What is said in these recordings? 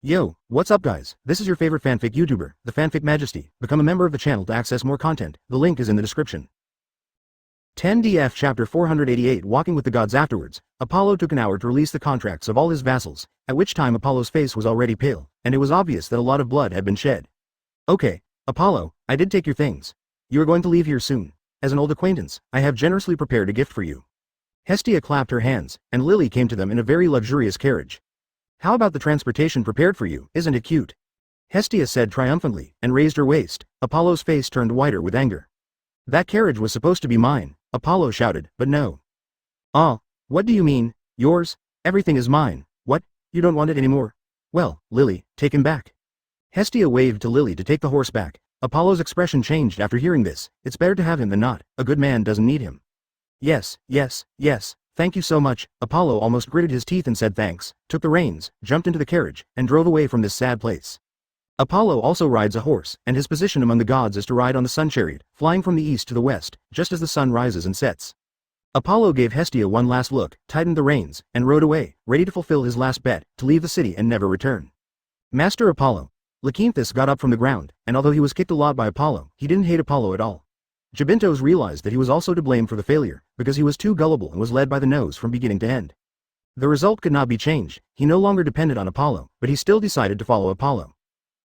Yo, what's up guys? This is your favorite fanfic YouTuber, the Fanfic Majesty. Become a member of the channel to access more content. The link is in the description. 10DF Chapter 488 Walking with the Gods. Afterwards, Apollo took an hour to release the contracts of all his vassals, at which time Apollo's face was already pale, and it was obvious that a lot of blood had been shed. Okay, Apollo, I did take your things. You are going to leave here soon. As an old acquaintance, I have generously prepared a gift for you. Hestia clapped her hands, and Lily came to them in a very luxurious carriage. How about the transportation prepared for you, isn't it cute? Hestia said triumphantly, and raised her waist. Apollo's face turned whiter with anger. That carriage was supposed to be mine, Apollo shouted, but no. Ah, what do you mean, yours? Everything is mine. What, you don't want it anymore? Well, Lily, take him back. Hestia waved to Lily to take the horse back. Apollo's expression changed after hearing this. It's better to have him than not, a good man doesn't need him. Yes, thank you so much. Apollo almost gritted his teeth and said thanks, took the reins, jumped into the carriage, and drove away from this sad place. Apollo also rides a horse, and his position among the gods is to ride on the sun chariot, flying from the east to the west, just as the sun rises and sets. Apollo gave Hestia one last look, tightened the reins, and rode away, ready to fulfill his last bet, to leave the city and never return. Master Apollo. Lakinthus got up from the ground, and although he was kicked a lot by Apollo, he didn't hate Apollo at all. Jabintos realized that he was also to blame for the failure, because he was too gullible and was led by the nose from beginning to end. The result could not be changed. He no longer depended on Apollo, but he still decided to follow Apollo.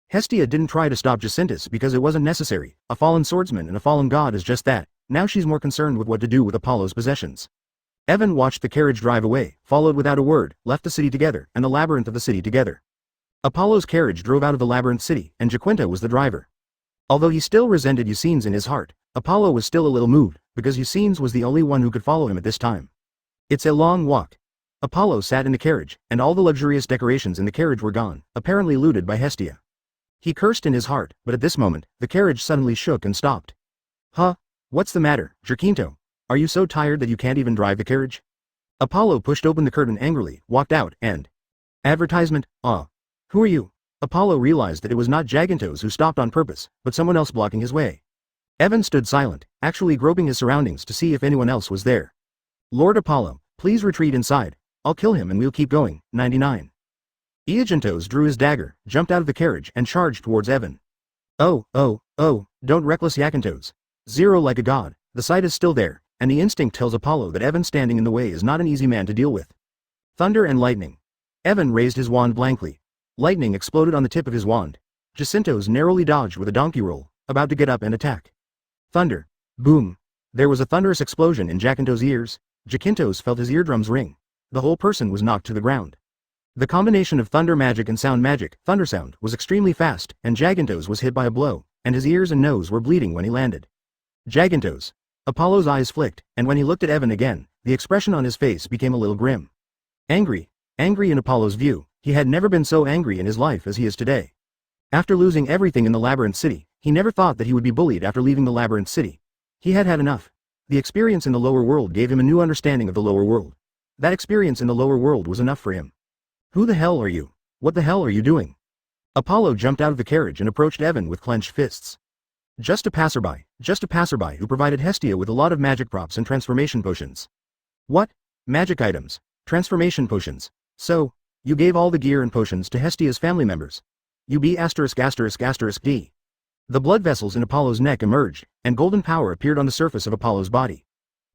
Hestia didn't try to stop Jacintus because it wasn't necessary. A fallen swordsman and a fallen god is just that. Now she's more concerned with what to do with Apollo's possessions. Evan watched the carriage drive away, followed without a word, left the city together, and the labyrinth of the city together. Apollo's carriage drove out of the labyrinth city, and Jacinta was the driver. Although he still resented Eucenes in his heart, Apollo was still a little moved, because Eucenes was the only one who could follow him at this time. It's a long walk. Apollo sat in the carriage, and all the luxurious decorations in the carriage were gone, apparently looted by Hestia. He cursed in his heart, but at this moment, the carriage suddenly shook and stopped. Huh? What's the matter, Jacinto? Are you so tired that you can't even drive the carriage? Apollo pushed open the curtain angrily, walked out, and... Advertisement? Who are you? Apollo realized that it was not Jacintos who stopped on purpose, but someone else blocking his way. Evan stood silent, actually groping his surroundings to see if anyone else was there. Lord Apollo, please retreat inside. I'll kill him and we'll keep going. 99. Jacintos drew his dagger, jumped out of the carriage and charged towards Evan. Oh, don't reckless Jacintos. Zero like a god, the sight is still there, and the instinct tells Apollo that Evan standing in the way is not an easy man to deal with. Thunder and lightning. Evan raised his wand blankly. Lightning exploded on the tip of his wand. Jacintos narrowly dodged with a donkey roll, about to get up and attack. Thunder. Boom. There was a thunderous explosion in Jacintos' ears. Jacintos felt his eardrums ring. The whole person was knocked to the ground. The combination of thunder magic and sound magic, thunder sound, was extremely fast, and Jacintos was hit by a blow, and his ears and nose were bleeding when he landed. Jacintos. Apollo's eyes flicked, and when he looked at Evan again, the expression on his face became a little grim. Angry. Angry in Apollo's view. He had never been so angry in his life as he is today. After losing everything in the Labyrinth City, he never thought that he would be bullied after leaving the Labyrinth City. He had had enough. The experience in the lower world gave him a new understanding of the lower world. That experience in the lower world was enough for him. Who the hell are you? What the hell are you doing? Apollo jumped out of the carriage and approached Evan with clenched fists. Just a passerby who provided Hestia with a lot of magic props and transformation potions. What? Magic items. Transformation potions. So, you gave all the gear and potions to Hestia's family members. You be ************. D. The blood vessels in Apollo's neck emerged, and golden power appeared on the surface of Apollo's body.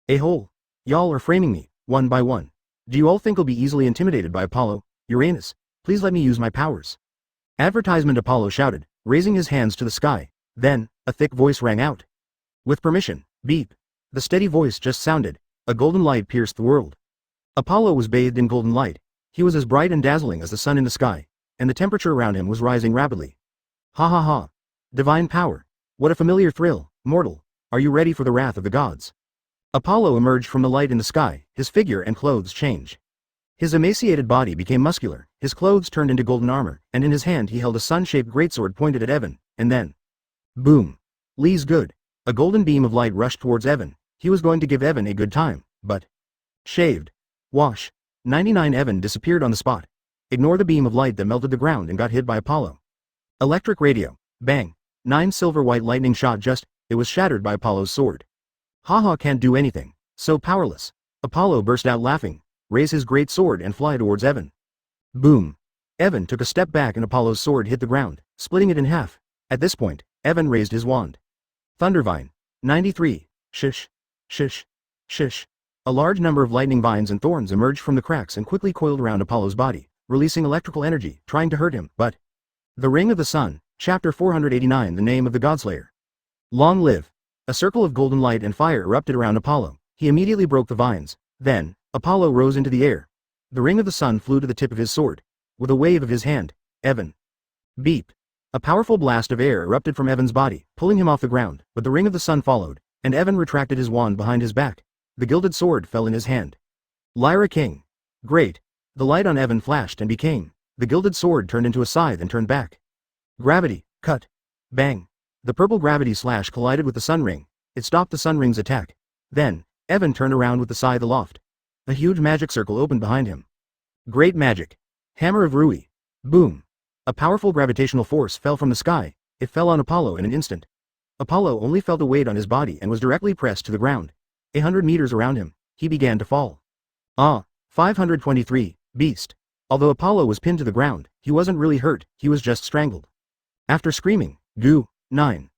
A hole. Y'all are framing me, one by one. Do you all think I'll be easily intimidated by Apollo? Uranus, please let me use my powers. Advertisement, Apollo shouted, raising his hands to the sky. Then, a thick voice rang out. With permission, beep. The steady voice just sounded. A golden light pierced the world. Apollo was bathed in golden light. He was as bright and dazzling as the sun in the sky, and the temperature around him was rising rapidly. Ha ha ha. Divine power. What a familiar thrill, mortal. Are you ready for the wrath of the gods? Apollo emerged from the light in the sky, his figure and clothes changed. His emaciated body became muscular, his clothes turned into golden armor, and in his hand he held a sun-shaped greatsword pointed at Evan, and then... Boom. Lee's good. A golden beam of light rushed towards Evan. He was going to give Evan a good time, but... Shaved. Wash. 99. Evan disappeared on the spot. Ignore the beam of light that melted the ground and got hit by Apollo. Electric radio. Bang. 9 silver-white lightning shot just... It was shattered by Apollo's sword. Haha, can't do anything. So powerless. Apollo burst out laughing, raised his great sword and fly towards Evan. Boom. Evan took a step back and Apollo's sword hit the ground, splitting it in half. At this point, Evan raised his wand. Thundervine. 93. Shish. Shish. Shish. A large number of lightning vines and thorns emerged from the cracks and quickly coiled around Apollo's body, releasing electrical energy, trying to hurt him, but... The Ring of the Sun, Chapter 489. The Name of the Godslayer. Long live. A circle of golden light and fire erupted around Apollo. He immediately broke the vines. Then, Apollo rose into the air. The Ring of the Sun flew to the tip of his sword. With a wave of his hand, Evan. Beep. A powerful blast of air erupted from Evan's body, pulling him off the ground, but the Ring of the Sun followed, and Evan retracted his wand behind his back. The gilded sword fell in his hand. Lyra King. Great. The light on Evan flashed and became. The gilded sword turned into a scythe and turned back. Gravity. Cut. Bang. The purple gravity slash collided with the sun ring. It stopped the sun ring's attack. Then, Evan turned around with the scythe aloft. A huge magic circle opened behind him. Great magic. Hammer of Rui. Boom. A powerful gravitational force fell from the sky. It fell on Apollo in an instant. Apollo only felt a weight on his body and was directly pressed to the ground. 100 meters around him, he began to fall. 523, beast. Although Apollo was pinned to the ground, he wasn't really hurt, he was just strangled. After screaming, goo, 9.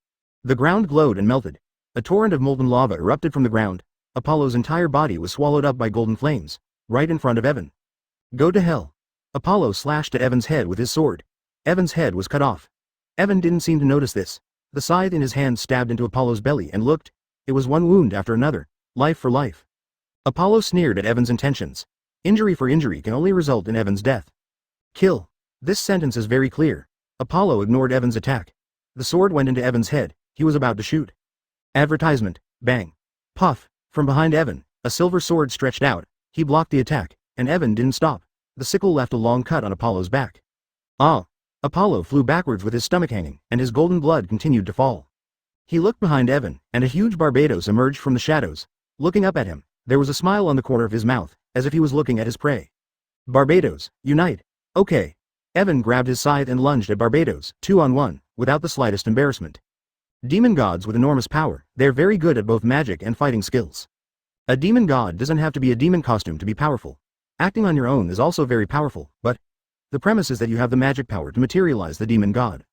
The ground glowed and melted. A torrent of molten lava erupted from the ground. Apollo's entire body was swallowed up by golden flames, right in front of Evan. Go to hell. Apollo slashed at Evan's head with his sword. Evan's head was cut off. Evan didn't seem to notice this. The scythe in his hand stabbed into Apollo's belly and looked. It was one wound after another. Life for life. Apollo sneered at Evan's intentions. Injury for injury can only result in Evan's death. Kill. This sentence is very clear. Apollo ignored Evan's attack. The sword went into Evan's head. He was about to shoot. Advertisement. Bang. Puff. From behind Evan, a silver sword stretched out. He blocked the attack, and Evan didn't stop. The sickle left a long cut on Apollo's back. Apollo flew backwards with his stomach hanging, and his golden blood continued to fall. He looked behind Evan, and a huge Barbados emerged from the shadows. Looking up at him, there was a smile on the corner of his mouth, as if he was looking at his prey. Barbados, unite. Okay. Evan grabbed his scythe and lunged at Barbados, 2-on-1, without the slightest embarrassment. Demon gods with enormous power, they're very good at both magic and fighting skills. A demon god doesn't have to be a demon costume to be powerful. Acting on your own is also very powerful, but the premise is that you have the magic power to materialize the demon god.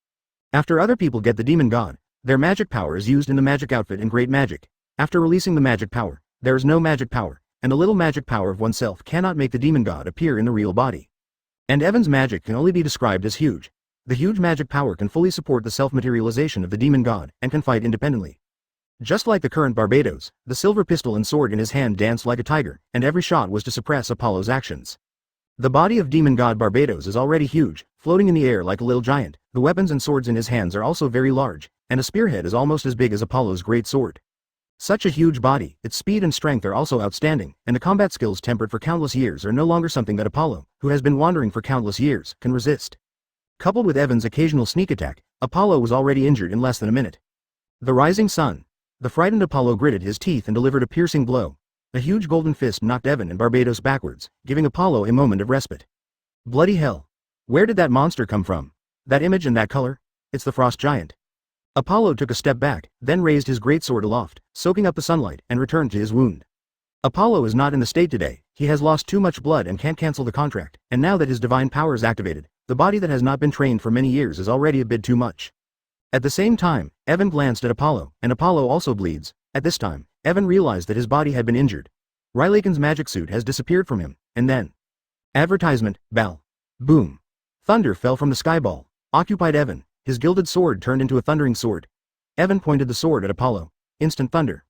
After other people get the demon god, their magic power is used in the magic outfit in Great Magic. After releasing the magic power, there is no magic power, and a little magic power of oneself cannot make the demon god appear in the real body. And Evan's magic can only be described as huge. The huge magic power can fully support the self-materialization of the demon god, and can fight independently. Just like the current Barbados, the silver pistol and sword in his hand danced like a tiger, and every shot was to suppress Apollo's actions. The body of demon god Barbados is already huge, floating in the air like a little giant. The weapons and swords in his hands are also very large, and a spearhead is almost as big as Apollo's great sword. Such a huge body, its speed and strength are also outstanding, and the combat skills tempered for countless years are no longer something that Apollo, who has been wandering for countless years, can resist. Coupled with Evan's occasional sneak attack, Apollo was already injured in less than a minute. The rising sun. The frightened Apollo gritted his teeth and delivered a piercing blow. A huge golden fist knocked Evan and Barbados backwards, giving Apollo a moment of respite. Bloody hell. Where did that monster come from? That image and that color? It's the frost giant. Apollo took a step back, then raised his great sword aloft, soaking up the sunlight, and returned to his wound. Apollo is not in the state today. He has lost too much blood and can't cancel the contract, and now that his divine power is activated, the body that has not been trained for many years is already a bit too much. At the same time, Evan glanced at Apollo, and Apollo also bleeds. At this time, Evan realized that his body had been injured. Rylaken's magic suit has disappeared from him, and then... Advertisement, bell. Boom. Thunder fell from the skyball, occupied Evan. His gilded sword turned into a thundering sword. Evan pointed the sword at Apollo. Instant thunder.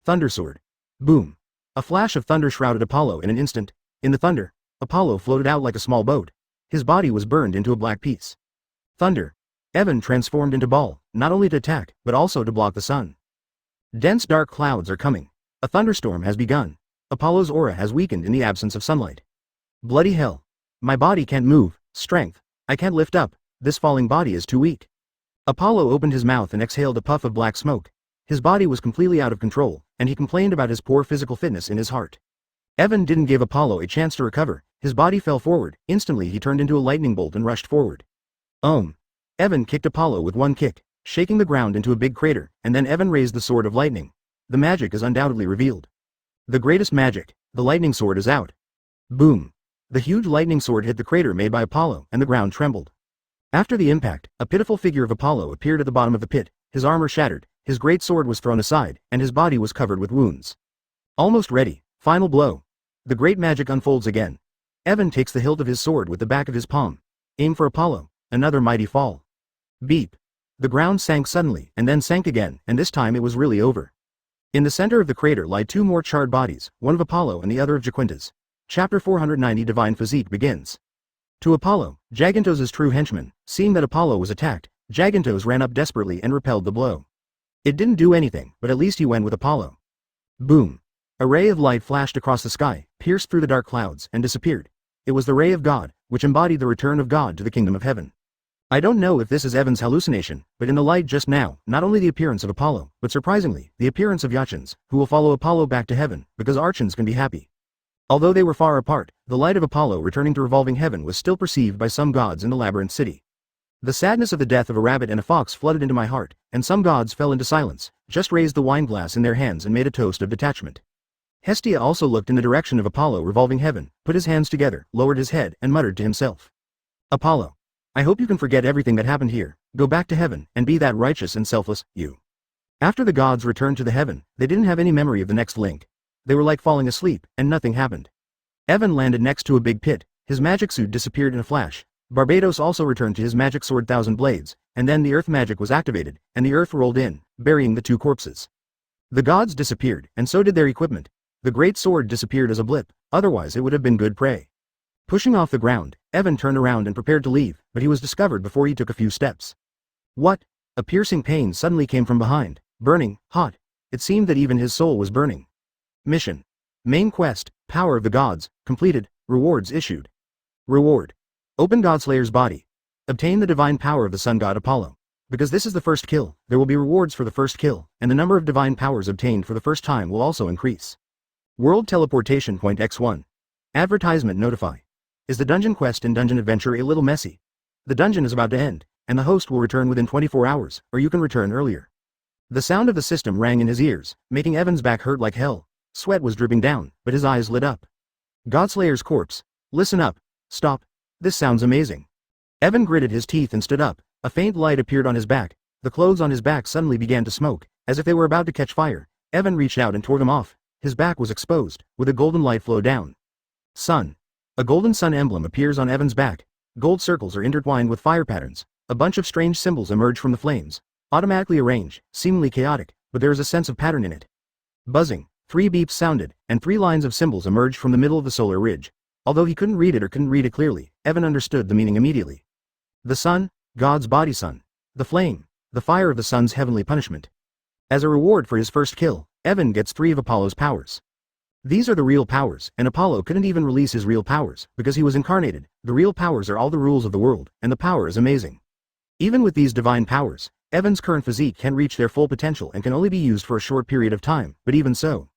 Thunder sword. Boom. A flash of thunder shrouded Apollo in an instant. In the thunder, Apollo floated out like a small boat. His body was burned into a black piece. Thunder. Evan transformed into ball, not only to attack, but also to block the sun. Dense dark clouds are coming. A thunderstorm has begun. Apollo's aura has weakened in the absence of sunlight. Bloody hell. My body can't move. Strength. I can't lift up. This falling body is too weak. Apollo opened his mouth and exhaled a puff of black smoke. His body was completely out of control, and he complained about his poor physical fitness in his heart. Evan didn't give Apollo a chance to recover. His body fell forward. Instantly he turned into a lightning bolt and rushed forward. Evan kicked Apollo with one kick, shaking the ground into a big crater, and then Evan raised the sword of lightning. The magic is undoubtedly revealed. The greatest magic, the lightning sword is out. Boom. The huge lightning sword hit the crater made by Apollo, and the ground trembled. After the impact, a pitiful figure of Apollo appeared at the bottom of the pit, his armor shattered, his great sword was thrown aside, and his body was covered with wounds. Almost ready. Final blow. The great magic unfolds again. Evan takes the hilt of his sword with the back of his palm. Aim for Apollo. Another mighty fall. Beep. The ground sank suddenly, and then sank again, and this time it was really over. In the center of the crater lie two more charred bodies, one of Apollo and the other of Jaquinta's. Chapter 490 Divine Physique begins. To Apollo, Jagintos' true henchman, seeing that Apollo was attacked, Jagintos ran up desperately and repelled the blow. It didn't do anything, but at least he went with Apollo. Boom. A ray of light flashed across the sky, pierced through the dark clouds, and disappeared. It was the ray of God, which embodied the return of God to the kingdom of heaven. I don't know if this is Evan's hallucination, but in the light just now, not only the appearance of Apollo, but surprisingly, the appearance of Yachins, who will follow Apollo back to heaven, because Archons can be happy. Although they were far apart, the light of Apollo returning to revolving heaven was still perceived by some gods in the labyrinth city. The sadness of the death of a rabbit and a fox flooded into my heart, and some gods fell into silence, just raised the wineglass in their hands and made a toast of detachment. Hestia also looked in the direction of Apollo revolving heaven, put his hands together, lowered his head, and muttered to himself. Apollo. I hope you can forget everything that happened here, go back to heaven, and be that righteous and selfless, you. After the gods returned to the heaven, they didn't have any memory of the next link. They were like falling asleep, and nothing happened. Evan landed next to a big pit, his magic suit disappeared in a flash. Barbados also returned to his magic sword Thousand Blades, and then the earth magic was activated, and the earth rolled in, burying the two corpses. The gods disappeared, and so did their equipment. The great sword disappeared as a blip, otherwise it would have been good prey. Pushing off the ground, Evan turned around and prepared to leave, but he was discovered before he took a few steps. What? A piercing pain suddenly came from behind, burning, hot. It seemed that even his soul was burning. Mission. Main quest, Power of the Gods, completed, rewards issued. Reward. Open Godslayer's body. Obtain the divine power of the sun god Apollo. Because this is the first kill, there will be rewards for the first kill, and the number of divine powers obtained for the first time will also increase. World Teleportation Point X1. Advertisement Notify. Is the dungeon quest in Dungeon Adventure a little messy? The dungeon is about to end, and the host will return within 24 hours, or you can return earlier. The sound of the system rang in his ears, making Evan's back hurt like hell. Sweat was dripping down, but his eyes lit up. Godslayer's corpse. Listen up. Stop. This sounds amazing. Evan gritted his teeth and stood up. A faint light appeared on his back. The clothes on his back suddenly began to smoke, as if they were about to catch fire. Evan reached out and tore them off. His back was exposed, with a golden light flow down. Sun. A golden sun emblem appears on Evan's back. Gold circles are intertwined with fire patterns. A bunch of strange symbols emerge from the flames. Automatically arranged, seemingly chaotic, but there is a sense of pattern in it. Buzzing. 3 beeps sounded, and 3 lines of symbols emerged from the middle of the solar ridge. Although he couldn't read it or couldn't read it clearly, Evan understood the meaning immediately. The sun, God's body sun. The flame, the fire of the sun's heavenly punishment. As a reward for his first kill, Evan gets 3 of Apollo's powers. These are the real powers, and Apollo couldn't even release his real powers, because he was incarnated. The real powers are all the rules of the world, and the power is amazing. Even with these divine powers, Evan's current physique can't reach their full potential and can only be used for a short period of time, but even so,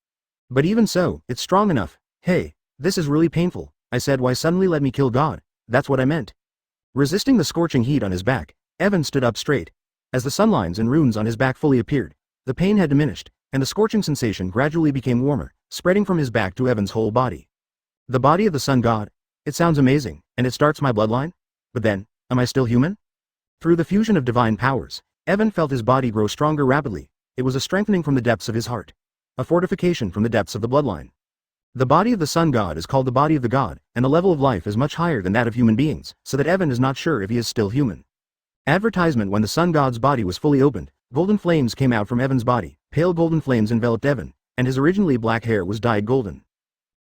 it's strong enough. Hey, this is really painful. I said, why suddenly let me kill God? That's what I meant. Resisting the scorching heat on his back, Evan stood up straight. As the sunlines and runes on his back fully appeared, the pain had diminished, and the scorching sensation gradually became warmer, spreading from his back to Evan's whole body. The body of the sun god? It sounds amazing, and it starts my bloodline? But then, am I still human? Through the fusion of divine powers, Evan felt his body grow stronger rapidly. It was a strengthening from the depths of his heart. A fortification from the depths of the bloodline. The body of the sun god is called the body of the god, and the level of life is much higher than that of human beings, so that Evan is not sure if he is still human. Advertisement. When the sun god's body was fully opened, golden flames came out from Evan's body. Pale golden flames enveloped Evan, and his originally black hair was dyed golden.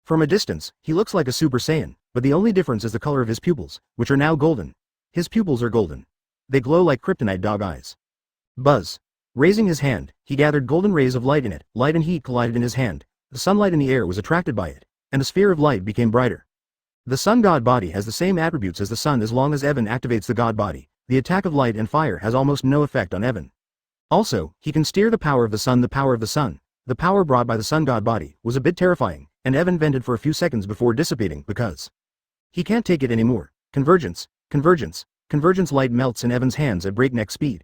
From a distance, he looks like a Super Saiyan, but the only difference is the color of his pupils, which are now golden. His pupils are golden. They glow like kryptonite dog eyes. Buzz. Raising his hand, he gathered golden rays of light in it. Light and heat collided in his hand. The sunlight in the air was attracted by it, and the sphere of light became brighter. The sun god body has the same attributes as the sun as long as Evan activates the god body. The attack of light and fire has almost no effect on Evan. Also, he can steer the power of the sun. The power of the sun, the power brought by the sun god body, was a bit terrifying, and Evan vented for a few seconds before dissipating because he can't take it anymore. Convergence, convergence, convergence. Light melts in Evan's hands at breakneck speed.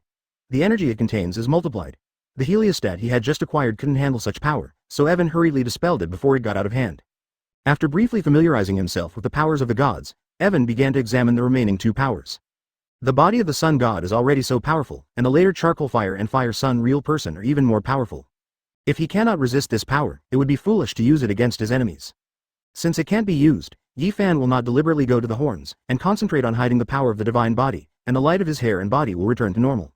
The energy it contains is multiplied. The heliostat he had just acquired couldn't handle such power, so Evan hurriedly dispelled it before it got out of hand. After briefly familiarizing himself with the powers of the gods, Evan began to examine the remaining two powers. The body of the sun god is already so powerful, and the later charcoal fire and fire sun real person are even more powerful. If he cannot resist this power, it would be foolish to use it against his enemies. Since it can't be used, Yi Fan will not deliberately go to the horns, and concentrate on hiding the power of the divine body, and the light of his hair and body will return to normal.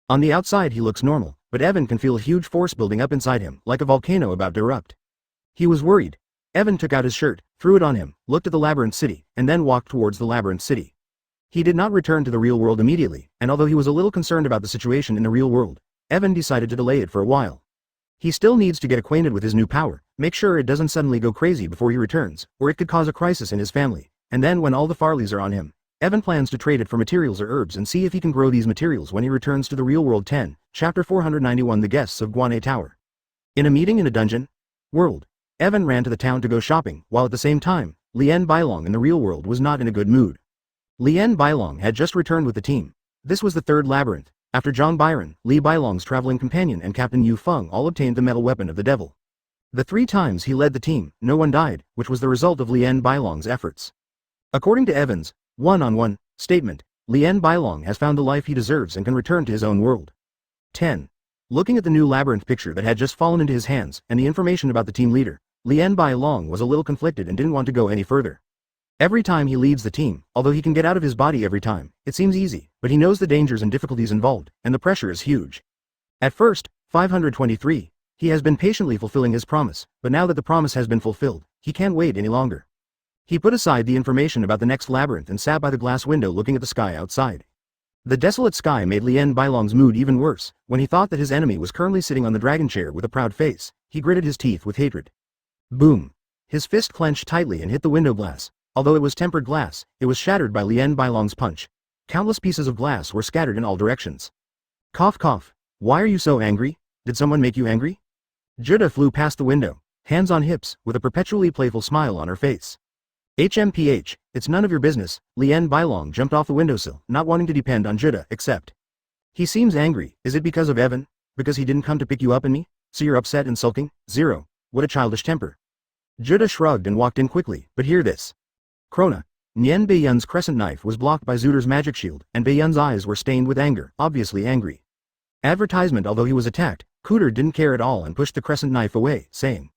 On the outside he looks normal, but Evan can feel a huge force building up inside him, like a volcano about to erupt. He was worried. Evan took out his shirt, threw it on him, looked at the labyrinth city, and then walked towards the labyrinth city. He did not return to the real world immediately, and although he was a little concerned about the situation in the real world, Evan decided to delay it for a while. He still needs to get acquainted with his new power, make sure it doesn't suddenly go crazy before he returns, or it could cause a crisis in his family, and then when all the Farleys are on him, Evan plans to trade it for materials or herbs and see if he can grow these materials when he returns to the real world. 10, Chapter 491 The Guests of Guane Tower. In a meeting in a dungeon world, Evan ran to the town to go shopping, while at the same time, Lien Bailong in the real world was not in a good mood. Lien Bailong had just returned with the team. This was the third labyrinth, after Zhang Byron, Li Bailong's traveling companion and Captain Yu Feng all obtained the metal weapon of the devil. The 3 times he led the team, no one died, which was the result of Lien Bailong's efforts. According to Evans' one-on-one statement, Lien Bailong has found the life he deserves and can return to his own world. 10. Looking at the new labyrinth picture that had just fallen into his hands and the information about the team leader, Lien Bailong was a little conflicted and didn't want to go any further. Every time he leads the team, although he can get out of his body every time, it seems easy, but he knows the dangers and difficulties involved, and the pressure is huge. At first, 523, he has been patiently fulfilling his promise, but now that the promise has been fulfilled, he can't wait any longer. He put aside the information about the next labyrinth and sat by the glass window looking at the sky outside. The desolate sky made Lien Bailong's mood even worse. When he thought that his enemy was currently sitting on the dragon chair with a proud face, he gritted his teeth with hatred. Boom! His fist clenched tightly and hit the window glass. Although it was tempered glass, it was shattered by Lien Bailong's punch. Countless pieces of glass were scattered in all directions. Cough cough. Why are you so angry? Did someone make you angry? Judah flew past the window, hands on hips, with a perpetually playful smile on her face. HMPH, it's none of your business. Lien Bailong jumped off the windowsill, not wanting to depend on Judah, except. He seems angry. Is it because of Evan? Because he didn't come to pick you up and me? So you're upset and sulking? 0. What a childish temper. Judah shrugged and walked in quickly, but hear this. Krona. Nien Baiyun's crescent knife was blocked by Zuder's magic shield, and Baiyun's eyes were stained with anger, obviously angry. Advertisement. Although he was attacked, Cooter didn't care at all and pushed the crescent knife away, saying,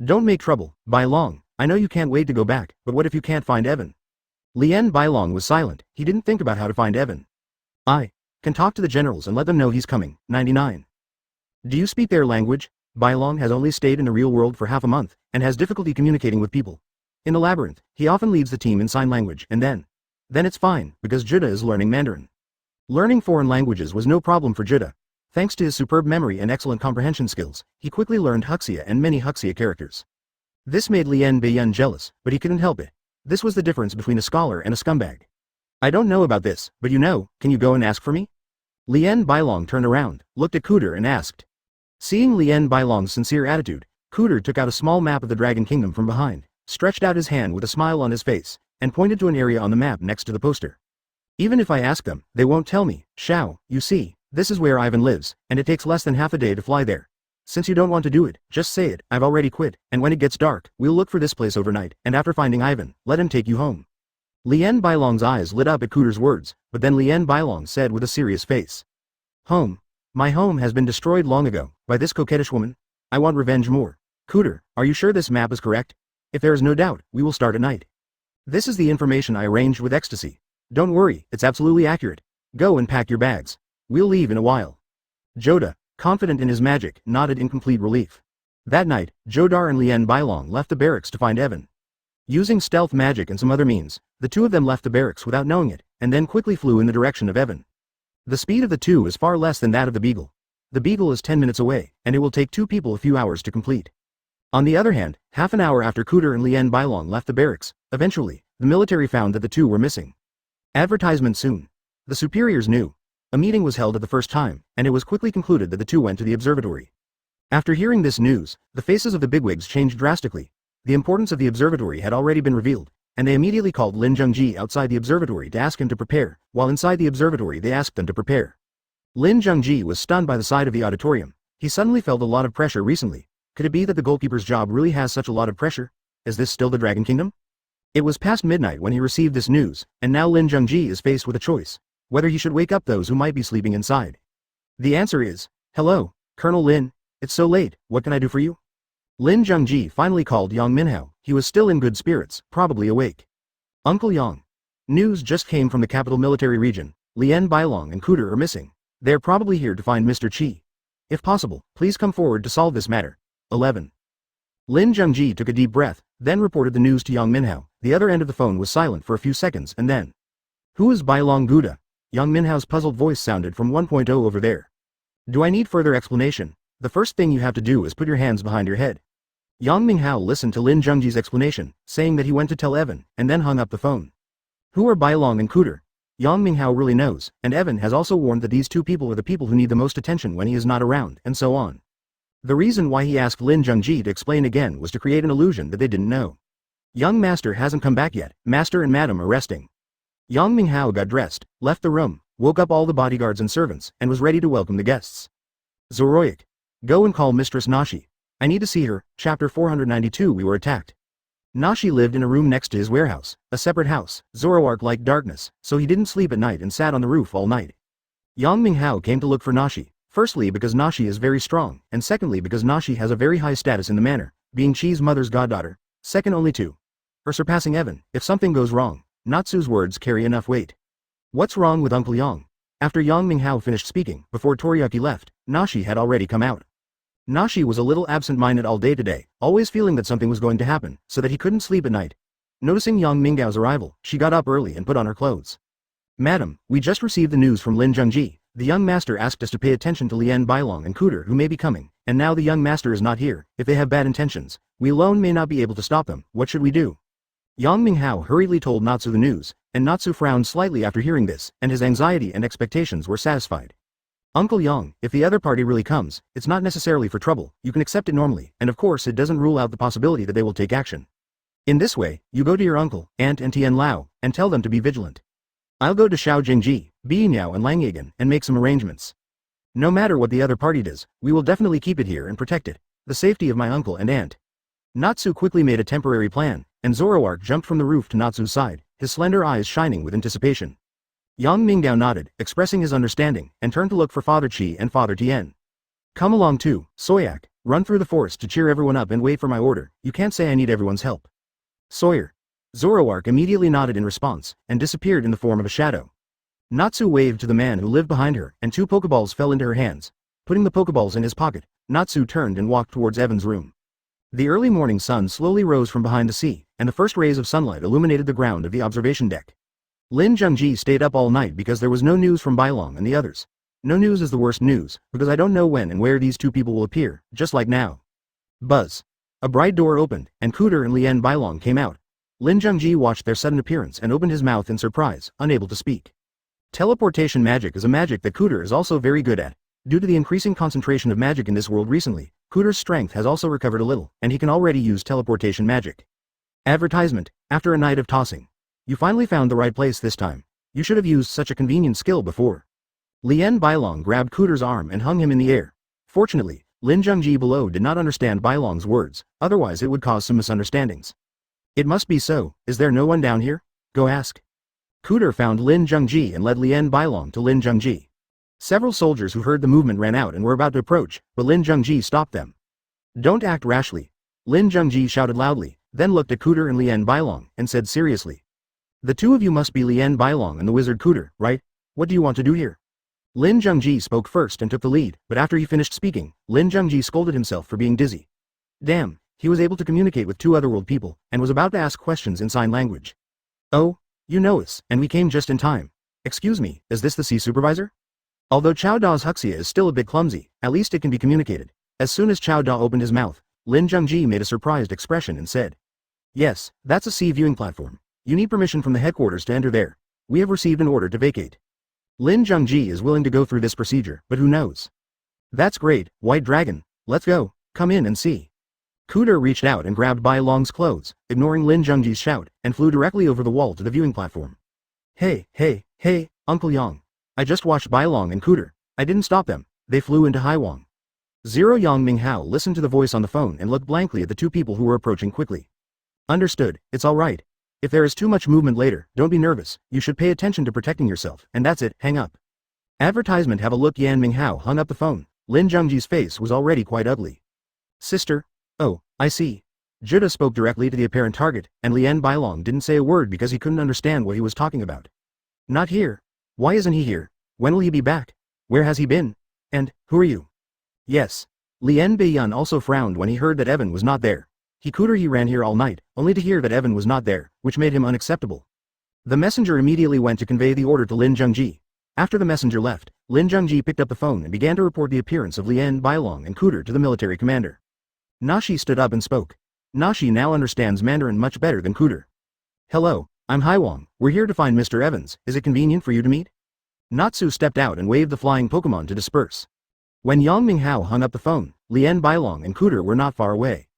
Don't make trouble, Bailong. I know you can't wait to go back, but what if you can't find Evan? Lien Bailong was silent. He didn't think about how to find Evan. I can talk to the generals and let them know he's coming. 99. Do you speak their language? Bailong has only stayed in the real world for half a month, and has difficulty communicating with people. In the labyrinth, he often leads the team in sign language, and then it's fine, because Judah is learning Mandarin. Learning foreign languages was no problem for Judah. Thanks to his superb memory and excellent comprehension skills, he quickly learned Huxia and many Huxia characters. This made Lien Baiyun jealous, but he couldn't help it. This was the difference between a scholar and a scumbag. I don't know about this, but you know, can you go and ask for me? Lien Bailong turned around, looked at Cooter and asked. Seeing Lien Bailong's sincere attitude, Cooter took out a small map of the Dragon Kingdom from behind, stretched out his hand with a smile on his face, and pointed to an area on the map next to the poster. Even if I ask them, they won't tell me. Shao, you see, this is where Ivan lives, and it takes less than half a day to fly there. Since you don't want to do it, just say it. I've already quit, and when it gets dark, we'll look for this place overnight, and after finding Ivan, let him take you home. Lien Bailong's eyes lit up at Cooter's words, but then Lien Bailong said with a serious face. Home. My home has been destroyed long ago, by this coquettish woman. I want revenge more. Cooter, are you sure this map is correct? If there is no doubt, we will start at night. This is the information I arranged with ecstasy. Don't worry, it's absolutely accurate. Go and pack your bags. We'll leave in a while. Joda, confident in his magic, nodded in complete relief. That night, Jodar and Lien Bailong left the barracks to find Evan. Using stealth magic and some other means, the two of them left the barracks without knowing it, and then quickly flew in the direction of Evan. The speed of the two is far less than that of the Beagle. The Beagle is 10 minutes away, and it will take 2 people a few hours to complete. On the other hand, half an hour after Cooter and Lien Bailong left the barracks, eventually, the military found that the two were missing. Advertisement soon. The superiors knew. A meeting was held at the first time, and it was quickly concluded that the two went to the observatory. After hearing this news, the faces of the bigwigs changed drastically. The importance of the observatory had already been revealed, and they immediately called Lin Zhengji outside the observatory to ask him to prepare, while inside the observatory they asked them to prepare. Lin Zhengji was stunned by the sight of the auditorium. He suddenly felt a lot of pressure recently. Could it be that the goalkeeper's job really has such a lot of pressure? Is this still the Dragon Kingdom? It was past midnight when he received this news, and now Lin Zhengji is faced with a choice. Whether he should wake up those who might be sleeping inside. The answer is, hello, Colonel Lin, it's so late, what can I do for you? Lin Zhengji finally called Yang Minhao. He was still in good spirits, probably awake. Uncle Yang. News just came from the capital military region. Lien Bailong and Cooter are missing. They're probably here to find Mr. Qi. If possible, please come forward to solve this matter. 11. Lin Zhengji took a deep breath, then reported the news to Yang Minhao. The other end of the phone was silent for a few seconds and then. Who is Bailong Gouda? Yang Minhao's puzzled voice sounded from 1.0 over there. Do I need further explanation? The first thing you have to do is put your hands behind your head. Yang Minhao listened to Lin Zhengji's explanation, saying that he went to tell Evan, and then hung up the phone. Who are Bailong and Cooter? Yang Minhao really knows, and Evan has also warned that these two people are the people who need the most attention when he is not around, and so on. The reason why he asked Lin Zhengji to explain again was to create an illusion that they didn't know. Young Master hasn't come back yet, Master and Madam are resting. Yang Minhao got dressed, left the room, woke up all the bodyguards and servants, and was ready to welcome the guests. Zoroic. Go and call Mistress Nashi. I need to see her. Chapter 492. We were attacked. Nashi lived in a room next to his warehouse, a separate house. Zoroark liked darkness, so he didn't sleep at night and sat on the roof all night. Yang Minhao came to look for Nashi, firstly because Nashi is very strong, and secondly because Nashi has a very high status in the manor, being Chi's mother's goddaughter, second only to her surpassing Evan. If something goes wrong, Natsu's words carry enough weight. What's wrong with Uncle Yang? After Yang Minhao finished speaking, before Toriyuki left, Nashi had already come out. Nashi was a little absent-minded all day today, always feeling that something was going to happen, so that he couldn't sleep at night. Noticing Yang Mingao's arrival, she got up early and put on her clothes. Madam, we just received the news from Lin Zhengji. The young master asked us to pay attention to Lien Bailong and Cooter who may be coming, and now the young master is not here. If they have bad intentions, we alone may not be able to stop them. What should we do? Yang Minghao hurriedly told Natsu the news, and Natsu frowned slightly after hearing this, and his anxiety and expectations were satisfied. Uncle Yang, if the other party really comes, it's not necessarily for trouble, you can accept it normally, and of course it doesn't rule out the possibility that they will take action. In this way, you go to your uncle, aunt and Tian Lao, and tell them to be vigilant. I'll go to Xiao Jingji, Bi Niao and Lang Yagan, and make some arrangements. No matter what the other party does, we will definitely keep it here and protect it, the safety of my uncle and aunt. Natsu quickly made a temporary plan, and Zoroark jumped from the roof to Natsu's side, his slender eyes shining with anticipation. Yang Minggao nodded, expressing his understanding, and turned to look for Father Qi and Father Tien. Come along too, Soyak, run through the forest to cheer everyone up and wait for my order. You can't say I need everyone's help. Sawyer. Zoroark immediately nodded in response, and disappeared in the form of a shadow. Natsu waved to the man who lived behind her, and 2 Pokeballs fell into her hands. Putting the Pokeballs in his pocket, Natsu turned and walked towards Evan's room. The early morning sun slowly rose from behind the sea, and the first rays of sunlight illuminated the ground of the observation deck. Lin Zhengji stayed up all night because there was no news from Bailong and the others. No news is the worst news, because I don't know when and where these 2 people will appear, just like now. Buzz. A bright door opened, and Cooter and Lien Bailong came out. Lin Zhengji watched their sudden appearance and opened his mouth in surprise, unable to speak. Teleportation magic is a magic that Cooter is also very good at. Due to the increasing concentration of magic in this world recently, Cooter's strength has also recovered a little, and he can already use teleportation magic. Advertisement. After a night of tossing. You finally found the right place this time. You should have used such a convenient skill before. Lien Bailong grabbed Cooter's arm and hung him in the air. Fortunately, Lin Zhengji below did not understand Bailong's words, otherwise it would cause some misunderstandings. It must be so. Is there no one down here? Go ask. Cooter found Lin Zhengji and led Lien Bailong to Lin Zhengji. Several soldiers who heard the movement ran out and were about to approach, but Lin Zhengji stopped them. Don't act rashly. Lin Zhengji shouted loudly, then looked at Cooter and Lien Bailong, and said seriously. The 2 of you must be Lien Bailong and the wizard Cooter, right? What do you want to do here? Lin Zhengji spoke first and took the lead, but after he finished speaking, Lin Zhengji scolded himself for being dizzy. Damn, he was able to communicate with 2 otherworld people, and was about to ask questions in sign language. Oh, you know us, and we came just in time. Excuse me, is this the sea supervisor? Although Chao Da's Huxia is still a bit clumsy, at least it can be communicated. As soon as Chao Da opened his mouth, Lin Zhengji made a surprised expression and said. Yes, that's a sea viewing platform. You need permission from the headquarters to enter there. We have received an order to vacate. Lin Zhengji is willing to go through this procedure, but who knows? That's great, White Dragon. Let's go, come in and see. Cooter reached out and grabbed Bailong's clothes, ignoring Lin Zhengji's shout, and flew directly over the wall to the viewing platform. Hey, Uncle Yang. I just watched Bailong and Cooter. I didn't stop them. They flew into Haiwang. Zero Yang Minghao listened to the voice on the phone and looked blankly at the 2 people who were approaching quickly. Understood, it's alright. If there is too much movement later, don't be nervous, you should pay attention to protecting yourself, and that's it, hang up. Advertisement. Have a look. Yan Minghao hung up the phone. Lin Zhengji's face was already quite ugly. Sister? Oh, I see. Judah spoke directly to the apparent target, and Lien Bailong didn't say a word because he couldn't understand what he was talking about. Not here. Why isn't he here? When will he be back? Where has he been? And, who are you? Yes. Lien Beiyan also frowned when he heard that Evan was not there. He ran here all night, only to hear that Evan was not there, which made him unacceptable. The messenger immediately went to convey the order to Lin Zhengji. After the messenger left, Lin Zhengji picked up the phone and began to report the appearance of Lien Bailong and Cooter to the military commander. Nashi stood up and spoke. Nashi now understands Mandarin much better than Cooter. Hello, I'm Haiwang, we're here to find Mr. Evans, is it convenient for you to meet? Natsu stepped out and waved the flying Pokemon to disperse. When Yang Minghao hung up the phone, Lien Bailong and Cooter were not far away.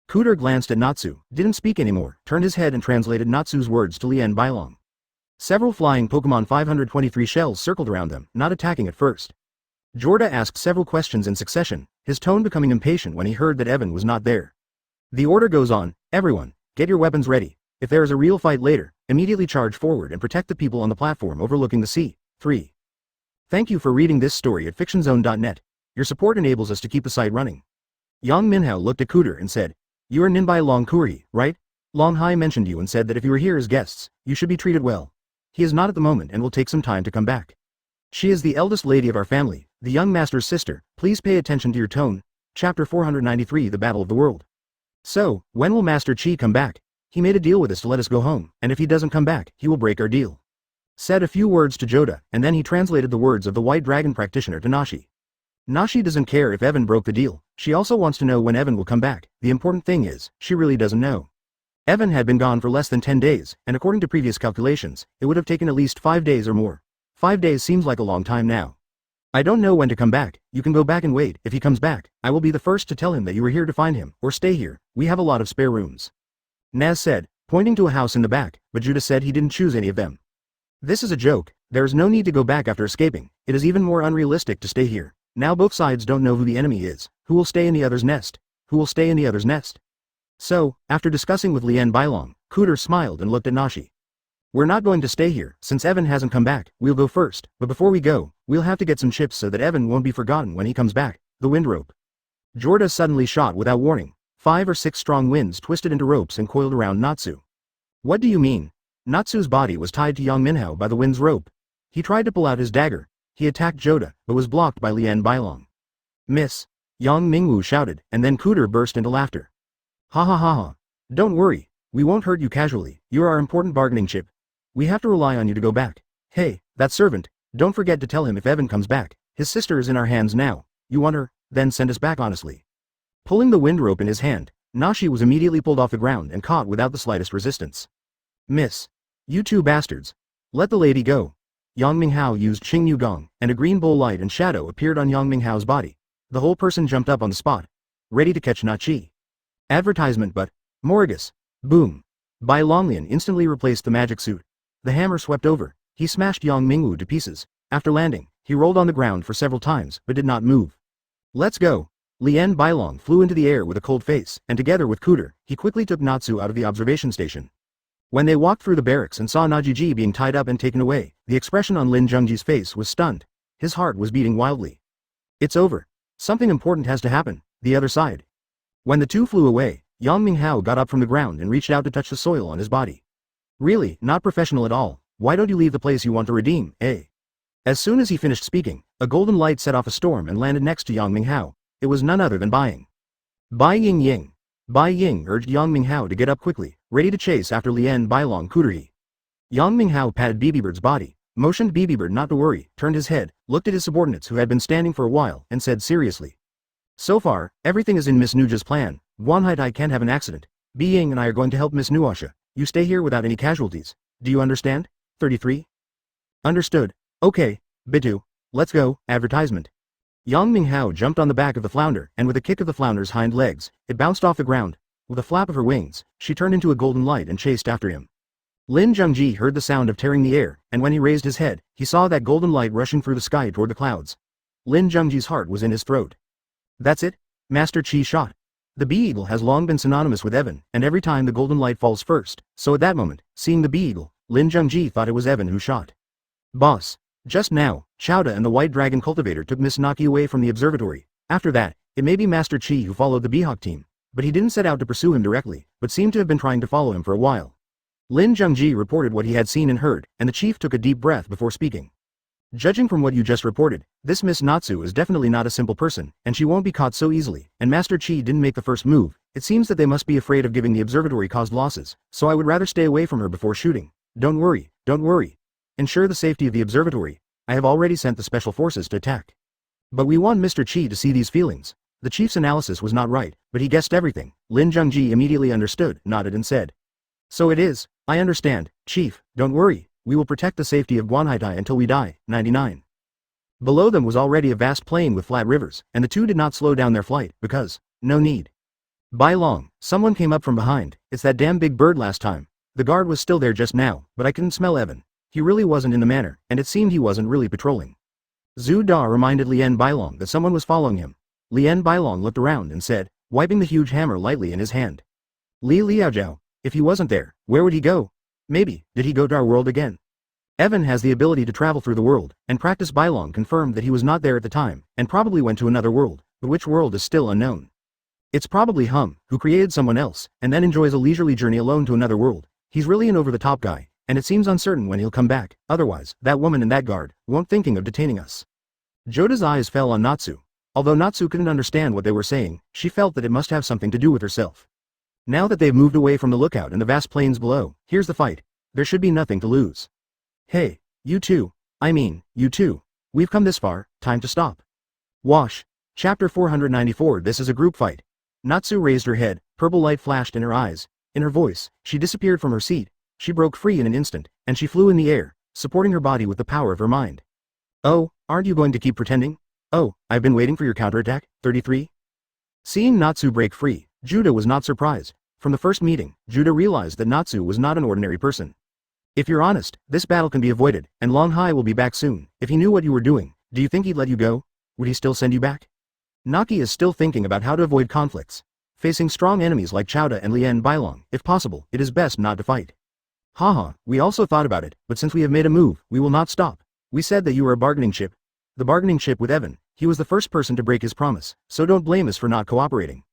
Cooter glanced at Natsu, didn't speak anymore, turned his head and translated Natsu's words to Lien Bailong. Several flying Pokemon 523 shells circled around them, not attacking at first. Jorda asked several questions in succession, his tone becoming impatient when he heard that Evan was not there. The order goes on, everyone, get your weapons ready. If there is a real fight later, immediately charge forward and protect the people on the platform overlooking the sea. 3. Thank you for reading this story at fictionzone.net. Your support enables us to keep the site running. Yang Minhao looked at Cooter and said, You are Ninbai Long Kuri, right? Long Hai mentioned you and said that if you are here as guests, you should be treated well. He is not at the moment and will take some time to come back. She is the eldest lady of our family, the young master's sister. Please pay attention to your tone. Chapter 493 The Battle of the World. So, when will Master Chi come back? He made a deal with us to let us go home, and if he doesn't come back, he will break our deal. Said a few words to Joda, and then he translated the words of the White Dragon practitioner to Nashi. Nashi doesn't care if Evan broke the deal, she also wants to know when Evan will come back. The important thing is, she really doesn't know. Evan had been gone for less than 10 days, and according to previous calculations, it would have taken at least 5 days or more. 5 days seems like a long time now. I don't know when to come back, you can go back and wait. If he comes back, I will be the first to tell him that you were here to find him, or stay here, we have a lot of spare rooms. Naz said, pointing to a house in the back, but Judah said he didn't choose any of them. This is a joke, there is no need to go back after escaping, it is even more unrealistic to stay here. Now both sides don't know who the enemy is, who will stay in the other's nest, who will stay in the other's nest. So, after discussing with Lien Bailong, Cooter smiled and looked at Nashi. We're not going to stay here, since Evan hasn't come back, we'll go first, but before we go, we'll have to get some chips so that Evan won't be forgotten when he comes back. The wind rope. Jorda suddenly shot without warning. 5 or 6 strong winds twisted into ropes and coiled around Natsu. What do you mean? Natsu's body was tied to Yang Minhao by the wind's rope. He tried to pull out his dagger. He attacked Joda, but was blocked by Lien Bailong. Miss. Yang Mingwu shouted, and then Cooter burst into laughter. Ha ha ha ha. Don't worry, we won't hurt you casually, you're our important bargaining chip. We have to rely on you to go back. Hey, that servant, don't forget to tell him if Evan comes back, his sister is in our hands now. You want her? Then send us back honestly. Pulling the wind rope in his hand, Nashi was immediately pulled off the ground and caught without the slightest resistance. Miss. You two bastards. Let the lady go. Yang Minghao used Qing Yu Gong, and a green bowl light and shadow appeared on Yang Minghao's body. The whole person jumped up on the spot, ready to catch Nachi. Advertisement but, Morgus. Boom. Bai Longlian instantly replaced the magic suit. The hammer swept over, he smashed Yang Mingwu to pieces. After landing, he rolled on the ground for several times but did not move. Let's go. Lien Bailong flew into the air with a cold face, and together with Cooter, he quickly took Natsu out of the observation station. When they walked through the barracks and saw Najiji being tied up and taken away, the expression on Lin Zhengji's face was stunned. His heart was beating wildly. It's over. Something important has to happen, the other side. When the two flew away, Yang Minghao got up from the ground and reached out to touch the soil on his body. Really, not professional at all. Why don't you leave the place you want to redeem, eh? As soon as he finished speaking, a golden light set off a storm and landed next to Yang Minghao. It was none other than Bai Ying. Bai Ying Ying. Bai Ying urged Yang Minghao to get up quickly, ready to chase after Lien Bailong Cooter. Yang Minghao patted BB-Bird's body, motioned BB-Bird not to worry, turned his head, looked at his subordinates who had been standing for a while, and said seriously. So far, everything is in Miss Nuja's plan. Guanhaitai can't have an accident. Bi Ying and I are going to help Miss Nuasha. You stay here without any casualties. Do you understand? 33? Understood. Okay, Bitu. Let's go. Advertisement. Yang Minghao jumped on the back of the flounder, and with a kick of the flounder's hind legs, it bounced off the ground. With a flap of her wings, she turned into a golden light and chased after him. Lin Zhengji heard the sound of tearing the air, and when he raised his head, he saw that golden light rushing through the sky toward the clouds. Lin Zhengji's heart was in his throat. That's it? Master Qi shot. The bee-eagle has long been synonymous with Evan, and every time the golden light falls first, so at that moment, seeing the bee-eagle, Lin Zhengji thought it was Evan who shot. Boss. Just now, Chowda and the White Dragon cultivator took Miss Naki away from the observatory. After that, it may be Master Chi who followed the Beehawk team, but he didn't set out to pursue him directly, but seemed to have been trying to follow him for a while. Lin Zhengji reported what he had seen and heard, and the chief took a deep breath before speaking. Judging from what you just reported, this Miss Natsu is definitely not a simple person, and she won't be caught so easily, and Master Chi didn't make the first move. It seems that they must be afraid of giving the observatory caused losses, so I would rather stay away from her before shooting. Don't worry, don't worry. Ensure the safety of the observatory. I have already sent the special forces to attack. But we want Mr. Chi to see these feelings. The chief's analysis was not right, but he guessed everything. Lin Zhengji immediately understood, nodded and said. So it is. I understand, Chief, don't worry. We will protect the safety of Guanhaitai until we die. 99. Below them was already a vast plain with flat rivers, and the two did not slow down their flight, because, no need. By long, someone came up from behind. It's that damn big bird last time. The guard was still there just now, but I couldn't smell Evan. He really wasn't in the manor, and it seemed he wasn't really patrolling. Zhu Da reminded Lien Bailong that someone was following him. Lien Bailong looked around and said, wiping the huge hammer lightly in his hand. Li Liaojiao, if he wasn't there, where would he go? Maybe, did he go to our world again? Evan has the ability to travel through the world, and Practice Bailong confirmed that he was not there at the time, and probably went to another world, but which world is still unknown. It's probably Hum, who created someone else, and then enjoys a leisurely journey alone to another world. He's really an over-the-top guy, and it seems uncertain when he'll come back. Otherwise, that woman and that guard won't thinking of detaining us. Joda's eyes fell on Natsu. Although Natsu couldn't understand what they were saying, she felt that it must have something to do with herself. Now that they've moved away from the lookout and the vast plains below, here's the fight. There should be nothing to lose. Hey, you two. I mean, you two. We've come this far, time to stop. Wash. Chapter 494. This is a group fight. Natsu raised her head, purple light flashed in her eyes. In her voice, she disappeared from her seat. She broke free in an instant, and she flew in the air, supporting her body with the power of her mind. Oh, aren't you going to keep pretending? Oh, I've been waiting for your counterattack. 33? Seeing Natsu break free, Judah was not surprised. From the first meeting, Judah realized that Natsu was not an ordinary person. If you're honest, this battle can be avoided, and Long Hai will be back soon. If he knew what you were doing, do you think he'd let you go? Would he still send you back? Naki is still thinking about how to avoid conflicts. Facing strong enemies like Chowda and Lien Bailong, if possible, it is best not to fight. Haha, we also thought about it, but since we have made a move, we will not stop. We said that you were a bargaining chip. The bargaining chip with Evan, he was the first person to break his promise, so don't blame us for not cooperating.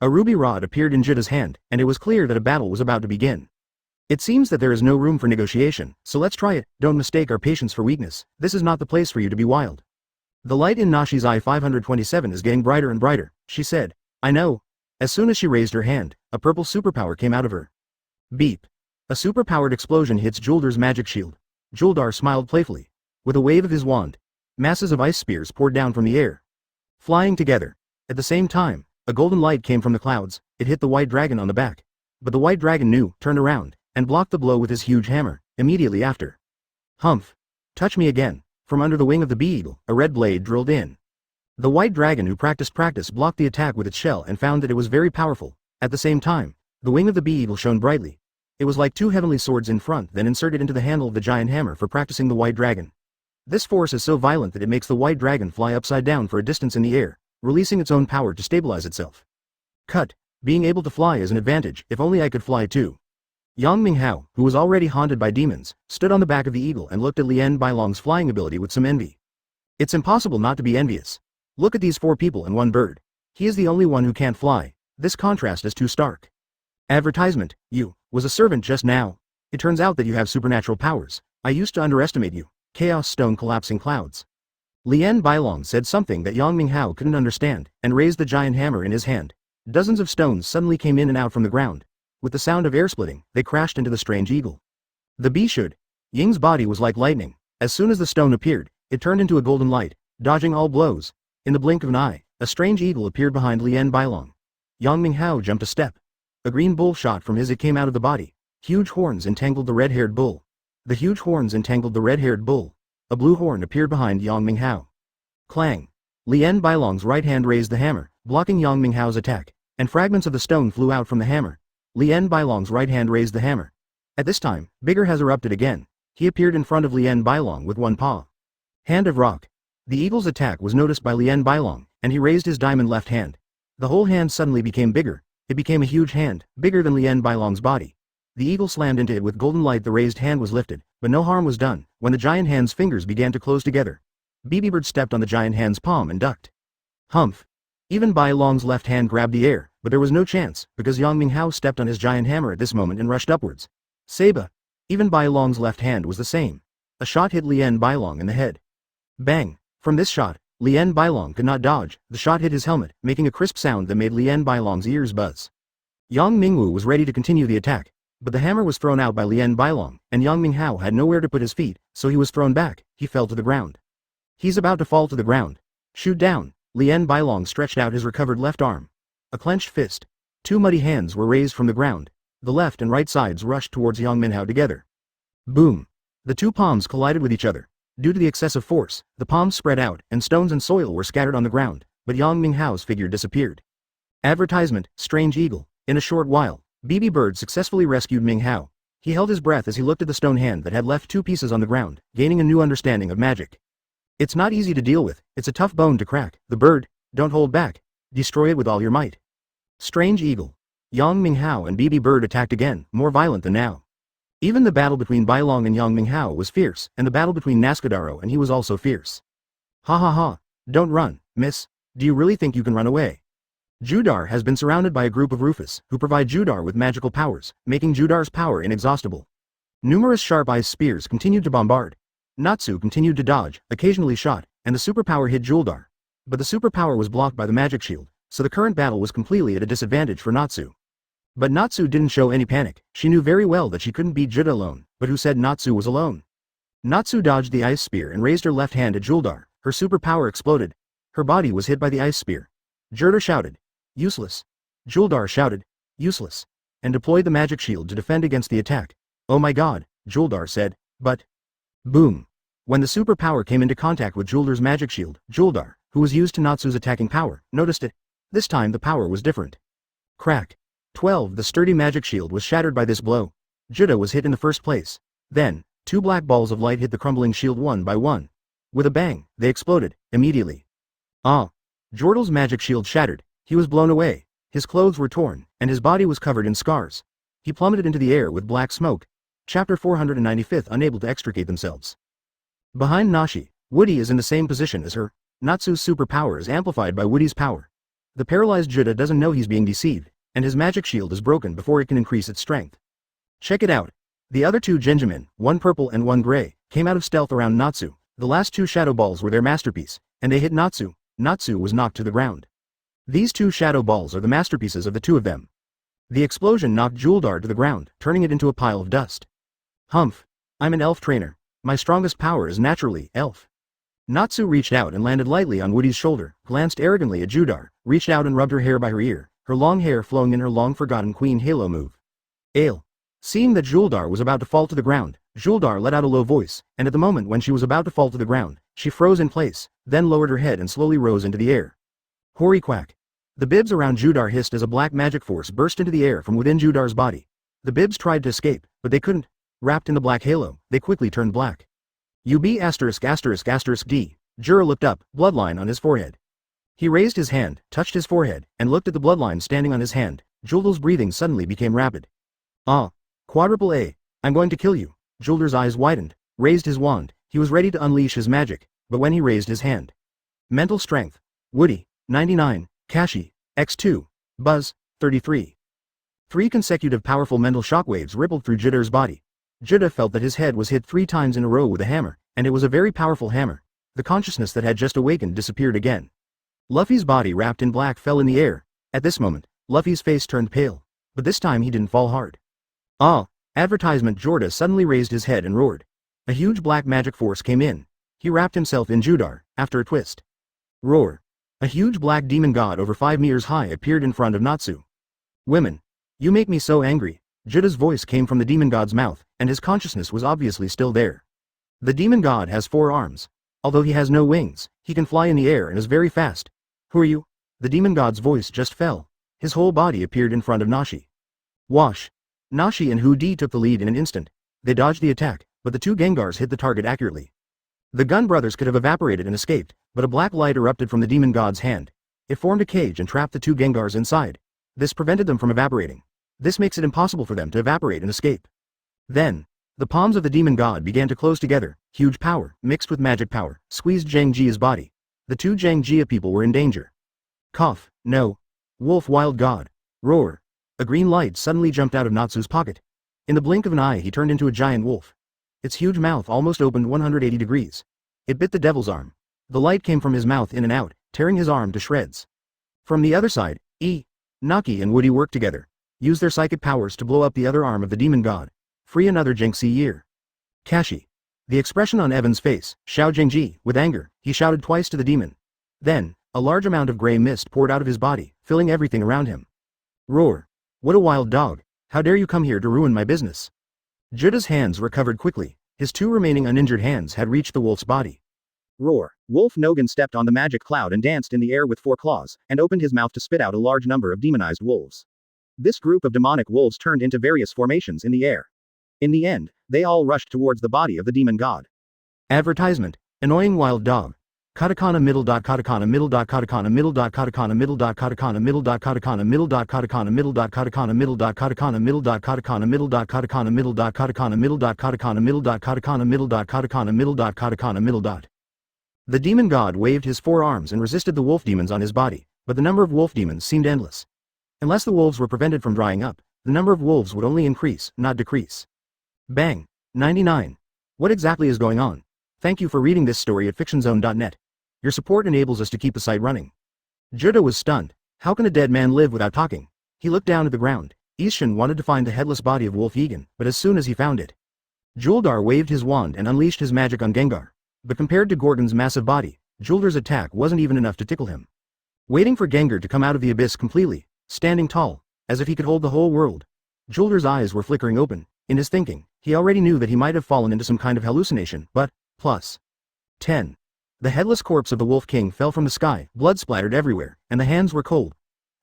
A ruby rod appeared in Judah's hand, and it was clear that a battle was about to begin. It seems that there is no room for negotiation, so let's try it. Don't mistake our patience for weakness. This is not the place for you to be wild. The light in Nashi's eye 527 is getting brighter and brighter, she said. I know. As soon as she raised her hand, a purple superpower came out of her. Beep. A superpowered explosion hits Juldar's magic shield. Juldar smiled playfully. With a wave of his wand, masses of ice spears poured down from the air. Flying together. At the same time, a golden light came from the clouds. It hit the white dragon on the back. But the white dragon knew, turned around, and blocked the blow with his huge hammer, immediately after. Humph. Touch me again. From under the wing of the bee-eagle, a red blade drilled in. The white dragon who practiced blocked the attack with its shell and found that it was very powerful. At the same time, the wing of the bee-eagle shone brightly. It was like two heavenly swords in front then inserted into the handle of the giant hammer for practicing the white dragon. This force is so violent that it makes the white dragon fly upside down for a distance in the air, releasing its own power to stabilize itself. Cut. Being able to fly is an advantage, if only I could fly too. Yang Minghao, who was already haunted by demons, stood on the back of the eagle and looked at Lien Bailong's flying ability with some envy. It's impossible not to be envious. Look at these 4 people and 1 bird. He is the only one who can't fly. This contrast is too stark. Advertisement, you, was a servant just now. It turns out that you have supernatural powers. I used to underestimate you. Chaos stone collapsing clouds. Lien Bailong said something that Yang Minghao couldn't understand, and raised the giant hammer in his hand. Dozens of stones suddenly came in and out from the ground. With the sound of air splitting, they crashed into the strange eagle. The bee should. Ying's body was like lightning. As soon as the stone appeared, it turned into a golden light, dodging all blows. In the blink of an eye, a strange eagle appeared behind Lien Bailong. Yang Minghao jumped a step. A green bull shot from his it came out of the body. Huge horns entangled the red-haired bull. The huge horns entangled the red-haired bull. A blue horn appeared behind Yang Minghao. Clang. Lien Bailong's right hand raised the hammer, blocking Yang Minghao's attack, and fragments of the stone flew out from the hammer. Lien Bailong's right hand raised the hammer. At this time, Bigger has erupted again. He appeared in front of Lien Bailong with 1 paw. Hand of rock. The eagle's attack was noticed by Lien Bailong, and he raised his diamond left hand. The whole hand suddenly became bigger. It became a huge hand, bigger than Lien Bailong's body. The eagle slammed into it with golden light. The raised hand was lifted, but no harm was done, when the giant hand's fingers began to close together. BB Bird stepped on the giant hand's palm and ducked. Humph! Even Bailong's left hand grabbed the air, but there was no chance, because Yang Minghao stepped on his giant hammer at this moment and rushed upwards. Saba! Even Bailong's left hand was the same. A shot hit Lien Bailong in the head. Bang! From this shot, Lien Bailong could not dodge. The shot hit his helmet, making a crisp sound that made Lien Bailong's ears buzz. Yang Mingwu was ready to continue the attack, but the hammer was thrown out by Lien Bailong, and Yang Minghao had nowhere to put his feet, so he was thrown back. He fell to the ground. He's about to fall to the ground. Shoot down! Lien Bailong stretched out his recovered left arm. A clenched fist. Two muddy hands were raised from the ground. The left and right sides rushed towards Yang Minghao together. Boom! The two palms collided with each other. Due to the excessive force, the palms spread out, and stones and soil were scattered on the ground, but Yang Minghao's figure disappeared. Advertisement, Strange Eagle. In a short while, BB Bird successfully rescued Minghao. He held his breath as he looked at the stone hand that had left two pieces on the ground, gaining a new understanding of magic. It's not easy to deal with, it's a tough bone to crack. The bird, don't hold back. Destroy it with all your might. Strange Eagle. Yang Minghao and BB Bird attacked again, more violent than now. Even the battle between Bailong and Yang Minghao was fierce, and the battle between Nascadaro and he was also fierce. Ha ha ha, don't run, miss. Do you really think you can run away? Judar has been surrounded by a group of Rufus, who provide Judar with magical powers, making Judar's power inexhaustible. Numerous sharp ice spears continued to bombard. Natsu continued to dodge, occasionally shot, and the superpower hit Juldar. But the superpower was blocked by the magic shield, so the current battle was completely at a disadvantage for Natsu. But Natsu didn't show any panic. She knew very well that she couldn't beat Juda alone, but who said Natsu was alone? Natsu dodged the ice spear and raised her left hand at Juldar. Her superpower exploded. Her body was hit by the ice spear. Juldar shouted, useless. Juldar shouted, useless, and deployed the magic shield to defend against the attack. Oh my god, Juldar said, but... Boom. When the superpower came into contact with Juldar's magic shield, Juldar, who was used to Natsu's attacking power, noticed it. This time the power was different. Crack. 12. The sturdy magic shield was shattered by this blow. Juda was hit in the first place. Then, two black balls of light hit the crumbling shield one by one. With a bang, they exploded, immediately. Ah! Jordal's magic shield shattered. He was blown away. His clothes were torn, and his body was covered in scars. He plummeted into the air with black smoke. Chapter 495. Unable to extricate themselves. Behind Nashi, Woody is in the same position as her. Natsu's superpower is amplified by Woody's power. The paralyzed Juda doesn't know he's being deceived, and his magic shield is broken before it can increase its strength. Check it out. The other two Genjamin, one purple and one gray, came out of stealth around Natsu. The last two shadow balls were their masterpiece, and they hit Natsu. Natsu was knocked to the ground. These two shadow balls are the masterpieces of the two of them. The explosion knocked Juldar to the ground, turning it into a pile of dust. Humph. I'm an elf trainer. My strongest power is naturally elf. Natsu reached out and landed lightly on Woody's shoulder, glanced arrogantly at Judar, reached out and rubbed her hair by her ear, her long hair flowing in her long-forgotten Queen Halo move. Ale. Seeing that Juldar was about to fall to the ground, Juldar let out a low voice, and at the moment when she was about to fall to the ground, she froze in place, then lowered her head and slowly rose into the air. Hori quack. The bibs around Judar hissed as a black magic force burst into the air from within Judar's body. The bibs tried to escape, but they couldn't. Wrapped in the black halo, they quickly turned black. UB*******D. Jura looked up, bloodline on his forehead. He raised his hand, touched his forehead, and looked at the bloodline standing on his hand. Juldal's breathing suddenly became rapid. Ah. Quadruple A. I'm going to kill you. Juldar's eyes widened, raised his wand. He was ready to unleash his magic, but when he raised his hand. Mental strength. Woody, 99, Kashi, X2, Buzz, 33. 3 consecutive powerful mental shockwaves rippled through Judar's body. Juda felt that his head was hit 3 times in a row with a hammer, and it was a very powerful hammer. The consciousness that had just awakened disappeared again. Luffy's body wrapped in black fell in the air. At this moment, Luffy's face turned pale, but this time he didn't fall hard. Ah! Advertisement. Jorda suddenly raised his head and roared. A huge black magic force came in. He wrapped himself in Judar, after a twist. Roar. A huge black demon god over 5 meters high appeared in front of Natsu. Women. You make me so angry. Juda's voice came from the demon god's mouth, and his consciousness was obviously still there. The demon god has 4 arms. Although he has no wings, he can fly in the air and is very fast. Who are you? The demon god's voice just fell. His whole body appeared in front of Nashi. Wash. Nashi and Hu-Di took the lead in an instant. They dodged the attack, but the 2 Gengars hit the target accurately. The Gun brothers could have evaporated and escaped, but a black light erupted from the demon god's hand. It formed a cage and trapped the two Gengars inside. This prevented them from evaporating. This makes it impossible for them to evaporate and escape. Then, the palms of the demon god began to close together. Huge power, mixed with magic power, squeezed Zhang Jia's body. The two Zhang Jia people were in danger. Cough, no. Wolf wild god. Roar. A green light suddenly jumped out of Natsu's pocket. In the blink of an eye he turned into a giant wolf. Its huge mouth almost opened 180 degrees. It bit the devil's arm. The light came from his mouth in and out, tearing his arm to shreds. From the other side, Naki and Woody worked together, used their psychic powers to blow up the other arm of the demon god. Free another Jinxi year. Kashi. The expression on Evan's face, Xiao Jingji, with anger, he shouted twice to the demon. Then, a large amount of gray mist poured out of his body, filling everything around him. Roar. What a wild dog. How dare you come here to ruin my business? Juda's hands recovered quickly. His two remaining uninjured hands had reached the wolf's body. Roar. Wolf Nogan stepped on the magic cloud and danced in the air with 4 claws, and opened his mouth to spit out a large number of demonized wolves. This group of demonic wolves turned into various formations in the air. In the end, they all rushed towards the body of the demon god. Advertisement. Annoying wild dog. Katakana middle dot katakana middle dot katakana middle dot katakana middle dot katakana middle dot katakana middle dot katakana middle dot katakana middle dot katakana middle dot katakana middle dot katakana middle dot katakana middle dot katakana middle dot katakana middle dot katakana middle dot katakana middle dot. The demon god waved his 4 arms and resisted the wolf demons on his body, but the number of wolf demons seemed endless. Unless the wolves were prevented from drying up, the number of wolves would only increase, not decrease. Bang. 99. What exactly is going on? Thank you for reading this story at fictionzone.net. Your support enables us to keep the site running. Judah was stunned. How can a dead man live without talking? He looked down at the ground. Ishin wanted to find the headless body of Wolf Egan, but as soon as he found it, Juldar waved his wand and unleashed his magic on Gengar. But compared to Gorgon's massive body, Juldar's attack wasn't even enough to tickle him. Waiting for Gengar to come out of the abyss completely, standing tall, as if he could hold the whole world, Juldar's eyes were flickering open. In his thinking, he already knew that he might have fallen into some kind of hallucination, but, plus 10. The headless corpse of the Wolf King fell from the sky, blood splattered everywhere, and the hands were cold.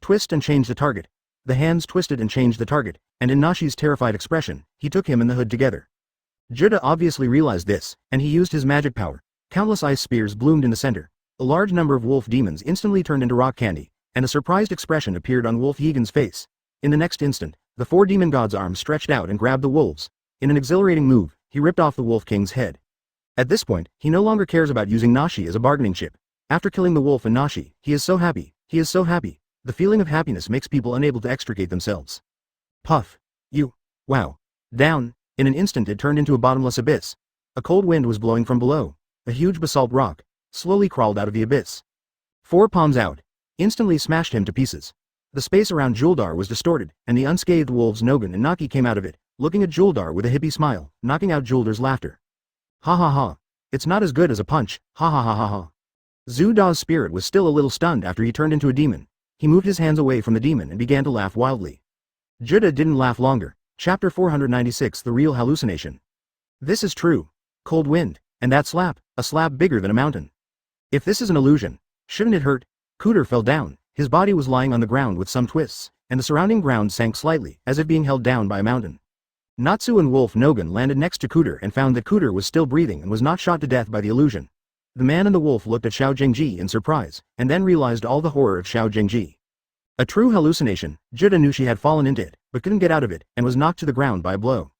Twist and change the target. The hands twisted and changed the target, and in Nashi's terrified expression, he took him and the hood together. Judah obviously realized this, and he used his magic power. Countless ice spears bloomed in the center. A large number of wolf demons instantly turned into rock candy, and a surprised expression appeared on Wolf Egan's face. In the next instant, the 4 demon gods' arms stretched out and grabbed the wolves. In an exhilarating move, he ripped off the Wolf King's head. At this point, he no longer cares about using Nashi as a bargaining chip. After killing the wolf and Nashi, he is so happy. He is so happy. The feeling of happiness makes people unable to extricate themselves. Puff. Wow. Down. In an instant it turned into a bottomless abyss. A cold wind was blowing from below. A huge basalt rock slowly crawled out of the abyss. 4 palms out. Instantly smashed him to pieces. The space around Juldar was distorted, and the unscathed wolves Nogan and Naki came out of it, looking at Juldar with a hippie smile, knocking out Juldar's laughter. Ha ha ha. It's not as good as a punch, ha ha ha ha ha. Zhu Da's spirit was still a little stunned after he turned into a demon. He moved his hands away from the demon and began to laugh wildly. Judah didn't laugh longer. Chapter 496 The Real Hallucination. This is true. Cold wind, and that slap, a slap bigger than a mountain. If this is an illusion, shouldn't it hurt? Cooter fell down. His body was lying on the ground with some twists, and the surrounding ground sank slightly, as if being held down by a mountain. Natsu and Wolf Nogan landed next to Cooter and found that Cooter was still breathing and was not shot to death by the illusion. The man and the wolf looked at Xiao Jingji in surprise, and then realized all the horror of Xiao Jingji. A true hallucination, Judah knew she had fallen into it, but couldn't get out of it, and was knocked to the ground by a blow.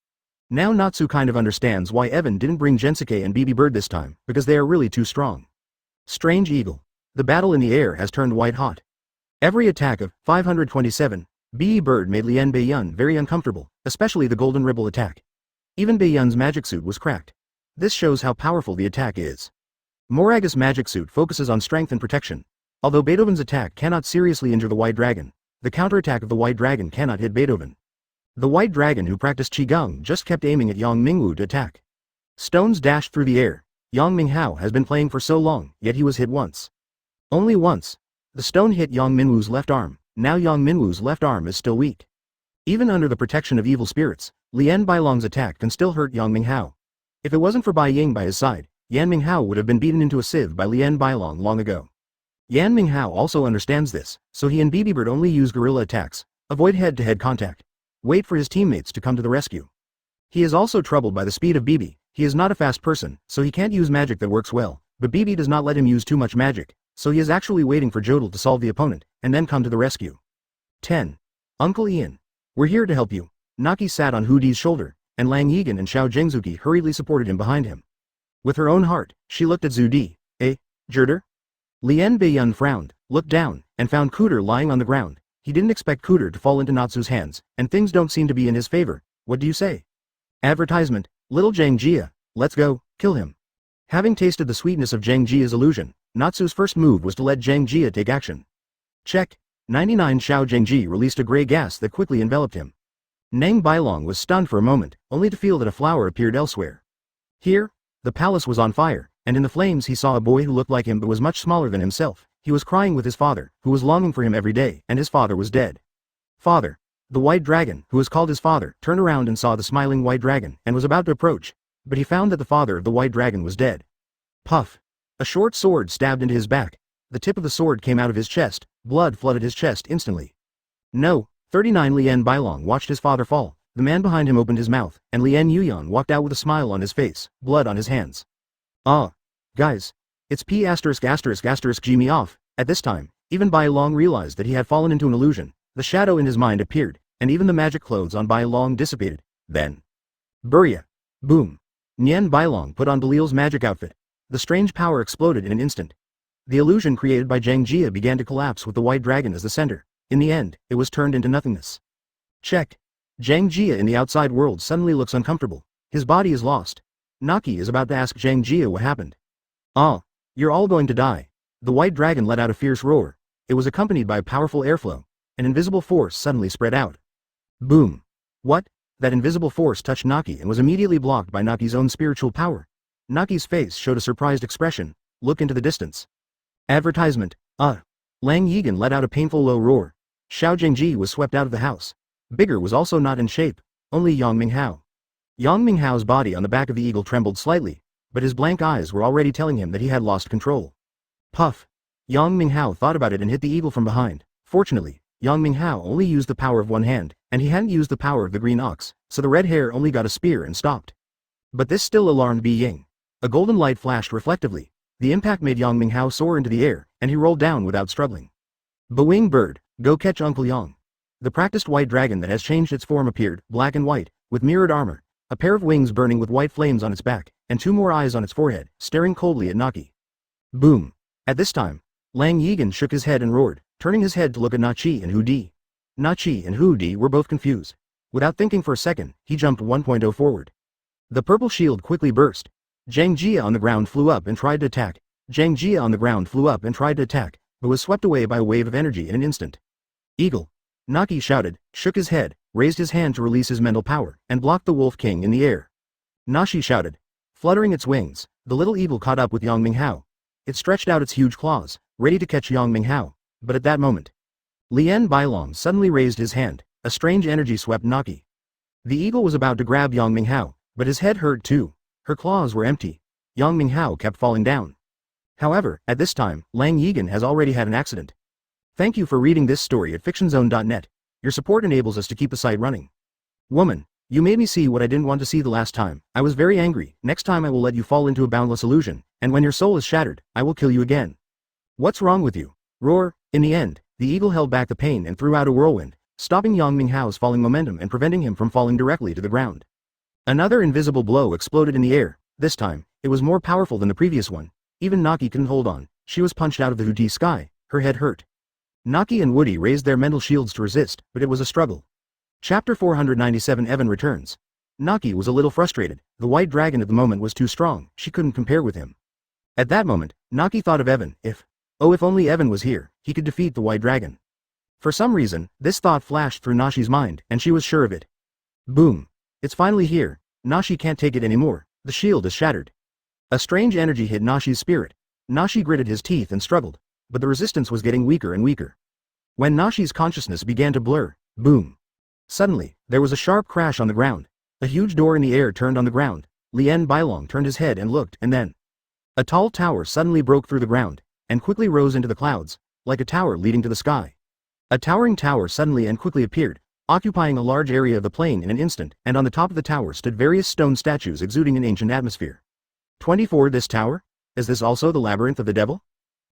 Now Natsu kind of understands why Evan didn't bring Gensuke and BB Bird this time, because they are really too strong. Strange Eagle. The battle in the air has turned white hot. Every attack of 527, BB Bird made Lien Beiyun very uncomfortable, especially the Golden Ribble attack. Even Beiyun's magic suit was cracked. This shows how powerful the attack is. Morag's magic suit focuses on strength and protection. Although Beethoven's attack cannot seriously injure the White Dragon, the counterattack of the White Dragon cannot hit Beethoven. The White Dragon who practiced Qigong just kept aiming at Yang Mingwu to attack. Stones dashed through the air. Yang Minghao has been playing for so long, yet he was hit once. Only once. The stone hit Yang Minwu's left arm. Now Yang Minwu's left arm is still weak. Even under the protection of evil spirits, Lien Bailong's attack can still hurt Yang Minghao. If it wasn't for Bai Ying by his side, Yan Minghao would have been beaten into a sieve by Lien Bailong long ago. Yan Minghao also understands this, so he and BB Bird only use guerrilla attacks, avoid head-to-head contact, wait for his teammates to come to the rescue. He is also troubled by the speed of BB. He is not a fast person, so he can't use magic that works well, but BB does not let him use too much magic. so he is actually waiting for Jodel to solve the opponent, and then come to the rescue. 10. Uncle Ian. We're here to help you. Naki sat on Hu Di's shoulder, and Lang Yigan and Xiao Jingzuki hurriedly supported him behind him. With her own heart, she looked at Zhu Di. Jurder? Lien Beiyun frowned, looked down, and found Cooter lying on the ground. He didn't expect Cooter to fall into Natsu's hands, and things don't seem to be in his favor. What do you say? Advertisement, little Zhang Jia, let's go, kill him. Having tasted the sweetness of Zhang Jia's illusion, Natsu's first move was to let Zhang Jia take action. Check. 99 Xiao Zhangji released a gray gas that quickly enveloped him. Nang Bailong was stunned for a moment, only to feel that a flower appeared elsewhere. Here, the palace was on fire, and in the flames he saw a boy who looked like him but was much smaller than himself. He was crying with his father, who was longing for him every day, and his father was dead. Father. The white dragon, who was called his father, turned around and saw the smiling white dragon, and was about to approach, but he found that the father of the white dragon was dead. Puff. A short sword stabbed into his back. The tip of the sword came out of his chest, blood flooded his chest instantly. No. 39 Lien Bailong watched his father fall. The man behind him opened his mouth, and Lien Yuyan walked out with a smile on his face, blood on his hands. Guys. It's P***** me off. At this time, even Bai Long realized that he had fallen into an illusion. The shadow in his mind appeared, and even the magic clothes on Bai Long dissipated. Then. Burya. Boom. Nien Bailong put on Belil's magic outfit. The strange power exploded in an instant. The illusion created by Zhang Jia began to collapse with the white dragon as the center. In the end, it was turned into nothingness. Check. Zhang Jia in the outside world suddenly looks uncomfortable. His body is lost. Naki is about to ask Zhang Jia what happened. You're all going to die. The white dragon let out a fierce roar. It was accompanied by a powerful airflow. An invisible force suddenly spread out. Boom. What? That invisible force touched Naki and was immediately blocked by Naki's own spiritual power. Naki's face showed a surprised expression. Look into the distance. Advertisement. Lang Yigan let out a painful low roar. Xiao Jingji was swept out of the house. Bigger was also not in shape. Only Yang Minghao. Yang Minghao's body on the back of the eagle trembled slightly, but his blank eyes were already telling him that he had lost control. Puff. Yang Minghao thought about it and hit the eagle from behind. Fortunately, Yang Minghao only used the power of one hand, and he hadn't used the power of the green ox, so the red hair only got a spear and stopped. But this still alarmed Bi Ying. A golden light flashed reflectively. The impact made Yang Minghao soar into the air, and he rolled down without struggling. Bewing bird, go catch Uncle Yang. The practiced white dragon that has changed its form appeared, black and white, with mirrored armor, a pair of wings burning with white flames on its back, and 2 more eyes on its forehead, staring coldly at Naki. Boom. At this time, Lang Yigan shook his head and roared, turning his head to look at Nachi and Hu Di. Nachi and Hu Di were both confused. Without thinking for a second, he jumped 1.0 forward. The purple shield quickly burst. Zhang Jia on the ground flew up and tried to attack. But was swept away by a wave of energy in an instant. Eagle. Naki shouted, shook his head, raised his hand to release his mental power, and blocked the Wolf King in the air. Nashi shouted. Fluttering its wings, the little eagle caught up with Yang Minghao. It stretched out its huge claws, ready to catch Yang Minghao, but at that moment, Lien Bailong suddenly raised his hand. A strange energy swept Naki. The eagle was about to grab Yang Minghao, but his head hurt too. Her claws were empty. Yang Minghao kept falling down. However, at this time, Lang Yigan has already had an accident. Thank you for reading this story at fictionzone.net. Your support enables us to keep the site running. Woman, you made me see what I didn't want to see the last time. I was very angry. Next time I will let you fall into a boundless illusion, and when your soul is shattered, I will kill you again. What's wrong with you? Roar. In the end, the eagle held back the pain and threw out a whirlwind, stopping Yang Minghao's falling momentum and preventing him from falling directly to the ground. Another invisible blow exploded in the air. This time, it was more powerful than the previous one. Even Naki couldn't hold on. She was punched out of the Hu sky. Her head hurt. Naki and Woody raised their mental shields to resist, but it was a struggle. Chapter 497 Evan returns. Naki was a little frustrated. The white dragon at the moment was too strong. She couldn't compare with him. At that moment, Naki thought of Evan. If only Evan was here, he could defeat the white dragon. For some reason, this thought flashed through Nashi's mind, and she was sure of it. Boom. It's finally here. Nashi can't take it anymore. The shield is shattered. A strange energy hit Nashi's spirit. Nashi gritted his teeth and struggled, but the resistance was getting weaker and weaker. When Nashi's consciousness began to blur, boom. Suddenly, there was a sharp crash on the ground. A huge door in the air turned on the ground. Lien Bailong turned his head and looked, and then a tall tower suddenly broke through the ground, and quickly rose into the clouds, like a tower leading to the sky. A towering tower suddenly and quickly appeared, occupying a large area of the plain in an instant, and on the top of the tower stood various stone statues exuding an ancient atmosphere. 24 This tower? Is this also the labyrinth of the devil?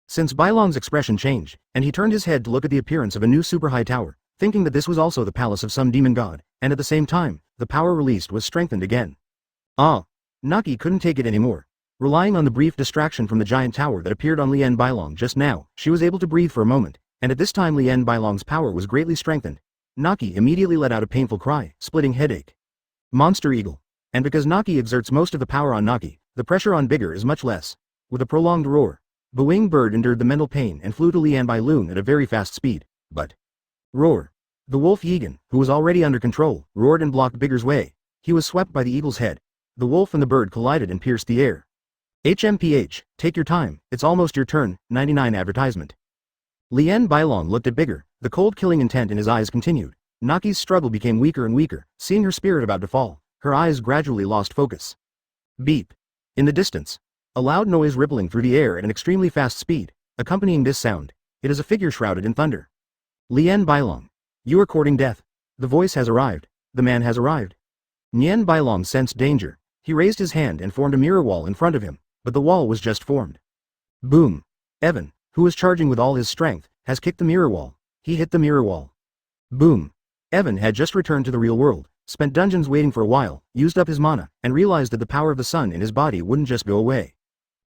Since Bailong's expression changed, and he turned his head to look at the appearance of a new super high tower, thinking that this was also the palace of some demon god, and at the same time, the power released was strengthened again. Naki couldn't take it anymore. Relying on the brief distraction from the giant tower that appeared on Lien Bailong just now, she was able to breathe for a moment, and at this time Lien Bailong's power was greatly strengthened. Naki immediately let out a painful cry, splitting headache. Monster Eagle. And because Naki exerts most of the power on Naki, the pressure on Bigger is much less. With a prolonged roar, the winged bird endured the mental pain and flew to Lien Bailong at a very fast speed, but... Roar. The wolf Yegan, who was already under control, roared and blocked Bigger's way. He was swept by the eagle's head. The wolf and the bird collided and pierced the air. HMPH, take your time, it's almost your turn, 99 advertisement. Lien Bailong looked at Bigger, the cold killing intent in his eyes continued. Naki's struggle became weaker and weaker, seeing her spirit about to fall, her eyes gradually lost focus. Beep. In the distance. A loud noise rippling through the air at an extremely fast speed, accompanying this sound, it is a figure shrouded in thunder. Lien Bailong. You are courting death. The voice has arrived. The man has arrived. Lien Bailong sensed danger. He raised his hand and formed a mirror wall in front of him. But the wall was just formed. Boom. Evan, who was charging with all his strength, has kicked the mirror wall. He hit the mirror wall. Boom. Evan had just returned to the real world, spent dungeons waiting for a while, used up his mana, and realized that the power of the sun in his body wouldn't just go away.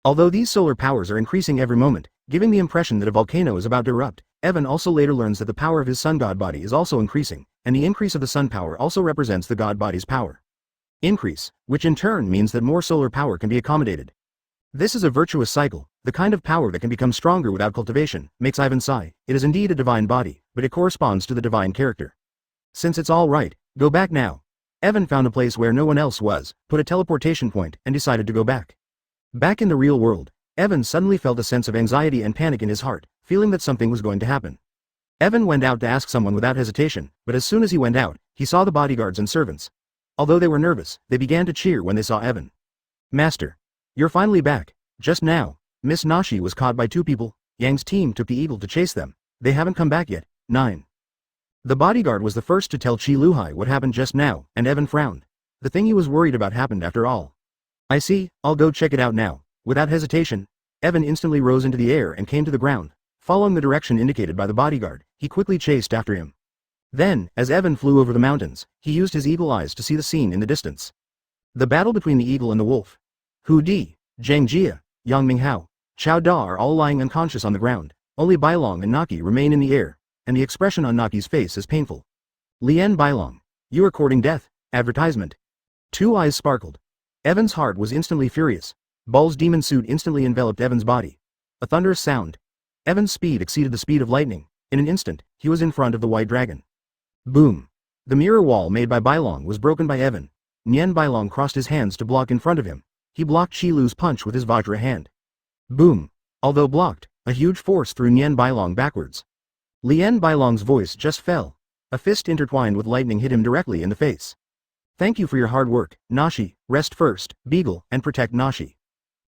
Although these solar powers are increasing every moment, giving the impression that a volcano is about to erupt, Evan also later learns that the power of his sun god body is also increasing, and the increase of the sun power also represents the god body's power. Increase, which in turn means that more solar power can be accommodated. This is a virtuous cycle, the kind of power that can become stronger without cultivation, makes Ivan sigh. It is indeed a divine body, but it corresponds to the divine character. Since it's all right, go back now. Evan found a place where no one else was, put a teleportation point, and decided to go back. Back in the real world, Evan suddenly felt a sense of anxiety and panic in his heart, feeling that something was going to happen. Evan went out to ask someone without hesitation, but as soon as he went out, he saw the bodyguards and servants. Although they were nervous, they began to cheer when they saw Evan. Master. You're finally back. Just now, Miss Nashi was caught by two people. Yang's team took the eagle to chase them. They haven't come back yet. 9. The bodyguard was the first to tell Chi Luhai what happened just now, and Evan frowned. The thing he was worried about happened after all. I see, I'll go check it out now. Without hesitation, Evan instantly rose into the air and came to the ground. Following the direction indicated by the bodyguard, he quickly chased after him. Then, as Evan flew over the mountains, he used his eagle eyes to see the scene in the distance. The battle between the eagle and the wolf. Hu Di, Zhang Jia, Yang Minghao, Chao Da are all lying unconscious on the ground. Only Bailong and Naki remain in the air, and the expression on Naki's face is painful. Lien Bailong. You are courting death. Advertisement. Two eyes sparkled. Evan's heart was instantly furious. Ball's demon suit instantly enveloped Evan's body. A thunderous sound. Evan's speed exceeded the speed of lightning. In an instant, he was in front of the white dragon. Boom. The mirror wall made by Bailong was broken by Evan. Lien Bailong crossed his hands to block in front of him. He blocked Chi Lu's punch with his Vajra hand. Boom. Although blocked, a huge force threw Lien Bailong backwards. Lien Bailong's voice just fell. A fist intertwined with lightning hit him directly in the face. Thank you for your hard work, Nashi. Rest first, Beagle, and protect Nashi.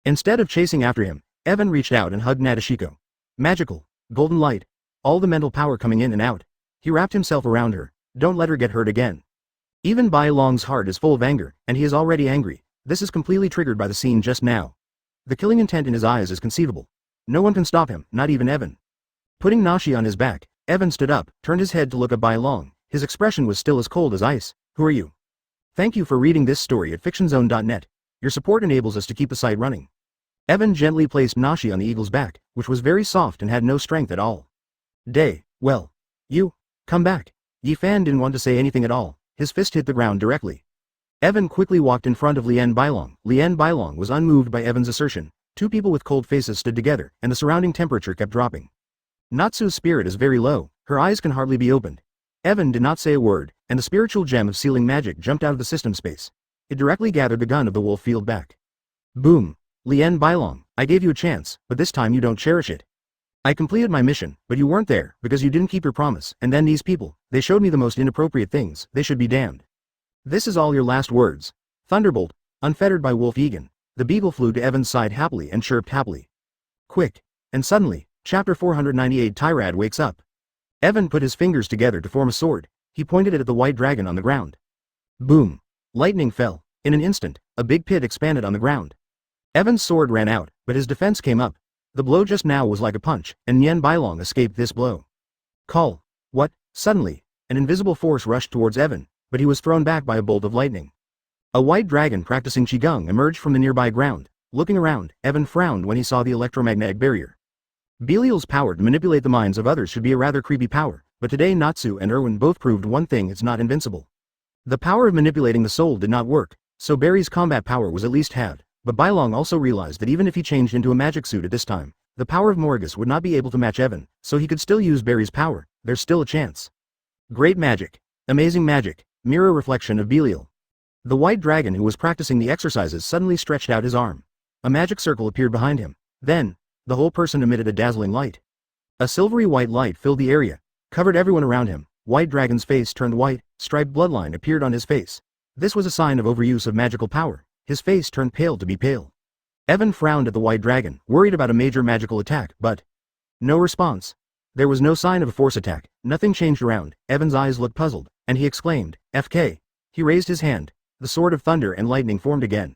Instead of chasing after him, Evan reached out and hugged Nadeshiko. Magical, golden light, all the mental power coming in and out. He wrapped himself around her. Don't let her get hurt again. Even Bailong's heart is full of anger, and he is already angry. This is completely triggered by the scene just now. The killing intent in his eyes is conceivable. No one can stop him, not even Evan. Putting Nashi on his back, Evan stood up, turned his head to look at Bailong. His expression was still as cold as ice. Who are you? Thank you for reading this story at fictionzone.net. Your support enables us to keep the site running. Evan gently placed Nashi on the eagle's back, which was very soft and had no strength at all. Well. You. Come back. Yi Fan didn't want to say anything at all. His fist hit the ground directly. Evan quickly walked in front of Lien Bailong. Lien Bailong was unmoved by Evan's assertion. Two people with cold faces stood together, and the surrounding temperature kept dropping. Natsu's spirit is very low, her eyes can hardly be opened. Evan did not say a word, and the spiritual gem of sealing magic jumped out of the system space. It directly gathered the gun of the wolf field back. Boom. Lien Bailong, I gave you a chance, but this time you don't cherish it. I completed my mission, but you weren't there, because you didn't keep your promise, and then these people, they showed me the most inappropriate things, they should be damned. This is all your last words. Thunderbolt, unfettered by Wolf Egan. The beagle flew to Evan's side happily and chirped happily. Quick. And suddenly, chapter 498 Tyrad wakes up. Evan put his fingers together to form a sword. He pointed it at the white dragon on the ground. Boom. Lightning fell. In an instant, a big pit expanded on the ground. Evan's sword ran out, but his defense came up. The blow just now was like a punch, and Nian Bailong escaped this blow. Call. What? Suddenly, an invisible force rushed towards Evan, but he was thrown back by a bolt of lightning. A white dragon practicing Qigong emerged from the nearby ground. Looking around, Evan frowned when he saw the electromagnetic barrier. Belial's power to manipulate the minds of others should be a rather creepy power, but today Natsu and Erwin both proved one thing: it's not invincible. The power of manipulating the soul did not work, so Barry's combat power was at least halved, but Bailong also realized that even if he changed into a magic suit at this time, the power of Morgus would not be able to match Evan, so he could still use Barry's power. There's still a chance. Great magic. Amazing magic. Mirror reflection of Belial. The white dragon who was practicing the exercises suddenly stretched out his arm. A magic circle appeared behind him. Then, the whole person emitted a dazzling light. A silvery white light filled the area, covered everyone around him. White dragon's face turned white, striped bloodline appeared on his face. This was a sign of overuse of magical power. His face turned pale to be pale. Evan frowned at the white dragon, worried about a major magical attack, but no response. There was no sign of a force attack, nothing changed around. Evan's eyes looked puzzled, and he exclaimed, FK. He raised his hand. The sword of thunder and lightning formed again.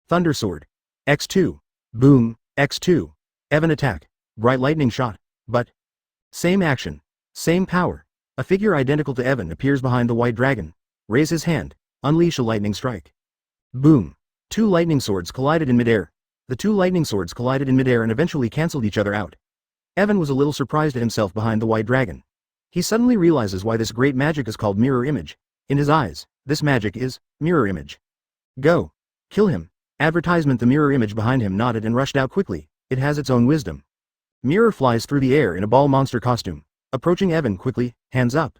Thunder sword. X2. Boom. X2. Evan attack. Bright lightning shot. But same action. Same power. A figure identical to Evan appears behind the white dragon. Raise his hand. Unleash a lightning strike. Boom. Two lightning swords collided in midair. The two lightning swords collided in midair and eventually cancelled each other out. Evan was a little surprised at himself behind the white dragon. He suddenly realizes why this great magic is called mirror image. In his eyes, this magic is mirror image. Go. Kill him. Advertisement. The mirror image behind him nodded and rushed out quickly. It has its own wisdom. Mirror flies through the air in a ball monster costume, approaching Evan quickly, hands up.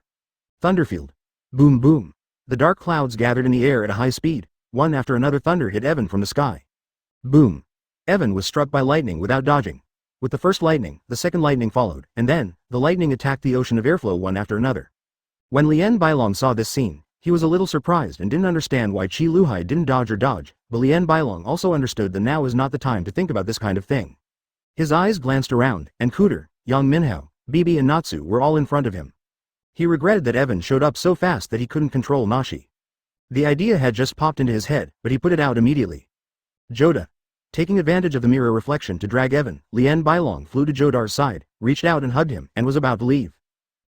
Thunderfield. Boom boom. The dark clouds gathered in the air at a high speed. One after another thunder hit Evan from the sky. Boom. Evan was struck by lightning without dodging. With the first lightning, the second lightning followed, and then, the lightning attacked the ocean of airflow one after another. When Lien Bailong saw this scene, he was a little surprised and didn't understand why Qi Luhai didn't dodge, but Lien Bailong also understood that now is not the time to think about this kind of thing. His eyes glanced around, and Cooter, Yang Minhao, Bibi and Natsu were all in front of him. He regretted that Evan showed up so fast that he couldn't control Nashi. The idea had just popped into his head, but he put it out immediately. Joda. Taking advantage of the mirror reflection to drag Evan, Lien Bailong flew to Jodar's side, reached out and hugged him, and was about to leave.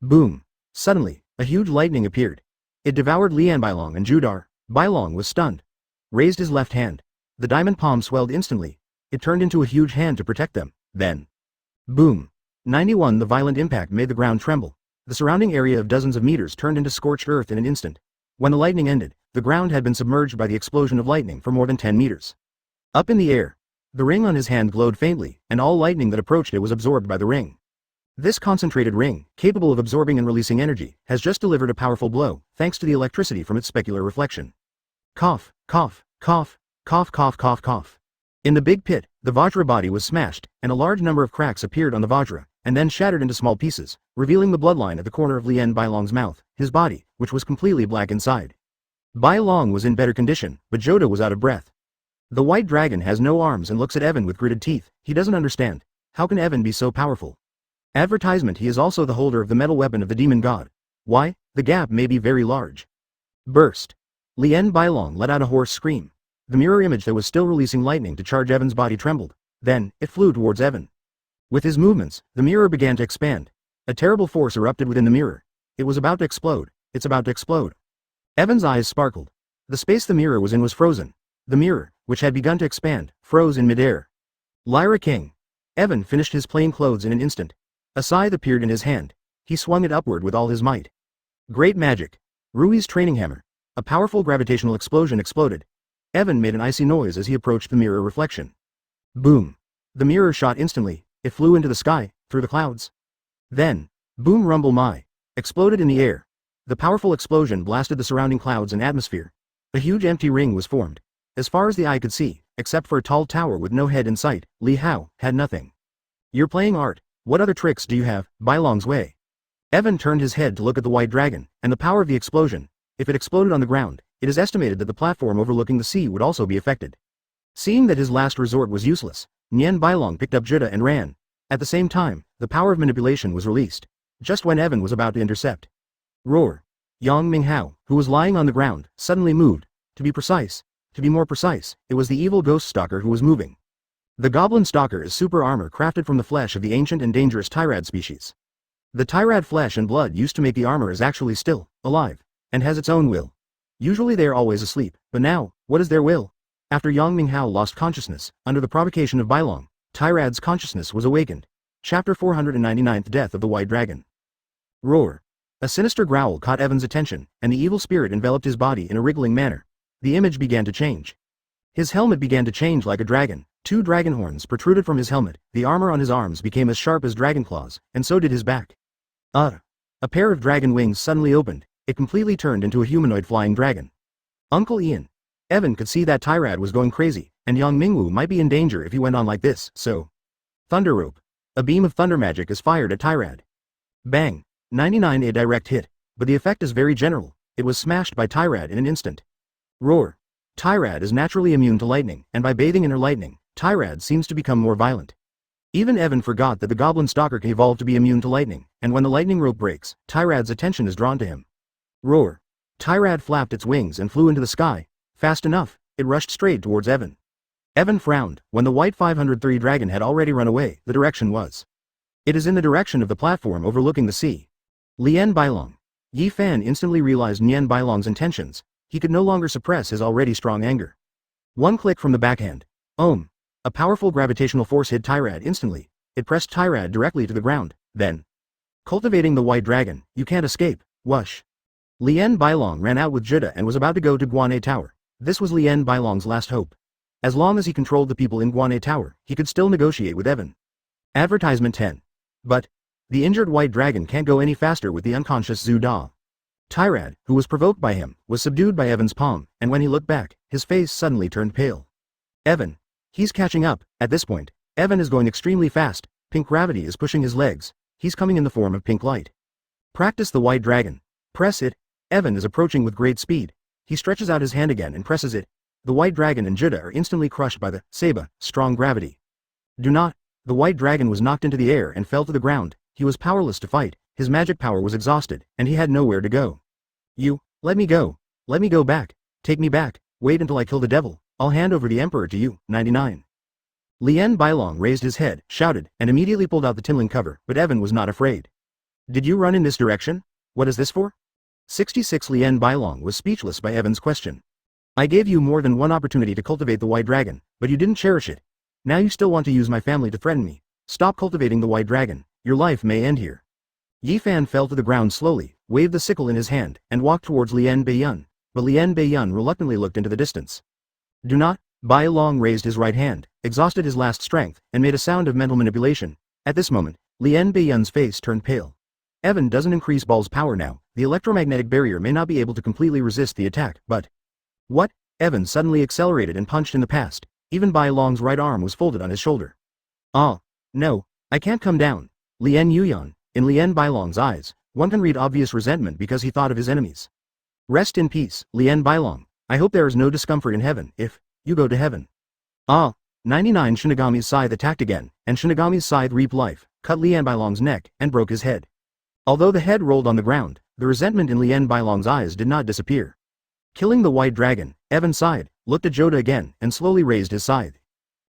Boom. Suddenly, a huge lightning appeared. It devoured Lien Bailong and Judar. Bailong was stunned. Raised his left hand. The diamond palm swelled instantly. It turned into a huge hand to protect them. Then. Boom. 91. The violent impact made the ground tremble. The surrounding area of dozens of meters turned into scorched earth in an instant. When the lightning ended, the ground had been submerged by the explosion of lightning for more than 10 meters. Up in the air. The ring on his hand glowed faintly, and all lightning that approached it was absorbed by the ring. This concentrated ring, capable of absorbing and releasing energy, has just delivered a powerful blow, thanks to the electricity from its specular reflection. Cough, cough, cough, cough, cough, cough, cough. In the big pit, the Vajra body was smashed, and a large number of cracks appeared on the Vajra, and then shattered into small pieces, revealing the bloodline at the corner of Lien Bailong's mouth, his body, which was completely black inside. Bailong was in better condition, but Joda was out of breath. The white dragon has no arms and looks at Evan with gritted teeth. He doesn't understand. How can Evan be so powerful? Advertisement. He is also the holder of the metal weapon of the demon god. Why? The gap may be very large. Burst. Lien Bailong let out a hoarse scream. The mirror image that was still releasing lightning to charge Evan's body trembled. Then, it flew towards Evan. With his movements, the mirror began to expand. A terrible force erupted within the mirror. It was about to explode. It's about to explode. Evan's eyes sparkled. The space the mirror was in was frozen. The mirror, which had begun to expand, froze in midair. Lyra King. Evan finished his plain clothes in an instant. A scythe appeared in his hand. He swung it upward with all his might. Great magic. Rui's training hammer. A powerful gravitational explosion exploded. Evan made an icy noise as he approached the mirror reflection. Boom. The mirror shot instantly. It flew into the sky, through the clouds. Then, boom rumble my, exploded in the air. The powerful explosion blasted the surrounding clouds and atmosphere. A huge empty ring was formed. As far as the eye could see, except for a tall tower with no head in sight, Li Hao had nothing. You're playing art. What other tricks do you have? Bailong's way. Evan turned his head to look at the white dragon, and the power of the explosion. If it exploded on the ground, it is estimated that the platform overlooking the sea would also be affected. Seeing that his last resort was useless, Nian Bailong picked up Juda and ran. At the same time, the power of manipulation was released. Just when Evan was about to intercept. Roar. Yang Minghao, who was lying on the ground, suddenly moved. To be more precise, it was the evil ghost stalker who was moving. The Goblin Stalker is super armor crafted from the flesh of the ancient and dangerous Tyrad species. The Tyrad flesh and blood used to make the armor is actually still alive, and has its own will. Usually they are always asleep, but now, what is their will? After Yang Minghao lost consciousness, under the provocation of Bailong, Tyrad's consciousness was awakened. Chapter 499th Death of the White Dragon. Roar. A sinister growl caught Evan's attention, and the evil spirit enveloped his body in a wriggling manner. The image began to change. His helmet began to change like a dragon. 2 dragon horns protruded from his helmet, the armor on his arms became as sharp as dragon claws, and so did his back. A pair of dragon wings suddenly opened, it completely turned into a humanoid flying dragon. Uncle Ian. Evan could see that Tyrad was going crazy, and Yang Mingwu might be in danger if he went on like this, so. Thunder Rope. A beam of thunder magic is fired at Tyrad. Bang. 99 a direct hit, but the effect is very general, it was smashed by Tyrad in an instant. Roar. Tyrad is naturally immune to lightning, and by bathing in her lightning, Tyrad seems to become more violent. Even Evan forgot that the Goblin Stalker can evolve to be immune to lightning, and when the lightning rope breaks, Tyrad's attention is drawn to him. Roar. Tyrad flapped its wings and flew into the sky. Fast enough, it rushed straight towards Evan. Evan frowned. When the white 503 dragon had already run away, the direction was. It is in the direction of the platform overlooking the sea. Lien Bailong. Yi Fan instantly realized Nien Bailong's intentions. He could no longer suppress his already strong anger. One click from the backhand. Ohm. A powerful gravitational force hit Tyrad instantly. It pressed Tyrad directly to the ground, then. Cultivating the white dragon, you can't escape, whoosh. Lien Bailong ran out with Judah and was about to go to Guanay Tower. This was Lien Bailong's last hope. As long as he controlled the people in Guanay Tower, he could still negotiate with Evan. Advertisement 10. But. The injured white dragon can't go any faster with the unconscious Zhu Da. Tyrad, who was provoked by him, was subdued by Evan's palm, and when he looked back, his face suddenly turned pale. Evan. He's catching up. At this point, Evan is going extremely fast. Pink gravity is pushing his legs. He's coming in the form of pink light. Practice the white dragon. Press it. Evan is approaching with great speed. He stretches out his hand again and presses it. The white dragon and Judah are instantly crushed by the Seba, strong gravity. Do not. The white dragon was knocked into the air and fell to the ground. He was powerless to fight. His magic power was exhausted, and he had nowhere to go. You, let me go. Let me go back. Take me back. Wait until I kill the devil. I'll hand over the emperor to you. 99. Lien Bailong raised his head, shouted, and immediately pulled out the tinling cover, but Evan was not afraid. Did you run in this direction? What is this for? 66 Lien Bailong was speechless by Evan's question. I gave you more than one opportunity to cultivate the white dragon, but you didn't cherish it. Now you still want to use my family to threaten me. Stop cultivating the white dragon. Your life may end here. Yi Fan fell to the ground slowly, waved the sickle in his hand, and walked towards Lien Baiyun, but Lien Baiyun reluctantly looked into the distance. Do not. Bailong raised his right hand, exhausted his last strength, and made a sound of mental manipulation. At this moment, Lien Baiyun's face turned pale. Evan doesn't increase Ball's power now. The electromagnetic barrier may not be able to completely resist the attack, but. What? Evan suddenly accelerated and punched in the past. Even Bailong's right arm was folded on his shoulder. Ah. No. I can't come down. Lien Yuyan. In Lien Bailong's eyes, one can read obvious resentment because he thought of his enemies. Rest in peace, Lien Bailong. I hope there is no discomfort in heaven if you go to heaven. Ah. 99 Shinigami's scythe attacked again, and Shinigami's scythe reaped life, cut Lien Bailong's neck, and broke his head. Although the head rolled on the ground, the resentment in Lien Bailong's eyes did not disappear. Killing the white dragon, Evan sighed, looked at Joda again, and slowly raised his scythe.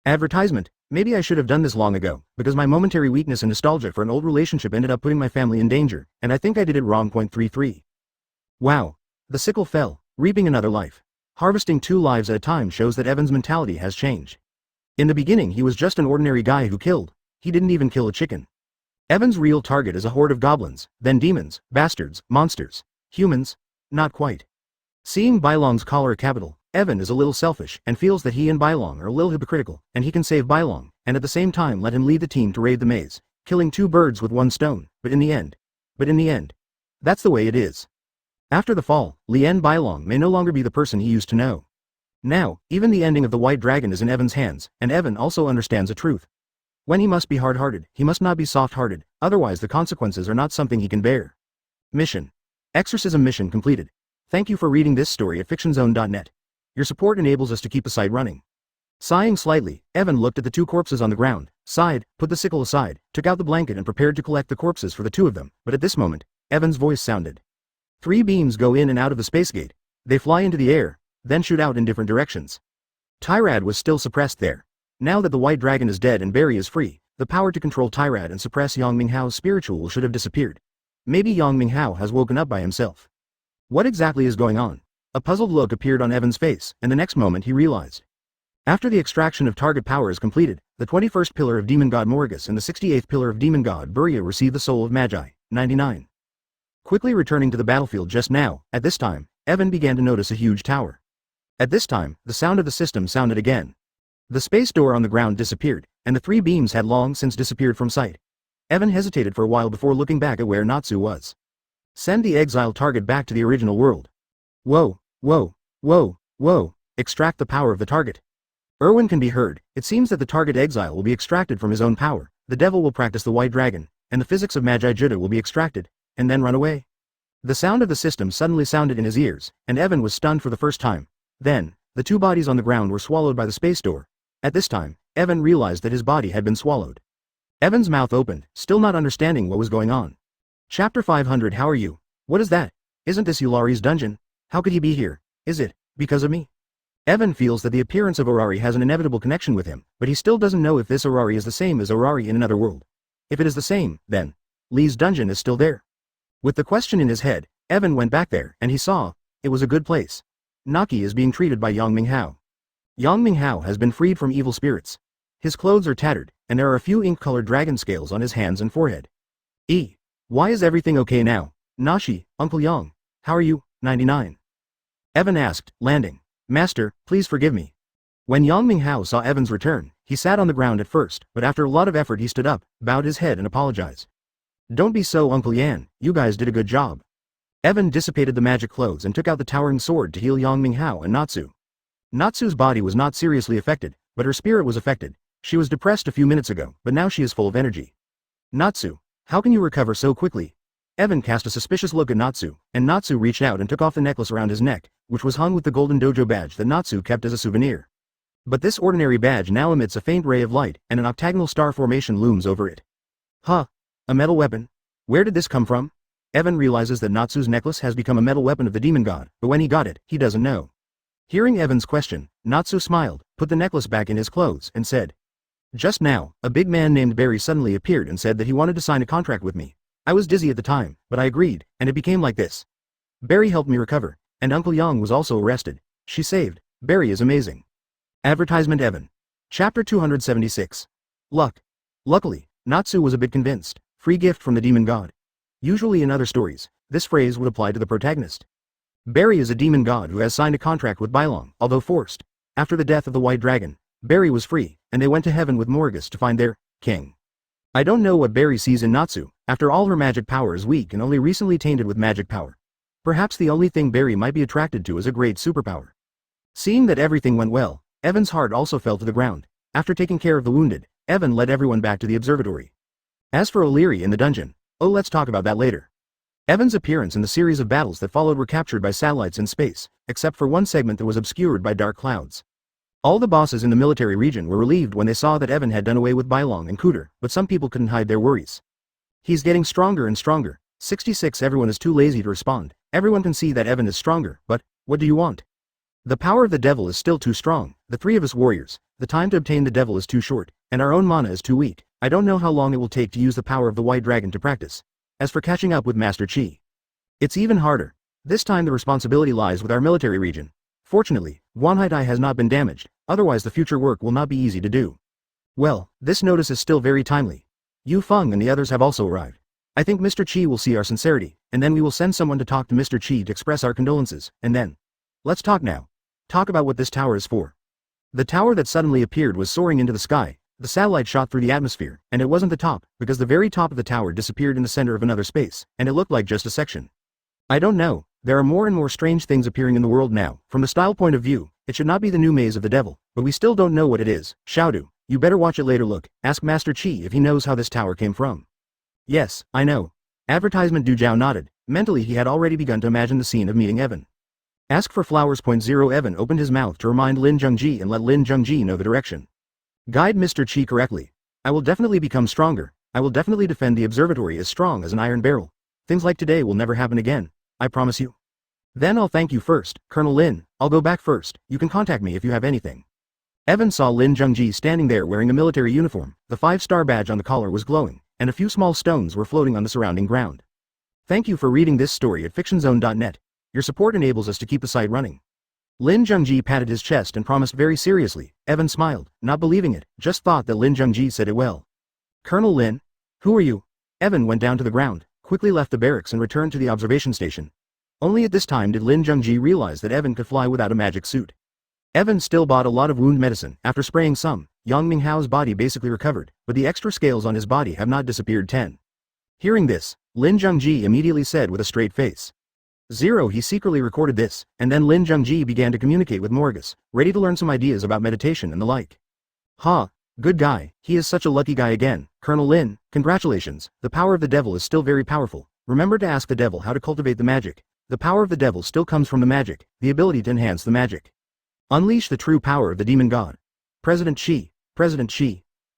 Advertisement. Maybe I should have done this long ago, because my momentary weakness and nostalgia for an old relationship ended up putting my family in danger, and I think I did it wrong. 33. Wow. The sickle fell, reaping another life. Harvesting 2 lives at a time shows that Evan's mentality has changed. In the beginning he was just an ordinary guy who killed. He didn't even kill a chicken. Evan's real target is a horde of goblins, then demons, bastards, monsters. Humans? Not quite. Seeing Bailong's cholera capital, Evan is a little selfish and feels that he and Bailong are a little hypocritical, and he can save Bailong, and at the same time let him lead the team to raid the maze, killing 2 birds with 1 stone, but in the end, that's the way it is. After the fall, Lien Bailong may no longer be the person he used to know. Now, even the ending of the white dragon is in Evan's hands, and Evan also understands a truth. When he must be hard-hearted, he must not be soft-hearted, otherwise the consequences are not something he can bear. Mission. Exorcism mission completed. Thank you for reading this story at fictionzone.net. Your support enables us to keep the site running. Sighing slightly, Evan looked at the 2 corpses on the ground, sighed, put the sickle aside, took out the blanket and prepared to collect the corpses for the 2 of them, but at this moment, Evan's voice sounded. 3 beams go in and out of the space gate. They fly into the air, then shoot out in different directions. Tyrad was still suppressed there. Now that the white dragon is dead and Barry is free, the power to control Tyrad and suppress Yang Minghao's spiritual should have disappeared. Maybe Yang Minghao has woken up by himself. What exactly is going on? A puzzled look appeared on Evan's face, and the next moment he realized. After the extraction of target power is completed, the 21st pillar of demon god Morgus and the 68th pillar of demon god Buria receive the soul of Magi. 99. Quickly returning to the battlefield just now, at this time, Evan began to notice a huge tower. At this time, the sound of the system sounded again. The space door on the ground disappeared, and the three beams had long since disappeared from sight. Evan hesitated for a while before looking back at where Natsu was. Send the exiled target back to the original world. Whoa, whoa, whoa, whoa, extract the power of the target. Erwin can be heard. It seems that the target exile will be extracted from his own power, the devil will practice the white dragon, and the physics of Magi Judah will be extracted, and then run away. The sound of the system suddenly sounded in his ears, and Evan was stunned for the first time. Then, the two bodies on the ground were swallowed by the space door. At this time, Evan realized that his body had been swallowed. Evan's mouth opened, still not understanding what was going on. Chapter 500. How are you? What is that? Isn't this Yulari's dungeon? How could he be here? Is it because of me? Evan feels that the appearance of Orari has an inevitable connection with him, but he still doesn't know if this Orari is the same as Orari in another world. If it is the same, then Lee's dungeon is still there. With the question in his head, Evan went back there, and he saw it was a good place. Naki is being treated by Yang Minghao. Yang Minghao has been freed from evil spirits. His clothes are tattered, and there are a few ink-colored dragon scales on his hands and forehead. Why is everything okay now? Nashi, Uncle Yang, how are you? 99. Evan asked, landing. Master, please forgive me. When Yang Minghao saw Evan's return, he sat on the ground at first, but after a lot of effort he stood up, bowed his head and apologized. Don't be so, Uncle Yan, you guys did a good job. Evan dissipated the magic clothes and took out the towering sword to heal Yang Minghao and Natsu. Natsu's body was not seriously affected, but her spirit was affected. She was depressed a few minutes ago, but now she is full of energy. Natsu, how can you recover so quickly? Evan cast a suspicious look at Natsu, and Natsu reached out and took off the necklace around his neck, which was hung with the golden dojo badge that Natsu kept as a souvenir. But this ordinary badge now emits a faint ray of light, and an octagonal star formation looms over it. Huh? A metal weapon? Where did this come from? Evan realizes that Natsu's necklace has become a metal weapon of the demon god, but when he got it, he doesn't know. Hearing Evan's question, Natsu smiled, put the necklace back in his clothes, and said, just now, a big man named Barry suddenly appeared and said that he wanted to sign a contract with me. I was dizzy at the time, but I agreed, and it became like this. Barry helped me recover, and Uncle Yang was also arrested. She saved. Barry is amazing. Advertisement Evan. Chapter 276. Luck. Luckily, Natsu was a bit convinced. Free gift from the demon god. Usually in other stories, this phrase would apply to the protagonist. Barry is a demon god who has signed a contract with Bylong, although forced. After the death of the white dragon, Barry was free, and they went to heaven with Morgus to find their king. I don't know what Barry sees in Natsu. After all, her magic power is weak and only recently tainted with magic power. Perhaps the only thing Barry might be attracted to is a great superpower. Seeing that everything went well, Evan's heart also fell to the ground. After taking care of the wounded, Evan led everyone back to the observatory. As for O'Leary in the dungeon, let's talk about that later. Evan's appearance in the series of battles that followed were captured by satellites in space, except for one segment that was obscured by dark clouds. All the bosses in the military region were relieved when they saw that Evan had done away with Bylong and Cooter, but some people couldn't hide their worries. He's getting stronger and stronger. 66. Everyone is too lazy to respond. Everyone can see that Evan is stronger, but what do you want? The power of the devil is still too strong. The three of us warriors, the time to obtain the devil is too short, and our own mana is too weak. I don't know how long it will take to use the power of the white dragon to practice. As for catching up with Master Chi, it's even harder. This time the responsibility lies with our military region. Fortunately, Guanhaidai has not been damaged, otherwise the future work will not be easy to do. Well, this notice is still very timely. Yu Feng and the others have also arrived. I think Mr. Chi will see our sincerity, and then we will send someone to talk to Mr. Chi to express our condolences, and then. Let's talk now. Talk about what this tower is for. The tower that suddenly appeared was soaring into the sky. The satellite shot through the atmosphere, and it wasn't the top, because the very top of the tower disappeared in the center of another space, and it looked like just a section. I don't know. There are more and more strange things appearing in the world now. From the style point of view, it should not be the new maze of the devil, but we still don't know what it is. Xiaodu, you better watch it later. Look, ask Master Chi if he knows how this tower came from. Yes, I know. Advertisement. Du Jiao nodded. Mentally he had already begun to imagine the scene of meeting Evan. Ask for flowers. 0. Evan opened his mouth to remind Lin Zhengji and let Lin Zhengji know the direction. Guide Mr. Chi correctly. I will definitely become stronger. I will definitely defend the observatory as strong as an iron barrel. Things like today will never happen again. I promise you. Then I'll thank you first, Colonel Lin. I'll go back first. You can contact me if you have anything. Evan saw Lin Zhengji standing there wearing a military uniform, the 5-star badge on the collar was glowing, and a few small stones were floating on the surrounding ground. Thank you for reading this story at fictionzone.net. Your support enables us to keep the site running. Lin Zhengji patted his chest and promised very seriously. Evan smiled, not believing it, just thought that Lin Zhengji said it well. Colonel Lin? Who are you? Evan went down to the ground, quickly left the barracks and returned to the observation station. Only at this time did Lin Zhengji realize that Evan could fly without a magic suit. Evan still bought a lot of wound medicine. After spraying some, Yang Minghao's body basically recovered, but the extra scales on his body have not disappeared. 10. Hearing this, Lin Zhengji immediately said with a straight face. 0. He secretly recorded this, and then Lin Zhengji began to communicate with Morgus, ready to learn some ideas about meditation and the like. Ha! Good guy, he is such a lucky guy again. Colonel Lin, congratulations, the power of the devil is still very powerful. Remember to ask the devil how to cultivate the magic. The power of the devil still comes from the magic, the ability to enhance the magic. Unleash the true power of the demon god. President Qi,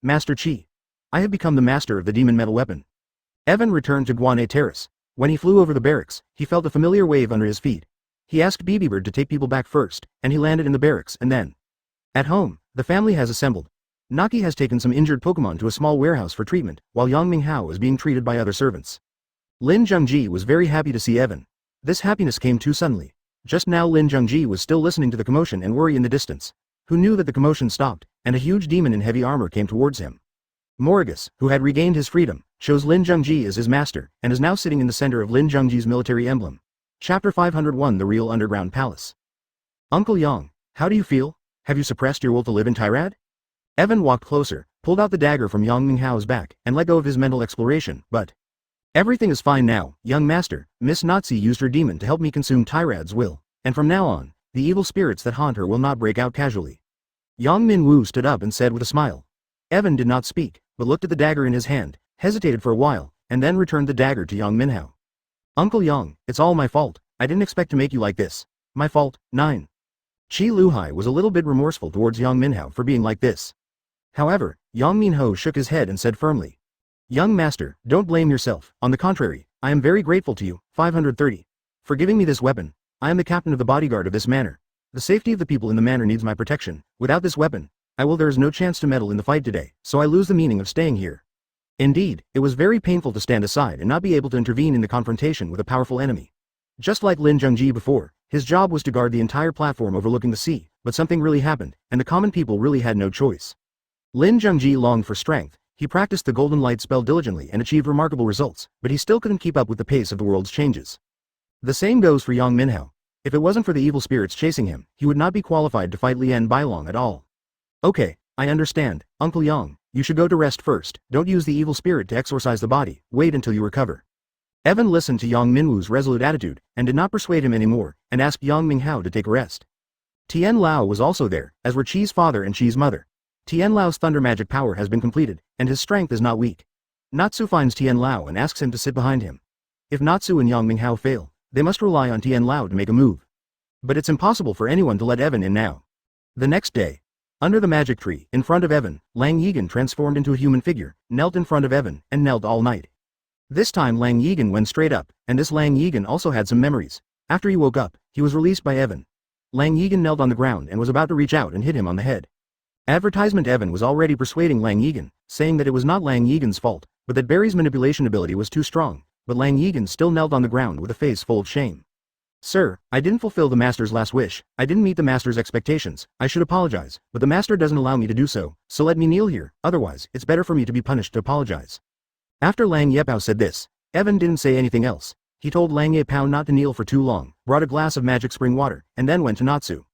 Master Qi. I have become the master of the demon metal weapon. Evan returned to Guanay Terrace. When he flew over the barracks, he felt a familiar wave under his feet. He asked BB-Bird to take people back first, and he landed in the barracks and then. At home, the family has assembled. Naki has taken some injured Pokemon to a small warehouse for treatment, while Yang Minghao is being treated by other servants. Lin Zhengji was very happy to see Evan. This happiness came too suddenly. Just now Lin Zhengji was still listening to the commotion and worry in the distance. Who knew that the commotion stopped, and a huge demon in heavy armor came towards him. Morgus, who had regained his freedom, chose Lin Zhengji as his master, and is now sitting in the center of Lin Zhengji's military emblem. Chapter 501 The Real Underground Palace. Uncle Yang, how do you feel? Have you suppressed your will to live in Tyrad? Evan walked closer, pulled out the dagger from Yang Minghao's back, and let go of his mental exploration, but... Everything is fine now, young master. Miss Nazi used her demon to help me consume Tyrad's will, and from now on, the evil spirits that haunt her will not break out casually. Yang Minwu stood up and said with a smile. Evan did not speak, but looked at the dagger in his hand, hesitated for a while, and then returned the dagger to Yang Minhao. Uncle Yang, it's all my fault. I didn't expect to make you like this. My fault. 9. Qi Luhai was a little bit remorseful towards Yang Minhao for being like this. However, Yang Minho shook his head and said firmly. Young master, don't blame yourself. On the contrary, I am very grateful to you. 530. For giving me this weapon. I am the captain of the bodyguard of this manor. The safety of the people in the manor needs my protection. Without this weapon, there is no chance to meddle in the fight today, so I lose the meaning of staying here. Indeed, it was very painful to stand aside and not be able to intervene in the confrontation with a powerful enemy. Just like Lin Zhengji before, his job was to guard the entire platform overlooking the sea, but something really happened, and the common people really had no choice. Lin Zhengji longed for strength. He practiced the golden light spell diligently and achieved remarkable results, but he still couldn't keep up with the pace of the world's changes. The same goes for Yang Minhao. If it wasn't for the evil spirits chasing him, he would not be qualified to fight Lian Bailong at all. Okay, I understand, Uncle Yang, you should go to rest first. Don't use the evil spirit to exorcise the body, wait until you recover. Evan listened to Yang Minwu's resolute attitude, and did not persuade him anymore, and asked Yang Minghao to take a rest. Tian Lao was also there, as were Qi's father and Qi's mother. Tian Lao's thunder magic power has been completed, and his strength is not weak. Natsu finds Tian Lao and asks him to sit behind him. If Natsu and Yang Minghao fail, they must rely on Tian Lao to make a move. But it's impossible for anyone to let Evan in now. The next day, under the magic tree, in front of Evan, Lang Yigan transformed into a human figure, knelt in front of Evan, and knelt all night. This time Lang Yigan went straight up, and this Lang Yigan also had some memories. After he woke up, he was released by Evan. Lang Yigan knelt on the ground and was about to reach out and hit him on the head. Advertisement Evan was already persuading Lang Yigan, saying that it was not Lang Yigan's fault, but that Barry's manipulation ability was too strong, but Lang Yigan still knelt on the ground with a face full of shame. Sir, I didn't fulfill the master's last wish, I didn't meet the master's expectations, I should apologize, but the master doesn't allow me to do so, so let me kneel here, otherwise, it's better for me to be punished to apologize. After Lang Yepao said this, Evan didn't say anything else. He told Lang Yepao not to kneel for too long, brought a glass of magic spring water, and then went to Natsu.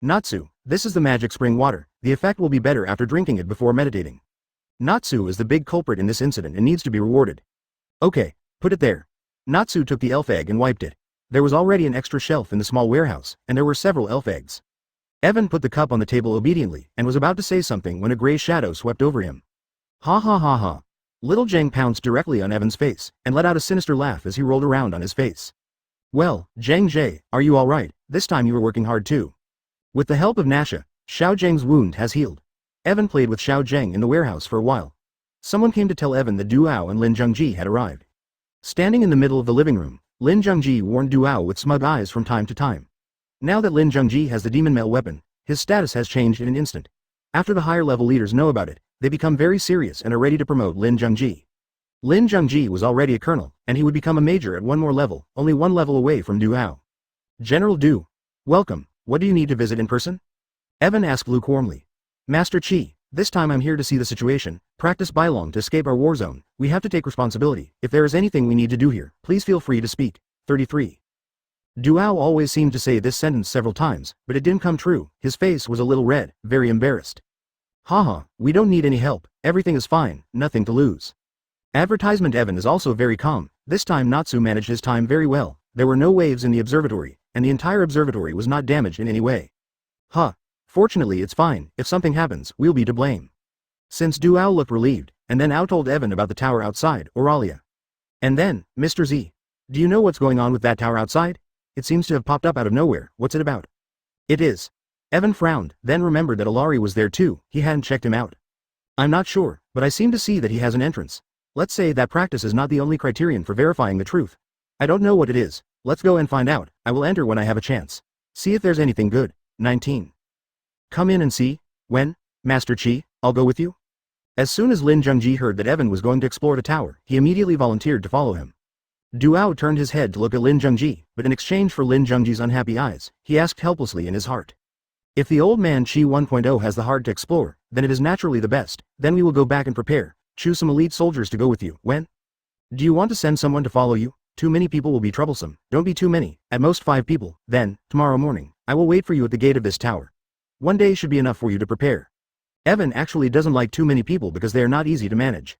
Natsu, this is the magic spring water, the effect will be better after drinking it before meditating. Natsu is the big culprit in this incident and needs to be rewarded. Okay, put it there. Natsu took the elf egg and wiped it. There was already an extra shelf in the small warehouse, and there were several elf eggs. Evan put the cup on the table obediently, and was about to say something when a gray shadow swept over him. Ha ha ha ha. Little Zhang pounced directly on Evan's face, and let out a sinister laugh as he rolled around on his face. Well, Zhang Jie, are you alright? This time you were working hard too. With the help of Nasha, Xiao Zheng's wound has healed. Evan played with Xiao Zheng in the warehouse for a while. Someone came to tell Evan that Duao and Lin Zhengji had arrived. Standing in the middle of the living room, Lin Zhengji warned Duao with smug eyes from time to time. Now that Lin Zhengji has the demon male weapon, his status has changed in an instant. After the higher level leaders know about it, they become very serious and are ready to promote Lin Zhengji. Lin Zhengji was already a colonel, and he would become a major at one more level, only one level away from Du Hao. General Du. Welcome, what do you need to visit in person? Evan asked lukewarmly. Master Qi, this time I'm here to see the situation, practice Bailong to escape our war zone, we have to take responsibility, if there is anything we need to do here, please feel free to speak. 33. Du Hao always seemed to say this sentence several times, but it didn't come true, his face was a little red, very embarrassed. Haha, we don't need any help, everything is fine, nothing to lose. Advertisement Evan is also very calm, this time Natsu managed his time very well, there were no waves in the observatory, and the entire observatory was not damaged in any way. Huh. Fortunately it's fine, if something happens, we'll be to blame. Since Du Hao looked relieved, and then Ao told Evan about the tower outside, Auralia. And then, Mr. Z. Do you know what's going on with that tower outside? It seems to have popped up out of nowhere, what's it about? It is. Evan frowned, then remembered that Alari was there too, he hadn't checked him out. I'm not sure, but I seem to see that he has an entrance. Let's say that practice is not the only criterion for verifying the truth. I don't know what it is, let's go and find out, I will enter when I have a chance. See if there's anything good. 19. Come in and see. When? Master Qi, I'll go with you? As soon as Lin Zhengji heard that Evan was going to explore the tower, he immediately volunteered to follow him. Du Hao turned his head to look at Lin Zhengji, but in exchange for Lin Zhengji's unhappy eyes, he asked helplessly in his heart. If the old man Qi 1.0 has the heart to explore, then it is naturally the best, then we will go back and prepare, choose some elite soldiers to go with you. When? Do you want to send someone to follow you? Too many people will be troublesome, don't be too many, at most 5 people, then, tomorrow morning, I will wait for you at the gate of this tower. One day should be enough for you to prepare. Evan actually doesn't like too many people because they are not easy to manage.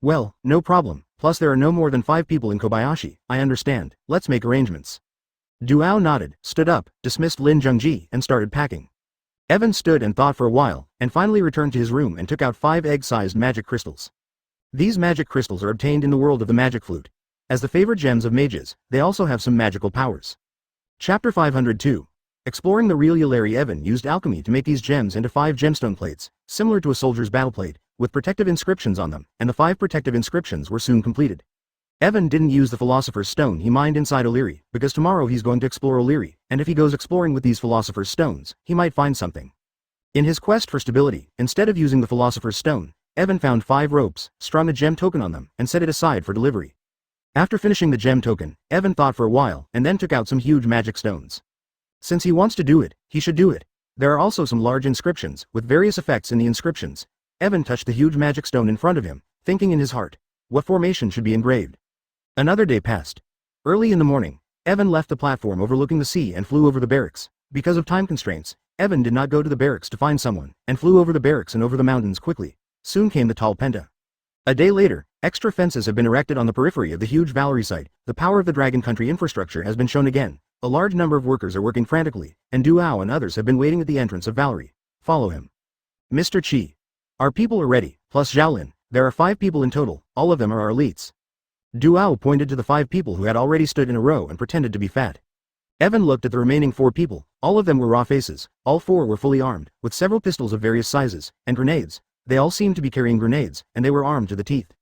Well, no problem, plus there are no more than 5 people in Kobayashi, I understand, let's make arrangements. Du Hao nodded, stood up, dismissed Lin Zhengji and started packing. Evan stood and thought for a while, and finally returned to his room and took out 5 egg-sized magic crystals. These magic crystals are obtained in the world of the magic flute. As the favorite gems of mages, they also have some magical powers. Chapter 502. Exploring the real Yulari. Evan used alchemy to make these gems into 5 gemstone plates, similar to a soldier's battle plate, with protective inscriptions on them, and the 5 protective inscriptions were soon completed. Evan didn't use the Philosopher's Stone he mined inside O'Leary, because tomorrow he's going to explore O'Leary, and if he goes exploring with these Philosopher's Stones, he might find something. In his quest for stability, instead of using the Philosopher's Stone, Evan found 5 ropes, strung a gem token on them, and set it aside for delivery. After finishing the gem token, Evan thought for a while, and then took out some huge magic stones. Since he wants to do it, he should do it. There are also some large inscriptions, with various effects in the inscriptions. Evan touched the huge magic stone in front of him, thinking in his heart, what formation should be engraved? Another day passed. Early in the morning, Evan left the platform overlooking the sea and flew over the barracks. Because of time constraints, Evan did not go to the barracks to find someone, and flew over the barracks and over the mountains quickly. Soon came the tall penta. A day later, extra fences have been erected on the periphery of the huge Valerie site. The power of the Dragon Country infrastructure has been shown again. A large number of workers are working frantically, and Du Hao and others have been waiting at the entrance of Valerie. Follow him. Mr. Qi. Our people are ready, plus Zhaolin. There are 5 people in total, all of them are our elites. Du Hao pointed to the 5 people who had already stood in a row and pretended to be fat. Evan looked at the remaining 4 people, all of them were raw faces, all 4 were fully armed, with several pistols of various sizes, and grenades. They all seemed to be carrying grenades, and they were armed to the teeth.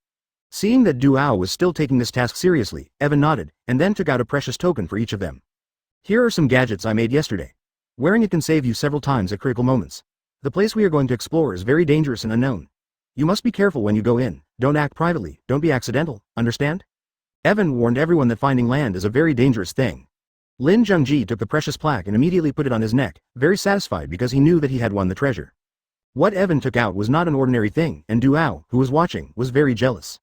Seeing that Du Hao was still taking this task seriously, Evan nodded, and then took out a precious token for each of them. Here are some gadgets I made yesterday. Wearing it can save you several times at critical moments. The place we are going to explore is very dangerous and unknown. You must be careful when you go in, don't act privately, don't be accidental, understand? Evan warned everyone that finding land is a very dangerous thing. Lin Zhengji took the precious plaque and immediately put it on his neck, very satisfied because he knew that he had won the treasure. What Evan took out was not an ordinary thing, and Du Hao, who was watching, was very jealous.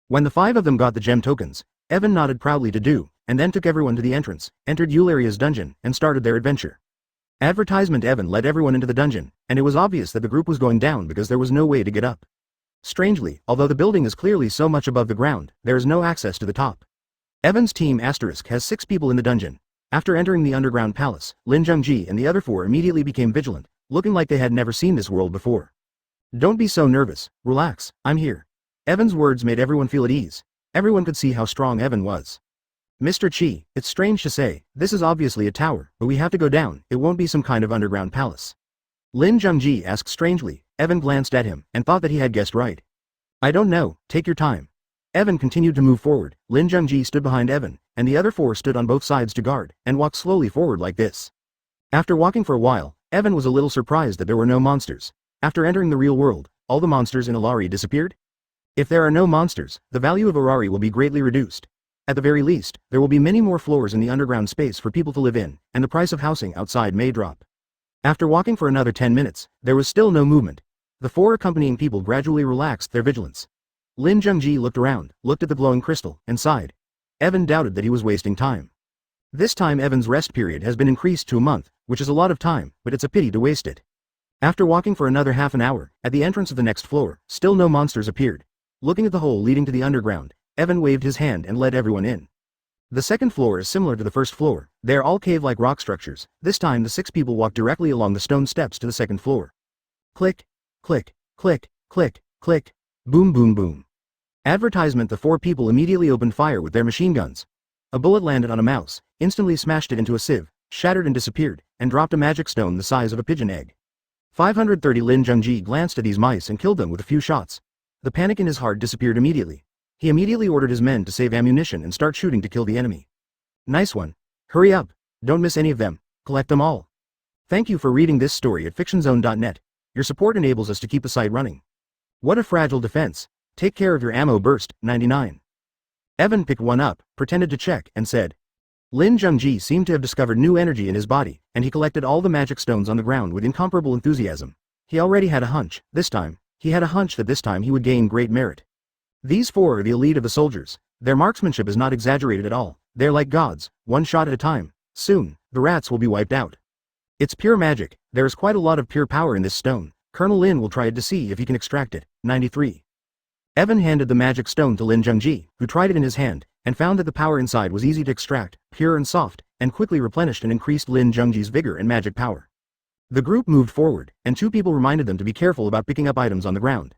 When the 5 of them got the gem tokens, Evan nodded proudly to Du, and then took everyone to the entrance, entered Eularia's dungeon, and started their adventure. Advertisement Evan led everyone into the dungeon, and it was obvious that the group was going down because there was no way to get up. Strangely, although the building is clearly so much above the ground, there is no access to the top. Evan's team Asterisk has 6 people in the dungeon. After entering the underground palace, Lin Zhengji and the other 4 immediately became vigilant, looking like they had never seen this world before. Don't be so nervous, relax, I'm here. Evan's words made everyone feel at ease. Everyone could see how strong Evan was. Mr. Qi, it's strange to say, this is obviously a tower, but we have to go down, it won't be some kind of underground palace. Lin Zhengji asked strangely. Evan glanced at him, and thought that he had guessed right. I don't know, take your time. Evan continued to move forward. Lin Zhengji stood behind Evan, and the other 4 stood on both sides to guard, and walked slowly forward like this. After walking for a while, Evan was a little surprised that there were no monsters. After entering the real world, all the monsters in Ilari disappeared? If there are no monsters, the value of Ilari will be greatly reduced. At the very least, there will be many more floors in the underground space for people to live in, and the price of housing outside may drop. After walking for another 10 minutes, there was still no movement. The four accompanying people gradually relaxed their vigilance. Lin Zhengji looked around, looked at the glowing crystal, and sighed. Evan doubted that he was wasting time. This time Evan's rest period has been increased to a month, which is a lot of time, but it's a pity to waste it. After walking for another half an hour, at the entrance of the next floor, still no monsters appeared. Looking at the hole leading to the underground, Evan waved his hand and let everyone in. The second floor is similar to the first floor. They are all cave-like rock structures. This time the 6 people walked directly along the stone steps to the second floor. Click, click, click, click, click, boom boom boom. Advertisement. The 4 people immediately opened fire with their machine guns. A bullet landed on a mouse, instantly smashed it into a sieve, shattered and disappeared, and dropped a magic stone the size of a pigeon egg. 530 Lin Zhengji glanced at these mice and killed them with a few shots. The panic in his heart disappeared immediately. He immediately ordered his men to save ammunition and start shooting to kill the enemy. Nice one. Hurry up. Don't miss any of them. Collect them all. Thank you for reading this story at fictionzone.net. Your support enables us to keep the site running. What a fragile defense. Take care of your ammo burst. 99. Evan picked one up, pretended to check, and said. Lin Zhengji seemed to have discovered new energy in his body, and he collected all the magic stones on the ground with incomparable enthusiasm. He already had a hunch. He had a hunch that this time he would gain great merit. These 4 are the elite of the soldiers. Their marksmanship is not exaggerated at all. They're like gods, one shot at a time. Soon, the rats will be wiped out. It's pure magic. There is quite a lot of pure power in this stone. Colonel Lin will try it to see if he can extract it. 93. Evan handed the magic stone to Lin Zhengji, who tried it in his hand, and found that the power inside was easy to extract, pure and soft, and quickly replenished and increased Lin Zhengji's vigor and magic power. The group moved forward, and 2 people reminded them to be careful about picking up items on the ground.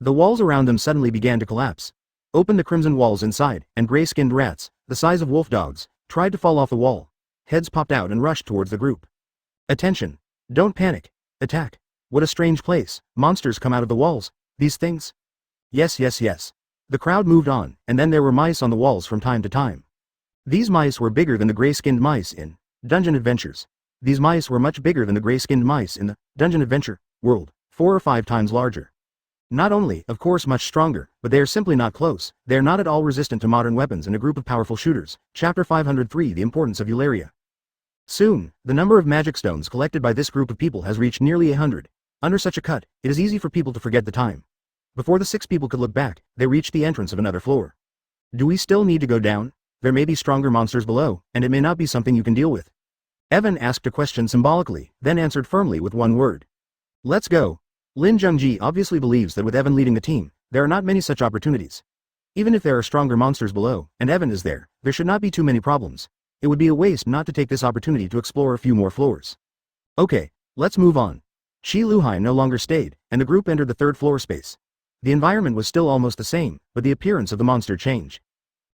The walls around them suddenly began to collapse. Open the crimson walls inside, and gray-skinned rats, the size of wolf dogs, tried to fall off the wall. Heads popped out and rushed towards the group. Attention! Don't panic! Attack! What a strange place! Monsters come out of the walls! These things? Yes. The crowd moved on, and then there were mice on the walls from time to time. These mice were bigger than the gray-skinned mice in Dungeon Adventures. These mice were much bigger than the gray-skinned mice in the Dungeon Adventure world, 4 or 5 times larger. Not only, of course, much stronger, but they are simply not close. They are not at all resistant to modern weapons and a group of powerful shooters. Chapter 503. The importance of Eularia. Soon, the number of magic stones collected by this group of people has reached nearly 100. Under such a cut, it is easy for people to forget the time. Before the 6 people could look back, they reached the entrance of another floor. Do we still need to go down? There may be stronger monsters below, and it may not be something you can deal with. Evan asked a question symbolically, then answered firmly with one word. Let's go. Lin Zhengji obviously believes that with Evan leading the team, there are not many such opportunities. Even if there are stronger monsters below, and Evan is there should not be too many problems. It would be a waste not to take this opportunity to explore a few more floors. Okay, let's move on. Shi Luhai no longer stayed, and the group entered the 3rd floor space. The environment was still almost the same, but the appearance of the monster changed.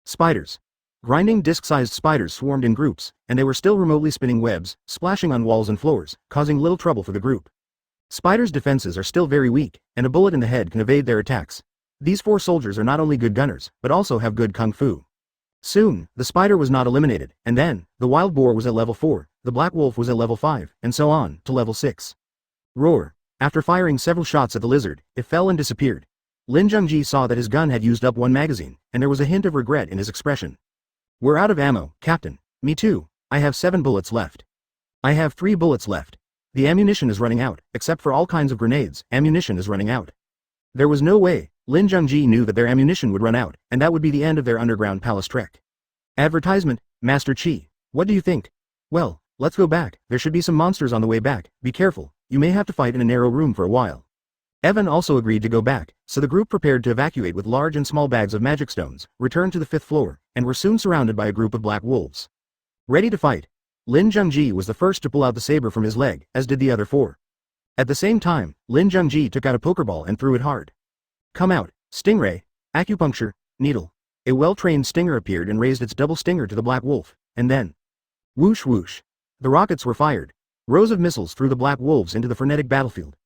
Spiders. Grinding disc-sized spiders swarmed in groups, and they were still remotely spinning webs, splashing on walls and floors, causing little trouble for the group. Spiders' defenses are still very weak, and a bullet in the head can evade their attacks. These 4 soldiers are not only good gunners, but also have good kung fu. Soon, the spider was not eliminated, and then, the wild boar was at level 4, the black wolf was at level 5, and so on, to level 6. Roar. After firing several shots at the lizard, it fell and disappeared. Lin Zhengji saw that his gun had used up 1 magazine, and there was a hint of regret in his expression. We're out of ammo, Captain. Me too. I have 7 bullets left. I have 3 bullets left. The ammunition is running out, except for all kinds of grenades, ammunition is running out. There was no way. Lin Zhengji knew that their ammunition would run out, and that would be the end of their underground palace trek. Advertisement, Master Chi. What do you think? Well, let's go back. There should be some monsters on the way back. Be careful. You may have to fight in a narrow room for a while. Evan also agreed to go back, so the group prepared to evacuate with large and small bags of magic stones, returned to the 5th floor, and were soon surrounded by a group of black wolves. Ready to fight. Lin Zhengji was the first to pull out the saber from his leg, as did the other 4. At the same time, Lin Zhengji took out a pokerball and threw it hard. Come out, stingray, acupuncture, needle. A well-trained stinger appeared and raised its double stinger to the black wolf, and then... whoosh whoosh. The rockets were fired. Rows of missiles threw the black wolves into the frenetic battlefield.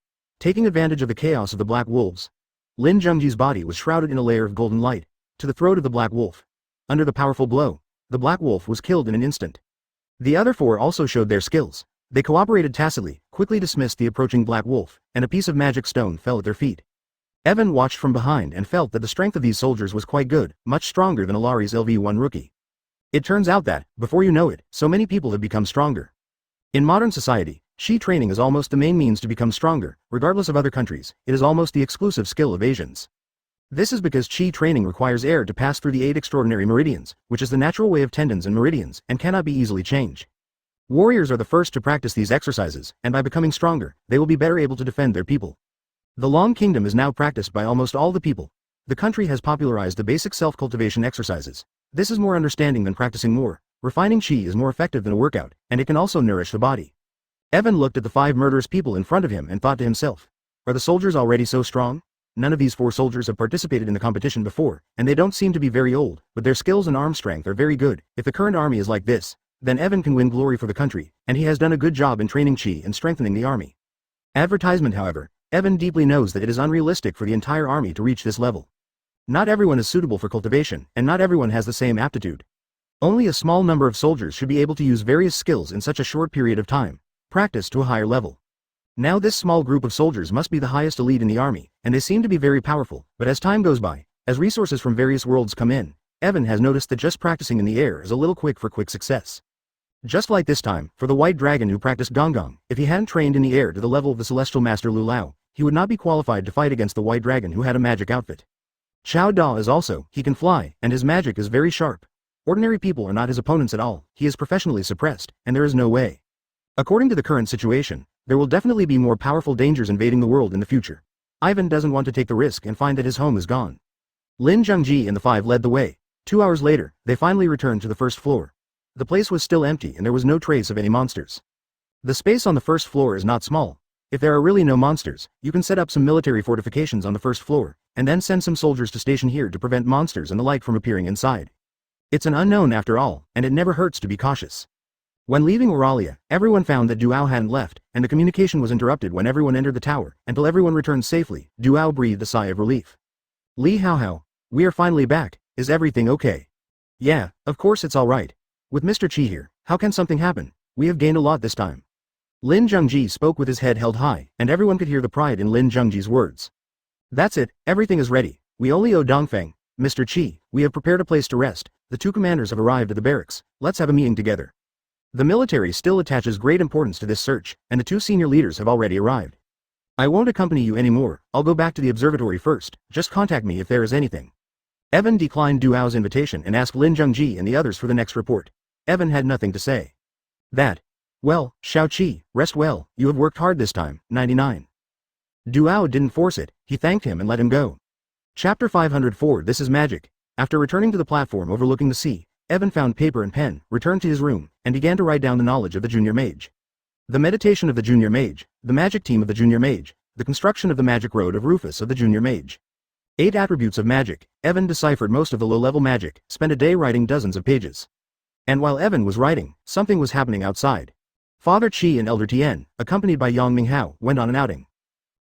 Taking advantage of the chaos of the black wolves, Lin Zhengji's body was shrouded in a layer of golden light, to the throat of the black wolf. Under the powerful blow, the black wolf was killed in an instant. The other 4 also showed their skills. They cooperated tacitly, quickly dismissed the approaching black wolf, and a piece of magic stone fell at their feet. Evan watched from behind and felt that the strength of these soldiers was quite good, much stronger than Alari's LV1 rookie. It turns out that, before you know it, so many people have become stronger. In modern society, Shi training is almost the main means to become stronger. Regardless of other countries, it is almost the exclusive skill of Asians. This is because Qi training requires air to pass through the 8 extraordinary meridians, which is the natural way of tendons and meridians, and cannot be easily changed. Warriors are the first to practice these exercises, and by becoming stronger, they will be better able to defend their people. The Long Kingdom is now practiced by almost all the people. The country has popularized the basic self-cultivation exercises. This is more understanding than practicing more. Refining Qi is more effective than a workout, and it can also nourish the body. Evan looked at the 5 murderous people in front of him and thought to himself, are the soldiers already so strong? None of these 4 soldiers have participated in the competition before, and they don't seem to be very old, but their skills and arm strength are very good. If the current army is like this, then Evan can win glory for the country, and he has done a good job in training Qi and strengthening the army. Advertisement, however, Evan deeply knows that it is unrealistic for the entire army to reach this level. Not everyone is suitable for cultivation, and not everyone has the same aptitude. Only a small number of soldiers should be able to use various skills in such a short period of time, practice to a higher level. Now this small group of soldiers must be the highest elite in the army, and they seem to be very powerful, but as time goes by, as resources from various worlds come in, Evan has noticed that just practicing in the air is a little quick for quick success. Just like this time, for the white dragon who practiced Gonggong, if he hadn't trained in the air to the level of the celestial master Lu Lao, he would not be qualified to fight against the white dragon who had a magic outfit. Chao Da is also, he can fly, and his magic is very sharp. Ordinary people are not his opponents at all, he is professionally suppressed, and there is no way. According to the current situation, there will definitely be more powerful dangers invading the world in the future. Ivan doesn't want to take the risk and find that his home is gone. Lin Zhengji and the 5 led the way. 2 hours later, they finally returned to the first floor. The place was still empty and there was no trace of any monsters. The space on the first floor is not small. If there are really no monsters, you can set up some military fortifications on the first floor, and then send some soldiers to station here to prevent monsters and the like from appearing inside. It's an unknown after all, and it never hurts to be cautious. When leaving Auralia, everyone found that Duao hadn't left, and the communication was interrupted when everyone entered the tower. Until everyone returned safely, Duao breathed a sigh of relief. Li Haohao, we are finally back, is everything okay? Yeah, of course it's alright. With Mr. Qi here, how can something happen? We have gained a lot this time. Lin Zhengji spoke with his head held high, and everyone could hear the pride in Lin Zhengji's words. That's it, everything is ready. We only owe Dongfeng, Mr. Qi, we have prepared a place to rest. The 2 commanders have arrived at the barracks, let's have a meeting together. The military still attaches great importance to this search, and the 2 senior leaders have already arrived. I won't accompany you anymore, I'll go back to the observatory first, just contact me if there is anything. Evan declined Duao's invitation and asked Lin Zhengji and the others for the next report. Evan had nothing to say. Well, Shao Qi, rest well, you have worked hard this time, 99. Duao didn't force it, he thanked him and let him go. Chapter 504 This is Magic. After returning to the platform overlooking the sea, Evan found paper and pen, returned to his room, and began to write down the knowledge of the junior mage. The meditation of the junior mage, the magic team of the junior mage, the construction of the magic road of Rufus of the junior mage. 8 attributes of magic. Evan deciphered most of the low-level magic, spent a day writing dozens of pages. And while Evan was writing, something was happening outside. Father Qi and Elder Tian, accompanied by Yang Minghao, went on an outing.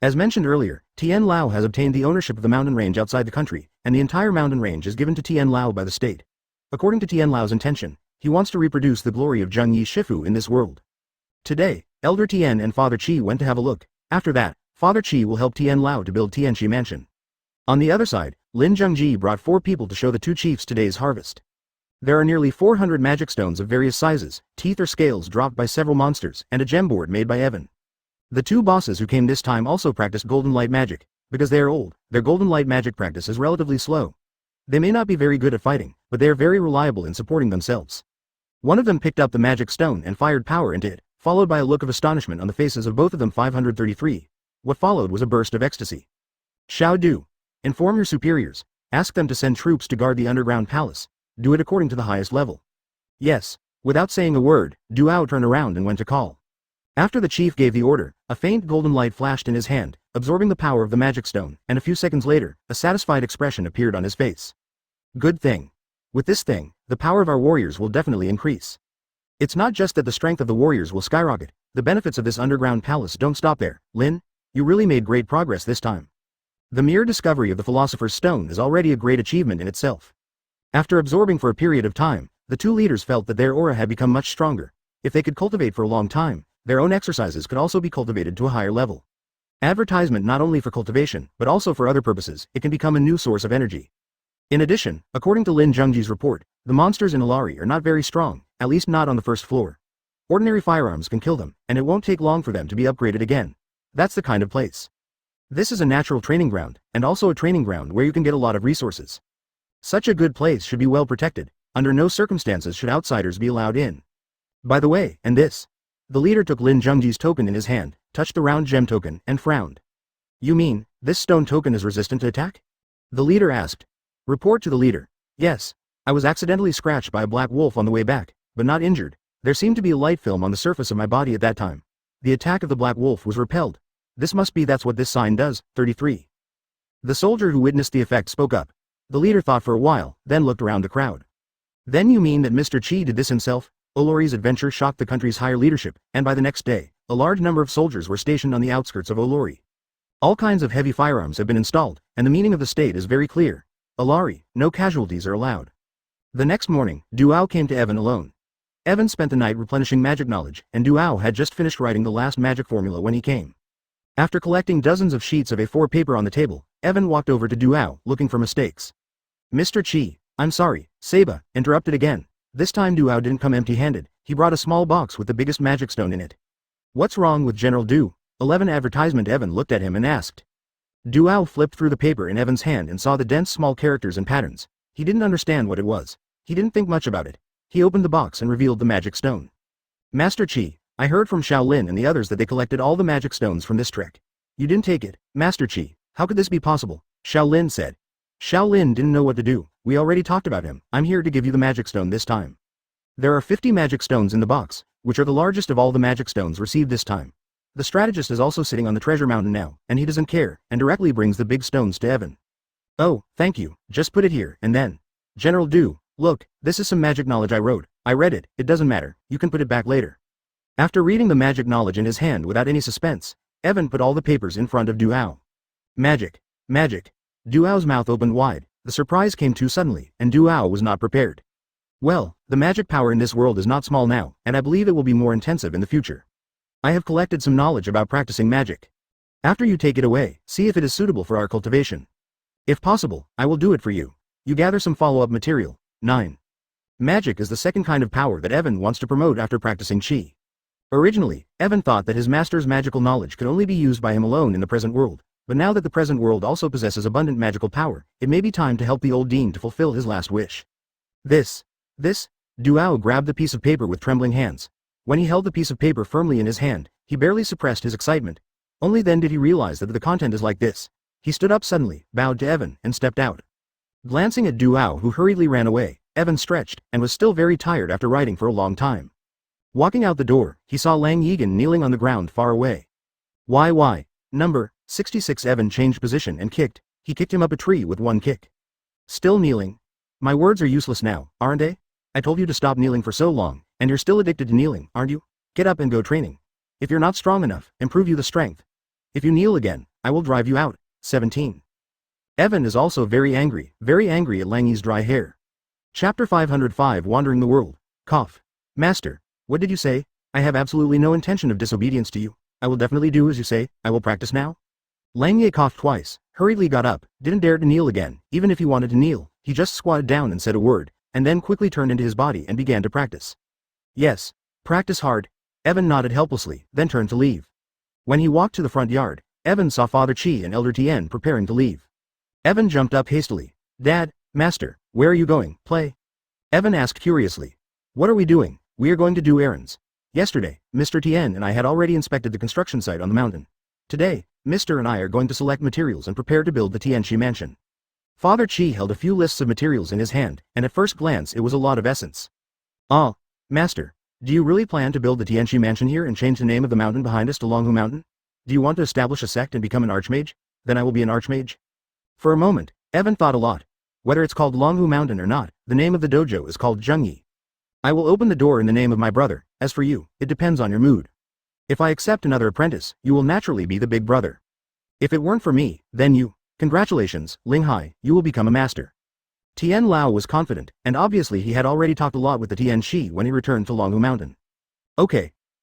As mentioned earlier, Tian Lao has obtained the ownership of the mountain range outside the country, and the entire mountain range is given to Tian Lao by the state. According to Tian Lao's intention, he wants to reproduce the glory of Zhengyi Shifu in this world. Today, Elder Tian and Father Qi went to have a look. After that, Father Qi will help Tian Lao to build Tianqi Mansion. On the other side, Lin Zhengji brought 4 people to show the 2 chiefs today's harvest. There are nearly 400 magic stones of various sizes, teeth or scales dropped by several monsters, and a gem board made by Evan. The 2 bosses who came this time also practiced golden light magic. Because they are old, their golden light magic practice is relatively slow. They may not be very good at fighting, but they are very reliable in supporting themselves. One of them picked up the magic stone and fired power into it, followed by a look of astonishment on the faces of both of them. 533. What followed was a burst of ecstasy. Shao Du. Inform your superiors. Ask them to send troops to guard the underground palace. Do it according to the highest level. Yes. Without saying a word, Duao turned around and went to call. After the chief gave the order, a faint golden light flashed in his hand, absorbing the power of the magic stone, and a few seconds later, a satisfied expression appeared on his face. Good thing. With this thing, the power of our warriors will definitely increase. It's not just that the strength of the warriors will skyrocket, the benefits of this underground palace don't stop there. Lin, you really made great progress this time. The mere discovery of the Philosopher's Stone is already a great achievement in itself. After absorbing for a period of time, the 2 leaders felt that their aura had become much stronger. If they could cultivate for a long time, their own exercises could also be cultivated to a higher level. Advertisement not only for cultivation, but also for other purposes, it can become a new source of energy. In addition, according to Lin Zhengji's report, the monsters in Ilari are not very strong, at least not on the first floor. Ordinary firearms can kill them, and it won't take long for them to be upgraded again. That's the kind of place. This is a natural training ground, and also a training ground where you can get a lot of resources. Such a good place should be well protected. Under no circumstances should outsiders be allowed in. By the way, and this. The leader took Lin Zhengji's token in his hand, touched the round gem token, and frowned. You mean, this stone token is resistant to attack? The leader asked. Report to the leader. Yes. I was accidentally scratched by a black wolf on the way back, but not injured. There seemed to be a light film on the surface of my body at that time. The attack of the black wolf was repelled. This must be that's what this sign does. 33. The soldier who witnessed the effect spoke up. The leader thought for a while, then looked around the crowd. Then you mean that Mr. Qi did this himself? Olori's adventure shocked the country's higher leadership, and by the next day, a large number of soldiers were stationed on the outskirts of Olori. All kinds of heavy firearms have been installed, and the meaning of the state is very clear. Olari, no casualties are allowed. The next morning, Duao came to Evan alone. Evan spent the night replenishing magic knowledge, and Duao had just finished writing the last magic formula when he came. After collecting dozens of sheets of A4 paper on the table, Evan walked over to Duao, looking for mistakes. Mr. Qi, I'm sorry, Seba, interrupted again. This time Duao didn't come empty-handed, he brought a small box with the biggest magic stone in it. What's wrong with General Du? 11 advertisement. Evan looked at him and asked. Duao flipped through the paper in Evan's hand and saw the dense small characters and patterns. He didn't understand what it was. He didn't think much about it. He opened the box and revealed the magic stone. Master Qi, I heard from Shaolin and the others that they collected all the magic stones from this trek. You didn't take it, Master Qi. How could this be possible? Shaolin said. Shaolin didn't know what to do. We already talked about him. I'm here to give you the magic stone this time. There are 50 magic stones in the box, which are the largest of all the magic stones received this time. The strategist is also sitting on the treasure mountain now, and he doesn't care, and directly brings the big stones to Evan. Oh, thank you, just put it here, and then. General Du, look, this is some magic knowledge I wrote. I read it, it doesn't matter, you can put it back later. After reading the magic knowledge in his hand without any suspense, Evan put all the papers in front of Duao. Magic. Magic. Duao's mouth opened wide. The surprise came too suddenly, and Duao was not prepared. Well, the magic power in this world is not small now, and I believe it will be more intensive in the future. I have collected some knowledge about practicing magic. After you take it away, see if it is suitable for our cultivation. If possible, I will do it for you. You gather some follow-up material. 9. Magic is the second kind of power that Evan wants to promote after practicing Qi. Originally, Evan thought that his master's magical knowledge could only be used by him alone in the present world, but now that the present world also possesses abundant magical power, it may be time to help the old dean to fulfill his last wish. This, Duao grabbed the piece of paper with trembling hands. When he held the piece of paper firmly in his hand, he barely suppressed his excitement. Only then did he realize that the content is like this. He stood up suddenly, bowed to Evan, and stepped out. Glancing at Duao, who hurriedly ran away, Evan stretched, and was still very tired after writing for a long time. Walking out the door, he saw Lang Yigan kneeling on the ground far away. Why? Number 66. Evan changed position and kicked. He kicked him up a tree with one kick. Still kneeling? My words are useless now, aren't they? I told you to stop kneeling for so long, and you're still addicted to kneeling, aren't you? Get up and go training. If you're not strong enough, improve you the strength. If you kneel again, I will drive you out. 17. Evan is also very angry at Lang Yi's dry hair. Chapter 505. Wandering the World. Cough. Master, what did you say? I have absolutely no intention of disobedience to you. I will definitely do as you say. I will practice now. Lang Yi coughed twice, hurriedly got up, didn't dare to kneel again. Even if he wanted to kneel, he just squatted down and said a word, and then quickly turned into his body and began to practice. Yes, practice hard. Evan nodded helplessly, then turned to leave. When he walked to the front yard, Evan saw Father Qi and Elder Tien preparing to leave. Evan jumped up hastily. Dad, Master, where are you going? Play? Evan asked curiously. What are we doing? We are going to do errands. Yesterday, Mr. Tien and I had already inspected the construction site on the mountain. Today, Mr. and I are going to select materials and prepare to build the Tianqi mansion. Father Qi held a few lists of materials in his hand, and at first glance it was a lot of essence. Ah, Master, do you really plan to build the Tianqi mansion here and change the name of the mountain behind us to Longhu Mountain? Do you want to establish a sect and become an archmage? Then I will be an archmage. For a moment, Evan thought a lot. Whether it's called Longhu Mountain or not, the name of the dojo is called Zhengyi. I will open the door in the name of my brother. As for you, it depends on your mood. If I accept another apprentice, you will naturally be the big brother. If it weren't for me, then you. Congratulations, Ling Hai, you will become a master. Tian Lao was confident, and obviously he had already talked a lot with the Tianqi when he returned to Longhu Mountain. Okay,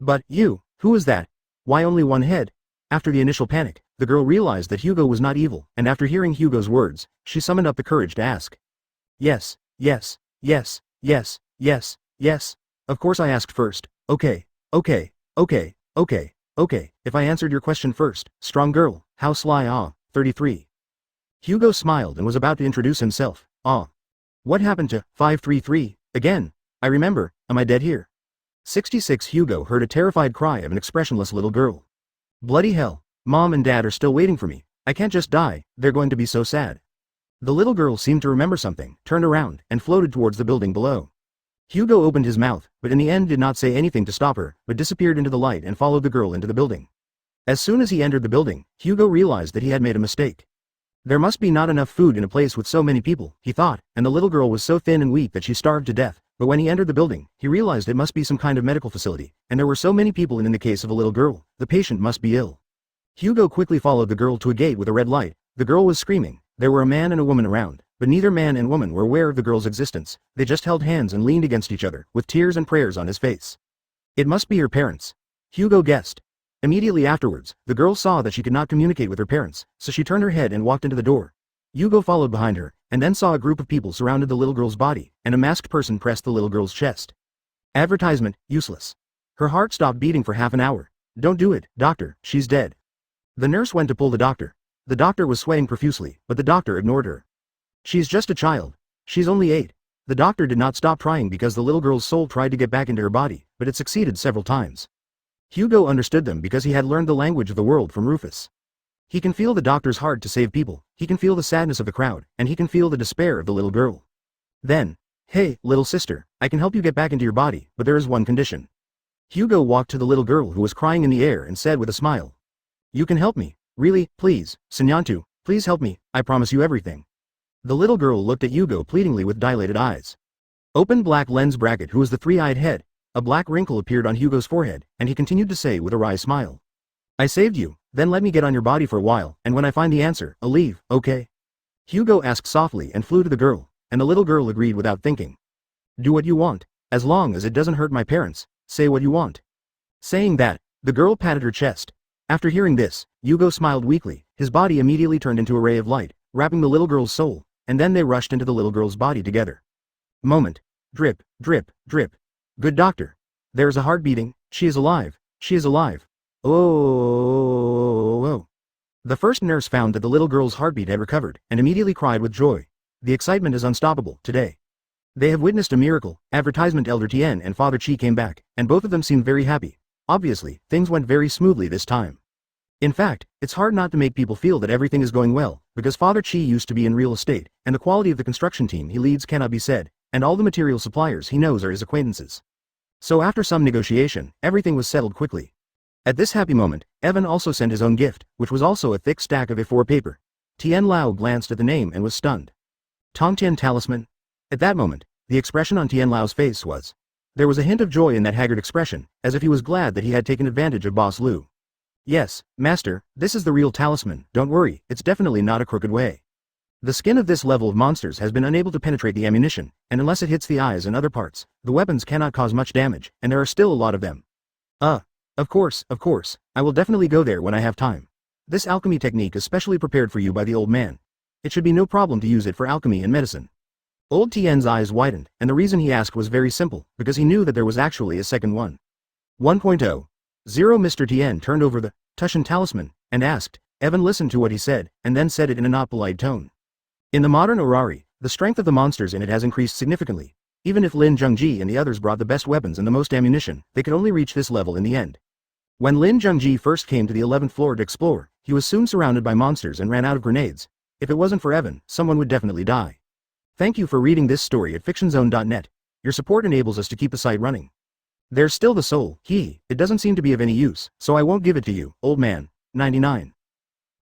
But, you, who is that? Why only one head? After the initial panic, the girl realized that Hugo was not evil, and after hearing Hugo's words, she summoned up the courage to ask. Yes, yes, yes, yes, yes, yes. Of course I asked first. Okay, okay, okay, okay, okay. If I answered your question first, strong girl, how sly 33. Hugo smiled and was about to introduce himself. What happened to 533, again? I remember, am I dead here? 66 Hugo heard a terrified cry of an expressionless little girl. Bloody hell, Mom and Dad are still waiting for me. I can't just die, they're going to be so sad. The little girl seemed to remember something, turned around, and floated towards the building below. Hugo opened his mouth, but in the end did not say anything to stop her, but disappeared into the light and followed the girl into the building. As soon as he entered the building, Hugo realized that he had made a mistake. There must be not enough food in a place with so many people, he thought, and the little girl was so thin and weak that she starved to death, but when he entered the building, he realized it must be some kind of medical facility, and there were so many people in the case of a little girl, the patient must be ill. Hugo quickly followed the girl to a gate with a red light. The girl was screaming. There were a man and a woman around, but neither man and woman were aware of the girl's existence. They just held hands and leaned against each other, with tears and prayers on his face. It must be her parents. Hugo guessed. Immediately afterwards, the girl saw that she could not communicate with her parents, so she turned her head and walked into the door. Hugo followed behind her, and then saw a group of people surrounded the little girl's body, and a masked person pressed the little girl's chest. Advertisement, useless. Her heart stopped beating for half an hour. Don't do it, doctor, she's dead. The nurse went to pull the doctor. The doctor was swaying profusely, but the doctor ignored her. She's just a child. She's only 8. The doctor did not stop trying because the little girl's soul tried to get back into her body, but it succeeded several times. Hugo understood them because he had learned the language of the world from Rufus. He can feel the doctor's heart to save people, he can feel the sadness of the crowd, and he can feel the despair of the little girl. Then, hey, little sister, I can help you get back into your body, but there is one condition. Hugo walked to the little girl who was crying in the air and said with a smile. You can help me. Really, please, Sinyantu, please help me, I promise you everything. The little girl looked at Hugo pleadingly with dilated eyes. Open black lens bracket who is the three-eyed head. A black wrinkle appeared on Hugo's forehead, and he continued to say with a wry smile. I saved you, then let me get on your body for a while, and when I find the answer, I'll leave, okay? Hugo asked softly and flew to the girl, and the little girl agreed without thinking. Do what you want, as long as it doesn't hurt my parents, say what you want. Saying that, the girl patted her chest. After hearing this, Hugo smiled weakly, his body immediately turned into a ray of light, wrapping the little girl's soul, and then they rushed into the little girl's body together. Moment. Drip, drip, drip. Good doctor. There's a heart beating, she is alive, she is alive. Oh. The first nurse found that the little girl's heartbeat had recovered, and immediately cried with joy. The excitement is unstoppable, today. They have witnessed a miracle. Advertisement. Elder Tien and Father Chi came back, and both of them seemed very happy. Obviously, things went very smoothly this time. In fact, it's hard not to make people feel that everything is going well, because Father Chi used to be in real estate, and the quality of the construction team he leads cannot be said, and all the material suppliers he knows are his acquaintances. So after some negotiation, everything was settled quickly. At this happy moment, Evan also sent his own gift, which was also a thick stack of A4 paper. Tien Lao glanced at the name and was stunned. Tongtian Talisman? At that moment, the expression on Tien Lao's face was. There was a hint of joy in that haggard expression, as if he was glad that he had taken advantage of Boss Liu. Yes, master, this is the real talisman, don't worry, it's definitely not a crooked way. The skin of this level of monsters has been unable to penetrate the ammunition, and unless it hits the eyes and other parts, the weapons cannot cause much damage, and there are still a lot of them. Of course, I will definitely go there when I have time. This alchemy technique is specially prepared for you by the old man. It should be no problem to use it for alchemy and medicine. Old Tien's eyes widened, and the reason he asked was very simple, because he knew that there was actually a second one. 1.0. Mr. Tien turned over the Tushan talisman, and asked. Evan listened to what he said, and then said it in a not polite tone. In the modern Orari, the strength of the monsters in it has increased significantly. Even if Lin Zhengji and the others brought the best weapons and the most ammunition, they could only reach this level in the end. When Lin Zhengji first came to the 11th floor to explore, he was soon surrounded by monsters and ran out of grenades. If it wasn't for Evan, someone would definitely die. Thank you for reading this story at fictionzone.net. Your support enables us to keep the site running. There's still the soul, it doesn't seem to be of any use, so I won't give it to you, old man. 99.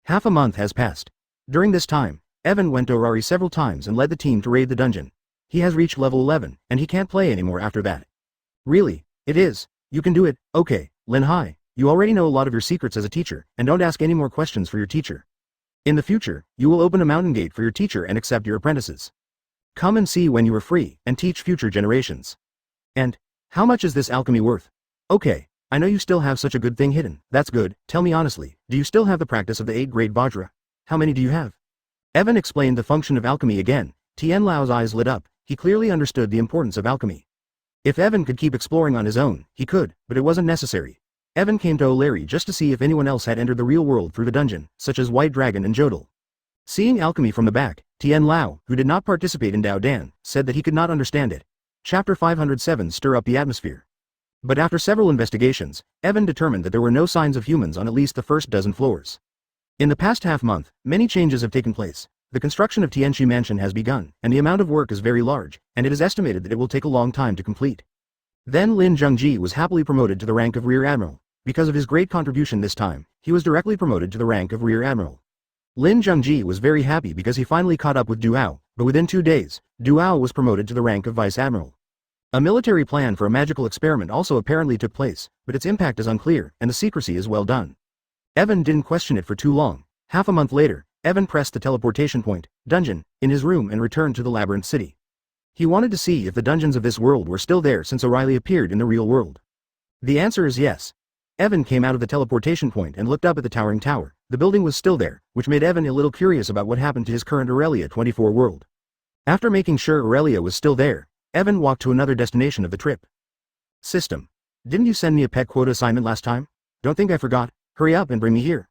Half a month has passed. During this time, Evan went to Orari several times and led the team to raid the dungeon. He has reached level 11, and he can't play anymore after that. Really? It is. You can do it, okay, Lin Hai. You already know a lot of your secrets as a teacher, and don't ask any more questions for your teacher. In the future, you will open a mountain gate for your teacher and accept your apprentices. Come and see when you are free, and teach future generations. And, how much is this alchemy worth? Okay, I know you still have such a good thing hidden. That's good. Tell me honestly, do you still have the practice of the 8 great Vajra? How many do you have? Evan explained the function of alchemy again. Tian Lao's eyes lit up. He clearly understood the importance of alchemy. If Evan could keep exploring on his own, he could, but it wasn't necessary. Evan came to O'Leary just to see if anyone else had entered the real world through the dungeon, such as White Dragon and Jodel. Seeing alchemy from the back, Tian Lao, who did not participate in Dao Dan, said that he could not understand it. Chapter 507 Stir up the atmosphere. But after several investigations, Evan determined that there were no signs of humans on at least the first dozen floors. In the past half-month, many changes have taken place. The construction of Tianxi Mansion has begun, and the amount of work is very large, and it is estimated that it will take a long time to complete. Then Lin Zhengji was happily promoted to the rank of Rear Admiral. Because of his great contribution this time, he was directly promoted to the rank of Rear Admiral. Lin Zhengji was very happy because he finally caught up with Duao, but within 2 days, Duao was promoted to the rank of Vice Admiral. A military plan for a magical experiment also apparently took place, but its impact is unclear, and the secrecy is well done. Evan didn't question it for too long. Half a month later, Evan pressed the teleportation point, dungeon, in his room and returned to the Labyrinth City. He wanted to see if the dungeons of this world were still there since O'Reilly appeared in the real world. The answer is yes. Evan came out of the teleportation point and looked up at the towering tower. The building was still there, which made Evan a little curious about what happened to his current Aurelia 24 world. After making sure Aurelia was still there, Evan walked to another destination of the trip. System. Didn't you send me a pet quota assignment last time? Don't think I forgot. Hurry up and bring me here.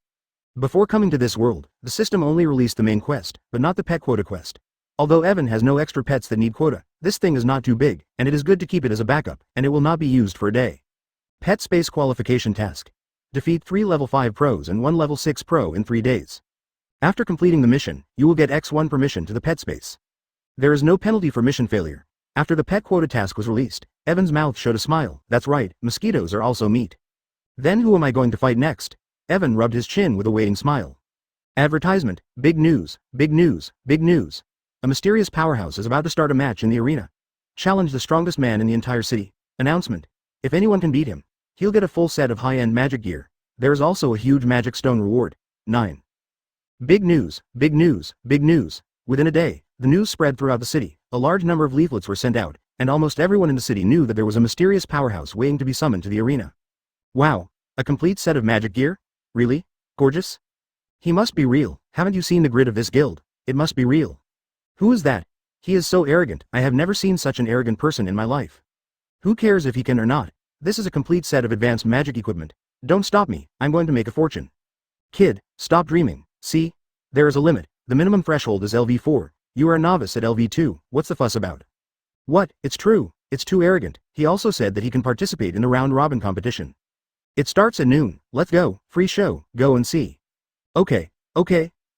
Before coming to this world, the system only released the main quest, but not the pet quota quest. Although Evan has no extra pets that need quota, this thing is not too big, and it is good to keep it as a backup, and it will not be used for a day. Pet Space Qualification Task. Defeat 3 level 5 pros and 1 level 6 pro in 3 days. After completing the mission, you will get X1 permission to the pet space. There is no penalty for mission failure. After the pet quota task was released, Evan's mouth showed a smile. That's right, mosquitoes are also meat. Then who am I going to fight next? Evan rubbed his chin with a waiting smile. Advertisement, big news, big news, big news. A mysterious powerhouse is about to start a match in the arena. Challenge the strongest man in the entire city. Announcement. If anyone can beat him, he'll get a full set of high-end magic gear. There is also a huge magic stone reward. 9. Big news, big news, big news. Within a day, the news spread throughout the city. A large number of leaflets were sent out, and almost everyone in the city knew that there was a mysterious powerhouse waiting to be summoned to the arena. Wow, a complete set of magic gear? Really? Gorgeous? He must be real. Haven't you seen the grid of this guild? It must be real. Who is that? He is so arrogant. I have never seen such an arrogant person in my life. Who cares if he can or not? This is a complete set of advanced magic equipment. Don't stop me, I'm going to make a fortune. Kid, stop dreaming. See? There is a limit. The minimum threshold is LV4. You are a novice at LV2. What's the fuss about? What? It's true. It's too arrogant. He also said that he can participate in the round-robin competition. It starts at noon. Let's go. Free show. Go and see. Okay.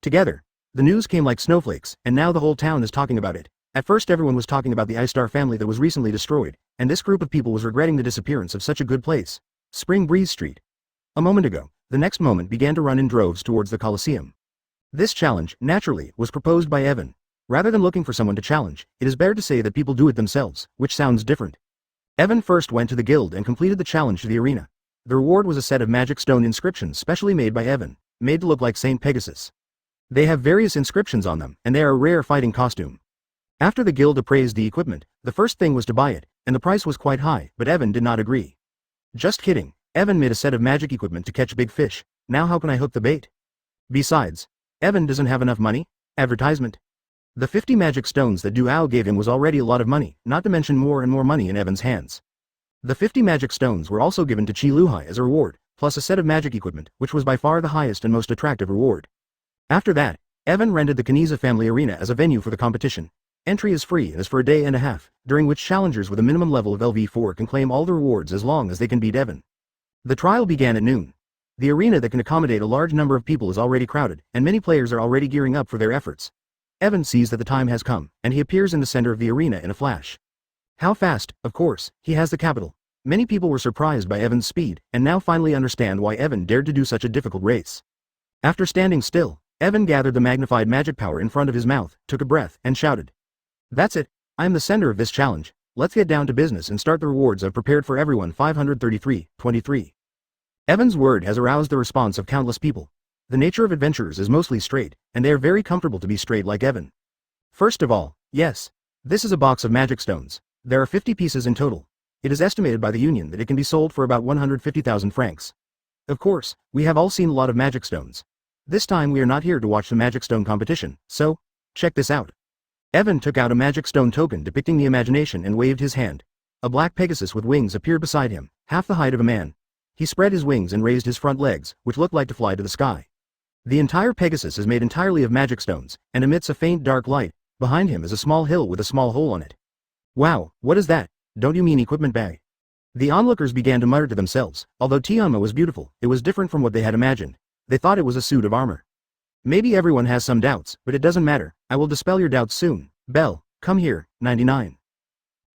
Together. The news came like snowflakes, and now the whole town is talking about it. At first everyone was talking about the iStar family that was recently destroyed, and this group of people was regretting the disappearance of such a good place. Spring Breeze Street. A moment ago, the next moment began to run in droves towards the Colosseum. This challenge, naturally, was proposed by Evan. Rather than looking for someone to challenge, it is better to say that people do it themselves, which sounds different. Evan first went to the guild and completed the challenge to the arena. The reward was a set of magic stone inscriptions specially made by Evan, made to look like Saint Pegasus. They have various inscriptions on them, and they are a rare fighting costume. After the guild appraised the equipment, the first thing was to buy it, and the price was quite high, but Evan did not agree. Just kidding, Evan made a set of magic equipment to catch big fish. Now how can I hook the bait? Besides, Evan doesn't have enough money. Advertisement. The 50 magic stones that Duao gave him was already a lot of money, not to mention more and more money in Evan's hands. The 50 magic stones were also given to Chi Luhai as a reward, plus a set of magic equipment, which was by far the highest and most attractive reward. After that, Evan rented the Kaniza family arena as a venue for the competition. Entry is free and is for a day and a half, during which challengers with a minimum level of LV4 can claim all the rewards as long as they can beat Evan. The trial began at noon. The arena that can accommodate a large number of people is already crowded, and many players are already gearing up for their efforts. Evan sees that the time has come, and he appears in the center of the arena in a flash. How fast? Of course, he has the capital. Many people were surprised by Evan's speed, and now finally understand why Evan dared to do such a difficult race. After standing still, Evan gathered the magnified magic power in front of his mouth, took a breath, and shouted. That's it. I am the center of this challenge. Let's get down to business and start the rewards I've prepared for everyone. 533-23. Evan's word has aroused the response of countless people. The nature of adventurers is mostly straight, and they are very comfortable to be straight like Evan. First of all, yes. This is a box of magic stones. There are 50 pieces in total. It is estimated by the Union that it can be sold for about 150,000 francs. Of course, we have all seen a lot of magic stones. This time we are not here to watch the magic stone competition, so, check this out. Evan took out a magic stone token depicting the imagination and waved his hand. A black Pegasus with wings appeared beside him, half the height of a man. He spread his wings and raised his front legs, which looked like to fly to the sky. The entire Pegasus is made entirely of magic stones, and emits a faint dark light. Behind him is a small hill with a small hole on it. Wow, what is that? Don't you mean equipment bag? The onlookers began to mutter to themselves. Although Tianma was beautiful, it was different from what they had imagined. They thought it was a suit of armor. Maybe everyone has some doubts, but it doesn't matter. I will dispel your doubts soon. Belle, come here, 99.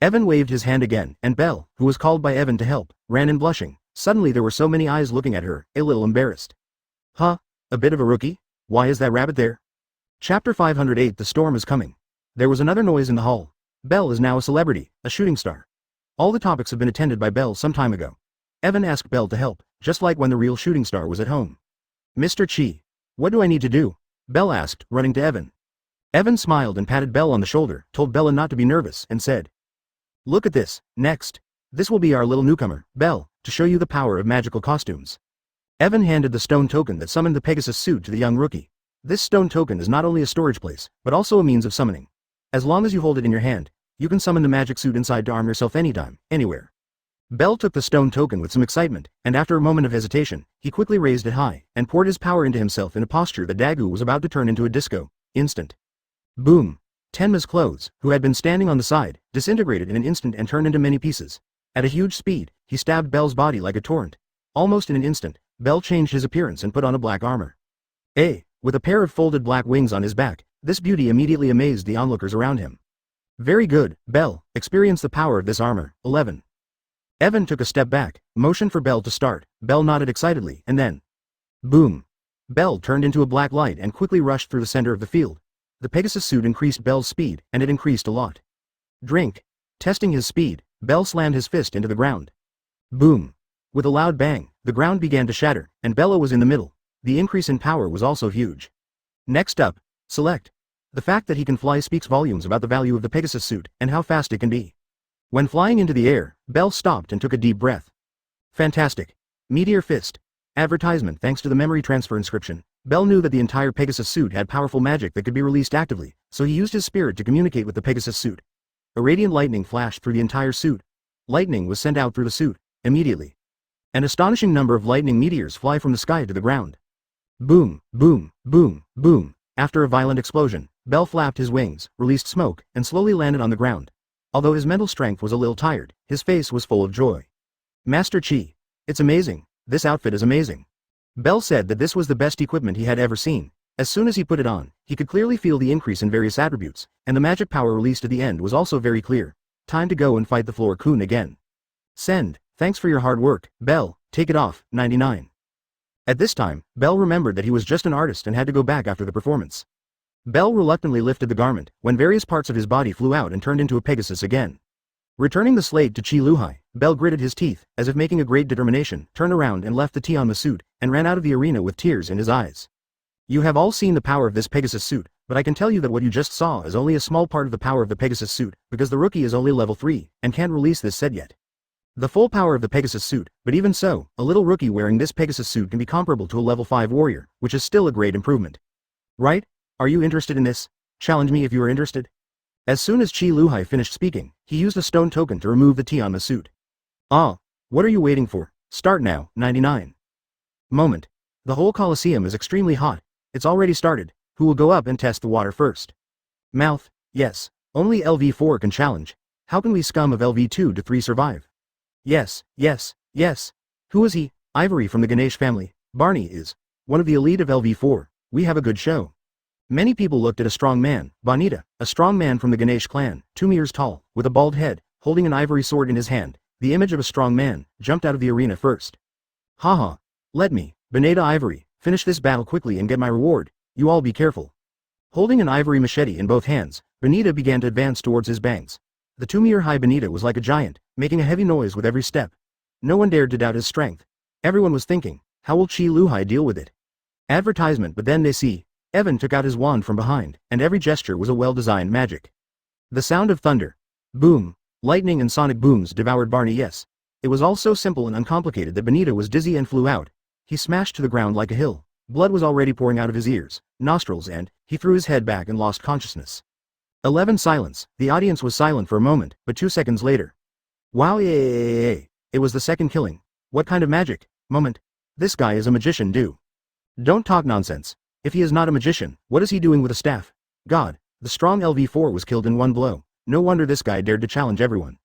Evan waved his hand again, and Belle, who was called by Evan to help, ran in blushing. Suddenly there were so many eyes looking at her, a little embarrassed. Huh? A bit of a rookie? Why is that rabbit there? Chapter 508. The storm is coming. There was another noise in the hall. Belle is now a celebrity, a shooting star. All the topics have been attended by Belle some time ago. Evan asked Belle to help, just like when the real shooting star was at home. Mr. Chi. What do I need to do? Belle asked, running to Evan. Evan smiled and patted Belle on the shoulder, told Bella not to be nervous, and said, Look at this, next. This will be our little newcomer, Belle, to show you the power of magical costumes. Evan handed the stone token that summoned the Pegasus suit to the young rookie. This stone token is not only a storage place, but also a means of summoning. As long as you hold it in your hand, you can summon the magic suit inside to arm yourself anytime, anywhere. Belle took the stone token with some excitement, and after a moment of hesitation, he quickly raised it high, and poured his power into himself in a posture that Dagu was about to turn into a disco. Instant. Boom. Tenma's clothes, who had been standing on the side, disintegrated in an instant and turned into many pieces. At a huge speed, he stabbed Belle's body like a torrent. Almost in an instant, Belle changed his appearance and put on a black armor. With a pair of folded black wings on his back, this beauty immediately amazed the onlookers around him. Very good, Belle, experience the power of this armor. 11. Evan took a step back, motioned for Belle to start. Belle nodded excitedly, and then... Boom. Belle turned into a black light and quickly rushed through the center of the field. The Pegasus suit increased Belle's speed, and it increased a lot. Drink. Testing his speed, Belle slammed his fist into the ground. Boom. With a loud bang, the ground began to shatter, and Bella was in the middle. The increase in power was also huge. Next up, select. The fact that he can fly speaks volumes about the value of the Pegasus suit, and how fast it can be. When flying into the air, Belle stopped and took a deep breath. Fantastic. Meteor Fist. Advertisement. Thanks to the memory transfer inscription, Belle knew that the entire Pegasus suit had powerful magic that could be released actively, so he used his spirit to communicate with the Pegasus suit. A radiant lightning flashed through the entire suit. Lightning was sent out through the suit, immediately. An astonishing number of lightning meteors fly from the sky to the ground. Boom, boom, boom, boom. After a violent explosion, Belle flapped his wings, released smoke, and slowly landed on the ground. Although his mental strength was a little tired, his face was full of joy. Master Chi. It's amazing. This outfit is amazing. Belle said that this was the best equipment he had ever seen. As soon as he put it on, he could clearly feel the increase in various attributes, and the magic power released at the end was also very clear. Time to go and fight the floor Kun again. Send. Thanks for your hard work, Belle. Take it off. 99. At this time, Belle remembered that he was just an artist and had to go back after the performance. Belle reluctantly lifted the garment, when various parts of his body flew out and turned into a Pegasus again. Returning the slate to Chi Luhai, Belle gritted his teeth, as if making a great determination, turned around and left the Tianma suit, and ran out of the arena with tears in his eyes. You have all seen the power of this Pegasus suit, but I can tell you that what you just saw is only a small part of the power of the Pegasus suit, because the rookie is only level 3, and can't release this set yet. The full power of the Pegasus suit, but even so, a little rookie wearing this Pegasus suit can be comparable to a level 5 warrior, which is still a great improvement. Right? Are you interested in this? Challenge me if you are interested. As soon as Chi Luhai finished speaking, he used a stone token to remove the Tianma suit. What are you waiting for? Start now. 99. Moment. The whole Colosseum is extremely hot. It's already started. Who will go up and test the water first? Mouth. Yes. Only LV4 can challenge. How can we scum of LV2 to 3 survive? Yes, yes, yes. Who is he? Ivory from the Ganesh family. Barney is one of the elite of LV4. We have a good show. Many people looked at a strong man, Bonita, a strong man from the Ganesh clan, 2 meters tall, with a bald head, holding an ivory sword in his hand. The image of a strong man, jumped out of the arena first. Haha. Let me, Bonita Ivory, finish this battle quickly and get my reward. You all be careful. Holding an ivory machete in both hands, Bonita began to advance towards his banks. The 2-meter-high Bonita was like a giant, making a heavy noise with every step. No one dared to doubt his strength. Everyone was thinking, how will Chi Luhai deal with it? Advertisement. But then they see, Evan took out his wand from behind, and every gesture was a well-designed magic. The sound of thunder. Boom. Lightning and sonic booms devoured Barney. Yes. It was all so simple and uncomplicated that Benito was dizzy and flew out. He smashed to the ground like a hill. Blood was already pouring out of his ears, nostrils, and he threw his head back and lost consciousness. 11 Silence. The audience was silent for a moment, but 2 seconds later. Wow, yay! It was the second killing. What kind of magic? Moment. This guy is a magician, do. Don't talk nonsense. If he is not a magician, what is he doing with a staff? God, the strong LV4 was killed in one blow. No wonder this guy dared to challenge everyone.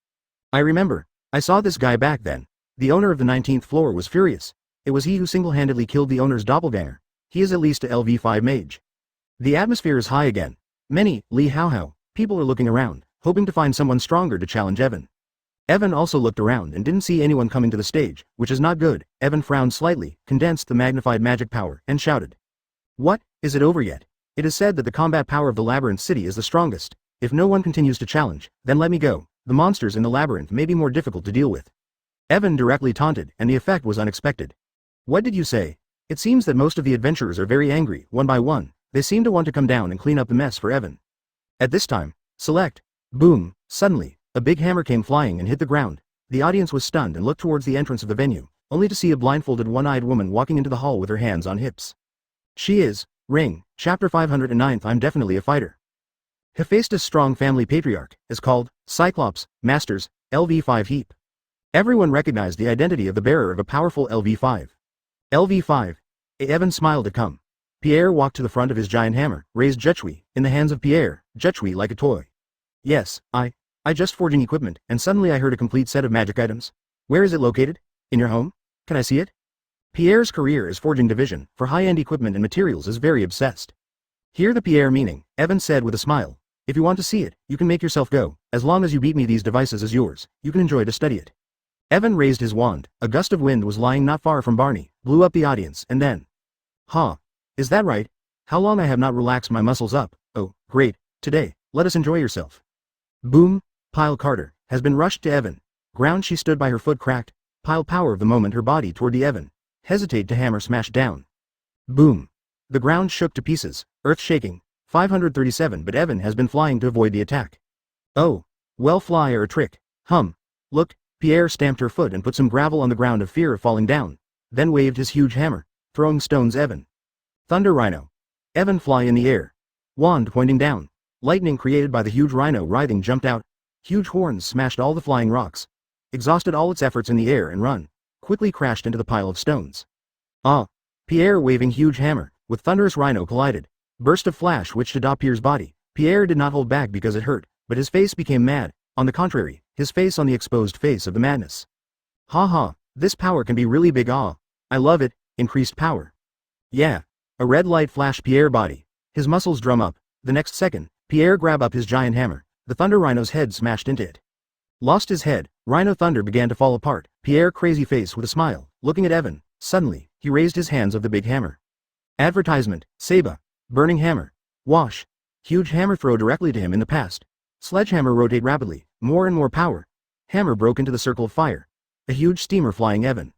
I remember. I saw this guy back then. The owner of the 19th floor was furious. It was he who single-handedly killed the owner's doppelganger. He is at least a LV5 mage. The atmosphere is high again. Many, Lee How, people are looking around, hoping to find someone stronger to challenge Evan. Evan also looked around and didn't see anyone coming to the stage, which is not good. Evan frowned slightly, condensed the magnified magic power, and shouted. What, is it over yet? It is said that the combat power of the labyrinth city is the strongest. If no one continues to challenge, then let me go. The monsters in the labyrinth may be more difficult to deal with. Evan directly taunted, and the effect was unexpected. What did you say? It seems that most of the adventurers are very angry, one by one. They seem to want to come down and clean up the mess for Evan. At this time, select. Boom, suddenly, a big hammer came flying and hit the ground. The audience was stunned and looked towards the entrance of the venue, only to see a blindfolded one-eyed woman walking into the hall with her hands on hips. She is, Ring, Chapter 509. I'm definitely a fighter. Hephaestus' strong family patriarch is called Cyclops, Masters, LV5 Heap. Everyone recognized the identity of the bearer of a powerful LV5. LV5. Evan smiled at come. Pierre walked to the front of his giant hammer, raised Jetchui, in the hands of Pierre, Jetchui like a toy. Yes, I just forging equipment, and suddenly I heard a complete set of magic items. Where is it located? In your home? Can I see it? Pierre's career as forging division, for high-end equipment and materials is very obsessed. Hear the Pierre meaning, Evan said with a smile. If you want to see it, you can make yourself go. As long as you beat me, these devices is yours. You can enjoy to study it. Evan raised his wand. A gust of wind was lying not far from Barney, blew up the audience, and then. Is that right? How long I have not relaxed my muscles up. Oh, great. Today, let us enjoy yourself. Boom. Pile Carter has been rushed to Evan. Ground she stood by, her foot cracked. Pile power of the moment, her body toward the Evan. Hesitate to hammer smashed down. Boom. The ground shook to pieces, earth shaking. 537, but Evan has been flying to avoid the attack. Oh. Well, fly or a trick. Look. Pierre stamped her foot and put some gravel on the ground of fear of falling down. Then waved his huge hammer, throwing stones. Evan. Thunder Rhino. Evan fly in the air. Wand pointing down. Lightning created by the huge rhino writhing jumped out. Huge horns smashed all the flying rocks. Exhausted all its efforts in the air and run. Quickly crashed into the pile of stones. Pierre waving huge hammer, with thunderous rhino collided. Burst of flash which to Pierre's body. Pierre did not hold back because it hurt, but his face became mad. On the contrary, his face on the exposed face of the madness. This power can be really big. I love it. Increased power. Yeah. A red light flashed Pierre body. His muscles drum up. The next second, Pierre grab up his giant hammer. The thunder rhino's head smashed into it. Lost his head. Rhino thunder began to fall apart. Pierre crazy face with a smile, looking at Evan. Suddenly, he raised his hands of the big hammer. Advertisement. Seba. Burning hammer. Wash. Huge hammer throw directly to him in the past. Sledgehammer rotate rapidly. More and more power. Hammer broke into the circle of fire. A huge steamer flying Evan.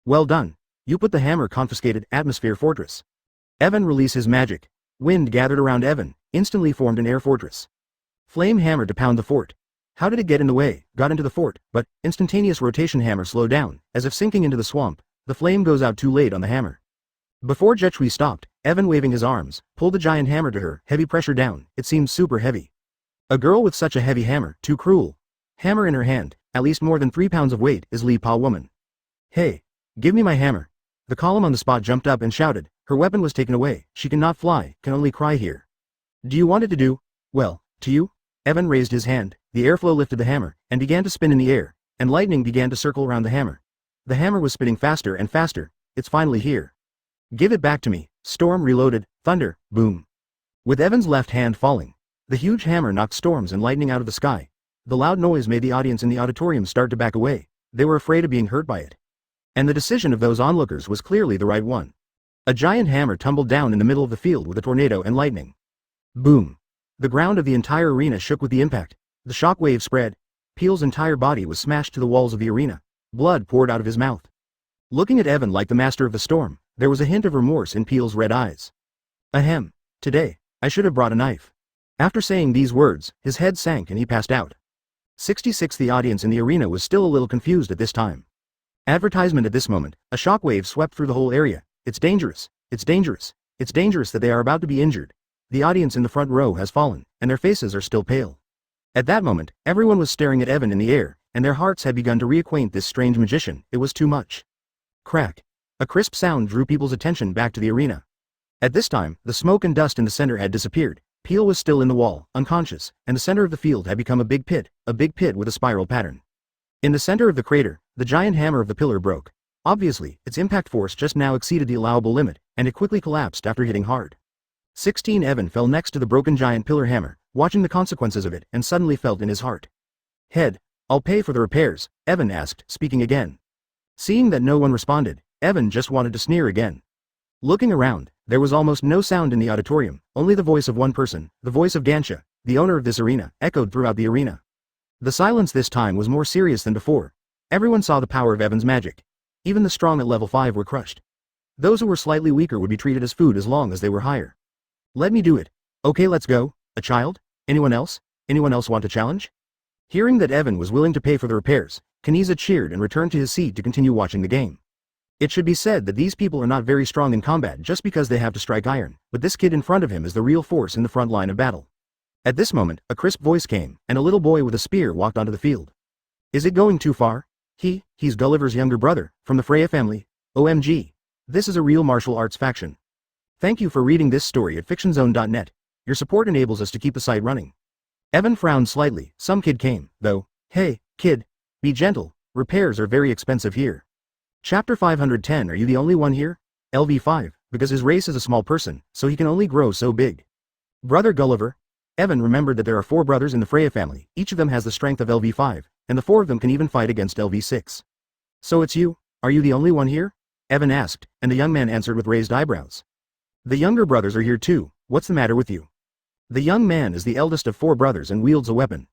Well done. You put the hammer confiscated atmosphere fortress. Evan release his magic. Wind gathered around Evan, instantly formed an air fortress. Flame hammer to pound the fort. How did it get in the way? Got into the fort, but instantaneous rotation hammer slowed down, as if sinking into the swamp. The flame goes out too late on the hammer. Before Jetchui stopped, Evan waving his arms, pulled the giant hammer to her, heavy pressure down. It seemed super heavy. A girl with such a heavy hammer, too cruel. Hammer in her hand, at least more than 3 pounds of weight, is Li Pa woman. Hey, give me my hammer. The column on the spot jumped up and shouted. Her weapon was taken away. She cannot fly, can only cry here. Do you want it to do? Well, to you? Evan raised his hand. The airflow lifted the hammer, and began to spin in the air, and lightning began to circle around the hammer. The hammer was spinning faster and faster. It's finally here. Give it back to me. Storm reloaded. Thunder. Boom. With Evan's left hand falling, the huge hammer knocked storms and lightning out of the sky. The loud noise made the audience in the auditorium start to back away. They were afraid of being hurt by it. And the decision of those onlookers was clearly the right one. A giant hammer tumbled down in the middle of the field with a tornado and lightning. Boom. The ground of the entire arena shook with the impact. The shock wave spread. Peel's entire body was smashed to the walls of the arena. Blood poured out of his mouth. Looking at Evan like the master of the storm, there was a hint of remorse in Peel's red eyes. Ahem. Today, I should have brought a knife. After saying these words, his head sank and he passed out. 66. The audience in the arena was still a little confused at this time. Advertisement at this moment, a shockwave swept through the whole area. It's dangerous. It's dangerous. It's dangerous that they are about to be injured. The audience in the front row has fallen, and their faces are still pale. At that moment, everyone was staring at Evan in the air, and their hearts had begun to reacquaint this strange magician. It was too much. Crack. A crisp sound drew people's attention back to the arena. At this time, the smoke and dust in the center had disappeared. Peel was still in the wall, unconscious, and the center of the field had become a big pit with a spiral pattern. In the center of the crater, the giant hammer of the pillar broke. Obviously, its impact force just now exceeded the allowable limit, and it quickly collapsed after hitting hard. 16. Evan fell next to the broken giant pillar hammer, watching the consequences of it, and suddenly felt in his heart. Head. I'll pay for the repairs, Evan asked, speaking again. Seeing that no one responded, Evan just wanted to sneer again. Looking around, there was almost no sound in the auditorium, only the voice of one person, the voice of Gansha, the owner of this arena, echoed throughout the arena. The silence this time was more serious than before. Everyone saw the power of Evan's magic. Even the strong at level 5 were crushed. Those who were slightly weaker would be treated as food as long as they were higher. Let me do it. Okay, let's go. A child? Anyone else? Anyone else want to challenge? Hearing that Evan was willing to pay for the repairs, Kiza cheered and returned to his seat to continue watching the game. It should be said that these people are not very strong in combat just because they have to strike iron, but this kid in front of him is the real force in the front line of battle. At this moment, a crisp voice came, and a little boy with a spear walked onto the field. Is it going too far? He's Gulliver's younger brother, from the Freya family. OMG. This is a real martial arts faction. Thank you for reading this story at fictionzone.net. Your support enables us to keep the site running. Evan frowned slightly. Some kid came, though. Hey, kid. Be gentle. Repairs are very expensive here. Chapter 510. Are you the only one here? LV5, because his race is a small person, so he can only grow so big. Brother Gulliver. Evan remembered that there are 4 brothers in the Freya family, each of them has the strength of LV5, and the 4 of them can even fight against LV6. So it's you? Are you the only one here? Evan asked, and the young man answered with raised eyebrows. The younger brothers are here too. What's the matter with you? The young man is the eldest of 4 brothers and wields a weapon.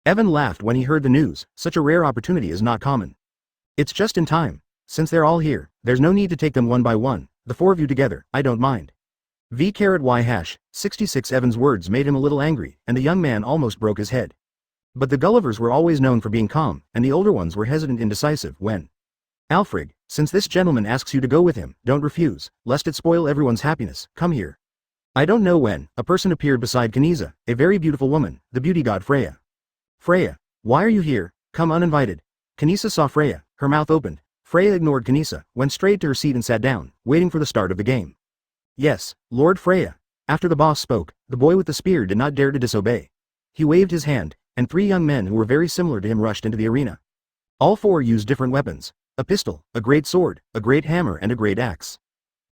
Evan laughed when he heard the news. Such a rare opportunity is not common. It's just in time. Since they're all here, there's no need to take them one by one, the 4 of you together, I don't mind. V*Y#, 66. Evan's words made him a little angry, and the young man almost broke his head. But the Gullivers were always known for being calm, and the older ones were hesitant and indecisive when. Alfred, since this gentleman asks you to go with him, don't refuse, lest it spoil everyone's happiness, come here. I don't know when, a person appeared beside Kiza, a very beautiful woman, the beauty god Freya. Freya, why are you here? Come uninvited. Kiza saw Freya, her mouth opened. Freya ignored Kiza, went straight to her seat and sat down, waiting for the start of the game. Yes, Lord Freya. After the boss spoke, the boy with the spear did not dare to disobey. He waved his hand, and 3 young men who were very similar to him rushed into the arena. All 4 used different weapons, a pistol, a great sword, a great hammer and a great axe.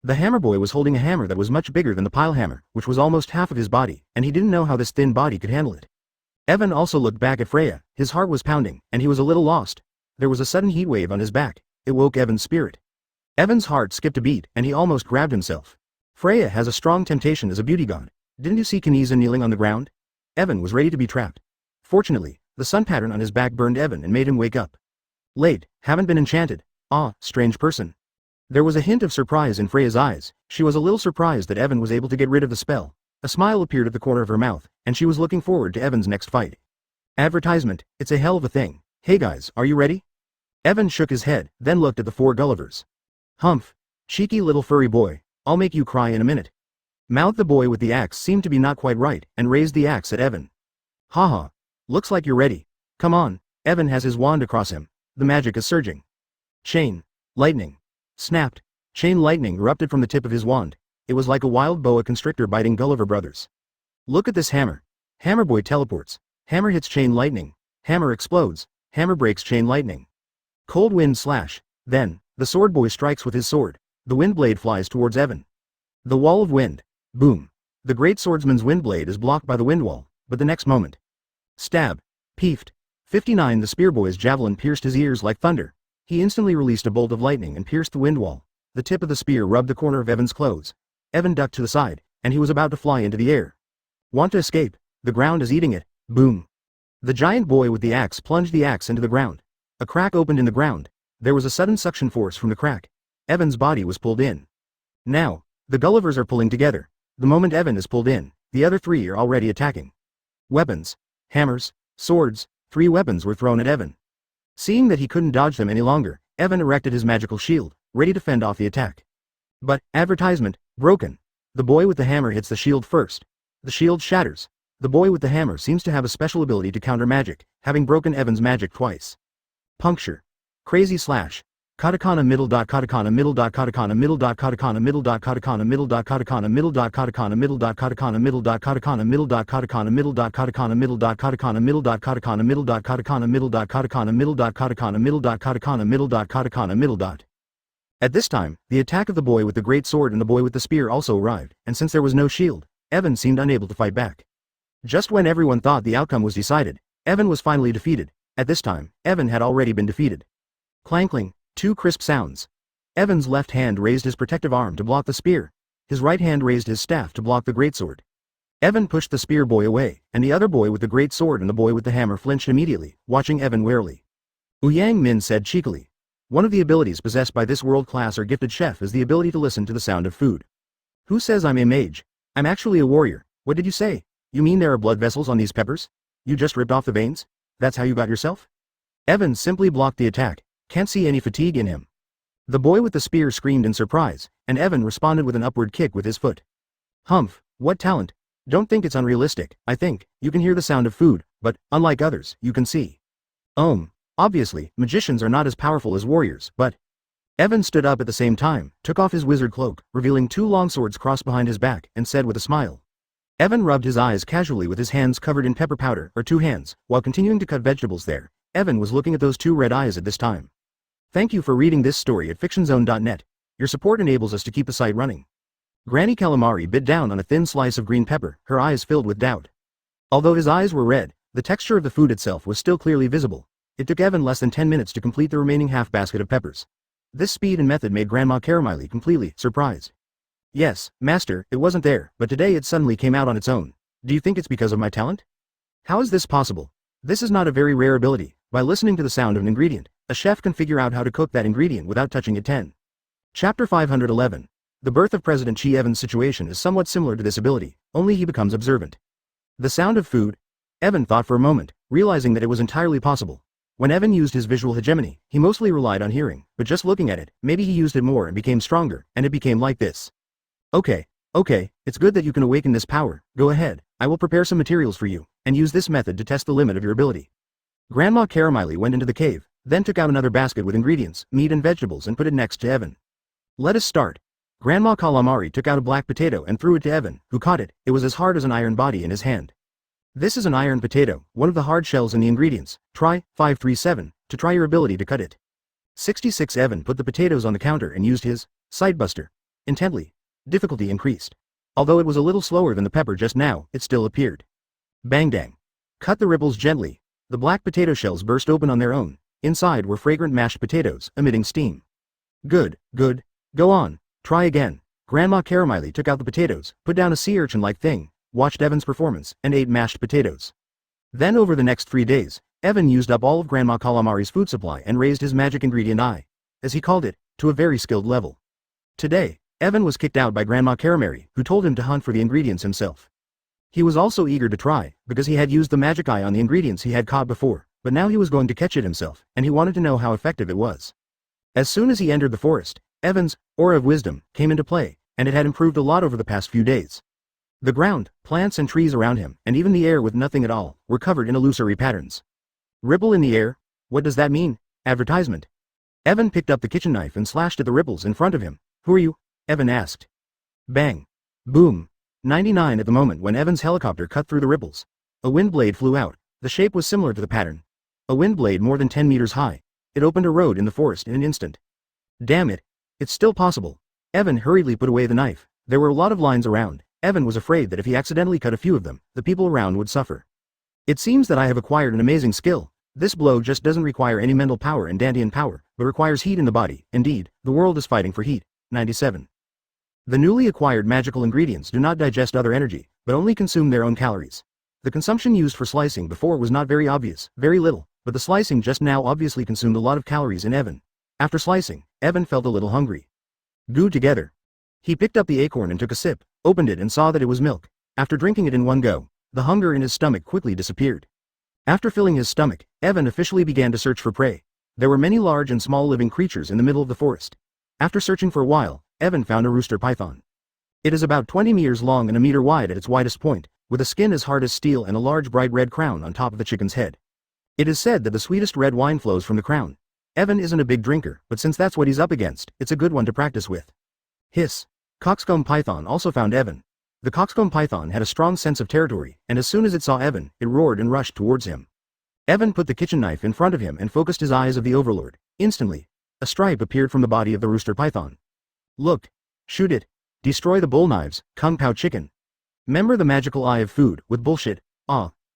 The hammer boy was holding a hammer that was much bigger than the pile hammer, which was almost half of his body, and he didn't know how this thin body could handle it. Evan also looked back at Freya, his heart was pounding, and he was a little lost. There was a sudden heat wave on his back. It woke Evan's spirit. Evan's heart skipped a beat, and he almost grabbed himself. Freya has a strong temptation as a beauty god. Didn't you see Kiza kneeling on the ground? Evan was ready to be trapped. Fortunately, the sun pattern on his back burned Evan and made him wake up. Late, haven't been enchanted. Ah, strange person. There was a hint of surprise in Freya's eyes. She was a little surprised that Evan was able to get rid of the spell. A smile appeared at the corner of her mouth, and she was looking forward to Evan's next fight. Advertisement, it's a hell of a thing. Hey guys, are you ready? Evan shook his head, then looked at the 4 Gullivers. Humph. Cheeky little furry boy, I'll make you cry in a minute. Mouthed the boy with the axe seemed to be not quite right, and raised the axe at Evan. Haha. Looks like you're ready. Come on. Evan has his wand across him. The magic is surging. Chain. Lightning. Snapped. Chain lightning erupted from the tip of his wand. It was like a wild boa constrictor biting Gulliver brothers. Look at this hammer. Hammer boy teleports. Hammer hits chain lightning. Hammer explodes. Hammer breaks chain lightning. Cold wind slash. Then, the sword boy strikes with his sword. The wind blade flies towards Evan. The wall of wind. Boom. The great swordsman's wind blade is blocked by the wind wall, but the next moment. Stab. Peefed. 59. The spear boy's javelin pierced his ears like thunder. He instantly released a bolt of lightning and pierced the wind wall. The tip of the spear rubbed the corner of Evan's clothes. Evan ducked to the side, and he was about to fly into the air. Want to escape? The ground is eating it. Boom. The giant boy with the axe plunged the axe into the ground. A crack opened in the ground. There was a sudden suction force from the crack. Evan's body was pulled in. Now, the Gullivers are pulling together. The moment Evan is pulled in, the other 3 are already attacking. Weapons. Hammers, swords, 3 weapons were thrown at Evan. Seeing that he couldn't dodge them any longer, Evan erected his magical shield, ready to fend off the attack. But, advertisement, broken. The boy with the hammer hits the shield first. The shield shatters. The boy with the hammer seems to have a special ability to counter magic, having broken Evan's magic twice. Puncture. Crazy slash. Katakana middle dot katakana middle dot katakana middle dot katakana middle dot katakana middle dot katakana middle dot katakana middle dot katakana middle dot katakana middle dot katakana middle dot katakana middle dot katakana middle dot katakana middle dot katakana middle dot katakana middle dot katakana middle dot katakana middle dot katakana middle dot. At this time, the attack of the boy with the great sword and the boy with the spear also arrived, and since there was no shield, Evan seemed unable to fight back. Just when everyone thought the outcome was decided, Evan was finally defeated. At this time, Evan had already been defeated. Clankling, 2 crisp sounds. Evan's left hand raised his protective arm to block the spear. His right hand raised his staff to block the greatsword. Evan pushed the spear boy away, and the other boy with the great sword and the boy with the hammer flinched immediately, watching Evan warily. Ouyang Min said cheekily. One of the abilities possessed by this world-class or gifted chef is the ability to listen to the sound of food. Who says I'm a mage? I'm actually a warrior. What did you say? You mean there are blood vessels on these peppers? You just ripped off the veins? That's how you got yourself? Evan simply blocked the attack. Can't see any fatigue in him. The boy with the spear screamed in surprise, and Evan responded with an upward kick with his foot. Humph, what talent. Don't think it's unrealistic. I think, you can hear the sound of food, but, unlike others, you can see. Obviously, magicians are not as powerful as warriors, but... Evan stood up at the same time, took off his wizard cloak, revealing 2 long swords crossed behind his back, and said with a smile. Evan rubbed his eyes casually with his hands covered in pepper powder, or 2 hands, while continuing to cut vegetables there. Evan was looking at those 2 red eyes at this time. Thank you for reading this story at fictionzone.net. Your support enables us to keep the site running. Granny Calamari bit down on a thin slice of green pepper, her eyes filled with doubt. Although his eyes were red, the texture of the food itself was still clearly visible. It took Evan less than 10 minutes to complete the remaining half basket of peppers. This speed and method made Grandma Caramiley completely surprised. Yes, master, it wasn't there, but today it suddenly came out on its own. Do you think it's because of my talent? How is this possible? This is not a very rare ability. By listening to the sound of an ingredient, a chef can figure out how to cook that ingredient without touching it. 10. Chapter 511. The birth of President Chi Evan's situation is somewhat similar to this ability, only he becomes observant. The sound of food? Evan thought for a moment, realizing that it was entirely possible. When Evan used his visual hegemony, he mostly relied on hearing, but just looking at it, maybe he used it more and became stronger, and it became like this. Okay, it's good that you can awaken this power. Go ahead, I will prepare some materials for you, and use this method to test the limit of your ability. Grandma Caramiley went into the cave, then took out another basket with ingredients, meat and vegetables and put it next to Evan. Let us start. Grandma Calamari took out a black potato and threw it to Evan, who caught it. It was as hard as an iron body in his hand. This is an iron potato, one of the hard shells in the ingredients. Try, 537, to try your ability to cut it. 66 Evan put the potatoes on the counter and used his Sidebuster. Intently. Difficulty increased. Although it was a little slower than the pepper just now, it still appeared. Bang dang. Cut the ripples gently. The black potato shells burst open on their own. Inside were fragrant mashed potatoes, emitting steam. Good. Go on. Try again. Grandma Caramiley took out the potatoes, put down a sea urchin-like thing, watched Evan's performance, and ate mashed potatoes. Then over the next 3 days, Evan used up all of Grandma Calamari's food supply and raised his magic ingredient eye, as he called it, to a very skilled level. Today, Evan was kicked out by Grandma Caramari, who told him to hunt for the ingredients himself. He was also eager to try, because he had used the magic eye on the ingredients he had caught before, but now he was going to catch it himself, and he wanted to know how effective it was. As soon as he entered the forest, Evan's Aura of Wisdom came into play, and it had improved a lot over the past few days. The ground, plants and trees around him, and even the air with nothing at all, were covered in illusory patterns. Ripple in the air? What does that mean? Advertisement. Evan picked up the kitchen knife and slashed at the ripples in front of him. Who are you? Evan asked. Bang. Boom. 99 at the moment when Evan's helicopter cut through the ripples. A wind blade flew out. The shape was similar to the pattern. A wind blade more than 10 meters high. It opened a road in the forest in an instant. Damn it. It's still possible. Evan hurriedly put away the knife. There were a lot of lines around. Evan was afraid that if he accidentally cut a few of them, the people around would suffer. It seems that I have acquired an amazing skill. This blow just doesn't require any mental power and Dandian power, but requires heat in the body. Indeed, the world is fighting for heat. 97. The newly acquired magical ingredients do not digest other energy, but only consume their own calories. The consumption used for slicing before was not very obvious, very little, but the slicing just now obviously consumed a lot of calories in Evan. After slicing, Evan felt a little hungry. Goo together. He picked up the acorn and took a sip, opened it and saw that it was milk. After drinking it in one go, the hunger in his stomach quickly disappeared. After filling his stomach, Evan officially began to search for prey. There were many large and small living creatures in the middle of the forest. After searching for a while, Evan found a rooster python. It is about 20 meters long and a meter wide at its widest point, with a skin as hard as steel and a large bright red crown on top of the chicken's head. It is said that the sweetest red wine flows from the crown. Evan isn't a big drinker, but since that's what he's up against, it's a good one to practice with. Hiss. Coxcomb python also found Evan. The coxcomb python had a strong sense of territory, and as soon as it saw Evan, it roared and rushed towards him. Evan put the kitchen knife in front of him and focused his eyes of the overlord. Instantly, a stripe appeared from the body of the rooster python. Look. Shoot it. Destroy the bull knives, Kung Pao chicken. Remember the magical eye of food, with bullshit.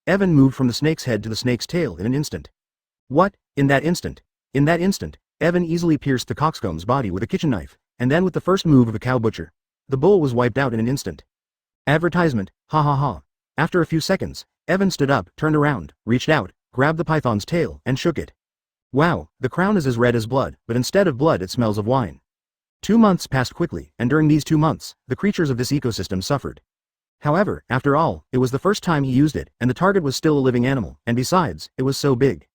Evan moved from the snake's head to the snake's tail in an instant. What? In that instant, Evan easily pierced the coxcomb's body with a kitchen knife, and then with the first move of a cow butcher, the bull was wiped out in an instant. Advertisement, ha ha ha. After a few seconds, Evan stood up, turned around, reached out, grabbed the python's tail, and shook it. Wow, the crown is as red as blood, but instead of blood it smells of wine. 2 months passed quickly, and during these 2 months, the creatures of this ecosystem suffered. However, after all, it was the first time he used it, and the target was still a living animal, and besides, it was so big.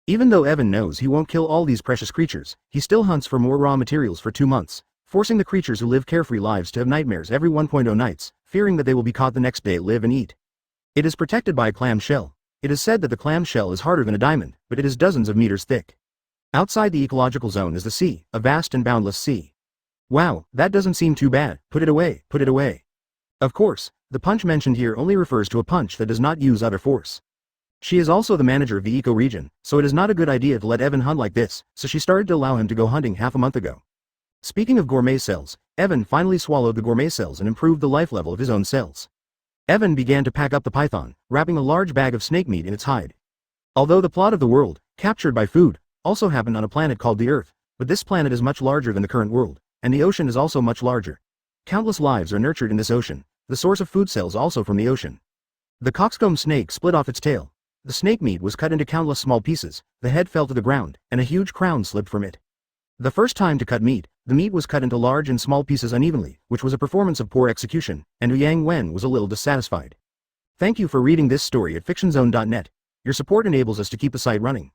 Even though Evan knows he won't kill all these precious creatures, he still hunts for more raw materials for 2 months, forcing the creatures who live carefree lives to have nightmares every 1.0 nights, fearing that they will be caught the next day, live and eat. It is protected by a clam shell. It is said that the clam shell is harder than a diamond, but it is dozens of meters thick. Outside the ecological zone is the sea, a vast and boundless sea. Wow, that doesn't seem too bad. Put it away, put it away. Of course, the punch mentioned here only refers to a punch that does not use other force. She is also the manager of the eco-region, so it is not a good idea to let Evan hunt like this, so she started to allow him to go hunting half a month ago. Speaking of gourmet cells, Evan finally swallowed the gourmet cells and improved the life level of his own cells. Evan began to pack up the python, wrapping a large bag of snake meat in its hide. Although the plot of the world, captured by food, also happened on a planet called the Earth, but this planet is much larger than the current world, and the ocean is also much larger. Countless lives are nurtured in this ocean, the source of food cells also from the ocean. The coxcomb snake split off its tail. The snake meat was cut into countless small pieces, the head fell to the ground, and a huge crown slipped from it. The first time to cut meat, the meat was cut into large and small pieces unevenly, which was a performance of poor execution, and Yang Wen was a little dissatisfied. Thank you for reading this story at fictionzone.net. Your support enables us to keep the site running.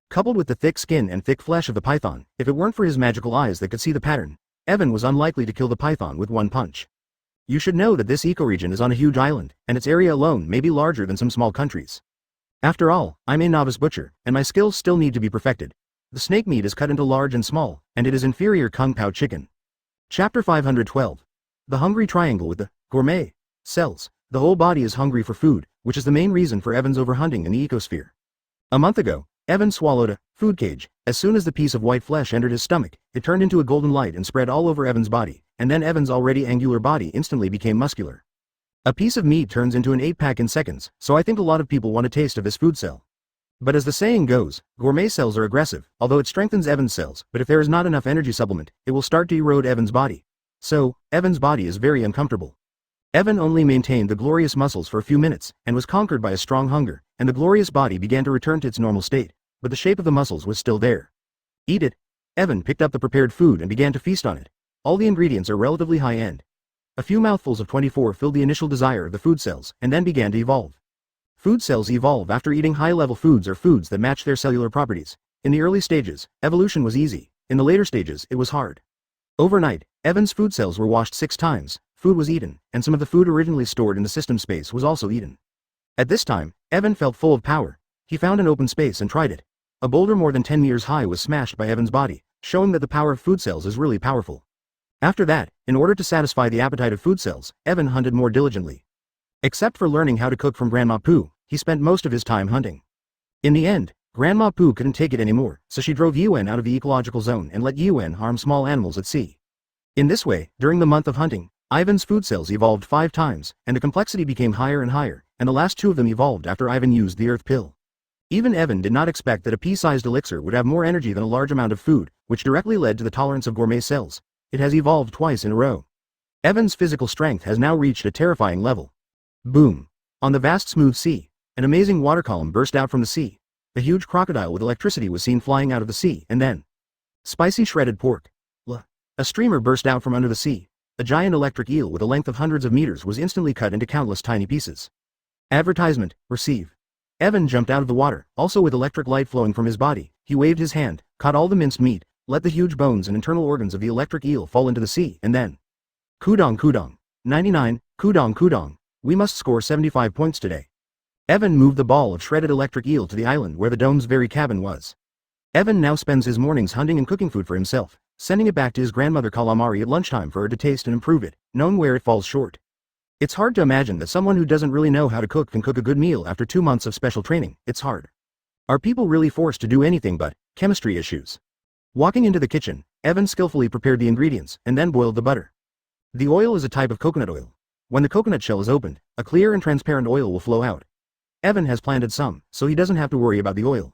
Coupled with the thick skin and thick flesh of the python, if it weren't for his magical eyes that could see the pattern, Evan was unlikely to kill the python with one punch. You should know that this ecoregion is on a huge island, and its area alone may be larger than some small countries. After all, I'm a novice butcher, and my skills still need to be perfected. The snake meat is cut into large and small, and it is inferior Kung Pao chicken. Chapter 512. The Hungry Triangle with the gourmet cells. The whole body is hungry for food, which is the main reason for Evan's overhunting in the ecosphere. A month ago, Evan swallowed a food cage. As soon as the piece of white flesh entered his stomach, it turned into a golden light and spread all over Evan's body, and then Evan's already angular body instantly became muscular. A piece of meat turns into an 8-pack in seconds, so I think a lot of people want a taste of this food cell. But as the saying goes, gourmet cells are aggressive, although it strengthens Evan's cells, but if there is not enough energy supplement, it will start to erode Evan's body. So, Evan's body is very uncomfortable. Evan only maintained the glorious muscles for a few minutes, and was conquered by a strong hunger, and the glorious body began to return to its normal state, but the shape of the muscles was still there. Eat it. Evan picked up the prepared food and began to feast on it. All the ingredients are relatively high-end. A few mouthfuls of 24 filled the initial desire of the food cells, and then began to evolve. Food cells evolve after eating high-level foods or foods that match their cellular properties. In the early stages, evolution was easy. In the later stages, it was hard. Overnight, Evan's food cells were washed 6 times, food was eaten, and some of the food originally stored in the system space was also eaten. At this time, Evan felt full of power. He found an open space and tried it. A boulder more than 10 meters high was smashed by Evan's body, showing that the power of food cells is really powerful. After that, in order to satisfy the appetite of food cells, Evan hunted more diligently. Except for learning how to cook from Grandma Pooh, he spent most of his time hunting. In the end, Grandma Pooh couldn't take it anymore, so she drove Yuen out of the ecological zone and let Yuen harm small animals at sea. In this way, during the month of hunting, Ivan's food cells evolved 5 times, and the complexity became higher and higher, and the last 2 of them evolved after Ivan used the Earth Pill. Even Evan did not expect that a pea-sized elixir would have more energy than a large amount of food, which directly led to the tolerance of gourmet cells. It has evolved twice in a row. Evan's physical strength has now reached a terrifying level. Boom! On the vast smooth sea, an amazing water column burst out from the sea. A huge crocodile with electricity was seen flying out of the sea, and then spicy shredded pork. A streamer burst out from under the sea. A giant electric eel with a length of hundreds of meters was instantly cut into countless tiny pieces. Advertisement, receive. Evan jumped out of the water, also with electric light flowing from his body. He waved his hand, caught all the minced meat, let the huge bones and internal organs of the electric eel fall into the sea, and then... Kudong kudong. 99, kudong kudong. We must score 75 points today. Evan moved the ball of shredded electric eel to the island where the dome's very cabin was. Evan now spends his mornings hunting and cooking food for himself, sending it back to his grandmother calamari at lunchtime for her to taste and improve it, knowing where it falls short. It's hard to imagine that someone who doesn't really know how to cook can cook a good meal after 2 months of special training. It's hard. Are people really forced to do anything but chemistry issues? Walking into the kitchen, Evan skillfully prepared the ingredients and then boiled the butter. The oil is a type of coconut oil. When the coconut shell is opened, a clear and transparent oil will flow out. Evan has planted some, so he doesn't have to worry about the oil.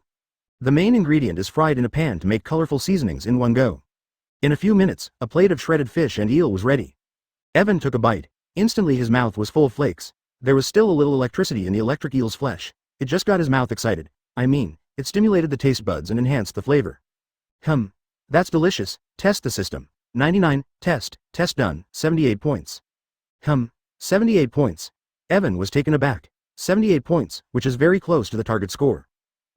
The main ingredient is fried in a pan to make colorful seasonings in one go. In a few minutes, a plate of shredded fish and eel was ready. Evan took a bite. Instantly his mouth was full of flakes. There was still a little electricity in the electric eel's flesh. It just got his mouth excited. I mean, it stimulated the taste buds and enhanced the flavor. That's delicious. Test the system. 99, test done, 78 points. 78 points. Evan was taken aback. 78 points, which is very close to the target score.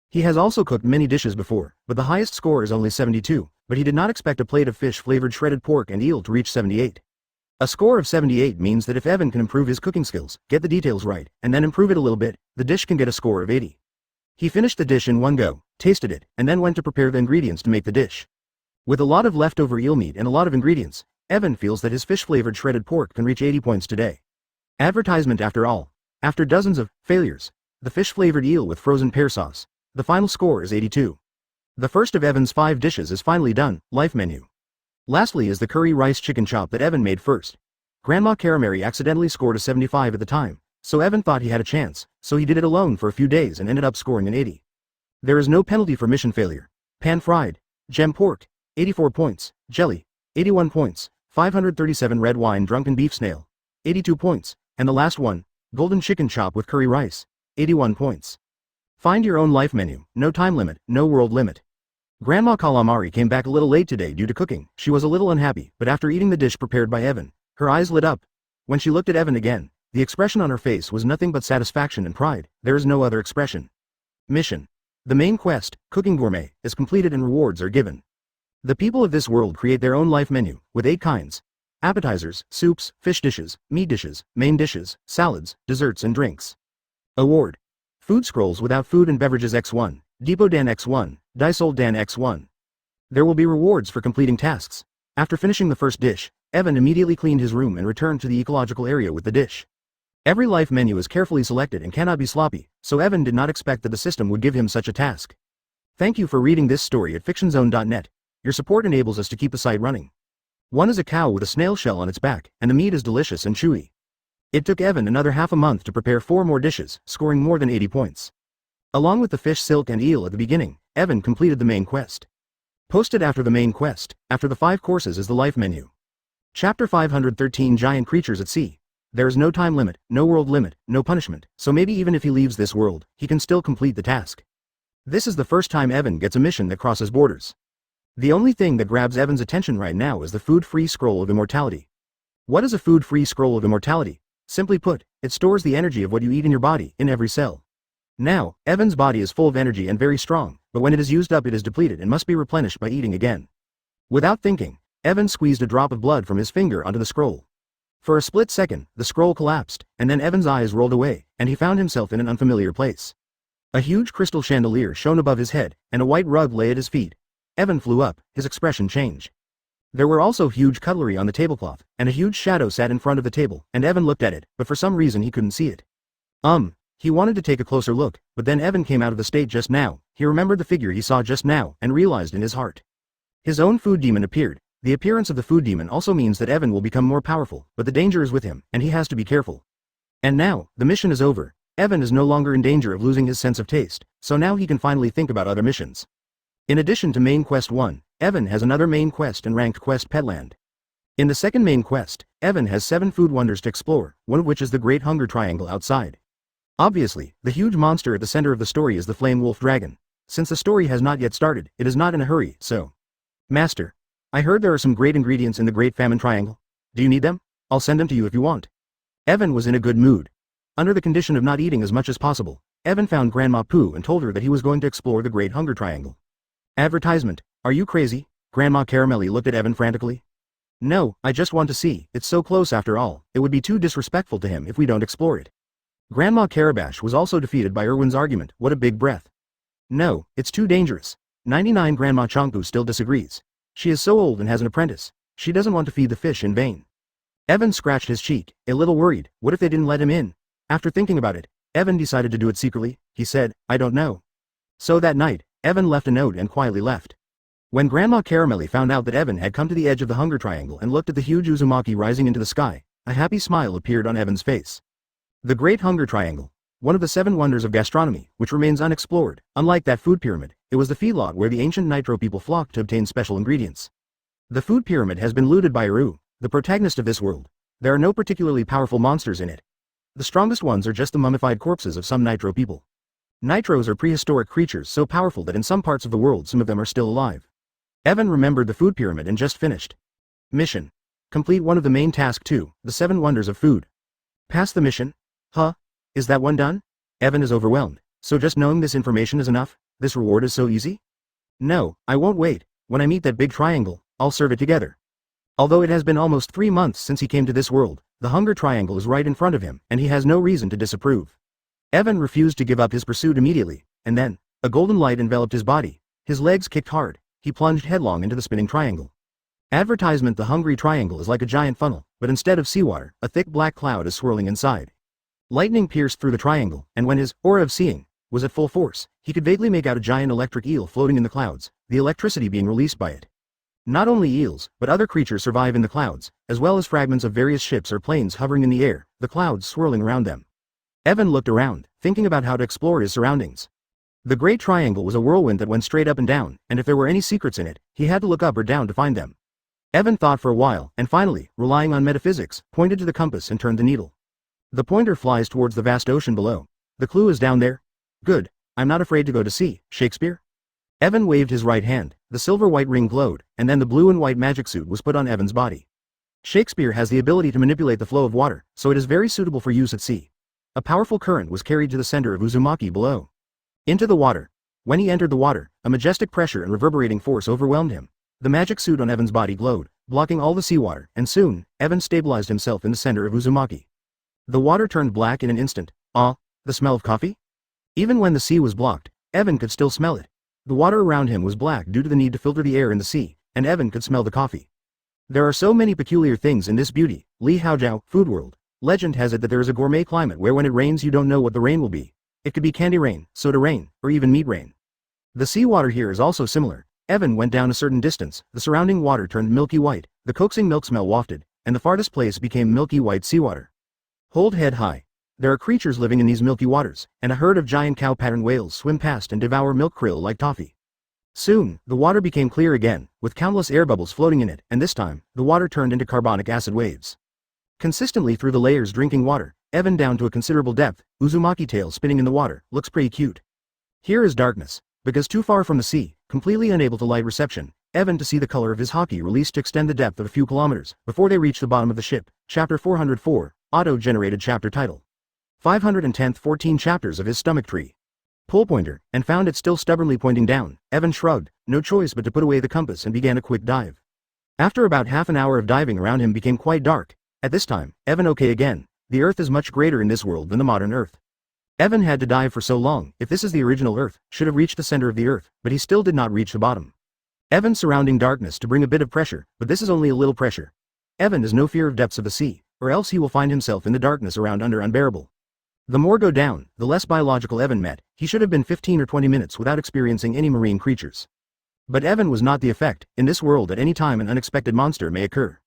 He has also cooked many dishes before, but the highest score is only 72, but he did not expect a plate of fish-flavored shredded pork and eel to reach 78. A score of 78 means that if Evan can improve his cooking skills, get the details right, and then improve it a little bit, the dish can get a score of 80. He finished the dish in one go, tasted it, and then went to prepare the ingredients to make the dish. With a lot of leftover eel meat and a lot of ingredients, Evan feels that his fish-flavored shredded pork can reach 80 points today. Advertisement after all. After dozens of failures, the fish-flavored eel with frozen pear sauce, the final score is 82. The first of Evan's 5 dishes is finally done. Life menu. Lastly is the curry rice chicken chop that Evan made first. Grandma Caramari accidentally scored a 75 at the time, so Evan thought he had a chance, so he did it alone for a few days and ended up scoring an 80. There is no penalty for mission failure. Pan-fried, gem pork, 84 points, jelly, 81 points, 537 red wine drunken beef snail, 82 points, and the last one, golden chicken chop with curry rice, 81 points. Find your own life menu, no time limit, no world limit. Grandma Calamari came back a little late today due to cooking. She was a little unhappy, but after eating the dish prepared by Evan, her eyes lit up. When she looked at Evan again, the expression on her face was nothing but satisfaction and pride. There is no other expression. Mission. The main quest, Cooking Gourmet, is completed and rewards are given. The people of this world create their own life menu, with 8 kinds. Appetizers, soups, fish dishes, meat dishes, main dishes, salads, desserts and drinks. Award. Food scrolls without food and beverages X1, Depot Dan X1, Disold Dan X1. There will be rewards for completing tasks. After finishing the first dish, Evan immediately cleaned his room and returned to the ecological area with the dish. Every life menu is carefully selected and cannot be sloppy, so Evan did not expect that the system would give him such a task. Thank you for reading this story at fictionzone.net. Your support enables us to keep the site running. One is a cow with a snail shell on its back, and the meat is delicious and chewy. It took Evan another half a month to prepare 4 more dishes, scoring more than 80 points. Along with the fish, silk and eel at the beginning, Evan completed the main quest. Posted after the main quest, after the 5 courses is the life menu. Chapter 513 Giant Creatures at Sea. There is no time limit, no world limit, no punishment, so maybe even if he leaves this world, he can still complete the task. This is the first time Evan gets a mission that crosses borders. The only thing that grabs Evan's attention right now is the food-free scroll of immortality. What is a food-free scroll of immortality? Simply put, it stores the energy of what you eat in your body, in every cell. Now, Evan's body is full of energy and very strong, but when it is used up it is depleted and must be replenished by eating again. Without thinking, Evan squeezed a drop of blood from his finger onto the scroll. For a split second, the scroll collapsed, and then Evan's eyes rolled away, and he found himself in an unfamiliar place. A huge crystal chandelier shone above his head, and a white rug lay at his feet. Evan flew up, his expression changed. There were also huge cutlery on the tablecloth, and a huge shadow sat in front of the table, and Evan looked at it, but for some reason he couldn't see it. He wanted to take a closer look, but then Evan came out of the state just now. He remembered the figure he saw just now, and realized in his heart. His own food demon appeared. The appearance of the food demon also means that Evan will become more powerful, but the danger is with him, and he has to be careful. And now, the mission is over. Evan is no longer in danger of losing his sense of taste, so now he can finally think about other missions. In addition to main quest 1, Evan has another main quest and ranked quest Petland. In the second main quest, Evan has 7 food wonders to explore, one of which is the Great Hunger Triangle outside. Obviously, the huge monster at the center of the story is the Flame Wolf Dragon. Since the story has not yet started, it is not in a hurry, so... Master, I heard there are some great ingredients in the Great Famine Triangle. Do you need them? I'll send them to you if you want. Evan was in a good mood. Under the condition of not eating as much as possible, Evan found Grandma Pooh and told her that he was going to explore the Great Hunger Triangle. Advertisement. Are you crazy? Grandma Caramelli looked at Evan frantically. No, I just want to see, it's so close after all, it would be too disrespectful to him if we don't explore it. Grandma Carabash was also defeated by Irwin's argument, what a big breath. No, it's too dangerous. 99 Grandma Chonku still disagrees. She is so old and has an apprentice. She doesn't want to feed the fish in vain. Evan scratched his cheek, a little worried, what if they didn't let him in? After thinking about it, Evan decided to do it secretly. He said, I don't know. So that night, Evan left a note and quietly left. When Grandma Caramelli found out that Evan had come to the edge of the Hunger Triangle and looked at the huge Uzumaki rising into the sky, a happy smile appeared on Evan's face. The Great Hunger Triangle, one of the 7 wonders of gastronomy, which remains unexplored. Unlike that food pyramid, it was the feedlot where the ancient Nitro people flocked to obtain special ingredients. The food pyramid has been looted by Eru, the protagonist of this world. There are no particularly powerful monsters in it. The strongest ones are just the mummified corpses of some Nitro people. Nitros are prehistoric creatures so powerful that in some parts of the world some of them are still alive. Evan remembered the food pyramid and just finished. Mission. Complete one of the main tasks 2, the 7 wonders of food. Pass the mission? Huh? Is that one done? Evan is overwhelmed. So just knowing this information is enough? This reward is so easy? No, I won't wait. When I meet that big triangle, I'll serve it together. Although it has been almost 3 months since he came to this world, the Hunger Triangle is right in front of him, and he has no reason to disapprove. Evan refused to give up his pursuit immediately, and then, a golden light enveloped his body. His legs kicked hard. He plunged headlong into the spinning triangle. Advertisement. The Hungry Triangle is like a giant funnel, but instead of seawater, a thick black cloud is swirling inside. Lightning pierced through the triangle, and when his aura of seeing was at full force, he could vaguely make out a giant electric eel floating in the clouds, the electricity being released by it. Not only eels, but other creatures survive in the clouds, as well as fragments of various ships or planes hovering in the air, the clouds swirling around them. Evan looked around, thinking about how to explore his surroundings. The Great Triangle was a whirlwind that went straight up and down, and if there were any secrets in it, he had to look up or down to find them. Evan thought for a while, and finally, relying on metaphysics, pointed to the compass and turned the needle. The pointer flies towards the vast ocean below. The clue is down there. Good. I'm not afraid to go to sea, Shakespeare. Evan waved his right hand, the silver-white ring glowed, and then the blue and white magic suit was put on Evan's body. Shakespeare has the ability to manipulate the flow of water, so it is very suitable for use at sea. A powerful current was carried to the center of Uzumaki below. Into the water. When he entered the water, a majestic pressure and reverberating force overwhelmed him. The magic suit on Evan's body glowed, blocking all the seawater, and soon, Evan stabilized himself in the center of Uzumaki. The water turned black in an instant. Ah, the smell of coffee? Even when the sea was blocked, Evan could still smell it. The water around him was black due to the need to filter the air in the sea, and Evan could smell the coffee. There are so many peculiar things in this beauty, Li Haojiao, food world. Legend has it that there is a gourmet climate where when it rains you don't know what the rain will be. It could be candy rain, soda rain, or even meat rain. The seawater here is also similar. Evan went down a certain distance, the surrounding water turned milky white, the coaxing milk smell wafted, and the farthest place became milky white seawater. Hold head high. There are creatures living in these milky waters, and a herd of giant cow-pattern whales swim past and devour milk krill like toffee. Soon, the water became clear again, with countless air bubbles floating in it, and this time, the water turned into carbonic acid waves. Consistently through the layers drinking water, Evan down to a considerable depth, Uzumaki tail spinning in the water, looks pretty cute. Here is darkness. Because too far from the sea, completely unable to light reception, Evan to see the color of his hockey released to extend the depth of a few kilometers, before they reach the bottom of the ship. Chapter 404, Auto-generated chapter title. 510th 14 chapters of his stomach tree. Pull pointer, and found it still stubbornly pointing down. Evan shrugged, no choice but to put away the compass and began a quick dive. After about half an hour of diving around him became quite dark. At this time, Evan okay again. The Earth is much greater in this world than the modern Earth. Evan had to dive for so long, if this is the original Earth, should have reached the center of the Earth, but he still did not reach the bottom. Evan surrounding darkness to bring a bit of pressure, but this is only a little pressure. Evan has no fear of depths of the sea, or else he will find himself in the darkness around under unbearable. The more go down, the less biological Evan met. He should have been 15 or 20 minutes without experiencing any marine creatures. But Evan was not the effect. In this world at any time an unexpected monster may occur.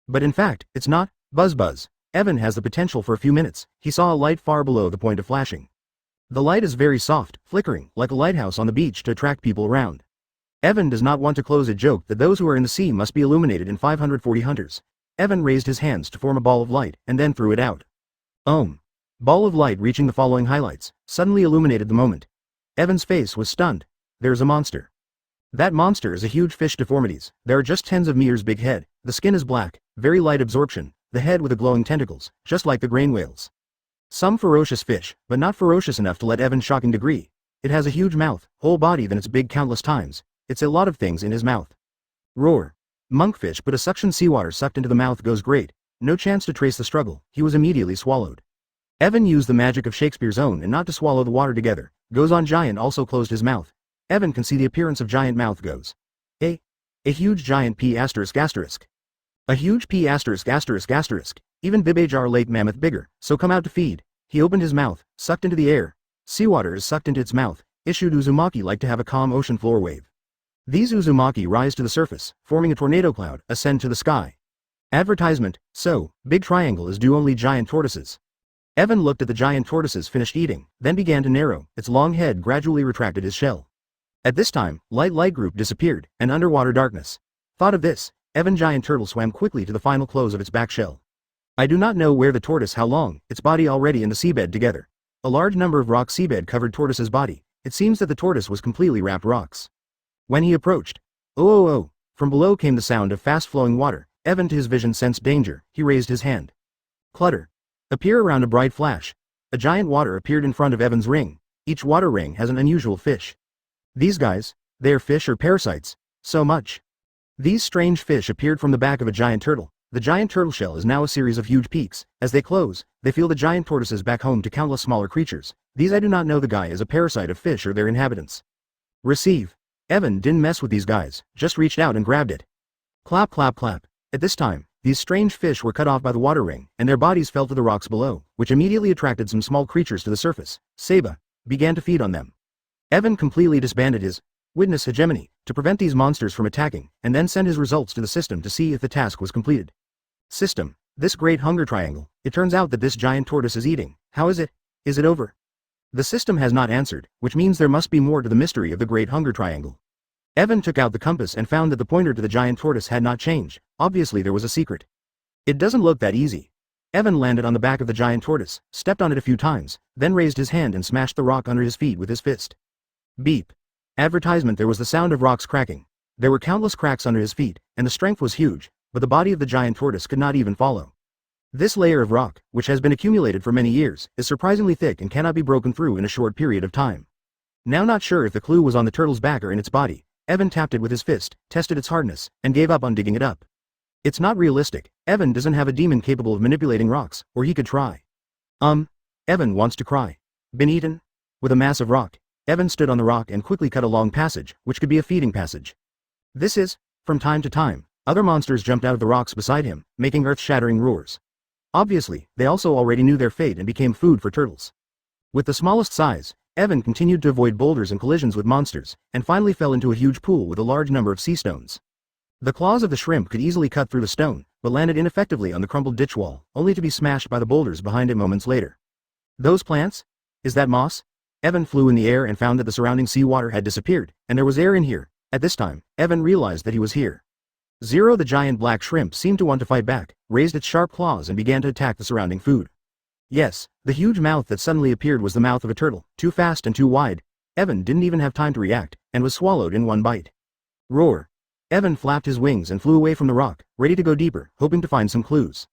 But in fact, it's not. Buzz. Evan has the potential for a few minutes. He saw a light far below the point of flashing. The light is very soft, flickering, like a lighthouse on the beach to attract people around. Evan does not want to close a joke that those who are in the sea must be illuminated in 540 hunters. Evan raised his hands to form a ball of light, and then threw it out. Ball of light reaching the following highlights, suddenly illuminated the moment. Evan's face was stunned. There's a monster. That monster is a huge fish deformities. There are just tens of meters big head, the skin is black, very light absorption, the head with the glowing tentacles, just like the grain whales. Some ferocious fish, but not ferocious enough to let Evan's shocking degree. It has a huge mouth, whole body than its big countless times. It's a lot of things in his mouth. Roar. Monkfish, but a suction seawater sucked into the mouth goes great. No chance to trace the struggle, he was immediately swallowed. Evan used the magic of Shakespeare's own and not to swallow the water together. Goes on giant also closed his mouth. Evan can see the appearance of giant mouth goes. A huge giant P asterisk asterisk. A huge P asterisk asterisk asterisk. Even Bibajar Lake Mammoth bigger, so come out to feed. He opened his mouth, sucked into the air. Seawater is sucked into its mouth. Issued Uzumaki like to have a calm ocean floor wave. These Uzumaki rise to the surface, forming a tornado cloud, ascend to the sky. Advertisement, so, big triangle is due only giant tortoises. Evan looked at the giant tortoises finished eating, then began to narrow, its long head gradually retracted his shell. At this time, light group disappeared, and underwater darkness. Thought of this, Evan giant turtle swam quickly to the final close of its back shell. I do not know where the tortoise how long, its body already in the seabed together. A large number of rock seabed covered tortoise's body. It seems that the tortoise was completely wrapped rocks. When he approached, oh, from below came the sound of fast-flowing water. Evan to his vision sensed danger, he raised his hand. Clutter. Appear around a bright flash. A giant water appeared in front of Evan's ring. Each water ring has an unusual fish. These guys, they are fish or parasites. So much. These strange fish appeared from the back of a giant turtle. The giant turtle shell is now a series of huge peaks. As they close, they feel the giant tortoises back home to countless smaller creatures. These I do not know the guy is a parasite of fish or their inhabitants. Receive. Evan didn't mess with these guys, just reached out and grabbed it. Clap clap clap. At this time, these strange fish were cut off by the water ring, and their bodies fell to the rocks below, which immediately attracted some small creatures to the surface. Seba began to feed on them. Evan completely disbanded his witness hegemony to prevent these monsters from attacking, and then send his results to the system to see if the task was completed. System, this great hunger triangle, it turns out that this giant tortoise is eating. How is it? Is it over? The system has not answered, which means there must be more to the mystery of the great hunger triangle. Evan took out the compass and found that the pointer to the giant tortoise had not changed. Obviously there was a secret. It doesn't look that easy. Evan landed on the back of the giant tortoise, stepped on it a few times, then raised his hand and smashed the rock under his feet with his fist. Beep. Advertisement. There was the sound of rocks cracking. There were countless cracks under his feet, and the strength was huge, but the body of the giant tortoise could not even follow. This layer of rock, which has been accumulated for many years, is surprisingly thick and cannot be broken through in a short period of time. Now not sure if the clue was on the turtle's back or in its body, Evan tapped it with his fist, tested its hardness, and gave up on digging it up. It's not realistic. Evan doesn't have a demon capable of manipulating rocks, or he could try. Evan wants to cry. Been eaten? With a massive rock, Evan stood on the rock and quickly cut a long passage, which could be a feeding passage. This is, from time to time, other monsters jumped out of the rocks beside him, making earth-shattering roars. Obviously, they also already knew their fate and became food for turtles. With the smallest size, Evan continued to avoid boulders and collisions with monsters, and finally fell into a huge pool with a large number of sea stones. The claws of the shrimp could easily cut through the stone, but landed ineffectively on the crumbled ditch wall, only to be smashed by the boulders behind it moments later. Those plants? Is that moss? Evan flew in the air and found that the surrounding seawater had disappeared, and there was air in here. At this time, Evan realized that he was here. Zero, the giant black shrimp, seemed to want to fight back, raised its sharp claws and began to attack the surrounding food. Yes, the huge mouth that suddenly appeared was the mouth of a turtle, too fast and too wide. Evan didn't even have time to react, and was swallowed in one bite. Roar. Evan flapped his wings and flew away from the rock, ready to go deeper, hoping to find some clues.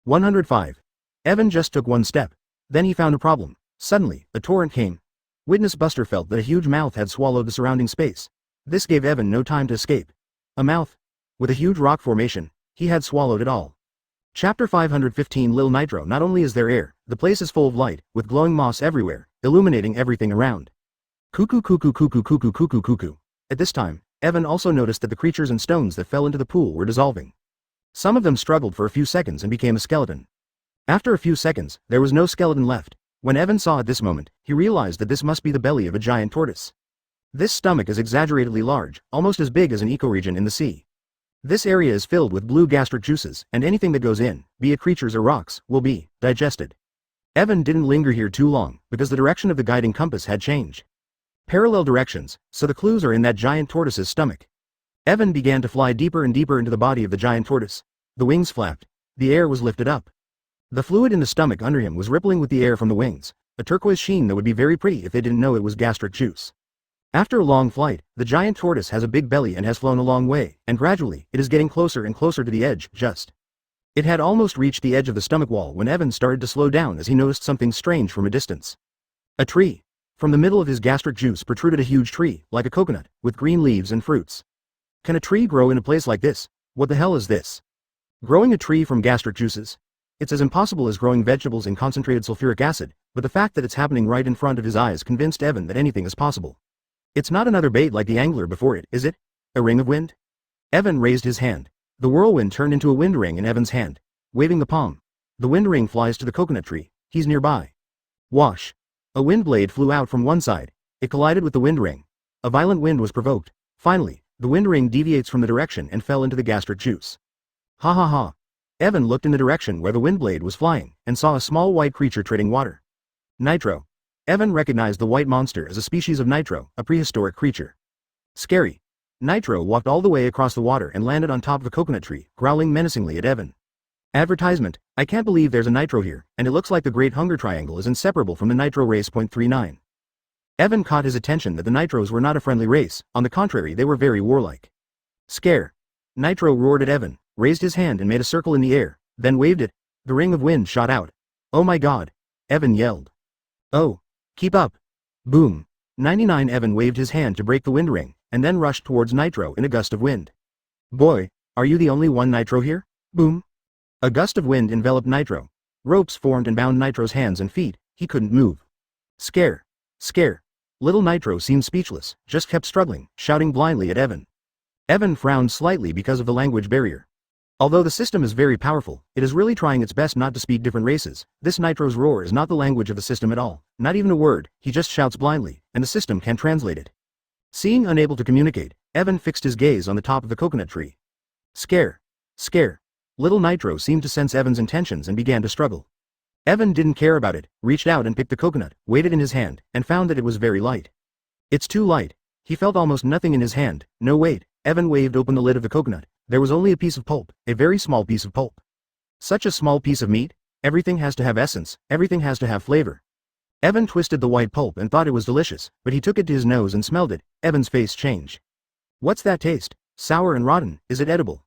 105. Evan just took one step. Then he found a problem. Suddenly, a torrent came. Witness Buster felt that a huge mouth had swallowed the surrounding space. This gave Evan no time to escape. A mouth. With a huge rock formation, he had swallowed it all. Chapter 515. Lil Nitro. Not only is there air, the place is full of light, with glowing moss everywhere, illuminating everything around. Cuckoo cuckoo cuckoo cuckoo cuckoo cuckoo. At this time, Evan also noticed that the creatures and stones that fell into the pool were dissolving. Some of them struggled for a few seconds and became a skeleton. After a few seconds, there was no skeleton left. When Evan saw at this moment, he realized that this must be the belly of a giant tortoise. This stomach is exaggeratedly large, almost as big as an ecoregion in the sea. This area is filled with blue gastric juices, and anything that goes in, be it creatures or rocks, will be digested. Evan didn't linger here too long, because the direction of the guiding compass had changed. Parallel directions, so the clues are in that giant tortoise's stomach. Evan began to fly deeper and deeper into the body of the giant tortoise. The wings flapped. The air was lifted up. The fluid in the stomach under him was rippling with the air from the wings, a turquoise sheen that would be very pretty if they didn't know it was gastric juice. After a long flight, the giant tortoise has a big belly and has flown a long way, and gradually, it is getting closer and closer to the edge, just. It had almost reached the edge of the stomach wall when Evan started to slow down as he noticed something strange from a distance. A tree. From the middle of his gastric juice protruded a huge tree, like a coconut, with green leaves and fruits. Can a tree grow in a place like this? What the hell is this? Growing a tree from gastric juices? It's as impossible as growing vegetables in concentrated sulfuric acid, but the fact that it's happening right in front of his eyes convinced Evan that anything is possible. It's not another bait like the angler before it, is it? A ring of wind? Evan raised his hand. The whirlwind turned into a wind ring in Evan's hand. Waving the palm. The wind ring flies to the coconut tree. He's nearby. Wash. A wind blade flew out from one side. It collided with the wind ring. A violent wind was provoked. Finally, the wind ring deviates from the direction and fell into the gastric juice. Ha ha ha. Evan looked in the direction where the wind blade was flying, and saw a small white creature treading water. Nitro. Evan recognized the white monster as a species of Nitro, a prehistoric creature. Scary. Nitro walked all the way across the water and landed on top of a coconut tree, growling menacingly at Evan. Advertisement. I can't believe there's a Nitro here, and it looks like the Great Hunger Triangle is inseparable from the Nitro race. 39. Evan caught his attention that the Nitros were not a friendly race, on the contrary they were very warlike. Scare. Nitro roared at Evan, raised his hand and made a circle in the air, then waved it. The ring of wind shot out. Oh my god. Evan yelled. Oh. Keep up. Boom. 99 Evan waved his hand to break the wind ring, and then rushed towards Nitro in a gust of wind. Boy, are you the only one Nitro here? Boom. A gust of wind enveloped Nitro. Ropes formed and bound Nitro's hands and feet. He couldn't move. Scare. Scare. Little Nitro seemed speechless, just kept struggling, shouting blindly at Evan. Evan frowned slightly because of the language barrier. Although the system is very powerful, it is really trying its best not to speak different races. This Nitro's roar is not the language of the system at all, not even a word. He just shouts blindly, and the system can't translate it. Seeing unable to communicate, Evan fixed his gaze on the top of the coconut tree. Scare. Scare. Little Nitro seemed to sense Evan's intentions and began to struggle. Evan didn't care about it, reached out and picked the coconut, weighed it in his hand, and found that it was very light. It's too light. He felt almost nothing in his hand, no weight. Evan waved open the lid of the coconut. There was only a piece of pulp, a very small piece of pulp. Such a small piece of meat? Everything has to have essence, everything has to have flavor. Evan twisted the white pulp and thought it was delicious, but he took it to his nose and smelled it. Evan's face changed. What's that taste? Sour and rotten. Is it edible?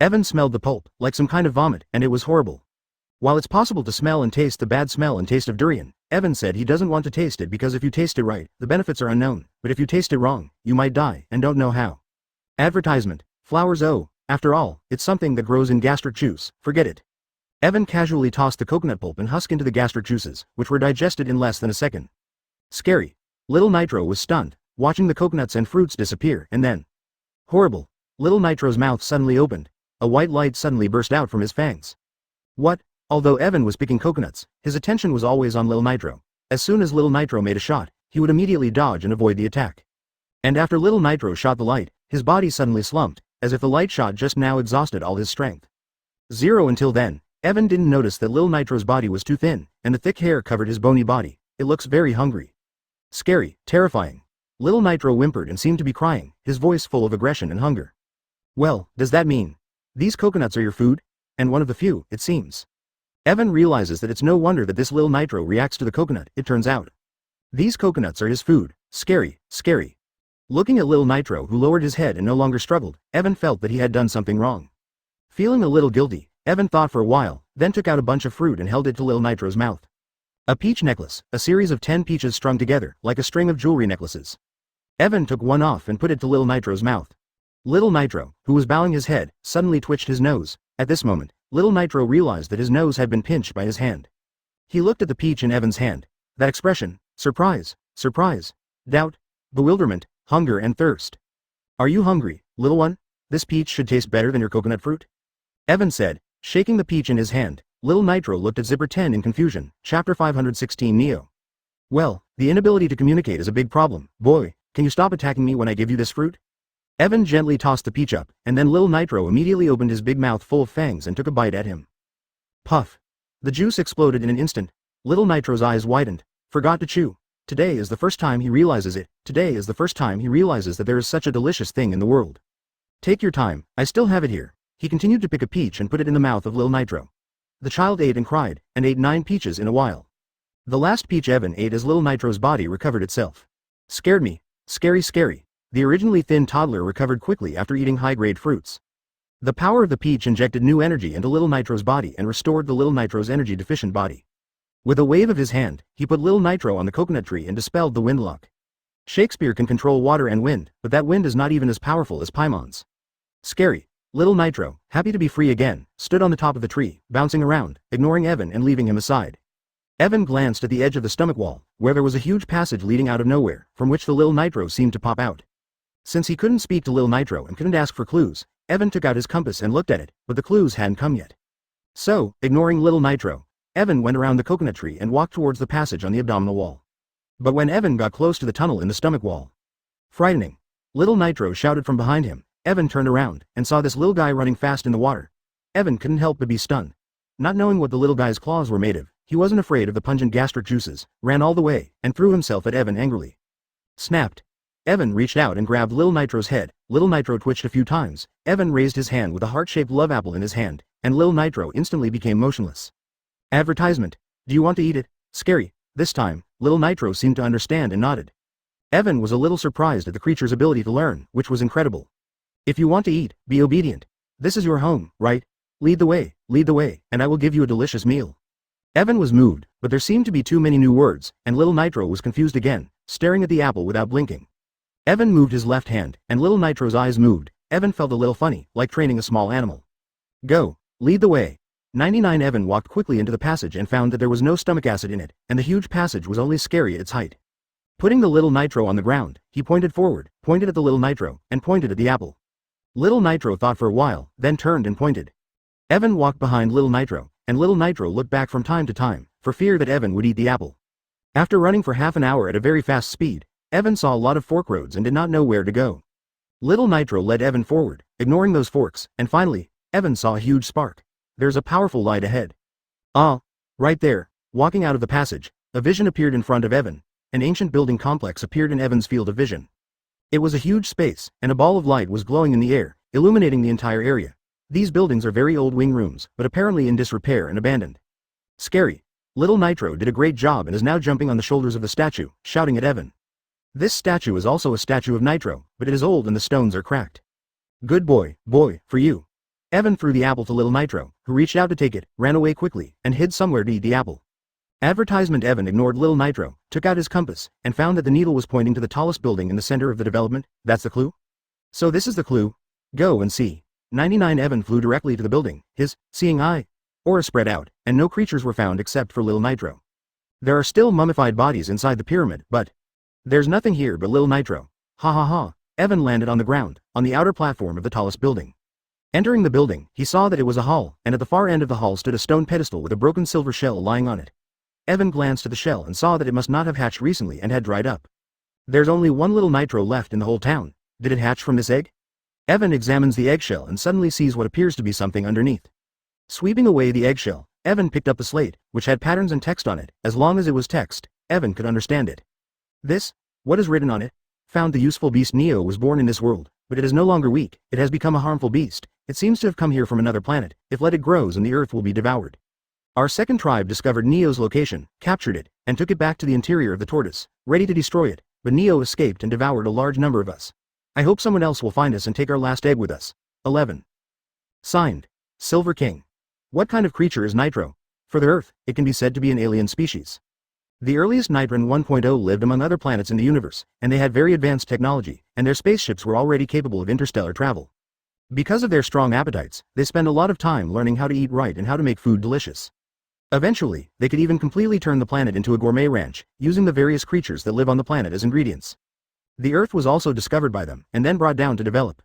Evan smelled the pulp, like some kind of vomit, and it was horrible. While it's possible to smell and taste the bad smell and taste of durian, Evan said he doesn't want to taste it because if you taste it right, the benefits are unknown, but if you taste it wrong, you might die, and don't know how. Advertisement. Flowers. Oh, after all, it's something that grows in gastric juice, forget it. Evan casually tossed the coconut pulp and husk into the gastric juices, which were digested in less than a second. Scary. Little Nitro was stunned, watching the coconuts and fruits disappear, and then... Horrible. Little Nitro's mouth suddenly opened. A white light suddenly burst out from his fangs. What? Although Evan was picking coconuts, his attention was always on Little Nitro. As soon as Little Nitro made a shot, he would immediately dodge and avoid the attack. And after Little Nitro shot the light, his body suddenly slumped, as if the light shot just now exhausted all his strength. Zero. Until then, Evan didn't notice that Little Nitro's body was too thin, and the thick hair covered his bony body. It looks very hungry. Scary, terrifying. Little Nitro whimpered and seemed to be crying, his voice full of aggression and hunger. Well, does that mean these coconuts are your food? And one of the few, it seems. Evan realizes that it's no wonder that this Little Nitro reacts to the coconut, it turns out. These coconuts are his food. Scary, scary. Looking at Little Nitro, who lowered his head and no longer struggled, Evan felt that he had done something wrong. Feeling a little guilty, Evan thought for a while, then took out a bunch of fruit and held it to Little Nitro's mouth. A peach necklace, a series of 10 peaches strung together, like a string of jewelry necklaces. Evan took one off and put it to Little Nitro's mouth. Little Nitro, who was bowing his head, suddenly twitched his nose. At this moment, Little Nitro realized that his nose had been pinched by his hand. He looked at the peach in Evan's hand. That expression, surprise, surprise, doubt, bewilderment, hunger and thirst. Are you hungry, little one? This peach should taste better than your coconut fruit? Evan said, shaking the peach in his hand. Little Nitro looked at Zipper 10 in confusion. Chapter 516 Neo. Well, the inability to communicate is a big problem. Boy, can you stop attacking me when I give you this fruit? Evan gently tossed the peach up, and then Little Nitro immediately opened his big mouth full of fangs and took a bite at him. Puff. The juice exploded in an instant. Little Nitro's eyes widened. Forgot to chew. Today is the first time he realizes it. Today is the first time he realizes that there is such a delicious thing in the world. Take your time, I still have it here. He continued to pick a peach and put it in the mouth of Little Nitro. The child ate and cried, and ate 9 peaches in a while. The last peach Evan ate as Little Nitro's body recovered itself. Scared me. Scary, scary. The originally thin toddler recovered quickly after eating high-grade fruits. The power of the peach injected new energy into Little Nitro's body and restored the Little Nitro's energy-deficient body. With a wave of his hand, he put Little Nitro on the coconut tree and dispelled the windlock. Shakespeare can control water and wind, but that wind is not even as powerful as Paimon's. Scary. Little Nitro, happy to be free again, stood on the top of the tree, bouncing around, ignoring Evan and leaving him aside. Evan glanced at the edge of the stomach wall, where there was a huge passage leading out of nowhere, from which the Little Nitro seemed to pop out. Since he couldn't speak to Little Nitro and couldn't ask for clues, Evan took out his compass and looked at it, but the clues hadn't come yet. So, ignoring Little Nitro, Evan went around the coconut tree and walked towards the passage on the abdominal wall. But when Evan got close to the tunnel in the stomach wall, frightening, Little Nitro shouted from behind him. Evan turned around and saw this little guy running fast in the water. Evan couldn't help but be stunned. Not knowing what the little guy's claws were made of, he wasn't afraid of the pungent gastric juices, ran all the way, and threw himself at Evan angrily. Snapped. Evan reached out and grabbed Little Nitro's head. Little Nitro twitched a few times. Evan raised his hand with a heart-shaped love apple in his hand, and Little Nitro instantly became motionless. Advertisement. Do you want to eat it? Scary. This time, Little Nitro seemed to understand and nodded. Evan was a little surprised at the creature's ability to learn, which was incredible. If you want to eat, be obedient. This is your home, right? Lead the way, and I will give you a delicious meal. Evan was moved, but there seemed to be too many new words, and Little Nitro was confused again, staring at the apple without blinking. Evan moved his left hand, and Little Nitro's eyes moved. Evan felt a little funny, like training a small animal. Go. Lead the way. 99 Evan walked quickly into the passage and found that there was no stomach acid in it, and the huge passage was only scary at its height. Putting the Little Nitro on the ground, he pointed forward, pointed at the Little Nitro, and pointed at the apple. Little Nitro thought for a while, then turned and pointed. Evan walked behind Little Nitro, and Little Nitro looked back from time to time, for fear that Evan would eat the apple. After running for half an hour at a very fast speed, Evan saw a lot of fork roads and did not know where to go. Little Nitro led Evan forward, ignoring those forks, and finally, Evan saw a huge spark. There's a powerful light ahead. Ah, right there. Walking out of the passage, a vision appeared in front of Evan. An ancient building complex appeared in Evan's field of vision. It was a huge space, and a ball of light was glowing in the air, illuminating the entire area. These buildings are very old wing rooms, but apparently in disrepair and abandoned. Scary. Little Nitro did a great job and is now jumping on the shoulders of the statue, shouting at Evan. This statue is also a statue of Nitro, but it is old and the stones are cracked. Good boy, for you. Evan threw the apple to Little Nitro, who reached out to take it, ran away quickly, and hid somewhere to eat the apple. Advertisement. Evan ignored Little Nitro, took out his compass, and found that the needle was pointing to the tallest building in the center of the development. That's the clue? So this is the clue. Go and see. 99 Evan flew directly to the building, his seeing eye aura spread out, and no creatures were found except for Little Nitro. There are still mummified bodies inside the pyramid, but there's nothing here but Little Nitro. Ha ha ha. Evan landed on the ground, on the outer platform of the tallest building. Entering the building, he saw that it was a hall, and at the far end of the hall stood a stone pedestal with a broken silver shell lying on it. Evan glanced at the shell and saw that it must not have hatched recently and had dried up. There's only one Little Nitro left in the whole town. Did it hatch from this egg? Evan examines the eggshell and suddenly sees what appears to be something underneath. Sweeping away the eggshell, Evan picked up the slate, which had patterns and text on it. As long as it was text, Evan could understand it. This? What is written on it? Found the useful beast Neo was born in this world, but it is no longer weak. It has become a harmful beast. It seems to have come here from another planet. If let it grows and the earth will be devoured. Our second tribe discovered Neo's location, captured it, and took it back to the interior of the tortoise, ready to destroy it, but Neo escaped and devoured a large number of us. I hope someone else will find us and take our last egg with us. 11. Signed. Silver King. What kind of creature is Nitro? For the Earth, it can be said to be an alien species. The earliest Nitron 1.0 lived among other planets in the universe, and they had very advanced technology, and their spaceships were already capable of interstellar travel. Because of their strong appetites, they spend a lot of time learning how to eat right and how to make food delicious. Eventually, they could even completely turn the planet into a gourmet ranch, using the various creatures that live on the planet as ingredients. The Earth was also discovered by them, and then brought down to develop.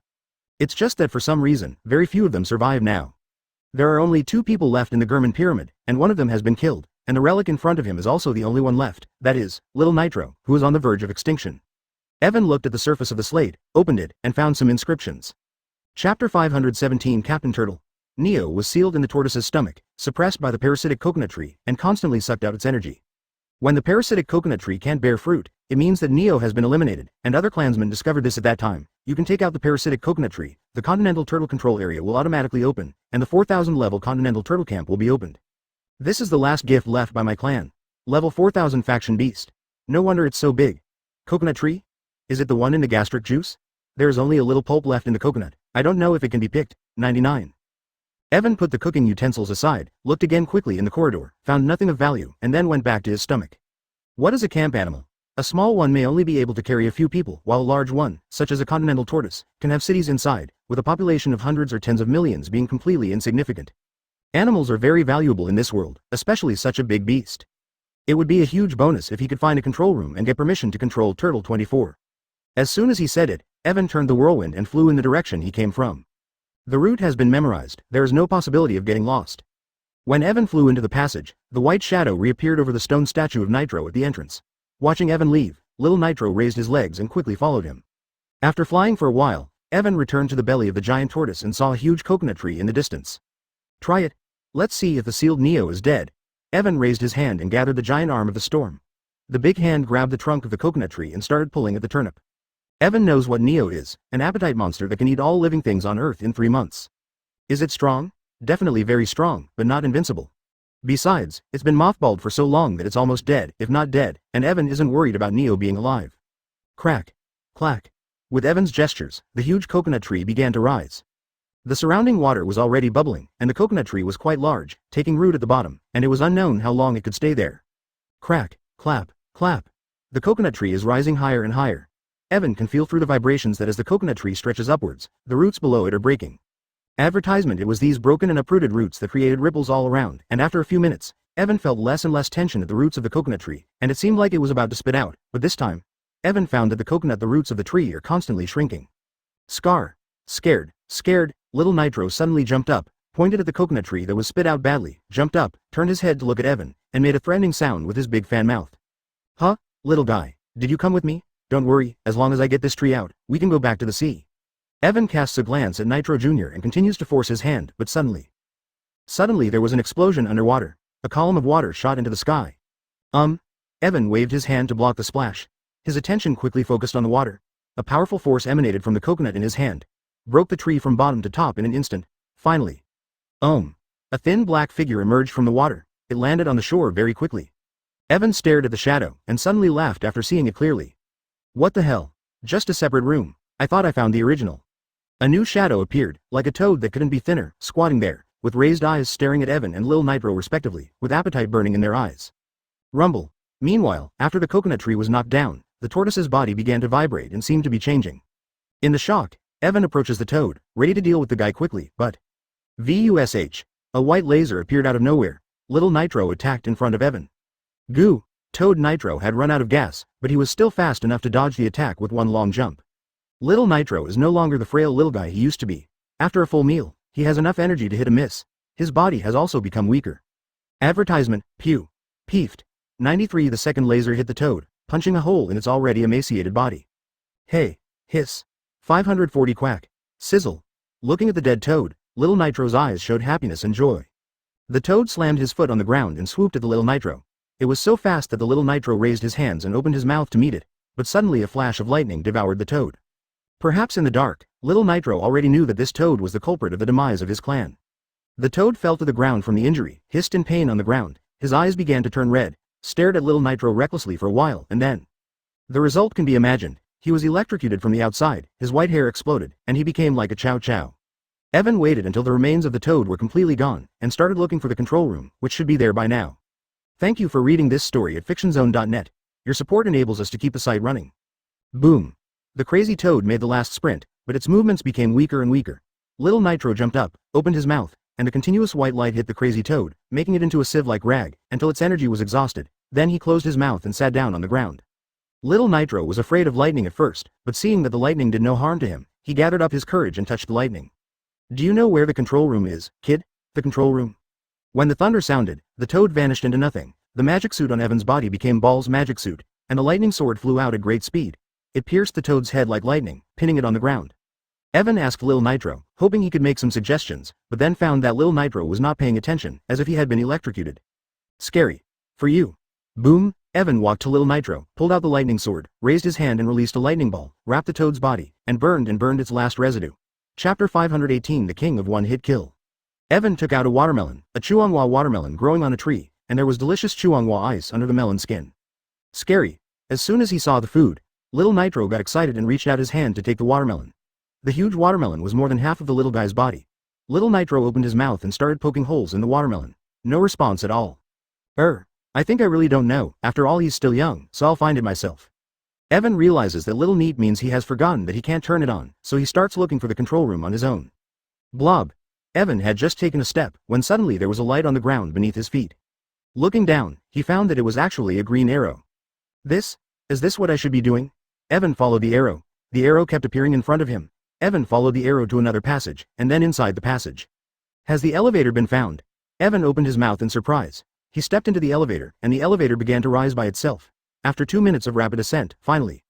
It's just that for some reason, very few of them survive now. There are only 2 people left in the Gurman pyramid, and one of them has been killed, and the relic in front of him is also the only one left, that is, Little Nitro, who is on the verge of extinction. Evan looked at the surface of the slate, opened it, and found some inscriptions. Chapter 517 Captain Turtle. Neo was sealed in the tortoise's stomach, suppressed by the parasitic coconut tree, and constantly sucked out its energy. When the parasitic coconut tree can't bear fruit, it means that Neo has been eliminated, and other clansmen discovered this at that time. You can take out the parasitic coconut tree, the Continental Turtle Control Area will automatically open, and the 4000 level Continental Turtle Camp will be opened. This is the last gift left by my clan. Level 4000 Faction Beast. No wonder it's so big. Coconut tree? Is it the one in the gastric juice? There is only a little pulp left in the coconut. I don't know if it can be picked. 99. Evan put the cooking utensils aside, looked again quickly in the corridor, found nothing of value, and then went back to his stomach. What is a camp animal? A small one may only be able to carry a few people, while a large one, such as a continental tortoise, can have cities inside, with a population of hundreds or tens of millions being completely insignificant. Animals are very valuable in this world, especially such a big beast. It would be a huge bonus if he could find a control room and get permission to control Turtle 24. As soon as he said it, Evan turned the whirlwind and flew in the direction he came from. The route has been memorized, there is no possibility of getting lost. When Evan flew into the passage, the white shadow reappeared over the stone statue of Nitro at the entrance. Watching Evan leave, little Nitro raised his legs and quickly followed him. After flying for a while, Evan returned to the belly of the giant tortoise and saw a huge coconut tree in the distance. Try it. Let's see if the sealed Neo is dead. Evan raised his hand and gathered the giant arm of the storm. The big hand grabbed the trunk of the coconut tree and started pulling at the turnip. Evan knows what Neo is, an appetite monster that can eat all living things on Earth in 3 months. Is it strong? Definitely very strong, but not invincible. Besides, it's been mothballed for so long that it's almost dead, if not dead, and Evan isn't worried about Neo being alive. Crack. Clack. With Evan's gestures, the huge coconut tree began to rise. The surrounding water was already bubbling, and the coconut tree was quite large, taking root at the bottom, and it was unknown how long it could stay there. Crack, clap, clap. The coconut tree is rising higher and higher. Evan can feel through the vibrations that as the coconut tree stretches upwards, the roots below it are breaking. Advertisement. It was these broken and uprooted roots that created ripples all around, and after a few minutes, Evan felt less and less tension at the roots of the coconut tree, and it seemed like it was about to spit out, but this time, Evan found that the roots of the tree are constantly shrinking. Scared, little Nitro suddenly jumped up, pointed at the coconut tree that was spit out badly, jumped up, turned his head to look at Evan, and made a threatening sound with his big fan mouth. Huh, little guy, did you come with me? Don't worry, as long as I get this tree out, we can go back to the sea. Evan casts a glance at Nitro Jr. and continues to force his hand, but suddenly there was an explosion underwater. A column of water shot into the sky. Evan waved his hand to block the splash. His attention quickly focused on the water. A powerful force emanated from the coconut in his hand, broke the tree from bottom to top in an instant. Finally, a thin black figure emerged from the water. It landed on the shore very quickly. Evan stared at the shadow, and suddenly laughed after seeing it clearly. What the hell? Just a separate room. I thought I found the original. A new shadow appeared, like a toad that couldn't be thinner, squatting there, with raised eyes staring at Evan and Lil Nitro respectively, with appetite burning in their eyes. Rumble. Meanwhile, after the coconut tree was knocked down, the tortoise's body began to vibrate and seemed to be changing. In the shock, Evan approaches the toad, ready to deal with the guy quickly, but VUSH. A white laser appeared out of nowhere. Little Nitro attacked in front of Evan. Goo. Toad Nitro had run out of gas, but he was still fast enough to dodge the attack with one long jump. Little Nitro is no longer the frail little guy he used to be. After a full meal, he has enough energy to hit a miss. His body has also become weaker. Advertisement. Pew. Peefed. 93. The second laser hit the toad, punching a hole in its already emaciated body. Hey. Hiss. 540. Quack. Sizzle. Looking at the dead toad, Little Nitro's eyes showed happiness and joy. The toad slammed his foot on the ground and swooped at the Little Nitro. It was so fast that the Little Nitro raised his hands and opened his mouth to meet it, but suddenly a flash of lightning devoured the toad. Perhaps in the dark, Little Nitro already knew that this toad was the culprit of the demise of his clan. The toad fell to the ground from the injury, hissed in pain on the ground, his eyes began to turn red, stared at Little Nitro recklessly for a while, and then. The result can be imagined. He was electrocuted from the outside, his white hair exploded, and he became like a chow chow. Evan waited until the remains of the toad were completely gone, and started looking for the control room, which should be there by now. Thank you for reading this story at fictionzone.net. Your support enables us to keep the site running. Boom. The crazy toad made the last sprint, but its movements became weaker and weaker. Little Nitro jumped up, opened his mouth, and a continuous white light hit the crazy toad, making it into a sieve-like rag, until its energy was exhausted. Then he closed his mouth and sat down on the ground. Little Nitro was afraid of lightning at first, but seeing that the lightning did no harm to him, he gathered up his courage and touched the lightning. Do you know where the control room is, kid? The control room? When the thunder sounded, the toad vanished into nothing. The magic suit on Evan's body became Ball's magic suit, and the lightning sword flew out at great speed. It pierced the toad's head like lightning, pinning it on the ground. Evan asked Lil Nitro, hoping he could make some suggestions, but then found that Lil Nitro was not paying attention, as if he had been electrocuted. Scary. For you. Boom. Evan walked to Lil Nitro, pulled out the lightning sword, raised his hand and released a lightning ball, wrapped the toad's body, and burned its last residue. Chapter 518. The King of One-Hit Kill. Evan took out a watermelon, a Chuanghua watermelon growing on a tree, and there was delicious Chuanghua ice under the melon skin. Scary. As soon as he saw the food, Little Nitro got excited and reached out his hand to take the watermelon. The huge watermelon was more than half of the little guy's body. Little Nitro opened his mouth and started poking holes in the watermelon. No response at all. I think I really don't know. After all, he's still young, so I'll find it myself. Evan realizes that little neat means he has forgotten that he can't turn it on, so he starts looking for the control room on his own. Blob. Evan had just taken a step, when suddenly there was a light on the ground beneath his feet. Looking down, he found that it was actually a green arrow. Is this what I should be doing? Evan followed the arrow. The arrow kept appearing in front of him. Evan followed the arrow to another passage, and then inside the passage. Has the elevator been found? Evan opened his mouth in surprise. He stepped into the elevator, and the elevator began to rise by itself. After 2 minutes of rapid ascent, finally.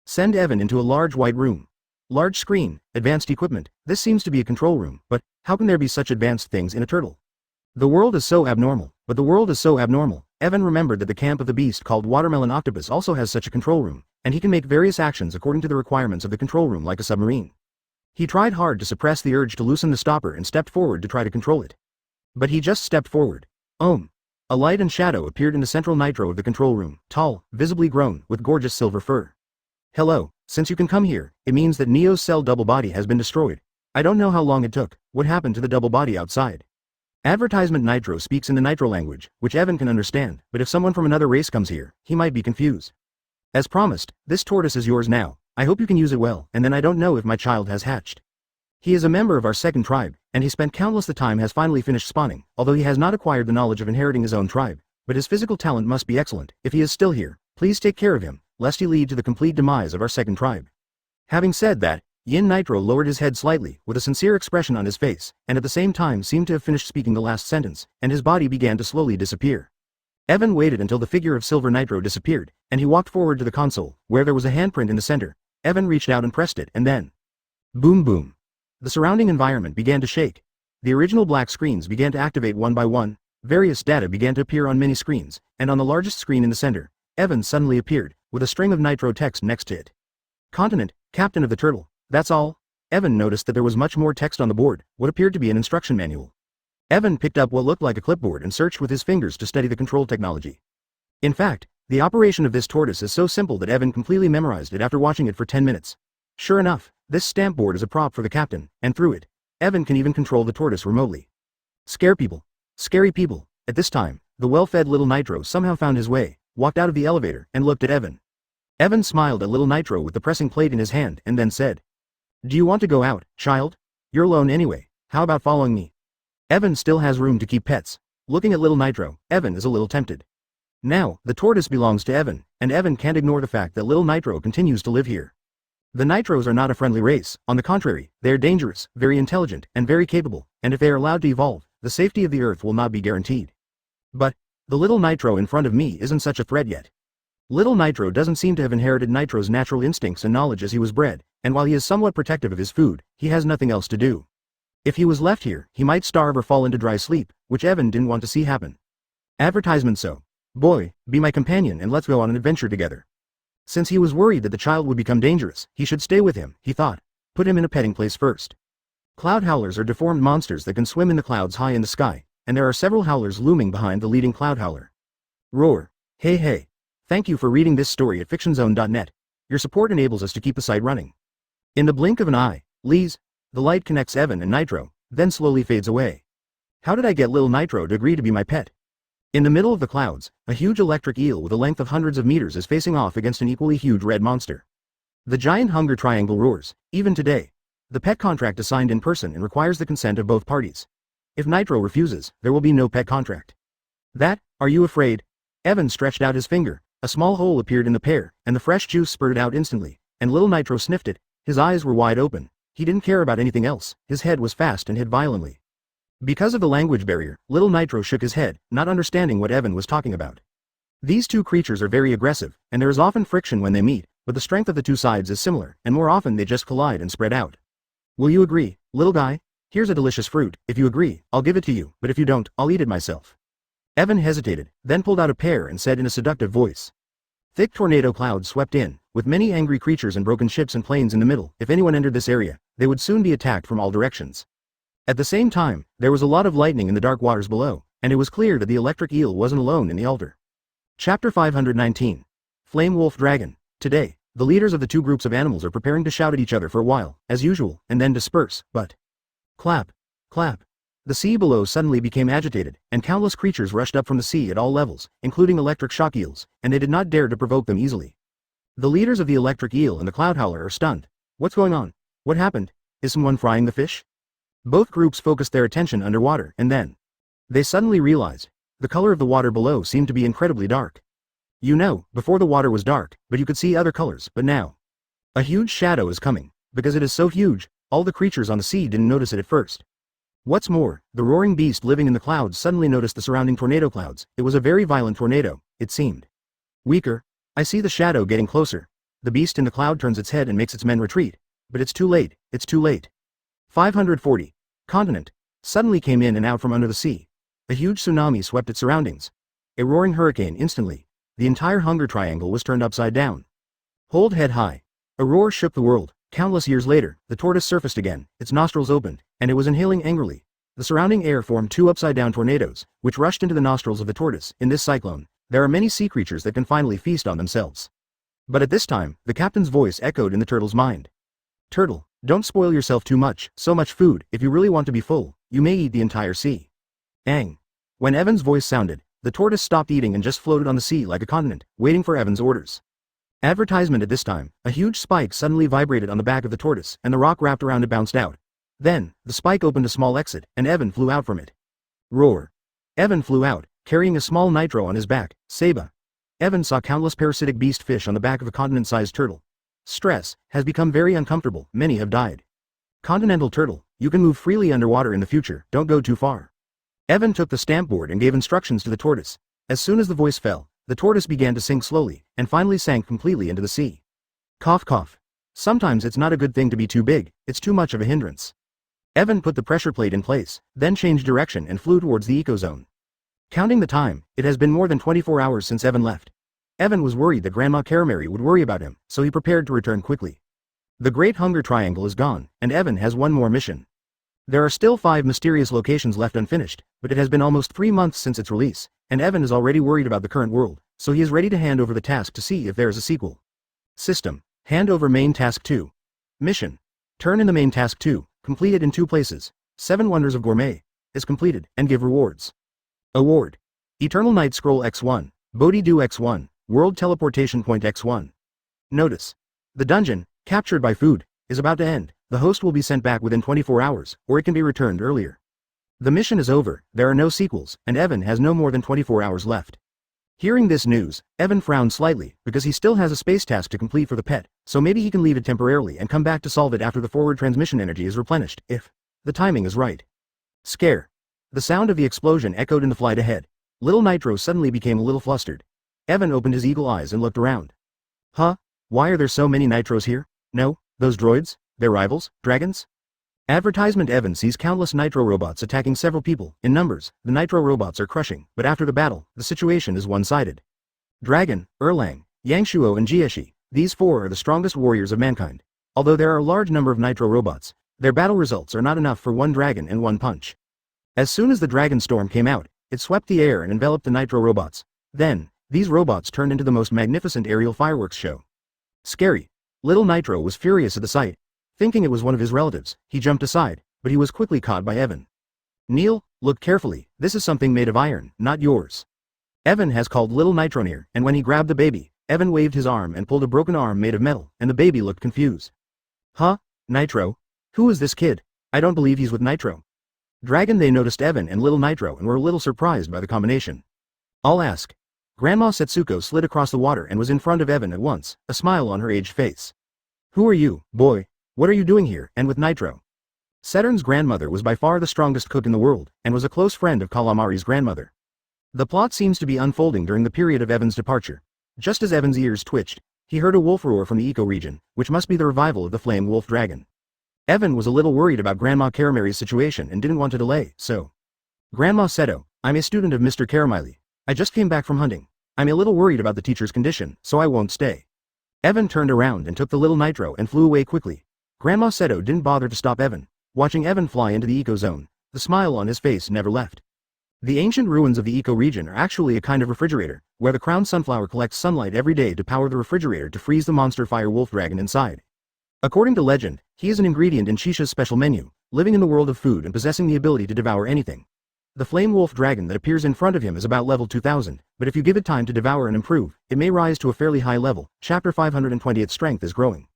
Send Evan into a large white room. Large screen, advanced equipment. This seems to be a control room, but how can there be such advanced things in a turtle? The world is so abnormal, but the world is so abnormal. Evan remembered that the camp of the beast called Watermelon Octopus also has such a control room, and he can make various actions according to the requirements of the control room like a submarine. He tried hard to suppress the urge to loosen the stopper and stepped forward to try to control it. But he just stepped forward. A light and shadow appeared in the central Nitro of the control room, tall, visibly grown, with gorgeous silver fur. Hello, since you can come here, it means that Neo's cell double body has been destroyed. I don't know how long it took. What happened to the double body outside? Advertisement Nitro speaks in the Nitro language, which Evan can understand, but if someone from another race comes here, he might be confused. As promised, this tortoise is yours now. I hope you can use it well, and then I don't know if my child has hatched. He is a member of our second tribe, and he spent countless the time has finally finished spawning, although he has not acquired the knowledge of inheriting his own tribe, but his physical talent must be excellent. If he is still here, please take care of him, lest he lead to the complete demise of our second tribe. Having said that, Yin Nitro lowered his head slightly, with a sincere expression on his face, and at the same time seemed to have finished speaking the last sentence, and his body began to slowly disappear. Evan waited until the figure of Silver Nitro disappeared, and he walked forward to the console, where there was a handprint in the center. Evan reached out and pressed it, and then... boom boom. The surrounding environment began to shake. The original black screens began to activate one by one, various data began to appear on many screens, and on the largest screen in the center, Evan suddenly appeared, with a string of Nitro text next to it. Continent, Captain of the Turtle, that's all? Evan noticed that there was much more text on the board, what appeared to be an instruction manual. Evan picked up what looked like a clipboard and searched with his fingers to study the control technology. In fact, the operation of this tortoise is so simple that Evan completely memorized it after watching it for 10 minutes. Sure enough, this stamp board is a prop for the captain, and through it, Evan can even control the tortoise remotely. Scare people. Scary people. At this time, the well-fed little Nitro somehow found his way, walked out of the elevator, and looked at Evan. Evan smiled at little Nitro with the pressing plate in his hand and then said, "Do you want to go out, child? You're alone anyway, how about following me?" Evan still has room to keep pets. Looking at little Nitro, Evan is a little tempted. Now, the tortoise belongs to Evan, and Evan can't ignore the fact that little Nitro continues to live here. The Nitros are not a friendly race, on the contrary, they are dangerous, very intelligent, and very capable, and if they are allowed to evolve, the safety of the Earth will not be guaranteed. But, the little Nitro in front of me isn't such a threat yet. Little Nitro doesn't seem to have inherited Nitro's natural instincts and knowledge as he was bred, and while he is somewhat protective of his food, he has nothing else to do. If he was left here, he might starve or fall into dry sleep, which Evan didn't want to see happen. Advertisement so. Boy, be my companion and let's go on an adventure together. Since he was worried that the child would become dangerous, he should stay with him, he thought. Put him in a petting place first. Cloud howlers are deformed monsters that can swim in the clouds high in the sky, and there are several howlers looming behind the leading cloud howler. Roar. Hey hey. Thank you for reading this story at fictionzone.net. Your support enables us to keep the site running. In the blink of an eye, the light connects Evan and Nitro, then slowly fades away. How did I get little Nitro to agree to be my pet? In the middle of the clouds, a huge electric eel with a length of hundreds of meters is facing off against an equally huge red monster. The giant hunger triangle roars. Even today, the pet contract is signed in person and requires the consent of both parties. If Nitro refuses, there will be no pet contract. Are you afraid? Evan stretched out his finger. A small hole appeared in the pear, and the fresh juice spurted out instantly, and little Nitro sniffed it. His eyes were wide open. He didn't care about anything else. His head was fast and hit violently. Because of the language barrier, little Nitro shook his head, not understanding what Evan was talking about. These two creatures are very aggressive, and there is often friction when they meet, but the strength of the two sides is similar, and more often they just collide and spread out. Will you agree, little guy? Here's a delicious fruit. If you agree, I'll give it to you, but if you don't, I'll eat it myself. Evan hesitated, then pulled out a pear and said in a seductive voice. Thick tornado clouds swept in, with many angry creatures and broken ships and planes in the middle. If anyone entered this area, they would soon be attacked from all directions. At the same time, there was a lot of lightning in the dark waters below, and it was clear that the electric eel wasn't alone in the altar. Chapter 519. Flame Wolf Dragon. Today, The leaders of the two groups of animals are preparing to shout at each other for a while, as usual, and then disperse, but... Clap. Clap. The sea below suddenly became agitated, and countless creatures rushed up from the sea at all levels, including electric shock eels, and they did not dare to provoke them easily. The leaders of the electric eel and the cloud howler are stunned. What's going on? What happened? Is someone frying the fish? Both groups focused their attention underwater, and then... They suddenly realized. The color of the water below seemed to be incredibly dark. You know, before the water was dark, but you could see other colors, but now... A huge shadow is coming. Because it is so huge, all the creatures on the sea didn't notice it at first. What's more, the roaring beast living in the clouds suddenly noticed the surrounding tornado clouds. It was a very violent tornado, it seemed. Weaker. I see the shadow getting closer. The beast in the cloud turns its head and makes its men retreat. But it's too late, it's too late. 540. Continent. Suddenly came in and out from under the sea. A huge tsunami swept its surroundings. A roaring hurricane instantly. The entire hunger triangle was turned upside down. Hold head high. A roar shook the world. Countless years later, the tortoise surfaced again, its nostrils opened, and it was inhaling angrily. The surrounding air formed two upside-down tornadoes, which rushed into the nostrils of the tortoise. In this cyclone, there are many sea creatures that can finally feast on themselves. But at this time, the captain's voice echoed in the turtle's mind. Turtle, don't spoil yourself too much, so much food. If you really want to be full, you may eat the entire sea. Ang. When Evan's voice sounded, the tortoise stopped eating and just floated on the sea like a continent, waiting for Evan's orders. Advertisement at this time, a huge spike suddenly vibrated on the back of the tortoise, and the rock wrapped around it bounced out. Then, the spike opened a small exit, and Evan flew out from it. Roar. Evan flew out, carrying a small nitro on his back, Saba. Evan saw countless parasitic beast fish on the back of a continent-sized turtle. Stress has become very uncomfortable, many have died. Continental turtle, you can move freely underwater in the future, don't go too far. Evan took the stamp board and gave instructions to the tortoise. As soon as the voice fell, the tortoise began to sink slowly, and finally sank completely into the sea. Cough cough. Sometimes it's not a good thing to be too big, it's too much of a hindrance. Evan put the pressure plate in place, then changed direction and flew towards the ecozone. Counting the time, it has been more than 24 hours since Evan left. Evan was worried that Grandma Caramari would worry about him, so he prepared to return quickly. The Great Hunger Triangle is gone, and Evan has one more mission. There are still 5 mysterious locations left unfinished, but it has been almost 3 months since its release, and Evan is already worried about the current world, so he is ready to hand over the task to see if there is a sequel. System. Hand over main task 2. Mission. Turn in the main task 2, complete it in 2 places. 7 Wonders of Gourmet is completed, and give rewards. Award. Eternal Night Scroll X1, Bodhi Dew X1, World Teleportation Point X1. Notice. The dungeon, captured by food, is about to end. The host will be sent back within 24 hours, or it can be returned earlier. The mission is over, there are no sequels, and Evan has no more than 24 hours left. Hearing this news, Evan frowned slightly, because he still has a space task to complete for the pet, so maybe he can leave it temporarily and come back to solve it after the forward transmission energy is replenished, if the timing is right. Scare. The sound of the explosion echoed in the flight ahead. Little Nitro suddenly became a little flustered. Evan opened his eagle eyes and looked around. Huh? Why are there so many Nitros here? No, those droids? Their rivals? Dragons? Advertisement. Evan sees countless Nitro robots attacking several people. In numbers, the Nitro robots are crushing, but after the battle, the situation is one-sided. Dragon, Erlang, Yangshuo and Jieshi, these 4 are the strongest warriors of mankind. Although there are a large number of Nitro robots, their battle results are not enough for one dragon and one punch. As soon as the Dragon Storm came out, it swept the air and enveloped the Nitro robots. Then, these robots turned into the most magnificent aerial fireworks show. Scary. Little Nitro was furious at the sight. Thinking it was one of his relatives, he jumped aside, but he was quickly caught by Evan. Neil, look carefully, this is something made of iron, not yours. Evan has called Little Nitro near, and when he grabbed the baby, Evan waved his arm and pulled a broken arm made of metal, and the baby looked confused. Huh? Nitro? Who is this kid? I don't believe he's with Nitro. Dragon. They noticed Evan and Little Nitro and were a little surprised by the combination. I'll ask. Grandma Setsuko slid across the water and was in front of Evan at once, a smile on her aged face. Who are you, boy? What are you doing here, and with Nitro? Saturn's grandmother was by far the strongest cook in the world, and was a close friend of Calamari's grandmother. The plot seems to be unfolding during the period of Evan's departure. Just as Evan's ears twitched, he heard a wolf roar from the eco-region, which must be the revival of the flame wolf dragon. Evan was a little worried about Grandma Caramari's situation and didn't want to delay, so. Grandma Seto, I'm a student of Mr. Caramiley. I just came back from hunting. I'm a little worried about the teacher's condition, so I won't stay. Evan turned around and took the Little Nitro and flew away quickly. Grandma Seto didn't bother to stop Evan. Watching Evan fly into the eco zone, the smile on his face never left. The ancient ruins of the eco-region are actually a kind of refrigerator, where the crown sunflower collects sunlight every day to power the refrigerator to freeze the monster fire wolf dragon inside. According to legend, he is an ingredient in Shisha's special menu, living in the world of food and possessing the ability to devour anything. The flame wolf dragon that appears in front of him is about level 2000, but if you give it time to devour and improve, it may rise to a fairly high level. Chapter 520. Its strength is growing.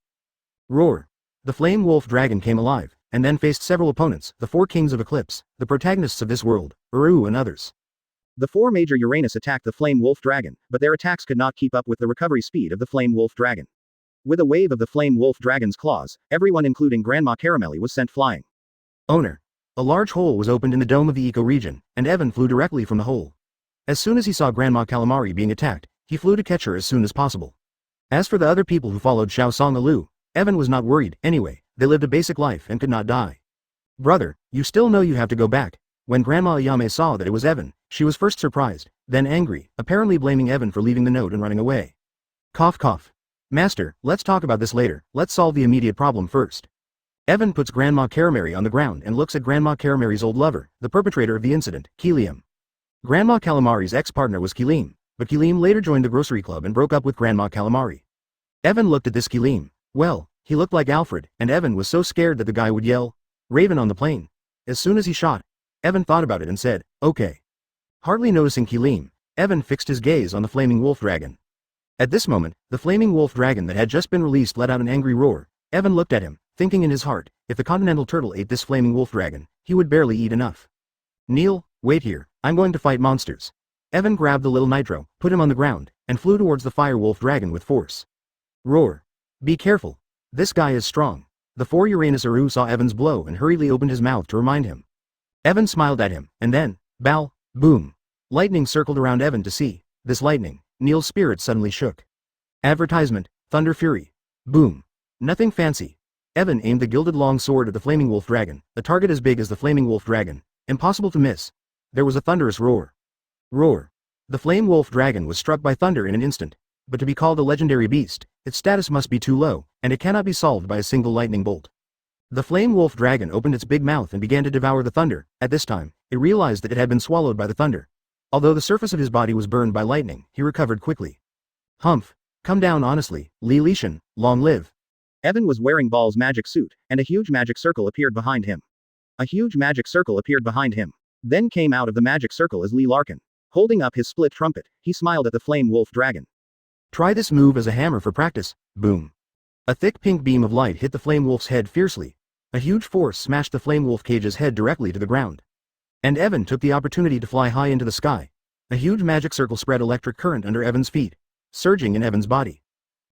Roar. The flame wolf dragon came alive, and then faced several opponents, the four kings of Eclipse, the protagonists of this world, Uru and others. The four major Uranus attacked the flame wolf dragon, but their attacks could not keep up with the recovery speed of the flame wolf dragon. With a wave of the flame wolf dragon's claws, everyone including Grandma Caramelli was sent flying. Owner. A large hole was opened in the dome of the eco-region, and Evan flew directly from the hole. As soon as he saw Grandma Calamari being attacked, he flew to catch her as soon as possible. As for the other people who followed Xiao Song Alu, Evan was not worried. Anyway, they lived a basic life and could not die. Brother, you still know you have to go back. When Grandma Ayame saw that it was Evan, she was first surprised, then angry, apparently blaming Evan for leaving the note and running away. Cough cough. Master, let's talk about this later. Let's solve the immediate problem first. Evan puts Grandma Caramari on the ground and looks at Grandma Caramari's old lover, the perpetrator of the incident, Kilium. Grandma Calamari's ex-partner was Kilim, but Kilim later joined the grocery club and broke up with Grandma Calamari. Evan looked at this Kilim. Well, he looked like Alfred, and Evan was so scared that the guy would yell, "Raven on the plane." As soon as he shot, Evan thought about it and said, "Okay." Hardly noticing Kilim, Evan fixed his gaze on the flaming wolf dragon. At this moment, the flaming wolf dragon that had just been released let out an angry roar. Evan looked at him, thinking in his heart, if the continental turtle ate this flaming wolf dragon, he would barely eat enough. Neil, wait here, I'm going to fight monsters. Evan grabbed the little Nitro, put him on the ground, and flew towards the fire wolf dragon with force. Roar. Be careful. This guy is strong. The four Uranus Uru saw Evan's blow and hurriedly opened his mouth to remind him. Evan smiled at him, and then, bow, boom. Lightning circled around Evan to see. This lightning, Neil's spirit suddenly shook. Advertisement, Thunder Fury. Boom. Nothing fancy. Evan aimed the gilded long sword at the flaming wolf dragon, a target as big as the flaming wolf dragon. Impossible to miss. There was a thunderous roar. Roar. The flame wolf dragon was struck by thunder in an instant. But to be called a legendary beast, its status must be too low, and it cannot be solved by a single lightning bolt. The flame wolf dragon opened its big mouth and began to devour the thunder. At this time, it realized that it had been swallowed by the thunder. Although the surface of his body was burned by lightning, he recovered quickly. Humph. Come down honestly, Li Lishan, long live. Evan was wearing Ball's magic suit, and a huge magic circle appeared behind him. A huge magic circle appeared behind him. Then came out of the magic circle as Li Larkin. Holding up his split trumpet, he smiled at the flame wolf dragon. Try this move as a hammer for practice. Boom. A thick pink beam of light hit the flame wolf's head fiercely. A huge force smashed the flame wolf cage's head directly to the ground. And Evan took the opportunity to fly high into the sky. A huge magic circle spread electric current under Evan's feet, surging in Evan's body.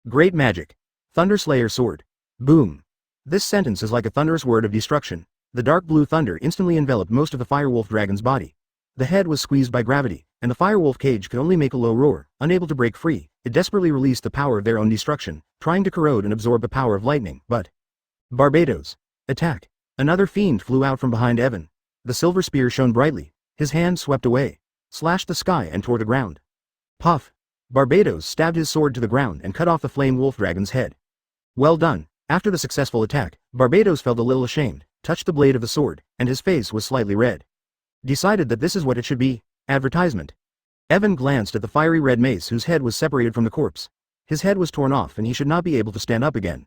Great magic. Thunder Slayer sword. Boom. This sentence is like a thunderous word of destruction. The dark blue thunder instantly enveloped most of the firewolf dragon's body. The head was squeezed by gravity, and the firewolf cage could only make a low roar. Unable to break free, it desperately released the power of their own destruction, trying to corrode and absorb the power of lightning, but... Barbados. Attack. Another fiend flew out from behind Evan. The silver spear shone brightly. His hand swept away, slashed the sky and tore the ground. Puff. Barbados stabbed his sword to the ground and cut off the flame wolf dragon's head. Well done. After the successful attack, Barbados felt a little ashamed, touched the blade of the sword, and his face was slightly red. Decided that this is what it should be. Advertisement. Evan glanced at the fiery red mace whose head was separated from the corpse. His head was torn off and he should not be able to stand up again.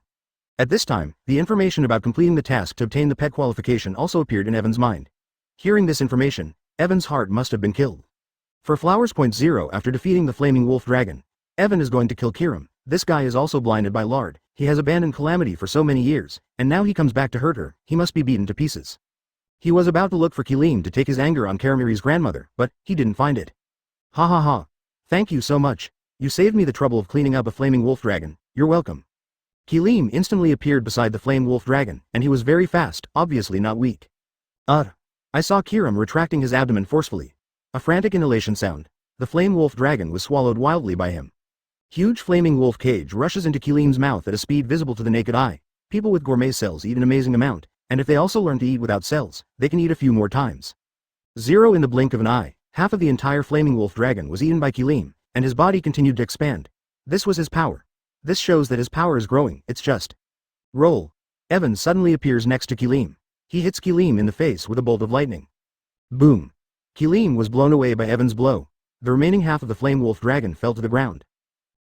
At this time, the information about completing the task to obtain the pet qualification also appeared in Evan's mind. Hearing this information, Evan's heart must have been killed. For Flowers Point Zero, after defeating the flaming wolf dragon, Evan is going to kill Kiram. This guy is also blinded by Lard. He has abandoned Calamity for so many years, and now he comes back to hurt her. He must be beaten to pieces. He was about to look for Kilim to take his anger on Karamiri's grandmother, but he didn't find it. Ha ha ha. Thank you so much. You saved me the trouble of cleaning up a flaming wolf dragon. You're welcome. Kilim instantly appeared beside the flame wolf dragon, and he was very fast, obviously not weak. I saw Kiram retracting his abdomen forcefully. A frantic inhalation sound. The flame wolf dragon was swallowed wildly by him. Huge flaming wolf cage rushes into Kilim's mouth at a speed visible to the naked eye. People with gourmet cells eat an amazing amount, and if they also learn to eat without cells, they can eat a few more times. Zero in the blink of an eye, half of the entire flaming wolf dragon was eaten by Kilim, and his body continued to expand. This was his power. This shows that his power is growing. It's just. Roll. Evan suddenly appears next to Kilim. He hits Kilim in the face with a bolt of lightning. Boom. Kilim was blown away by Evan's blow. The remaining half of the flame wolf dragon fell to the ground.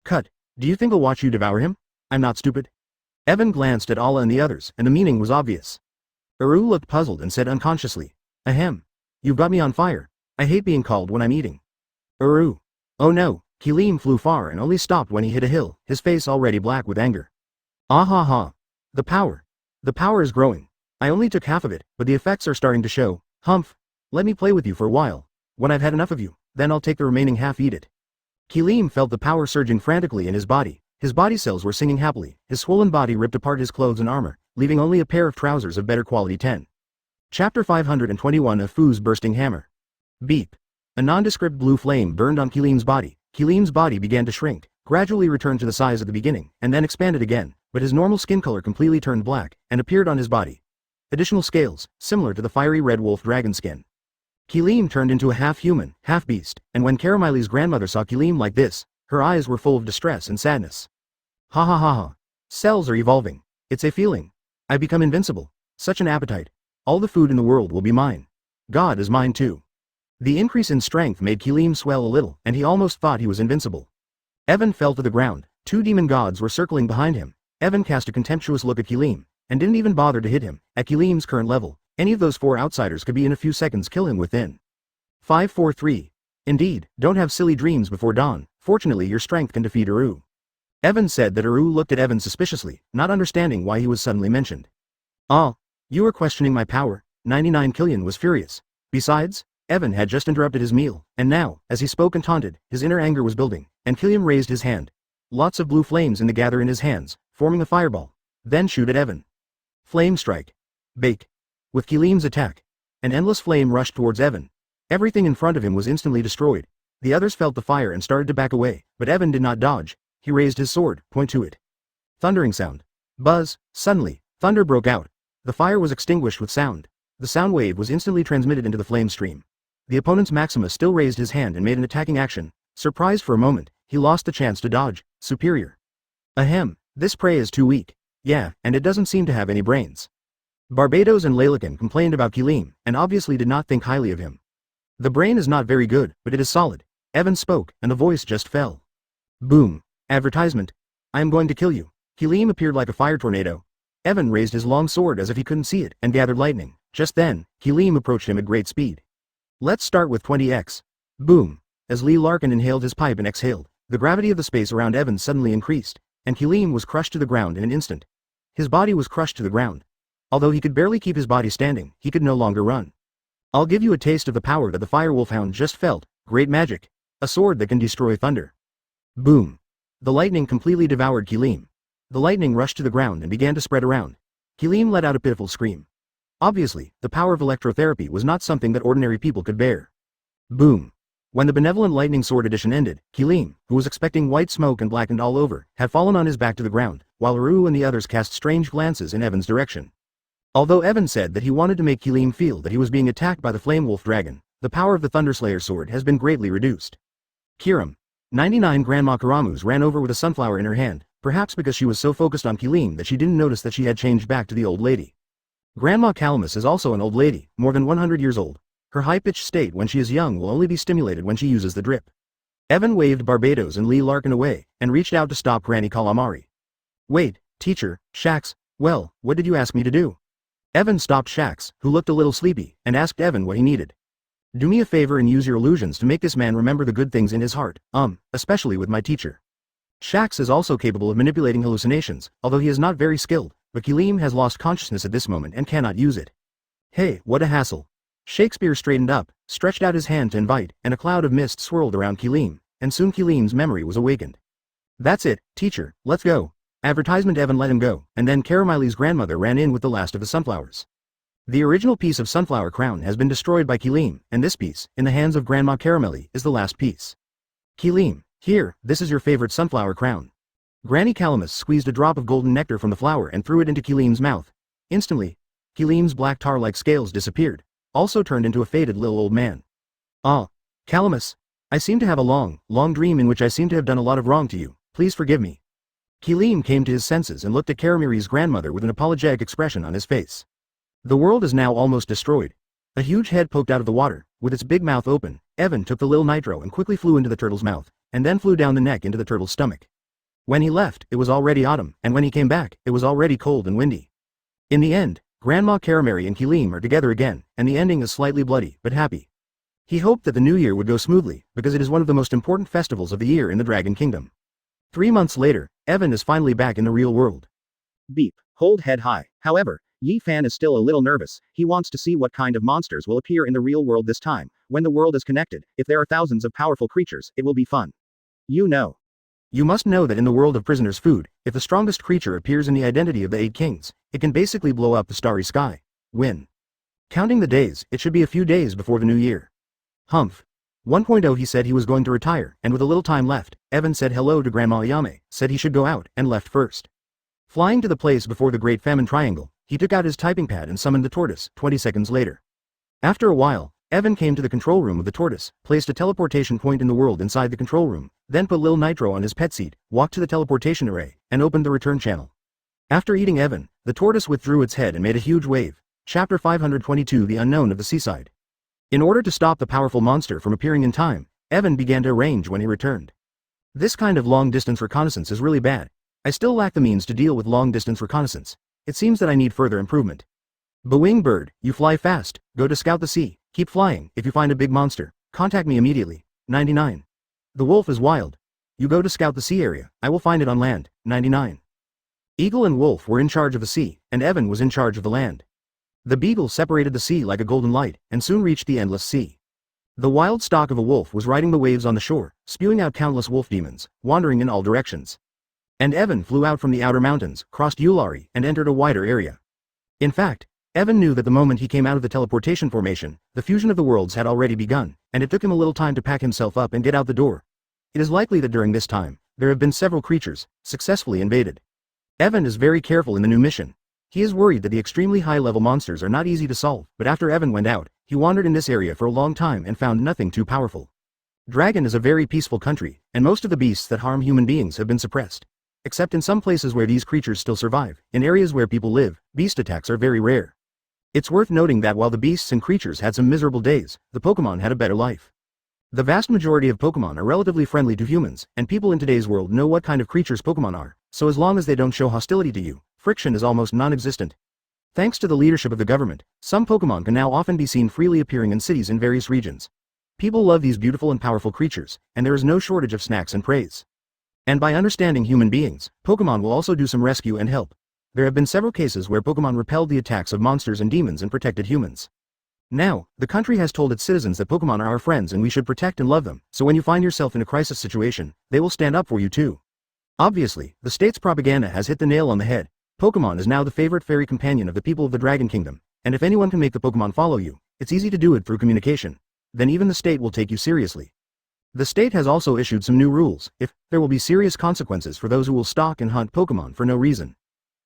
Cut. Do you think I'll watch you devour him? I'm not stupid. Evan glanced at Allah and the others, and the meaning was obvious. Uru looked puzzled and said unconsciously, Ahem. You've got me on fire. I hate being called when I'm eating. Uru. Oh no. Kilim flew far and only stopped when he hit a hill, his face already black with anger. Ah ha ha. The power. The power is growing. I only took half of it, but the effects are starting to show. Humph. Let me play with you for a while. When I've had enough of you, then I'll take the remaining half, eat it. Kilim felt the power surging frantically in his body. His body cells were singing happily. His swollen body ripped apart his clothes and armor, leaving only a pair of trousers of better quality. 10. Chapter 521 of Fu's Bursting Hammer. Beep. A nondescript blue flame burned on Kilim's body. Kilim's body began to shrink, gradually returned to the size at the beginning, and then expanded again, but his normal skin color completely turned black, and appeared on his body. Additional scales, similar to the fiery red wolf dragon skin. Kilim turned into a half-human, half-beast, and when Karamili's grandmother saw Kilim like this, her eyes were full of distress and sadness. Ha ha ha ha. Cells are evolving. It's a feeling. I become invincible. Such an appetite. All the food in the world will be mine. God is mine too. The increase in strength made Kilim swell a little, and he almost thought he was invincible. Evan fell to the ground. 2 demon gods were circling behind him. Evan cast a contemptuous look at Kilim, and didn't even bother to hit him. At Kilim's current level, any of those 4 outsiders could be in a few seconds kill him within 5-4-3. Indeed, don't have silly dreams before dawn. Fortunately your strength can defeat Uru. Evan said that. Uru looked at Evan suspiciously, not understanding why he was suddenly mentioned. Ah, you are questioning my power. 99 Killian was furious. Besides, Evan had just interrupted his meal, and now, as he spoke and taunted, his inner anger was building, and Killian raised his hand. Lots of blue flames gather in his hands, forming a fireball. Then shoot at Evan. Flame strike. Bake. With Kilim's attack, an endless flame rushed towards Evan. Everything in front of him was instantly destroyed. The others felt the fire and started to back away, but Evan did not dodge. He raised his sword, point to it. Thundering sound. Buzz. Suddenly, thunder broke out. The fire was extinguished with sound. The sound wave was instantly transmitted into the flame stream. The opponent's Maxima still raised his hand and made an attacking action. Surprised for a moment, he lost the chance to dodge. Superior. Ahem, this prey is too weak. Yeah, and it doesn't seem to have any brains. Barbados and Lalican complained about Kilim, and obviously did not think highly of him. The brain is not very good, but it is solid. Evan spoke, and the voice just fell. Boom. Advertisement. I am going to kill you. Kilim appeared like a fire tornado. Evan raised his long sword as if he couldn't see it, and gathered lightning. Just then, Kilim approached him at great speed. Let's start with 20x. Boom. As Lee Larkin inhaled his pipe and exhaled, the gravity of the space around Evan suddenly increased, and Kilim was crushed to the ground in an instant. His body was crushed to the ground. Although he could barely keep his body standing, he could no longer run. I'll give you a taste of the power that the Firewolf Hound just felt. Great magic. A sword that can destroy thunder. Boom. The lightning completely devoured Kilim. The lightning rushed to the ground and began to spread around. Kilim let out a pitiful scream. Obviously, the power of electrotherapy was not something that ordinary people could bear. Boom. When the Benevolent Lightning Sword edition ended, Kilim, who was expecting white smoke and blackened all over, had fallen on his back to the ground, while Uru and the others cast strange glances in Evan's direction. Although Evan said that he wanted to make Kilim feel that he was being attacked by the Flame Wolf Dragon, the power of the Thunderslayer sword has been greatly reduced. Kiram. 99 Grandma Karamus ran over with a sunflower in her hand, perhaps because she was so focused on Kilim that she didn't notice that she had changed back to the old lady. Grandma Calamus is also an old lady, more than 100 years old. Her high-pitched state when she is young will only be stimulated when she uses the drip. Evan waved Barbados and Lee Larkin away, and reached out to stop Granny Calamari. Wait, teacher, Shax, well, what did you ask me to do? Evan stopped Shax, who looked a little sleepy, and asked Evan what he needed. Do me a favor and use your illusions to make this man remember the good things in his heart, especially with my teacher. Shax is also capable of manipulating hallucinations, although he is not very skilled, but Kilim has lost consciousness at this moment and cannot use it. Hey, what a hassle. Shakespeare straightened up, stretched out his hand to invite, and a cloud of mist swirled around Kilim, and soon Kilim's memory was awakened. That's it, teacher, let's go. Advertisement. Evan let him go, and then Karamili's grandmother ran in with the last of the sunflowers. The original piece of sunflower crown has been destroyed by Kilim, and this piece, in the hands of Grandma Karamili, is the last piece. Kilim, here, this is your favorite sunflower crown. Granny Calamus squeezed a drop of golden nectar from the flower and threw it into Kilim's mouth. Instantly, Kilim's black tar-like scales disappeared, also turned into a faded little old man. Ah, Calamus, I seem to have a long dream in which I seem to have done a lot of wrong to you, please forgive me. Kilim came to his senses and looked at Karamiri's grandmother with an apologetic expression on his face. The world is now almost destroyed. A huge head poked out of the water. With its big mouth open, Evan took the little nitro and quickly flew into the turtle's mouth, and then flew down the neck into the turtle's stomach. When he left, it was already autumn, and when he came back, it was already cold and windy. In the end, Grandma Karamari and Kilim are together again, and the ending is slightly bloody, but happy. He hoped that the new year would go smoothly, because it is one of the most important festivals of the year in the Dragon Kingdom. 3 months later, Evan is finally back in the real world. Beep. Hold head high. However, Yi Fan is still a little nervous. He wants to see what kind of monsters will appear in the real world this time. When the world is connected, if there are thousands of powerful creatures, it will be fun. You must know that in the world of prisoners' food, if the strongest creature appears in the identity of the 8 kings, it can basically blow up the starry sky. Counting the days, it should be a few days before the new year. Humph. 1.0 He said he was going to retire, and with a little time left, Evan said hello to Grandma Ayame, said he should go out, and left first. Flying to the place before the Great Famine Triangle, he took out his typing pad and summoned the tortoise, 20 seconds later. After a while, Evan came to the control room of the tortoise, placed a teleportation point in the world inside the control room, then put Lil Nitro on his pet seat, walked to the teleportation array, and opened the return channel. After eating Evan, the tortoise withdrew its head and made a huge wave. Chapter 522 The Unknown of the Seaside. In order to stop the powerful monster from appearing in time, Evan began to arrange when he returned. This kind of long-distance reconnaissance is really bad. I still lack the means to deal with long-distance reconnaissance. It seems that I need further improvement. Bewing bird, you fly fast, go to scout the sea, keep flying. If you find a big monster, contact me immediately. 99. The wolf is wild. You go to scout the sea area, I will find it on land. 99. Eagle and wolf were in charge of the sea, and Evan was in charge of the land. The beagle separated the sea like a golden light, and soon reached the endless sea. The wild stock of a wolf was riding the waves on the shore, spewing out countless wolf demons, wandering in all directions. And Evan flew out from the outer mountains, crossed Ulari, and entered a wider area. In fact, Evan knew that the moment he came out of the teleportation formation, the fusion of the worlds had already begun, and it took him a little time to pack himself up and get out the door. It is likely that during this time, there have been several creatures, successfully invaded. Evan is very careful in the new mission. He is worried that the extremely high-level monsters are not easy to solve, but after Evan went out, he wandered in this area for a long time and found nothing too powerful. Dragon is a very peaceful country, and most of the beasts that harm human beings have been suppressed. Except in some places where these creatures still survive, in areas where people live, beast attacks are very rare. It's worth noting that while the beasts and creatures had some miserable days, the Pokemon had a better life. The vast majority of Pokemon are relatively friendly to humans, and people in today's world know what kind of creatures Pokemon are, so as long as they don't show hostility to you, friction is almost non-existent. Thanks to the leadership of the government, some Pokemon can now often be seen freely appearing in cities in various regions. People love these beautiful and powerful creatures, and there is no shortage of snacks and praise. And by understanding human beings, Pokemon will also do some rescue and help. There have been several cases where Pokemon repelled the attacks of monsters and demons and protected humans. Now, the country has told its citizens that Pokemon are our friends and we should protect and love them, so when you find yourself in a crisis situation, they will stand up for you too. Obviously, the state's propaganda has hit the nail on the head. Pokemon is now the favorite fairy companion of the people of the Dragon Kingdom, and if anyone can make the Pokemon follow you, it's easy to do it through communication. Then even the state will take you seriously. The state has also issued some new rules. There will be serious consequences for those who will stalk and hunt Pokemon for no reason.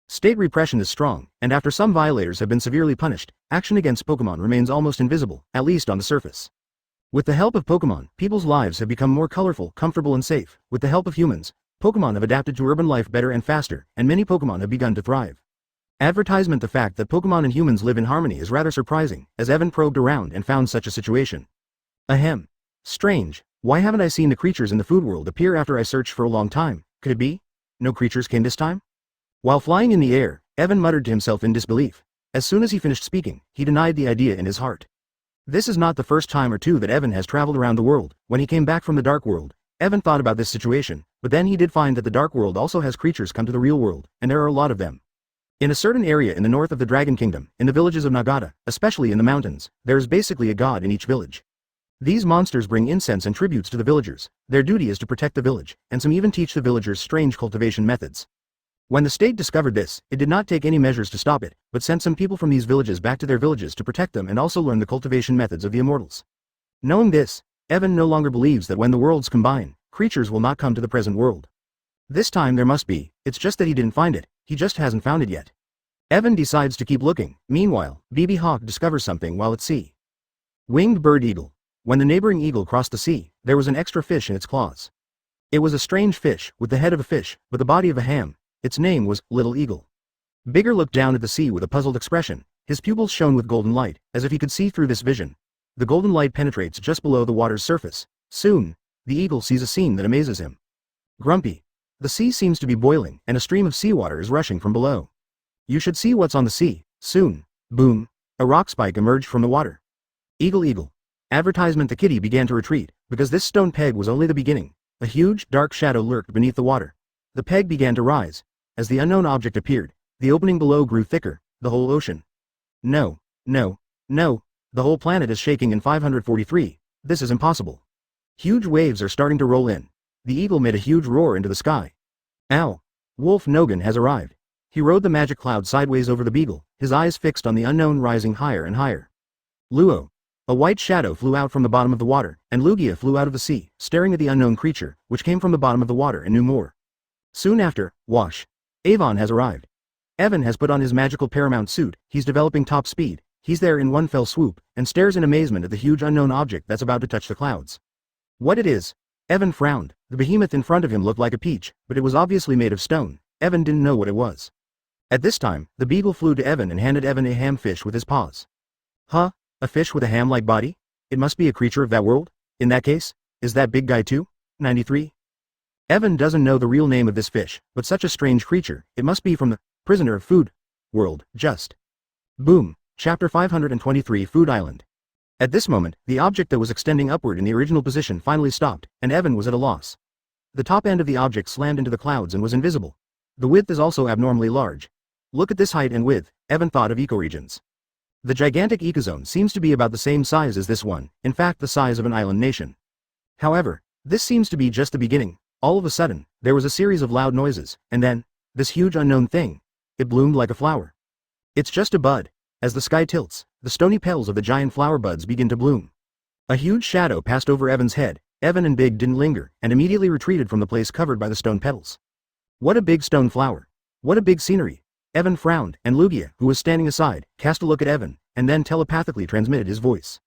State repression is strong, and after some violators have been severely punished, action against Pokemon remains almost invisible, at least on the surface. With the help of Pokemon, people's lives have become more colorful, comfortable and safe. With the help of humans, Pokemon have adapted to urban life better and faster, and many Pokemon have begun to thrive. Advertisement. The fact that Pokemon and humans live in harmony is rather surprising, as Evan probed around and found such a situation. Ahem. Strange. Why haven't I seen the creatures in the food world appear after I searched for a long time? Could it be? No creatures came this time? While flying in the air, Evan muttered to himself in disbelief. As soon as he finished speaking, he denied the idea in his heart. This is not the first time or two that Evan has traveled around the world. When he came back from the Dark World, Evan thought about this situation, but then he did find that the Dark World also has creatures come to the real world, and there are a lot of them. In a certain area in the north of the Dragon Kingdom, in the villages of Nagata, especially in the mountains, there is basically a god in each village. These monsters bring incense and tributes to the villagers. Their duty is to protect the village, and some even teach the villagers strange cultivation methods. When the state discovered this, it did not take any measures to stop it, but sent some people from these villages back to their villages to protect them and also learn the cultivation methods of the immortals. Knowing this, Evan no longer believes that when the worlds combine, creatures will not come to the present world. This time there must be, it's just that he didn't find it, he just hasn't found it yet. Evan decides to keep looking. Meanwhile, BB Hawk discovers something while at sea. Winged bird eagle. When the neighboring eagle crossed the sea, there was an extra fish in its claws. It was a strange fish, with the head of a fish, but the body of a ham. Its name was Little Eagle. Bigger looked down at the sea with a puzzled expression. His pupils shone with golden light, as if he could see through this vision. The golden light penetrates just below the water's surface. Soon, the eagle sees a scene that amazes him. Grumpy. The sea seems to be boiling, and a stream of seawater is rushing from below. You should see what's on the sea. Soon. Boom. A rock spike emerged from the water. Eagle, eagle. Advertisement. The kitty began to retreat, because this stone peg was only the beginning. A huge, dark shadow lurked beneath the water. The peg began to rise. As the unknown object appeared, the opening below grew thicker, the whole ocean. No, no, no, the whole planet is shaking in 543, this is impossible. Huge waves are starting to roll in. The eagle made a huge roar into the sky. Ow! Wolf Nogan has arrived. He rode the magic cloud sideways over the beagle, his eyes fixed on the unknown rising higher and higher. Luo. A white shadow flew out from the bottom of the water, and Lugia flew out of the sea, staring at the unknown creature, which came from the bottom of the water and knew more. Soon after, Wash. Avon has arrived. Evan has put on his magical paramount suit, he's developing top speed, he's there in one fell swoop, and stares in amazement at the huge unknown object that's about to touch the clouds. What it is? Evan frowned. The behemoth in front of him looked like a peach, but it was obviously made of stone. Evan didn't know what it was. At this time, the beagle flew to Evan and handed Evan a ham fish with his paws. Huh? A fish with a ham-like body? It must be a creature of that world? In that case, is that big guy too? 93? Evan doesn't know the real name of this fish, but such a strange creature, it must be from the prisoner of food world, just. Boom. Chapter 523 Food Island. At this moment, the object that was extending upward in the original position finally stopped, and Evan was at a loss. The top end of the object slammed into the clouds and was invisible. The width is also abnormally large. Look at this height and width, Evan thought of ecoregions. The gigantic ecozone seems to be about the same size as this one, in fact the size of an island nation. However, this seems to be just the beginning. All of a sudden, there was a series of loud noises, and then, this huge unknown thing. It bloomed like a flower. It's just a bud. As the sky tilts, the stony petals of the giant flower buds begin to bloom. A huge shadow passed over Evan's head. Evan and Big didn't linger, and immediately retreated from the place covered by the stone petals. What a big stone flower. What a big scenery. Evan frowned, and Lugia, who was standing aside, cast a look at Evan, and then telepathically transmitted his voice.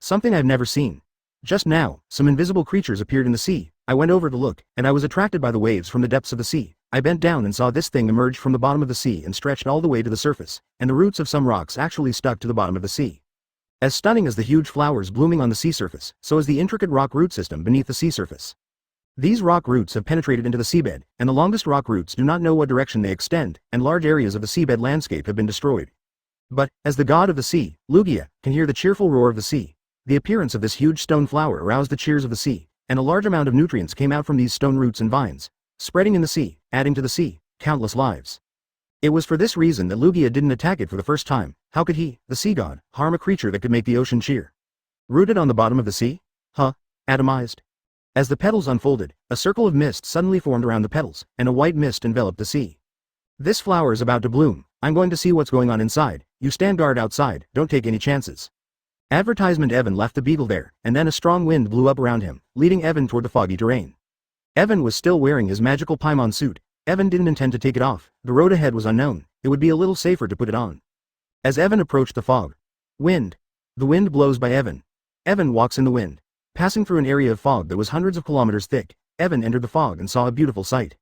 Something I've never seen. Just now, some invisible creatures appeared in the sea. I went over to look, and I was attracted by the waves from the depths of the sea. I bent down and saw this thing emerge from the bottom of the sea and stretched all the way to the surface, and the roots of some rocks actually stuck to the bottom of the sea. As stunning as the huge flowers blooming on the sea surface, so is the intricate rock root system beneath the sea surface. These rock roots have penetrated into the seabed, and the longest rock roots do not know what direction they extend, and large areas of the seabed landscape have been destroyed. But, as the god of the sea, Lugia, can hear the cheerful roar of the sea. The appearance of this huge stone flower aroused the cheers of the sea, and a large amount of nutrients came out from these stone roots and vines, spreading in the sea, adding to the sea, countless lives. It was for this reason that Lugia didn't attack it for the first time. How could he, the sea god, harm a creature that could make the ocean cheer? Rooted on the bottom of the sea? Huh? Atomized? As the petals unfolded, a circle of mist suddenly formed around the petals, and a white mist enveloped the sea. This flower is about to bloom. I'm going to see what's going on inside. You stand guard outside, don't take any chances. Advertisement. Evan left the beagle there, and then a strong wind blew up around him, leading Evan toward the foggy terrain. Evan was still wearing his magical Paimon suit. Evan didn't intend to take it off. The road ahead was unknown. It would be a little safer to put it on. As Evan approached the fog. Wind. The wind blows by Evan. Evan walks in the wind. Passing through an area of fog that was hundreds of kilometers thick, Evan entered the fog and saw a beautiful sight.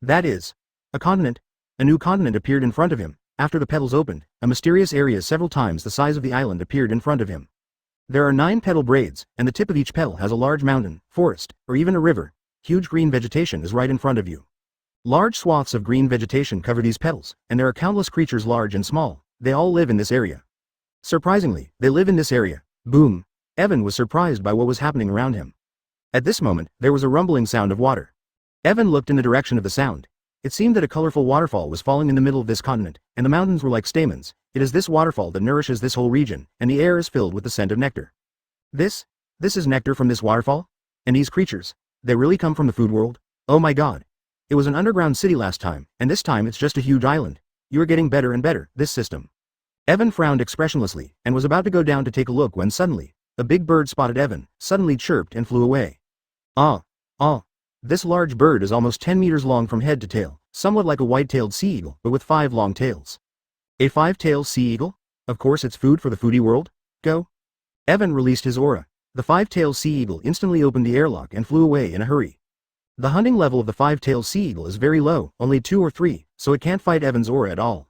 That is, a continent. A new continent appeared in front of him. After the petals opened, a mysterious area several times the size of the island appeared in front of him. There are 9 petal braids, and the tip of each petal has a large mountain, forest, or even a river. Huge green vegetation is right in front of you. Large swaths of green vegetation cover these petals, and there are countless creatures large and small. They all live in this area. Surprisingly, they live in this area. Boom. Evan was surprised by what was happening around him. At this moment, there was a rumbling sound of water. Evan looked in the direction of the sound. It seemed that a colorful waterfall was falling in the middle of this continent, and the mountains were like stamens. It is this waterfall that nourishes this whole region, and the air is filled with the scent of nectar. This is nectar from this waterfall? And these creatures, they really come from the food world? Oh my god. It was an underground city last time, and this time it's just a huge island. You are getting better and better, this system. Evan frowned expressionlessly, and was about to go down to take a look when suddenly, a big bird spotted Evan, suddenly chirped and flew away. Ah. This large bird is almost 10 meters long from head to tail, somewhat like a white-tailed sea eagle, but with 5 long tails. A 5-tailed sea eagle? Of course it's food for the foodie world. Go. Evan released his aura. The 5-tailed sea eagle instantly opened the airlock and flew away in a hurry. The hunting level of the 5-tailed sea eagle is very low, only 2 or 3, so it can't fight Evan's aura at all.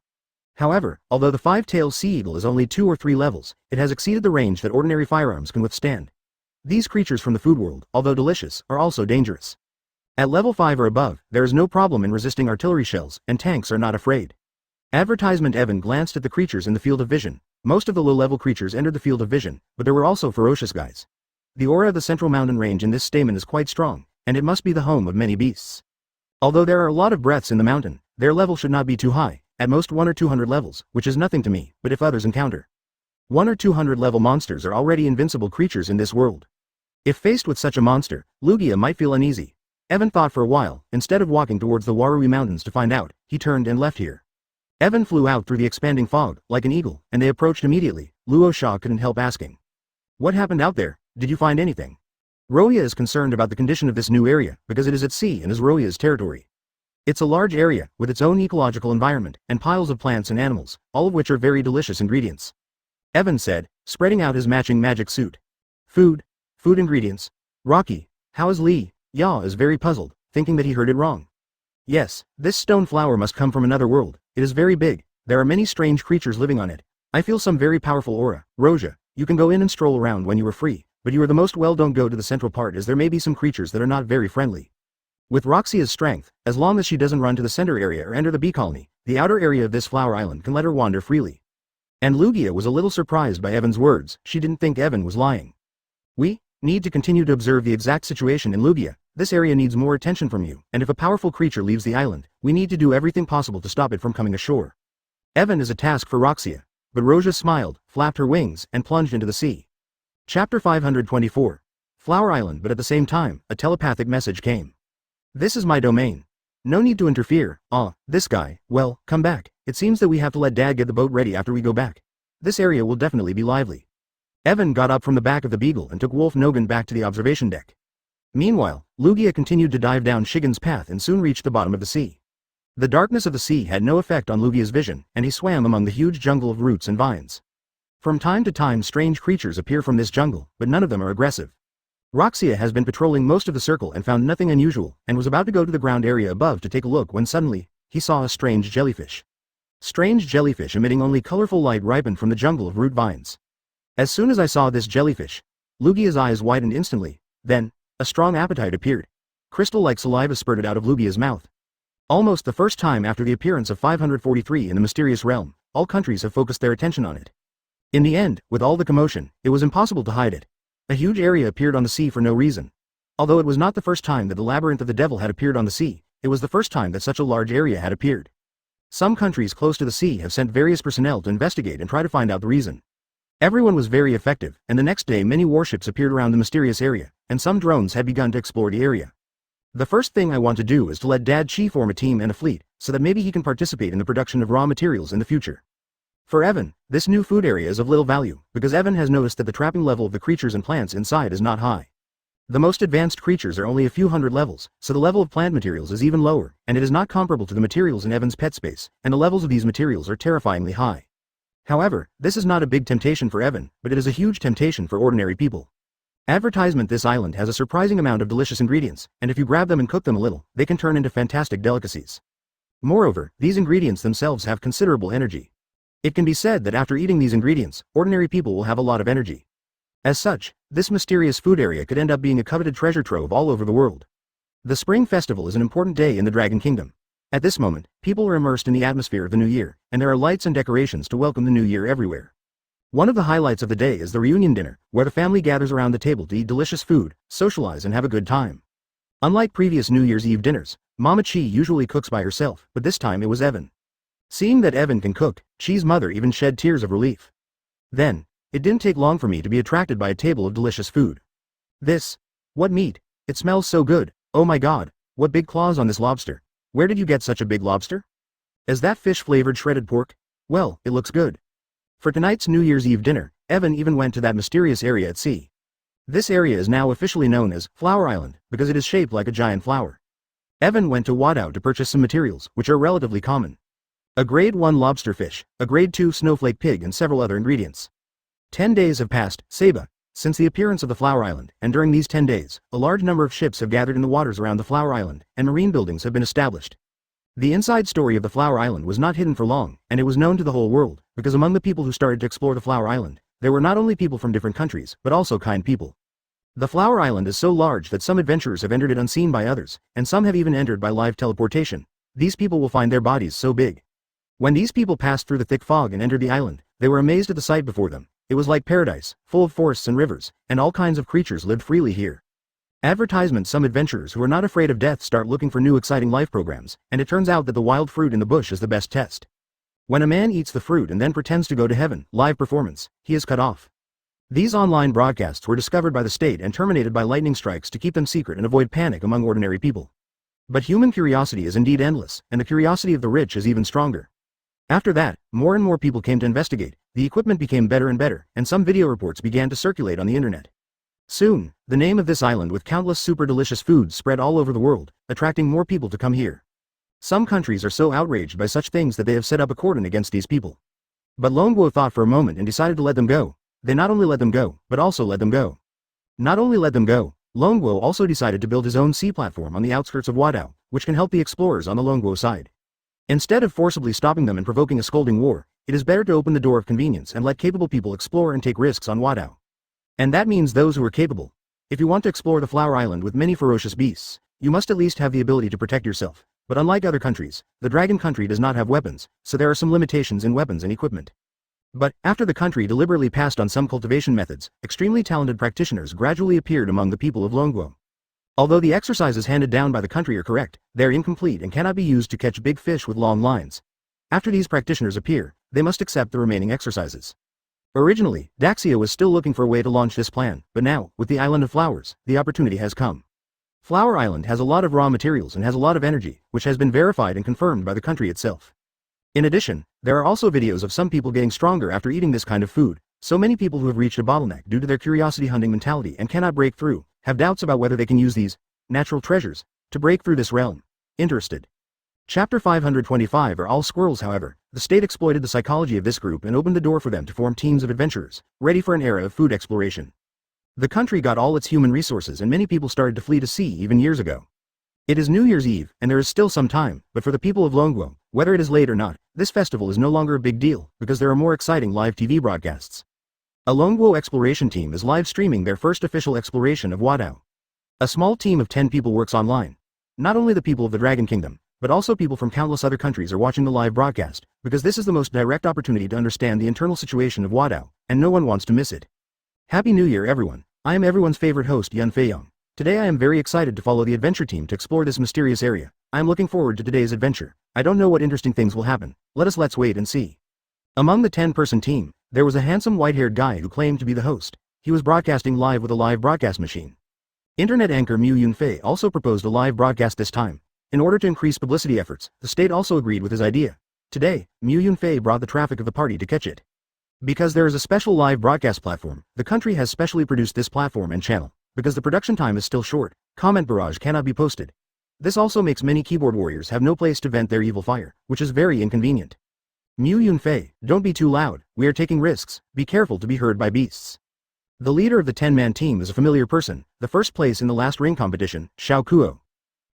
However, although the five-tailed sea eagle is only 2 or 3 levels, it has exceeded the range that ordinary firearms can withstand. These creatures from the food world, although delicious, are also dangerous. At level 5 or above, there is no problem in resisting artillery shells, and tanks are not afraid. Advertisement. Evan glanced at the creatures in the field of vision. Most of the low-level creatures entered the field of vision, but there were also ferocious guys. The aura of the central mountain range in this stamen is quite strong, and it must be the home of many beasts. Although there are a lot of breaths in the mountain, their level should not be too high, at most 1 or 200 levels, which is nothing to me, but if others encounter 1 or 200 level monsters are already invincible creatures in this world. If faced with such a monster, Lugia might feel uneasy. Evan thought for a while. Instead of walking towards the Warui Mountains to find out, he turned and left here. Evan flew out through the expanding fog, like an eagle, and they approached immediately. Luo Sha couldn't help asking, "What happened out there? Did you find anything?" Roya is concerned about the condition of this new area, because it is at sea and is Roya's territory. It's a large area, with its own ecological environment, and piles of plants and animals, all of which are very delicious ingredients. Evan said, spreading out his matching magic suit. Food ingredients. Rocky, how is Lee? Ya is very puzzled, thinking that he heard it wrong. Yes, this stone flower must come from another world. It is very big. There are many strange creatures living on it. I feel some very powerful aura. Roja, you can go in and stroll around when you are free, but you are the most well. Don't go to the central part, as there may be some creatures that are not very friendly. With Roxia's strength, as long as she doesn't run to the center area or enter the bee colony, the outer area of this flower island can let her wander freely. And Lugia was a little surprised by Evan's words. She didn't think Evan was lying. We need to continue to observe the exact situation in Lugia. This area needs more attention from you, and if a powerful creature leaves the island, we need to do everything possible to stop it from coming ashore. Evan is a task for Roxia. But Roja smiled, flapped her wings, and plunged into the sea. Chapter 524. Flower Island. But at the same time, a telepathic message came. This is my domain. No need to interfere. This guy, well, come back. It seems that we have to let Dad get the boat ready after we go back. This area will definitely be lively. Evan got up from the back of the Beagle and took Wolf Nogan back to the observation deck. Meanwhile, Lugia continued to dive down Shigen's path and soon reached the bottom of the sea. The darkness of the sea had no effect on Lugia's vision, and he swam among the huge jungle of roots and vines. From time to time strange creatures appear from this jungle, but none of them are aggressive. Roxia has been patrolling most of the circle and found nothing unusual, and was about to go to the ground area above to take a look when suddenly, he saw a strange jellyfish. Strange jellyfish emitting only colorful light ripened from the jungle of root vines. As soon as I saw this jellyfish, Lugia's eyes widened instantly. Then, a strong appetite appeared. Crystal-like saliva spurted out of Lugia's mouth. Almost the first time after the appearance of 543 in the mysterious realm, all countries have focused their attention on it. In the end, with all the commotion, it was impossible to hide it. A huge area appeared on the sea for no reason. Although it was not the first time that the labyrinth of the devil had appeared on the sea, it was the first time that such a large area had appeared. Some countries close to the sea have sent various personnel to investigate and try to find out the reason. Everyone was very effective, and the next day many warships appeared around the mysterious area, and some drones had begun to explore the area. The first thing I want to do is to let Dad Chi form a team and a fleet, so that maybe he can participate in the production of raw materials in the future. For Evan, this new food area is of little value, because Evan has noticed that the trapping level of the creatures and plants inside is not high. The most advanced creatures are only a few hundred levels, so the level of plant materials is even lower, and it is not comparable to the materials in Evan's pet space, and the levels of these materials are terrifyingly high. However, this is not a big temptation for Evan, but it is a huge temptation for ordinary people. Advertisement. This island has a surprising amount of delicious ingredients, and if you grab them and cook them a little, they can turn into fantastic delicacies. Moreover, these ingredients themselves have considerable energy. It can be said that after eating these ingredients, ordinary people will have a lot of energy. As such, this mysterious food area could end up being a coveted treasure trove all over the world. The Spring Festival is an important day in the Dragon Kingdom. At this moment, people are immersed in the atmosphere of the new year, and there are lights and decorations to welcome the new year everywhere. One of the highlights of the day is the reunion dinner, where the family gathers around the table to eat delicious food, socialize and have a good time. Unlike previous New Year's Eve dinners, Mama Chi usually cooks by herself, but this time it was Evan. Seeing that Evan can cook, Chi's mother even shed tears of relief. Then, it didn't take long for me to be attracted by a table of delicious food. What meat? It smells so good. Oh my god, what big claws on this lobster. Where did you get such a big lobster? Is that fish-flavored shredded pork? Well, it looks good. For tonight's New Year's Eve dinner, Evan even went to that mysterious area at sea. This area is now officially known as Flower Island, because it is shaped like a giant flower. Evan went to Wadao to purchase some materials, which are relatively common. A grade 1 lobster fish, a grade 2 snowflake pig and several other ingredients. 10 days have passed, Seba, since the appearance of the Flower Island, and during these 10 days, a large number of ships have gathered in the waters around the Flower Island, and marine buildings have been established. The inside story of the Flower Island was not hidden for long, and it was known to the whole world, because among the people who started to explore the Flower Island, there were not only people from different countries, but also kind people. The Flower Island is so large that some adventurers have entered it unseen by others, and some have even entered by live teleportation. These people will find their bodies so big. When these people passed through the thick fog and entered the island, they were amazed at the sight before them. It was like paradise, full of forests and rivers, and all kinds of creatures lived freely here. Advertisement: some adventurers who are not afraid of death start looking for new exciting life programs, and it turns out that the wild fruit in the bush is the best test. When a man eats the fruit and then pretends to go to heaven, live performance, he is cut off. These online broadcasts were discovered by the state and terminated by lightning strikes to keep them secret and avoid panic among ordinary people. But human curiosity is indeed endless, and the curiosity of the rich is even stronger. After that, more and more people came to investigate, the equipment became better and better, and some video reports began to circulate on the internet. Soon, the name of this island with countless super delicious foods spread all over the world, attracting more people to come here. Some countries are so outraged by such things that they have set up a cordon against these people. But Longguo thought for a moment and decided to let them go. They not only let them go, but also let them go. Not only let them go, Longguo also decided to build his own sea platform on the outskirts of Wadao, which can help the explorers on the Longguo side. Instead of forcibly stopping them and provoking a scolding war, it is better to open the door of convenience and let capable people explore and take risks on Wadao. And that means those who are capable. If you want to explore the Flower Island with many ferocious beasts, you must at least have the ability to protect yourself. But unlike other countries, the Dragon Country does not have weapons, so there are some limitations in weapons and equipment. But, after the country deliberately passed on some cultivation methods, extremely talented practitioners gradually appeared among the people of Longguo. Although the exercises handed down by the country are correct, they are incomplete and cannot be used to catch big fish with long lines. After these practitioners appear, they must accept the remaining exercises. Originally, Daxia was still looking for a way to launch this plan, but now, with the Island of Flowers, the opportunity has come. Flower Island has a lot of raw materials and has a lot of energy, which has been verified and confirmed by the country itself. In addition, there are also videos of some people getting stronger after eating this kind of food. So many people who have reached a bottleneck due to their curiosity hunting mentality and cannot break through, have doubts about whether they can use these natural treasures to break through this realm. Interested? Chapter 525 are all squirrels. However, the state exploited the psychology of this group and opened the door for them to form teams of adventurers, ready for an era of food exploration. The country got all its human resources and many people started to flee to sea even years ago. It is New Year's Eve, and there is still some time, but for the people of Longguo, whether it is late or not, this festival is no longer a big deal, because there are more exciting live TV broadcasts. A Longguo exploration team is live streaming their first official exploration of Wadao. A small team of 10 people works online. Not only the people of the Dragon Kingdom, but also people from countless other countries are watching the live broadcast, because this is the most direct opportunity to understand the internal situation of Wadao, and no one wants to miss it. Happy New Year everyone, I am everyone's favorite host Yun Feiyong. Today I am very excited to follow the adventure team to explore this mysterious area. I am looking forward to today's adventure. I don't know what interesting things will happen, let's wait and see. Among the 10-person team, there was a handsome white-haired guy who claimed to be the host. He was broadcasting live with a live broadcast machine. Internet anchor Mu Yunfei also proposed a live broadcast this time. In order to increase publicity efforts, the state also agreed with his idea. Today, Mu Yunfei brought the traffic of the party to catch it. Because there is a special live broadcast platform, the country has specially produced this platform and channel. Because the production time is still short, comment barrage cannot be posted. This also makes many keyboard warriors have no place to vent their evil fire, which is very inconvenient. Mu Yunfei, don't be too loud, we are taking risks, be careful to be heard by beasts. The leader of the 10-man team is a familiar person, the first place in the last ring competition, Xiao Kuo.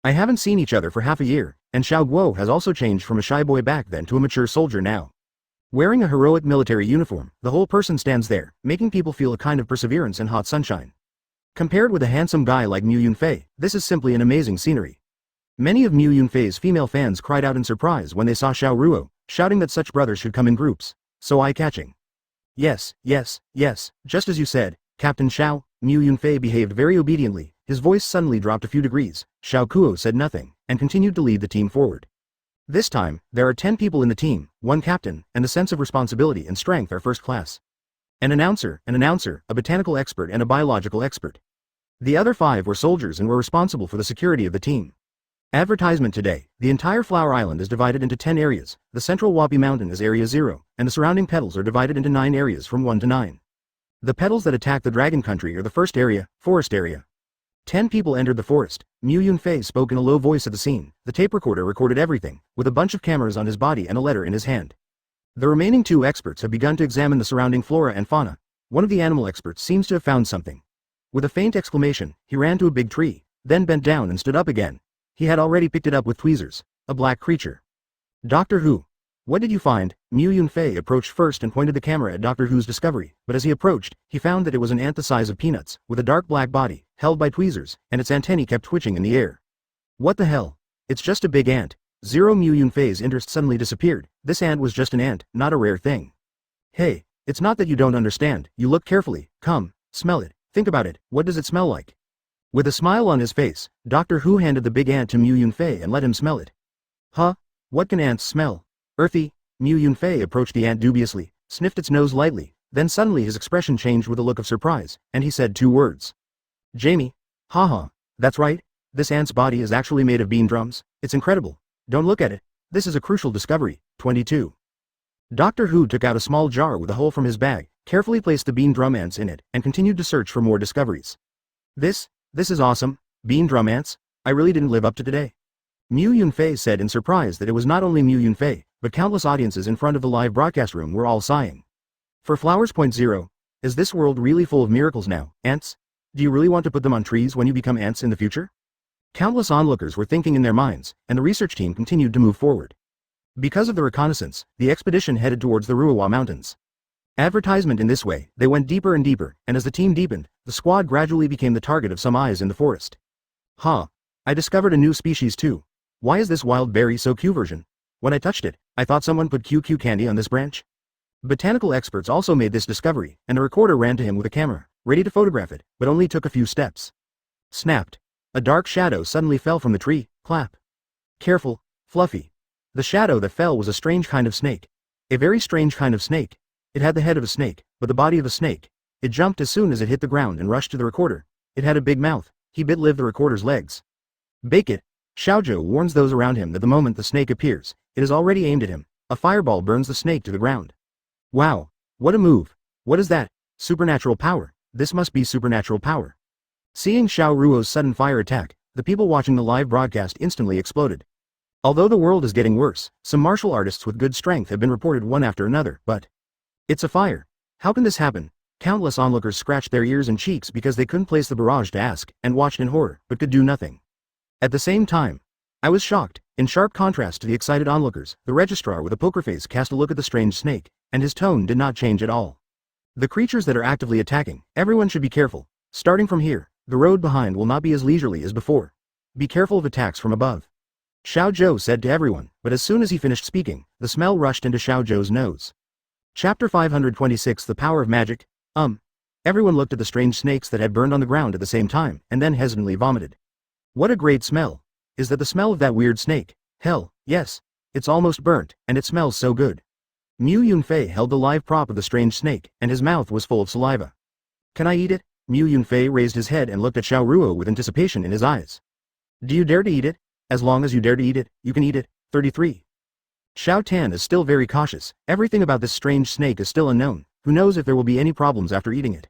I haven't seen each other for half a year, and Xiao Guo has also changed from a shy boy back then to a mature soldier now. Wearing a heroic military uniform, the whole person stands there, making people feel a kind of perseverance and hot sunshine. Compared with a handsome guy like Mu Yunfei, this is simply an amazing scenery. Many of Mu Yunfei's female fans cried out in surprise when they saw Xiao Ruo, shouting that such brothers should come in groups. So eye-catching. Yes, just as you said, Captain Xiao. Mu Yunfei behaved very obediently, his voice suddenly dropped a few degrees. Xiao Kuo said nothing, and continued to lead the team forward. This time, there are 10 people in the team, 1 captain, and the sense of responsibility and strength are first class. An announcer, a botanical expert and a biological expert. The other 5 were soldiers and were responsible for the security of the team. Advertisement today, the entire Flower Island is divided into 10 areas, the central Wapi Mountain is Area 0, and the surrounding petals are divided into 9 areas from 1 to 9. The petals that attack the Dragon Country are the first area, Forest Area. 10 people entered the forest. Mu Yunfei spoke in a low voice at the scene, the tape recorder recorded everything, with a bunch of cameras on his body and a letter in his hand. The remaining 2 experts have begun to examine the surrounding flora and fauna. One of the animal experts seems to have found something. With a faint exclamation, he ran to a big tree, then bent down and stood up again. He had already picked it up with tweezers. a black creature. Doctor Who. What did you find? Mu Yunfei approached first and pointed the camera at Doctor Who's discovery, but as he approached, he found that it was an ant the size of peanuts, with a dark black body, held by tweezers, and its antennae kept twitching in the air. What the hell? It's just a big ant. Zero. Mu Yunfei's interest suddenly disappeared. This ant was just an ant, not a rare thing. Hey, it's not that you don't understand, you look carefully, come, smell it, think about it, what does it smell like? With a smile on his face, Doctor Who handed the big ant to Mu Yunfei and let him smell it. Huh? What can ants smell? Earthy. Mu Yunfei approached the ant dubiously, sniffed its nose lightly, then suddenly his expression changed with a look of surprise, and he said 2 words. Jamie. Haha, that's right, this ant's body is actually made of bean drums, it's incredible. Don't look at it, this is a crucial discovery. 22. Doctor Who took out a small jar with a hole from his bag, carefully placed the bean drum ants in it, and continued to search for more discoveries. This is awesome, bean drum ants, I really didn't live up to today. Mu Yunfei said in surprise that it was not only Mu Yunfei, but countless audiences in front of the live broadcast room were all sighing. For Flowers. 0. Is this world really full of miracles now, ants? Do you really want to put them on trees when you become ants in the future? Countless onlookers were thinking in their minds, and the research team continued to move forward. Because of the reconnaissance, the expedition headed towards the Ruawa Mountains. Advertisement in this way, they went deeper and deeper, and as the team deepened, the squad gradually became the target of some eyes in the forest. Huh. I discovered a new species too. Why is this wild berry so Q version? When I touched it, I thought someone put QQ candy on this branch. Botanical experts also made this discovery, and a recorder ran to him with a camera, ready to photograph it, but only took a few steps. Snapped. A dark shadow suddenly fell from the tree, clap. Careful, Fluffy. The shadow that fell was a strange kind of snake. A very strange kind of snake. It had the head of a snake, but the body of a snake. It jumped as soon as it hit the ground and rushed to the recorder. It had a big mouth. He bit the recorder's legs. Bake it. Xiaozhou warns those around him that the moment the snake appears, it is already aimed at him. A fireball burns the snake to the ground. Wow. What a move. What is that? Supernatural power. This must be supernatural power. Seeing Xiao Ruo's sudden fire attack, the people watching the live broadcast instantly exploded. Although the world is getting worse, some martial artists with good strength have been reported one after another, but it's a fire. How can this happen? Countless onlookers scratched their ears and cheeks because they couldn't place the barrage to ask, and watched in horror, but could do nothing. At the same time, I was shocked. In sharp contrast to the excited onlookers, the registrar with a poker face cast a look at the strange snake, and his tone did not change at all. The creatures that are actively attacking, everyone should be careful. Starting from here, the road behind will not be as leisurely as before. Be careful of attacks from above. Xiao Zhou said to everyone, but as soon as he finished speaking, the smell rushed into Xiao Zhou's nose. Chapter 526 The Power of Magic. Everyone looked at the strange snakes that had burned on the ground at the same time, and then hesitantly vomited. What a great smell. Is that the smell of that weird snake? Hell, yes. It's almost burnt, and it smells so good. Mu Yunfei held the live prop of the strange snake, and his mouth was full of saliva. Can I eat it? Mu Yunfei raised his head and looked at Xiao Ruo with anticipation in his eyes. Do you dare to eat it? As long as you dare to eat it, you can eat it. 33. Xiao Tan is still very cautious. Everything about this strange snake is still unknown. Who knows if there will be any problems after eating it.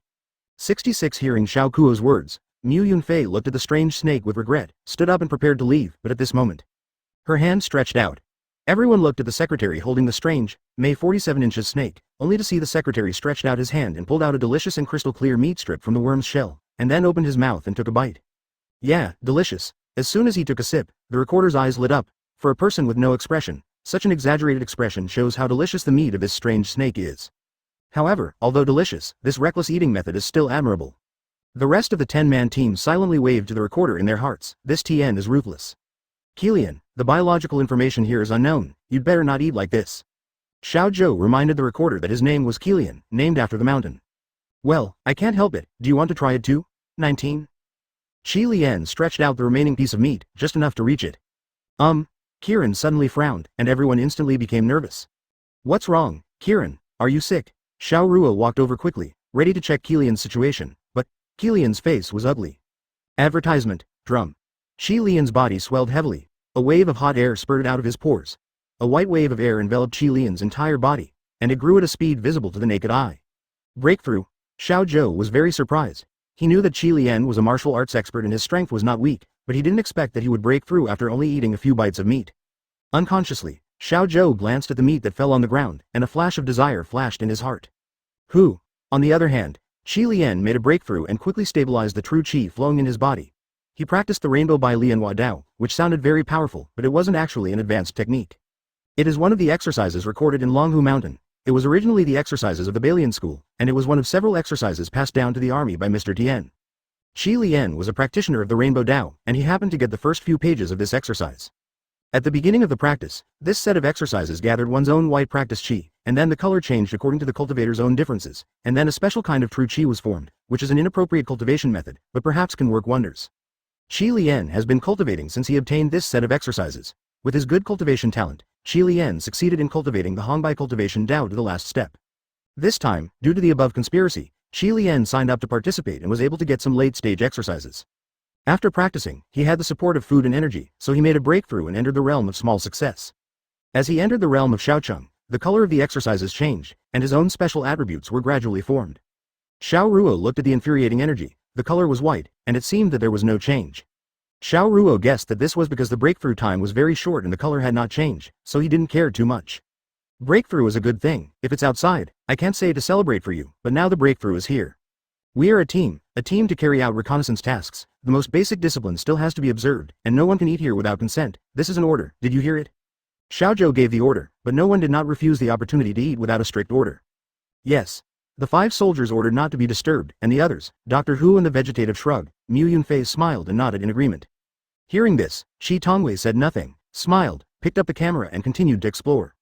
66. Hearing Xiao Kuo's words, Mu Yunfei looked at the strange snake with regret, stood up and prepared to leave, but at this moment, her hand stretched out. Everyone looked at the secretary holding the strange, 47 inches snake, only to see the secretary stretched out his hand and pulled out a delicious and crystal clear meat strip from the worm's shell, and then opened his mouth and took a bite. Yeah, delicious. As soon as he took a sip, the recorder's eyes lit up. For a person with no expression, such an exaggerated expression shows how delicious the meat of this strange snake is. However, although delicious, this reckless eating method is still admirable. The rest of the 10-man team silently waved to the recorder in their hearts. This TN is ruthless. Kilian, the biological information here is unknown, you'd better not eat like this. Xiao Zhou reminded the recorder that his name was Kilian, named after the mountain. Well, I can't help it, do you want to try it too? 19. Qi Lian stretched out the remaining piece of meat, just enough to reach it. Kiran suddenly frowned, and everyone instantly became nervous. What's wrong, Kiran, are you sick? Xiao Ruo walked over quickly, ready to check Kilian's situation, but Kilian's face was ugly. Advertisement, drum. Qi Lian's body swelled heavily. A wave of hot air spurted out of his pores. A white wave of air enveloped Qi Lian's entire body, and it grew at a speed visible to the naked eye. Breakthrough. Xiao Zhou was very surprised. He knew that Qi Lian was a martial arts expert and his strength was not weak, but he didn't expect that he would break through after only eating a few bites of meat. Unconsciously, Xiao Zhou glanced at the meat that fell on the ground, and a flash of desire flashed in his heart. On the other hand, Qi Lian made a breakthrough and quickly stabilized the true qi flowing in his body. He practiced the Rainbow Bai Lianhua Dao, which sounded very powerful, but it wasn't actually an advanced technique. It is one of the exercises recorded in Longhu Mountain. It was originally the exercises of the Balian school, and it was one of several exercises passed down to the army by Mr. Tien. Qi Lian was a practitioner of the Rainbow Dao, and he happened to get the first few pages of this exercise. At the beginning of the practice, this set of exercises gathered one's own white practice qi, and then the color changed according to the cultivator's own differences, and then a special kind of true qi was formed, which is an inappropriate cultivation method, but perhaps can work wonders. Qi Lian has been cultivating since he obtained this set of exercises. With his good cultivation talent, Qi Lian succeeded in cultivating the Hongbai cultivation Dao to the last step. This time, due to the above conspiracy, Qi Lian signed up to participate and was able to get some late-stage exercises. After practicing, he had the support of food and energy, so he made a breakthrough and entered the realm of small success. As he entered the realm of Shaocheng, the color of the exercises changed, and his own special attributes were gradually formed. Xiao Ruo looked at the infuriating energy, the color was white, and it seemed that there was no change. Xiao Ruo guessed that this was because the breakthrough time was very short and the color had not changed, so he didn't care too much. Breakthrough is a good thing. If it's outside, I can't say to celebrate for you, but now the breakthrough is here. We are a team to carry out reconnaissance tasks. The most basic discipline still has to be observed, and no one can eat here without consent. This is an order, did you hear it? Xiao Zhou gave the order, but no one did not refuse the opportunity to eat without a strict order. Yes. The 5 soldiers ordered not to be disturbed, and the others, Dr. Hu and the vegetative shrug, Mu Yunfei smiled and nodded in agreement. Hearing this, Shi Tongwei said nothing, smiled, picked up the camera and continued to explore.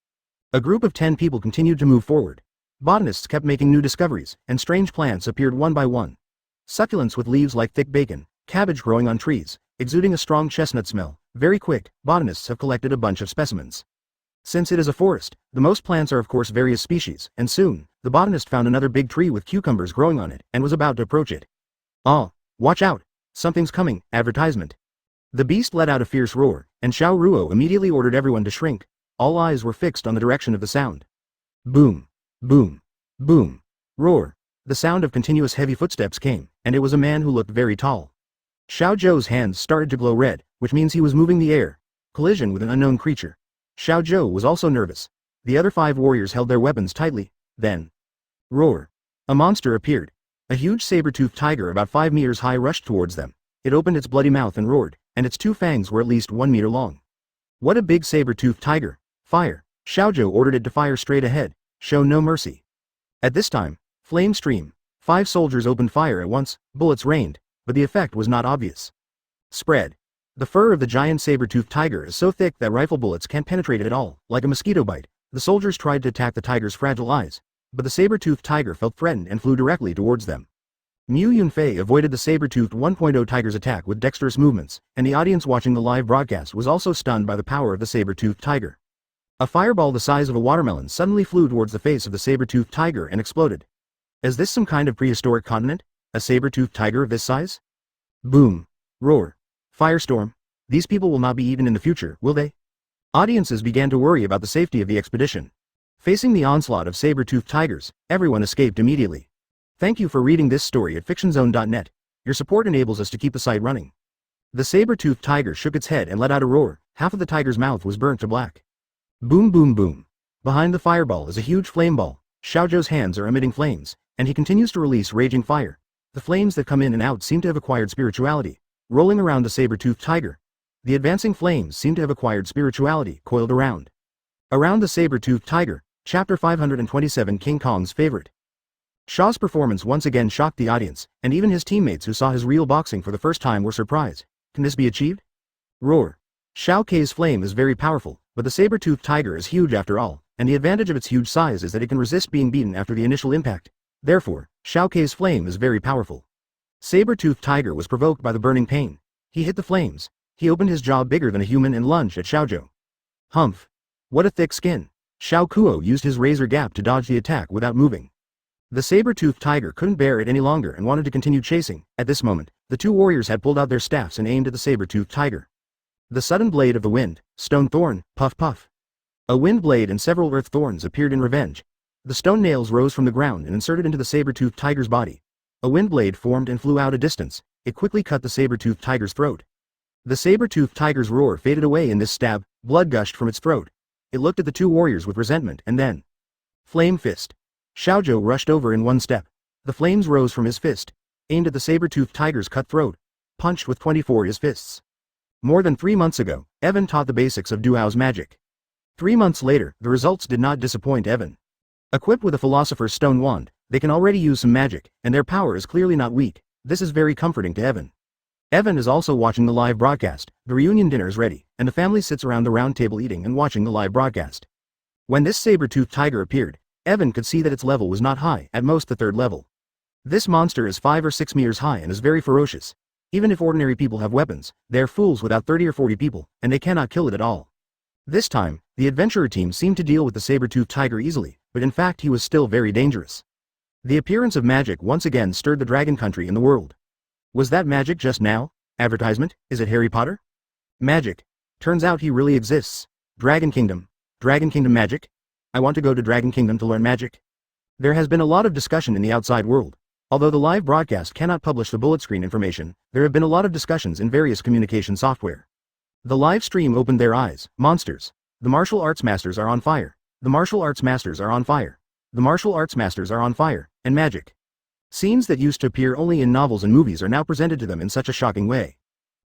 A group of 10 people continued to move forward. Botanists kept making new discoveries, and strange plants appeared one by one. Succulents with leaves like thick bacon, cabbage growing on trees, exuding a strong chestnut smell. Very quick, botanists have collected a bunch of specimens. Since it is a forest, the most plants are of course various species, and soon, the botanist found another big tree with cucumbers growing on it, and was about to approach it. "Ah, watch out! Something's coming, advertisement." The beast let out a fierce roar, and Xiao Ruo immediately ordered everyone to shrink. All eyes were fixed on the direction of the sound. Boom. Boom. Boom. Roar. The sound of continuous heavy footsteps came, and it was a man who looked very tall. Xiao Zhou's hands started to glow red, which means he was moving the air. Collision with an unknown creature. Xiao Zhou was also nervous. The other 5 warriors held their weapons tightly. Then. Roar. A monster appeared. A huge saber-toothed tiger about 5 meters high rushed towards them. It opened its bloody mouth and roared, and its 2 fangs were at least 1 meter long. What a big saber-toothed tiger. Fire. Xiao Zhou ordered it to fire straight ahead. Show no mercy. At this time, flame stream. 5 soldiers opened fire at once, bullets rained, but the effect was not obvious. Spread. The fur of the giant saber-toothed tiger is so thick that rifle bullets can't penetrate it at all, like a mosquito bite. The soldiers tried to attack the tiger's fragile eyes, but the saber-toothed tiger felt threatened and flew directly towards them. Mu Yunfei avoided the saber-toothed 1.0 tiger's attack with dexterous movements, and the audience watching the live broadcast was also stunned by the power of the saber-toothed tiger. A fireball the size of a watermelon suddenly flew towards the face of the saber-toothed tiger and exploded. Is this some kind of prehistoric continent? A saber-toothed tiger of this size? Boom. Roar. Firestorm. These people will not be eaten in the future, will they? Audiences began to worry about the safety of the expedition. Facing the onslaught of saber-toothed tigers, everyone escaped immediately. Thank you for reading this story at fictionzone.net. Your support enables us to keep the site running. The saber-toothed tiger shook its head and let out a roar. Half of the tiger's mouth was burnt to black. Boom boom boom. Behind the fireball is a huge flame ball. Xiao Zhou's hands are emitting flames, and he continues to release raging fire. The flames that come in and out seem to have acquired spirituality, rolling around the saber-toothed tiger. The advancing flames seem to have acquired spirituality, coiled around. Around the saber-toothed tiger, Chapter 527 King Kong's favorite. Shaw's performance once again shocked the audience, and even his teammates who saw his real boxing for the first time were surprised. Can this be achieved? Roar. Xiao Kei's flame is very powerful, but the saber-toothed tiger is huge after all, and the advantage of its huge size is that it can resist being beaten after the initial impact. Therefore, Xiao Kei's flame is very powerful. Saber-toothed tiger was provoked by the burning pain. He hit the flames. He opened his jaw bigger than a human and lunged at Xiao Zhou. Humph. What a thick skin. Xiao Kuo used his razor gap to dodge the attack without moving. The saber-toothed tiger couldn't bear it any longer and wanted to continue chasing. At this moment, the 2 warriors had pulled out their staffs and aimed at the saber-toothed tiger. The sudden blade of the wind, stone thorn, puff puff. A wind blade and several earth thorns appeared in revenge. The stone nails rose from the ground and inserted into the saber-toothed tiger's body. A wind blade formed and flew out a distance. It quickly cut the saber-toothed tiger's throat. The saber-toothed tiger's roar faded away in this stab. Blood gushed from its throat. It looked at the 2 warriors with resentment and then. Flame fist. Xiao Zhou rushed over in one step. The flames rose from his fist, aimed at the saber-toothed tiger's cut throat. punched with 24 his fists. More than 3 months ago, Evan taught the basics of Duao's magic. 3 months later, the results did not disappoint Evan. Equipped with a philosopher's stone wand, they can already use some magic, and their power is clearly not weak. This is very comforting to Evan. Evan is also watching the live broadcast. The reunion dinner is ready, and the family sits around the round table eating and watching the live broadcast. When this saber-toothed tiger appeared, Evan could see that its level was not high, at most the 3rd level. This monster is 5 or 6 meters high and is very ferocious. Even if ordinary people have weapons, they are fools without 30 or 40 people, and they cannot kill it at all. This time, the adventurer team seemed to deal with the saber-toothed tiger easily, but in fact he was still very dangerous. The appearance of magic once again stirred the dragon country in the world. Was that magic just now? Advertisement? Is it Harry Potter? Magic. Turns out he really exists. Dragon Kingdom. Dragon Kingdom magic? I want to go to Dragon Kingdom to learn magic. There has been a lot of discussion in the outside world. Although the live broadcast cannot publish the bullet screen information, there have been a lot of discussions in various communication software. The live stream opened their eyes. Monsters. The martial arts masters are on fire. The martial arts masters are on fire. The martial arts masters are on fire, and magic. Scenes that used to appear only in novels and movies are now presented to them in such a shocking way.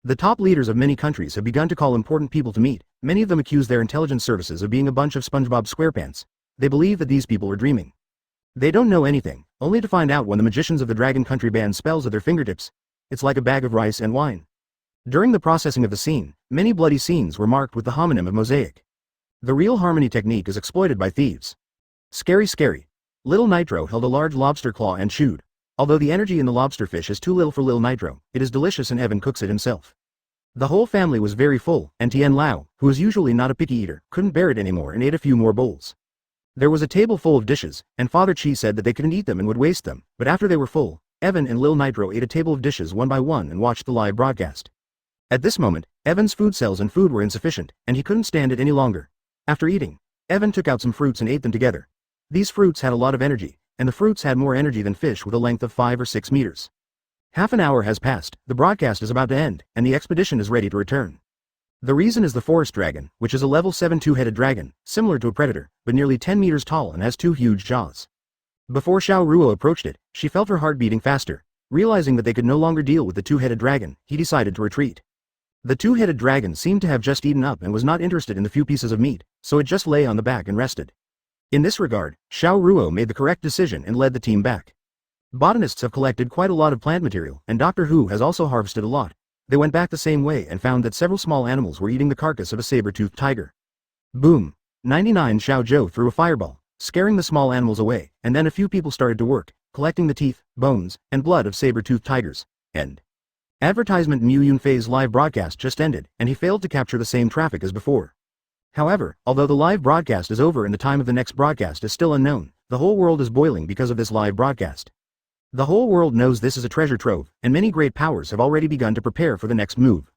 The top leaders of many countries have begun to call important people to meet. Many of them accuse their intelligence services of being a bunch of SpongeBob SquarePants. They believe that these people are dreaming. They don't know anything, only to find out when the magicians of the Dragon Country ban spells at their fingertips. It's like a bag of rice and wine. During the processing of the scene, many bloody scenes were marked with the homonym of mosaic. The real harmony technique is exploited by thieves. Scary scary. Little Nitro held a large lobster claw and chewed. Although the energy in the lobster fish is too little for Lil Nitro, it is delicious and Evan cooks it himself. The whole family was very full, and Tien Lao, who is usually not a picky eater, couldn't bear it anymore and ate a few more bowls. There was a table full of dishes, and Father Chi said that they couldn't eat them and would waste them, but after they were full, Evan and Lil Nitro ate a table of dishes one by one and watched the live broadcast. At this moment, Evan's food cells and food were insufficient, and he couldn't stand it any longer. After eating, Evan took out some fruits and ate them together. These fruits had a lot of energy, and the fruits had more energy than fish with a length of 5 or 6 meters. Half an hour has passed, the broadcast is about to end, and the expedition is ready to return. The reason is the forest dragon, which is a level 7 two-headed dragon, similar to a predator, but nearly 10 meters tall and has 2 huge jaws. Before Xiao Ruo approached it, she felt her heart beating faster. Realizing that they could no longer deal with the two-headed dragon, he decided to retreat. The two-headed dragon seemed to have just eaten up and was not interested in the few pieces of meat, so it just lay on the back and rested. In this regard, Xiao Ruo made the correct decision and led the team back. Botanists have collected quite a lot of plant material, and Doctor Who has also harvested a lot. They went back the same way and found that several small animals were eating the carcass of a saber-toothed tiger. Boom! 99 Xiao Zhou threw a fireball, scaring the small animals away, and then a few people started to work, collecting the teeth, bones, and blood of saber-toothed tigers. End. Advertisement. Mu Yunfei's live broadcast just ended, and he failed to capture the same traffic as before. However, although the live broadcast is over and the time of the next broadcast is still unknown, the whole world is boiling because of this live broadcast. The whole world knows this is a treasure trove, and many great powers have already begun to prepare for the next move.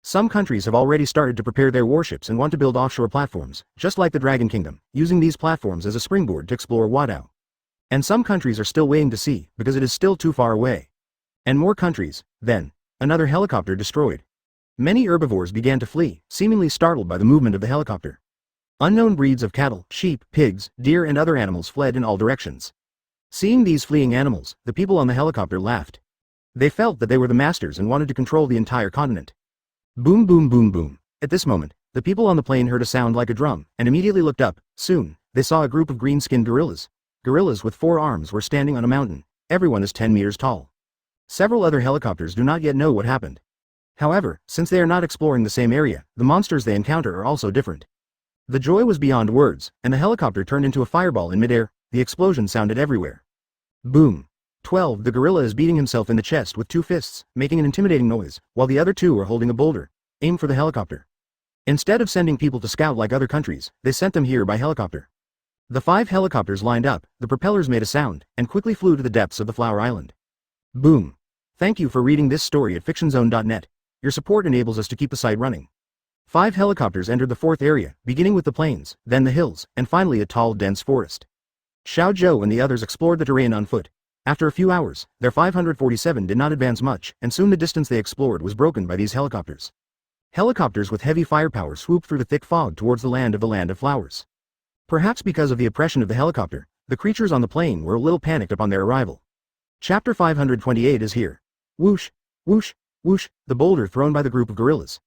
Some countries have already started to prepare their warships and want to build offshore platforms, just like the Dragon Kingdom, using these platforms as a springboard to explore Wadao. And some countries are still waiting to see, because it is still too far away. And more countries. Then, another helicopter destroyed. Many herbivores began to flee, seemingly startled by the movement of the helicopter. Unknown breeds of cattle, sheep, pigs, deer and other animals fled in all directions. Seeing these fleeing animals, the people on the helicopter laughed. They felt that they were the masters and wanted to control the entire continent. Boom boom boom boom. At this moment, the people on the plane heard a sound like a drum, and immediately looked up. Soon, they saw a group of green-skinned gorillas. Gorillas with 4 arms were standing on a mountain. Everyone is 10 meters tall. Several other helicopters do not yet know what happened. However, since they are not exploring the same area, the monsters they encounter are also different. The joy was beyond words, and the helicopter turned into a fireball in midair. The explosion sounded everywhere. Boom. 12. The gorilla is beating himself in the chest with 2 fists, making an intimidating noise, while the other 2 are holding a boulder. Aim for the helicopter. Instead of sending people to scout like other countries, they sent them here by helicopter. The 5 helicopters lined up, the propellers made a sound, and quickly flew to the depths of the Flower Island. Boom. Thank you for reading this story at fictionzone.net. Your support enables us to keep the site running. 5 helicopters entered the 4th area, beginning with the plains, then the hills, and finally a tall, dense forest. Xiao Zhou and the others explored the terrain on foot. After a few hours, their 547 did not advance much, and soon the distance they explored was broken by these helicopters. Helicopters with heavy firepower swooped through the thick fog towards the land of flowers. Perhaps because of the oppression of the helicopter, the creatures on the plain were a little panicked upon their arrival. Chapter 528 is here. Whoosh, whoosh, Whoosh, the boulder thrown by the group of guerrillas.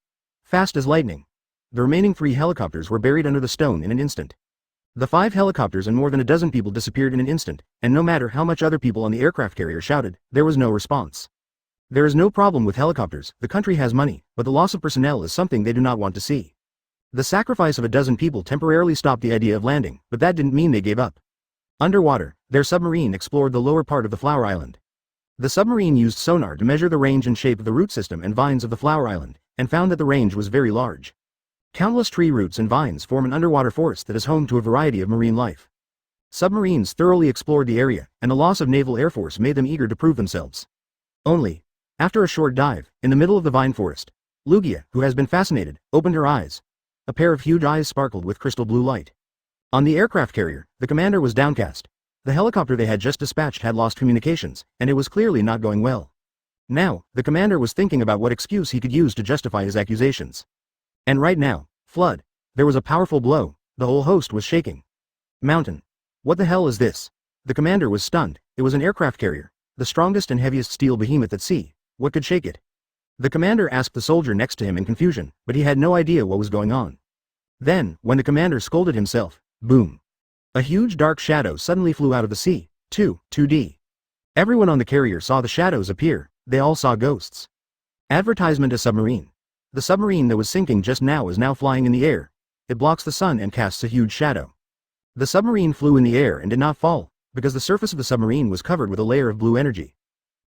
Fast as lightning. The remaining 3 helicopters were buried under the stone in an instant. The 5 helicopters and more than a dozen people disappeared in an instant, and no matter how much other people on the aircraft carrier shouted, there was no response. There is no problem with helicopters, the country has money, but the loss of personnel is something they do not want to see. The sacrifice of a dozen people temporarily stopped the idea of landing, but that didn't mean they gave up. Underwater, their submarine explored the lower part of the flower island. The submarine used sonar to measure the range and shape of the root system and vines of the flower island, and found that the range was very large. Countless tree roots and vines form an underwater forest that is home to a variety of marine life. Submarines thoroughly explored the area, and the loss of naval air force made them eager to prove themselves. Only, after a short dive, in the middle of the vine forest, Lugia, who has been fascinated, opened her eyes. A pair of huge eyes sparkled with crystal blue light. On the aircraft carrier, the commander was downcast. The helicopter they had just dispatched had lost communications, and it was clearly not going well. Now, the commander was thinking about what excuse he could use to justify his accusations. And right now, flood. There was a powerful blow. The whole host was shaking. Mountain. What the hell is this? The commander was stunned. It was an aircraft carrier, the strongest and heaviest steel behemoth at sea. What could shake it? The commander asked the soldier next to him in confusion, but he had no idea what was going on. Then, when the commander scolded himself, boom. A huge dark shadow suddenly flew out of the sea. 2D. Everyone on the carrier saw the shadows appear. They all saw ghosts. Advertisement: a submarine. The submarine that was sinking just now is now flying in the air. It blocks the sun and casts a huge shadow. The submarine flew in the air and did not fall, because the surface of the submarine was covered with a layer of blue energy.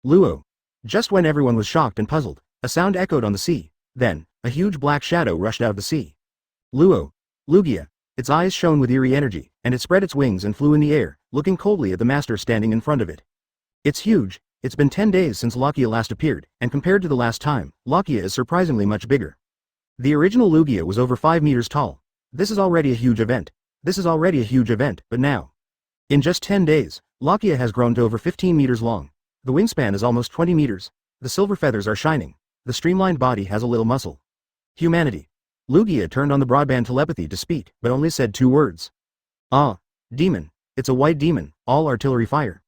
Luo. Just when everyone was shocked and puzzled, a sound echoed on the sea. Then, a huge black shadow rushed out of the sea. Luo. Lugia. Its eyes shone with eerie energy, and it spread its wings and flew in the air, looking coldly at the master standing in front of it. It's huge. It's been 10 days since Lakia last appeared, and compared to the last time, Lakia is surprisingly much bigger. The original Lugia was over 5 meters tall. This is already a huge event. But now, in just 10 days, Lakia has grown to over 15 meters long. The wingspan is almost 20 meters. The silver feathers are shining. The streamlined body has a little muscle. Humanity. Lugia turned on the broadband telepathy to speak, but only said 2 words. Ah, demon. It's a white demon, all artillery fire.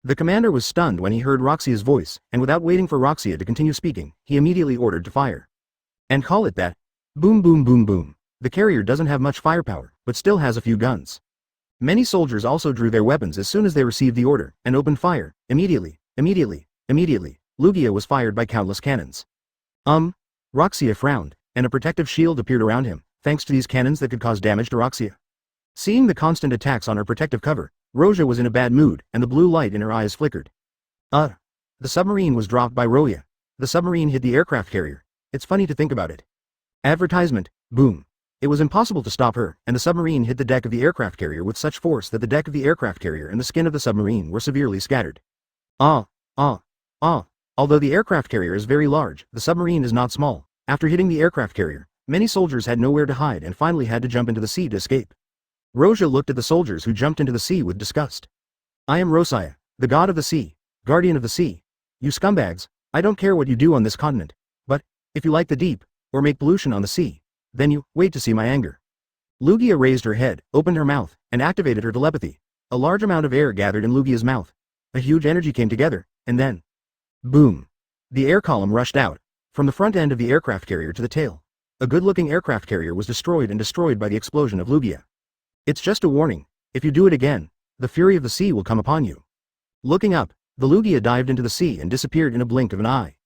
The commander was stunned when he heard Roxia's voice, and without waiting for Roxia to continue speaking, he immediately ordered to fire. And call it that. Boom boom boom boom. The carrier doesn't have much firepower, but still has a few guns. Many soldiers also drew their weapons as soon as they received the order, and opened fire. Immediately. Lugia was fired by countless cannons. Roxia frowned, and a protective shield appeared around him, thanks to these cannons that could cause damage to Roxia. Seeing the constant attacks on her protective cover, Roja was in a bad mood, and the blue light in her eyes flickered. The submarine was dropped by Roja. The submarine hit the aircraft carrier. It's funny to think about it. Advertisement, boom. It was impossible to stop her, and the submarine hit the deck of the aircraft carrier with such force that the deck of the aircraft carrier and the skin of the submarine were severely scattered. Although the aircraft carrier is very large, the submarine is not small. After hitting the aircraft carrier, many soldiers had nowhere to hide and finally had to jump into the sea to escape. Roja looked at the soldiers who jumped into the sea with disgust. I am Rosia, the god of the sea, guardian of the sea. You scumbags, I don't care what you do on this continent, but, if you like the deep, or make pollution on the sea, then you, wait to see my anger. Lugia raised her head, opened her mouth, and activated her telepathy. A large amount of air gathered in Lugia's mouth. A huge energy came together, and then, boom. The air column rushed out, from the front end of the aircraft carrier to the tail. A good-looking aircraft carrier was destroyed by the explosion of Lugia. It's just a warning. If you do it again, the fury of the sea will come upon you. Looking up, the Lugia dived into the sea and disappeared in a blink of an eye.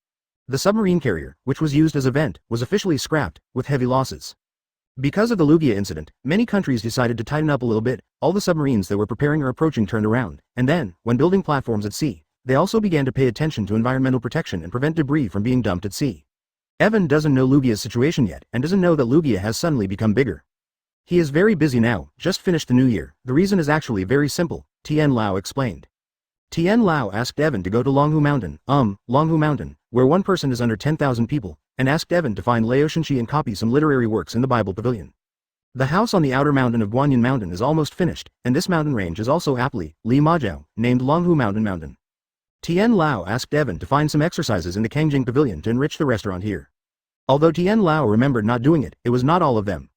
The submarine carrier, which was used as a vent, was officially scrapped, with heavy losses. Because of the Lugia incident, many countries decided to tighten up a little bit. All the submarines that were preparing or approaching turned around, and then, when building platforms at sea, they also began to pay attention to environmental protection and prevent debris from being dumped at sea. Evan doesn't know Lugia's situation yet, and doesn't know that Lugia has suddenly become bigger. He is very busy now, just finished the new year. The reason is actually very simple, Tien Lao explained. Tien Lao asked Evan to go to Longhu Mountain, Longhu Mountain, where one person is under 10,000 people, and asked Evan to find Laoshenshi and copy some literary works in the Bible Pavilion. The house on the outer mountain of Guanyin Mountain is almost finished, and this mountain range is also aptly, Li Majiao, named Longhu Mountain. Tien Lao asked Evan to find some exercises in the Kangjing Pavilion to enrich the restaurant here. Although Tien Lao remembered not doing it, it was not all of them.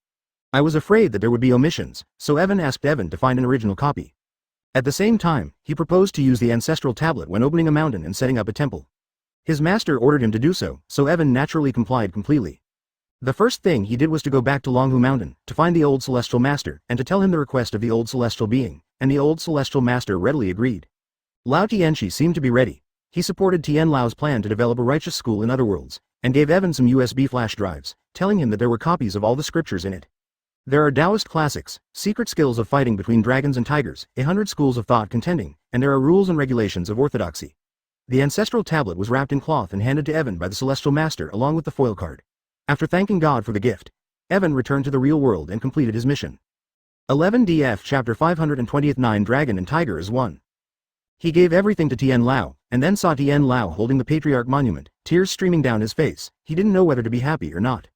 I was afraid that there would be omissions, so Evan asked Evan to find an original copy. At the same time, he proposed to use the ancestral tablet when opening a mountain and setting up a temple. His master ordered him to do so, so Evan naturally complied completely. The first thing he did was to go back to Longhu Mountain, to find the old celestial master, and to tell him the request of the old celestial being, and the old celestial master readily agreed. Lao Tianchi seemed to be ready. He supported Tian Lao's plan to develop a righteous school in other worlds, and gave Evan some USB flash drives, telling him that there were copies of all the scriptures in it. There are Taoist classics, secret skills of fighting between dragons and tigers, 100 schools of thought contending, and there are rules and regulations of orthodoxy. The ancestral tablet was wrapped in cloth and handed to Evan by the celestial master along with the foil card. After thanking God for the gift, Evan returned to the real world and completed his mission. 11 DF Chapter 529 Dragon and Tiger is one. He gave everything to Tian Lao, and then saw Tian Lao holding the patriarch monument, tears streaming down his face. He didn't know whether to be happy or not.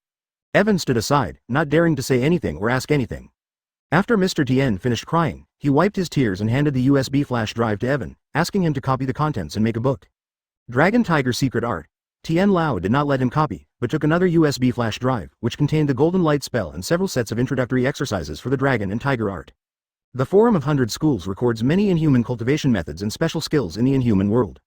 Evan stood aside, not daring to say anything or ask anything. After Mr. Tian finished crying, he wiped his tears and handed the USB flash drive to Evan, asking him to copy the contents and make a book. Dragon Tiger Secret Art. Tian Lao did not let him copy, but took another USB flash drive, which contained the golden light spell and several sets of introductory exercises for the dragon and tiger art. The Forum of 100 Schools records many inhuman cultivation methods and special skills in the inhuman world.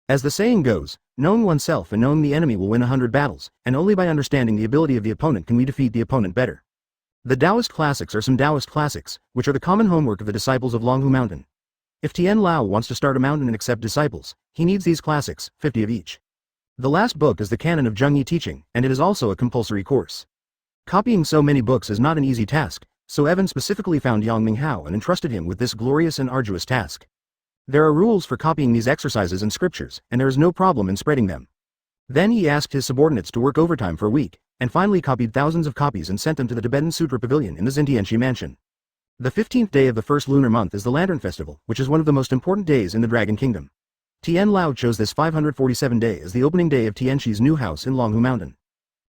As the saying goes, knowing oneself and knowing the enemy will win 100 battles, and only by understanding the ability of the opponent can we defeat the opponent better. The Taoist classics are some Taoist classics, which are the common homework of the disciples of Longhu Mountain. If Tian Lao wants to start a mountain and accept disciples, he needs these classics, 50 of each. The last book is the canon of Zhengyi teaching, and it is also a compulsory course. Copying so many books is not an easy task, so Evan specifically found Yang Minghao and entrusted him with this glorious and arduous task. There are rules for copying these exercises and scriptures, and there is no problem in spreading them. Then he asked his subordinates to work overtime for a week, and finally copied thousands of copies and sent them to the Tibetan Sutra Pavilion in the Xintianshi mansion. The 15th day of the first lunar month is the Lantern Festival, which is one of the most important days in the Dragon Kingdom. Tian Lao chose this 547 day as the opening day of Tianshi's new house in Longhu Mountain.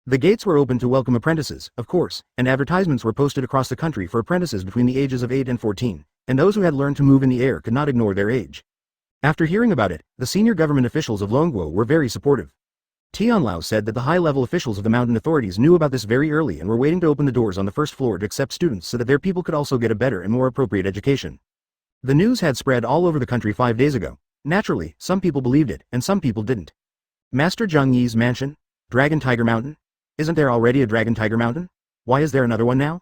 The gates were open to welcome apprentices, of course, and advertisements were posted across the country for apprentices between the ages of 8 and 14, and those who had learned to move in the air could not ignore their age. After hearing about it, the senior government officials of Longguo were very supportive. Tian Lao said that the high-level officials of the mountain authorities knew about this very early and were waiting to open the doors on the first floor to accept students so that their people could also get a better and more appropriate education. The news had spread all over the country 5 days ago. Naturally, some people believed it, and some people didn't. Master Zheng Yi's mansion? Dragon Tiger Mountain? Isn't there already a Dragon Tiger Mountain? Why is there another one now?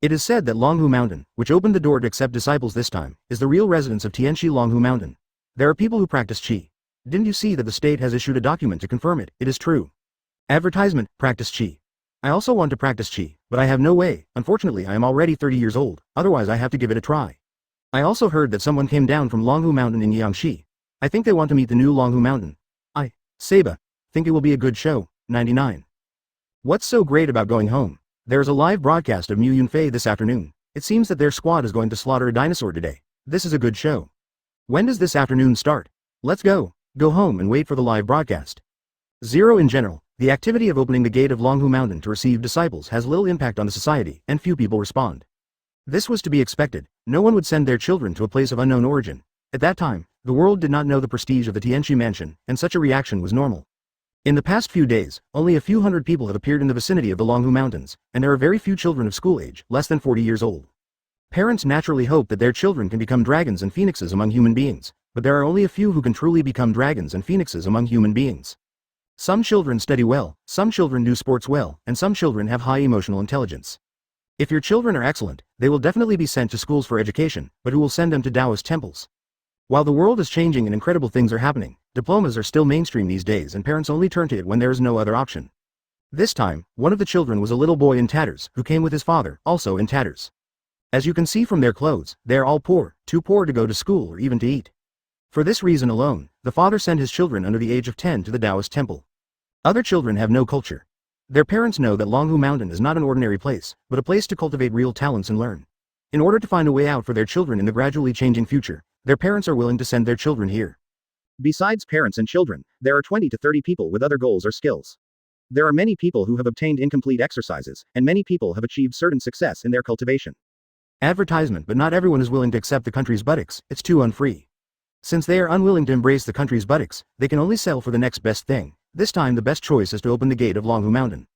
It is said that Longhu Mountain, which opened the door to accept disciples this time, is the real residence of Tianshi Longhu Mountain. There are people who practice Qi. Didn't you see that the state has issued a document to confirm it? It is true. Advertisement, practice Qi. I also want to practice Qi, but I have no way. Unfortunately I am already 30 years old, otherwise I have to give it a try. I also heard that someone came down from Longhu Mountain in Jiangxi. I think they want to meet the new Longhu Mountain. Seba, think it will be a good show. 99. What's so great about going home? There's a live broadcast of Mu Yunfei this afternoon. It seems that their squad is going to slaughter a dinosaur today. This is a good show. When does this afternoon start? Let's go home and wait for the live broadcast. 0 In general, the activity of opening the gate of Longhu Mountain to receive disciples has little impact on the society, and few people respond. This was to be expected. No one would send their children to a place of unknown origin. At that time, the world did not know the prestige of the Tianshi mansion, and such a reaction was normal. In the past few days, only a few hundred people have appeared in the vicinity of the Longhu Mountains, and there are very few children of school age, less than 40 years old. Parents naturally hope that their children can become dragons and phoenixes among human beings, but there are only a few who can truly become dragons and phoenixes among human beings. Some children study well, some children do sports well, and some children have high emotional intelligence. If your children are excellent, they will definitely be sent to schools for education, but who will send them to Taoist temples? While the world is changing and incredible things are happening, diplomas are still mainstream these days and parents only turn to it when there is no other option. This time, one of the children was a little boy in tatters, who came with his father, also in tatters. As you can see from their clothes, they are all poor, too poor to go to school or even to eat. For this reason alone, the father sent his children under the age of 10 to the Taoist temple. Other children have no culture. Their parents know that Longhu Mountain is not an ordinary place, but a place to cultivate real talents and learn. In order to find a way out for their children in the gradually changing future, their parents are willing to send their children here. Besides parents and children, there are 20 to 30 people with other goals or skills. There are many people who have obtained incomplete exercises, and many people have achieved certain success in their cultivation. Advertisement, but not everyone is willing to accept the country's buttocks, it's too unfree. Since they are unwilling to embrace the country's buttocks, they can only sell for the next best thing. This time the best choice is to open the gate of Longhu Mountain.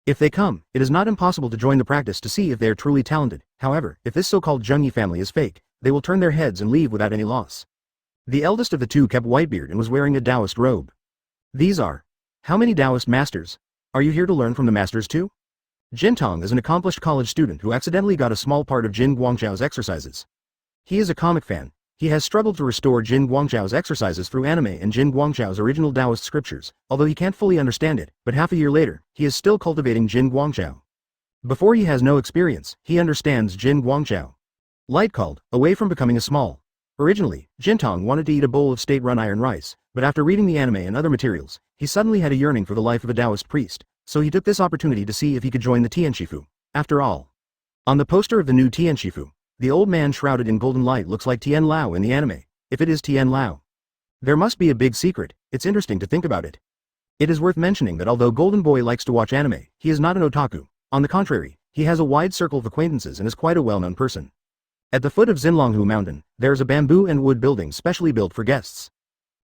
If they come, it is not impossible to join the practice to see if they are truly talented. However, if this so-called Zhengyi family is fake, they will turn their heads and leave without any loss. The eldest of the two kept Whitebeard and was wearing a Taoist robe. These are. How many Taoist masters? Are you here to learn from the masters too? Jintong is an accomplished college student who accidentally got a small part of Jin Guangzhao's exercises. He is a comic fan. He has struggled to restore Jin Guangzhao's exercises through anime and Jin Guangzhao's original Taoist scriptures, although he can't fully understand it, but half a year later, he is still cultivating Jin Guangzhao. Before he has no experience, he understands Jin Guangzhao. Light called, away from becoming a small. Originally, Jintong wanted to eat a bowl of state-run iron rice, but after reading the anime and other materials, he suddenly had a yearning for the life of a Taoist priest, so he took this opportunity to see if he could join the Tianshifu. After all, on the poster of the new Tianshifu, the old man shrouded in golden light looks like Tian Lao in the anime, if it is Tian Lao. There must be a big secret. It's interesting to think about it. It is worth mentioning that although Golden Boy likes to watch anime, he is not an otaku. On the contrary, he has a wide circle of acquaintances and is quite a well-known person. At the foot of Xinlonghu Mountain, there is a bamboo and wood building specially built for guests.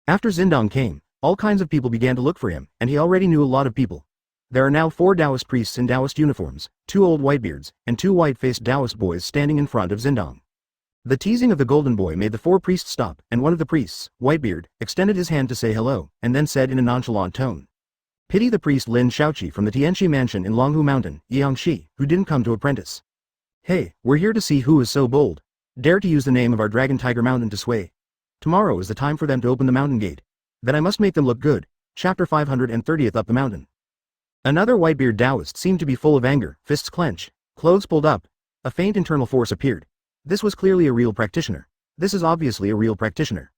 After Xindong came, all kinds of people began to look for him, and he already knew a lot of people. There are now 4 Taoist priests in Taoist uniforms, 2 old whitebeards, and 2 white-faced Taoist boys standing in front of Xindong. The teasing of the Golden Boy made the 4 priests stop, and one of the priests, Whitebeard, extended his hand to say hello, and then said in a nonchalant tone. Pity the priest Lin Shaoqi from the Tianxi mansion in Longhu Mountain, Yangshi, who didn't come to apprentice. Hey, we're here to see who is so bold. Dare to use the name of our Dragon Tiger Mountain to sway. Tomorrow is the time for them to open the mountain gate. Then I must make them look good. Chapter 530th Up the Mountain. Another Whitebeard Taoist seemed to be full of anger, fists clenched, clothes pulled up. A faint internal force appeared. This was clearly a real practitioner. This is obviously a real practitioner.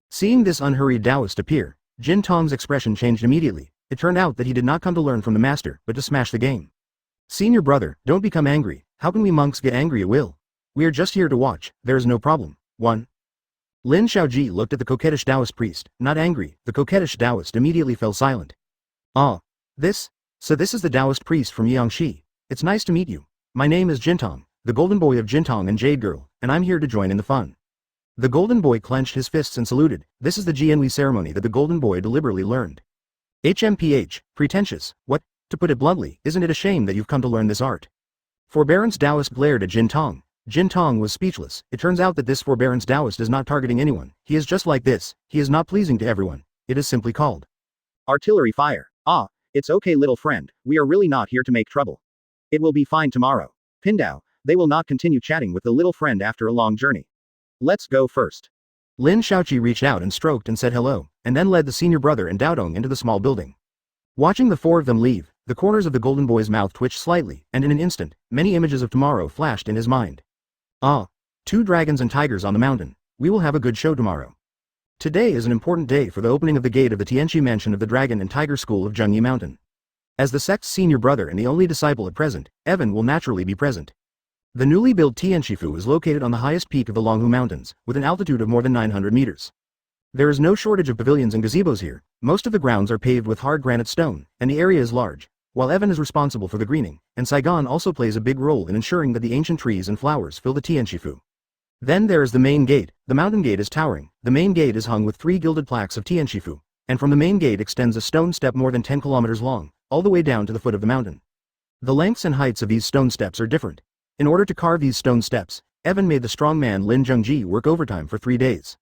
Seeing this unhurried Taoist appear, Jin Tong's expression changed immediately. It turned out that he did not come to learn from the master, but to smash the game. Senior brother, don't become angry. How can we monks get angry at will? We are just here to watch, there is no problem. 1. Lin Shaoji looked at the coquettish Taoist priest, not angry. The coquettish Taoist immediately fell silent. Ah. So this is the Taoist priest from Yangshi. It's nice to meet you. My name is Jintong, the Golden Boy of Jintong and Jade Girl, and I'm here to join in the fun. The Golden Boy clenched his fists and saluted. This is the Jianhui ceremony that the Golden Boy deliberately learned. HMPH, pretentious, what? To put it bluntly, isn't it a shame that you've come to learn this art? Forbearance Taoist glared at Jintong. Jintong was speechless. It turns out that this forbearance Taoist is not targeting anyone. He is just like this. He is not pleasing to everyone. It is simply called artillery fire. Ah. It's okay little friend, we are really not here to make trouble. It will be fine tomorrow. Pindao, they will not continue chatting with the little friend after a long journey. Let's go first. Lin Shaoqi reached out and stroked and said hello, and then led the senior brother and Daodong into the small building. Watching the 4 of them leave, the corners of the Golden Boy's mouth twitched slightly, and in an instant, many images of tomorrow flashed in his mind. Ah. 2 dragons and tigers on the mountain. We will have a good show tomorrow. Today is an important day for the opening of the gate of the Tianxi mansion of the Dragon and Tiger School of Zhengyi Mountain. As the sect's senior brother and the only disciple at present, Evan will naturally be present. The newly built Tianshifu is located on the highest peak of the Longhu Mountains, with an altitude of more than 900 meters. There is no shortage of pavilions and gazebos here. Most of the grounds are paved with hard granite stone, and the area is large. While Evan is responsible for the greening, and Saigon also plays a big role in ensuring that the ancient trees and flowers fill the Tianshifu. Then there is the main gate. The mountain gate is towering. The main gate is hung with 3 gilded plaques of Tianshifu, and from the main gate extends a stone step more than 10 kilometers long, all the way down to the foot of the mountain. The lengths and heights of these stone steps are different. In order to carve these stone steps, Evan made the strong man Lin Zhengji work overtime for 3 days.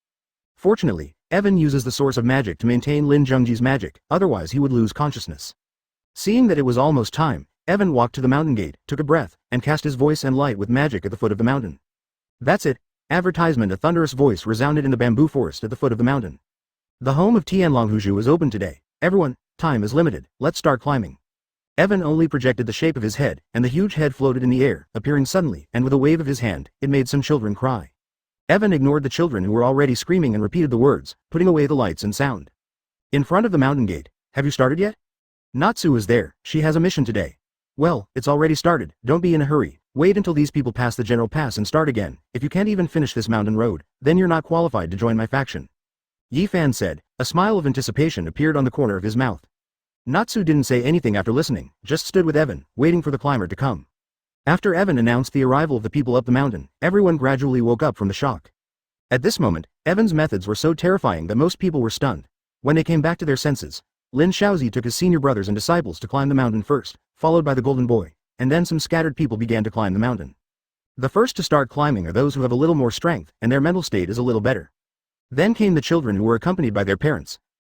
Fortunately, Evan uses the source of magic to maintain Lin Zhengji's magic, otherwise he would lose consciousness. Seeing that it was almost time, Evan walked to the mountain gate, took a breath, and cast his voice and light with magic at the foot of the mountain. That's it. Advertisement. A thunderous voice resounded in the bamboo forest at the foot of the mountain. The home of Tianlonghuju is open today. Everyone, time is limited, let's start climbing. Evan only projected the shape of his head, and the huge head floated in the air, appearing suddenly, and with a wave of his hand, it made some children cry. Evan ignored the children who were already screaming and repeated the words, putting away the lights and sound. In front of the mountain gate, have you started yet? Natsu is there, she has a mission today. Well, it's already started, don't be in a hurry. Wait until these people pass the general pass and start again. If you can't even finish this mountain road, then you're not qualified to join my faction. Yi Fan said. A smile of anticipation appeared on the corner of his mouth. Natsu didn't say anything after listening, just stood with Evan, waiting for the climber to come. After Evan announced the arrival of the people up the mountain, everyone gradually woke up from the shock. At this moment, Evan's methods were so terrifying that most people were stunned. When they came back to their senses, Lin Shaozi took his senior brothers and disciples to climb the mountain first, followed by the Golden Boy, and then some scattered people began to climb the mountain. The first to start climbing are those who have a little more strength, and their mental state is a little better. Then came the children who were accompanied by their parents.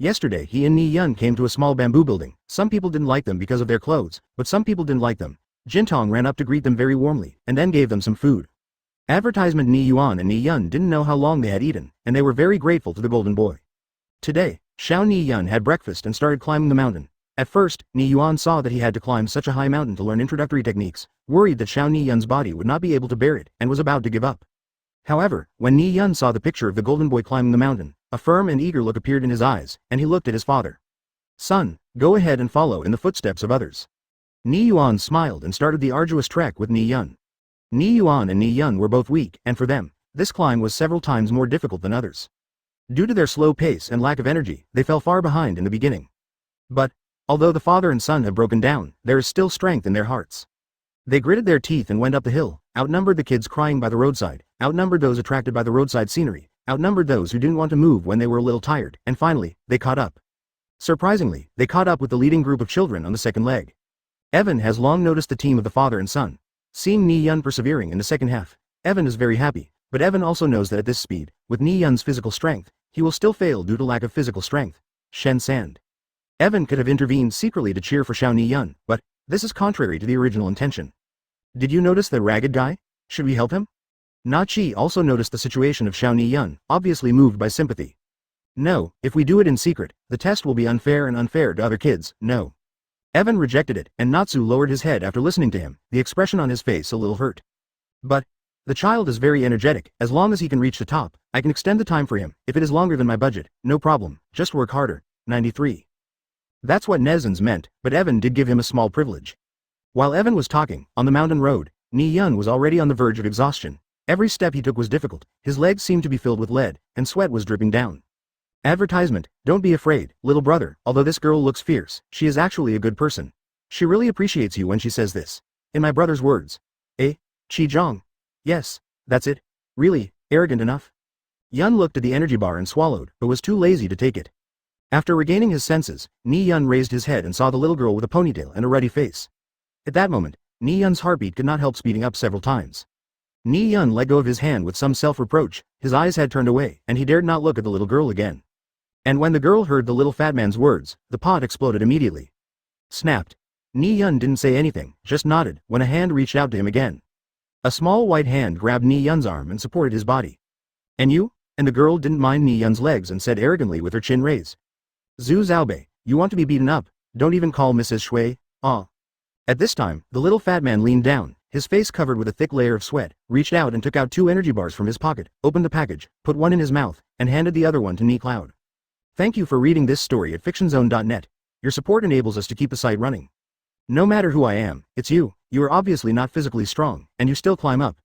Yesterday he and Ni Yun came to a small bamboo building. Some people didn't like them because of their clothes, but some people didn't like them. Jintong ran up to greet them very warmly, and then gave them some food. Advertisement. Ni Yuan and Ni Yun didn't know how long they had eaten, and they were very grateful to the golden boy. Today, Xiao Ni Yun had breakfast and started climbing the mountain. At first, Ni Yuan saw that he had to climb such a high mountain to learn introductory techniques, worried that Xiao Ni Yun's body would not be able to bear it, and was about to give up. However, when Ni Yun saw the picture of the golden boy climbing the mountain, a firm and eager look appeared in his eyes, and he looked at his father. Son, go ahead and follow in the footsteps of others. Ni Yuan smiled and started the arduous trek with Ni Yun. Ni Yuan and Ni Yun were both weak, and for them, this climb was several times more difficult than others. Due to their slow pace and lack of energy, they fell far behind in the beginning. But, although the father and son have broken down, there is still strength in their hearts. They gritted their teeth and went up the hill, outnumbered the kids crying by the roadside, outnumbered those attracted by the roadside scenery, outnumbered those who didn't want to move when they were a little tired, and finally, they caught up. Surprisingly, they caught up with the leading group of children on the second leg. Evan has long noticed the team of the father and son. Seeing Ni Yun persevering in the second half, Evan is very happy, but Evan also knows that at this speed, with Ni Yun's physical strength, he will still fail due to lack of physical strength. Shen Sand. Evan could have intervened secretly to cheer for Xiao Ni Yun, but this is contrary to the original intention. Did you notice the ragged guy? Should we help him? Na Qi also noticed the situation of Xiao Ni Yun, obviously moved by sympathy. No, if we do it in secret, the test will be unfair and unfair to other kids, no. Evan rejected it, and Natsu lowered his head after listening to him, the expression on his face a little hurt. But, the child is very energetic. As long as he can reach the top, I can extend the time for him. If it is longer than my budget, no problem, just work harder. 93. That's what Nezans meant, but Evan did give him a small privilege. While Evan was talking, on the mountain road, Ni Yun was already on the verge of exhaustion. Every step he took was difficult, his legs seemed to be filled with lead, and sweat was dripping down. Advertisement, don't be afraid, little brother, although this girl looks fierce, she is actually a good person. She really appreciates you when she says this. In my brother's words. Eh? Qi Zhang. Yes, that's it. Really, arrogant enough? Yun looked at the energy bar and swallowed, but was too lazy to take it. After regaining his senses, Ni Yun raised his head and saw the little girl with a ponytail and a ruddy face. At that moment, Ni Yun's heartbeat could not help speeding up several times. Ni Yun let go of his hand with some self-reproach, his eyes had turned away, and he dared not look at the little girl again. And when the girl heard the little fat man's words, the pot exploded immediately. Snapped. Ni Yun didn't say anything, just nodded, when a hand reached out to him again. A small white hand grabbed Ni Yun's arm and supported his body. And you? And the girl didn't mind Ni Yun's legs and said arrogantly with her chin raised. Zhu Zhaobei, you want to be beaten up, don't even call Mrs. Shui, ah. At this time, the little fat man leaned down, his face covered with a thick layer of sweat, reached out and took out 2 energy bars from his pocket, opened the package, put one in his mouth, and handed the other one to Ni Cloud. Thank you for reading this story at fictionzone.net. Your support enables us to keep the site running. No matter who I am, it's you. You are obviously not physically strong, and you still climb up.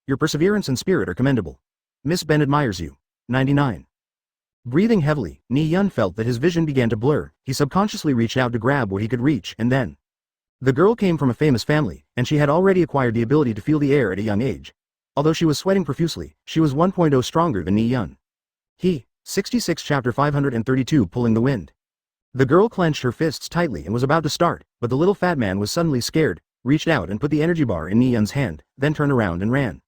Your perseverance and spirit are commendable. Miss Ben admires you. 99. Breathing heavily, Ni Yun felt that his vision began to blur. He subconsciously reached out to grab what he could reach, and then. The girl came from a famous family, and she had already acquired the ability to feel the air at a young age. Although she was sweating profusely, she was 1.0 stronger than Ni Yun. 66 Chapter 532 Pulling the Wind. The girl clenched her fists tightly and was about to start, but the little fat man was suddenly scared, reached out and put the energy bar in Ni Yun's hand, then turned around and ran.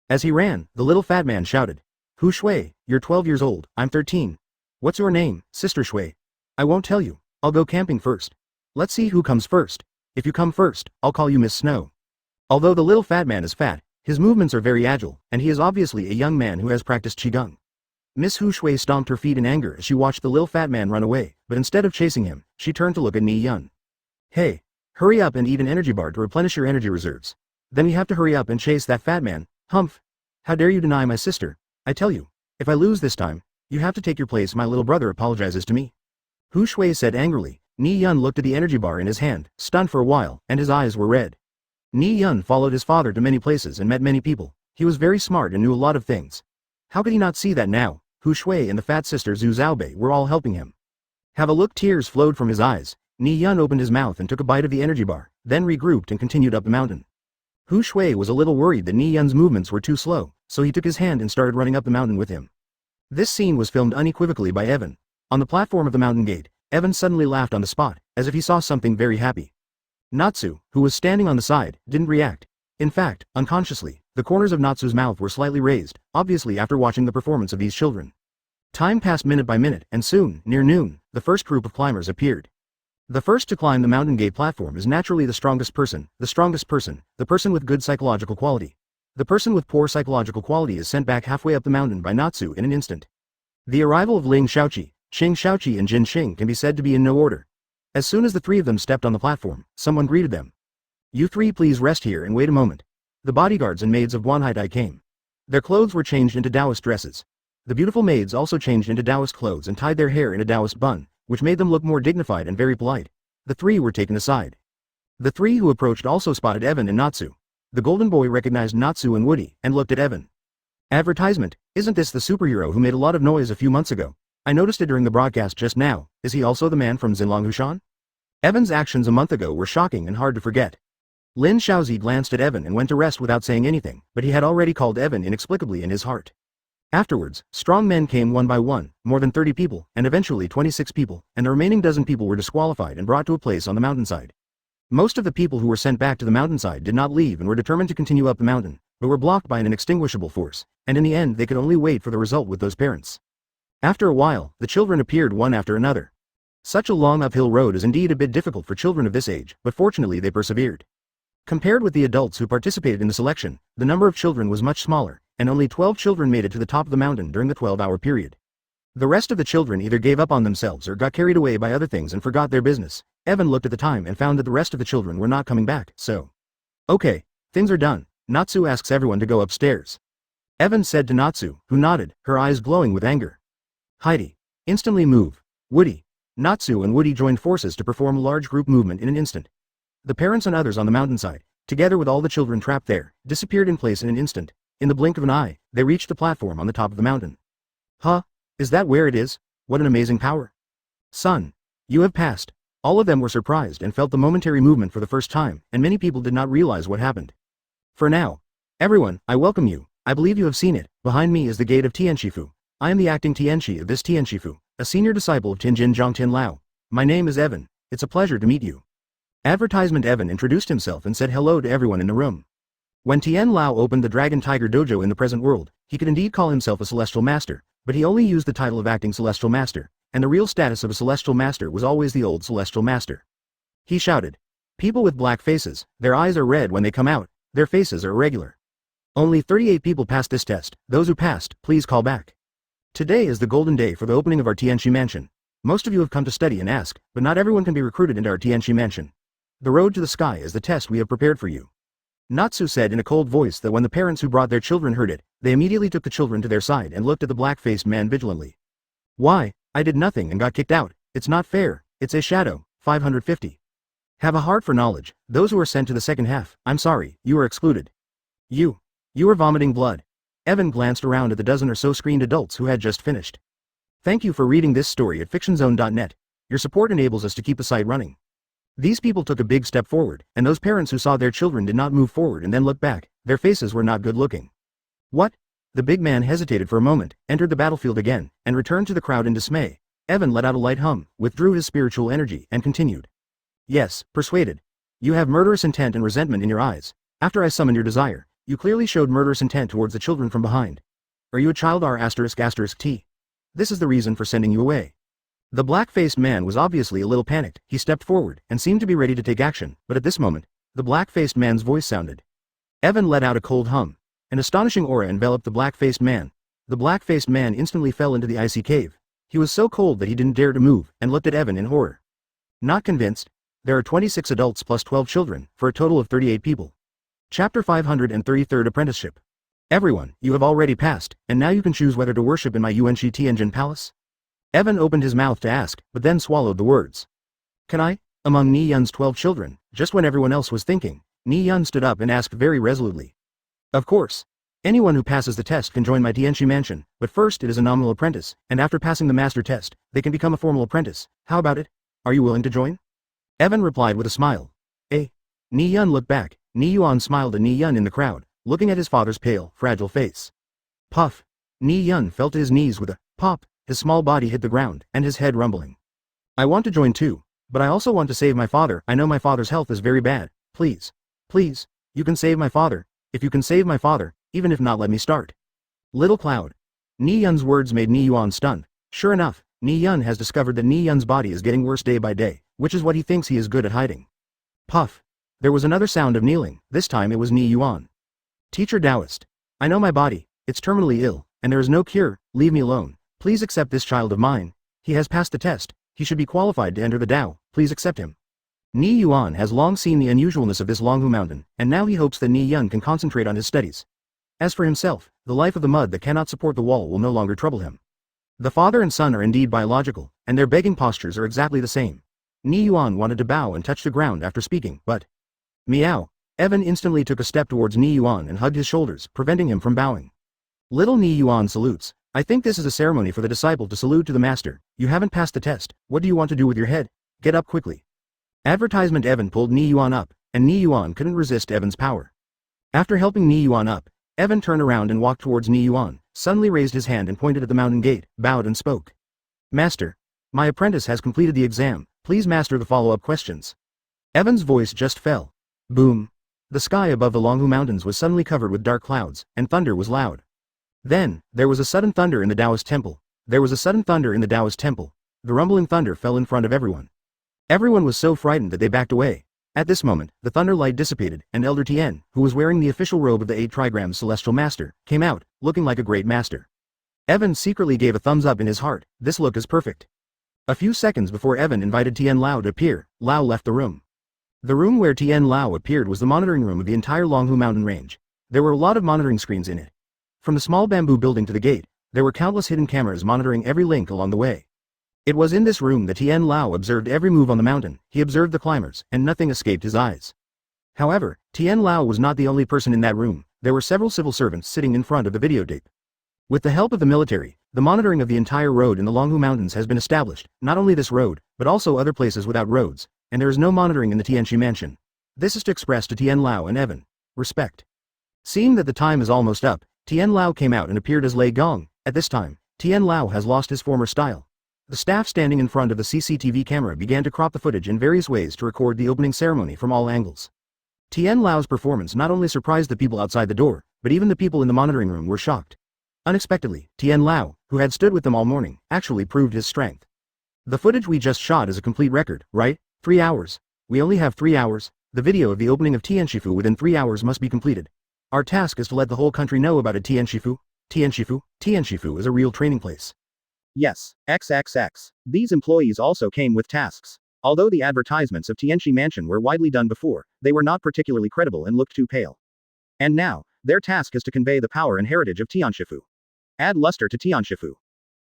As he ran, the little fat man shouted, Hu Shui, you're 12 years old, I'm 13. What's your name, Sister Shui? I won't tell you, I'll go camping first. Let's see who comes first. If you come first, I'll call you Miss Snow. Although the little fat man is fat, his movements are very agile, and he is obviously a young man who has practiced Qigong. Miss Hu Shui stomped her feet in anger as she watched the little fat man run away, but instead of chasing him, she turned to look at Ni Yun. Hey, hurry up and eat an energy bar to replenish your energy reserves. Then we have to hurry up and chase that fat man, humph. How dare you deny my sister? I tell you, if I lose this time, you have to take your place. My little brother apologizes to me. Hu Shui said angrily. Ni Yun looked at the energy bar in his hand, stunned for a while, and his eyes were red. Ni Yun followed his father to many places and met many people. He was very smart and knew a lot of things. How could he not see that now? Hu Shui and the fat sister Zhu Zhaobei were all helping him. Have a look. Tears flowed from his eyes. Ni Yun opened his mouth and took a bite of the energy bar, then regrouped and continued up the mountain. Hu Shui was a little worried that Ni Yun's movements were too slow, so he took his hand and started running up the mountain with him. This scene was filmed unequivocally by Evan. On the platform of the mountain gate, Evan suddenly laughed on the spot, as if he saw something very happy. Natsu, who was standing on the side, didn't react. In fact, unconsciously, the corners of Natsu's mouth were slightly raised, obviously after watching the performance of these children. Time passed minute by minute, and soon, near noon, the first group of climbers appeared. The first to climb the mountain gate platform is naturally the strongest person, the person with good psychological quality. The person with poor psychological quality is sent back halfway up the mountain by Natsu in an instant. The arrival of Ling Shaoqi, Qing Shaoqi and Jin Xing can be said to be in no order. As soon as the three of them stepped on the platform, someone greeted them. "You three please rest here and wait a moment." The bodyguards and maids of Guanhaidai came. Their clothes were changed into Taoist dresses. The beautiful maids also changed into Taoist clothes and tied their hair in a Taoist bun, which made them look more dignified and very polite. The three were taken aside. The three who approached also spotted Evan and Natsu. The golden boy recognized Natsu and Woody, and looked at Evan. "Advertisement, isn't this the superhero who made a lot of noise a few months ago? I noticed it during the broadcast just now. Is he also the man from Xinlong Hushan?" Evan's actions a month ago were shocking and hard to forget. Lin Shaozi glanced at Evan and went to rest without saying anything, but he had already called Evan inexplicably in his heart. Afterwards, strong men came one by one, more than 30 people, and eventually 26 people, and the remaining dozen people were disqualified and brought to a place on the mountainside. Most of the people who were sent back to the mountainside did not leave and were determined to continue up the mountain, but were blocked by an inextinguishable force, and in the end they could only wait for the result with those parents. After a while, the children appeared one after another. Such a long uphill road is indeed a bit difficult for children of this age, but fortunately they persevered. Compared with the adults who participated in the selection, the number of children was much smaller, and only 12 children made it to the top of the mountain during the 12-hour period. The rest of the children either gave up on themselves or got carried away by other things and forgot their business. Evan looked at the time and found that the rest of the children were not coming back, so. "Okay, things are done." Natsu asks everyone to go upstairs. Evan said to Natsu, who nodded, her eyes glowing with anger. "Heidi, instantly move." Woody. Natsu and Woody joined forces to perform a large group movement in an instant. The parents and others on the mountainside, together with all the children trapped there, disappeared in place in an instant. In the blink of an eye, they reached the platform on the top of the mountain. "Huh? Is that where it is? What an amazing power. Son, you have passed." All of them were surprised and felt the momentary movement for the first time, and many people did not realize what happened. "For now, everyone, I welcome you. I believe you have seen it. Behind me is the gate of Tianshifu. I am the acting Tianshi of this Tianshifu, a senior disciple of Tianjin Zhongtian Lao. My name is Evan. It's a pleasure to meet you." Advertisement Evan introduced himself and said hello to everyone in the room. When Tian Lao opened the Dragon Tiger Dojo in the present world, he could indeed call himself a Celestial Master, but he only used the title of acting Celestial Master, and the real status of a Celestial Master was always the old Celestial Master. He shouted, "People with black faces, their eyes are red when they come out, their faces are irregular. Only 38 people passed this test. Those who passed, please call back. Today is the golden day for the opening of our Tianshi Mansion. Most of you have come to study and ask, but not everyone can be recruited into our Tianshi Mansion. The road to the sky is the test we have prepared for you." Natsu said in a cold voice that when the parents who brought their children heard it, they immediately took the children to their side and looked at the black-faced man vigilantly. "Why, I did nothing and got kicked out. It's not fair. It's a shadow." 550. "Have a heart for knowledge. Those who are sent to the second half, I'm sorry, you are excluded. You are vomiting blood." Evan glanced around at the dozen or so screened adults who had just finished. Thank you for reading this story at fictionzone.net. Your support enables us to keep the site running. These people took a big step forward, and those parents who saw their children did not move forward and then looked back. Their faces were not good looking. "What?" The big man hesitated for a moment, entered the battlefield again, and returned to the crowd in dismay. Evan let out a light hum, withdrew his spiritual energy, and continued. "Yes, persuaded. You have murderous intent and resentment in your eyes. After I summoned your desire, you clearly showed murderous intent towards the children from behind. Are you a child R***T? This is the reason for sending you away." The black-faced man was obviously a little panicked. He stepped forward, and seemed to be ready to take action, but at this moment, the black-faced man's voice sounded. Evan let out a cold hum. An astonishing aura enveloped the black-faced man. The black-faced man instantly fell into the icy cave. He was so cold that he didn't dare to move, and looked at Evan in horror. Not convinced? There are 26 adults plus 12 children, for a total of 38 people. Chapter 533 Apprenticeship. Everyone, you have already passed, and now you can choose whether to worship in my Yuanshi Tianjin Palace? Evan opened his mouth to ask, but then swallowed the words. "Can I?" Among Ni Yun's 12 children, just when everyone else was thinking, Ni Yun stood up and asked very resolutely. "Of course. Anyone who passes the test can join my Tianshi Mansion, but first it is a nominal apprentice, and after passing the master test, they can become a formal apprentice. How about it? Are you willing to join?" Evan replied with a smile. "Eh?" Ni Yun looked back. Ni Yuan smiled at Ni Yun in the crowd, looking at his father's pale, fragile face. Puff. Ni Yun fell to his knees with a pop. His small body hit the ground, and his head rumbling. "I want to join too, but I also want to save my father. I know my father's health is very bad. Please. Please, you can save my father. If you can save my father, even if not, let me start." Little Cloud. Ni Yun's words made Ni Yuan stunned. Sure enough, Ni Yun has discovered that Ni Yun's body is getting worse day by day, which is what he thinks he is good at hiding. Puff. There was another sound of kneeling, this time it was Ni Yuan. Teacher Taoist. I know my body, it's terminally ill, and there is no cure, leave me alone, please accept this child of mine. He has passed the test, he should be qualified to enter the Tao, please accept him. Ni Yuan has long seen the unusualness of this Longhu mountain, and now he hopes that Ni Yun can concentrate on his studies. As for himself, the life of the mud that cannot support the wall will no longer trouble him. The father and son are indeed biological, and their begging postures are exactly the same. Ni Yuan wanted to bow and touch the ground after speaking, but... Meow. Evan instantly took a step towards Ni Yuan and hugged his shoulders, preventing him from bowing. Little Ni Yuan salutes. I think this is a ceremony for the disciple to salute to the master. You haven't passed the test, what do you want to do with your head? Get up quickly. Advertisement. Evan pulled Ni Yuan up, and Ni Yuan couldn't resist Evan's power. After helping Ni Yuan up, Evan turned around and walked towards Ni Yuan, suddenly raised his hand and pointed at the mountain gate, bowed and spoke. Master. My apprentice has completed the exam, please master the follow-up questions. Evan's voice just fell. Boom. The sky above the Longhu Mountains was suddenly covered with dark clouds, and thunder was loud. Then, there was a sudden thunder in the Taoist temple. There was a sudden thunder in the Taoist temple. The rumbling thunder fell in front of everyone. Everyone was so frightened that they backed away. At this moment, the thunder light dissipated, and Elder Tien, who was wearing the official robe of the 8 trigrams Celestial Master, came out, looking like a great master. Evan secretly gave a thumbs up in his heart, this look is perfect. A few seconds before Evan invited Tien Lao to appear, Lao left the room. The room where Tien Lao appeared was the monitoring room of the entire Longhu mountain range. There were a lot of monitoring screens in it. From the small bamboo building to the gate, there were countless hidden cameras monitoring every link along the way. It was in this room that Tien Lao observed every move on the mountain, he observed the climbers, and nothing escaped his eyes. However, Tien Lao was not the only person in that room, there were several civil servants sitting in front of the videotape. With the help of the military, the monitoring of the entire road in the Longhu Mountains has been established, not only this road, but also other places without roads, and there is no monitoring in the Tianxi mansion. This is to express to Tien Lao and Evan, respect. Seeing that the time is almost up, Tien Lao came out and appeared as Lei Gong. At this time, Tien Lao has lost his former style. The staff standing in front of the CCTV camera began to crop the footage in various ways to record the opening ceremony from all angles. Tien Lao's performance not only surprised the people outside the door, but even the people in the monitoring room were shocked. Unexpectedly, Tien Lao, who had stood with them all morning, actually proved his strength. The footage we just shot is a complete record, right? 3 hours. We only have 3 hours. The video of the opening of Tianshifu within 3 hours must be completed. Our task is to let the whole country know about it. Tianshifu. Tianshifu is a real training place. Yes, XXX. These employees also came with tasks. Although the advertisements of Tianxi Mansion were widely done before, they were not particularly credible and looked too pale. And now, their task is to convey the power and heritage of Tianshifu. Add luster to Tianshifu.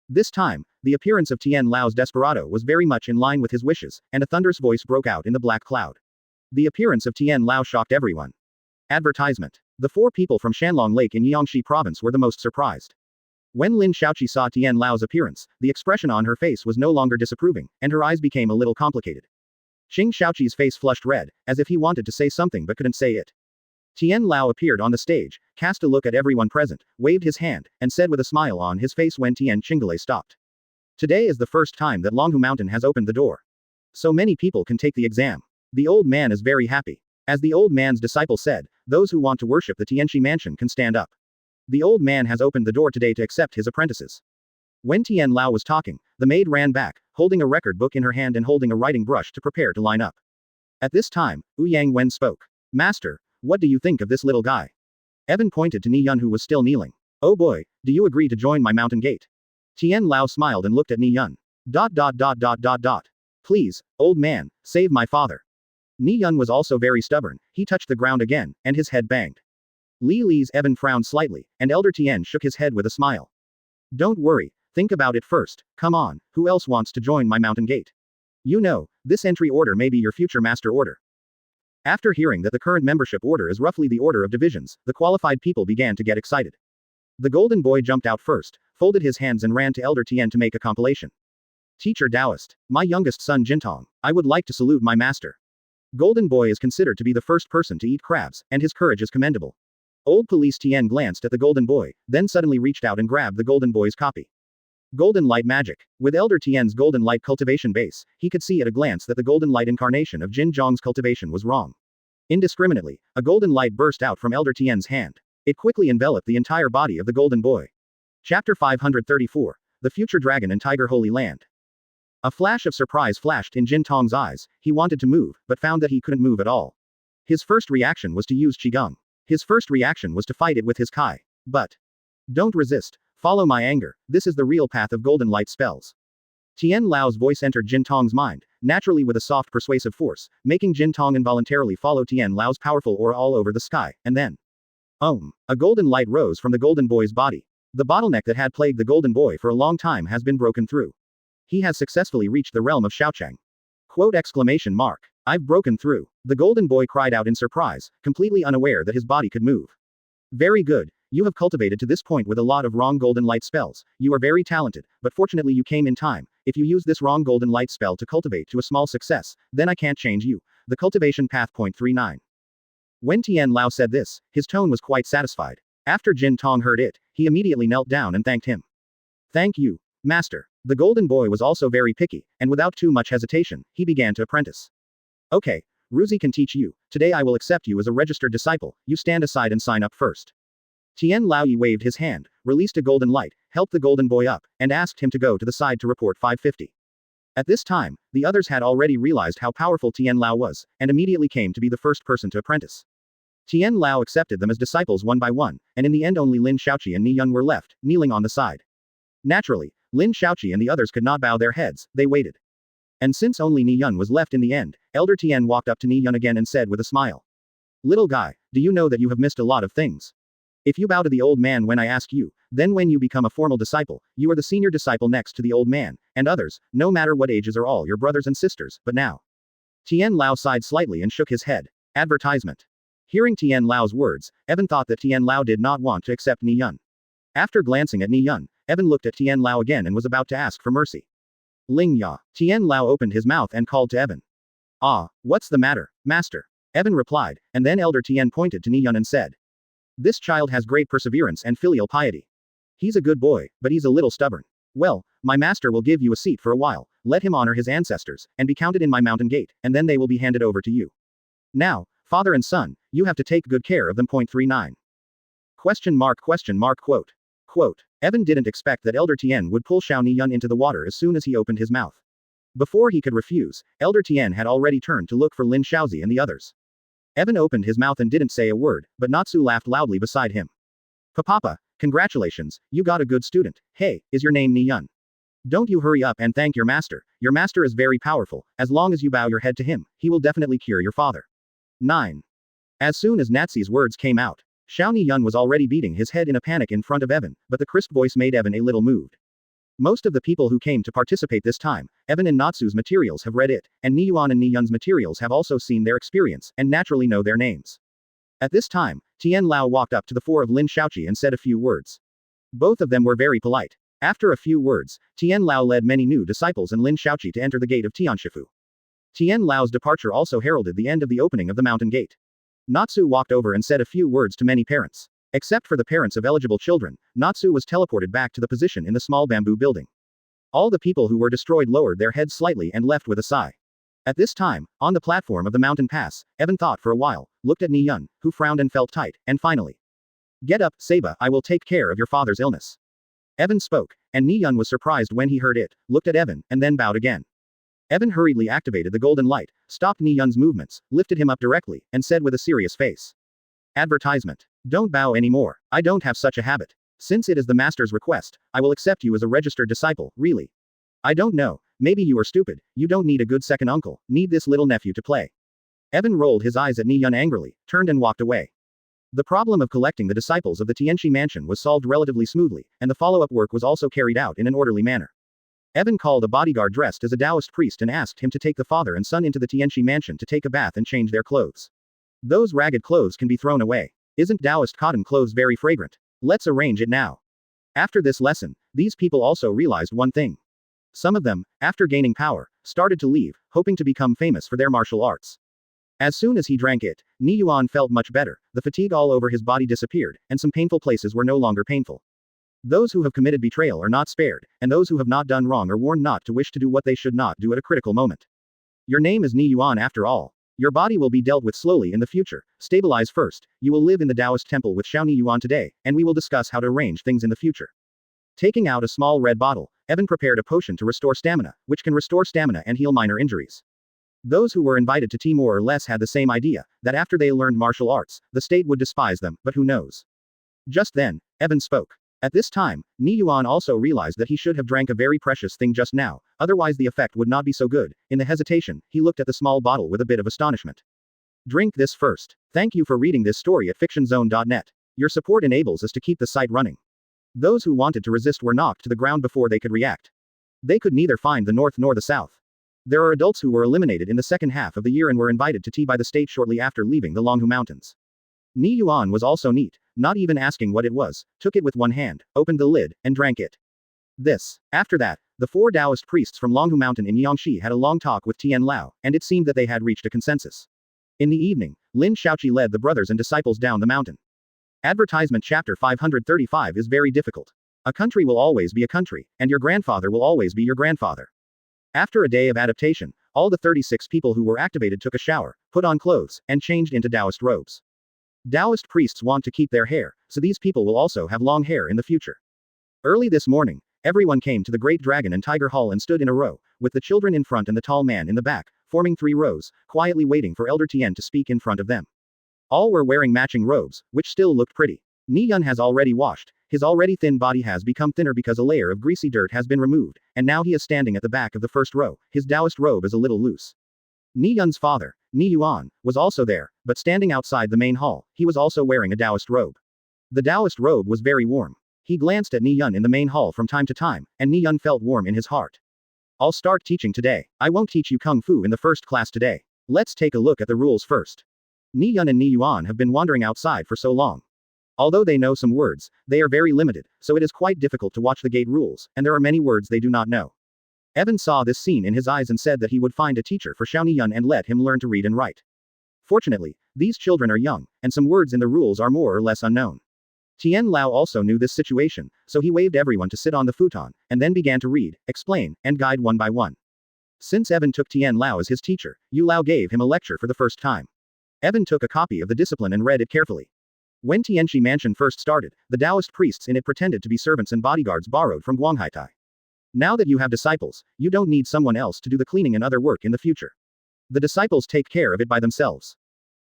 This time, the appearance of Tien Lao's desperado was very much in line with his wishes, and a thunderous voice broke out in the black cloud. The appearance of Tien Lao shocked everyone. Advertisement. The 4 people from Shanlong Lake in Jiangxi province were the most surprised. When Lin Shaoqi saw Tien Lao's appearance, the expression on her face was no longer disapproving, and her eyes became a little complicated. Xing Shaoqi's face flushed red, as if he wanted to say something but couldn't say it. Tien Lao appeared on the stage, cast a look at everyone present, waved his hand, and said with a smile on his face when Tien Qingale stopped. Today is the first time that Longhu Mountain has opened the door. So many people can take the exam. The old man is very happy. As the old man's disciple said, those who want to worship the Tianxi Mansion can stand up. The old man has opened the door today to accept his apprentices. When Tien Lao was talking, the maid ran back, holding a record book in her hand and holding a writing brush to prepare to line up. At this time, Yang Wen spoke. Master, what do you think of this little guy? Evan pointed to Ni Yun who was still kneeling. Oh boy, do you agree to join my mountain gate? Tien Lao smiled and looked at Ni Yun. ... Please, old man, save my father. Ni Yun was also very stubborn, he touched the ground again, and his head banged. Li Li's Evan frowned slightly, and Elder Tien shook his head with a smile. Don't worry, think about it first, come on, who else wants to join my mountain gate? You know, this entry order may be your future master order. After hearing that the current membership order is roughly the order of divisions, the qualified people began to get excited. The golden boy jumped out first, folded his hands and ran to Elder Tien to make a compilation. Teacher Taoist, my youngest son Jintong, I would like to salute my master. Golden boy is considered to be the first person to eat crabs, and his courage is commendable. Old police Tien glanced at the golden boy, then suddenly reached out and grabbed the golden boy's copy. Golden light magic. With Elder Tien's golden light cultivation base, he could see at a glance that the golden light incarnation of Jin Zhong's cultivation was wrong. Indiscriminately, a golden light burst out from Elder Tien's hand. It quickly enveloped the entire body of the golden boy. Chapter 534. The Future Dragon and Tiger Holy Land. A flash of surprise flashed in Jin Tong's eyes. He wanted to move, but found that he couldn't move at all. His first reaction was to use Qigong. His first reaction was to fight it with his Kai. But don't resist. Follow my anger. This is the real path of golden light spells. Tian Lao's voice entered Jin Tong's mind, naturally with a soft persuasive force, making Jin Tong involuntarily follow Tian Lao's powerful aura all over the sky, and then a golden light rose from the golden boy's body. The bottleneck that had plagued the golden boy for a long time has been broken through. He has successfully reached the realm of Xiaochang. Quote exclamation mark. I've broken through. The golden boy cried out in surprise, completely unaware that his body could move. Very good. You have cultivated to this point with a lot of wrong golden light spells. You are very talented, but fortunately you came in time. If you use this wrong golden light spell to cultivate to a small success, then I can't change you. The cultivation path. 39. When Tian Lao said this, his tone was quite satisfied. After Jin Tong heard it, he immediately knelt down and thanked him. Thank you, Master. The golden boy was also very picky, and without too much hesitation, he began to apprentice. Okay, Ruzi can teach you. Today I will accept you as a registered disciple. You stand aside and sign up first. Tian Laoyi waved his hand, released a golden light, helped the golden boy up, and asked him to go to the side to report 550. At this time, the others had already realized how powerful Tian Lao was, and immediately came to be the first person to apprentice. Tian Lao accepted them as disciples one by one, and in the end only Lin Shaoqi and Ni Yun were left, kneeling on the side. Naturally, Lin Shaoqi and the others could not bow their heads, they waited. And since only Ni Yun was left in the end, Elder Tian walked up to Ni Yun again and said with a smile. Little guy, do you know that you have missed a lot of things? If you bow to the old man when I ask you, then when you become a formal disciple, you are the senior disciple next to the old man, and others, no matter what ages are all your brothers and sisters, but now. Tian Lao sighed slightly and shook his head. Advertisement. Hearing Tian Lao's words, Evan thought that Tian Lao did not want to accept Ni Yun. After glancing at Ni Yun, Evan looked at Tian Lao again and was about to ask for mercy. Ling Ya. Tian Lao opened his mouth and called to Evan. Ah, what's the matter, master? Evan replied, and then Elder Tian pointed to Ni Yun and said. This child has great perseverance and filial piety. He's a good boy, but he's a little stubborn. Well, my master will give you a seat for a while, let him honor his ancestors, and be counted in my mountain gate, and then they will be handed over to you. Now, father and son, you have to take good care of them. 39. Question mark quote. Quote. Evan didn't expect that Elder Tian would pull Xiao Ni Yun into the water as soon as he opened his mouth. Before he could refuse, Elder Tian had already turned to look for Lin Shaozi and the others. Evan opened his mouth and didn't say a word, but Natsu laughed loudly beside him. Papa, congratulations, you got a good student. Hey, is your name Ni Yun? Don't you hurry up and thank your master is very powerful, as long as you bow your head to him, he will definitely cure your father. 9. As soon as Natsu's words came out, Xiao Ni Yun was already beating his head in a panic in front of Evan, but the crisp voice made Evan a little moved. Most of the people who came to participate this time, Evan and Natsu's materials have read it, and Ni Yuan and Ni Yun's materials have also seen their experience, and naturally know their names. At this time, Tian Lao walked up to the four of Lin Shaoqi and said a few words. Both of them were very polite. After a few words, Tian Lao led many new disciples and Lin Shaoqi to enter the gate of Tianshifu. Tian Lao's departure also heralded the end of the opening of the mountain gate. Natsu walked over and said a few words to many parents. Except for the parents of eligible children, Natsu was teleported back to the position in the small bamboo building. All the people who were destroyed lowered their heads slightly and left with a sigh. At this time, on the platform of the mountain pass, Evan thought for a while, looked at Ni Yun, who frowned and felt tight, and finally. Get up, Saba, I will take care of your father's illness. Evan spoke, and Ni Yun was surprised when he heard it, looked at Evan, and then bowed again. Evan hurriedly activated the golden light, stopped Ni Yun's movements, lifted him up directly, and said with a serious face. Advertisement. Don't bow anymore, I don't have such a habit. Since it is the master's request, I will accept you as a registered disciple, really. I don't know, maybe you are stupid, you don't need a good second uncle, need this little nephew to play. Evan rolled his eyes at Ni Yun angrily, turned and walked away. The problem of collecting the disciples of the Tianxi mansion was solved relatively smoothly, and the follow-up work was also carried out in an orderly manner. Evan called a bodyguard dressed as a Taoist priest and asked him to take the father and son into the Tianxi mansion to take a bath and change their clothes. Those ragged clothes can be thrown away. Isn't Taoist cotton clothes very fragrant? Let's arrange it now. After this lesson, these people also realized one thing. Some of them, after gaining power, started to leave, hoping to become famous for their martial arts. As soon as he drank it, Ni Yuan felt much better, the fatigue all over his body disappeared, and some painful places were no longer painful. Those who have committed betrayal are not spared, and those who have not done wrong are warned not to wish to do what they should not do at a critical moment. Your name is Ni Yuan after all. Your body will be dealt with slowly in the future, stabilize first, you will live in the Taoist temple with Xiao Ni Yuan today, and we will discuss how to arrange things in the future. Taking out a small red bottle, Evan prepared a potion to restore stamina, which can restore stamina and heal minor injuries. Those who were invited to tea more or less had the same idea, that after they learned martial arts, the state would despise them, but who knows? Just then, Evan spoke. At this time, Ni Yuan also realized that he should have drank a very precious thing just now, otherwise the effect would not be so good. In the hesitation, he looked at the small bottle with a bit of astonishment. Drink this first. Thank you for reading this story at fictionzone.net. Your support enables us to keep the site running. Those who wanted to resist were knocked to the ground before they could react. They could neither find the north nor the south. There are adults who were eliminated in the second half of the year and were invited to tea by the state shortly after leaving the Longhu Mountains. Ni Yuan was also neat, not even asking what it was, took it with one hand, opened the lid, and drank it. After that, the four Taoist priests from Longhu Mountain in Yangshi had a long talk with Tian Lao, and it seemed that they had reached a consensus. In the evening, Lin Shaoqi led the brothers and disciples down the mountain. Advertisement chapter 535 is very difficult. A country will always be a country, and your grandfather will always be your grandfather. After a day of adaptation, all the 36 people who were activated took a shower, put on clothes, and changed into Taoist robes. Taoist priests want to keep their hair, so these people will also have long hair in the future. Early this morning, everyone came to the Great Dragon and Tiger Hall and stood in a row, with the children in front and the tall man in the back, forming 3 rows, quietly waiting for Elder Tian to speak in front of them. All were wearing matching robes, which still looked pretty. Ni Yun has already washed, his already thin body has become thinner because a layer of greasy dirt has been removed, and now he is standing at the back of the first row, his Taoist robe is a little loose. Ni Yun's father, Ni Yuan, was also there, but standing outside the main hall, he was also wearing a Taoist robe. The Taoist robe was very warm. He glanced at Ni Yun in the main hall from time to time, and Ni Yun felt warm in his heart. I'll start teaching today. I won't teach you Kung Fu in the first class today. Let's take a look at the rules first. Ni Yun and Ni Yuan have been wandering outside for so long. Although they know some words, they are very limited, so it is quite difficult to watch the gate rules, and there are many words they do not know. Evan saw this scene in his eyes and said that he would find a teacher for Xiao Ni Yun and let him learn to read and write. Fortunately, these children are young, and some words in the rules are more or less unknown. Tian Lao also knew this situation, so he waved everyone to sit on the futon, and then began to read, explain, and guide one by one. Since Evan took Tian Lao as his teacher, Yu Lao gave him a lecture for the first time. Evan took a copy of the discipline and read it carefully. When Tianchi Mansion first started, the Taoist priests in it pretended to be servants and bodyguards borrowed from Guanghaitai. Now that you have disciples, you don't need someone else to do the cleaning and other work in the future. The disciples take care of it by themselves.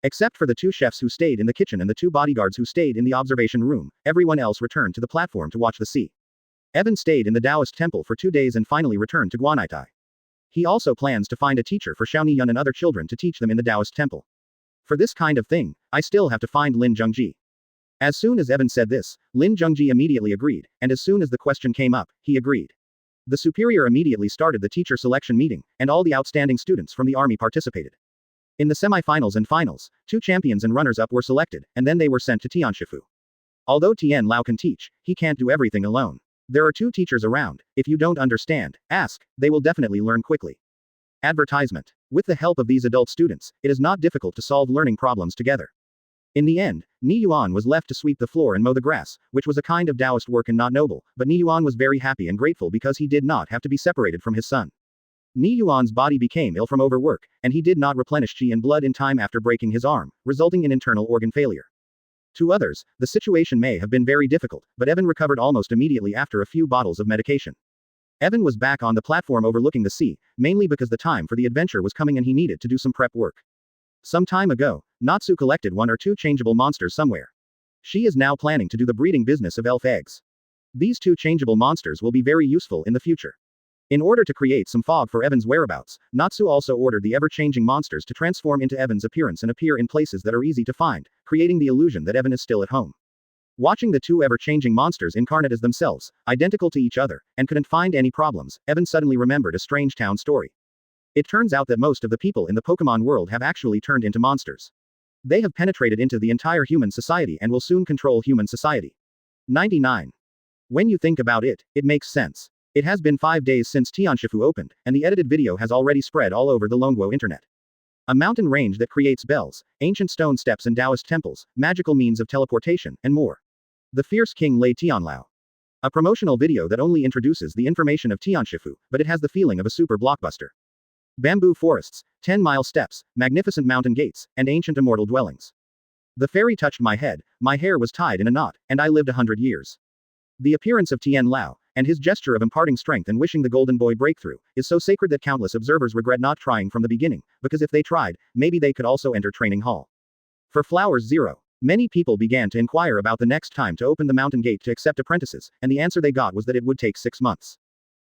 Except for the 2 chefs who stayed in the kitchen and the 2 bodyguards who stayed in the observation room, everyone else returned to the platform to watch the sea. Evan stayed in the Taoist temple for 2 days and finally returned to Guanghaitai. He also plans to find a teacher for Xiao Ni Yun and other children to teach them in the Taoist temple. For this kind of thing, I still have to find Lin Zhengji. As soon as Evan said this, Lin Zhengji immediately agreed, and as soon as the question came up, he agreed. The superior immediately started the teacher selection meeting, and all the outstanding students from the army participated. In the semi-finals and finals, 2 champions and runners-up were selected, and then they were sent to Tianshifu. Although Tian Lao can teach, he can't do everything alone. There are 2 teachers around. If you don't understand, ask, they will definitely learn quickly. Advertisement. With the help of these adult students, it is not difficult to solve learning problems together. In the end, Ni Yuan was left to sweep the floor and mow the grass, which was a kind of Taoist work and not noble, but Ni Yuan was very happy and grateful because he did not have to be separated from his son. Ni Yuan's body became ill from overwork, and he did not replenish qi and blood in time after breaking his arm, resulting in internal organ failure. To others, the situation may have been very difficult, but Evan recovered almost immediately after a few bottles of medication. Evan was back on the platform overlooking the sea, mainly because the time for the adventure was coming and he needed to do some prep work. Some time ago, Natsu collected 1 or 2 changeable monsters somewhere. She is now planning to do the breeding business of elf eggs. These 2 changeable monsters will be very useful in the future. In order to create some fog for Evan's whereabouts, Natsu also ordered the ever-changing monsters to transform into Evan's appearance and appear in places that are easy to find, creating the illusion that Evan is still at home. Watching the 2 ever-changing monsters incarnate as themselves, identical to each other, and couldn't find any problems, Evan suddenly remembered a strange town story. It turns out that most of the people in the Pokemon world have actually turned into monsters. They have penetrated into the entire human society and will soon control human society. 99. When you think about it, it makes sense. It has been 5 days since Tianshifu opened, and the edited video has already spread all over the Longguo internet. A mountain range that creates bells, ancient stone steps and Taoist temples, magical means of teleportation, and more. The fierce king Lei Tianlao. A promotional video that only introduces the information of Tianshifu, but it has the feeling of a super blockbuster. Bamboo forests, 10-mile steps, magnificent mountain gates, and ancient immortal dwellings. The fairy touched my head, my hair was tied in a knot, and I lived 100 years. The appearance of Tian Lao, and his gesture of imparting strength and wishing the Golden Boy breakthrough, is so sacred that countless observers regret not trying from the beginning, because if they tried, maybe they could also enter training hall. For Flowers 0. Many people began to inquire about the next time to open the mountain gate to accept apprentices, and the answer they got was that it would take 6 months.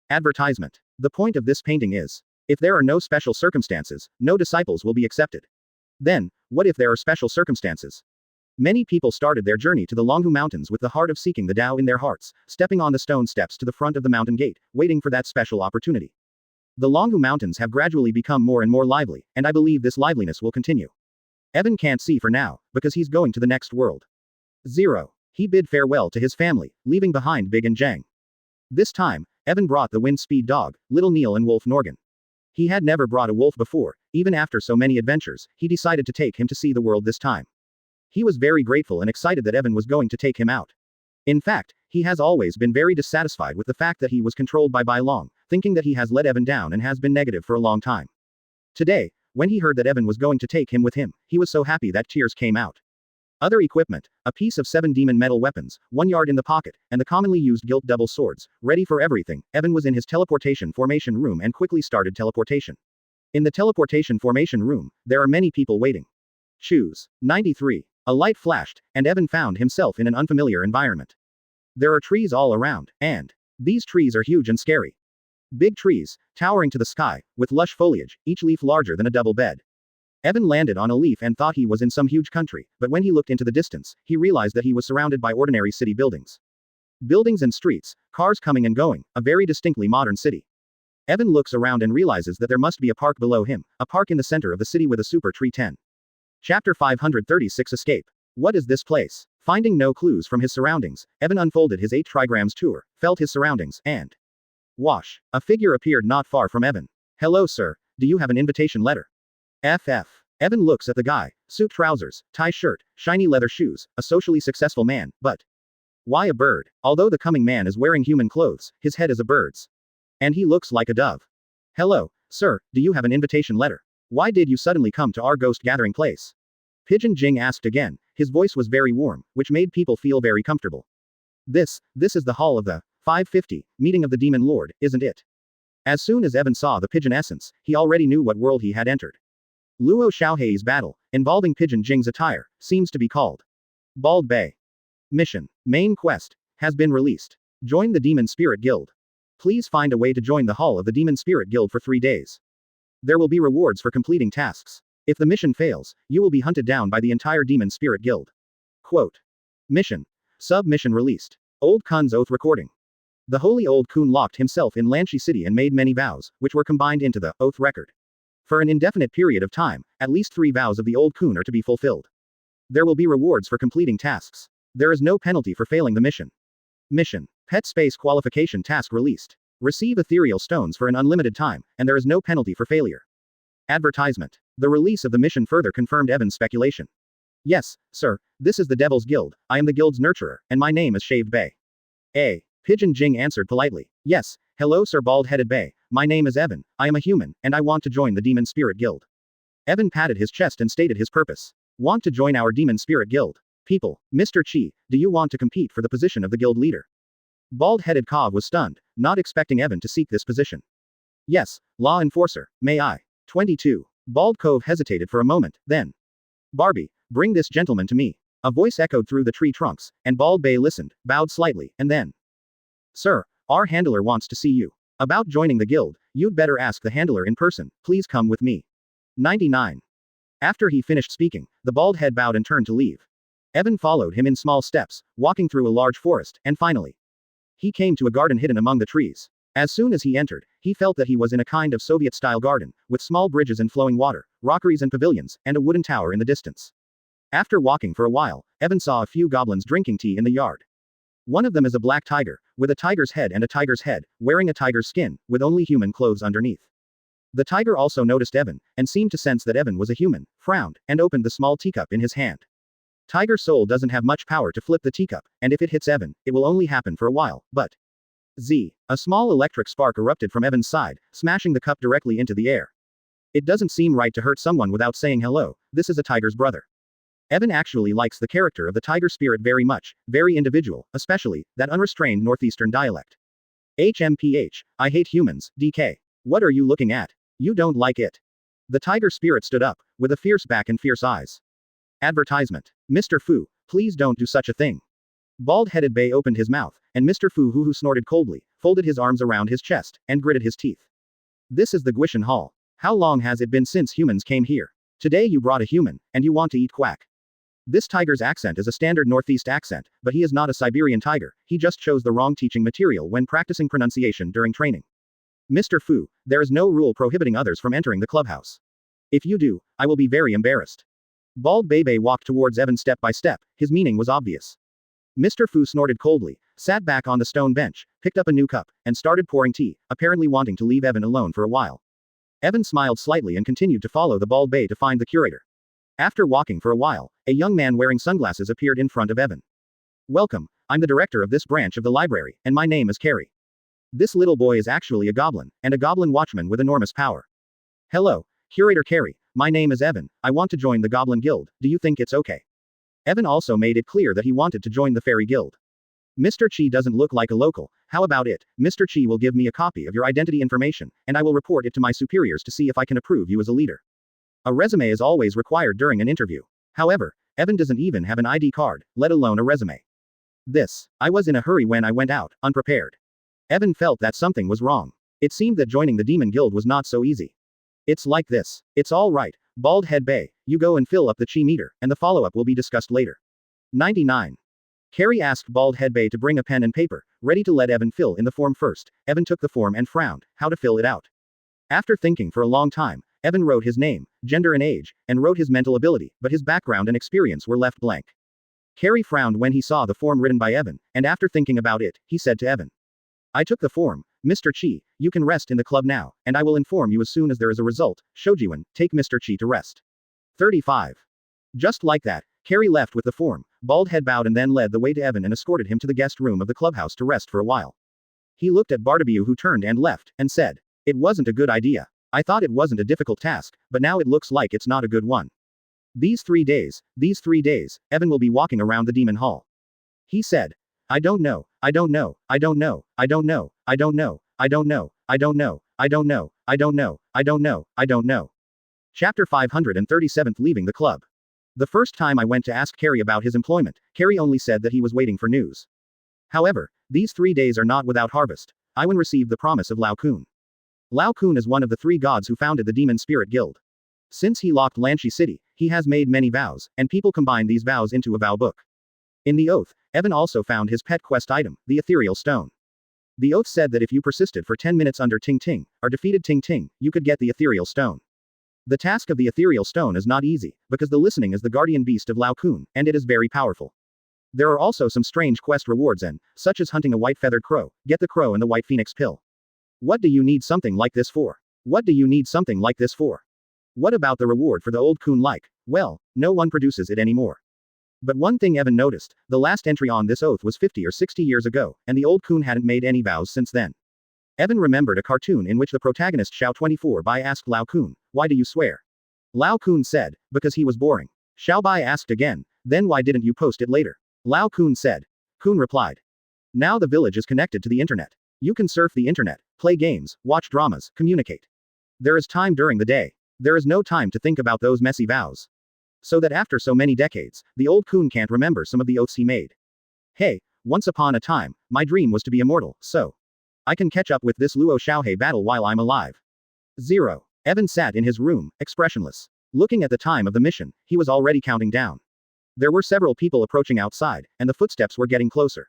Advertisement. The point of this painting is, if there are no special circumstances, no disciples will be accepted. Then, what if there are special circumstances? Many people started their journey to the Longhu Mountains with the heart of seeking the Tao in their hearts, stepping on the stone steps to the front of the mountain gate, waiting for that special opportunity. The Longhu Mountains have gradually become more and more lively, and I believe this liveliness will continue. Evan can't see for now, because he's going to the next world. 0. He bid farewell to his family, leaving behind Big and Jang. This time, Evan brought the wind speed dog, Little Neil and Wolf Norgan. He had never brought a wolf before, even after so many adventures, he decided to take him to see the world this time. He was very grateful and excited that Evan was going to take him out. In fact, he has always been very dissatisfied with the fact that he was controlled by Bai Long, thinking that he has let Evan down and has been negative for a long time. Today, when he heard that Evan was going to take him with him, he was so happy that tears came out. Other equipment, a piece of 7 demon metal weapons, 1 yard in the pocket, and the commonly used gilt double swords, ready for everything. Evan was in his teleportation formation room and quickly started teleportation. In the teleportation formation room, there are many people waiting. Choose. 93. A light flashed, and Evan found himself in an unfamiliar environment. There are trees all around, and these trees are huge and scary. Big trees, towering to the sky, with lush foliage, each leaf larger than a double bed. Evan landed on a leaf and thought he was in some huge country, but when he looked into the distance, he realized that he was surrounded by ordinary city buildings. Buildings and streets, cars coming and going, a very distinctly modern city. Evan looks around and realizes that there must be a park below him, a park in the center of the city with a super tree 10. Chapter 536 Escape. What is this place? Finding no clues from his surroundings, Evan unfolded his 8 trigrams tour, felt his surroundings, and wash. A figure appeared not far from Evan. Hello sir, do you have an invitation letter? FF. Evan looks at the guy, suit trousers, tie shirt, shiny leather shoes, a socially successful man, but why a bird? Although the coming man is wearing human clothes, his head is a bird's. And he looks like a dove. Hello, sir, do you have an invitation letter? Why did you suddenly come to our ghost gathering place? Pigeon Jing asked again, his voice was very warm, which made people feel very comfortable. This is the hall of the 550, meeting of the Demon Lord, isn't it? As soon as Evan saw the pigeon essence, he already knew what world he had entered. Luo Xiaohei's battle, involving Pigeon Jing's attire, seems to be called Bald Bay. Mission. Main quest has been released. Join the Demon Spirit Guild. Please find a way to join the Hall of the Demon Spirit Guild for 3 days. There will be rewards for completing tasks. If the mission fails, you will be hunted down by the entire Demon Spirit Guild. Quote. Mission. Sub-mission released. Old Kun's Oath recording. The holy Old Kun locked himself in Lanshi City and made many vows, which were combined into the Oath record. For an indefinite period of time, at least 3 vows of the Old Kun are to be fulfilled. There will be rewards for completing tasks. There is no penalty for failing the mission. Mission. Pet Space Qualification Task released. Receive ethereal stones for an unlimited time, and there is no penalty for failure. Advertisement. The release of the mission further confirmed Evan's speculation. Yes, sir, this is the Devil's Guild, I am the guild's nurturer, and my name is Shaved Bay. Pigeon Jing answered politely. Yes, hello sir bald-headed Bay, my name is Evan, I am a human, and I want to join the Demon Spirit Guild. Evan patted his chest and stated his purpose. Want to join our Demon Spirit Guild? People, Mr. Chi, do you want to compete for the position of the guild leader? Bald-headed Kov was stunned, not expecting Evan to seek this position. Yes, law enforcer, may I? 22. Bald Cove hesitated for a moment, then. Barbie, bring this gentleman to me. A voice echoed through the tree trunks, and Bald Bay listened, bowed slightly, and then. Sir, our handler wants to see you. About joining the guild, you'd better ask the handler in person, please come with me. 99. After he finished speaking, the bald head bowed and turned to leave. Evan followed him in small steps, walking through a large forest, and finally. He came to a garden hidden among the trees. As soon as he entered, he felt that he was in a kind of Soviet-style garden, with small bridges and flowing water, rockeries and pavilions, and a wooden tower in the distance. After walking for a while, Evan saw a few goblins drinking tea in the yard. One of them is a black tiger, with a tiger's head and a tiger's head, wearing a tiger's skin, with only human clothes underneath. The tiger also noticed Evan, and seemed to sense that Evan was a human, frowned, and opened the small teacup in his hand. Tiger Soul doesn't have much power to flip the teacup, and if it hits Evan, it will only happen for a while, but. A small electric spark erupted from Evan's side, smashing the cup directly into the air. It doesn't seem right to hurt someone without saying hello, this is a tiger's brother. Evan actually likes the character of the tiger spirit very much, very individual, especially that unrestrained northeastern dialect. HMPH, I hate humans, DK. What are you looking at? You don't like it. The tiger spirit stood up, with a fierce back and fierce eyes. Advertisement. Mr. Fu, please don't do such a thing. Bald-headed Bei opened his mouth, and Mr. Fu Hoo snorted coldly, folded his arms around his chest, and gritted his teeth. This is the Guishan Hall. How long has it been since humans came here? Today you brought a human, and you want to eat quack. This tiger's accent is a standard Northeast accent, but he is not a Siberian tiger, he just chose the wrong teaching material when practicing pronunciation during training. Mr. Fu, there is no rule prohibiting others from entering the clubhouse. If you do, I will be very embarrassed. Bald Bei walked towards Evan step by step, his meaning was obvious. Mr. Fu snorted coldly, sat back on the stone bench, picked up a new cup, and started pouring tea, apparently wanting to leave Evan alone for a while. Evan smiled slightly and continued to follow the Bald Bei to find the curator. After walking for a while, a young man wearing sunglasses appeared in front of Evan. Welcome, I'm the director of this branch of the library, and my name is Carrie. This little boy is actually a goblin, and a goblin watchman with enormous power. Hello, Curator Carrie, my name is Evan, I want to join the Goblin Guild, do you think it's okay? Evan also made it clear that he wanted to join the Fairy Guild. Mr. Chi doesn't look like a local, how about it? Mr. Chi will give me a copy of your identity information, and I will report it to my superiors to see if I can approve you as a leader. A resume is always required during an interview. However, Evan doesn't even have an ID card, let alone a resume. I was in a hurry when I went out, unprepared. Evan felt that something was wrong. It seemed that joining the Demon Guild was not so easy. It's like this. It's all right, Bald Head Bei, you go and fill up the chi meter, and the follow-up will be discussed later. 99. Carrie asked Bald Head Bei to bring a pen and paper, ready to let Evan fill in the form first. Evan took the form and frowned, how to fill it out. After thinking for a long time, Evan wrote his name, gender and age, and wrote his mental ability, but his background and experience were left blank. Carrie frowned when he saw the form written by Evan, and after thinking about it, he said to Evan. I took the form, Mr. Chi, you can rest in the club now, and I will inform you as soon as there is a result. Shojiwan, take Mr. Chi to rest. 35. Just like that, Carrie left with the form, Bald Head bowed and then led the way to Evan and escorted him to the guest room of the clubhouse to rest for a while. He looked at Bardabiu who turned and left, and said, it wasn't a good idea. I thought it wasn't a difficult task, but now it looks like it's not a good one. These 3 days, Evan will be walking around the demon hall. He said, I don't know, I don't know, I don't know, I don't know, I don't know, I don't know, I don't know, I don't know, I don't know, I don't know, I don't know. Chapter 537 Leaving the club. The first time I went to ask Carrie about his employment, Carrie only said that he was waiting for news. However, these 3 days are not without harvest. Iwan received the promise of Lao Kun. Lao Kun is one of the 3 gods who founded the Demon Spirit Guild. Since he locked Lanshi City, he has made many vows, and people combine these vows into a vow book. In the oath, Evan also found his pet quest item, the ethereal stone. The oath said that if you persisted for 10 minutes under Ting Ting, or defeated Ting Ting, you could get the ethereal stone. The task of the ethereal stone is not easy, because the listening is the guardian beast of Lao Kun, and it is very powerful. There are also some strange quest rewards such as hunting a white feathered crow, get the crow and the white phoenix pill. What do you need something like this for? What do you need something like this for? What about the reward for the old Kun like? Well, no one produces it anymore. But one thing Evan noticed, the last entry on this oath was 50 or 60 years ago, and the old Kun hadn't made any vows since then. Evan remembered a cartoon in which the protagonist Xiao 24 Bai asked Lao Kun, why do you swear? Lao Kun said, because he was boring. Xiao Bai asked again, then why didn't you post it later? Lao Kun said. Kun replied. Now the village is connected to the internet. You can surf the internet, play games, watch dramas, communicate. There is time during the day. There is no time to think about those messy vows. So that after so many decades, the old Kun can't remember some of the oaths he made. Hey, once upon a time, my dream was to be immortal, so I can catch up with this Luo Xiaohe battle while I'm alive. 0. Evan sat in his room, expressionless. Looking at the time of the mission, he was already counting down. There were several people approaching outside, and the footsteps were getting closer.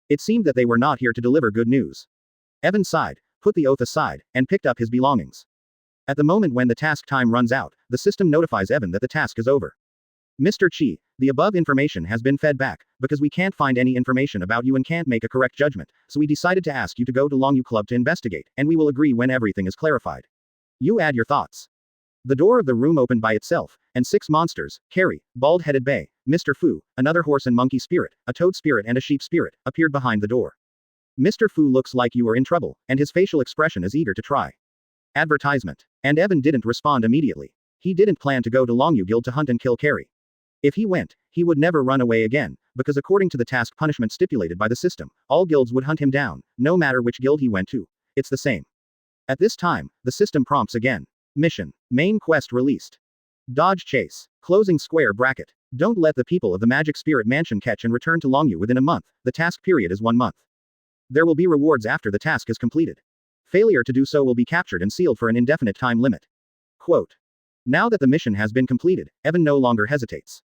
It seemed that they were not here to deliver good news. Evan sighed, put the oath aside, and picked up his belongings. At the moment when the task time runs out, the system notifies Evan that the task is over. Mr. Chi, the above information has been fed back, because we can't find any information about you and can't make a correct judgment, so we decided to ask you to go to Longyu Club to investigate, and we will agree when everything is clarified. You add your thoughts. The door of the room opened by itself, and 6 monsters, Carrie, Bald-Headed Bei, Mr. Fu, another horse and monkey spirit, a toad spirit and a sheep spirit, appeared behind the door. Mr. Fu looks like you are in trouble, and his facial expression is eager to try. Advertisement. And Evan didn't respond immediately. He didn't plan to go to Longyu Guild to hunt and kill Carrie. If he went, he would never run away again, because according to the task punishment stipulated by the system, all guilds would hunt him down, no matter which guild he went to. It's the same. At this time, the system prompts again. Mission. Main quest released. Dodge chase. Closing square bracket. Don't let the people of the Magic Spirit Mansion catch and return to Longyu within a month. The task period is 1 month. There will be rewards after the task is completed. Failure to do so will be captured and sealed for an indefinite time limit. Quote. Now that the mission has been completed, Evan no longer hesitates.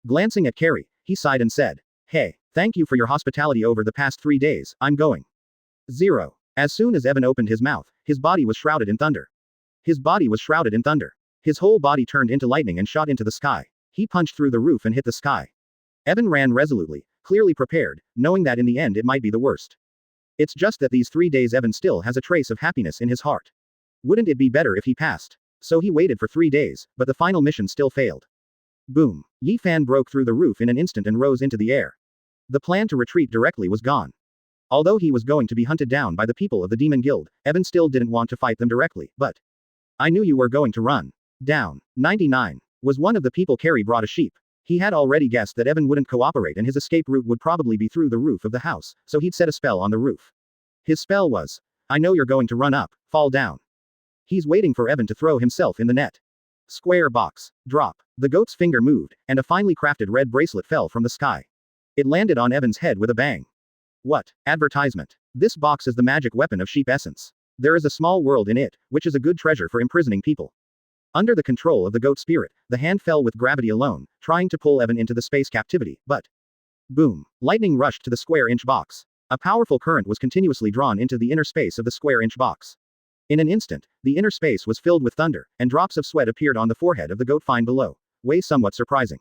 Glancing at Carrie, he sighed and said, "Hey, thank you for your hospitality over the past 3 days, I'm going." 0. As soon as Evan opened his mouth, his body was shrouded in thunder. His body was shrouded in thunder. His whole body turned into lightning and shot into the sky. He punched through the roof and hit the sky. Evan ran resolutely, clearly prepared, knowing that in the end it might be the worst. It's just that these 3 days Evan still has a trace of happiness in his heart. Wouldn't it be better if he passed? So he waited for 3 days, but the final mission still failed. Boom. Yi Fan broke through the roof in an instant and rose into the air. The plan to retreat directly was gone. Although he was going to be hunted down by the people of the Demon Guild, Evan still didn't want to fight them directly, but I knew you were going to run. Down. 99. Was one of the people Carrie brought a sheep. He had already guessed that Evan wouldn't cooperate and his escape route would probably be through the roof of the house, so he'd set a spell on the roof. His spell was, I know you're going to run up, fall down. He's waiting for Evan to throw himself in the net. Square box. Drop. The goat's finger moved, and a finely crafted red bracelet fell from the sky. It landed on Evan's head with a bang. What? Advertisement. This box is the magic weapon of sheep essence. There is a small world in it, which is a good treasure for imprisoning people. Under the control of the goat spirit, the hand fell with gravity alone, trying to pull Evan into the space captivity, but boom. Lightning rushed to the square-inch box. A powerful current was continuously drawn into the inner space of the square-inch box. In an instant, the inner space was filled with thunder, and drops of sweat appeared on the forehead of the goat fine below. Way somewhat surprising.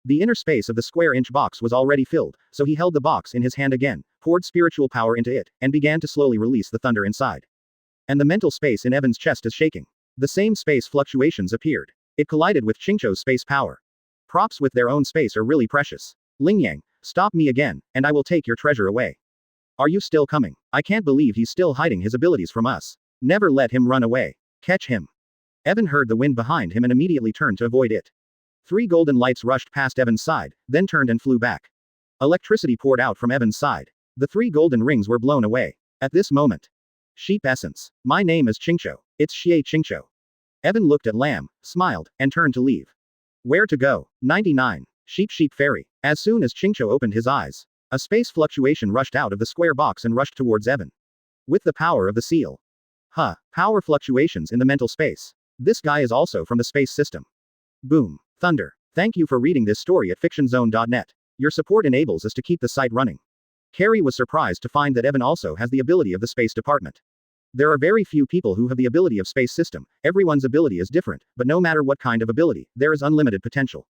The inner space of the square-inch box was already filled, so he held the box in his hand again, poured spiritual power into it, and began to slowly release the thunder inside. And the mental space in Evan's chest is shaking. The same space fluctuations appeared. It collided with Qingqiu's space power. Props with their own space are really precious. Lingyang, stop me again, and I will take your treasure away. Are you still coming? I can't believe he's still hiding his abilities from us. Never let him run away. Catch him. Evan heard the wind behind him and immediately turned to avoid it. 3 golden lights rushed past Evan's side, then turned and flew back. Electricity poured out from Evan's side. The 3 golden rings were blown away. At this moment. Sheep essence. My name is Qingqiu. It's Xie Qingqiu. Evan looked at Lamb, smiled, and turned to leave. Where to go? 99. Sheep fairy. As soon as Qingqiu opened his eyes, a space fluctuation rushed out of the square box and rushed towards Evan. With the power of the seal. Power fluctuations in the mental space. This guy is also from the space system. Boom. Thunder. Thank you for reading this story at fictionzone.net. Your support enables us to keep the site running. Carrie was surprised to find that Evan also has the ability of the space department. There are very few people who have the ability of space system. Everyone's ability is different, but no matter what kind of ability, there is unlimited potential.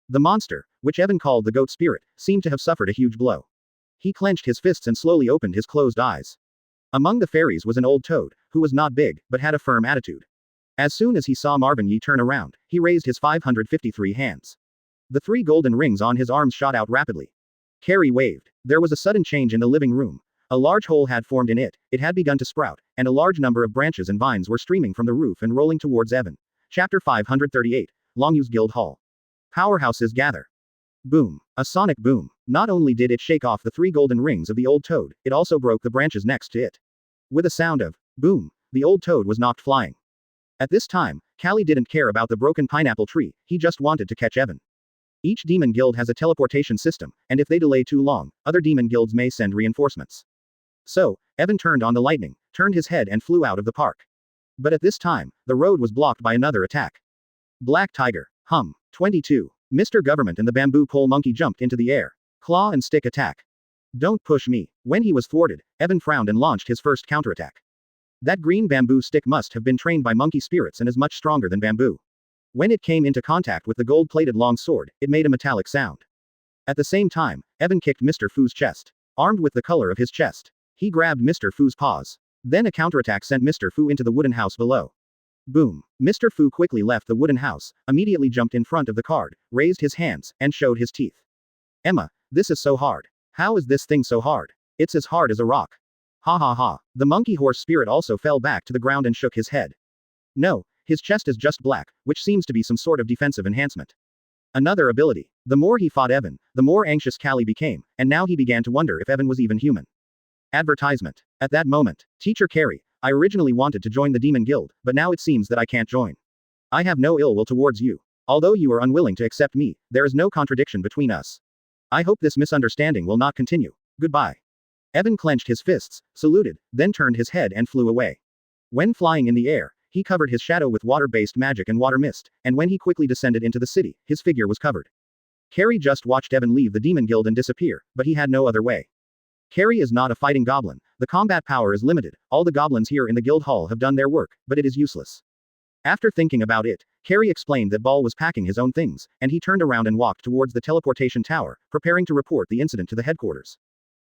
The monster, which Evan called the goat spirit, seemed to have suffered a huge blow. He clenched his fists and slowly opened his closed eyes. Among the fairies was an old toad, who was not big, but had a firm attitude. As soon as he saw Marvin Yi turn around, he raised his 553 hands. The 3 golden rings on his arms shot out rapidly. Carrie waved. There was a sudden change in the living room. A large hole had formed in it, it had begun to sprout, and a large number of branches and vines were streaming from the roof and rolling towards Evan. Chapter 538. Longyu's Guild Hall. Powerhouses gather. Boom. A sonic boom. Not only did it shake off the 3 golden rings of the old toad, it also broke the branches next to it. With a sound of boom, the old toad was knocked flying. At this time, Callie didn't care about the broken pineapple tree, he just wanted to catch Evan. Each demon guild has a teleportation system, and if they delay too long, other demon guilds may send reinforcements. So, Evan turned on the lightning, turned his head and flew out of the park. But at this time, the road was blocked by another attack. Black Tiger. 22. Mr. Government and the bamboo pole monkey jumped into the air. Claw and stick attack. Don't push me. When he was thwarted, Evan frowned and launched his first counterattack. That green bamboo stick must have been trained by monkey spirits and is much stronger than bamboo. When it came into contact with the gold-plated long sword, it made a metallic sound. At the same time, Evan kicked Mr. Fu's chest. Armed with the color of his chest, he grabbed Mr. Fu's paws. Then a counterattack sent Mr. Fu into the wooden house below. Boom. Mr. Fu quickly left the wooden house, immediately jumped in front of the card, raised his hands, and showed his teeth. Emma, this is so hard. How is this thing so hard? It's as hard as a rock. Ha ha ha. The monkey horse spirit also fell back to the ground and shook his head. No, his chest is just black, which seems to be some sort of defensive enhancement. Another ability. The more he fought Evan, the more anxious Callie became, and now he began to wonder if Evan was even human. Advertisement. At that moment, Teacher Carrie, I originally wanted to join the Demon Guild, but now it seems that I can't join. I have no ill will towards you. Although you are unwilling to accept me, there is no contradiction between us. I hope this misunderstanding will not continue. Goodbye. Evan clenched his fists, saluted, then turned his head and flew away. When flying in the air, he covered his shadow with water-based magic and water mist, and when he quickly descended into the city, his figure was covered. Carrie just watched Evan leave the Demon Guild and disappear, but he had no other way. Carrie is not a fighting goblin. The combat power is limited. All the goblins here in the guild hall have done their work, but it is useless. After thinking about it, Carrie explained that Ball was packing his own things, and he turned around and walked towards the teleportation tower, preparing to report the incident to the headquarters.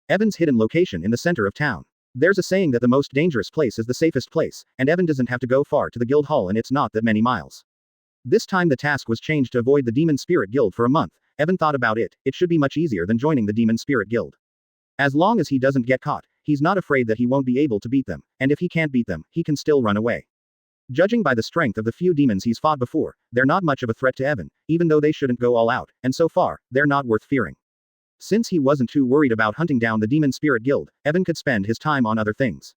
Evan's hidden location in the center of town. There's a saying that the most dangerous place is the safest place, and Evan doesn't have to go far to the guild hall and it's not that many miles. This time the task was changed to avoid the Demon Spirit Guild for a month. Evan thought about it, it should be much easier than joining the Demon Spirit Guild. As long as he doesn't get caught, he's not afraid that he won't be able to beat them, and if he can't beat them, he can still run away. Judging by the strength of the few demons he's fought before, they're not much of a threat to Evan, even though they shouldn't go all out, and so far, they're not worth fearing. Since he wasn't too worried about hunting down the Demon Spirit Guild, Evan could spend his time on other things.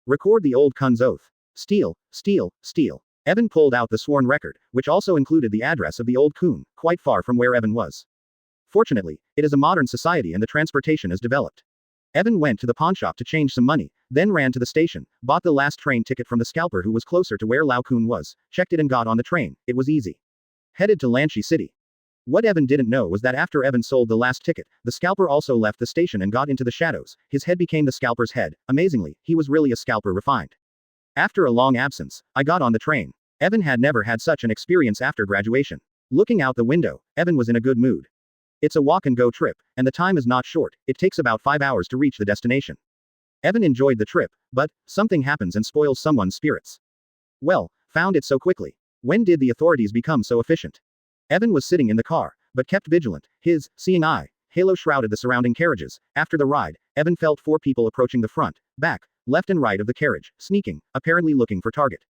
Record the old Kun's oath. Steal, steal, steal. Evan pulled out the sworn record, which also included the address of the old Kun, quite far from where Evan was. Fortunately, it is a modern society and the transportation is developed. Evan went to the pawnshop to change some money, then ran to the station, bought the last train ticket from the scalper who was closer to where Lao Kun was, checked it and got on the train. It was easy. Headed to Lanchi City. What Evan didn't know was that after Evan sold the last ticket, the scalper also left the station and got into the shadows. His head became the scalper's head. Amazingly, he was really a scalper refined. After a long absence, I got on the train. Evan had never had such an experience after graduation. Looking out the window, Evan was in a good mood. It's a walk-and-go trip, and the time is not short. It takes about 5 hours to reach the destination. Evan enjoyed the trip, but something happens and spoils someone's spirits. Well, found it so quickly. When did the authorities become so efficient? Evan was sitting in the car, but kept vigilant. His seeing eye halo shrouded the surrounding carriages. After the ride, Evan felt 4 people approaching the front, back, left and right of the carriage, sneaking, apparently looking for target.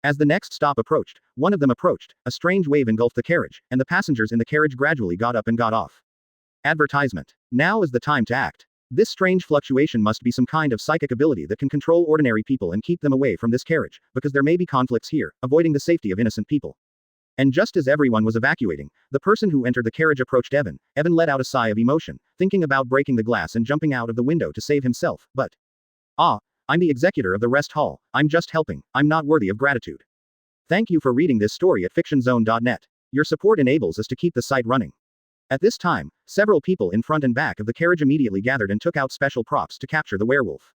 As the next stop approached, one of them approached, a strange wave engulfed the carriage, and the passengers in the carriage gradually got up and got off. Advertisement. Now is the time to act. This strange fluctuation must be some kind of psychic ability that can control ordinary people and keep them away from this carriage, because there may be conflicts here, avoiding the safety of innocent people. And just as everyone was evacuating, the person who entered the carriage approached Evan. Evan let out a sigh of emotion, thinking about breaking the glass and jumping out of the window to save himself, but... I'm the executor of the rest hall. I'm just helping. I'm not worthy of gratitude. Thank you for reading this story at fictionzone.net. Your support enables us to keep the site running. At this time, several people in front and back of the carriage immediately gathered and took out special props to capture the werewolf.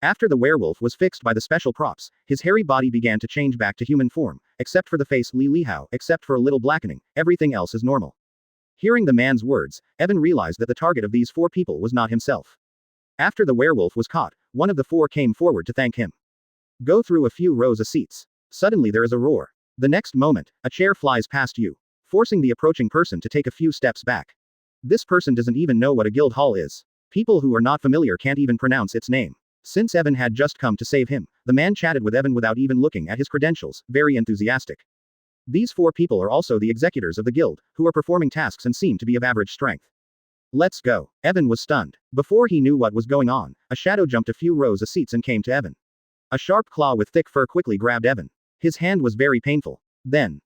After the werewolf was fixed by the special props, his hairy body began to change back to human form, except for the face Li Lihao, except for a little blackening, everything else is normal. Hearing the man's words, Evan realized that the target of these 4 people was not himself. After the werewolf was caught, one of the 4 came forward to thank him. Go through a few rows of seats. Suddenly there is a roar. The next moment, a chair flies past you, forcing the approaching person to take a few steps back. This person doesn't even know what a guild hall is. People who are not familiar can't even pronounce its name. Since Evan had just come to save him, the man chatted with Evan without even looking at his credentials, very enthusiastic. These 4 people are also the executors of the guild, who are performing tasks and seem to be of average strength. Let's go. Evan was stunned. Before he knew what was going on, a shadow jumped a few rows of seats and came to Evan. A sharp claw with thick fur quickly grabbed Evan. His hand was very painful. Then.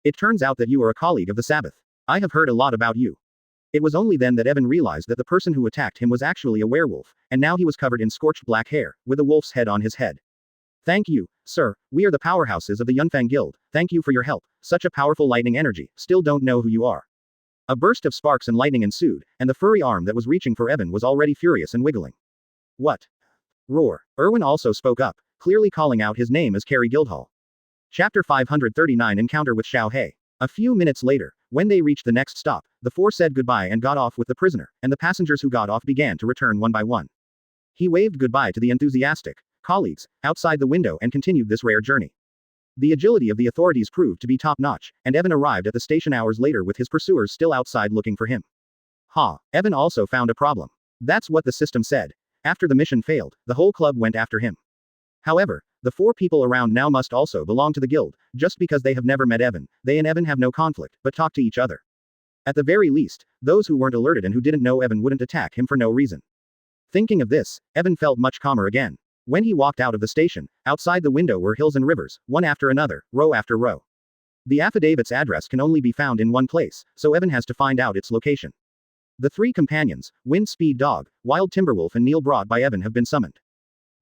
It turns out that you are a colleague of the Sabbath. I have heard a lot about you. It was only then that Evan realized that the person who attacked him was actually a werewolf, and now he was covered in scorched black hair, with a wolf's head on his head. Thank you, sir. We are the powerhouses of the Yunfang Guild. Thank you for your help. Such a powerful lightning energy. Still don't know who you are. A burst of sparks and lightning ensued, and the furry arm that was reaching for Evan was already furious and wiggling. What? Roar. Erwin also spoke up, clearly calling out his name as Carrie Guildhall. Chapter 539 Encounter with Xiao He. A few minutes later, when they reached the next stop, the 4 said goodbye and got off with the prisoner, and the passengers who got off began to return one by one. He waved goodbye to the enthusiastic colleagues outside the window and continued this rare journey. The agility of the authorities proved to be top-notch, and Evan arrived at the station hours later with his pursuers still outside looking for him. Evan also found a problem. That's what the system said. After the mission failed, the whole club went after him. However, the 4 people around now must also belong to the guild. Just because they have never met Evan, they and Evan have no conflict, but talk to each other. At the very least, those who weren't alerted and who didn't know Evan wouldn't attack him for no reason. Thinking of this, Evan felt much calmer again. When he walked out of the station, outside the window were hills and rivers, one after another, row after row. The affidavit's address can only be found in one place, so Evan has to find out its location. The three companions, Wind Speed Dog, Wild Timberwolf and Neil brought by Evan have been summoned.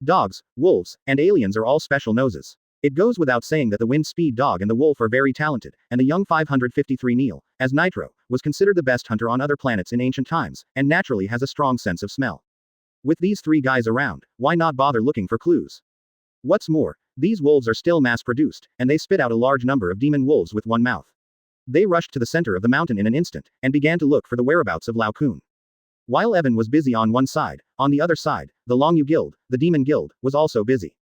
Dogs, wolves, and aliens are all special noses. It goes without saying that the Wind Speed Dog and the Wolf are very talented, and the young 553 Neil, as Nitro, was considered the best hunter on other planets in ancient times, and naturally has a strong sense of smell. With these three guys around, why not bother looking for clues? What's more, these wolves are still mass-produced, and they spit out a large number of demon wolves with one mouth. They rushed to the center of the mountain in an instant, and began to look for the whereabouts of Lao Kun. While Evan was busy on one side, on the other side, the Longyu Guild, the Demon Guild, was also busy.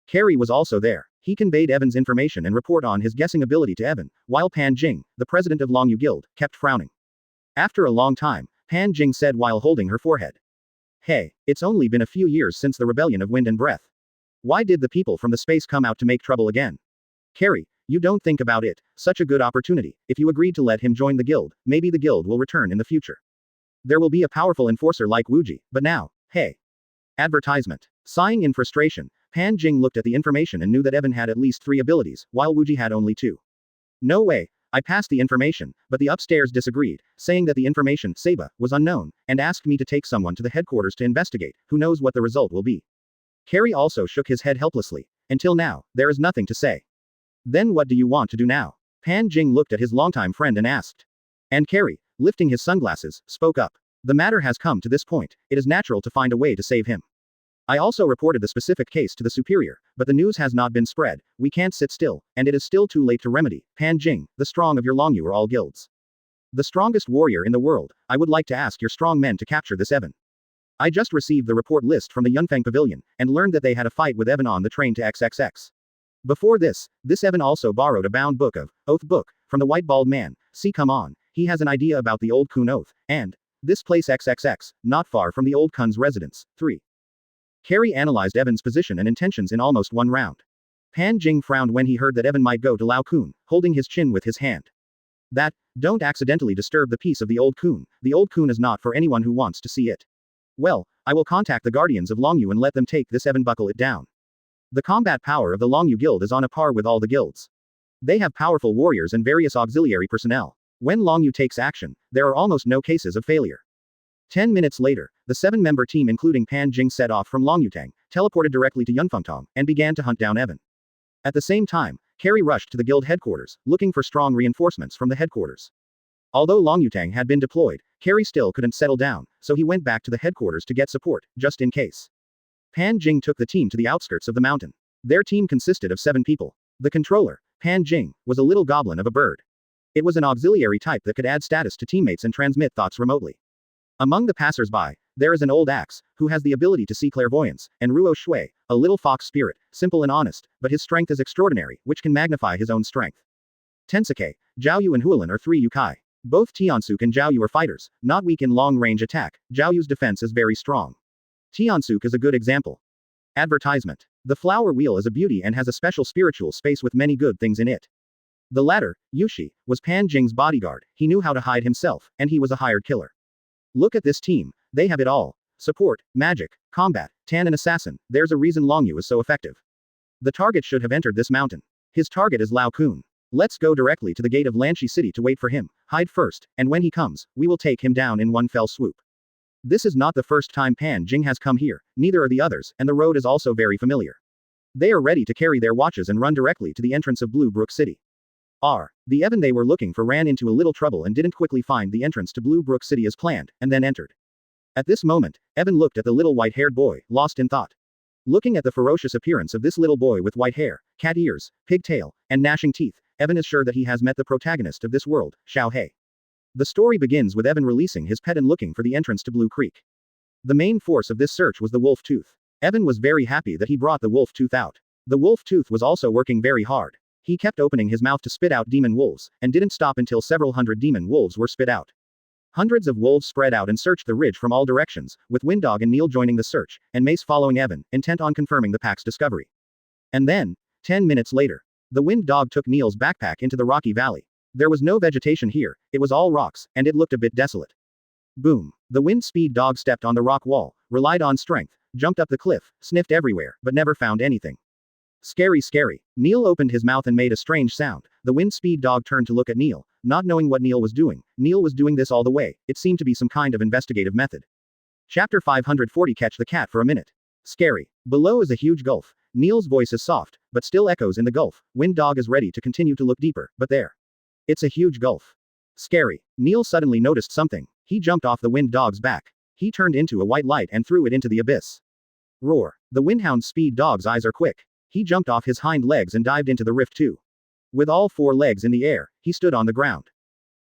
Carrie was also there. He conveyed Evan's information and report on his guessing ability to Evan, while Pan Jing, the president of Longyu Guild, kept frowning. After a long time, Pan Jing said while holding her forehead. Hey, it's only been a few years since the rebellion of Wind and Breath. Why did the people from the space come out to make trouble again? Carrie, you don't think about it, such a good opportunity. If you agreed to let him join the guild, maybe the guild will return in the future. There will be a powerful enforcer like Wuji, but now, hey. Advertisement. Sighing in frustration, Pan Jing looked at the information and knew that Evan had at least 3 abilities, while Wuji had only 2. No way, I passed the information, but the upstairs disagreed, saying that the information, Seba, was unknown, and asked me to take someone to the headquarters to investigate, who knows what the result will be. Carrie also shook his head helplessly. Until now, there is nothing to say. Then what do you want to do now? Pan Jing looked at his longtime friend and asked. And Carrie, lifting his sunglasses, spoke up. The matter has come to this point, it is natural to find a way to save him. I also reported the specific case to the superior, but the news has not been spread, we can't sit still, and it is still too late to remedy. Pan Jing, the strong of your Longyu are all guilds. The strongest warrior in the world, I would like to ask your strong men to capture this Evan. I just received the report list from the Yunfeng Pavilion, and learned that they had a fight with Evan on the train to XXX. Before this Evan also borrowed a bound book of Oath book from the white bald man. See, come on, he has an idea about the old Kun Oath, and this place XXX, not far from the old Kun's residence. 3. Carrie analyzed Evan's position and intentions in almost one round. Pan Jing frowned when he heard that Evan might go to Lao Kun, holding his chin with his hand. Don't accidentally disturb the peace of the old Kun. The old Kun is not for anyone who wants to see it. Well, I will contact the guardians of Longyu and let them take this Evan, buckle it down. The combat power of the Longyu Guild is on a par with all the guilds. They have powerful warriors and various auxiliary personnel. When Longyu takes action, there are almost no cases of failure. 10 minutes later, the 7-member team including Pan Jing set off from Longyutang, teleported directly to Yunfengtong, and began to hunt down Evan. At the same time, Carrie rushed to the guild headquarters, looking for strong reinforcements from the headquarters. Although Longyutang had been deployed, Carrie still couldn't settle down, so he went back to the headquarters to get support, just in case. Pan Jing took the team to the outskirts of the mountain. Their team consisted of 7 people. The controller, Pan Jing, was a little goblin of a bird. It was an auxiliary type that could add status to teammates and transmit thoughts remotely. Among the passers-by, there is an old axe, who has the ability to see clairvoyance, and Ruo Shui, a little fox spirit, simple and honest, but his strength is extraordinary, which can magnify his own strength. Tensuke, Zhaoyu and Hualin are 3 Yukai. Both Tiansuk and Zhaoyu are fighters, not weak in long-range attack. Zhaoyu's defense is very strong. Tiansuk is a good example. Advertisement. The flower wheel is a beauty and has a special spiritual space with many good things in it. The latter, Yushi, was Pan Jing's bodyguard. He knew how to hide himself, and he was a hired killer. Look at this team, they have it all. Support, magic, combat, tan and assassin. There's a reason Longyu is so effective. The target should have entered this mountain. His target is Lao Kun. Let's go directly to the gate of Lanshi City to wait for him, hide first, and when he comes, we will take him down in one fell swoop. This is not the first time Pan Jing has come here, neither are the others, and the road is also very familiar. They are ready to carry their watches and run directly to the entrance of Blue Brook City. The Evan they were looking for ran into a little trouble and didn't quickly find the entrance to Blue Brook City as planned, and then entered. At this moment, Evan looked at the little white-haired boy, lost in thought. Looking at the ferocious appearance of this little boy with white hair, cat ears, pigtail, and gnashing teeth, Evan is sure that he has met the protagonist of this world, Xiao He. The story begins with Evan releasing his pet and looking for the entrance to Blue Creek. The main force of this search was the wolf tooth. Evan was very happy that he brought the wolf tooth out. The wolf tooth was also working very hard. He kept opening his mouth to spit out demon wolves, and didn't stop until several hundred demon wolves were spit out. Hundreds of wolves spread out and searched the ridge from all directions, with Winddog and Neil joining the search, and Mace following Evan, intent on confirming the pack's discovery. And then, 10 minutes later, the Wind Dog took Neil's backpack into the rocky valley. There was no vegetation here, it was all rocks, and it looked a bit desolate. Boom. The wind speed dog stepped on the rock wall, relied on strength, jumped up the cliff, sniffed everywhere, but never found anything. Scary, scary. Neil opened his mouth and made a strange sound. The wind speed dog turned to look at Neil, not knowing what Neil was doing. Neil was doing this all the way. It seemed to be some kind of investigative method. Chapter 540. Catch the cat for a minute. Scary. Below is a huge gulf. Neil's voice is soft, but still echoes in the gulf. Wind dog is ready to continue to look deeper, but there. It's a huge gulf. Scary. Neil suddenly noticed something. He jumped off the wind dog's back. He turned into a white light and threw it into the abyss. Roar. The windhound speed dog's eyes are quick. He jumped off his hind legs and dived into the rift too. With all 4 legs in the air, he stood on the ground.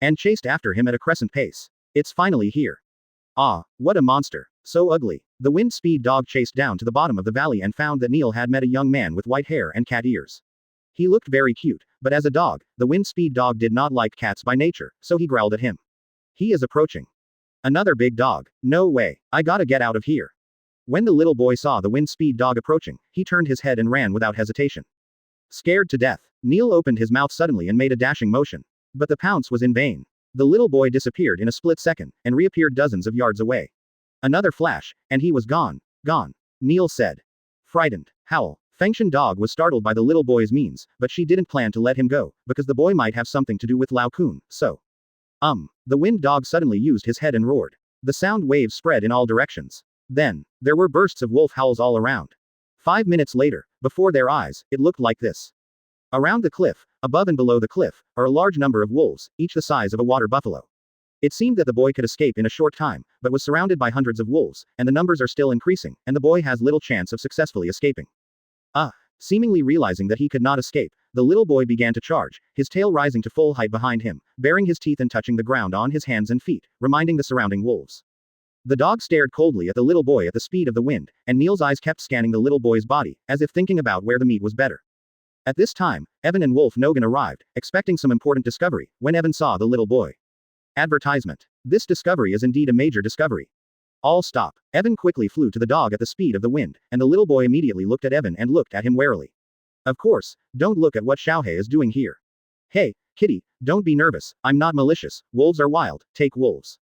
And chased after him at a crescent pace. It's finally here. Ah, what a monster. So ugly. The wind speed dog chased down to the bottom of the valley and found that Neil had met a young man with white hair and cat ears. He looked very cute, but as a dog, the wind speed dog did not like cats by nature, so he growled at him. He is approaching. Another big dog. No way. I gotta get out of here. When the little boy saw the wind speed dog approaching, he turned his head and ran without hesitation. Scared to death, Neil opened his mouth suddenly and made a dashing motion. But the pounce was in vain. The little boy disappeared in a split second, and reappeared dozens of yards away. Another flash, and he was gone. Gone. Neil said. Frightened. Howl. Fengshan dog was startled by the little boy's means, but she didn't plan to let him go, because the boy might have something to do with Lao Kun, so. The wind dog suddenly used his head and roared. The sound waves spread in all directions. Then, there were bursts of wolf howls all around. 5 minutes later, before their eyes, it looked like this. Around the cliff, above and below the cliff, are a large number of wolves, each the size of a water buffalo. It seemed that the boy could escape in a short time, but was surrounded by hundreds of wolves, and the numbers are still increasing, and the boy has little chance of successfully escaping. Seemingly realizing that he could not escape, the little boy began to charge, his tail rising to full height behind him, baring his teeth and touching the ground on his hands and feet, reminding the surrounding wolves. The dog stared coldly at the little boy at the speed of the wind, and Neil's eyes kept scanning the little boy's body, as if thinking about where the meat was better. At this time, Evan and Wolf Nogan arrived, expecting some important discovery, when Evan saw the little boy. Advertisement. This discovery is indeed a major discovery. All stop. Evan quickly flew to the dog at the speed of the wind, and the little boy immediately looked at Evan and looked at him warily. Of course, don't look at what Xiaohei is doing here. Hey, kitty, don't be nervous, I'm not malicious, wolves are wild, take wolves.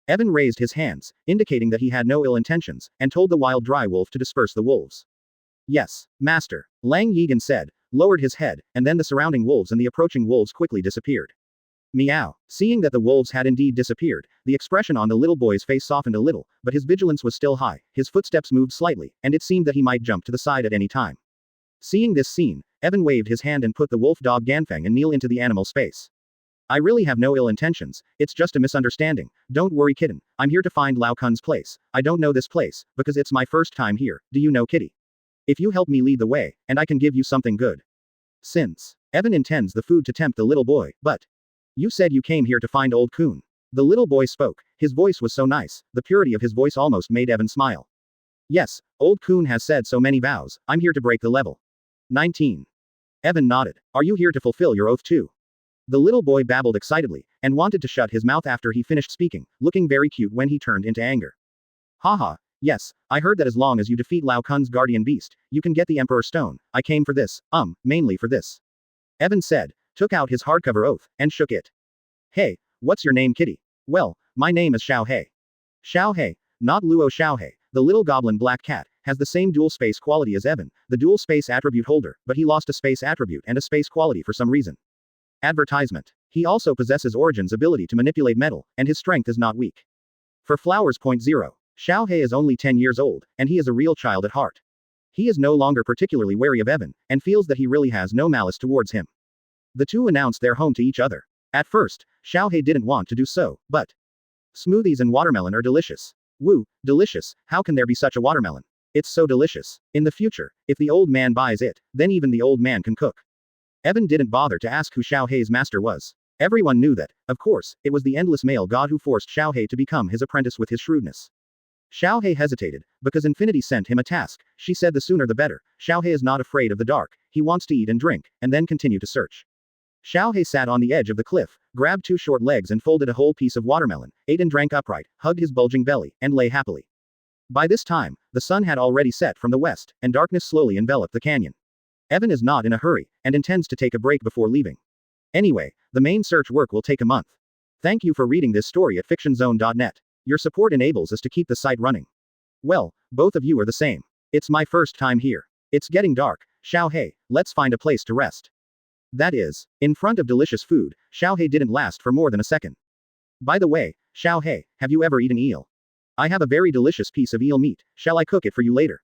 Evan raised his hands, indicating that he had no ill intentions, and told the wild dry wolf to disperse the wolves. Yes, master, Lang Yigan said, lowered his head, and then the surrounding wolves and the approaching wolves quickly disappeared. Meow. Seeing that the wolves had indeed disappeared, the expression on the little boy's face softened a little, but his vigilance was still high, his footsteps moved slightly, and it seemed that he might jump to the side at any time. Seeing this scene, Evan waved his hand and put the wolf dog Ganfeng and Neil into the animal space. I really have no ill intentions, it's just a misunderstanding, don't worry kitten, I'm here to find Lao Kun's place, I don't know this place, because it's my first time here, do you know kitty? If you help me lead the way, and I can give you something good. Since Evan intends the food to tempt the little boy, but you said you came here to find old Kun. The little boy spoke, his voice was so nice, the purity of his voice almost made Evan smile. Yes, old Kun has said so many vows, I'm here to break the level. 19. Evan nodded. Are you here to fulfill your oath too? The little boy babbled excitedly, and wanted to shut his mouth after he finished speaking, looking very cute when he turned into anger. Haha, yes, I heard that as long as you defeat Lao Kun's guardian beast, you can get the Emperor Stone, I came for this, mainly for this. Evan said, took out his hardcover oath, and shook it. Hey, what's your name kitty? Well, my name is Xiaohei. Xiaohei, not Luo Xiaohei, the little goblin black cat, has the same dual space quality as Evan, the dual space attribute holder, but he lost a space attribute and a space quality for some reason. Advertisement. He also possesses Origin's ability to manipulate metal, and his strength is not weak. For Flowers. 0. Xiaohei is only 10 years old, and he is a real child at heart. He is no longer particularly wary of Evan, and feels that he really has no malice towards him. The two announced their home to each other. At first, Xiaohei didn't want to do so, but smoothies and watermelon are delicious. Woo, delicious, how can there be such a watermelon? It's so delicious. In the future, if the old man buys it, then even the old man can cook. Evan didn't bother to ask who Xiaohei's master was. Everyone knew that, of course, it was the endless male god who forced Xiaohei to become his apprentice with his shrewdness. Xiaohei hesitated, because Infinity sent him a task, she said the sooner the better, Xiaohei is not afraid of the dark, he wants to eat and drink, and then continue to search. Xiaohei sat on the edge of the cliff, grabbed 2 short legs and folded a whole piece of watermelon, ate and drank upright, hugged his bulging belly, and lay happily. By this time, the sun had already set from the west, and darkness slowly enveloped the canyon. Evan is not in a hurry, and intends to take a break before leaving. Anyway, the main search work will take a month. Thank you for reading this story at fictionzone.net. Your support enables us to keep the site running. Well, both of you are the same. It's my first time here. It's getting dark. Xiaohei, let's find a place to rest. That is, in front of delicious food, Xiaohei didn't last for more than a second. By the way, Xiaohei, have you ever eaten eel? I have a very delicious piece of eel meat. Shall I cook it for you later?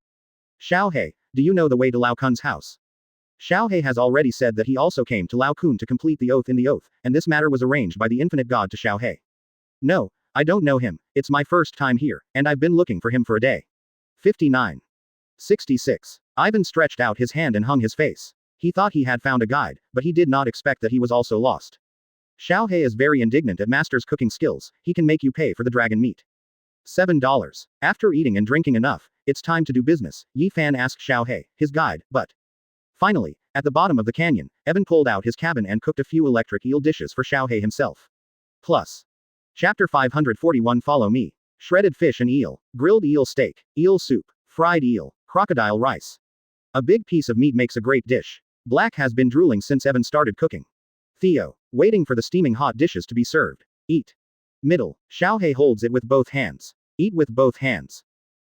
Xiaohei, do you know the way to Lao Kun's house? Xiaohei has already said that he also came to Lao Kun to complete the oath in the oath, and this matter was arranged by the infinite god to Xiaohei. No, I don't know him, it's my first time here, and I've been looking for him for a day. 59. 66. Ivan stretched out his hand and hung his face. He thought he had found a guide, but he did not expect that he was also lost. Xiaohei is very indignant at Master's cooking skills, he can make you pay for the dragon meat. $7. After eating and drinking enough, it's time to do business, Yi Fan asked Xiaohei, his guide, but. Finally, at the bottom of the canyon, Evan pulled out his cabin and cooked a few electric eel dishes for Xiaohei himself. Plus. Chapter 541 Follow me. Shredded fish and eel, grilled eel steak, eel soup, fried eel, crocodile rice. A big piece of meat makes a great dish. Black has been drooling since Evan started cooking. Theo, waiting for the steaming hot dishes to be served. Eat. Middle, Xiaohei holds it with both hands. Eat with both hands.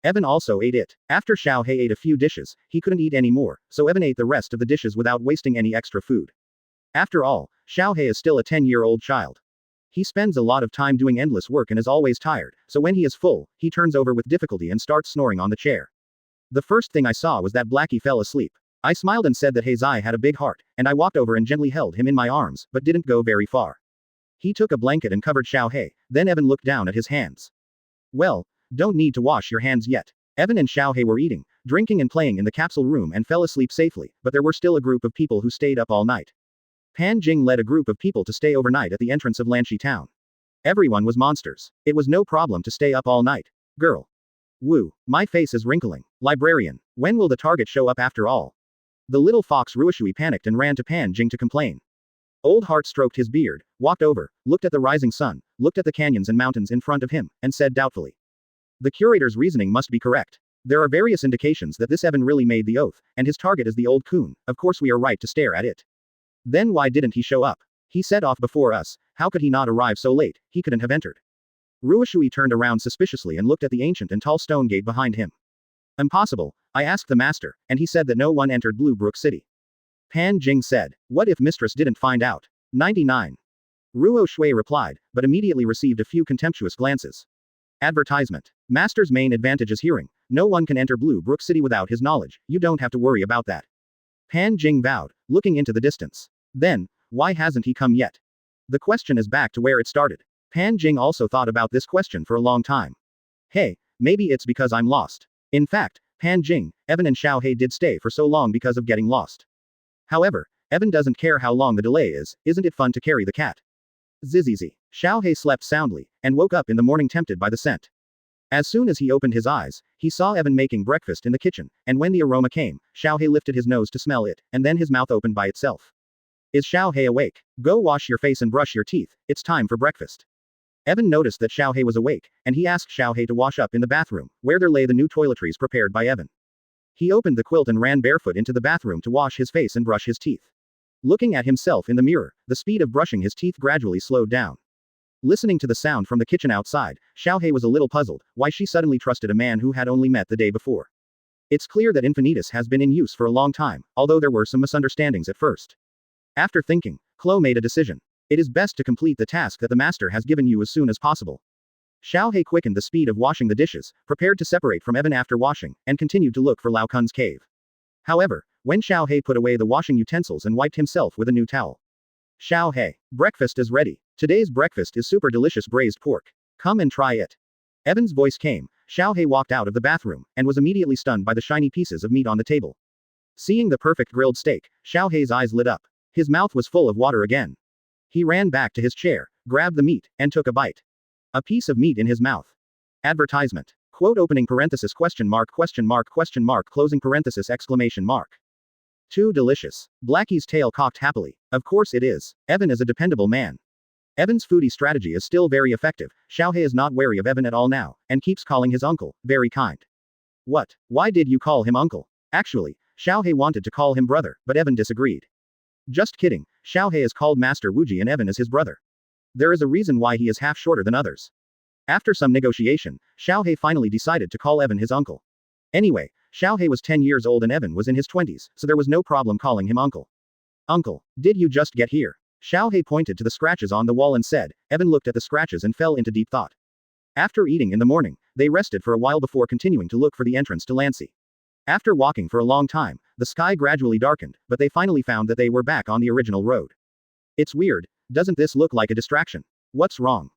Evan also ate it. After Xiaohei ate a few dishes, he couldn't eat any more, so Evan ate the rest of the dishes without wasting any extra food. After all, Xiaohei is still a 10-year-old child. He spends a lot of time doing endless work and is always tired, so when he is full, he turns over with difficulty and starts snoring on the chair. The first thing I saw was that Blackie fell asleep. I smiled and said that Heizai had a big heart, and I walked over and gently held him in my arms, but didn't go very far. He took a blanket and covered Xiaohei, then Evan looked down at his hands. Well, don't need to wash your hands yet. Evan and Xiaohei were eating, drinking and playing in the capsule room and fell asleep safely, but there were still a group of people who stayed up all night. Pan Jing led a group of people to stay overnight at the entrance of Lanshi town. Everyone was monsters. It was no problem to stay up all night. Girl. Woo, my face is wrinkling. Librarian, when will the target show up after all? The little fox Ruishui panicked and ran to Pan Jing to complain. Old Heart stroked his beard, walked over, looked at the rising sun, looked at the canyons and mountains in front of him, and said doubtfully. The curator's reasoning must be correct. There are various indications that this Evan really made the oath, and his target is the old coon, of course we are right to stare at it. Then why didn't he show up? He set off before us, how could he not arrive so late, he couldn't have entered. Ruishui turned around suspiciously and looked at the ancient and tall stone gate behind him. Impossible, I asked the master, and he said that no one entered Blue Brook City. Pan Jing said, what if mistress didn't find out? 99. Ruo Shui replied, but immediately received a few contemptuous glances. Advertisement. Master's main advantage is hearing. No one can enter Blue Brook City without his knowledge, you don't have to worry about that. Pan Jing vowed, looking into the distance. Then, why hasn't he come yet? The question is back to where it started. Pan Jing also thought about this question for a long time. Hey, maybe it's because I'm lost. In fact, Pan Jing, Evan and Xiaohei did stay for so long because of getting lost. However, Evan doesn't care how long the delay is, isn't it fun to carry the cat? Zizizi. Xiaohei slept soundly, and woke up in the morning tempted by the scent. As soon as he opened his eyes, he saw Evan making breakfast in the kitchen, and when the aroma came, Xiaohei lifted his nose to smell it, and then his mouth opened by itself. Is Xiaohei awake? Go wash your face and brush your teeth, it's time for breakfast. Evan noticed that Xiaohei was awake, and he asked Xiaohei to wash up in the bathroom, where there lay the new toiletries prepared by Evan. He opened the quilt and ran barefoot into the bathroom to wash his face and brush his teeth. Looking at himself in the mirror, the speed of brushing his teeth gradually slowed down. Listening to the sound from the kitchen outside, Xiaohei was a little puzzled, why she suddenly trusted a man who had only met the day before. It's clear that Infinitus has been in use for a long time, although there were some misunderstandings at first. After thinking, Chloe made a decision. It is best to complete the task that the master has given you as soon as possible. Xiaohei quickened the speed of washing the dishes, prepared to separate from Evan after washing, and continued to look for Lao Kun's cave. However, when Xiaohei put away the washing utensils and wiped himself with a new towel. Xiaohei, breakfast is ready. Today's breakfast is super delicious braised pork. Come and try it. Evan's voice came. Xiaohei walked out of the bathroom, and was immediately stunned by the shiny pieces of meat on the table. Seeing the perfect grilled steak, Xiaohei's eyes lit up. His mouth was full of water again. He ran back to his chair, grabbed the meat, and took a bite. A piece of meat in his mouth. Advertisement. Quote opening parenthesis question mark closing parenthesis exclamation mark. Too delicious. Blackie's tail cocked happily. Of course it is. Evan is a dependable man. Evan's foodie strategy is still very effective. Xiaohei is not wary of Evan at all now, and keeps calling his uncle, very kind. What? Why did you call him uncle? Actually, Xiaohei wanted to call him brother, but Evan disagreed. Just kidding, Xiaohei is called Master Wuji and Evan is his brother. There is a reason why he is half shorter than others. After some negotiation, Xiaohei finally decided to call Evan his uncle. Anyway, Xiaohei was 10 years old and Evan was in his 20s, so there was no problem calling him uncle. Uncle, did you just get here? Xiaohei pointed to the scratches on the wall and said. Evan looked at the scratches and fell into deep thought. After eating in the morning, they rested for a while before continuing to look for the entrance to Lancy. After walking for a long time, the sky gradually darkened, but they finally found that they were back on the original road. It's weird, doesn't this look like a distraction? What's wrong?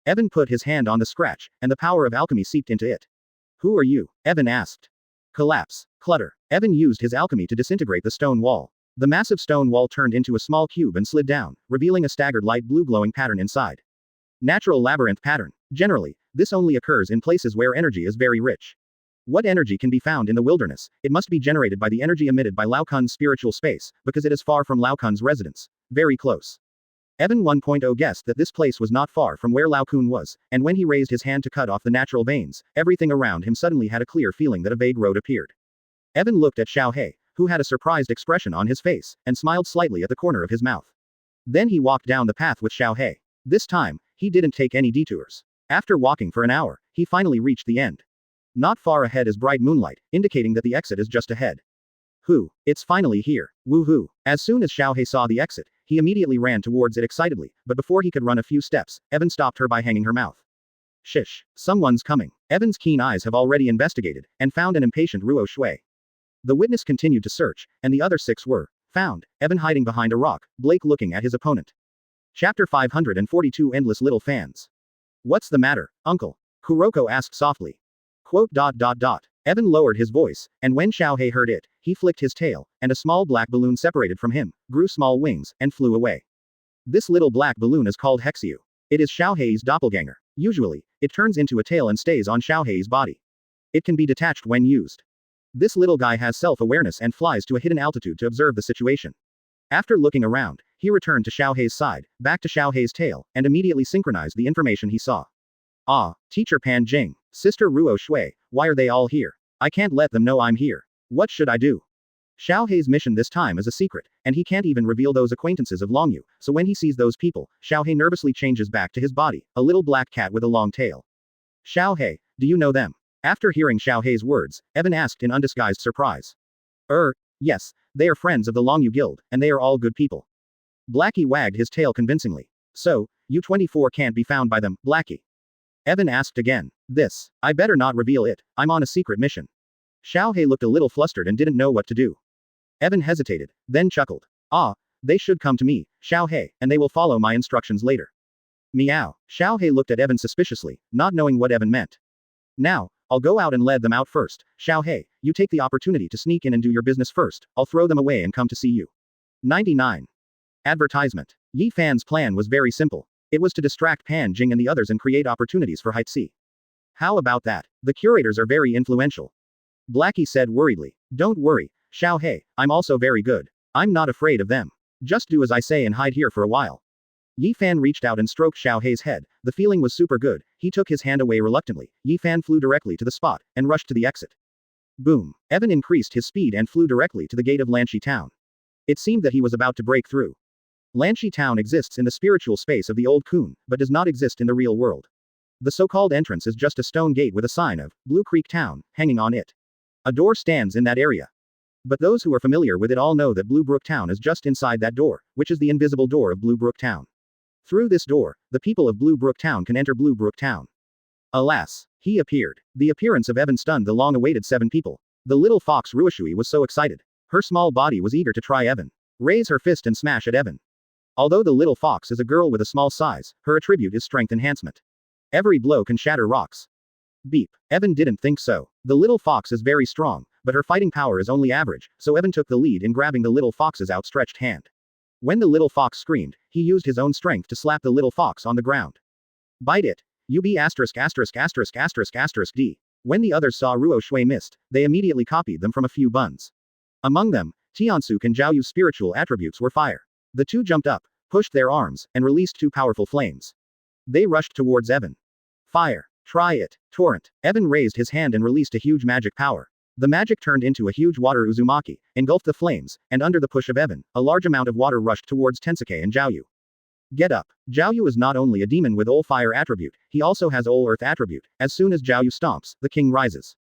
Evan put his hand on the scratch, and the power of alchemy seeped into it. Who are you? Evan asked. Collapse. Clutter. Evan used his alchemy to disintegrate the stone wall. The massive stone wall turned into a small cube and slid down, revealing a staggered light blue glowing pattern inside. Natural labyrinth pattern. Generally, this only occurs in places where energy is very rich. What energy can be found in the wilderness? It must be generated by the energy emitted by Lao Kun's spiritual space, because it is far from Lao Kun's residence. Very close. Evan 1.0 guessed that this place was not far from where Lao Kun was, and when he raised his hand to cut off the natural veins, everything around him suddenly had a clear feeling that a vague road appeared. Evan looked at Xiaohei, who had a surprised expression on his face, and smiled slightly at the corner of his mouth. Then he walked down the path with Xiaohei. This time, he didn't take any detours. After walking for an hour, he finally reached the end. Not far ahead is bright moonlight, indicating that the exit is just ahead. It's finally here. Woohoo. As soon as Xiaohei saw the exit, he immediately ran towards it excitedly, but before he could run a few steps, Evan stopped her by hanging her mouth. Shish. Someone's coming. Evan's keen eyes have already investigated, and found an impatient Ruo Shui. The witness continued to search, and the other 6 were found, Evan hiding behind a rock, Blake looking at his opponent. Chapter 542 Endless Little Fans. What's the matter, uncle? Kuroko asked softly. Evan lowered his voice, and when Xiaohei heard it, he flicked his tail, and a small black balloon separated from him, grew small wings, and flew away. This little black balloon is called Hexiu. It is Xiaohei's doppelganger. Usually, it turns into a tail and stays on Xiaohei's body. It can be detached when used. This little guy has self-awareness and flies to a hidden altitude to observe the situation. After looking around, he returned to Xiaohei's side, back to Xiaohei's tail, and immediately synchronized the information he saw. Ah, Teacher Pan Jing, Sister Ruo Shui, why are they all here? I can't let them know I'm here. What should I do? Xiaohei's mission this time is a secret, and he can't even reveal those acquaintances of Longyu, so when he sees those people, Xiaohei nervously changes back to his body, a little black cat with a long tail. Xiaohei, do you know them? After hearing Xiaohei's words, Evan asked in undisguised surprise. Yes, they are friends of the Longyu Guild, and they are all good people. Blackie wagged his tail convincingly. So, you 24 can't be found by them, Blackie? Evan asked again. I better not reveal it, I'm on a secret mission. Xiaohei looked a little flustered and didn't know what to do. Evan hesitated, then chuckled. They should come to me, Xiaohei, and they will follow my instructions later. Meow. Xiaohei looked at Evan suspiciously, not knowing what Evan meant. Now, I'll go out and let them out first. Xiaohei, you take the opportunity to sneak in and do your business first, I'll throw them away and come to see you. 99. Advertisement. Yi Fan's plan was very simple. It was to distract Pan Jing and the others and create opportunities for Haitzi. How about that? The curators are very influential. Blackie said worriedly. Don't worry, Xiaohei, I'm also very good. I'm not afraid of them. Just do as I say and hide here for a while. Yi Fan reached out and stroked Xiaohei's head. The feeling was super good. He took his hand away reluctantly. Yi Fan flew directly to the spot, and rushed to the exit. Boom. Evan increased his speed and flew directly to the gate of Lanshi Town. It seemed that he was about to break through. Lanshi Town exists in the spiritual space of the Old Kun, but does not exist in the real world. The so-called entrance is just a stone gate with a sign of Blue Creek Town hanging on it. A door stands in that area. But those who are familiar with it all know that Blue Brook Town is just inside that door, which is the invisible door of Blue Brook Town. Through this door, the people of Blue Brook Town can enter Blue Brook Town. Alas, he appeared. The appearance of Evan stunned the long-awaited 7 people. The little fox Ruoshui was so excited. Her small body was eager to try Evan. Raise her fist and smash at Evan. Although the little fox is a girl with a small size, her attribute is strength enhancement. Every blow can shatter rocks. Beep. Evan didn't think so. The little fox is very strong, but her fighting power is only average, so Evan took the lead in grabbing the little fox's outstretched hand. When the little fox screamed, he used his own strength to slap the little fox on the ground. Bite it. UB************. D. When the others saw Ruo Shui missed, they immediately copied them from a few buns. Among them, Tiansuk and Zhaoyu's spiritual attributes were fire. The two jumped up, pushed their arms, and released 2 powerful flames. They rushed towards Evan. Fire. Try it. Torrent. Evan raised his hand and released a huge magic power. The magic turned into a huge water uzumaki, engulfed the flames, and under the push of Evan, a large amount of water rushed towards Tensuke and Zhaoyu. Get up. Zhaoyu is not only a demon with Ol Fire attribute, he also has Ol Earth attribute. As soon as Zhaoyu stomps, the king rises.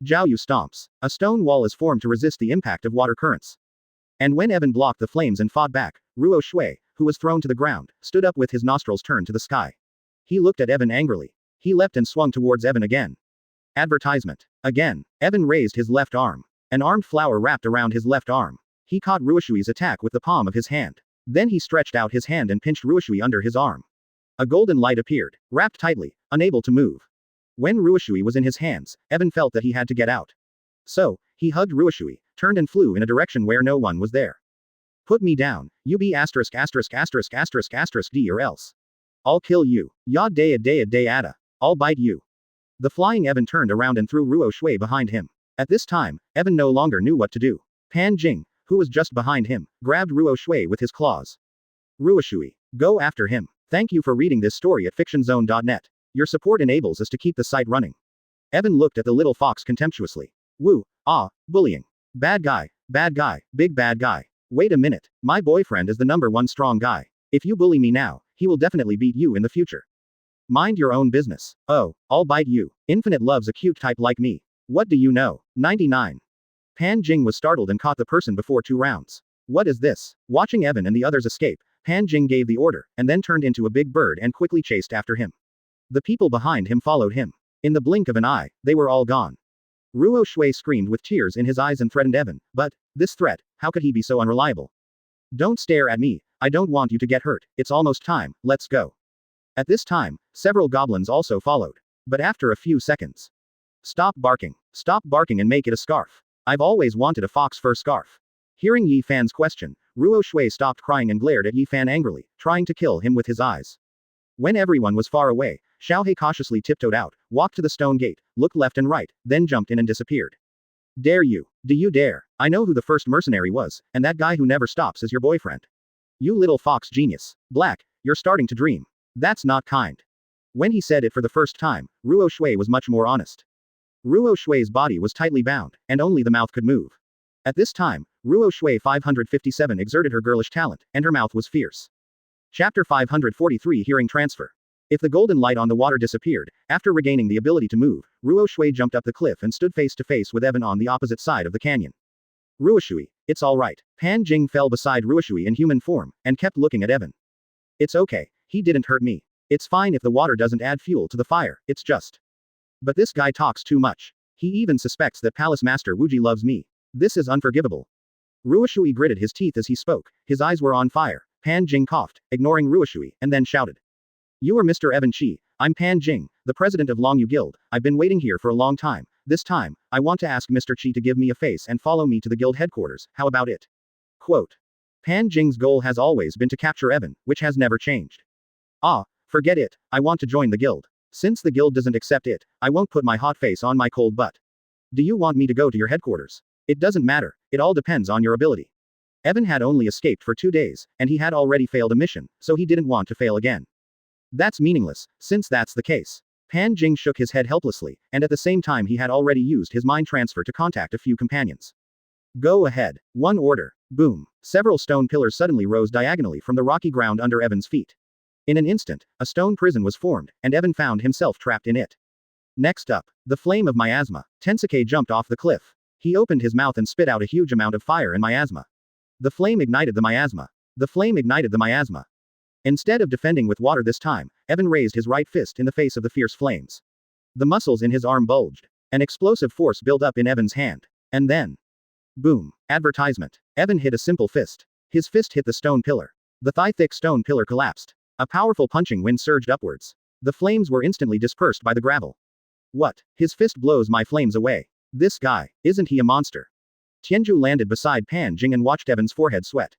Zhaoyu stomps. A stone wall is formed to resist the impact of water currents. And when Evan blocked the flames and fought back, Ruo Shui, who was thrown to the ground, stood up with his nostrils turned to the sky. He looked at Evan angrily. He leapt and swung towards Evan again. Advertisement. Again. Evan raised his left arm. An armed flower wrapped around his left arm. He caught Ruoshui's attack with the palm of his hand. Then he stretched out his hand and pinched Ruoshui under his arm. A golden light appeared, wrapped tightly, unable to move. When Ruoshui was in his hands, Evan felt that he had to get out. So, he hugged Ruoshui, turned and flew in a direction where no one was there. Put me down, you be asterisk asterisk asterisk asterisk asterisk d or else. I'll kill you. Ya day ada. I'll bite you. The flying Evan turned around and threw Ruo Shui behind him. At this time, Evan no longer knew what to do. Pan Jing, who was just behind him, grabbed Ruo Shui with his claws. Ruoshui, go after him. Thank you for reading this story at fictionzone.net. Your support enables us to keep the site running. Evan looked at the little fox contemptuously. Woo, bullying. Bad guy, big bad guy. Wait a minute, my boyfriend is the #1 strong guy. If you bully me now, he will definitely beat you in the future. Mind your own business. Oh, I'll bite you. Infinite loves a cute type like me. What do you know? 99. Pan Jing was startled and caught the person before 2 rounds. What is this? Watching Evan and the others escape, Pan Jing gave the order, and then turned into a big bird and quickly chased after him. The people behind him followed him. In the blink of an eye, they were all gone. Ruo Shui screamed with tears in his eyes and threatened Evan, but, this threat, how could he be so unreliable? Don't stare at me, I don't want you to get hurt, it's almost time, let's go. At this time, several goblins also followed. But after a few seconds. Stop barking and make it a scarf. I've always wanted a fox fur scarf. Hearing Yi Fan's question, Ruo Shui stopped crying and glared at Yi Fan angrily, trying to kill him with his eyes. When everyone was far away, Xiaohe cautiously tiptoed out, walked to the stone gate, looked left and right, then jumped in and disappeared. Dare you? Do you dare? I know who the first mercenary was, and that guy who never stops is your boyfriend. You little fox genius. Black, you're starting to dream. That's not kind. When he said it for the first time, Ruo Shui was much more honest. Ruo Shui's body was tightly bound, and only the mouth could move. At this time, Ruo Shui 557 exerted her girlish talent, and her mouth was fierce. Chapter 543 Hearing Transfer. If the golden light on the water disappeared, after regaining the ability to move, Ruo Shui jumped up the cliff and stood face to face with Evan on the opposite side of the canyon. Ruoshui, it's alright. Pan Jing fell beside Ruoshui in human form, and kept looking at Evan. It's okay, he didn't hurt me. It's fine if the water doesn't add fuel to the fire, it's just. But this guy talks too much. He even suspects that Palace Master Wuji loves me. This is unforgivable. Ruoshui gritted his teeth as he spoke, his eyes were on fire. Pan Jing coughed, ignoring Ruoshui, and then shouted. You are Mr. Evan Chi, I'm Pan Jing, the president of Longyu Guild, I've been waiting here for a long time. This time, I want to ask Mr. Chi to give me a face and follow me to the guild headquarters, how about it? Quote. Pan Jing's goal has always been to capture Evan, which has never changed. Forget it, I want to join the guild. Since the guild doesn't accept it, I won't put my hot face on my cold butt. Do you want me to go to your headquarters? It doesn't matter, it all depends on your ability. Evan had only escaped for 2 days, and he had already failed a mission, so he didn't want to fail again. That's meaningless, since that's the case. Pan Jing shook his head helplessly, and at the same time he had already used his mind transfer to contact a few companions. Go ahead. One order. Boom. Several stone pillars suddenly rose diagonally from the rocky ground under Evan's feet. In an instant, a stone prison was formed, and Evan found himself trapped in it. Next up, the flame of miasma. Tensuke jumped off the cliff. He opened his mouth and spit out a huge amount of fire and miasma. The flame ignited the miasma. The flame ignited the miasma. Instead of defending with water this time, Evan raised his right fist in the face of the fierce flames. The muscles in his arm bulged. An explosive force built up in Evan's hand. And then. Boom. Advertisement. Evan hit a simple fist. His fist hit the stone pillar. The thigh-thick stone pillar collapsed. A powerful punching wind surged upwards. The flames were instantly dispersed by the gravel. What? His fist blows my flames away. This guy, isn't he a monster? Tianju landed beside Pan Jing and watched Evan's forehead sweat.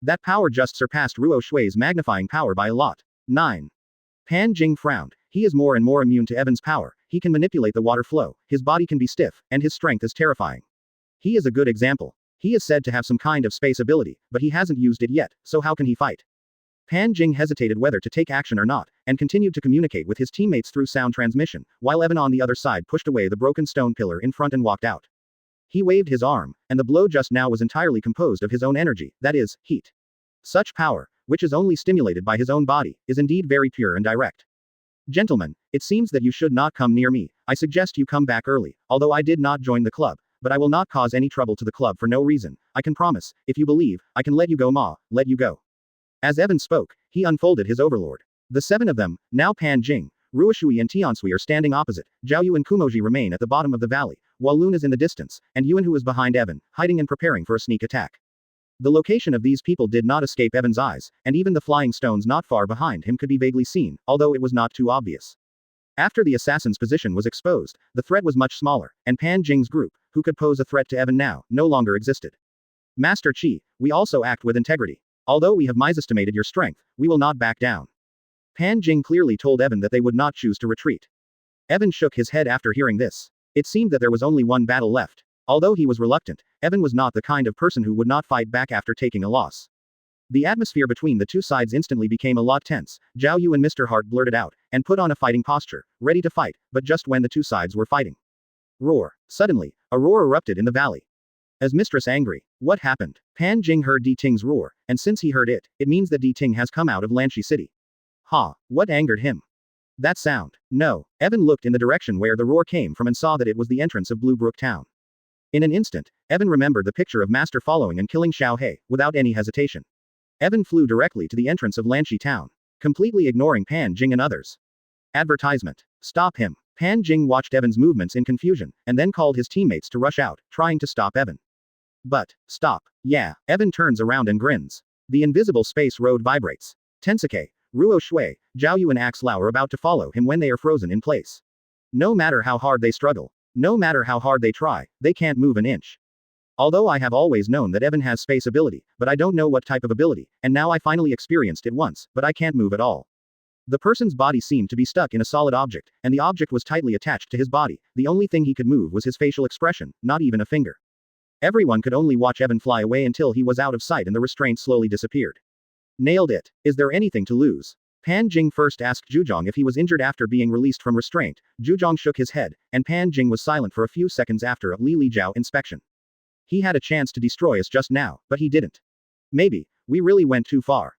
That power just surpassed Ruo Shui's magnifying power by a lot. 9. Pan Jing frowned. He is more and more immune to Evan's power. He can manipulate the water flow, his body can be stiff, and his strength is terrifying. He is a good example. He is said to have some kind of space ability, but he hasn't used it yet, so how can he fight? Pan Jing hesitated whether to take action or not, and continued to communicate with his teammates through sound transmission, while Evan on the other side pushed away the broken stone pillar in front and walked out. He waved his arm, and the blow just now was entirely composed of his own energy, that is, heat. Such power, which is only stimulated by his own body, is indeed very pure and direct. Gentlemen, it seems that you should not come near me. I suggest you come back early, although I did not join the club, but I will not cause any trouble to the club for no reason. I can promise, if you believe, I can let you go let you go. As Evan spoke, he unfolded his overlord. The 7 of them, now Pan Jing, Ruoshui and Tiansui are standing opposite, Zhaoyu and Kumoji remain at the bottom of the valley, while Lun is in the distance, and Yuanhu is behind Evan, hiding and preparing for a sneak attack. The location of these people did not escape Evan's eyes, and even the flying stones not far behind him could be vaguely seen, although it was not too obvious. After the assassin's position was exposed, the threat was much smaller, and Pan Jing's group, who could pose a threat to Evan now, no longer existed. Master Qi, we also act with integrity. Although we have misestimated your strength, we will not back down. Pan Jing clearly told Evan that they would not choose to retreat. Evan shook his head after hearing this. It seemed that there was only one battle left. Although he was reluctant, Evan was not the kind of person who would not fight back after taking a loss. The atmosphere between the two sides instantly became a lot tense. Zhao Yu and Mr. Hart blurted out, and put on a fighting posture, ready to fight, but just when the two sides were fighting. Roar. Suddenly, a roar erupted in the valley. As Mistress angry. What happened? Pan Jing heard Di Ting's roar, and since he heard it, it means that Di Ting has come out of Lanshi City. Ha! What angered him? That sound. No. Evan looked in the direction where the roar came from and saw that it was the entrance of Blue Brook Town. In an instant, Evan remembered the picture of Master following and killing Xiao He, without any hesitation. Evan flew directly to the entrance of Lanshi Town, completely ignoring Pan Jing and others. Advertisement. Stop him. Pan Jing watched Evan's movements in confusion, and then called his teammates to rush out, trying to stop Evan. But, stop. Yeah. Evan turns around and grins. The invisible space road vibrates. Tensuke, Ruo Shui, Zhao Yu and Axe Lao are about to follow him when they are frozen in place. No matter how hard they struggle, no matter how hard they try, they can't move an inch. Although I have always known that Evan has space ability, but I don't know what type of ability, and now I finally experienced it once, but I can't move at all. The person's body seemed to be stuck in a solid object, and the object was tightly attached to his body. The only thing he could move was his facial expression, not even a finger. Everyone could only watch Evan fly away until he was out of sight and the restraint slowly disappeared. Nailed it. Is there anything to lose? Pan Jing first asked Zhuzhong if he was injured after being released from restraint. Zhuzhong shook his head, and Pan Jing was silent for a few seconds after a Li Lijiao inspection. He had a chance to destroy us just now, but he didn't. Maybe, we really went too far.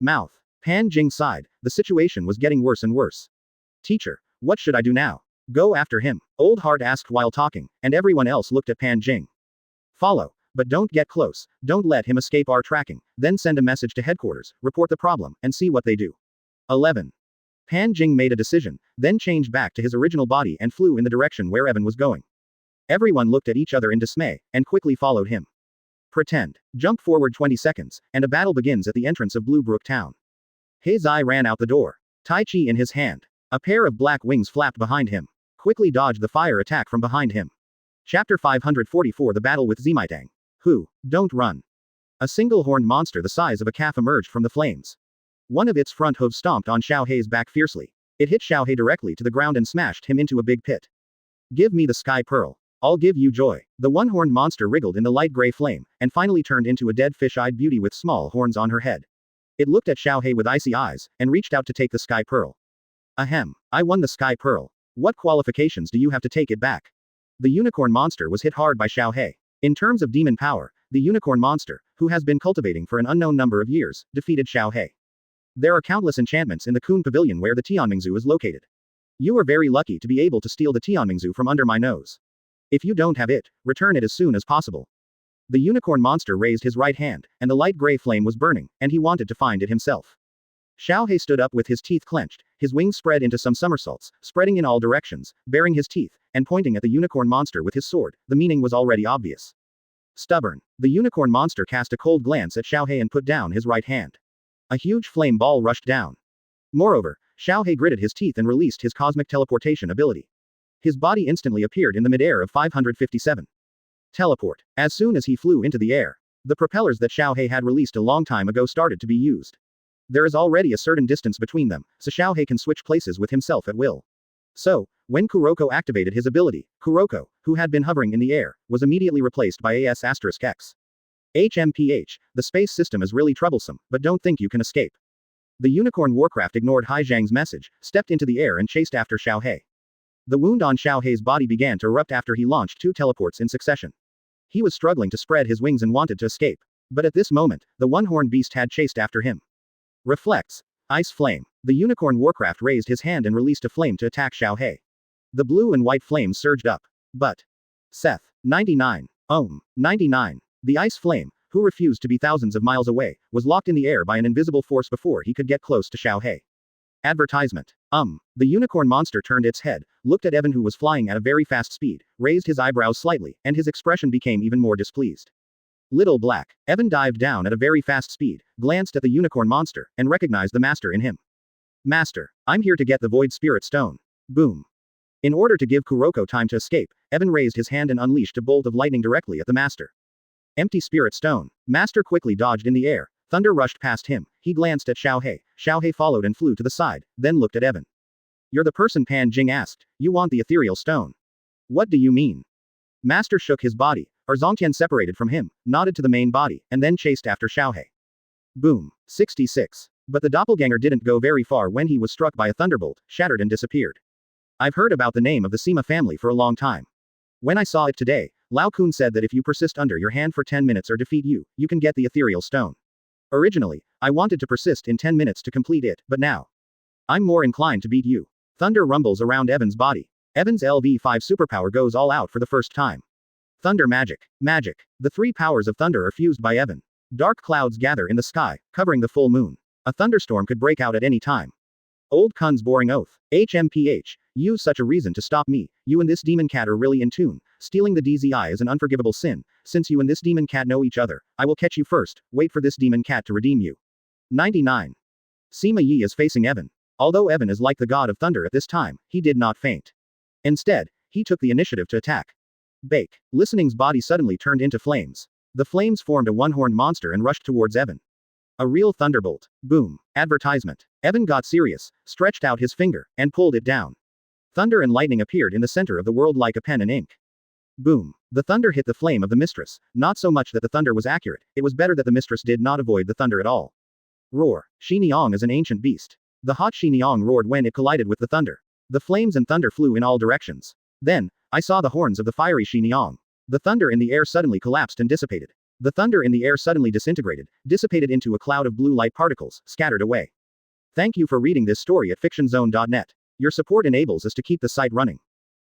Mouth. Pan Jing sighed. The situation was getting worse and worse. Teacher, what should I do now? Go after him. Old Heart asked while talking, and everyone else looked at Pan Jing. Follow. But don't get close, don't let him escape our tracking, then send a message to headquarters, report the problem, and see what they do. 11. Pan Jing made a decision, then changed back to his original body and flew in the direction where Evan was going. Everyone looked at each other in dismay, and quickly followed him. Pretend. Jump forward 20 seconds, and a battle begins at the entrance of Blue Brook Town. He Zai ran out the door. Tai Chi in his hand. A pair of black wings flapped behind him. Quickly dodged the fire attack from behind him. Chapter 544 The Battle with Zimitang. Who? Don't run. A single horned monster the size of a calf emerged from the flames. One of its front hooves stomped on Xiao Hei's back fiercely. It hit Xiao He directly to the ground and smashed him into a big pit. Give me the sky pearl. I'll give you joy. The one-horned monster wriggled in the light gray flame, and finally turned into a dead fish-eyed beauty with small horns on her head. It looked at Xiao He with icy eyes, and reached out to take the sky pearl. Ahem. I won the sky pearl. What qualifications do you have to take it back? The unicorn monster was hit hard by Xiao He. In terms of demon power, the unicorn monster, who has been cultivating for an unknown number of years, defeated Xiao He. There are countless enchantments in the Kun Pavilion where the Tianmingzu is located. You are very lucky to be able to steal the Tianmingzu from under my nose. If you don't have it, return it as soon as possible. The unicorn monster raised his right hand, and the light gray flame was burning, and he wanted to find it himself. Xiao He stood up with his teeth clenched, his wings spread into some somersaults, spreading in all directions, baring his teeth, and pointing at the unicorn monster with his sword. The meaning was already obvious. Stubborn. The unicorn monster cast a cold glance at Xiao He and put down his right hand. A huge flame ball rushed down. Moreover, Xiao He gritted his teeth and released his cosmic teleportation ability. His body instantly appeared in the midair of 557. Teleport. As soon as he flew into the air, the propellers that Xiao He had released a long time ago started to be used. There is already a certain distance between them, so Xiao He can switch places with himself at will. So, when Kuroko activated his ability, Kuroko, who had been hovering in the air, was immediately replaced by AS*X. HMPH, the space system is really troublesome, but don't think you can escape. The unicorn warcraft ignored Hai Zhang's message, stepped into the air and chased after Xiao He. The wound on Xiao Hei's body began to erupt after he launched 2 teleports in succession. He was struggling to spread his wings and wanted to escape. But at this moment, the one-horned beast had chased after him. Reflex. Ice Flame. The Unicorn Warcraft raised his hand and released a flame to attack Xiaohei. The blue and white flames surged up. But. Seth. 99. 99. The Ice Flame, who refused to be thousands of miles away, was locked in the air by an invisible force before he could get close to Xiaohei. Advertisement. The unicorn monster turned its head, looked at Evan who was flying at a very fast speed, raised his eyebrows slightly, and his expression became even more displeased. Little Black. Evan dived down at a very fast speed, glanced at the unicorn monster, and recognized the master in him. Master, I'm here to get the Void Spirit Stone. Boom. In order to give Kuroko time to escape, Evan raised his hand and unleashed a bolt of lightning directly at the master. Empty Spirit Stone. Master quickly dodged in the air. Thunder rushed past him. He glanced at Xiaohei. Xiaohei followed and flew to the side, then looked at Evan. You're the person Pan Jing asked. You want the ethereal stone. What do you mean? Master shook his body. Zongtian separated from him, nodded to the main body, and then chased after Xiaohei. Boom. 66. But the doppelganger didn't go very far when he was struck by a thunderbolt, shattered and disappeared. I've heard about the name of the Sima family for a long time. When I saw it today, Lao Kun said that if you persist under your hand for 10 minutes or defeat you, you can get the ethereal stone. Originally, I wanted to persist in 10 minutes to complete it, but now. I'm more inclined to beat you. Thunder rumbles around Evan's body. Evan's LV5 superpower goes all out for the first time. Thunder magic. Magic. The three powers of thunder are fused by Evan. Dark clouds gather in the sky, covering the full moon. A thunderstorm could break out at any time. Old Kun's boring oath. HMPH. Use such a reason to stop me. You and this demon cat are really in tune. Stealing the DZI is an unforgivable sin. Since you and this demon cat know each other, I will catch you first. Wait for this demon cat to redeem you. 99. Sima Yi is facing Evan. Although Evan is like the god of thunder at this time, he did not faint. Instead, he took the initiative to attack. Bake. Listening's body suddenly turned into flames. The flames formed a one-horned monster and rushed towards Evan. A real thunderbolt. Boom. Advertisement. Evan got serious, stretched out his finger, and pulled it down. Thunder and lightning appeared in the center of the world like a pen and ink. Boom. The thunder hit the flame of the mistress, not so much that the thunder was accurate, it was better that the mistress did not avoid the thunder at all. Roar. Xiniang is an ancient beast. The hot Xiniang roared when it collided with the thunder. The flames and thunder flew in all directions. Then, I saw the horns of the fiery Xiniang. The thunder in the air suddenly collapsed and dissipated. The thunder in the air suddenly disintegrated, dissipated into a cloud of blue light particles, scattered away. Thank you for reading this story at fictionzone.net. Your support enables us to keep the site running.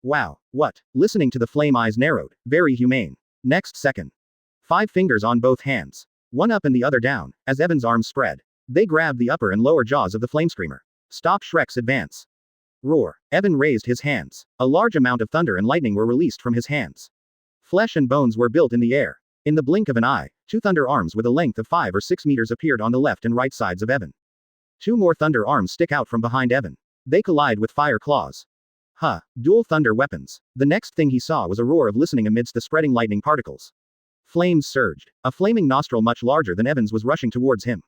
Wow, what? Listening to the flame eyes narrowed, very humane. Next second. 5 fingers on both hands. One up and the other down, as Evan's arms spread. They grabbed the upper and lower jaws of the flame screamer. Stop Shrek's advance. Roar. Evan raised his hands. A large amount of thunder and lightning were released from his hands. Flesh and bones were built in the air. In the blink of an eye, 2 thunder arms with a length of 5 or 6 meters appeared on the left and right sides of Evan. 2 more thunder arms stick out from behind Evan. They collide with fire claws. Dual thunder weapons. The next thing he saw was a roar of listening amidst the spreading lightning particles. Flames surged. A flaming nostril much larger than Evan's was rushing towards him.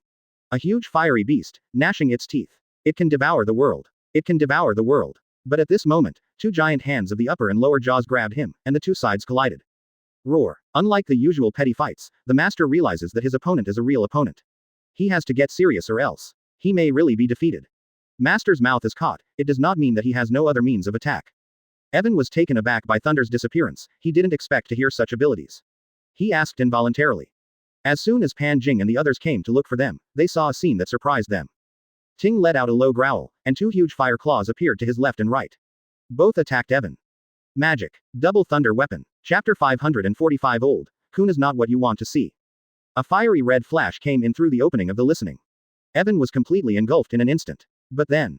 A huge fiery beast, gnashing its teeth. It can devour the world. It can devour the world. But at this moment, 2 giant hands of the upper and lower jaws grabbed him, and the 2 sides collided. Roar. Unlike the usual petty fights, the master realizes that his opponent is a real opponent. He has to get serious or else he may really be defeated. Master's mouth is caught. It does not mean that he has no other means of attack. Evan was taken aback by Thunder's disappearance. He didn't expect to hear such abilities. He asked involuntarily. As soon as Pan Jing and the others came to look for them, they saw a scene that surprised them. Ting let out a low growl, and 2 huge fire claws appeared to his left and right. Both attacked Evan. Magic. Double Thunder Weapon. Chapter 545 Old Kun is not what you want to see. A fiery red flash came in through the opening of the listening. Evan was completely engulfed in an instant. But then.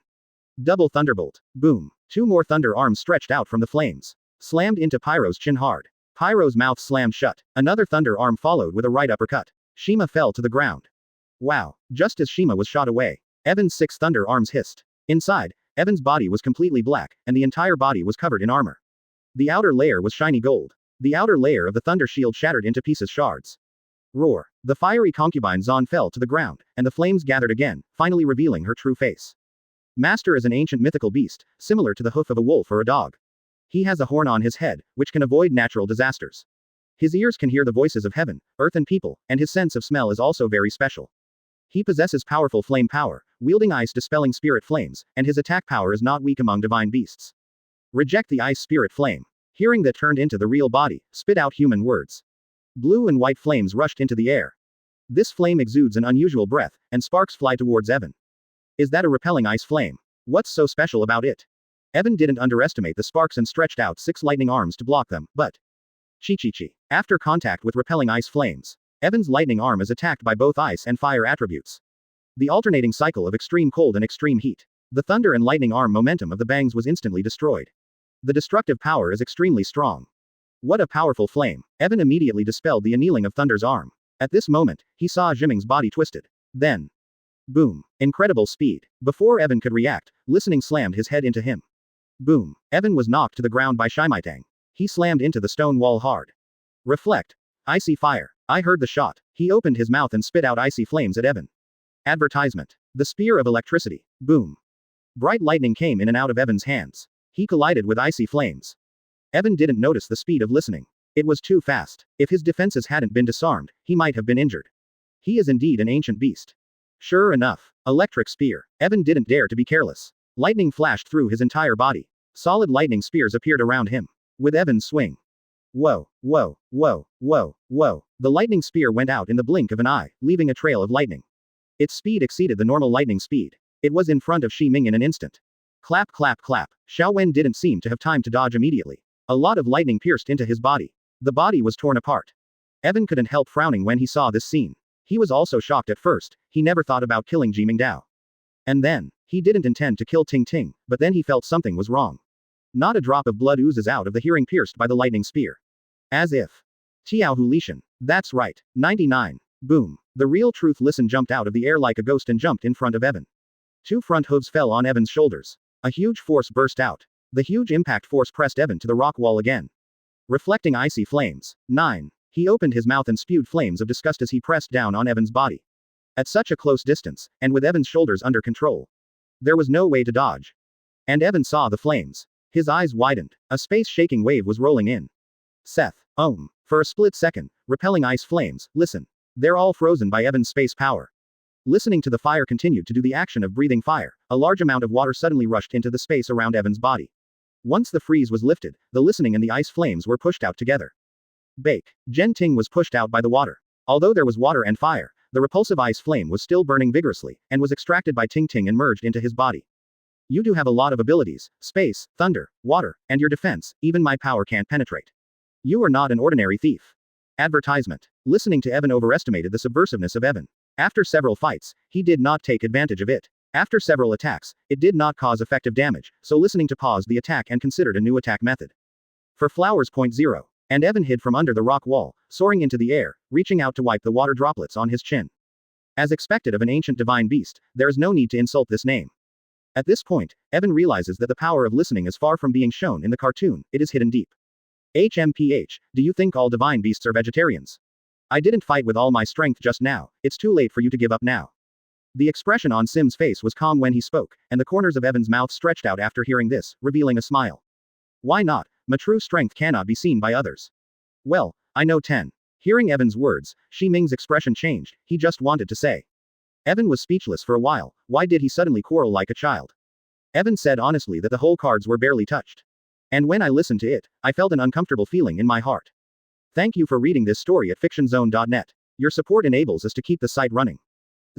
Double Thunderbolt. Boom. 2 more thunder arms stretched out from the flames. Slammed into Pyro's chin hard. Pyro's mouth slammed shut. Another thunder arm followed with a right uppercut. Shima fell to the ground. Wow. Just as Shima was shot away, Evan's 6 thunder arms hissed. Inside, Evan's body was completely black, and the entire body was covered in armor. The outer layer was shiny gold. The outer layer of the thunder shield shattered into pieces shards. Roar. The fiery concubine Zon fell to the ground, and the flames gathered again, finally revealing her true face. Master is an ancient mythical beast, similar to the hoof of a wolf or a dog. He has a horn on his head, which can avoid natural disasters. His ears can hear the voices of heaven, earth and people, and his sense of smell is also very special. He possesses powerful flame power, wielding ice dispelling spirit flames, and his attack power is not weak among divine beasts. Reject the ice spirit flame. Hearing that turned into the real body, spit out human words. Blue and white flames rushed into the air. This flame exudes an unusual breath, and sparks fly towards Evan. Is that a repelling ice flame? What's so special about it? Evan didn't underestimate the sparks and stretched out 6 lightning arms to block them, but Chi. After contact with repelling ice flames, Evan's lightning arm is attacked by both ice and fire attributes. The alternating cycle of extreme cold and extreme heat. The thunder and lightning arm momentum of the bangs was instantly destroyed. The destructive power is extremely strong. What a powerful flame. Evan immediately dispelled the annealing of Thunder's arm. At this moment, he saw Jiming's body twisted. Then, boom. Incredible speed. Before Evan could react, Listening slammed his head into him. Boom. Evan was knocked to the ground by Shimaitang. He slammed into the stone wall hard. Reflect. Icy fire. I heard the shot. He opened his mouth and spit out icy flames at Evan. Advertisement. The spear of electricity. Boom. Bright lightning came in and out of Evan's hands. He collided with icy flames. Evan didn't notice the speed of Listening. It was too fast. If his defenses hadn't been disarmed, he might have been injured. He is indeed an ancient beast. Sure enough. Electric spear. Evan didn't dare to be careless. Lightning flashed through his entire body. Solid lightning spears appeared around him. With Evan's swing. Whoa. The lightning spear went out in the blink of an eye, leaving a trail of lightning. Its speed exceeded the normal lightning speed. It was in front of Shi Ming in an instant. Clap. Xiao Wen didn't seem to have time to dodge immediately. A lot of lightning pierced into his body. The body was torn apart. Evan couldn't help frowning when he saw this scene. He was also shocked at first. He never thought about killing Jiming Dao. And then, he didn't intend to kill Ting Ting, but then he felt something was wrong. Not a drop of blood oozes out of the hearing pierced by the lightning spear. As if. Tiao Hu Lishan. That's right. 99. Boom. The real truth Listen jumped out of the air like a ghost and jumped in front of Evan. 2 front hooves fell on Evan's shoulders. A huge force burst out. The huge impact force pressed Evan to the rock wall again. Reflecting icy flames. 9. He opened his mouth and spewed flames of disgust as he pressed down on Evan's body. At such a close distance, and with Evan's shoulders under control. There was no way to dodge. And Evan saw the flames. His eyes widened. A space-shaking wave was rolling in. Seth. For a split second, repelling ice flames, listen. They're all frozen by Evan's space power. Listening to the fire continued to do the action of breathing fire, a large amount of water suddenly rushed into the space around Evan's body. Once the freeze was lifted, the listening and the ice flames were pushed out together. Bake. Gen Ting was pushed out by the water. Although there was water and fire, the repulsive ice flame was still burning vigorously, and was extracted by Ting Ting and merged into his body. You do have a lot of abilities, space, thunder, water, and your defense, even my power can't penetrate. You are not an ordinary thief. Advertisement. Listening to Evan overestimated the subversiveness of Evan. After several fights, he did not take advantage of it. After several attacks, it did not cause effective damage, so Listening to paused the attack and considered a new attack method. For flowers. 0. And Evan hid from under the rock wall, soaring into the air, reaching out to wipe the water droplets on his chin. As expected of an ancient divine beast, there is no need to insult this name. At this point, Evan realizes that the power of listening is far from being shown in the cartoon, it is hidden deep. HMPH, do you think all divine beasts are vegetarians? I didn't fight with all my strength just now, it's too late for you to give up now. The expression on Sim's face was calm when he spoke, and the corners of Evan's mouth stretched out after hearing this, revealing a smile. Why not? My true strength cannot be seen by others. Well, I know 10. Hearing Evan's words, Shi Ming's expression changed, he just wanted to say. Evan was speechless for a while. Why did he suddenly quarrel like a child? Evan said honestly that the whole cards were barely touched. And when I listened to it, I felt an uncomfortable feeling in my heart. Thank you for reading this story at fictionzone.net. Your support enables us to keep the site running.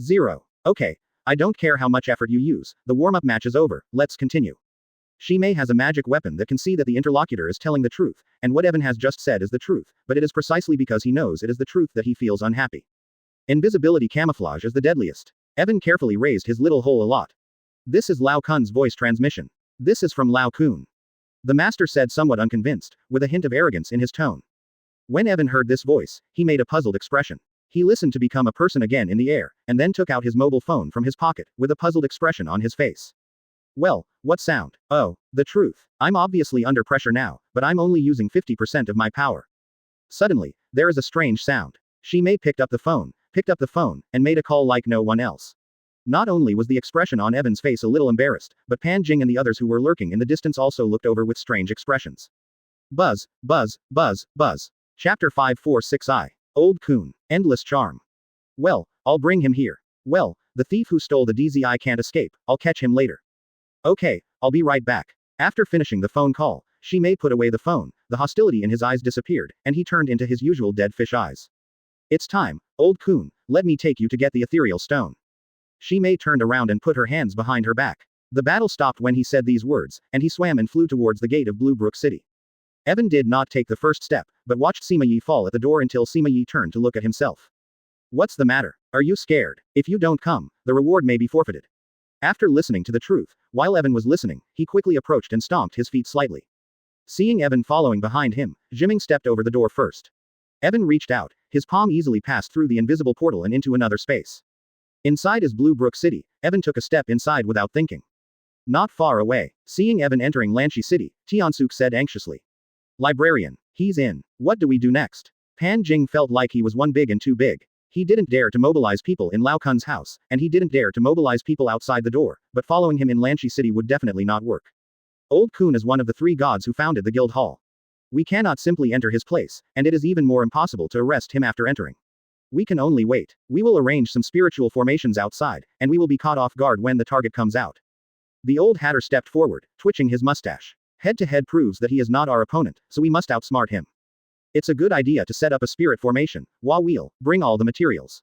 0. Okay. I don't care how much effort you use, the warm-up match is over, let's continue. Shimei has a magic weapon that can see that the interlocutor is telling the truth, and what Evan has just said is the truth, but it is precisely because he knows it is the truth that he feels unhappy. Invisibility camouflage is the deadliest. Evan carefully raised his little hole a lot. This is Lao Kun's voice transmission. This is from Lao Kun. The master said somewhat unconvinced, with a hint of arrogance in his tone. When Evan heard this voice, he made a puzzled expression. He listened to become a person again in the air, and then took out his mobile phone from his pocket, with a puzzled expression on his face. Well, what sound? Oh, the truth. I'm obviously under pressure now, but I'm only using 50% of my power. Suddenly, there is a strange sound. Shimei picked up the phone, and made a call like no one else. Not only was the expression on Evan's face a little embarrassed, but Pan Jing and the others who were lurking in the distance also looked over with strange expressions. Buzz. Chapter 546I. Old Kun. Endless charm. Well, I'll bring him here. Well, the thief who stole the DZI can't escape, I'll catch him later. Okay, I'll be right back. After finishing the phone call, Shimei put away the phone, the hostility in his eyes disappeared, and he turned into his usual dead fish eyes. It's time, old coon, let me take you to get the ethereal stone. Shimei turned around and put her hands behind her back. The battle stopped when he said these words, and he swam and flew towards the gate of Blue Brook City. Evan did not take the first step, but watched Sima Yi fall at the door until Sima Yi turned to look at himself. What's the matter? Are you scared? If you don't come, the reward may be forfeited. After listening to the truth, while Evan was listening, he quickly approached and stomped his feet slightly. Seeing Evan following behind him, Jiming stepped over the door first. Evan reached out, his palm easily passed through the invisible portal and into another space. Inside is Blue Brook City, Evan took a step inside without thinking. Not far away, seeing Evan entering Lanshi City, Tiansuk said anxiously. Librarian, he's in. What do we do next? Pan Jing felt like he was one big and too big. He didn't dare to mobilize people in Lao Kun's house, and he didn't dare to mobilize people outside the door, but following him in Lanshi City would definitely not work. Old Kun is one of the 3 gods who founded the guild hall. We cannot simply enter his place, and it is even more impossible to arrest him after entering. We can only wait. We will arrange some spiritual formations outside, and we will be caught off guard when the target comes out. The old hatter stepped forward, twitching his mustache. Head-to-head proves that he is not our opponent, so we must outsmart him. It's a good idea to set up a spirit formation. Wheel, bring all the materials.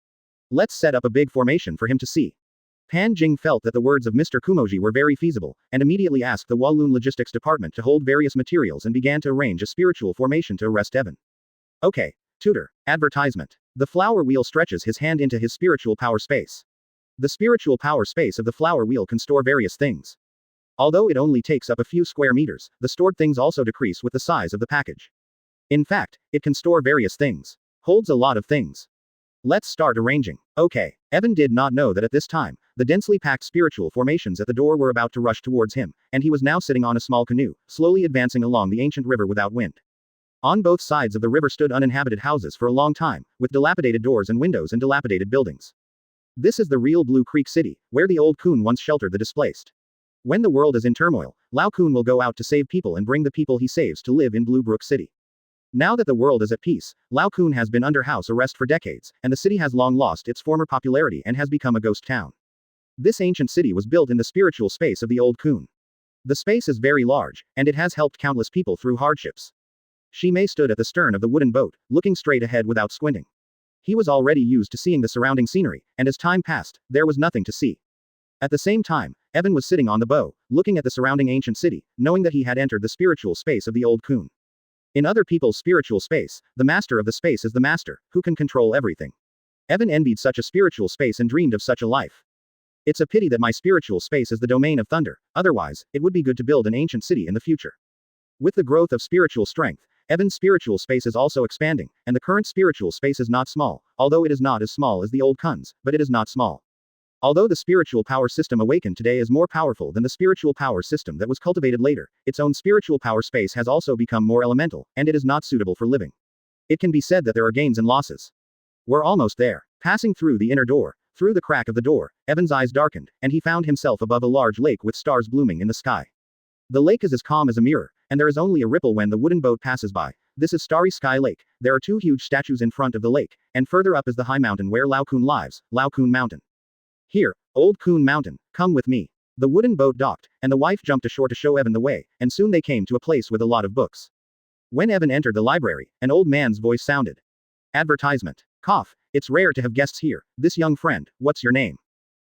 Let's set up a big formation for him to see. Pan Jing felt that the words of Mr. Kumoji were very feasible, and immediately asked the Walloon Logistics Department to hold various materials and began to arrange a spiritual formation to arrest Evan. Okay. Tutor. Advertisement. The flower wheel stretches his hand into his spiritual power space. The spiritual power space of the flower wheel can store various things. Although it only takes up a few square meters, the stored things also decrease with the size of the package. In fact, it can store various things. Holds a lot of things. Let's start arranging. Okay. Evan did not know that at this time, the densely packed spiritual formations at the door were about to rush towards him, and he was now sitting on a small canoe, slowly advancing along the ancient river without wind. On both sides of the river stood uninhabited houses for a long time, with dilapidated doors and windows and dilapidated buildings. This is the real Blue Creek City, where the old Kun once sheltered the displaced. When the world is in turmoil, Lao Kun will go out to save people and bring the people he saves to live in Blue Brook City. Now that the world is at peace, Lao Kun has been under house arrest for decades, and the city has long lost its former popularity and has become a ghost town. This ancient city was built in the spiritual space of the old Kun. The space is very large, and it has helped countless people through hardships. Shimei stood at the stern of the wooden boat, looking straight ahead without squinting. He was already used to seeing the surrounding scenery, and as time passed, there was nothing to see. At the same time, Evan was sitting on the bow, looking at the surrounding ancient city, knowing that he had entered the spiritual space of the old Kun. In other people's spiritual space, the master of the space is the master, who can control everything. Evan envied such a spiritual space and dreamed of such a life. It's a pity that my spiritual space is the domain of thunder, otherwise, it would be good to build an ancient city in the future. With the growth of spiritual strength, Evan's spiritual space is also expanding, and the current spiritual space is not small, although it is not as small as the old Kun's, but it is not small. Although the spiritual power system Awaken today is more powerful than the spiritual power system that was cultivated later, its own spiritual power space has also become more elemental, and it is not suitable for living. It can be said that there are gains and losses. We're almost there. Passing through the inner door, through the crack of the door, Evan's eyes darkened, and he found himself above a large lake with stars blooming in the sky. The lake is as calm as a mirror, and there is only a ripple when the wooden boat passes by. This is Starry Sky Lake. There are 2 huge statues in front of the lake, and further up is the high mountain where Lao Kun lives, Lao Kun Mountain. Here, old Kun Mountain, come with me. The wooden boat docked, and the wife jumped ashore to show Evan the way, and soon they came to a place with a lot of books. When Evan entered the library, an old man's voice sounded. Advertisement. Cough, it's rare to have guests here. This young friend, what's your name?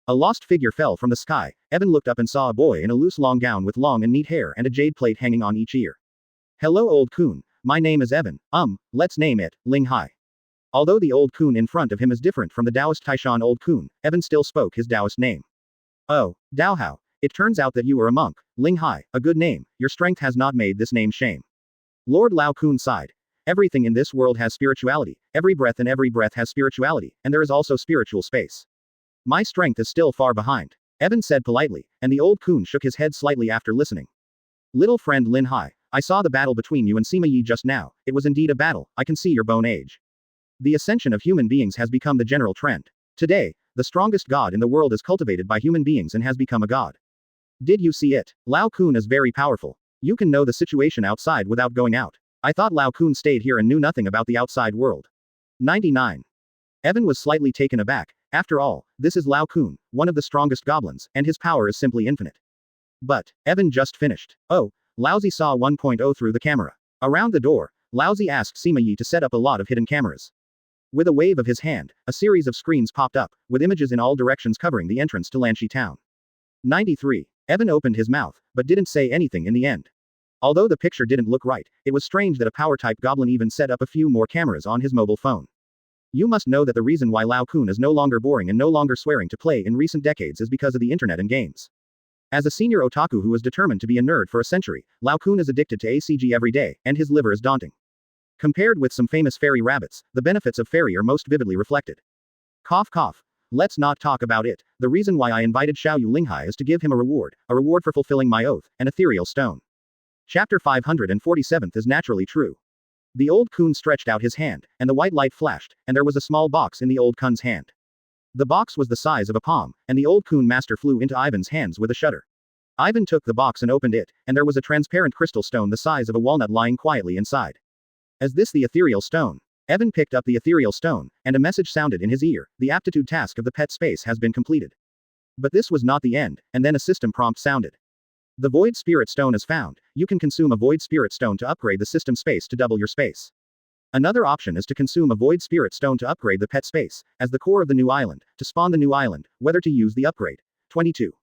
A lost figure fell from the sky. Evan looked up and saw a boy in a loose long gown with long and neat hair and a jade plate hanging on each ear. Hello old Kun, my name is Evan, let's name it, Ling Hai. Although the old Kun in front of him is different from the Taoist Taishan old Kun, Evan still spoke his Taoist name. Oh, Dao Hao, it turns out that you are a monk, Ling Hai, a good name, your strength has not made this name shame. Lord Lao Kun sighed. Everything in this world has spirituality, every breath has spirituality, and there is also spiritual space. My strength is still far behind. Evan said politely, and the old Kun shook his head slightly after listening. Little friend Lin Hai, I saw the battle between you and Sima Yi just now, it was indeed a battle, I can see your bone age. The ascension of human beings has become the general trend. Today, the strongest god in the world is cultivated by human beings and has become a god. Did you see it? Lao Kun is very powerful. You can know the situation outside without going out. I thought Lao Kun stayed here and knew nothing about the outside world. 99. Evan was slightly taken aback. After all, this is Lao Kun, one of the strongest goblins, and his power is simply infinite. But, Evan just finished. Oh, Laozi saw 1.0 through the camera. Around the door, Laozi asked Sima Yi to set up a lot of hidden cameras. With a wave of his hand, a series of screens popped up, with images in all directions covering the entrance to Lanshi town. 93. Evan opened his mouth, but didn't say anything in the end. Although the picture didn't look right, it was strange that a power-type goblin even set up a few more cameras on his mobile phone. You must know that the reason why Lao Kun is no longer boring and no longer swearing to play in recent decades is because of the internet and games. As a senior otaku who was determined to be a nerd for a century, Lao Kun is addicted to ACG every day, and his liver is daunting. Compared with some famous fairy rabbits, the benefits of fairy are most vividly reflected. Cough cough. Let's not talk about it. The reason why I invited Xiaoyu Linghai is to give him a reward for fulfilling my oath, an ethereal stone. Chapter 547 is naturally true. The old Kun stretched out his hand, and the white light flashed, and there was a small box in the old Kun's hand. The box was the size of a palm, and the old Kun master flew into Ivan's hands with a shudder. Ivan took the box and opened it, and there was a transparent crystal stone the size of a walnut lying quietly inside. Is this the ethereal stone? Evan picked up the ethereal stone, and a message sounded in his ear: the aptitude task of the pet space has been completed. But this was not the end, and then a system prompt sounded. The Void Spirit Stone is found. You can consume a Void Spirit Stone to upgrade the system space to double your space. Another option is to consume a Void Spirit Stone to upgrade the pet space, as the core of the new island, to spawn the new island, whether to use the upgrade. 22.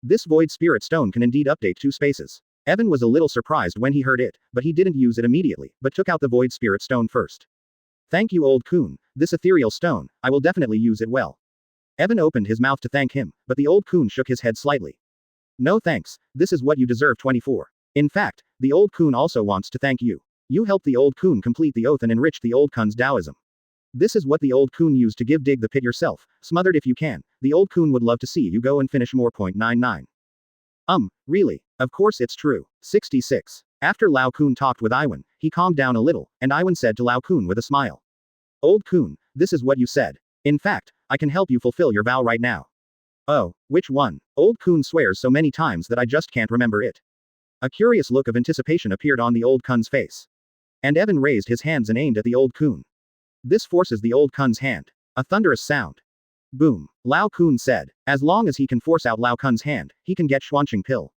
This Void Spirit Stone can indeed update 2 spaces. Evan was a little surprised when he heard it, but he didn't use it immediately, but took out the Void Spirit Stone first. Thank you old Kun, this ethereal stone, I will definitely use it well. Evan opened his mouth to thank him, but the old Kun shook his head slightly. No thanks, this is what you deserve 24. In fact, the old Kun also wants to thank you. You helped the old Kun complete the oath and enrich the old Kun's Taoism. This is what the old Kun used to dig the pit yourself, smothered if you can. The old Kun would love to see you go and finish more. 99. Really? Of course it's true. 66. After Lao Kun talked with Iwan, he calmed down a little, and Iwan said to Lao Kun with a smile. Old Kun, this is what you said. In fact, I can help you fulfill your vow right now. Oh, which one? Old Kun swears so many times that I just can't remember it. A curious look of anticipation appeared on the old Kun's face. And Evan raised his hands and aimed at the old Kun. This forces the old Kun's hand. A thunderous sound. Boom. Lao Kun said. As long as he can force out Lao Kun's hand, he can get Xuanqing pill.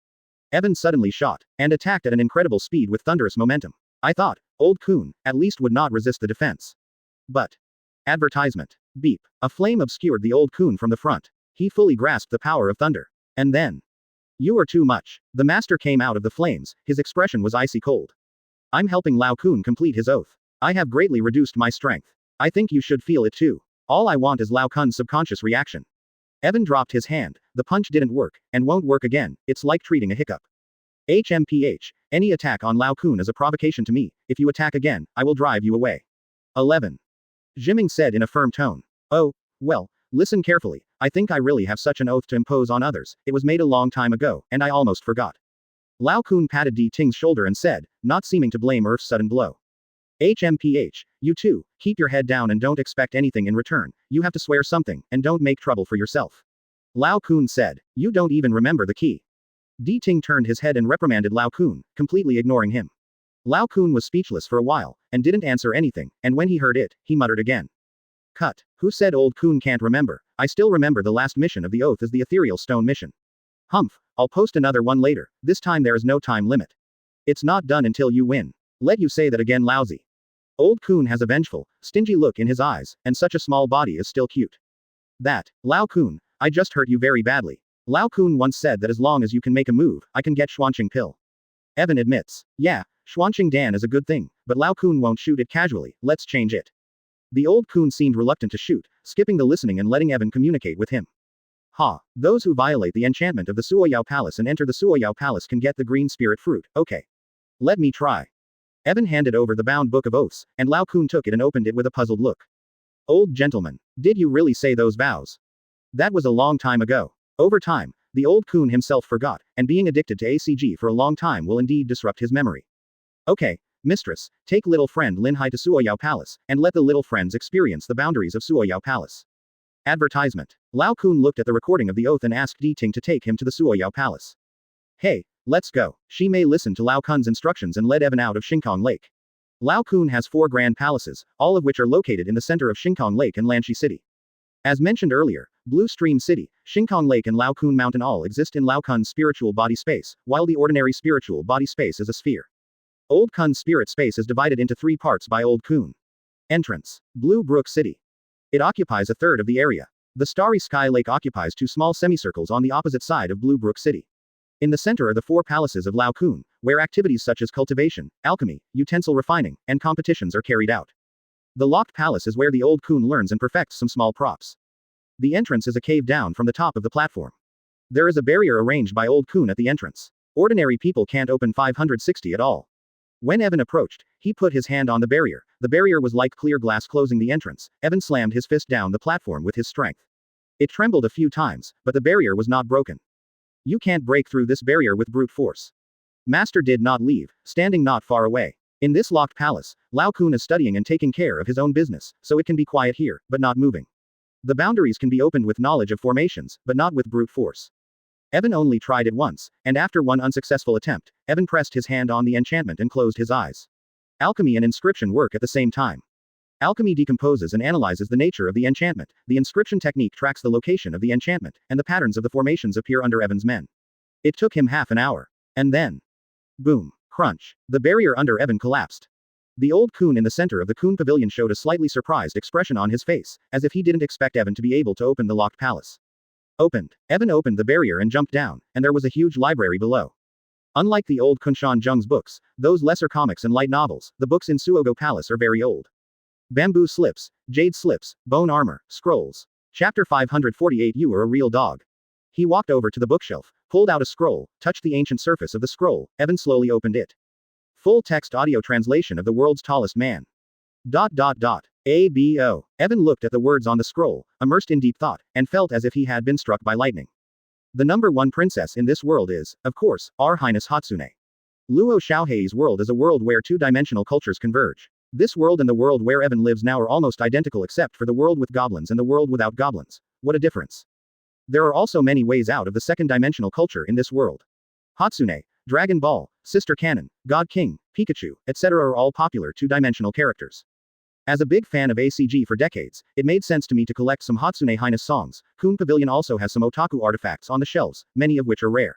Evan suddenly shot, and attacked at an incredible speed with thunderous momentum. I thought, old Kun, at least would not resist the defense. But. Advertisement. Beep. A flame obscured the old Kun from the front. He fully grasped the power of thunder. And then. You are too much. The master came out of the flames, his expression was icy cold. I'm helping Lao Kun complete his oath. I have greatly reduced my strength. I think you should feel it too. All I want is Lao Kun's subconscious reaction. Evan dropped his hand. The punch didn't work, and won't work again. It's like treating a hiccup. HMPH. Any attack on Lao Kun is a provocation to me. If you attack again, I will drive you away. 11. Jiming said in a firm tone. Oh, well, listen carefully. I think I really have such an oath to impose on others. It was made a long time ago, and I almost forgot. Lao Kun patted Di Ting's shoulder and said, not seeming to blame Earth's sudden blow. HMPH, you too, keep your head down and don't expect anything in return. You have to swear something, and don't make trouble for yourself. Lao Kun said, you don't even remember the key. Di Ting turned his head and reprimanded Lao Kun, completely ignoring him. Lao Kun was speechless for a while, and didn't answer anything, and when he heard it, he muttered again. Cut. Who said old Kun can't remember? I still remember the last mission of the oath is the ethereal stone mission. Humph, I'll post another one later, this time there is no time limit. It's not done until you win. Let you say that again lousy. Old Kun has a vengeful, stingy look in his eyes, and such a small body is still cute. That, Lao Kun, I just hurt you very badly. Lao Kun once said that as long as you can make a move, I can get Xuanqing pill. Evan admits. Yeah, Xuanqing Dan is a good thing, but Lao Kun won't shoot it casually, let's change it. The old Kun seemed reluctant to shoot, skipping the listening and letting Evan communicate with him. Ha, those who violate the enchantment of the Suoyao Palace and enter the Suoyao Palace can get the green spirit fruit, okay. Let me try. Evan handed over the bound book of oaths, and Lao Kun took it and opened it with a puzzled look. Old gentleman, did you really say those vows? That was a long time ago. Over time, the old Kun himself forgot, and being addicted to ACG for a long time will indeed disrupt his memory. Okay, mistress, take little friend Linhai to Suoyao Palace, and let the little friends experience the boundaries of Suoyao Palace. Advertisement. Lao Kun looked at the recording of the oath and asked Di Ting to take him to the Suoyao Palace. Hey, let's go. She may listen to Lao Kun's instructions and led Evan out of Shinkong Lake. Lao Kun has 4 grand palaces, all of which are located in the center of Shinkong Lake and Lanshi City. As mentioned earlier, Blue Stream City, Shinkong Lake and Lao Kun Mountain all exist in Lao Kun's spiritual body space, while the ordinary spiritual body space is a sphere. Old Kun's spirit space is divided into 3 parts by Old Kun. Entrance. Blue Brook City. It occupies a third of the area. The Starry Sky Lake occupies 2 small semicircles on the opposite side of Blue Brook City. In the center are the 4 palaces of Lao Kun, where activities such as cultivation, alchemy, utensil refining, and competitions are carried out. The Locked Palace is where the Old Kun learns and perfects some small props. The entrance is a cave down from the top of the platform. There is a barrier arranged by Old Kun at the entrance. Ordinary people can't open 560 at all. When Evan approached, he put his hand on the barrier. The barrier was like clear glass closing the entrance. Evan slammed his fist down the platform with his strength. It trembled a few times, but the barrier was not broken. You can't break through this barrier with brute force. Master did not leave, standing not far away. In this locked palace, Lao Kun is studying and taking care of his own business, so it can be quiet here, but not moving. The boundaries can be opened with knowledge of formations, but not with brute force. Evan only tried it once, and after one unsuccessful attempt, Evan pressed his hand on the enchantment and closed his eyes. Alchemy and inscription work at the same time. Alchemy decomposes and analyzes the nature of the enchantment, the inscription technique tracks the location of the enchantment, and the patterns of the formations appear under Evan's men. It took him half an hour. And then, boom, crunch. The barrier under Evan collapsed. The Old Kun in the center of the Kun Pavilion showed a slightly surprised expression on his face, as if he didn't expect Evan to be able to open the locked palace. Opened. Evan opened the barrier and jumped down, and there was a huge library below. Unlike the old Kunshan Jung's books, those lesser comics and light novels, the books in Suogo Palace are very old. Bamboo slips, jade slips, bone armor, scrolls. Chapter 548. You are a real dog. He walked over to the bookshelf, pulled out a scroll, touched the ancient surface of the scroll. Evan slowly opened it. Full text audio translation of the world's tallest man. ABO. Evan looked at the words on the scroll, immersed in deep thought, and felt as if he had been struck by lightning. The number 1 princess in this world is, of course, Our Highness Hatsune. Luo Xiaohei's world is a world where 2-dimensional cultures converge. This world and the world where Evan lives now are almost identical except for the world with goblins and the world without goblins. What a difference. There are also many ways out of the 2nd-dimensional culture in this world. Hatsune, Dragon Ball, Sister Cannon, God King, Pikachu, etc. are all popular 2-dimensional characters. As a big fan of ACG for decades, it made sense to me to collect some Hatsune Highness songs. Kun Pavilion also has some otaku artifacts on the shelves, many of which are rare.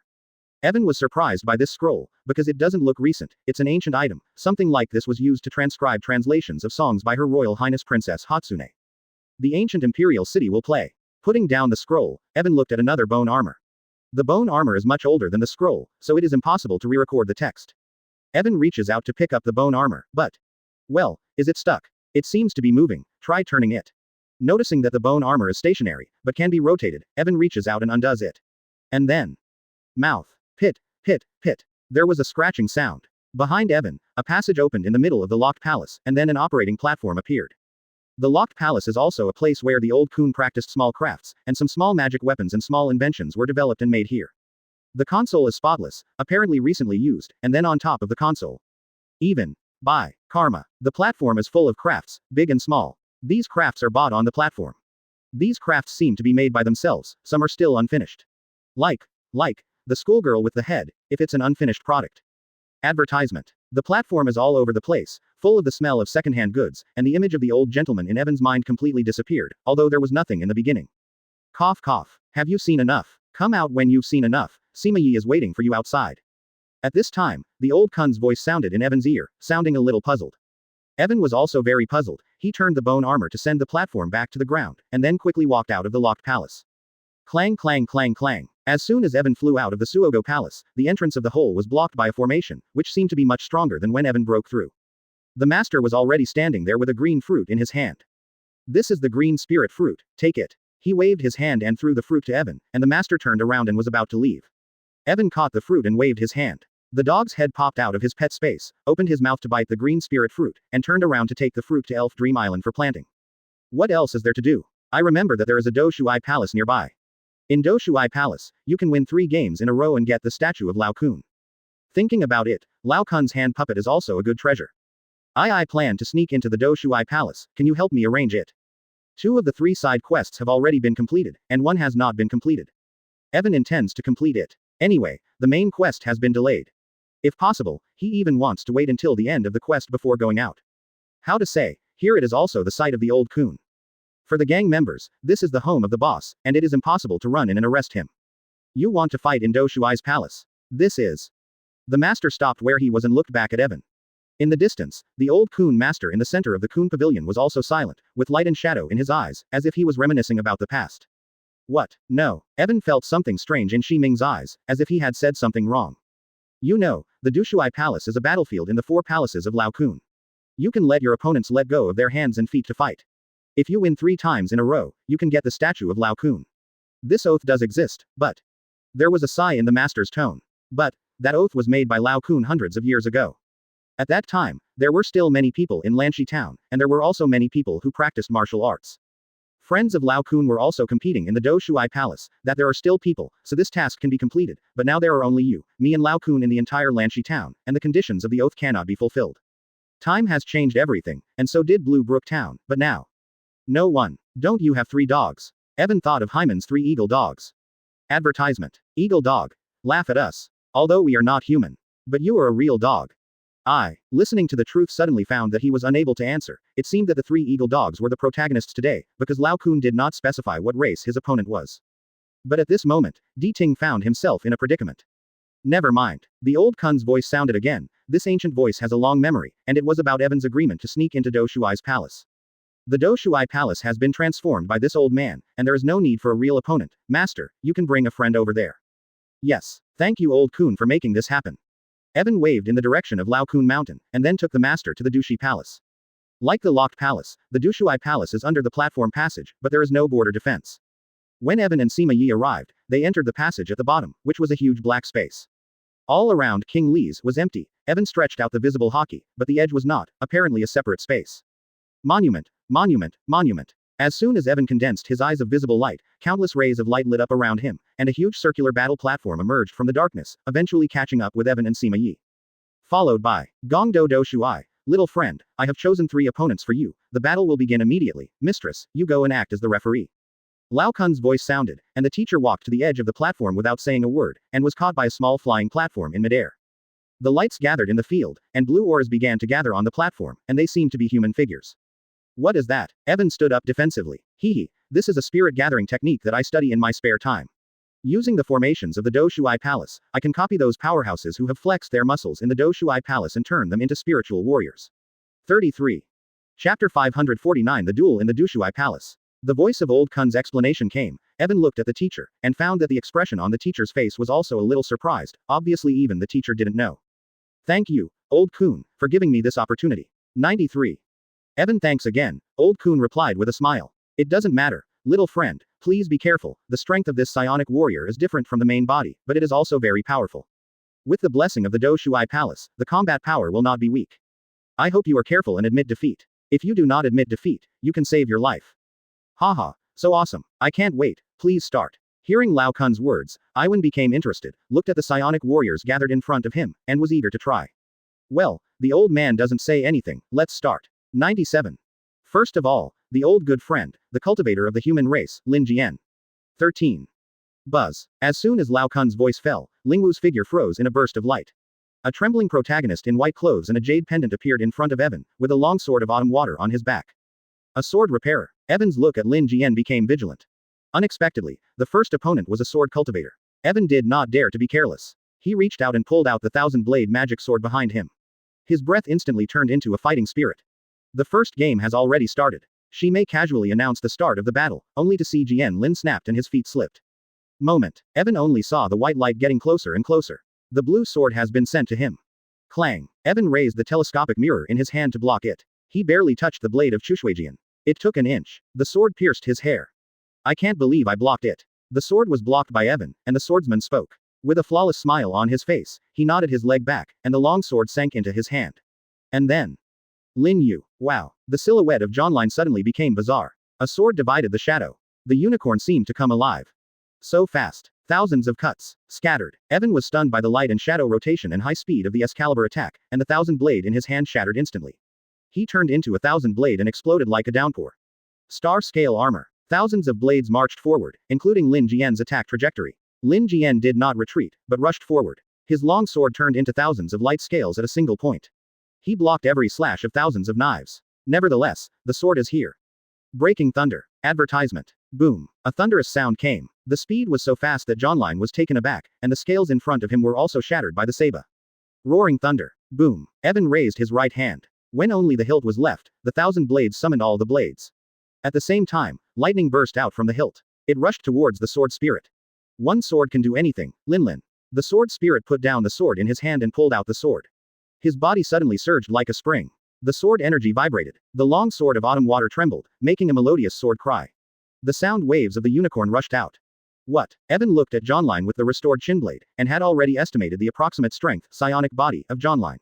Evan was surprised by this scroll, because it doesn't look recent, it's an ancient item. Something like this was used to transcribe translations of songs by Her Royal Highness Princess Hatsune. The ancient imperial city will play. Putting down the scroll, Evan looked at another bone armor. The bone armor is much older than the scroll, so it is impossible to re-record the text. Evan reaches out to pick up the bone armor, but, well, is it stuck? It seems to be moving. Try turning it. Noticing that the bone armor is stationary, but can be rotated, Evan reaches out and undoes it. And then, mouth. Pit, pit, pit. There was a scratching sound. Behind Evan, a passage opened in the middle of the locked palace, and then an operating platform appeared. The locked palace is also a place where the old Kun practiced small crafts, and some small magic weapons and small inventions were developed and made here. The console is spotless, apparently recently used, and then on top of the console. Even. By karma. The platform is full of crafts, big and small. These crafts are bought on the platform. These crafts seem to be made by themselves, some are still unfinished. Like, the schoolgirl with the head, if it's an unfinished product. Advertisement. The platform is all over the place, full of the smell of secondhand goods, and the image of the old gentleman in Evan's mind completely disappeared, although there was nothing in the beginning. Cough cough. Have you seen enough? Come out when you've seen enough. Sima Yi is waiting for you outside. At this time, the old Kun's voice sounded in Evan's ear, sounding a little puzzled. Evan was also very puzzled. He turned the bone armor to send the platform back to the ground, and then quickly walked out of the locked palace. Clang clang clang clang. As soon as Evan flew out of the Suogo Palace, the entrance of the hole was blocked by a formation, which seemed to be much stronger than when Evan broke through. The master was already standing there with a green fruit in his hand. This is the green spirit fruit, take it. He waved his hand and threw the fruit to Evan, and the master turned around and was about to leave. Evan caught the fruit and waved his hand. The dog's head popped out of his pet space, opened his mouth to bite the green spirit fruit, and turned around to take the fruit to Elf Dream Island for planting. What else is there to do? I remember that there is a Do Shuai Palace nearby. In Do Shuai Palace, you can win 3 games in a row and get the statue of Lao Kun. Thinking about it, Lao Kun's hand puppet is also a good treasure. I plan to sneak into the Do Shuai Palace, can you help me arrange it? 2 of the 3 side quests have already been completed, and 1 has not been completed. Evan intends to complete it. Anyway, the main quest has been delayed. If possible, he even wants to wait until the end of the quest before going out. How to say, here it is also the site of the old Kun. For the gang members, this is the home of the boss, and it is impossible to run in and arrest him. You want to fight in Do Shuai's palace. This is. The master stopped where he was and looked back at Evan. In the distance, the old Kun master in the center of the Kun pavilion was also silent, with light and shadow in his eyes, as if he was reminiscing about the past. What? No. Evan felt something strange in Shi Ming's eyes, as if he had said something wrong. You know, the Dushuai Palace is a battlefield in the four palaces of Lao Kun. You can let your opponents let go of their hands and feet to fight. If you win 3 times in a row, you can get the statue of Lao Kun. This oath does exist, but. There was a sigh in the master's tone. But, that oath was made by Lao Kun hundreds of years ago. At that time, there were still many people in Lanshi town, and there were also many people who practiced martial arts. Friends of Lao Kun were also competing in the Do Shuai Palace, that there are still people, so this task can be completed, but now there are only you, me and Lao Kun in the entire Lanshi town, and the conditions of the oath cannot be fulfilled. Time has changed everything, and so did Blue Brook town, but now. No one. Don't you have 3 dogs? Evan thought of Hyman's 3 eagle dogs. Advertisement. Eagle dog. Laugh at us. Although we are not human. But you are a real dog. I, listening to the truth, suddenly found that he was unable to answer. It seemed that the 3 eagle dogs were the protagonists today, because Lao Kun did not specify what race his opponent was. But at this moment, Di Ting found himself in a predicament. Never mind. The old Kun's voice sounded again. This ancient voice has a long memory, and it was about Evan's agreement to sneak into Do Shuai's palace. The Do Shuai palace has been transformed by this old man, and there is no need for a real opponent. Master, you can bring a friend over there. Yes. Thank you, old Kun, for making this happen. Evan waved in the direction of Lao Kun Mountain, and then took the master to the Dushi Palace. Like the locked palace, the Dushuai Palace is under the platform passage, but there is no border defense. When Evan and Sima Yi arrived, they entered the passage at the bottom, which was a huge black space. All around King Li's was empty. Evan stretched out the visible hockey, but the edge was not, apparently a separate space. Monument, monument, monument. As soon as Evan condensed his eyes of visible light, countless rays of light lit up around him, and a huge circular battle platform emerged from the darkness, eventually catching up with Evan and Sima Yi. Followed by, Gong Do Do Shuai, little friend, I have chosen 3 opponents for you, the battle will begin immediately, mistress, you go and act as the referee. Lao Kun's voice sounded, and the teacher walked to the edge of the platform without saying a word, and was caught by a small flying platform in midair. The lights gathered in the field, and blue auras began to gather on the platform, and they seemed to be human figures. What is that? Evan stood up defensively. Hee, this is a spirit gathering technique that I study in my spare time. Using the formations of the Do Shuai Palace, I can copy those powerhouses who have flexed their muscles in the Do Shuai Palace and turn them into spiritual warriors. 33. Chapter 549 The Duel in the Do Shuai Palace. The voice of old Kun's explanation came. Evan looked at the teacher, and found that the expression on the teacher's face was also a little surprised. Obviously even the teacher didn't know. Thank you, old Kun, for giving me this opportunity. 93. Evan, thanks again, old Kun replied with a smile. It doesn't matter, little friend, please be careful, the strength of this psionic warrior is different from the main body, but it is also very powerful. With the blessing of the Do Shuai Palace, the combat power will not be weak. I hope you are careful and admit defeat. If you do not admit defeat, you can save your life. Haha, so awesome, I can't wait, please start. Hearing Lao Kun's words, Iwan became interested, looked at the psionic warriors gathered in front of him, and was eager to try. Well, the old man doesn't say anything, let's start. 97. First of all, the old good friend, the cultivator of the human race, Lin Jian. 13. Buzz. As soon as Lao Kun's voice fell, Ling Wu's figure froze in a burst of light. A trembling protagonist in white clothes and a jade pendant appeared in front of Evan, with a long sword of autumn water on his back. A sword repairer. Evan's look at Lin Jian became vigilant. Unexpectedly, the first opponent was a sword cultivator. Evan did not dare to be careless. He reached out and pulled out the 1000-blade magic sword behind him. His breath instantly turned into a fighting spirit. The first game has already started. Shi Mei casually announced the start of the battle, only to see Jian Lin snapped and his feet slipped. Moment. Evan only saw the white light getting closer and closer. The blue sword has been sent to him. Clang. Evan raised the telescopic mirror in his hand to block it. He barely touched the blade of Shuishuijian. It took an inch. The sword pierced his hair. I can't believe I blocked it. The sword was blocked by Evan, and the swordsman spoke. With a flawless smile on his face, he nodded his leg back, and the long sword sank into his hand. And then. Lin Yu. Wow. The silhouette of Johnline suddenly became bizarre. A sword divided the shadow. The unicorn seemed to come alive. So fast. Thousands of cuts. Scattered. Evan was stunned by the light and shadow rotation and high speed of the Excalibur attack, and the 1000 blade in his hand shattered instantly. He turned into a 1000 blade and exploded like a downpour. Star-scale armor. Thousands of blades marched forward, including Lin Jian's attack trajectory. Lin Jian did not retreat, but rushed forward. His long sword turned into thousands of light scales at a single point. He blocked every slash of thousands of knives. Nevertheless, the sword is here. Breaking thunder. Advertisement. Boom. A thunderous sound came. The speed was so fast that Johnline was taken aback, and the scales in front of him were also shattered by the Saba. Roaring thunder. Boom. Evan raised his right hand. When only the hilt was left, the 1,000 blades summoned all the blades. At the same time, lightning burst out from the hilt. It rushed towards the sword spirit. One sword can do anything, Linlin. The sword spirit put down the sword in his hand and pulled out the sword. His body suddenly surged like a spring. The sword energy vibrated. The long sword of autumn water trembled, making a melodious sword cry. The sound waves of the unicorn rushed out. What? Evan looked at Johnline with the restored chinblade, and had already estimated the approximate strength, psionic body, of Johnline.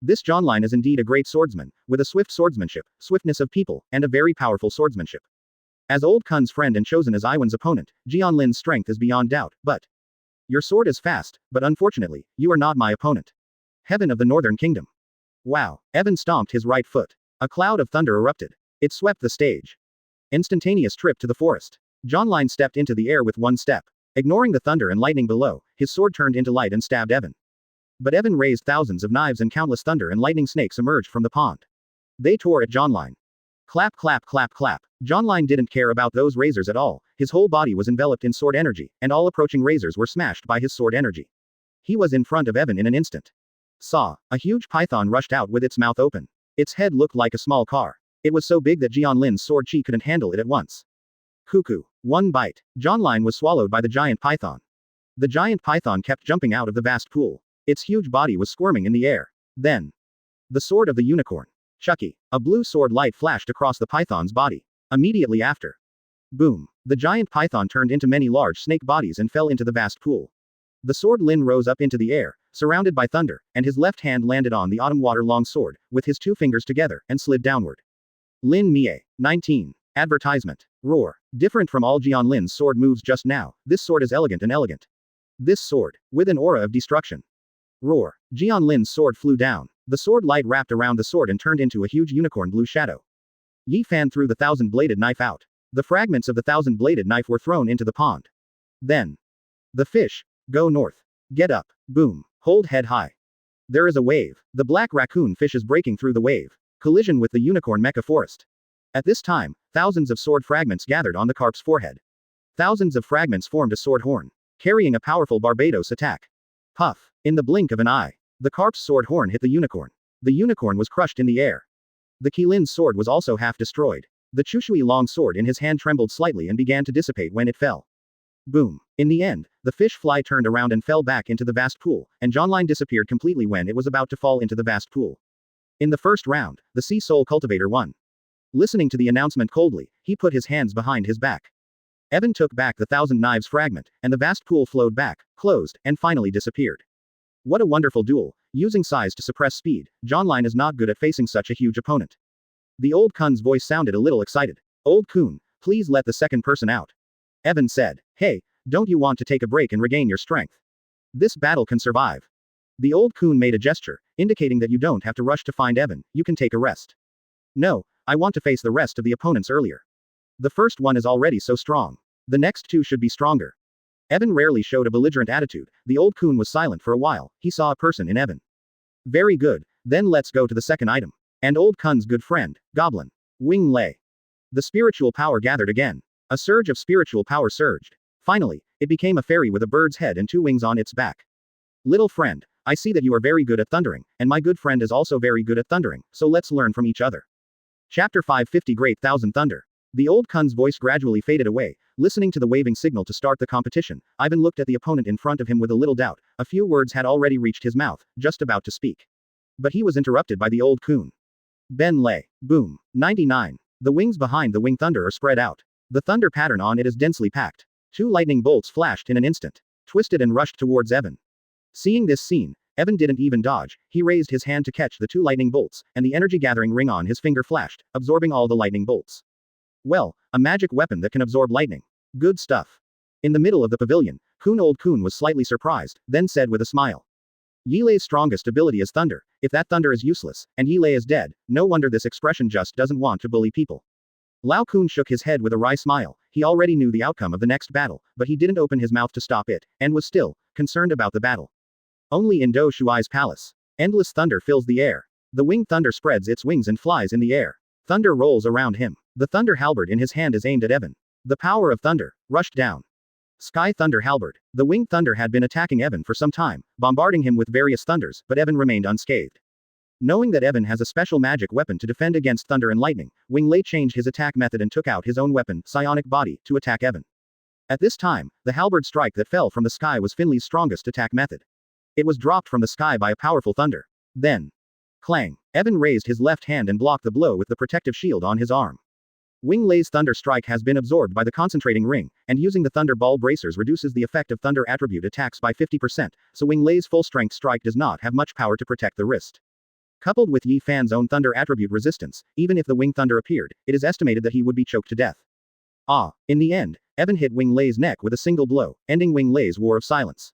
This Johnline is indeed a great swordsman, with a swift swordsmanship, swiftness of people, and a very powerful swordsmanship. As Old Kun's friend and chosen as Iwan's opponent, Jianlin's strength is beyond doubt, but your sword is fast, but unfortunately, you are not my opponent. Heaven of the Northern Kingdom. Wow. Evan stomped his right foot. A cloud of thunder erupted. It swept the stage. Instantaneous trip to the forest. Johnline stepped into the air with one step. Ignoring the thunder and lightning below, his sword turned into light and stabbed Evan. But Evan raised thousands of knives and countless thunder and lightning snakes emerged from the pond. They tore at Johnline. Clap clap clap clap. Johnline didn't care about those razors at all, his whole body was enveloped in sword energy, and all approaching razors were smashed by his sword energy. He was in front of Evan in an instant. Saw. A huge python rushed out with its mouth open. Its head looked like a small car. It was so big that Jianlin's sword chi couldn't handle it at once. Cuckoo. One bite. Johnline was swallowed by the giant python. The giant python kept jumping out of the vast pool. Its huge body was squirming in the air. Then. The sword of the unicorn. Chucky. A blue sword light flashed across the python's body. Immediately after. Boom. The giant python turned into many large snake bodies and fell into the vast pool. The sword Lin rose up into the air, surrounded by thunder, and his left hand landed on the autumn water long sword, with his two fingers together, and slid downward. Lin Mie. 19. Advertisement. Roar. Different from all Jianlin's sword moves just now, this sword is elegant and elegant. This sword, with an aura of destruction. Roar. Jianlin's sword flew down. The sword light wrapped around the sword and turned into a huge unicorn blue shadow. Yi Fan threw the 1,000-bladed knife out. The fragments of the 1,000-bladed knife were thrown into the pond. Then. The fish. Go north. Get up. Boom. Hold head high. There is a wave. The black raccoon fish is breaking through the wave. Collision with the unicorn mecha forest. At this time, thousands of sword fragments gathered on the carp's forehead. Thousands of fragments formed a sword horn, carrying a powerful Barbados attack. Puff. In the blink of an eye. The carp's sword horn hit the unicorn. The unicorn was crushed in the air. The Qilin's sword was also half destroyed. The Chushui long sword in his hand trembled slightly and began to dissipate when it fell. Boom. In the end, the fish fly turned around and fell back into the vast pool, and Johnline disappeared completely when it was about to fall into the vast pool. In the first round, the Sea Soul Cultivator won. Listening to the announcement coldly, he put his hands behind his back. Evan took back the 1,000 knives fragment, and the vast pool flowed back, closed, and finally disappeared. What a wonderful duel. Using size to suppress speed, Johnline is not good at facing such a huge opponent. The old Kun's voice sounded a little excited. Old Kun, please let the second person out. Evan said, hey, don't you want to take a break and regain your strength? This battle can survive. The old Kun made a gesture, indicating that you don't have to rush to find Evan, you can take a rest. No, I want to face the rest of the opponents earlier. The first one is already so strong. The next two should be stronger. Evan rarely showed a belligerent attitude. The old Kun was silent for a while. He saw a person in Evan. Very good, then let's go to the second item. And old Kun's good friend, Goblin. Wing Lei. The spiritual power gathered again. A surge of spiritual power surged. Finally, it became a fairy with a bird's head and two wings on its back. Little friend, I see that you are very good at thundering, and my good friend is also very good at thundering, so let's learn from each other. Chapter 550 Great Thousand Thunder. The old Kun's voice gradually faded away. Listening to the waving signal to start the competition, Ivan looked at the opponent in front of him with a little doubt. A few words had already reached his mouth, just about to speak. But he was interrupted by the old Kun. Ben Lei. Boom. 99. The wings behind the wing thunder are spread out. The thunder pattern on it is densely packed. Two lightning bolts flashed in an instant, twisted and rushed towards Evan. Seeing this scene, Evan didn't even dodge. He raised his hand to catch the two lightning bolts, and the energy gathering ring on his finger flashed, absorbing all the lightning bolts. Well, a magic weapon that can absorb lightning. Good stuff. In the middle of the pavilion, Old Kun was slightly surprised, then said with a smile. Yilei's strongest ability is thunder. If that thunder is useless, and Yilei is dead, no wonder this expression just doesn't want to bully people. Lao Kun shook his head with a wry smile. He already knew the outcome of the next battle, but he didn't open his mouth to stop it, and was still concerned about the battle. Only in Do Shuai's palace. Endless thunder fills the air. The winged thunder spreads its wings and flies in the air. Thunder rolls around him. The thunder halberd in his hand is aimed at Evan. The power of thunder rushed down. Sky Thunder Halberd. The Winged Thunder had been attacking Evan for some time, bombarding him with various thunders, but Evan remained unscathed. Knowing that Evan has a special magic weapon to defend against thunder and lightning, Wing Lei changed his attack method and took out his own weapon, Psionic Body, to attack Evan. At this time, the halberd strike that fell from the sky was Finley's strongest attack method. It was dropped from the sky by a powerful thunder. Then, clang! Evan raised his left hand and blocked the blow with the protective shield on his arm. Wing Lei's thunder strike has been absorbed by the concentrating ring, and using the thunder ball bracers reduces the effect of thunder attribute attacks by 50%, so Wing Lei's full strength strike does not have much power to protect the wrist. Coupled with Yi Fan's own thunder attribute resistance, even if the Wing Thunder appeared, it is estimated that he would be choked to death. In the end, Evan hit Wing Lei's neck with a single blow, ending Wing Lei's War of Silence.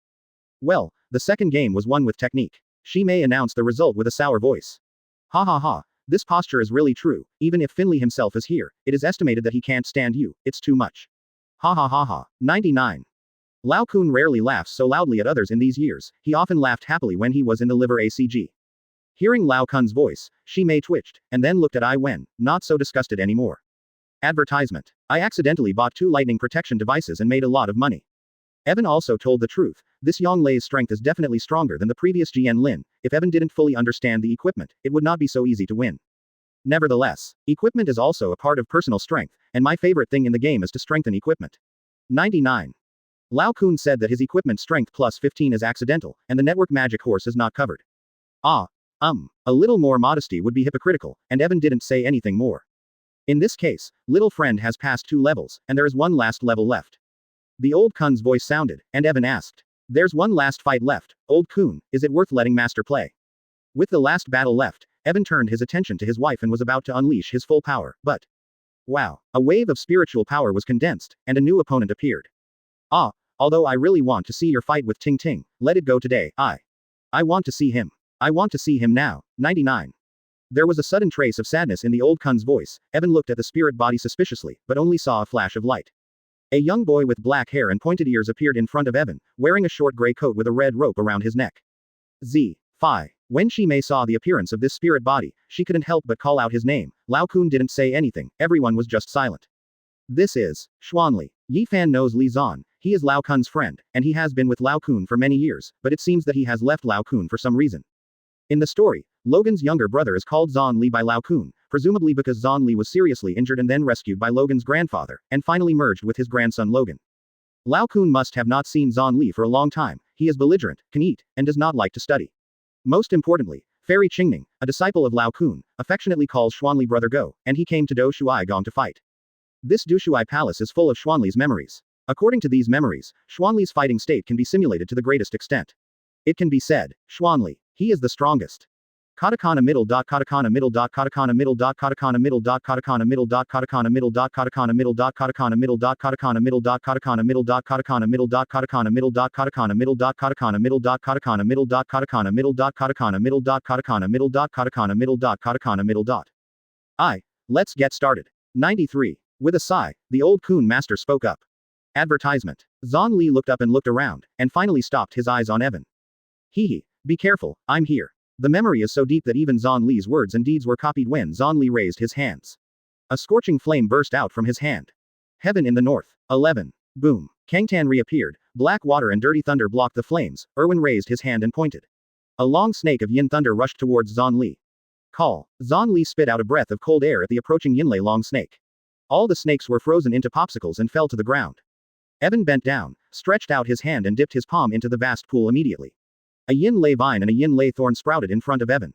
Well, the second game was won with technique. Shi Mei announced the result with a sour voice. Ha ha ha, this posture is really true, even if Finley himself is here, it is estimated that he can't stand you, it's too much. Ha ha ha ha. 99. Lao Kun rarely laughs so loudly at others in these years, he often laughed happily when he was in the liver ACG. Hearing Lao Kun's voice, Shi Mei twitched, and then looked at Ai Wen, not so disgusted anymore. Advertisement. I accidentally bought 2 lightning protection devices and made a lot of money. Evan also told the truth, this Yang Lei's strength is definitely stronger than the previous Jian Lin, if Evan didn't fully understand the equipment, it would not be so easy to win. Nevertheless, equipment is also a part of personal strength, and my favorite thing in the game is to strengthen equipment. 99. Lao Kun said that his equipment strength plus 15 is accidental, and the network magic horse is not covered. A little more modesty would be hypocritical, and Evan didn't say anything more. In this case, little friend has passed 2 levels, and there is one last level left. The old Kun's voice sounded, and Evan asked. There's one last fight left, old Kun, is it worth letting master play? With the last battle left, Evan turned his attention to his wife and was about to unleash his full power, but... wow, a wave of spiritual power was condensed, and a new opponent appeared. Although I really want to see your fight with Ting Ting, let it go today, I want to see him. I want to see him now. 99. There was a sudden trace of sadness in the old Kun's voice. Evan looked at the spirit body suspiciously, but only saw a flash of light. A young boy with black hair and pointed ears appeared in front of Evan, wearing a short gray coat with a red rope around his neck. Fi. When Shi Mei saw the appearance of this spirit body, she couldn't help but call out his name. Lao Kun didn't say anything, everyone was just silent. This is Xuanli. Yi Fan knows Li Zan, he is Lao Kun's friend, and he has been with Lao Kun for many years, but it seems that he has left Lao Kun for some reason. In the story, Logan's younger brother is called Zan Li by Lao Kun, presumably because Zan Li was seriously injured and then rescued by Logan's grandfather, and finally merged with his grandson Logan. Lao Kun must have not seen Zan Li for a long time, he is belligerent, can eat, and does not like to study. Most importantly, Fairy Qingning, a disciple of Lao Kun, affectionately calls Xuanli Brother Go, and he came to Do Shuai Gong to fight. This Do Shuai Palace is full of Xuanli's memories. According to these memories, Xuanli's fighting state can be simulated to the greatest extent. It can be said, Xuanli, he is the strongest. Katakana middle dot katakana middle dot katakana middle dot katakana middle dot katakana middle dot katakana middle dot katakana middle dot katakana middle dot katakana middle dot katakana middle dot katakana middle dot katakana middle dot katakana middle dot katakana middle dot katakana middle dot katakana middle dot katakana middle dot katakana middle dot katakana middle dot katakana middle dot. Let's get started. 93. With a sigh, the old Kun master spoke up. Advertisement. Zan Li looked up and looked around, and finally stopped his eyes on Evan. Be careful, I'm here. The memory is so deep that even Zan Li's words and deeds were copied when Zan Li raised his hands. A scorching flame burst out from his hand. Heaven in the north. 11. Boom. Kangtan reappeared, black water and dirty thunder blocked the flames. Erwin raised his hand and pointed. A long snake of yin thunder rushed towards Zan Li. Call. Zan Li spit out a breath of cold air at the approaching Yinlei long snake. All the snakes were frozen into popsicles and fell to the ground. Evan bent down, stretched out his hand and dipped his palm into the vast pool immediately. A yin lei vine and a yin lei thorn sprouted in front of Evan.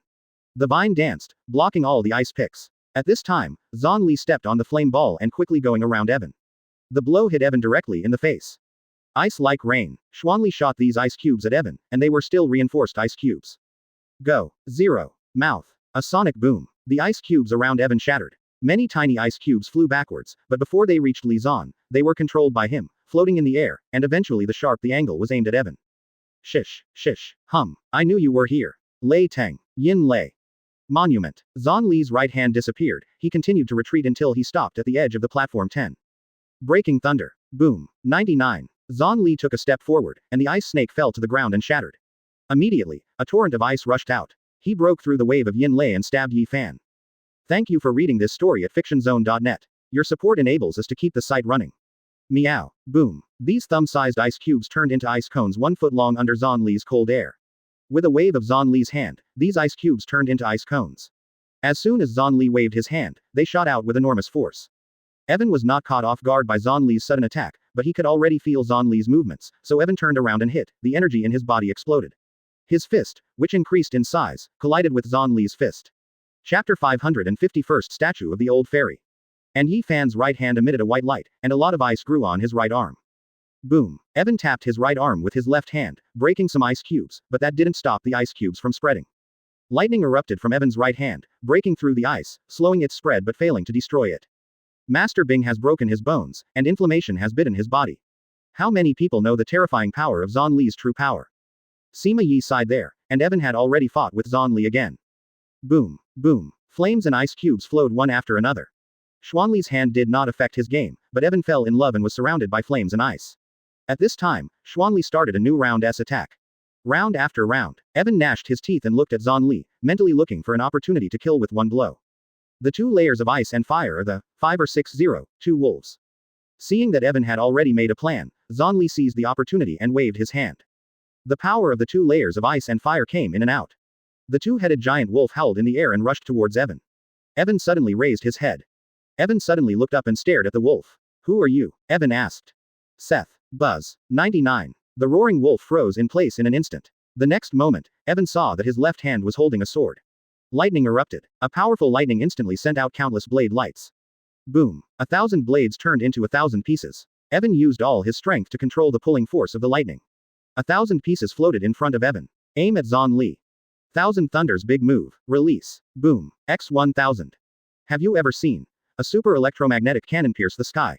The vine danced, blocking all the ice picks. At this time, Zan Li stepped on the flame ball and quickly going around Evan. The blow hit Evan directly in the face. Ice like rain. Xuanli shot these ice cubes at Evan, and they were still reinforced ice cubes. Go. 0. Mouth. A sonic boom. The ice cubes around Evan shattered. Many tiny ice cubes flew backwards, but before they reached Li Zan, they were controlled by him, floating in the air, and eventually the angle was aimed at Evan. Shish. Hum. I knew you were here. Lei Teng. Yin Lei. Monument. Zan Li's right hand disappeared, he continued to retreat until he stopped at the edge of the platform 10. Breaking thunder. Boom. 99. Zan Li took a step forward, and the ice snake fell to the ground and shattered. Immediately, a torrent of ice rushed out. He broke through the wave of Yin Lei and stabbed Yi Fan. Thank you for reading this story at fictionzone.net. Your support enables us to keep the site running. Meow. Boom. These thumb-sized ice cubes turned into ice cones 1 foot long under Zhang Li's cold air. With a wave of Zhang Li's hand, these ice cubes turned into ice cones. As soon as Zhang Li waved his hand, they shot out with enormous force. Evan was not caught off guard by Zhang Li's sudden attack, but he could already feel Zhang Li's movements, so Evan turned around and hit. The energy in his body exploded. His fist, which increased in size, collided with Zhang Li's fist. Chapter 551st Statue of the Old Fairy. And Yi Fan's right hand emitted a white light, and a lot of ice grew on his right arm. Boom. Evan tapped his right arm with his left hand, breaking some ice cubes, but that didn't stop the ice cubes from spreading. Lightning erupted from Evan's right hand, breaking through the ice, slowing its spread but failing to destroy it. Master Bing has broken his bones, and inflammation has bitten his body. How many people know the terrifying power of Zhang Li's true power? Sima Yi sighed there, and Evan had already fought with Zhang Li again. Boom. Boom. Flames and ice cubes flowed one after another. Xuanli's hand did not affect his game, but Evan fell in love and was surrounded by flames and ice. At this time, Xuanli started a new round's attack. Round after round, Evan gnashed his teeth and looked at Zhang Li, mentally looking for an opportunity to kill with one blow. The 2 layers of ice and fire are the 5 or 6 0, 2 wolves. Seeing that Evan had already made a plan, Zhang Li seized the opportunity and waved his hand. The power of the 2 layers of ice and fire came in and out. The 2-headed giant wolf howled in the air and rushed towards Evan. Evan suddenly raised his head. Evan suddenly looked up and stared at the wolf. Who are you? Evan asked. Seth. Buzz. 99. The roaring wolf froze in place in an instant. The next moment, Evan saw that his left hand was holding a sword. Lightning erupted. A powerful lightning instantly sent out countless blade lights. Boom. 1,000 blades turned into 1,000 pieces. Evan used all his strength to control the pulling force of the lightning. 1,000 pieces floated in front of Evan. Aim at Zhang Li. 1,000 thunders big move. Release. Boom. X1000. Have you ever seen a super electromagnetic cannon pierce the sky?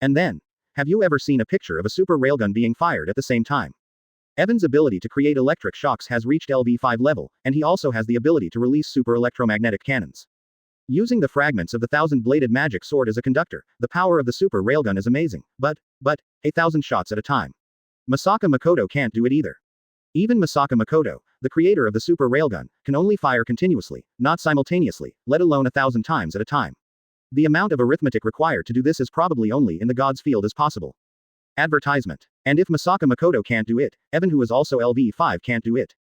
And then, have you ever seen a picture of a super railgun being fired at the same time? Evan's ability to create electric shocks has reached LV5 level, and he also has the ability to release super electromagnetic cannons. Using the fragments of the 1,000-bladed magic sword as a conductor, the power of the super railgun is amazing, but, 1,000 shots at a time. Masaka Makoto can't do it either. Even Masaka Makoto, the creator of the super railgun, can only fire continuously, not simultaneously, let alone 1,000 times at a time. The amount of arithmetic required to do this is probably only in the gods' field as possible. Advertisement. And if Masaka Makoto can't do it, Evan, who is also LV5, can't do it.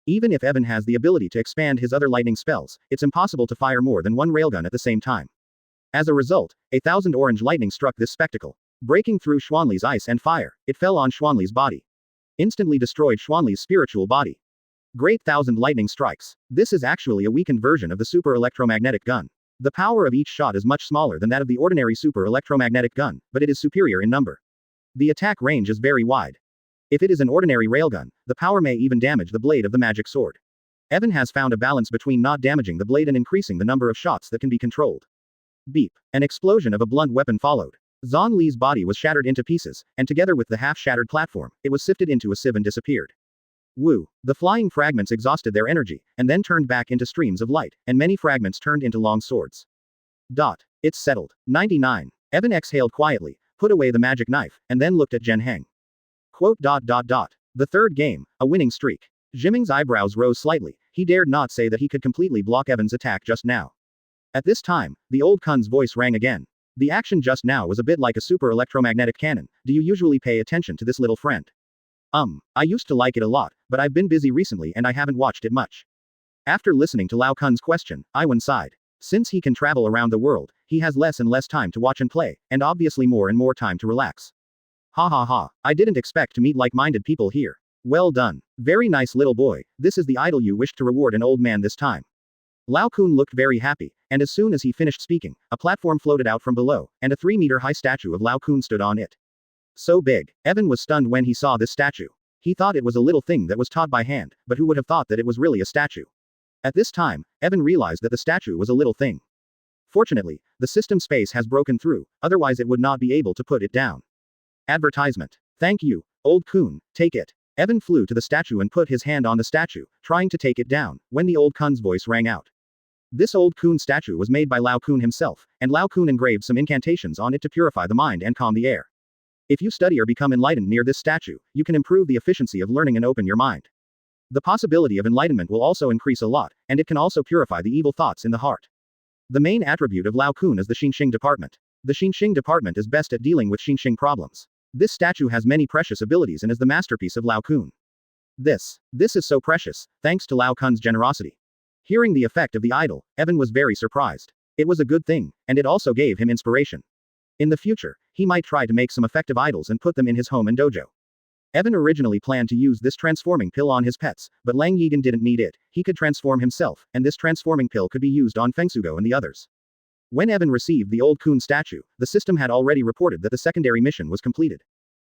Even if Evan has the ability to expand his other lightning spells, it's impossible to fire more than one railgun at the same time. As a result, 1,000 orange lightning struck this spectacle. Breaking through Xuanli's ice and fire, it fell on Xuanli's body. Instantly destroyed Xuanli's spiritual body. Great 1,000 lightning strikes. This is actually a weakened version of the super electromagnetic gun. The power of each shot is much smaller than that of the ordinary super electromagnetic gun, but it is superior in number. The attack range is very wide. If it is an ordinary railgun, the power may even damage the blade of the magic sword. Evan has found a balance between not damaging the blade and increasing the number of shots that can be controlled. Beep. An explosion of a blunt weapon followed. Zhang Li's body was shattered into pieces, and together with the half-shattered platform, it was sifted into a sieve and disappeared. Woo. The flying fragments exhausted their energy, and then turned back into streams of light, and many fragments turned into long swords. It's settled. 99. Evan exhaled quietly, put away the magic knife, and then looked at Zhen Heng. The third game, a winning streak. Jiming's eyebrows rose slightly, he dared not say that he could completely block Evan's attack just now. At this time, the old Kun's voice rang again. The action just now was a bit like a super electromagnetic cannon. Do you usually pay attention to this little friend? I used to like it a lot, but I've been busy recently and I haven't watched it much. After listening to Lao Kun's question, Iwan sighed. Since he can travel around the world, he has less and less time to watch and play, and obviously more and more time to relax. Ha ha ha, I didn't expect to meet like-minded people here. Well done. Very nice little boy, this is the idol you wished to reward an old man this time. Lao Kun looked very happy, and as soon as he finished speaking, a platform floated out from below, and a 3-meter-high statue of Lao Kun stood on it. So big, Evan was stunned when he saw this statue. He thought it was a little thing that was taught by hand, but who would have thought that it was really a statue? At this time, Evan realized that the statue was a little thing. Fortunately, the system space has broken through, otherwise it would not be able to put it down. Advertisement. Thank you, old Kun, take it. Evan flew to the statue and put his hand on the statue, trying to take it down, when the old Kun's voice rang out. This old Kun statue was made by Lao Kun himself, and Lao Kun engraved some incantations on it to purify the mind and calm the air. If you study or become enlightened near this statue, you can improve the efficiency of learning and open your mind. The possibility of enlightenment will also increase a lot, and it can also purify the evil thoughts in the heart. The main attribute of Lao Kun is the Xinxing department. The Xinxing department is best at dealing with Xinxing problems. This statue has many precious abilities and is the masterpiece of Lao Kun. This is so precious, thanks to Lao Kun's generosity. Hearing the effect of the idol, Evan was very surprised. It was a good thing, and it also gave him inspiration. In the future, he might try to make some effective idols and put them in his home and dojo. Evan originally planned to use this transforming pill on his pets, but Lang Yigan didn't need it. He could transform himself, and this transforming pill could be used on Fengsugo and the others. When Evan received the old Kun statue, the system had already reported that the secondary mission was completed.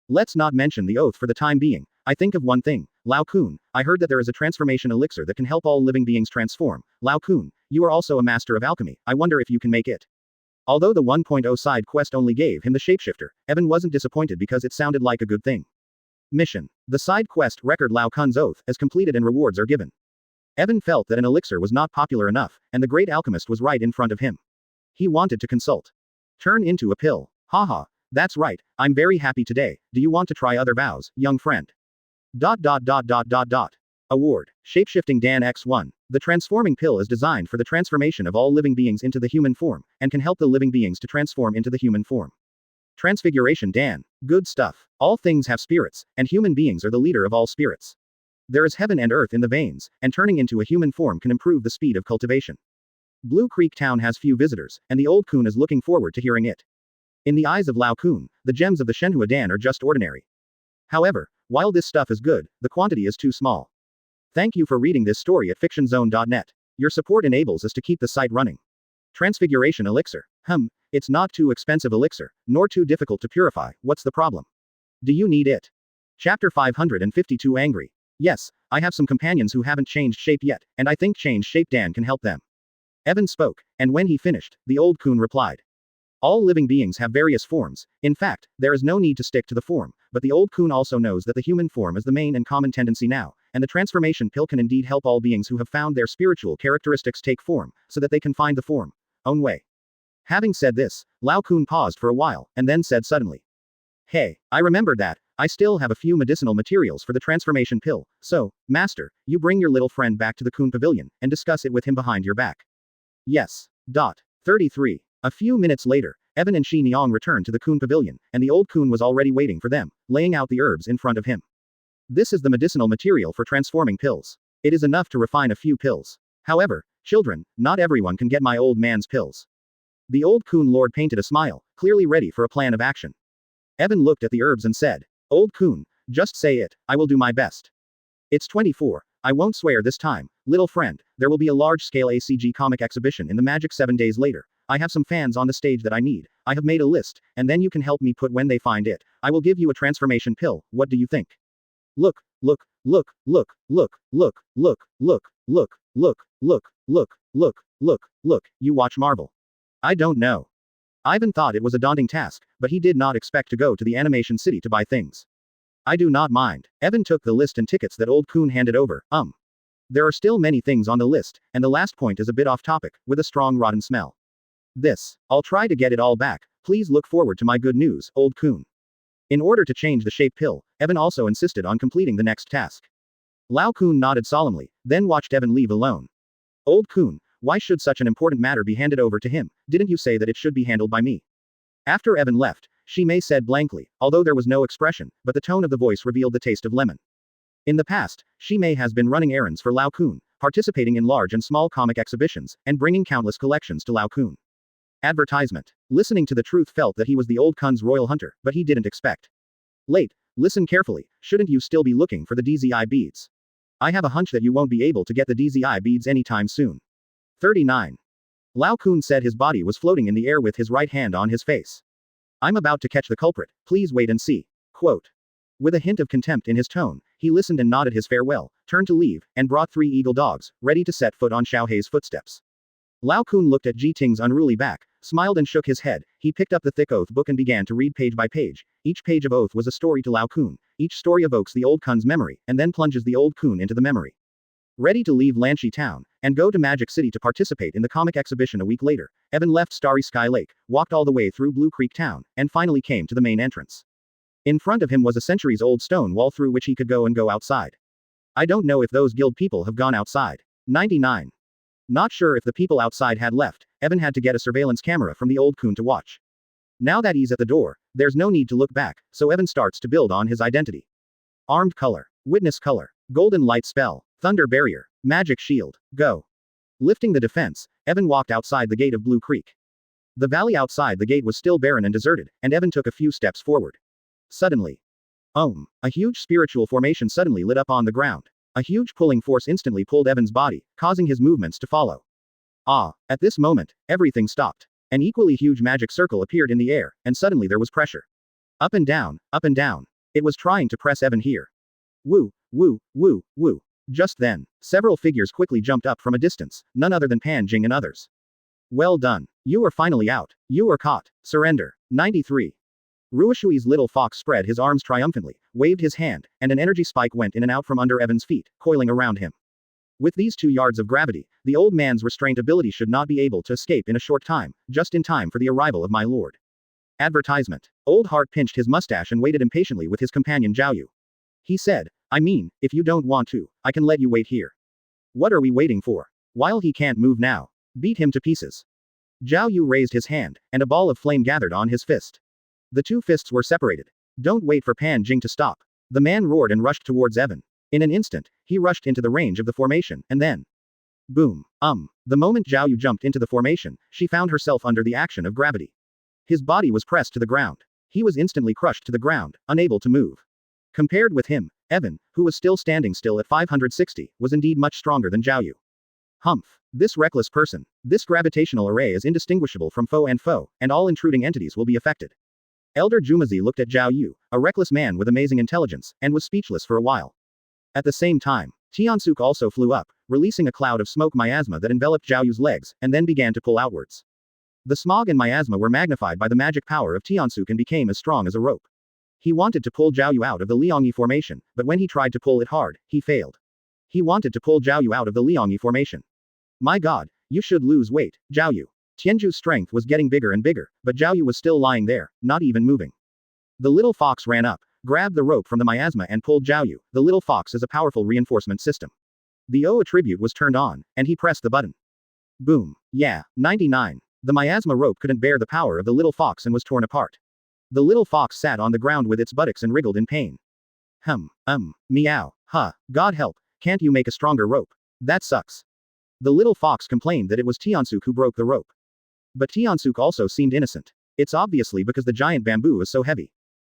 Let's not mention the oath for the time being. I think of one thing. Lao Kun, I heard that there is a transformation elixir that can help all living beings transform. Lao Kun, you are also a master of alchemy. I wonder if you can make it. Although the 1.0 side quest only gave him the shapeshifter, Evan wasn't disappointed because it sounded like a good thing. Mission. The side quest record Lao Kun's oath as completed and rewards are given. Evan felt that an elixir was not popular enough, and the great alchemist was right in front of him. He wanted to consult. Turn into a pill. Haha, that's right, I'm very happy today. Do you want to try other vows, young friend? Award. Shapeshifting Dan X1. The transforming pill is designed for the transformation of all living beings into the human form, and can help the living beings to transform into the human form. Transfiguration Dan. Good stuff. All things have spirits, and human beings are the leader of all spirits. There is heaven and earth in the veins, and turning into a human form can improve the speed of cultivation. Blue Creek Town has few visitors, and the old Kun is looking forward to hearing it. In the eyes of Lao Kun, the gems of the Shenhua Dan are just ordinary. However, while this stuff is good, the quantity is too small. Thank you for reading this story at fictionzone.net. Your support enables us to keep the site running. Transfiguration elixir. It's not too expensive elixir, nor too difficult to purify. What's the problem? Do you need it? Chapter 552 Angry. Yes, I have some companions who haven't changed shape yet, and I think changed shape Dan can help them. Evan spoke, and when he finished, the old Kun replied. All living beings have various forms. In fact, there is no need to stick to the form, but the old Kun also knows that the human form is the main and common tendency now, and the transformation pill can indeed help all beings who have found their spiritual characteristics take form, so that they can find the form own way. Having said this, Lao Kun paused for a while, and then said suddenly. Hey, I remembered that. I still have a few medicinal materials for the transformation pill, so, Master, you bring your little friend back to the Kun Pavilion, and discuss it with him behind your back. Yes. 33. A few minutes later, Evan and Shi Niang returned to the Kun Pavilion, and the old Kun was already waiting for them, laying out the herbs in front of him. This is the medicinal material for transforming pills. It is enough to refine a few pills. However, children, not everyone can get my old man's pills. The old Kun Lord painted a smile, clearly ready for a plan of action. Evan looked at the herbs and said, Old Kun, just say it, I will do my best. It's 24. I won't swear this time, little friend. There will be a large-scale ACG comic exhibition in the Magic 7 days later. I have some fans on the stage that I need. I have made a list, and then you can help me put when they find it. I will give you a transformation pill. What do you think? Look, look, look, look, look, look, look, look, look, look, look, look, look, look, look, you watch Marvel. I don't know. Ivan thought it was a daunting task, but he did not expect to go to the animation city to buy things. I do not mind. Evan took the list and tickets that old Kun handed over. There are still many things on the list, and the last point is a bit off topic, with a strong rotten smell. I'll try to get it all back. Please look forward to my good news, old Kun. In order to change the shape pill, Evan also insisted on completing the next task. Lao Kun nodded solemnly, then watched Evan leave alone. Old Kun, why should such an important matter be handed over to him? Didn't you say that it should be handled by me? After Evan left, Shi Mei said blankly, although there was no expression, but the tone of the voice revealed the taste of lemon. In the past, Shi Mei has been running errands for Lao Kun, participating in large and small comic exhibitions, and bringing countless collections to Lao Kun. Advertisement. Listening to the truth felt that he was the old Kun's royal hunter, but he didn't expect. Listen carefully, shouldn't you still be looking for the DZI beads? I have a hunch that you won't be able to get the DZI beads anytime soon. 39. Lao Kun said his body was floating in the air with his right hand on his face. I'm about to catch the culprit, please wait and see. Quote. With a hint of contempt in his tone, he listened and nodded his farewell, turned to leave, and brought 3 eagle dogs, ready to set foot on Xiaohei's footsteps. Lao Kun looked at Ji Ting's unruly back, smiled and shook his head. He picked up the thick oath book and began to read page by page. Each page of oath was a story to Lao Kun. Each story evokes the old Kun's memory, and then plunges the old Kun into the memory. Ready to leave Lanshi Town, and go to Magic City to participate in the comic exhibition a week later, Evan left Starry Sky Lake, walked all the way through Blue Creek Town, and finally came to the main entrance. In front of him was a centuries-old stone wall through which he could go outside. I don't know if those guild people have gone outside. 99. Not sure if the people outside had left, Evan had to get a surveillance camera from the old Kun to watch. Now that he's at the door, there's no need to look back, so Evan starts to build on his identity. Armed color. Witness color. Golden light spell. Thunder barrier. Magic shield. Go. Lifting the defense, Evan walked outside the gate of Blue Creek. The valley outside the gate was still barren and deserted, and Evan took a few steps forward. Suddenly. A huge spiritual formation suddenly lit up on the ground. A huge pulling force instantly pulled Evan's body, causing his movements to follow. At this moment, everything stopped. An equally huge magic circle appeared in the air, and suddenly there was pressure. Up and down, up and down. It was trying to press Evan here. Woo, woo, woo, woo. Just then, several figures quickly jumped up from a distance, none other than Pan Jing and others. Well done. You are finally out. You are caught. Surrender. 93. Ruishui's little fox spread his arms triumphantly, waved his hand, and an energy spike went in and out from under Evan's feet, coiling around him. With these 2 yards of gravity, the old man's restraint ability should not be able to escape in a short time, just in time for the arrival of my lord. Advertisement. Old Heart pinched his mustache and waited impatiently with his companion Zhao. He said, I mean, if you don't want to, I can let you wait here. What are we waiting for? While he can't move now. Beat him to pieces. Zhao Yu raised his hand, and a ball of flame gathered on his fist. The 2 fists were separated. Don't wait for Pan Jing to stop. The man roared and rushed towards Evan. In an instant, he rushed into the range of the formation, and then. Boom. The moment Zhao Yu jumped into the formation, she found herself under the action of gravity. His body was pressed to the ground. He was instantly crushed to the ground, unable to move. Compared with him, Evan, who was still standing still at 560, was indeed much stronger than Zhao Yu. Humph. This reckless person. This gravitational array is indistinguishable from foe, and all intruding entities will be affected. Elder Jumazi looked at Zhao Yu, a reckless man with amazing intelligence, and was speechless for a while. At the same time, Tiansuk also flew up, releasing a cloud of smoke miasma that enveloped Zhao Yu's legs, and then began to pull outwards. The smog and miasma were magnified by the magic power of Tiansuk and became as strong as a rope. He wanted to pull Zhao Yu out of the Liangyi formation, but when he tried to pull it hard, he failed. He wanted to pull Zhao Yu out of the Liangyi formation. My god, you should lose weight, Zhao Yu. Tianju's strength was getting bigger and bigger, but Zhao Yu was still lying there, not even moving. The little fox ran up, grabbed the rope from the miasma and pulled Zhao Yu. The little fox is a powerful reinforcement system. The O attribute was turned on, and he pressed the button. Boom. Yeah, 99. The miasma rope couldn't bear the power of the little fox and was torn apart. The little fox sat on the ground with its buttocks and wriggled in pain. Meow. Huh, God help, can't you make a stronger rope? That sucks. The little fox complained that it was Tiansuk who broke the rope. But Tiansuk also seemed innocent. It's obviously because the giant bamboo is so heavy.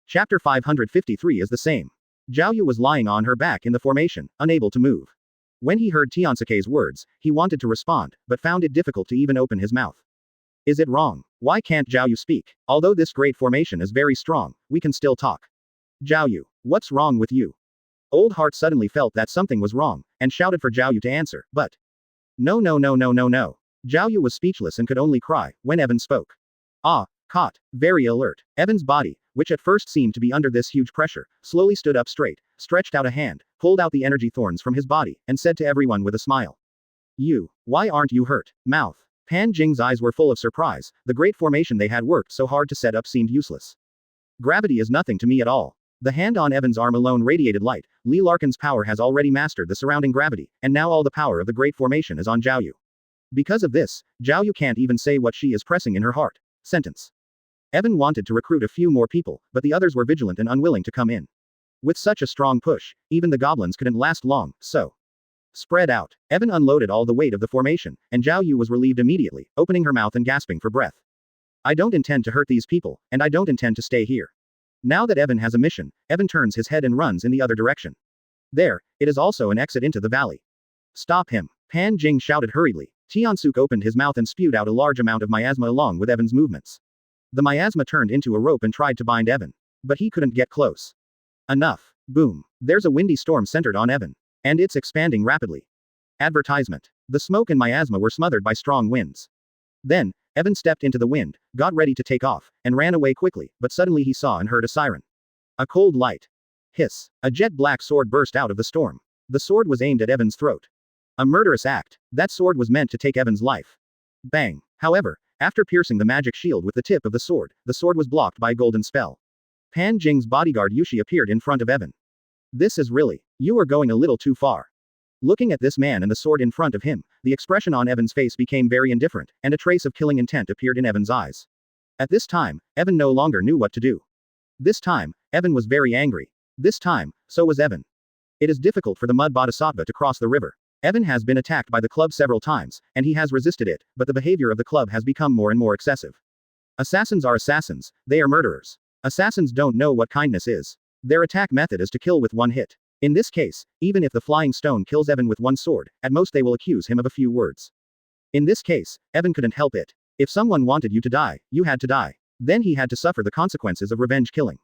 Chapter 553 is the same. Zhao Yu was lying on her back in the formation, unable to move. When he heard Tiansuke's words, he wanted to respond, but found it difficult to even open his mouth. Is it wrong? Why can't Zhao Yu speak? Although this great formation is very strong, we can still talk. Zhao Yu, what's wrong with you? Old Heart suddenly felt that something was wrong, and shouted for Zhao Yu to answer, but. No. Zhao Yu was speechless and could only cry, when Evan spoke. Caught. Very alert. Evan's body, which at first seemed to be under this huge pressure, slowly stood up straight, stretched out a hand, pulled out the energy thorns from his body, and said to everyone with a smile. Why aren't you hurt? Mouth. Pan Jing's eyes were full of surprise, the great formation they had worked so hard to set up seemed useless. Gravity is nothing to me at all. The hand on Evan's arm alone radiated light. Li Larkin's power has already mastered the surrounding gravity, and now all the power of the great formation is on Zhao Yu. Because of this, Zhao Yu can't even say what she is pressing in her heart. Sentence. Evan wanted to recruit a few more people, but the others were vigilant and unwilling to come in. With such a strong push, even the goblins couldn't last long, so. Spread out. Evan unloaded all the weight of the formation, and Zhao Yu was relieved immediately, opening her mouth and gasping for breath. I don't intend to hurt these people, and I don't intend to stay here. Now that Evan has a mission, Evan turns his head and runs in the other direction. There, it is also an exit into the valley. Stop him. Pan Jing shouted hurriedly. Tiansuk opened his mouth and spewed out a large amount of miasma along with Evan's movements. The miasma turned into a rope and tried to bind Evan. But he couldn't get close. Enough. Boom. There's a windy storm centered on Evan. And it's expanding rapidly. Advertisement. The smoke and miasma were smothered by strong winds. Then, Evan stepped into the wind, got ready to take off, and ran away quickly, but suddenly he saw and heard a siren. A cold light. Hiss. A jet black sword burst out of the storm. The sword was aimed at Evan's throat. A murderous act. That sword was meant to take Evan's life. Bang. However, after piercing the magic shield with the tip of the sword was blocked by a golden spell. Pan Jing's bodyguard Yushi appeared in front of Evan. This is really. You are going a little too far. Looking at this man and the sword in front of him, the expression on Evan's face became very indifferent, and a trace of killing intent appeared in Evan's eyes. At this time, Evan no longer knew what to do. This time, Evan was very angry. This time, so was Evan. It is difficult for the mud bodhisattva to cross the river. Evan has been attacked by the club several times, and he has resisted it, but the behavior of the club has become more and more excessive. Assassins are assassins, they are murderers. Assassins don't know what kindness is. Their attack method is to kill with one hit. In this case, even if the flying stone kills Evan with one sword, at most they will accuse him of a few words. In this case, Evan couldn't help it. If someone wanted you to die, you had to die. Then he had to suffer the consequences of revenge killing.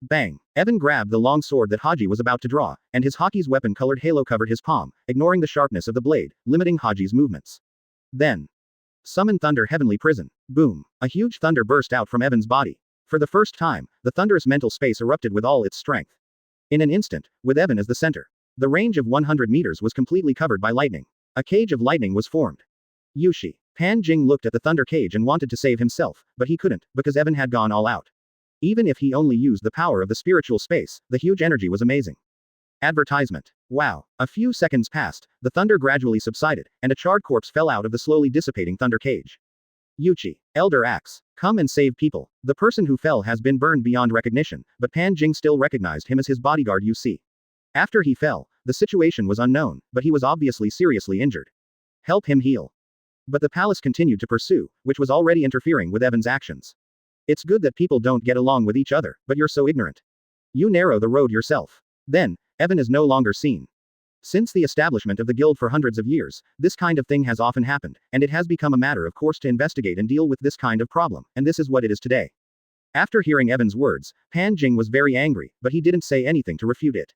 Bang! Evan grabbed the long sword that Haji was about to draw, and his hockey's weapon-colored halo covered his palm, ignoring the sharpness of the blade, limiting Haji's movements. Then, summon Thunder Heavenly Prison. Boom! A huge thunder burst out from Evan's body. For the first time, the thunderous mental space erupted with all its strength. In an instant, with Evan as the center, the range of 100 meters was completely covered by lightning. A cage of lightning was formed. Yushi. Pan Jing looked at the thunder cage and wanted to save himself, but he couldn't, because Evan had gone all out. Even if he only used the power of the spiritual space, the huge energy was amazing. Advertisement. Wow. A few seconds passed, the thunder gradually subsided, and a charred corpse fell out of the slowly dissipating thunder cage. Yuchi. Elder Axe. Come and save people. The person who fell has been burned beyond recognition, but Pan Jing still recognized him as his bodyguard UC. After he fell, the situation was unknown, but he was obviously seriously injured. Help him heal. But the palace continued to pursue, which was already interfering with Evan's actions. It's good that people don't get along with each other, but you're so ignorant. You narrow the road yourself. Then, Evan is no longer seen. Since the establishment of the guild for hundreds of years, this kind of thing has often happened, and it has become a matter of course to investigate and deal with this kind of problem, and this is what it is today. After hearing Evan's words, Pan Jing was very angry, but he didn't say anything to refute it.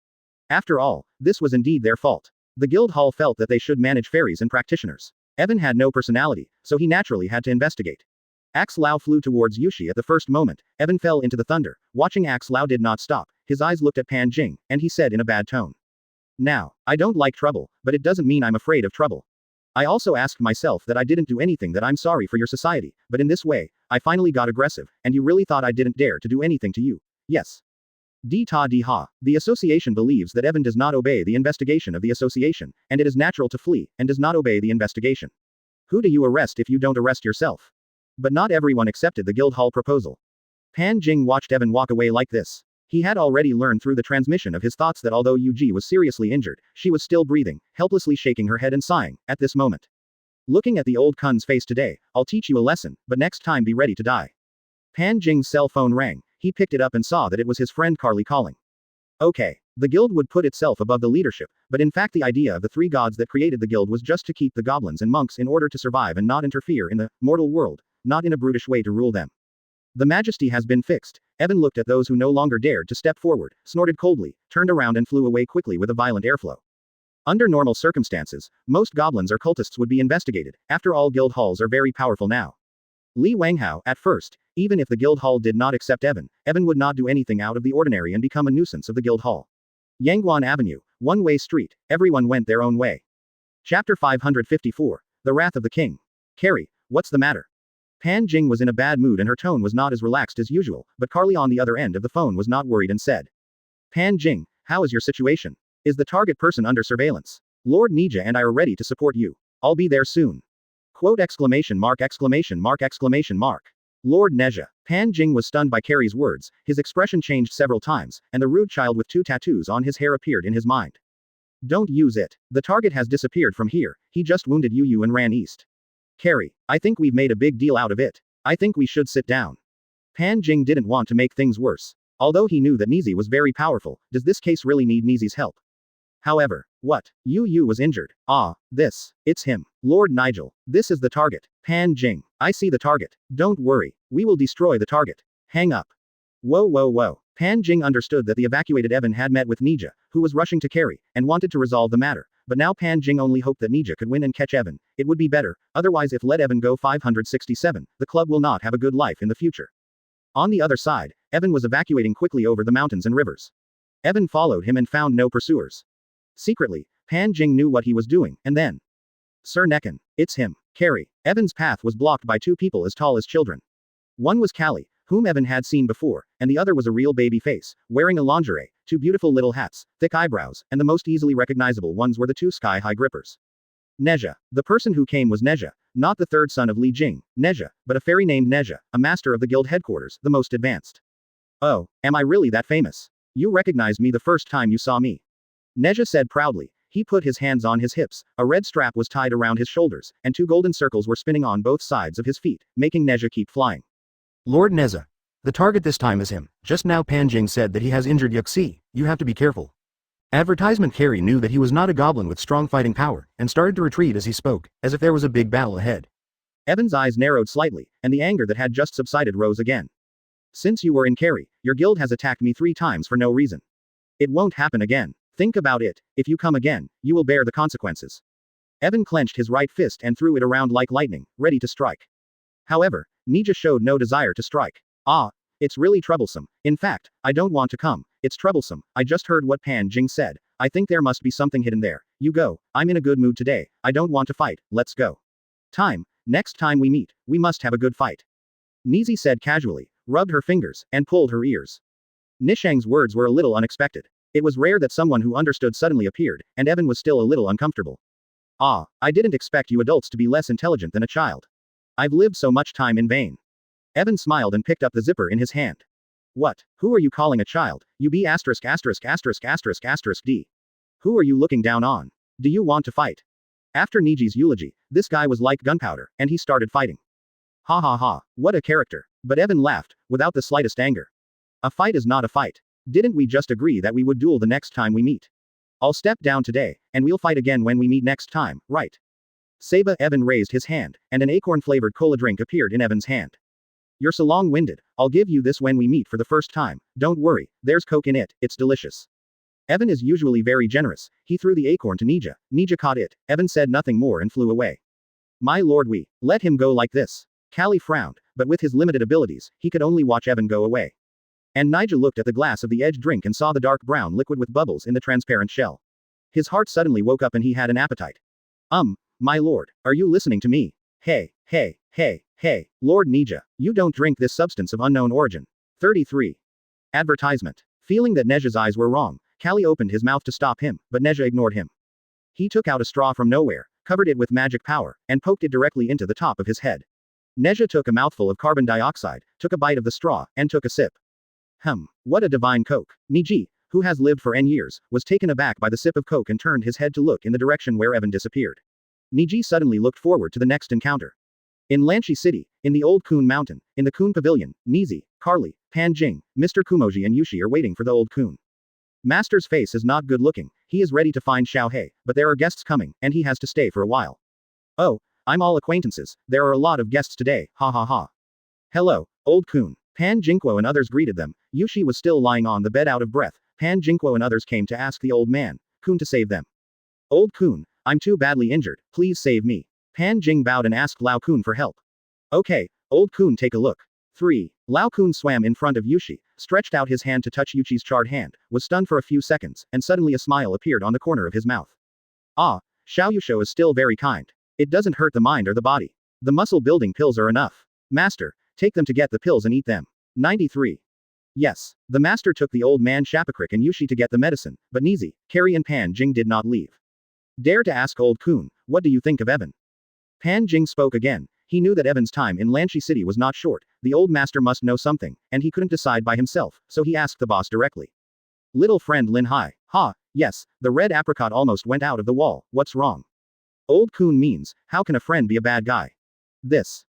After all, this was indeed their fault. The guild hall felt that they should manage fairies and practitioners. Evan had no personality, so he naturally had to investigate. Axe Lao flew towards Yushi at the first moment. Evan fell into the thunder. Watching Axe Lao did not stop. His eyes looked at Pan Jing, and he said in a bad tone. Now, I don't like trouble, but it doesn't mean I'm afraid of trouble. I also asked myself that I didn't do anything that I'm sorry for your society, but in this way, I finally got aggressive, and you really thought I didn't dare to do anything to you. Yes. Di ha. The association believes that Evan does not obey the investigation of the association, and it is natural to flee, and does not obey the investigation. Who do you arrest if you don't arrest yourself? But not everyone accepted the guild hall proposal. Pan Jing watched Evan walk away like this. He had already learned through the transmission of his thoughts that although Yuji was seriously injured, she was still breathing, helplessly shaking her head and sighing, at this moment. Looking at the old Kun's face today, I'll teach you a lesson, but next time be ready to die. Pan Jing's cell phone rang. He picked it up and saw that it was his friend Carly calling. Okay. The guild would put itself above the leadership, but in fact the idea of the three gods that created the guild was just to keep the goblins and monks in order to survive and not interfere in the mortal world, not in a brutish way to rule them. The majesty has been fixed. Evan looked at those who no longer dared to step forward, snorted coldly, turned around and flew away quickly with a violent airflow. Under normal circumstances, most goblins or cultists would be investigated. After all, guild halls are very powerful now. Li Wanghao, at first, even if the guild hall did not accept Evan would not do anything out of the ordinary and become a nuisance of the guild hall. Yangguan Avenue, one-way street, everyone went their own way. Chapter 554. The Wrath of the King. Carrie, what's the matter? Pan Jing was in a bad mood and her tone was not as relaxed as usual, but Carly on the other end of the phone was not worried and said. Pan Jing, how is your situation? Is the target person under surveillance? Lord Nija and I are ready to support you. I'll be there soon. Quote exclamation mark exclamation mark exclamation mark. Lord Neja. Pan Jing was stunned by Carrie's words, his expression changed several times, and the rude child with 2 tattoos on his hair appeared in his mind. Don't use it. The target has disappeared from here, he just wounded Yu and ran east. Carrie, I think we've made a big deal out of it. I think we should sit down. Pan Jing didn't want to make things worse. Although he knew that Nizi was very powerful, does this case really need Nizi's help? However, what? Yu was injured. It's him. Lord Nigel. This is the target. Pan Jing. I see the target. Don't worry. We will destroy the target. Hang up. Whoa. Pan Jing understood that the evacuated Evan had met with Nija, who was rushing to Carrie, and wanted to resolve the matter. But now Pan Jing only hoped that Nija could win and catch Evan. It would be better, otherwise if let Evan go 567, the club will not have a good life in the future. On the other side, Evan was evacuating quickly over the mountains and rivers. Evan followed him and found no pursuers. Secretly, Pan Jing knew what he was doing, and then. Sir Necken. It's him. Carrie. Evan's path was blocked by 2 people as tall as children. One was Callie, whom Evan had seen before, and the other was a real baby face, wearing a lingerie, 2 beautiful little hats, thick eyebrows, and the most easily recognizable ones were the 2 sky-high grippers. Neja. The person who came was Neja, not the third son of Li Jing, Neja, but a fairy named Neja, a master of the guild headquarters, the most advanced. Oh, am I really that famous? You recognized me the first time you saw me. Neja said proudly. He put his hands on his hips, a red strap was tied around his shoulders, and 2 golden circles were spinning on both sides of his feet, making Neja keep flying. Lord Neza. The target this time is him. Just now Pan Jing said that he has injured Yuxi. You have to be careful. Advertisement Carey knew that he was not a goblin with strong fighting power, and started to retreat as he spoke, as if there was a big battle ahead. Evan's eyes narrowed slightly, and the anger that had just subsided rose again. Since you were in Carey, your guild has attacked me 3 times for no reason. It won't happen again. Think about it, if you come again, you will bear the consequences. Evan clenched his right fist and threw it around like lightning, ready to strike. However, Neja showed no desire to strike. It's really troublesome. In fact, I don't want to come. It's troublesome. I just heard what Pan Jing said. I think there must be something hidden there. You go. I'm in a good mood today. I don't want to fight. Let's go. Next time we meet, we must have a good fight. Nizi said casually, rubbed her fingers, and pulled her ears. Nishang's words were a little unexpected. It was rare that someone who understood suddenly appeared, and Evan was still a little uncomfortable. I didn't expect you adults to be less intelligent than a child. I've lived so much time in vain. Evan smiled and picked up the zipper in his hand. What? Who are you calling a child? You be asterisk asterisk asterisk asterisk asterisk D. Who are you looking down on? Do you want to fight? After Niji's eulogy, this guy was like gunpowder, and he started fighting. Ha ha ha, what a character. But Evan laughed, without the slightest anger. A fight is not a fight. Didn't we just agree that we would duel the next time we meet? I'll step down today, and we'll fight again when we meet next time, right? Seba. Evan raised his hand, and an acorn-flavored cola drink appeared in Evan's hand. You're so long-winded, I'll give you this when we meet for the first time, don't worry, there's Coke in it, it's delicious. Evan is usually very generous, he threw the acorn to Neja, Neja caught it, Evan said nothing more and flew away. My lord, we let him go like this. Callie frowned, but with his limited abilities, he could only watch Evan go away. And Nigel looked at the glass of the edged drink and saw the dark brown liquid with bubbles in the transparent shell. His heart suddenly woke up and he had an appetite. My lord, are you listening to me? Hey, Lord Neja, you don't drink this substance of unknown origin. 33. Advertisement. Feeling that Neja's eyes were wrong, Callie opened his mouth to stop him, but Neja ignored him. He took out a straw from nowhere, covered it with magic power, and poked it directly into the top of his head. Neja took a mouthful of carbon dioxide, took a bite of the straw, and took a sip. What a divine Coke. Niji, who has lived for N years, was taken aback by the sip of Coke and turned his head to look in the direction where Evan disappeared. Niji suddenly looked forward to the next encounter. In Lanshi City, in the old Kun Mountain, in the Kun Pavilion, Nizi, Carly, Pan Jing, Mr. Kumoji and Yushi are waiting for the old Kun. Master's face is not good looking, he is ready to find Xiaohei, but there are guests coming, and he has to stay for a while. Oh, I'm all acquaintances, there are a lot of guests today, ha ha ha. Hello, old Kun. Pan Jingguo and others greeted them. Yushi was still lying on the bed out of breath. Pan Jingguo and others came to ask the old man, Kun, to save them. Old Kun, I'm too badly injured, please save me. Pan Jing bowed and asked Lao Kun for help. Okay, old Kun, take a look. 3. Lao Kun swam in front of Yushi, stretched out his hand to touch Yushi's charred hand, was stunned for a few seconds, and suddenly a smile appeared on the corner of his mouth. Xiao Yusho is still very kind. It doesn't hurt the mind or the body. The muscle-building pills are enough. Master, take them to get the pills and eat them. 93. Yes, the master took the old man Shapakrik and Yushi to get the medicine, but Nizi, Carrie and Pan Jing did not leave. Dare to ask old Kun, what do you think of Evan? Pan Jing spoke again. He knew that Evan's time in Lanshi City was not short, the old master must know something, and he couldn't decide by himself, so he asked the boss directly. Little friend Lin Hai, yes, the red apricot almost went out of the wall, what's wrong? Old Kun means, how can a friend be a bad guy? This.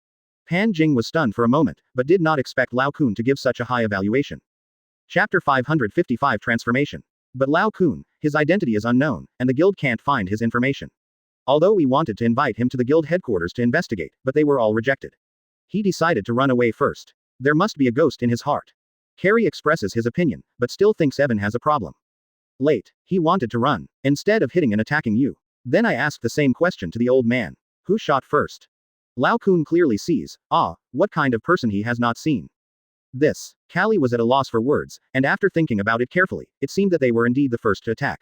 Pan Jing was stunned for a moment, but did not expect Lao Kun to give such a high evaluation. Chapter 555 Transformation. But Lao Kun, his identity is unknown, and the guild can't find his information. Although we wanted to invite him to the guild headquarters to investigate, but they were all rejected. He decided to run away first. There must be a ghost in his heart. Carrie expresses his opinion, but still thinks Evan has a problem. Late. He wanted to run, instead of hitting and attacking you. Then I asked the same question to the old man. Who shot first? Lao Kun clearly sees, what kind of person he has not seen. This. Callie was at a loss for words, and after thinking about it carefully, it seemed that they were indeed the first to attack.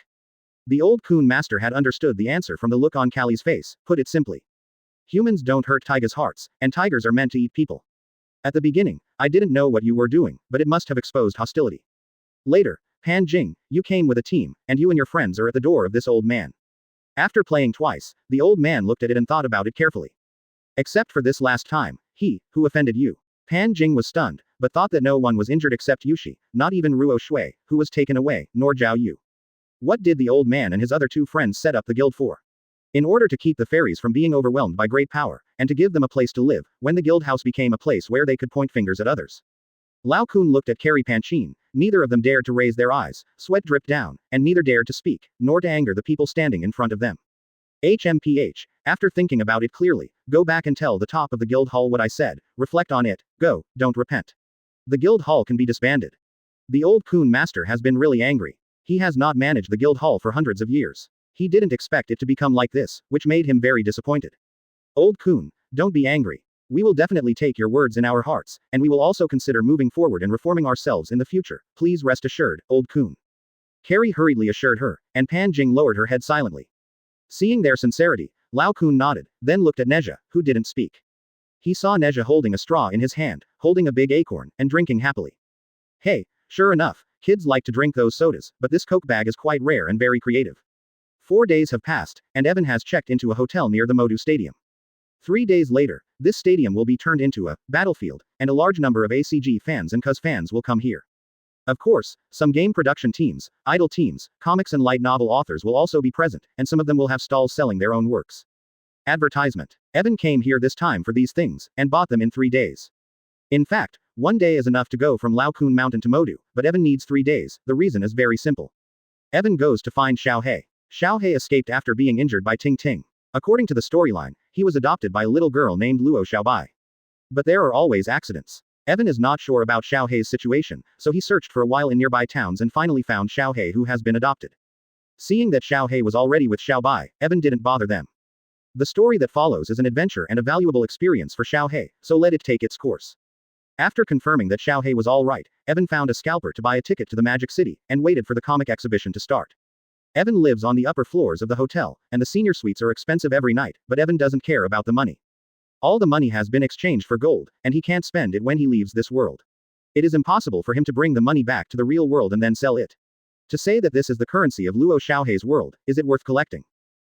The old Kun master had understood the answer from the look on Callie's face, put it simply. Humans don't hurt tigers' hearts, and tigers are meant to eat people. At the beginning, I didn't know what you were doing, but it must have exposed hostility. Later, Pan Jing, you came with a team, and you and your friends are at the door of this old man. After playing twice, the old man looked at it and thought about it carefully. Except for this last time, who offended you? Pan Jing was stunned, but thought that no one was injured except Yushi, not even Ruo Shui, who was taken away, nor Zhao Yu. What did the old man and his other two friends set up the guild for? In order to keep the fairies from being overwhelmed by great power, and to give them a place to live, when the guild house became a place where they could point fingers at others. Lao Kun looked at Carrie Panchin, neither of them dared to raise their eyes, sweat dripped down, and neither dared to speak, nor to anger the people standing in front of them. HMPH, after thinking about it clearly, go back and tell the top of the guild hall what I said, reflect on it, go, don't repent. The guild hall can be disbanded. The old Kun master has been really angry. He has not managed the guild hall for hundreds of years. He didn't expect it to become like this, which made him very disappointed. Old Kun, don't be angry. We will definitely take your words in our hearts, and we will also consider moving forward and reforming ourselves in the future, please rest assured, old Kun. Carrie hurriedly assured her, and Pan Jing lowered her head silently. Seeing their sincerity, Lao Kun nodded, then looked at Neja, who didn't speak. He saw Neja holding a straw in his hand, holding a big acorn, and drinking happily. Hey, sure enough, kids like to drink those sodas, but this Coke bag is quite rare and very creative. 4 days have passed, and Evan has checked into a hotel near the Modu Stadium. 3 days later, this stadium will be turned into a battlefield, and a large number of ACG fans and Cuz fans will come here. Of course, some game production teams, idol teams, comics and light novel authors will also be present, and some of them will have stalls selling their own works. Advertisement. Evan came here this time for these things, and bought them in 3 days. In fact, 1 day is enough to go from Lao Kun Mountain to Modu, but Evan needs 3 days, the reason is very simple. Evan goes to find Xiao He. Xiao He escaped after being injured by Ting Ting. According to the storyline, he was adopted by a little girl named Luo Xiaobai. But there are always accidents. Evan is not sure about Xiao He's situation, so he searched for a while in nearby towns and finally found Xiao He, who has been adopted. Seeing that Xiao He was already with Xiaobai, Evan didn't bother them. The story that follows is an adventure and a valuable experience for Xiao He, so let it take its course. After confirming that Xiao He was alright, Evan found a scalper to buy a ticket to the Magic City, and waited for the comic exhibition to start. Evan lives on the upper floors of the hotel, and the senior suites are expensive every night, but Evan doesn't care about the money. All the money has been exchanged for gold, and he can't spend it when he leaves this world. It is impossible for him to bring the money back to the real world and then sell it. To say that this is the currency of Luo Xiaohe's world, is it worth collecting?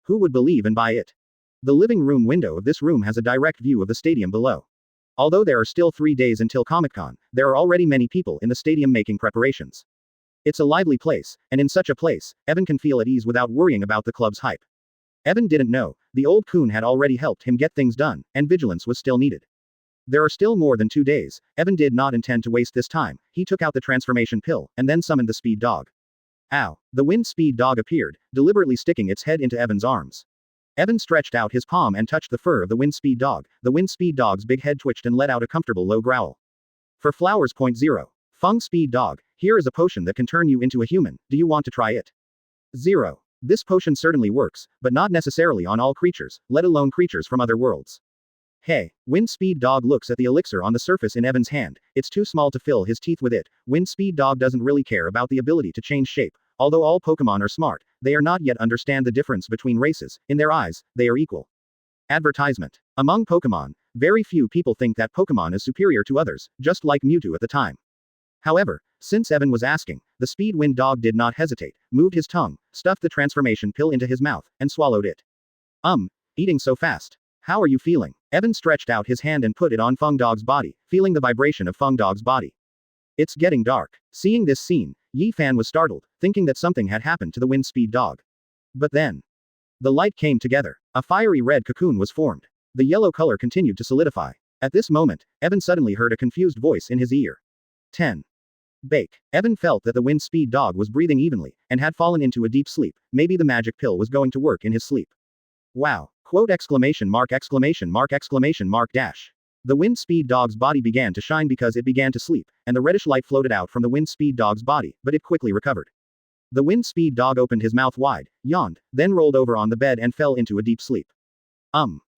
Who would believe and buy it? The living room window of this room has a direct view of the stadium below. Although there are still 3 days until Comic-Con, there are already many people in the stadium making preparations. It's a lively place, and in such a place, Evan can feel at ease without worrying about the club's hype. Evan didn't know, the old Kun had already helped him get things done, and vigilance was still needed. There are still more than 2 days, Evan did not intend to waste this time, he took out the transformation pill, and then summoned the speed dog. Ow! The wind speed dog appeared, deliberately sticking its head into Evan's arms. Evan stretched out his palm and touched the fur of the wind speed dog, the wind speed dog's big head twitched and let out a comfortable low growl. For flowers. 0. Feng speed dog, here is a potion that can turn you into a human, do you want to try it? 0. This potion certainly works, but not necessarily on all creatures, let alone creatures from other worlds. Hey, Wind Speed Dog looks at the elixir on the surface in Evan's hand, it's too small to fill his teeth with it. Wind Speed Dog doesn't really care about the ability to change shape, although all Pokemon are smart, they are not yet understand the difference between races, in their eyes, they are equal. Advertisement. Among Pokemon, very few people think that Pokemon is superior to others, just like Mewtwo at the time. However, since Evan was asking, the Speed Wind Dog did not hesitate, moved his tongue, stuffed the transformation pill into his mouth, and swallowed it. Eating so fast. How are you feeling? Evan stretched out his hand and put it on Feng Dog's body, feeling the vibration of Feng Dog's body. It's getting dark. Seeing this scene, Yi Fan was startled, thinking that something had happened to the Wind Speed Dog. But then, the light came together. A fiery red cocoon was formed. The yellow color continued to solidify. At this moment, Evan suddenly heard a confused voice in his ear. 10. Bake. Evan felt that the Wind Speed Dog was breathing evenly, and had fallen into a deep sleep, maybe the magic pill was going to work in his sleep. Wow! Quote exclamation mark exclamation mark exclamation mark dash. The Wind Speed Dog's body began to shine because it began to sleep, and the reddish light floated out from the Wind Speed Dog's body, but it quickly recovered. The Wind Speed Dog opened his mouth wide, yawned, then rolled over on the bed and fell into a deep sleep.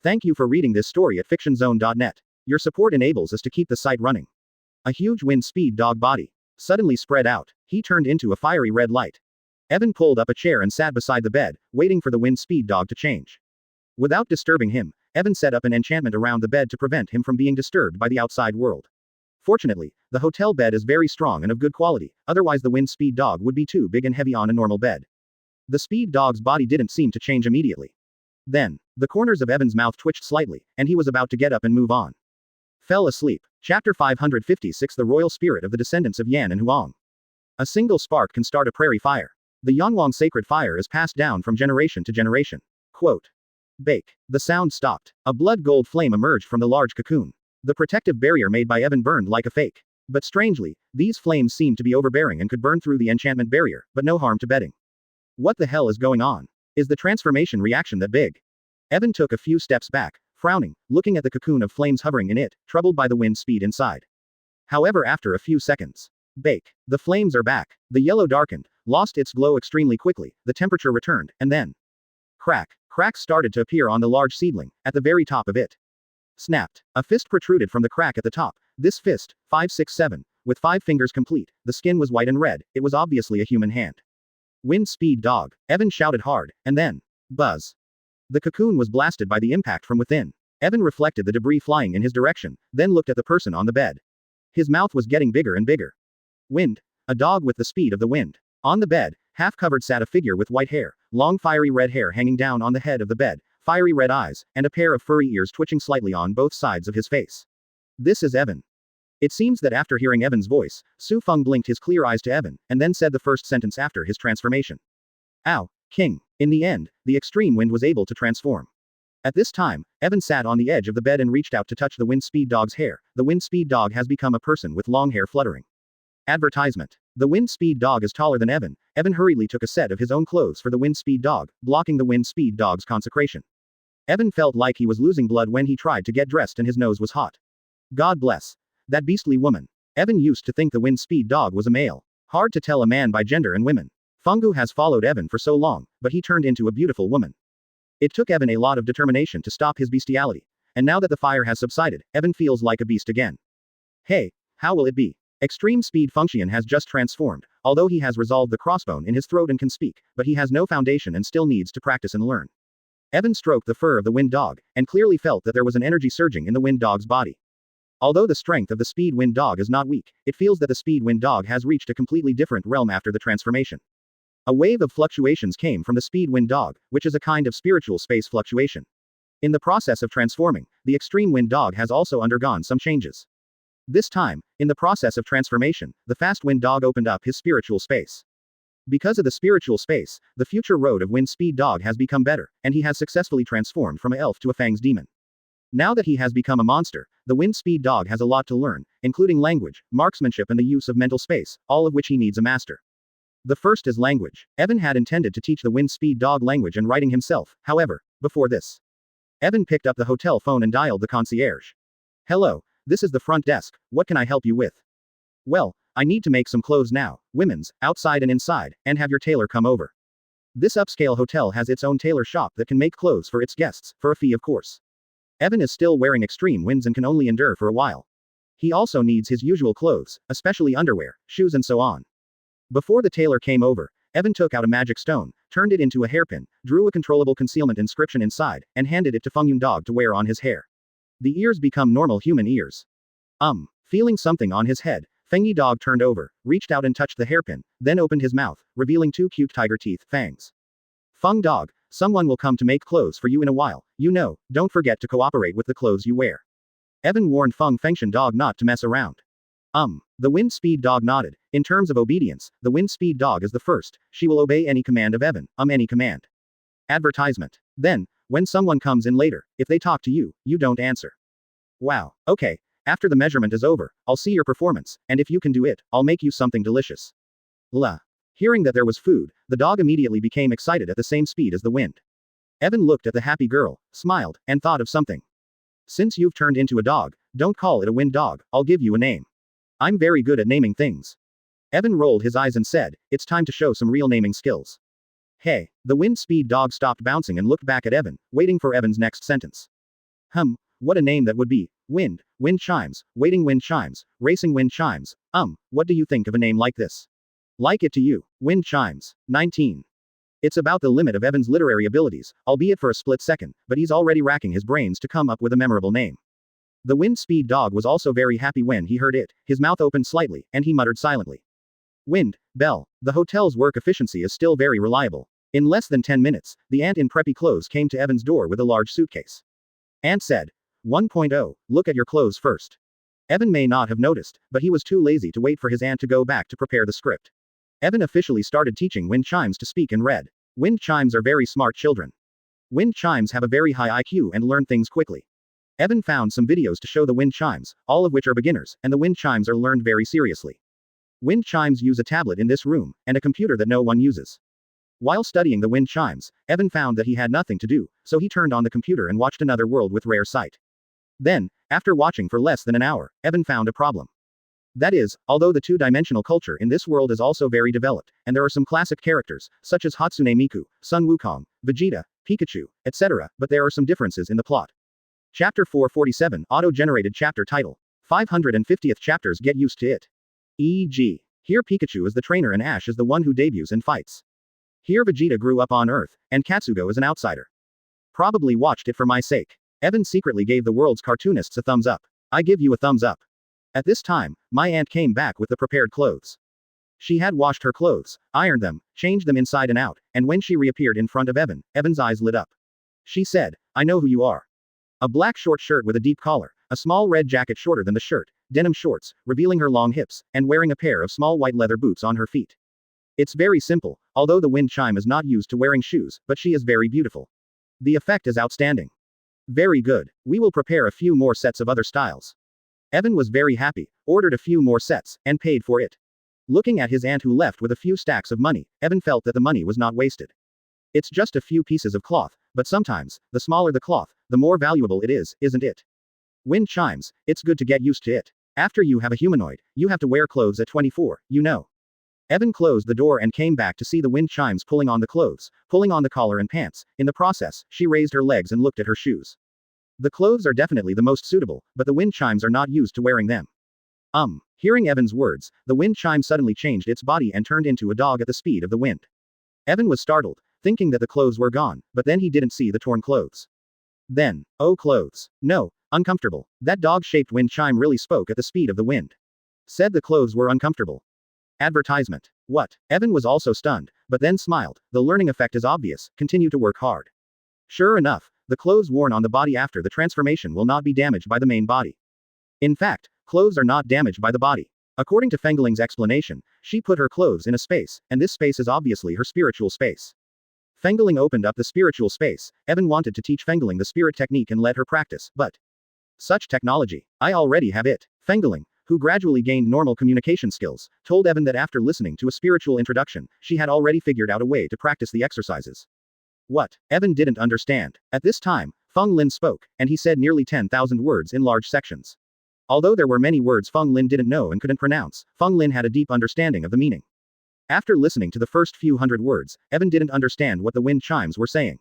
Thank you for reading this story at fictionzone.net. Your support enables us to keep the site running. A huge Wind Speed Dog body suddenly spread out. He turned into a fiery red light. Evan pulled up a chair and sat beside the bed, waiting for the Wind Speed Dog to change. Without disturbing him, Evan set up an enchantment around the bed to prevent him from being disturbed by the outside world. Fortunately, the hotel bed is very strong and of good quality, otherwise the Wind Speed Dog would be too big and heavy on a normal bed. The Speed Dog's body didn't seem to change immediately. Then, the corners of Evan's mouth twitched slightly, and he was about to get up and move on. Fell asleep. Chapter 556 The Royal Spirit of the Descendants of Yan and Huang. A single spark can start a prairie fire. The Yangwang sacred fire is passed down from generation to generation. Quote. Bake. The sound stopped. A blood gold flame emerged from the large cocoon. The protective barrier made by Evan burned like a fake. But strangely, these flames seemed to be overbearing and could burn through the enchantment barrier, but no harm to bedding. What the hell is going on? Is the transformation reaction that big? Evan took a few steps back, frowning, looking at the cocoon of flames hovering in it, troubled by the wind speed inside. However, after a few seconds, bake. The flames are back. The yellow darkened, lost its glow extremely quickly, the temperature returned, and then crack. Cracks started to appear on the large seedling, at the very top of it. Snapped. A fist protruded from the crack at the top. This fist, 567, with 5 fingers complete, the skin was white and red, it was obviously a human hand. Wind speed dog. Evan shouted hard, and then, buzz. The cocoon was blasted by the impact from within. Evan reflected the debris flying in his direction, then looked at the person on the bed. His mouth was getting bigger and bigger. Wind. A dog with the speed of the wind. On the bed, half-covered sat a figure with white hair, long fiery red hair hanging down on the head of the bed, fiery red eyes, and a pair of furry ears twitching slightly on both sides of his face. This is Evan. It seems that after hearing Evan's voice, Su Feng blinked his clear eyes to Evan, and then said the first sentence after his transformation. Ow, King. In the end, the extreme wind was able to transform. At this time, Evan sat on the edge of the bed and reached out to touch the wind speed dog's hair. The wind speed dog has become a person with long hair fluttering. Advertisement. The wind speed dog is taller than Evan. Evan hurriedly took a set of his own clothes for the wind speed dog, blocking the wind speed dog's consecration. Evan felt like he was losing blood when he tried to get dressed and his nose was hot. God bless. That beastly woman. Evan used to think the wind speed dog was a male. Hard to tell a man by gender and women. Fungu has followed Evan for so long, but he turned into a beautiful woman. It took Evan a lot of determination to stop his bestiality. And now that the fire has subsided, Evan feels like a beast again. Hey, how will it be? Extreme speed function has just transformed, although he has resolved the crossbone in his throat and can speak, but he has no foundation and still needs to practice and learn. Evan stroked the fur of the wind dog, and clearly felt that there was an energy surging in the wind dog's body. Although the strength of the speed wind dog is not weak, it feels that the speed wind dog has reached a completely different realm after the transformation. A wave of fluctuations came from the speed wind dog, which is a kind of spiritual space fluctuation. In the process of transforming, the extreme wind dog has also undergone some changes. This time, in the process of transformation, the fast wind dog opened up his spiritual space. Because of the spiritual space, the future road of wind speed dog has become better, and he has successfully transformed from an elf to a fangs demon. Now that he has become a monster, the wind speed dog has a lot to learn, including language, marksmanship and the use of mental space, all of which he needs a master. The first is language. Evan had intended to teach the wind speed dog language and writing himself, however, before this. Evan picked up the hotel phone and dialed the concierge. Hello, this is the front desk, what can I help you with? Well, I need to make some clothes now, women's, outside and inside, and have your tailor come over. This upscale hotel has its own tailor shop that can make clothes for its guests, for a fee of course. Evan is still wearing extreme winds and can only endure for a while. He also needs his usual clothes, especially underwear, shoes and so on. Before the tailor came over, Evan took out a magic stone, turned it into a hairpin, drew a controllable concealment inscription inside, and handed it to Fengyun Dog to wear on his hair. The ears become normal human ears. Feeling something on his head, Fengy Dog turned over, reached out and touched the hairpin, then opened his mouth, revealing 2 cute tiger teeth, fangs. Feng Dog, someone will come to make clothes for you in a while, you know, don't forget to cooperate with the clothes you wear. Evan warned Feng Fengshan Dog not to mess around. The wind speed dog nodded. In terms of obedience, the wind speed dog is the first, she will obey any command of Evan, any command. Advertisement. Then, when someone comes in later, if they talk to you, you don't answer. Wow, okay, after the measurement is over, I'll see your performance, and if you can do it, I'll make you something delicious. Hearing that there was food, the dog immediately became excited at the same speed as the wind. Evan looked at the happy girl, smiled, and thought of something. Since you've turned into a dog, don't call it a wind dog, I'll give you a name. I'm very good at naming things. Evan rolled his eyes and said, it's time to show some real naming skills. Hey, the wind speed dog stopped bouncing and looked back at Evan, waiting for Evan's next sentence. What a name that would be. Wind chimes, waiting wind chimes, racing wind chimes. What do you think of a name like this? Like it to you. Wind chimes. 19. It's about the limit of Evan's literary abilities, albeit for a split second, but he's already racking his brains to come up with a memorable name. The wind speed dog was also very happy when he heard it, his mouth opened slightly, and he muttered silently. Wind, bell, the hotel's work efficiency is still very reliable. In less than 10 minutes, the ant in preppy clothes came to Evan's door with a large suitcase. Ant said, 1.0, look at your clothes first. Evan may not have noticed, but he was too lazy to wait for his aunt to go back to prepare the script. Evan officially started teaching wind chimes to speak and read. Wind chimes are very smart children. Wind chimes have a very high IQ and learn things quickly. Evan found some videos to show the wind chimes, all of which are beginners, and the wind chimes are learned very seriously. Wind chimes use a tablet in this room, and a computer that no one uses. While studying the wind chimes, Evan found that he had nothing to do, so he turned on the computer and watched Another World with Rare Sight. Then, after watching for less than an hour, Evan found a problem. That is, although the two-dimensional culture in this world is also very developed, and there are some classic characters, such as Hatsune Miku, Sun Wukong, Vegeta, Pikachu, etc., but there are some differences in the plot. Chapter 447, Auto-generated chapter title. 550th chapters get used to it. E.g. Here Pikachu is the trainer and Ash is the one who debuts and fights. Here Vegeta grew up on Earth, and Katsugo is an outsider. Probably watched it for my sake. Evan secretly gave the world's cartoonists a thumbs up. I give you a thumbs up. At this time, my aunt came back with the prepared clothes. She had washed her clothes, ironed them, changed them inside and out, and when she reappeared in front of Evan, Evan's eyes lit up. She said, I know who you are. A black short shirt with a deep collar, a small red jacket shorter than the shirt, denim shorts, revealing her long hips, and wearing a pair of small white leather boots on her feet. It's very simple, although the wind chime is not used to wearing shoes, but she is very beautiful. The effect is outstanding. Very good. We will prepare a few more sets of other styles. Evan was very happy, ordered a few more sets, and paid for it. Looking at his aunt who left with a few stacks of money, Evan felt that the money was not wasted. It's just a few pieces of cloth, but sometimes, the smaller the cloth, the more valuable it is, isn't it? Wind chimes, it's good to get used to it. After you have a humanoid, you have to wear clothes at 24, you know. Evan closed the door and came back to see the wind chimes pulling on the clothes, pulling on the collar and pants. In the process, she raised her legs and looked at her shoes. The clothes are definitely the most suitable, but the wind chimes are not used to wearing them. Hearing Evan's words, the wind chime suddenly changed its body and turned into a dog at the speed of the wind. Evan was startled, thinking that the clothes were gone, but then he didn't see the torn clothes. Then, oh clothes. No, uncomfortable. That dog-shaped wind chime really spoke at the speed of the wind. Said the clothes were uncomfortable. Advertisement. What? Evan was also stunned, but then smiled. The learning effect is obvious, continue to work hard. Sure enough, the clothes worn on the body after the transformation will not be damaged by the main body. In fact, clothes are not damaged by the body. According to Fengling's explanation, she put her clothes in a space, and this space is obviously her spiritual space. Fengling opened up the spiritual space. Evan wanted to teach Fengling the spirit technique and let her practice, but such technology. I already have it. Fengling, who gradually gained normal communication skills, told Evan that after listening to a spiritual introduction, she had already figured out a way to practice the exercises. What? Evan didn't understand. At this time, Feng Lin spoke, and he said nearly 10,000 words in large sections. Although there were many words Feng Lin didn't know and couldn't pronounce, Feng Lin had a deep understanding of the meaning. After listening to the first few hundred words, Evan didn't understand what the wind chimes were saying.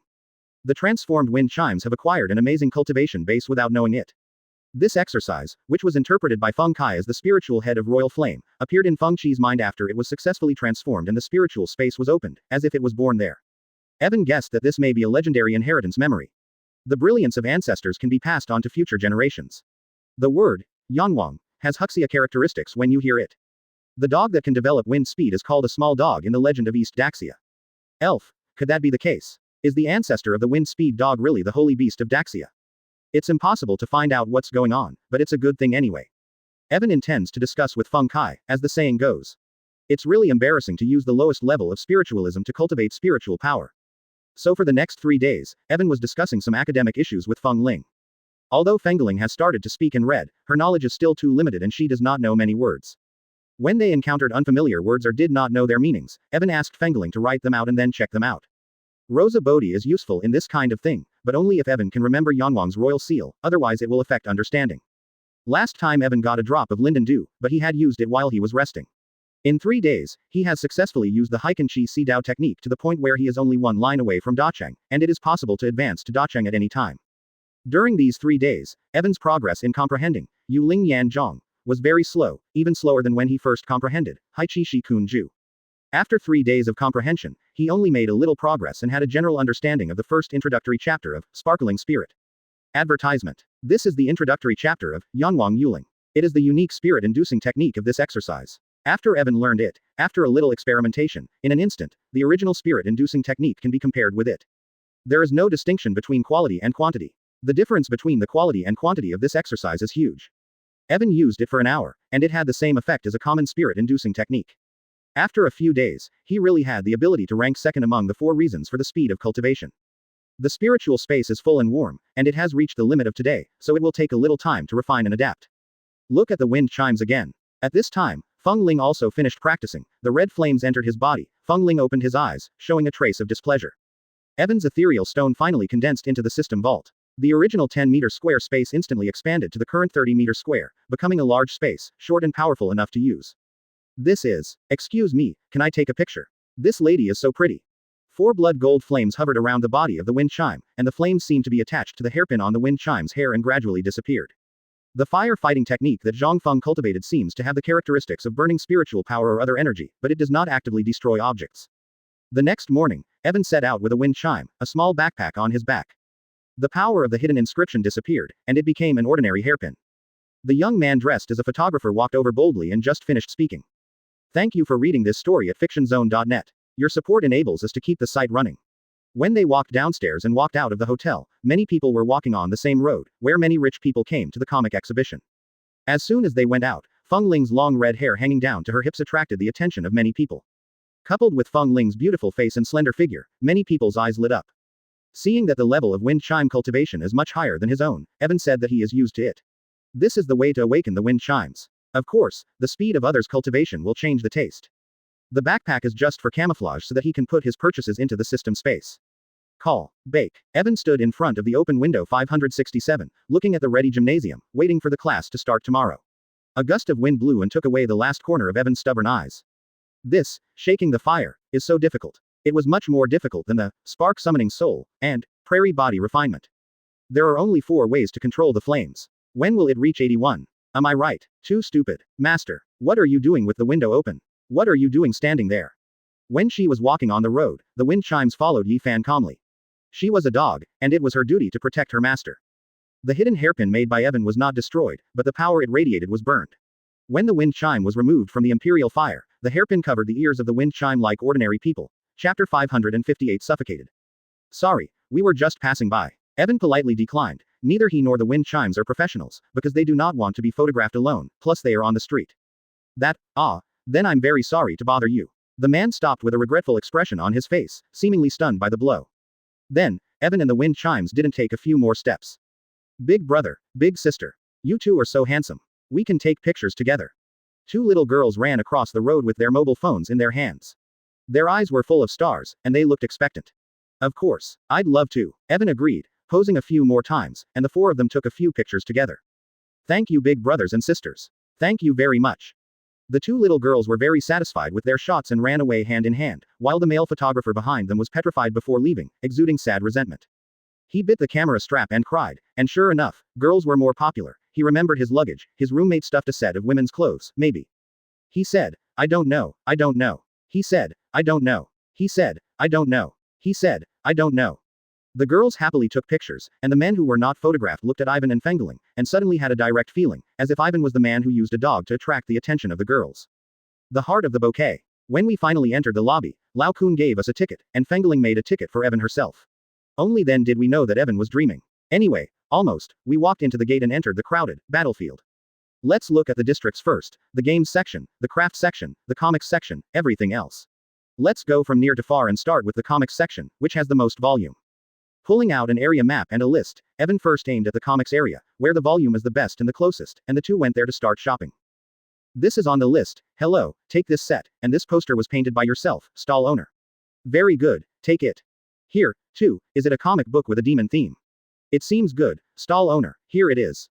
The transformed wind chimes have acquired an amazing cultivation base without knowing it. This exercise, which was interpreted by Feng Kai as the spiritual head of royal flame, appeared in Feng Qi's mind after it was successfully transformed and the spiritual space was opened, as if it was born there. Evan guessed that this may be a legendary inheritance memory. The brilliance of ancestors can be passed on to future generations. The word, Yanwang, has Huxia characteristics when you hear it. The dog that can develop wind speed is called a small dog in the legend of East Daxia. Elf, could that be the case? Is the ancestor of the wind speed dog really the holy beast of Daxia? It's impossible to find out what's going on, but it's a good thing anyway. Evan intends to discuss with Feng Kai, as the saying goes. It's really embarrassing to use the lowest level of spiritualism to cultivate spiritual power. So for the next 3 days, Evan was discussing some academic issues with Feng Ling. Although Fengling has started to speak and read, her knowledge is still too limited and she does not know many words. When they encountered unfamiliar words or did not know their meanings, Evan asked Fengling to write them out and then check them out. Rosa Bodhi is useful in this kind of thing, but only if Evan can remember Yanwang's royal seal, otherwise it will affect understanding. Last time Evan got a drop of Linden Dew, but he had used it while he was resting. In 3 days, he has successfully used the Heikenchi Si Dao technique to the point where he is only 1 line away from Dacheng, and it is possible to advance to Dacheng at any time. During these 3 days, Evan's progress in comprehending Yu Ling Yan Zhong was very slow, even slower than when he first comprehended Haichi Shi Kun Ju. After 3 days of comprehension, he only made a little progress and had a general understanding of the first introductory chapter of Sparkling Spirit. Advertisement. This is the introductory chapter of Yanwang Yuling. It is the unique spirit-inducing technique of this exercise. After Evan learned it, After a little experimentation, in an instant, the original spirit-inducing technique can be compared with it. There is no distinction between quality and quantity. The difference between the quality and quantity of this exercise is huge. Evan used it for an hour, and it had the same effect as a common spirit-inducing technique. After a few days, he really had the ability to rank second among the 4 reasons for the speed of cultivation. The spiritual space is full and warm, and it has reached the limit of today, so it will take a little time to refine and adapt. Look at the wind chimes again. At this time, Feng Ling also finished practicing. The red flames entered his body. Feng Ling opened his eyes, showing a trace of displeasure. Evan's ethereal stone finally condensed into the system vault. The original 10-meter square space instantly expanded to the current 30-meter square, becoming a large space, short and powerful enough to use. This is. Excuse me, can I take a picture? This lady is so pretty. 4 blood gold flames hovered around the body of the wind chime, and the flames seemed to be attached to the hairpin on the wind chime's hair and gradually disappeared. The fire-fighting technique that Zhang Feng cultivated seems to have the characteristics of burning spiritual power or other energy, but it does not actively destroy objects. The next morning, Evan set out with a wind chime, a small backpack on his back. The power of the hidden inscription disappeared, and it became an ordinary hairpin. The young man dressed as a photographer walked over boldly and just finished speaking. Thank you for reading this story at fictionzone.net. Your support enables us to keep the site running. When they walked downstairs and walked out of the hotel, many people were walking on the same road, where many rich people came to the comic exhibition. As soon as they went out, Feng Ling's long red hair hanging down to her hips attracted the attention of many people. Coupled with Feng Ling's beautiful face and slender figure, many people's eyes lit up. Seeing that the level of wind chime cultivation is much higher than his own, Evan said that he is used to it. This is the way to awaken the wind chimes. Of course, the speed of others' cultivation will change the taste. The backpack is just for camouflage so that he can put his purchases into the system space. Call. Bake. Evan stood in front of the open window 567, looking at the ready gymnasium, waiting for the class to start tomorrow. A gust of wind blew and took away the last corner of Evan's stubborn eyes. This, shaking the fire, is so difficult. It was much more difficult than the spark summoning soul and prairie body refinement. There are only 4 ways to control the flames. When will it reach 81? Am I right? Too stupid. Master, what are you doing with the window open? What are you doing standing there? When she was walking on the road, the wind chimes followed Yi Fan calmly. She was a dog, and it was her duty to protect her master. The hidden hairpin made by Evan was not destroyed, but the power it radiated was burned. When the wind chime was removed from the imperial fire, the hairpin covered the ears of the wind chime like ordinary people. Chapter 558 Suffocated. Sorry, we were just passing by. Evan politely declined. Neither he nor the wind chimes are professionals, because they do not want to be photographed alone, plus they are on the street. Then I'm very sorry to bother you. The man stopped with a regretful expression on his face, seemingly stunned by the blow. Then, Evan and the wind chimes didn't take a few more steps. Big brother, big sister. You two are so handsome. We can take pictures together. 2 little girls ran across the road with their mobile phones in their hands. Their eyes were full of stars, and they looked expectant. Of course, I'd love to, Evan agreed, posing a few more times, and the 4 of them took a few pictures together. Thank you, big brothers and sisters. Thank you very much. The 2 little girls were very satisfied with their shots and ran away hand in hand, while the male photographer behind them was petrified before leaving, exuding sad resentment. He bit the camera strap and cried, and sure enough, girls were more popular. He remembered his luggage, his roommate stuffed a set of women's clothes, maybe. He said, I don't know, I don't know. He said, I don't know. He said, I don't know. He said, I don't know. The girls happily took pictures, and the men who were not photographed looked at Ivan and Fengling, and suddenly had a direct feeling, as if Ivan was the man who used a dog to attract the attention of the girls. The heart of the bouquet. When we finally entered the lobby, Lao Kun gave us a ticket, and Fengling made a ticket for Evan herself. Only then did we know that Evan was dreaming. Anyway, almost, we walked into the gate and entered the crowded battlefield. Let's look at the districts first, the games section, the craft section, the comics section, everything else. Let's go from near to far and start with the comics section, which has the most volume. Pulling out an area map and a list, Evan first aimed at the comics area, where the volume is the best and the closest, and the 2 went there to start shopping. This is on the list. Hello, take this set, and this poster was painted by yourself, stall owner. Very good, take it. Here, too, is it a comic book with a demon theme? It seems good, stall owner, here it is.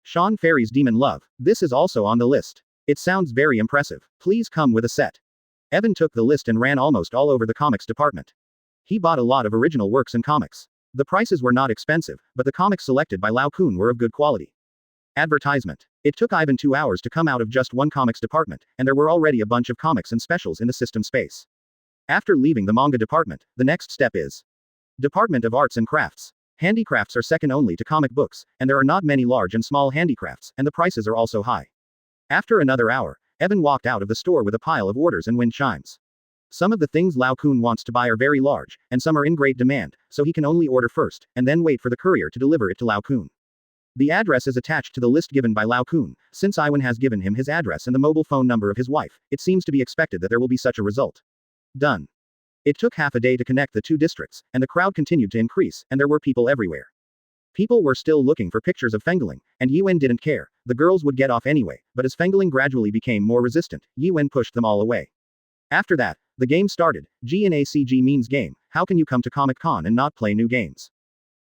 Sean Ferry's Demon Love, this is also on the list. It sounds very impressive, please come with a set. Evan took the list and ran almost all over the comics department. He bought a lot of original works and comics. The prices were not expensive, but the comics selected by Lao Kun were of good quality. Advertisement. It took Ivan 2 hours to come out of just one comics department, and there were already a bunch of comics and specials in the system space. After leaving the manga department, the next step is Department of Arts and Crafts. Handicrafts are second only to comic books, and there are not many large and small handicrafts, and the prices are also high. After another hour, Evan walked out of the store with a pile of orders and wind chimes. Some of the things Lao Kun wants to buy are very large, and some are in great demand, so he can only order first, and then wait for the courier to deliver it to Lao Kun. The address is attached to the list given by Lao Kun. Since Iwan has given him his address and the mobile phone number of his wife, it seems to be expected that there will be such a result. Done. It took half a day to connect the two districts, and the crowd continued to increase, and there were people everywhere. People were still looking for pictures of Fengling, and Yiwen didn't care. The girls would get off anyway, but as Fengling gradually became more resistant, Yiwen pushed them all away. After that, the game started. GNACG means game. How can you come to Comic-Con and not play new games?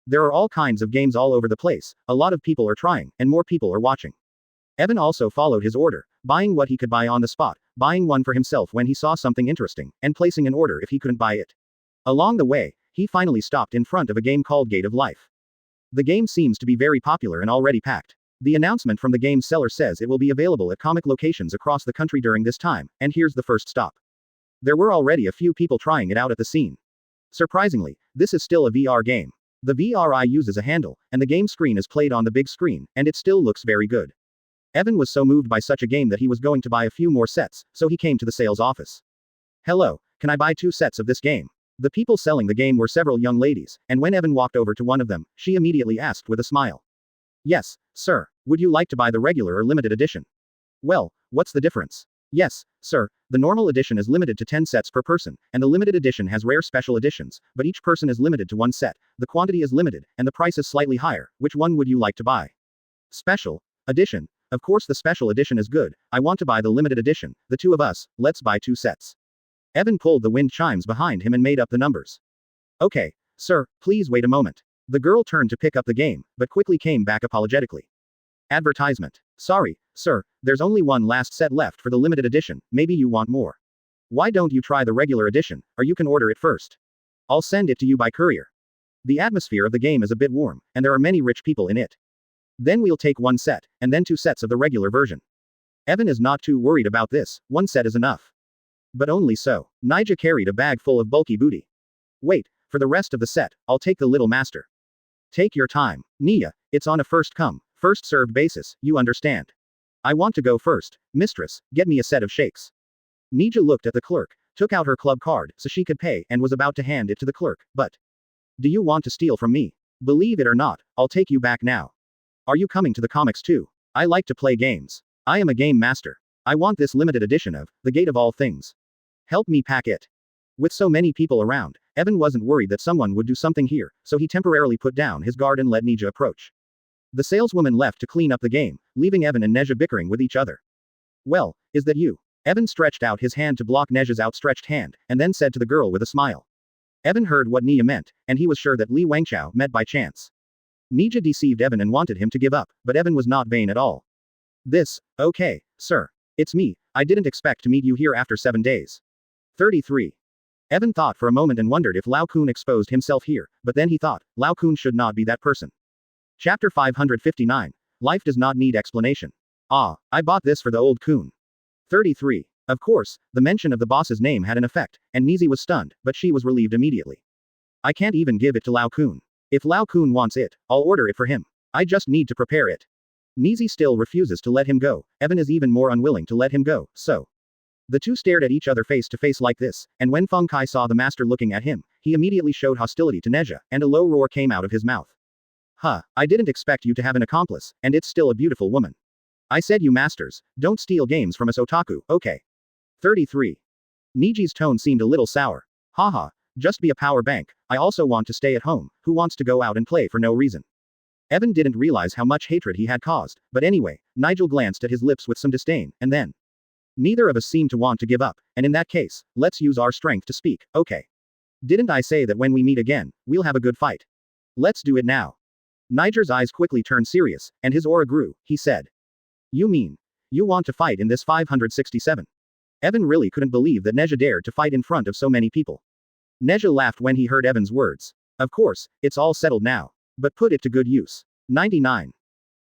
There are all kinds of games all over the place, a lot of people are trying, and more people are watching. Evan also followed his order, buying what he could buy on the spot, buying one for himself when he saw something interesting, and placing an order if he couldn't buy it. Along the way, he finally stopped in front of a game called Gate of Life. The game seems to be very popular and already packed. The announcement from the game seller says it will be available at comic locations across the country during this time, and here's the first stop. There were already a few people trying it out at the scene. Surprisingly, this is still a VR game. The VRI uses a handle, and the game screen is played on the big screen, and it still looks very good. Evan was so moved by such a game that he was going to buy a few more sets, so he came to the sales office. Hello, can I buy 2 sets of this game? The people selling the game were several young ladies, and when Evan walked over to one of them, she immediately asked with a smile. Yes, sir. Would you like to buy the regular or limited edition? Well, what's the difference? Yes, sir, the normal edition is limited to 10 sets per person, and the limited edition has rare special editions, but each person is limited to 1 set, the quantity is limited, and the price is slightly higher. Which one would you like to buy? Special edition. Of course the special edition is good, I want to buy the limited edition, the two of us, let's buy 2 sets. Evan pulled the wind chimes behind him and made up the numbers. Okay, sir, please wait a moment. The girl turned to pick up the game, but quickly came back apologetically. Advertisement. Sorry, sir, there's only one last set left for the limited edition, maybe you want more. Why don't you try the regular edition, or you can order it first. I'll send it to you by courier. The atmosphere of the game is a bit warm, and there are many rich people in it. Then we'll take 1 set, and then 2 sets of the regular version. Evan is not too worried about this, 1 set is enough. But only so. Nija carried a bag full of bulky booty. Wait, for the rest of the set, I'll take the little master. Take your time, Nia, it's on a first come, first served basis, you understand. I want to go first, mistress, get me a set of shakes. Nija looked at the clerk, took out her club card so she could pay and was about to hand it to the clerk, but. Do you want to steal from me? Believe it or not, I'll take you back now. Are you coming to the comics too? I like to play games. I am a game master. I want this limited edition of The Gate of All Things. Help me pack it. With so many people around, Evan wasn't worried that someone would do something here, so he temporarily put down his guard and let Nija approach. The saleswoman left to clean up the game, leaving Evan and Neja bickering with each other. Well, is that you? Evan stretched out his hand to block Neja's outstretched hand, and then said to the girl with a smile. Evan heard what Nia meant, and he was sure that Li Wangchao met by chance. Nija deceived Evan and wanted him to give up, but Evan was not vain at all. Okay, sir. It's me, I didn't expect to meet you here after 7 days. 33. Evan thought for a moment and wondered if Lao Kun exposed himself here, but then he thought, Lao Kun should not be that person. Chapter 559. Life does not need explanation. Ah, I bought this for the old Kun. 33. Of course, the mention of the boss's name had an effect, and Nizi was stunned, but she was relieved immediately. I can't even give it to Lao Kun. If Lao Kun wants it, I'll order it for him. I just need to prepare it. Nizi still refuses to let him go, Evan is even more unwilling to let him go, so. The two stared at each other face to face like this, and when Feng Kai saw the master looking at him, he immediately showed hostility to Neja, and a low roar came out of his mouth. Huh, I didn't expect you to have an accomplice, and it's still a beautiful woman. I said you masters, don't steal games from us otaku, okay. 33. Niji's tone seemed a little sour. Haha, just be a power bank, I also want to stay at home, who wants to go out and play for no reason. Evan didn't realize how much hatred he had caused, but anyway, Nigel glanced at his lips with some disdain, and then. Neither of us seem to want to give up, and in that case, let's use our strength to speak, okay. Didn't I say that when we meet again, we'll have a good fight? Let's do it now. Niger's eyes quickly turned serious, and his aura grew, he said. You mean, you want to fight in this 567? Evan really couldn't believe that Neja dared to fight in front of so many people. Neja laughed when he heard Evan's words. Of course, it's all settled now. But put it to good use. 99.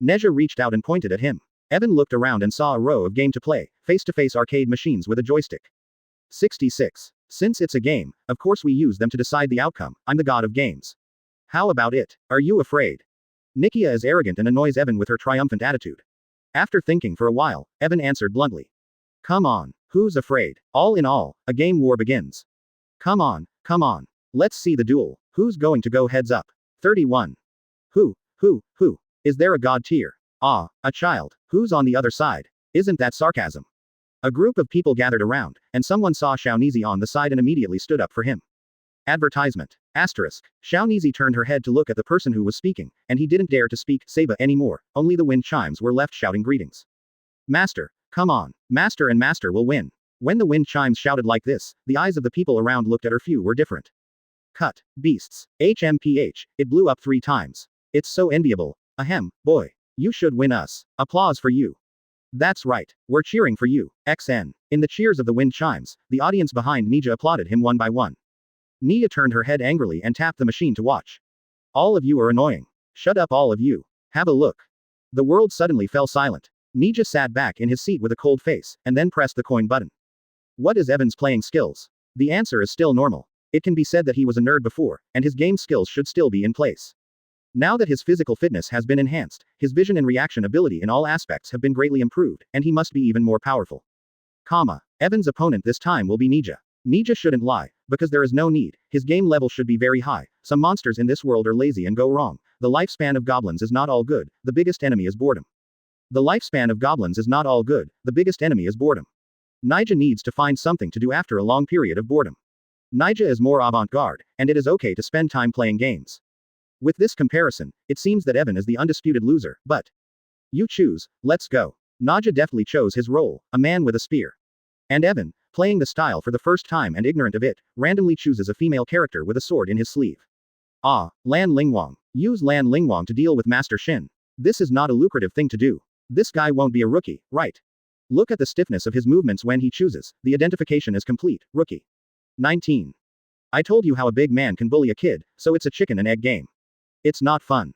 Neja reached out and pointed at him. Evan looked around and saw a row of game to play, face-to-face arcade machines with a joystick. 66. Since it's a game, of course we use them to decide the outcome, I'm the god of games. How about it? Are you afraid? Nikia is arrogant and annoys Evan with her triumphant attitude. After thinking for a while, Evan answered bluntly. Come on. Who's afraid? All in all, a game war begins. Come on, come on. Let's see the duel. Who's going to go heads up? 31. Who? Is there a god tier? Ah, a child. Who's on the other side? Isn't that sarcasm? A group of people gathered around, and someone saw Xiaonizi on the side and immediately stood up for him. Advertisement. Asterisk. Xiaonizi turned her head to look at the person who was speaking, and he didn't dare to speak Saba anymore, only the wind chimes were left shouting greetings. Master. Come on. Master and Master will win. When the wind chimes shouted like this, the eyes of the people around looked at her few were different. Cut. Beasts. HMPH. It blew up 3 times. It's so enviable. Ahem, boy. You should win us. Applause for you. That's right. We're cheering for you. XN. In the cheers of the wind chimes, the audience behind Nija applauded him one by one. Nia turned her head angrily and tapped the machine to watch. All of you are annoying. Shut up all of you. Have a look. The world suddenly fell silent. Nija sat back in his seat with a cold face, and then pressed the coin button. What is Evan's playing skills? The answer is still normal. It can be said that he was a nerd before, and his game skills should still be in place. Now that his physical fitness has been enhanced, his vision and reaction ability in all aspects have been greatly improved, and he must be even more powerful. Evan's opponent this time will be Nija. Nija shouldn't lie, because there is no need, his game level should be very high. Some monsters in this world are lazy and go wrong. The lifespan of goblins is not all good, the biggest enemy is boredom. The lifespan of goblins is not all good, the biggest enemy is boredom. Nija needs to find something to do after a long period of boredom. Nija is more avant-garde, and it is okay to spend time playing games. With this comparison, it seems that Evan is the undisputed loser, but you choose, let's go. Nija deftly chose his role, a man with a spear. And Evan, playing the style for the first time and ignorant of it, randomly chooses a female character with a sword in his sleeve. Ah, Lan Lingwang. Use Lan Lingwang to deal with Master Shin. This is not a lucrative thing to do. This guy won't be a rookie, right? Look at the stiffness of his movements when he chooses, the identification is complete, rookie. 19. I told you how a big man can bully a kid, so it's a chicken and egg game. It's not fun.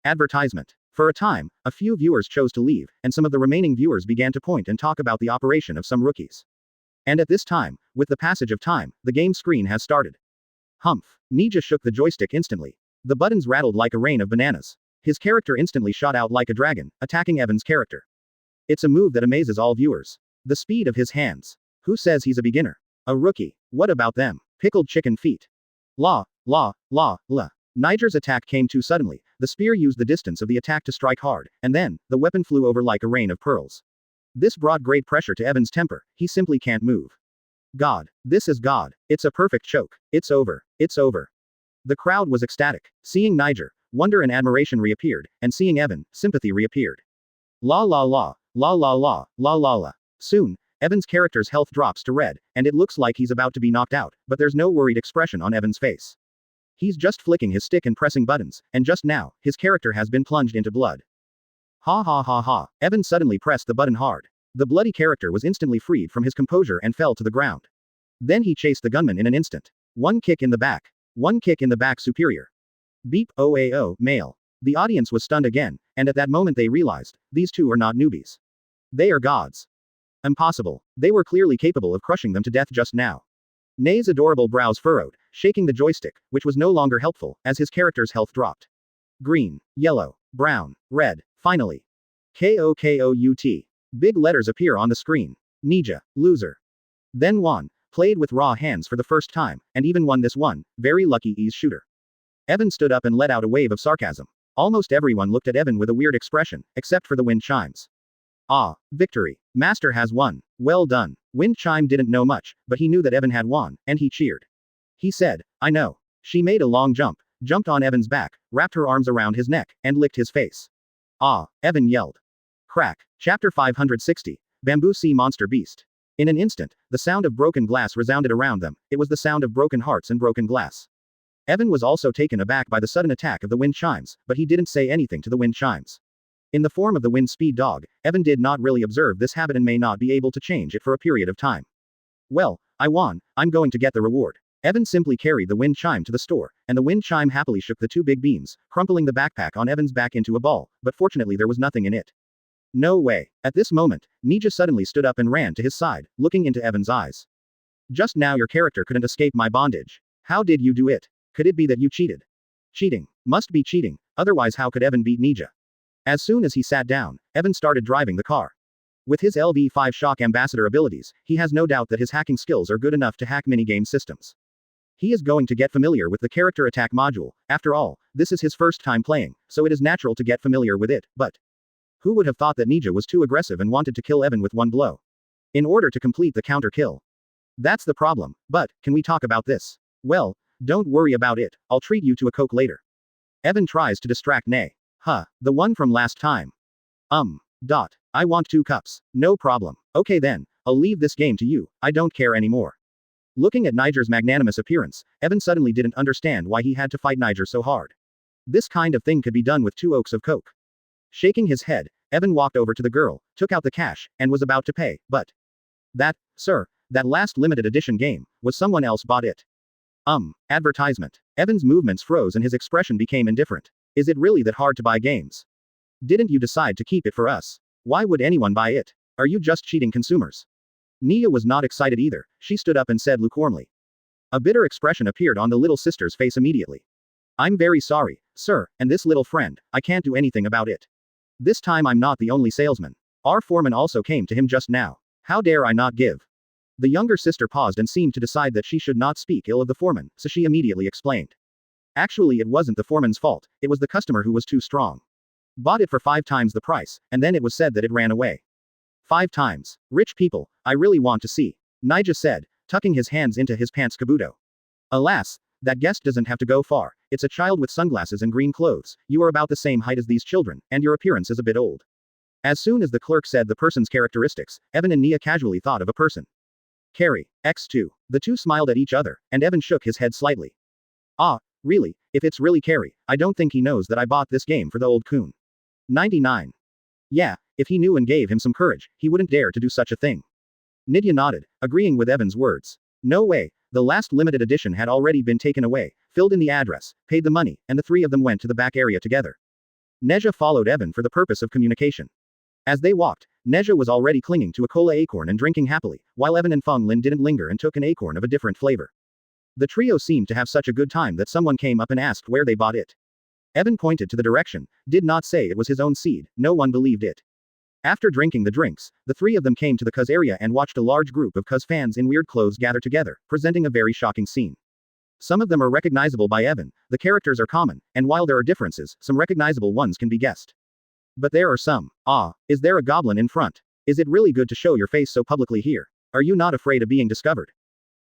Advertisement. For a time, a few viewers chose to leave, and some of the remaining viewers began to point and talk about the operation of some rookies. And at this time, with the passage of time, the game screen has started. Humph. Nija shook the joystick instantly. The buttons rattled like a rain of bananas. His character instantly shot out like a dragon, attacking Evan's character. It's a move that amazes all viewers. The speed of his hands. Who says he's a beginner? A rookie. What about them? Pickled chicken feet. La. Niger's attack came too suddenly, the spear used the distance of the attack to strike hard, and then, the weapon flew over like a rain of pearls. This brought great pressure to Evan's temper, he simply can't move. God. This is God. It's a perfect choke. It's over. It's over. The crowd was ecstatic. Seeing Niger, wonder and admiration reappeared, and seeing Evan, sympathy reappeared. La la la. La la la. La la la. Soon, Evan's character's health drops to red, and it looks like he's about to be knocked out, but there's no worried expression on Evan's face. He's just flicking his stick and pressing buttons, and just now, his character has been plunged into blood. Ha ha ha ha. Evan suddenly pressed the button hard. The bloody character was instantly freed from his composure and fell to the ground. Then he chased the gunman in an instant. One kick in the back. One kick in the back superior. Beep OAO, male. The audience was stunned again, and at that moment they realized, these two are not newbies. They are gods. Impossible. They were clearly capable of crushing them to death just now. Nay's adorable brows furrowed, shaking the joystick, which was no longer helpful, as his character's health dropped. Green, yellow, brown, red, finally. KOKOUT. Big letters appear on the screen. Nija, loser. Then Juan, played with raw hands for the first time, and even won this one, very lucky ease shooter. Evan stood up and let out a wave of sarcasm. Almost everyone looked at Evan with a weird expression, except for the wind chimes. Ah, victory. Master has won. Well done. Wind Chime didn't know much, but he knew that Evan had won, and he cheered. He said, I know. She made a long jump, jumped on Evan's back, wrapped her arms around his neck, and licked his face. Ah, Evan yelled. Crack. Chapter 560. Bamboo Sea Monster Beast. In an instant, the sound of broken glass resounded around them, it was the sound of broken hearts and broken glass. Evan was also taken aback by the sudden attack of the wind chimes, but he didn't say anything to the wind chimes. In the form of the wind speed dog, Evan did not really observe this habit and may not be able to change it for a period of time. Well, I won, I'm going to get the reward. Evan simply carried the wind chime to the store, and the wind chime happily shook the two big beams, crumpling the backpack on Evan's back into a ball, but fortunately there was nothing in it. No way. At this moment, Nija suddenly stood up and ran to his side, looking into Evan's eyes. Just now your character couldn't escape my bondage. How did you do it? Could it be that you cheated? Cheating. Must be cheating, otherwise how could Evan beat Nija? As soon as he sat down, Evan started driving the car. With his LV5 Shock Ambassador abilities, he has no doubt that his hacking skills are good enough to hack minigame systems. He is going to get familiar with the character attack module. After all, this is his first time playing, so it is natural to get familiar with it, but who would have thought that Ninja was too aggressive and wanted to kill Evan with one blow? In order to complete the counter kill. That's the problem, but, can we talk about this? Well, don't worry about it, I'll treat you to a Coke later. Evan tries to distract Nay. Huh, the one from last time. I want 2 cups. No problem. Okay then, I'll leave this game to you, I don't care anymore. Looking at Niger's magnanimous appearance, Evan suddenly didn't understand why he had to fight Niger so hard. This kind of thing could be done with 2 oaks of Coke. Shaking his head, Evan walked over to the girl, took out the cash, and was about to pay, but sir, that last limited edition game, was someone else bought it? Advertisement. Evan's movements froze and his expression became indifferent. Is it really that hard to buy games? Didn't you decide to keep it for us? Why would anyone buy it? Are you just cheating consumers? Nia was not excited either, she stood up and said lukewarmly. A bitter expression appeared on the little sister's face immediately. I'm very sorry, sir, and this little friend, I can't do anything about it. This time I'm not the only salesman. Our foreman also came to him just now. How dare I not give? The younger sister paused and seemed to decide that she should not speak ill of the foreman, so she immediately explained. Actually, it wasn't the foreman's fault, it was the customer who was too strong. Bought it for 5 times the price, and then it was said that it ran away. 5 times. Rich people, I really want to see. Nija said, tucking his hands into his pants kabuto. Alas, that guest doesn't have to go far, it's a child with sunglasses and green clothes, you are about the same height as these children, and your appearance is a bit old. As soon as the clerk said the person's characteristics, Evan and Nia casually thought of a person. Carrie, X2. The two smiled at each other, and Evan shook his head slightly. Ah, really, if it's really Carrie, I don't think he knows that I bought this game for the old coon. 99. Yeah, if he knew and gave him some courage, he wouldn't dare to do such a thing. Nidya nodded, agreeing with Evan's words. No way, the last limited edition had already been taken away, filled in the address, paid the money, and the 3 of them went to the back area together. Neja followed Evan for the purpose of communication. As they walked, Neja was already clinging to a cola acorn and drinking happily, while Evan and Feng Lin didn't linger and took an acorn of a different flavor. The trio seemed to have such a good time that someone came up and asked where they bought it. Evan pointed to the direction, did not say it was his own seed, no one believed it. After drinking the drinks, the 3 of them came to the Cuz area and watched a large group of Cuz fans in weird clothes gather together, presenting a very shocking scene. Some of them are recognizable by Evan, the characters are common, and while there are differences, some recognizable ones can be guessed. But there are some. Ah, is there a goblin in front? Is it really good to show your face so publicly here? Are you not afraid of being discovered?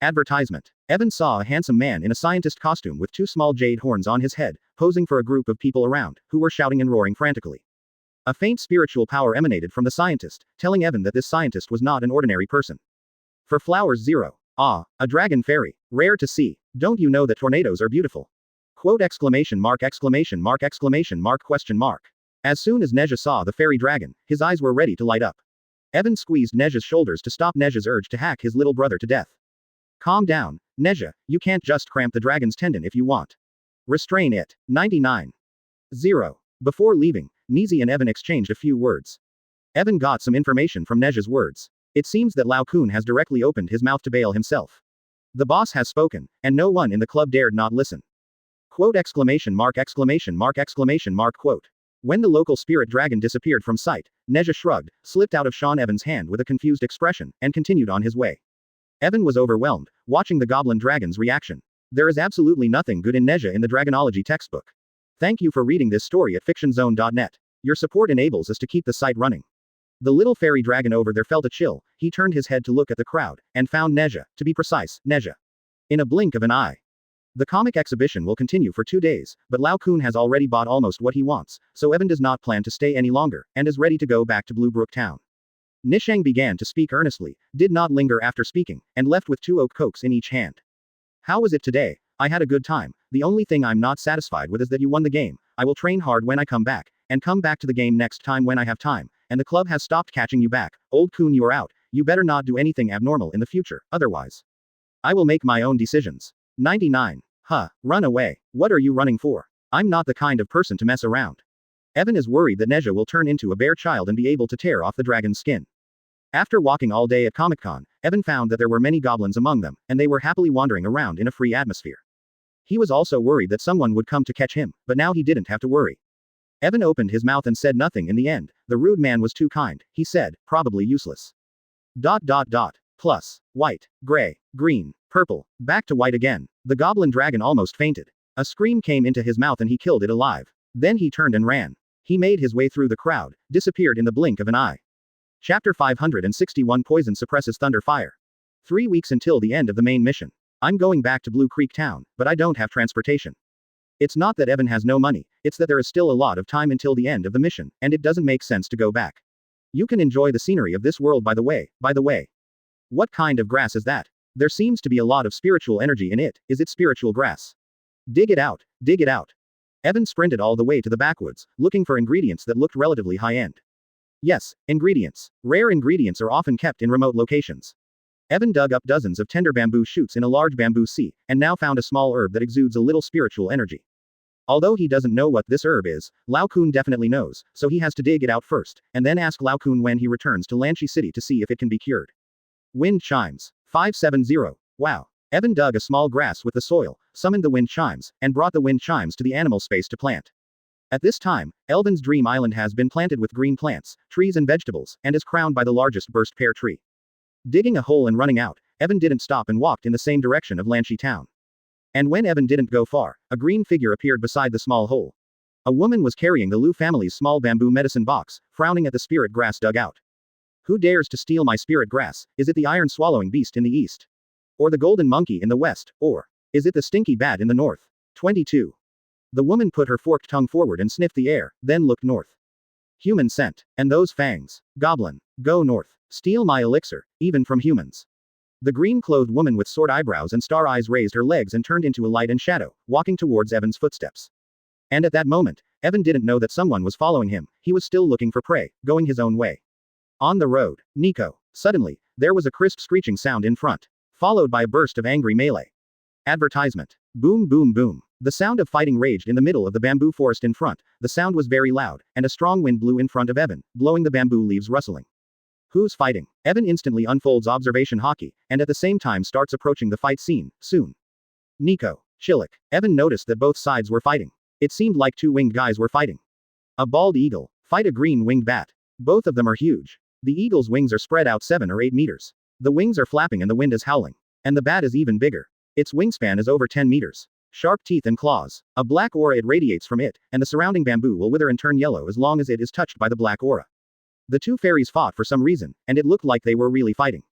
Advertisement. Evan saw a handsome man in a scientist costume with 2 small jade horns on his head, posing for a group of people around, who were shouting and roaring frantically. A faint spiritual power emanated from the scientist, telling Evan that this scientist was not an ordinary person. For flowers 0. Ah, a dragon fairy. Rare to see. Don't you know that tornadoes are beautiful? Quote exclamation mark exclamation mark exclamation mark question mark. As soon as Neja saw the fairy dragon, his eyes were ready to light up. Evan squeezed Neja's shoulders to stop Neja's urge to hack his little brother to death. Calm down, Neja, you can't just cramp the dragon's tendon if you want. Restrain it. 99. 0. Before leaving, Nizi and Evan exchanged a few words. Evan got some information from Neja's words. It seems that Lao Kun has directly opened his mouth to bail himself. The boss has spoken, and no one in the club dared not listen. Quote exclamation mark exclamation mark exclamation mark quote. When the local spirit dragon disappeared from sight, Neja shrugged, slipped out of Sean Evan's hand with a confused expression, and continued on his way. Evan was overwhelmed, watching the goblin dragon's reaction. There is absolutely nothing good in Neja in the dragonology textbook. Thank you for reading this story at fictionzone.net. Your support enables us to keep the site running. The little fairy dragon over there felt a chill, he turned his head to look at the crowd, and found Neja, to be precise, Neja. In a blink of an eye. The comic exhibition will continue for 2 days, but Lao Kun has already bought almost what he wants, so Evan does not plan to stay any longer, and is ready to go back to Blue Brook Town. Nishang began to speak earnestly, did not linger after speaking, and left with 2 oak cokes in each hand. How was it today? I had a good time, the only thing I'm not satisfied with is that you won the game, I will train hard when I come back, and come back to the game next time when I have time, and the club has stopped catching you back, old Kun you are out, you better not do anything abnormal in the future, otherwise. I will make my own decisions. 99. Huh, run away. What are you running for? I'm not the kind of person to mess around. Evan is worried that Neja will turn into a bear child and be able to tear off the dragon's skin. After walking all day at Comic-Con, Evan found that there were many goblins among them, and they were happily wandering around in a free atmosphere. He was also worried that someone would come to catch him, but now he didn't have to worry. Evan opened his mouth and said nothing in the end. The rude man was too kind, he said, probably useless. ... Plus. White. Gray. Green. Purple. Back to white again. The goblin dragon almost fainted. A scream came into his mouth and he killed it alive. Then he turned and ran. He made his way through the crowd, disappeared in the blink of an eye. Chapter 561 Poison suppresses thunder fire. 3 weeks until the end of the main mission. I'm going back to Blue Creek Town, but I don't have transportation. It's not that Evan has no money, it's that there is still a lot of time until the end of the mission, and it doesn't make sense to go back. You can enjoy the scenery of this world by the way. What kind of grass is that? There seems to be a lot of spiritual energy in it. Is it spiritual grass? Dig it out. Dig it out. Evan sprinted all the way to the backwoods, looking for ingredients that looked relatively high-end. Yes, ingredients. Rare ingredients are often kept in remote locations. Evan dug up dozens of tender bamboo shoots in a large bamboo sea, and now found a small herb that exudes a little spiritual energy. Although he doesn't know what this herb is, Lao Kun definitely knows, so he has to dig it out first, and then ask Lao Kun when he returns to Lanchi City to see if it can be cured. Wind chimes. 570. Wow. Evan dug a small grass with the soil, summoned the wind chimes, and brought the wind chimes to the animal space to plant. At this time, Elvin's dream island has been planted with green plants, trees and vegetables, and is crowned by the largest burst pear tree. Digging a hole and running out, Evan didn't stop and walked in the same direction of Lanchi town. And when Evan didn't go far, a green figure appeared beside the small hole. A woman was carrying the Liu family's small bamboo medicine box, frowning at the spirit grass dug out. Who dares to steal my spirit grass? Is it the iron-swallowing beast in the east? Or the golden monkey in the west? Or is it the stinky bat in the north? 22. The woman put her forked tongue forward and sniffed the air, then looked north. Human scent. And those fangs. Goblin. Go north. Steal my elixir, even from humans. The green-clothed woman with sword eyebrows and star eyes raised her legs and turned into a light and shadow, walking towards Evan's footsteps. And at that moment, Evan didn't know that someone was following him. He was still looking for prey, going his own way. On the road. Nico. Suddenly, there was a crisp screeching sound in front, followed by a burst of angry melee. Advertisement. Boom boom boom. The sound of fighting raged in the middle of the bamboo forest in front. The sound was very loud, and a strong wind blew in front of Evan, blowing the bamboo leaves rustling. Who's fighting? Evan instantly unfolds observation hockey, and at the same time starts approaching the fight scene, soon. Nico. Chillik. Evan noticed that both sides were fighting. It seemed like two winged guys were fighting. A bald eagle. Fight a green winged bat. Both of them are huge. The eagle's wings are spread out 7 or 8 meters. The wings are flapping and the wind is howling. And the bat is even bigger. Its wingspan is over 10 meters. Sharp teeth and claws. A black aura it radiates from it, and the surrounding bamboo will wither and turn yellow as long as it is touched by the black aura. The two fairies fought for some reason, and it looked like they were really fighting.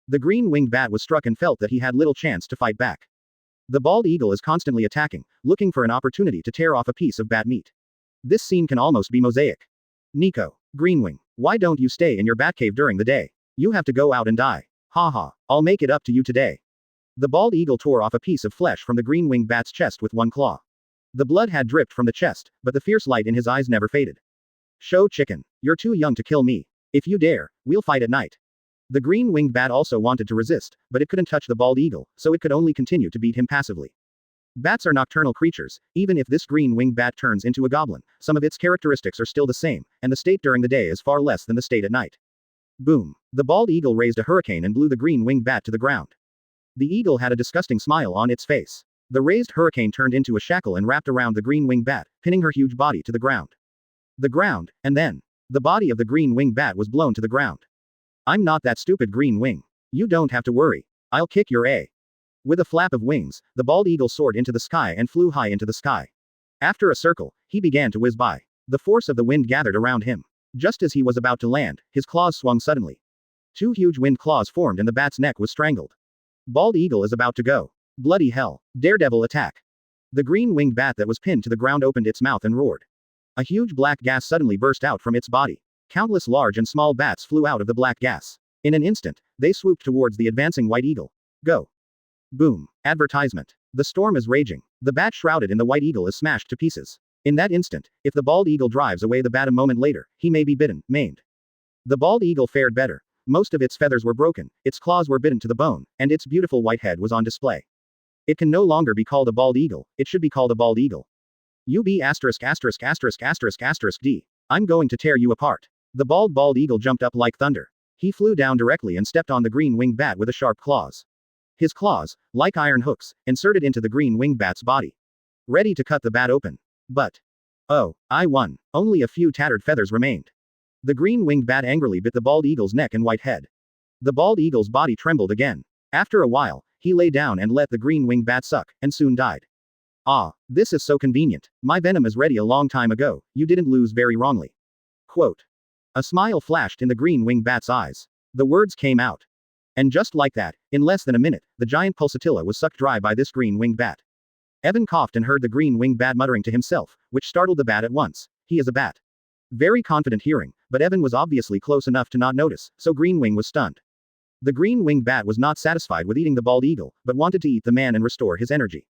The green-winged bat was struck and felt that he had little chance to fight back. The bald eagle is constantly attacking, looking for an opportunity to tear off a piece of bat meat. This scene can almost be mosaic. Nico. Greenwing. Why don't you stay in your bat cave during the day? You have to go out and die. Haha, I'll make it up to you today. The bald eagle tore off a piece of flesh from the green-winged bat's chest with one claw. The blood had dripped from the chest, but the fierce light in his eyes never faded. Show chicken. You're too young to kill me. If you dare, we'll fight at night. The green-winged bat also wanted to resist, but it couldn't touch the bald eagle, so it could only continue to beat him passively. Bats are nocturnal creatures. Even if this green-winged bat turns into a goblin, some of its characteristics are still the same, and the state during the day is far less than the state at night. Boom. The bald eagle raised a hurricane and blew the green-winged bat to the ground. The eagle had a disgusting smile on its face. The raised hurricane turned into a shackle and wrapped around the green-winged bat, pinning her huge body to the ground. The ground, and then, the body of the green-winged bat was blown to the ground. I'm not that stupid green wing. You don't have to worry. I'll kick your A. With a flap of wings, the bald eagle soared into the sky and flew high into the sky. After a circle, he began to whiz by. The force of the wind gathered around him. Just as he was about to land, his claws swung suddenly. 2 huge wind claws formed and the bat's neck was strangled. Bald eagle is about to go. Bloody hell. Daredevil attack. The green-winged bat that was pinned to the ground opened its mouth and roared. A huge black gas suddenly burst out from its body. Countless large and small bats flew out of the black gas. In an instant, they swooped towards the advancing white eagle. Go. Boom. Advertisement. The storm is raging. The bat shrouded in the white eagle is smashed to pieces. In that instant, if the bald eagle drives away the bat a moment later, he may be bitten, maimed. The bald eagle fared better. Most of its feathers were broken, its claws were bitten to the bone, and its beautiful white head was on display. It can no longer be called a bald eagle, it should be called a bald eagle. UB************D. I'm going to tear you apart. The bald eagle jumped up like thunder. He flew down directly and stepped on the green-winged bat with a sharp claws. His claws, like iron hooks, inserted into the green-winged bat's body. Ready to cut the bat open. But Oh, I won. Only a few tattered feathers remained. The green-winged bat angrily bit the bald eagle's neck and white head. The bald eagle's body trembled again. After a while, he lay down and let the green-winged bat suck, and soon died. Ah, this is so convenient. My venom is ready a long time ago, you didn't lose very wrongly. Quote. A smile flashed in the green-winged bat's eyes. The words came out. And just like that, in less than a minute, the giant pulsatilla was sucked dry by this green-winged bat. Evan coughed and heard the green-winged bat muttering to himself, which startled the bat at once. He is a bat. Very confident hearing, but Evan was obviously close enough to not notice, so Greenwing was stunned. The green-winged bat was not satisfied with eating the bald eagle, but wanted to eat the man and restore his energy.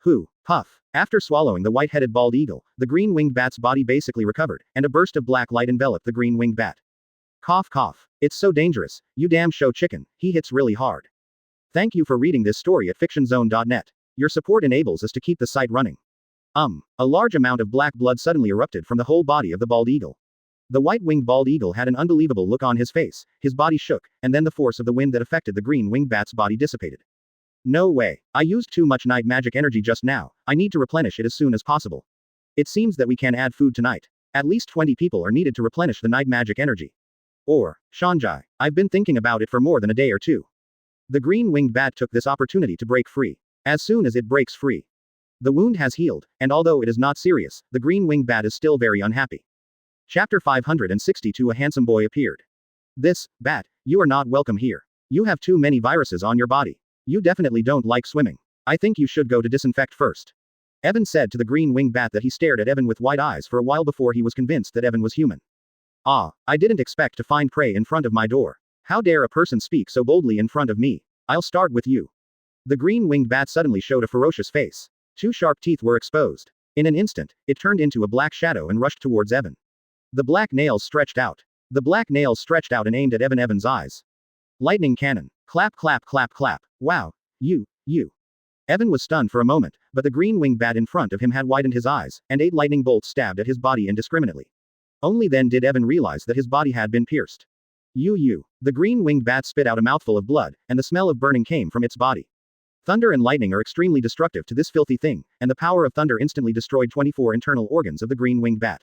Hoo, puff. After swallowing the white-headed bald eagle, the green-winged bat's body basically recovered, and a burst of black light enveloped the green-winged bat. Cough cough. It's so dangerous, you damn show chicken, he hits really hard. Thank you for reading this story at fictionzone.net. Your support enables us to keep the site running. A large amount of black blood suddenly erupted from the whole body of the bald eagle. The white-winged bald eagle had an unbelievable look on his face, his body shook, and then the force of the wind that affected the green-winged bat's body dissipated. No way. I used too much night magic energy just now, I need to replenish it as soon as possible. It seems that we can add food tonight. At least 20 people are needed to replenish the night magic energy. Or, Shanjai, I've been thinking about it for more than a day or two. The green-winged bat took this opportunity to break free. As soon as it breaks free, the wound has healed, and although it is not serious, the green-winged bat is still very unhappy. Chapter 562. A handsome boy appeared. This, bat, you are not welcome here. You have too many viruses on your body. You definitely don't like swimming. I think you should go to disinfect first. Evan said to the green-winged bat that he stared at Evan with wide eyes for a while before he was convinced that Evan was human. Ah, I didn't expect to find prey in front of my door. How dare a person speak so boldly in front of me? I'll start with you. The green-winged bat suddenly showed a ferocious face. 2 sharp teeth were exposed. In an instant, it turned into a black shadow and rushed towards Evan. The black nails stretched out. The black nails stretched out and aimed at Evan's eyes. Lightning cannon. Clap clap clap clap. Wow. You. Evan was stunned for a moment, but the green-winged bat in front of him had widened his eyes, and 8 lightning bolts stabbed at his body indiscriminately. Only then did Evan realize that his body had been pierced. You. The green-winged bat spit out a mouthful of blood, and the smell of burning came from its body. Thunder and lightning are extremely destructive to this filthy thing, and the power of thunder instantly destroyed 24 internal organs of the green-winged bat.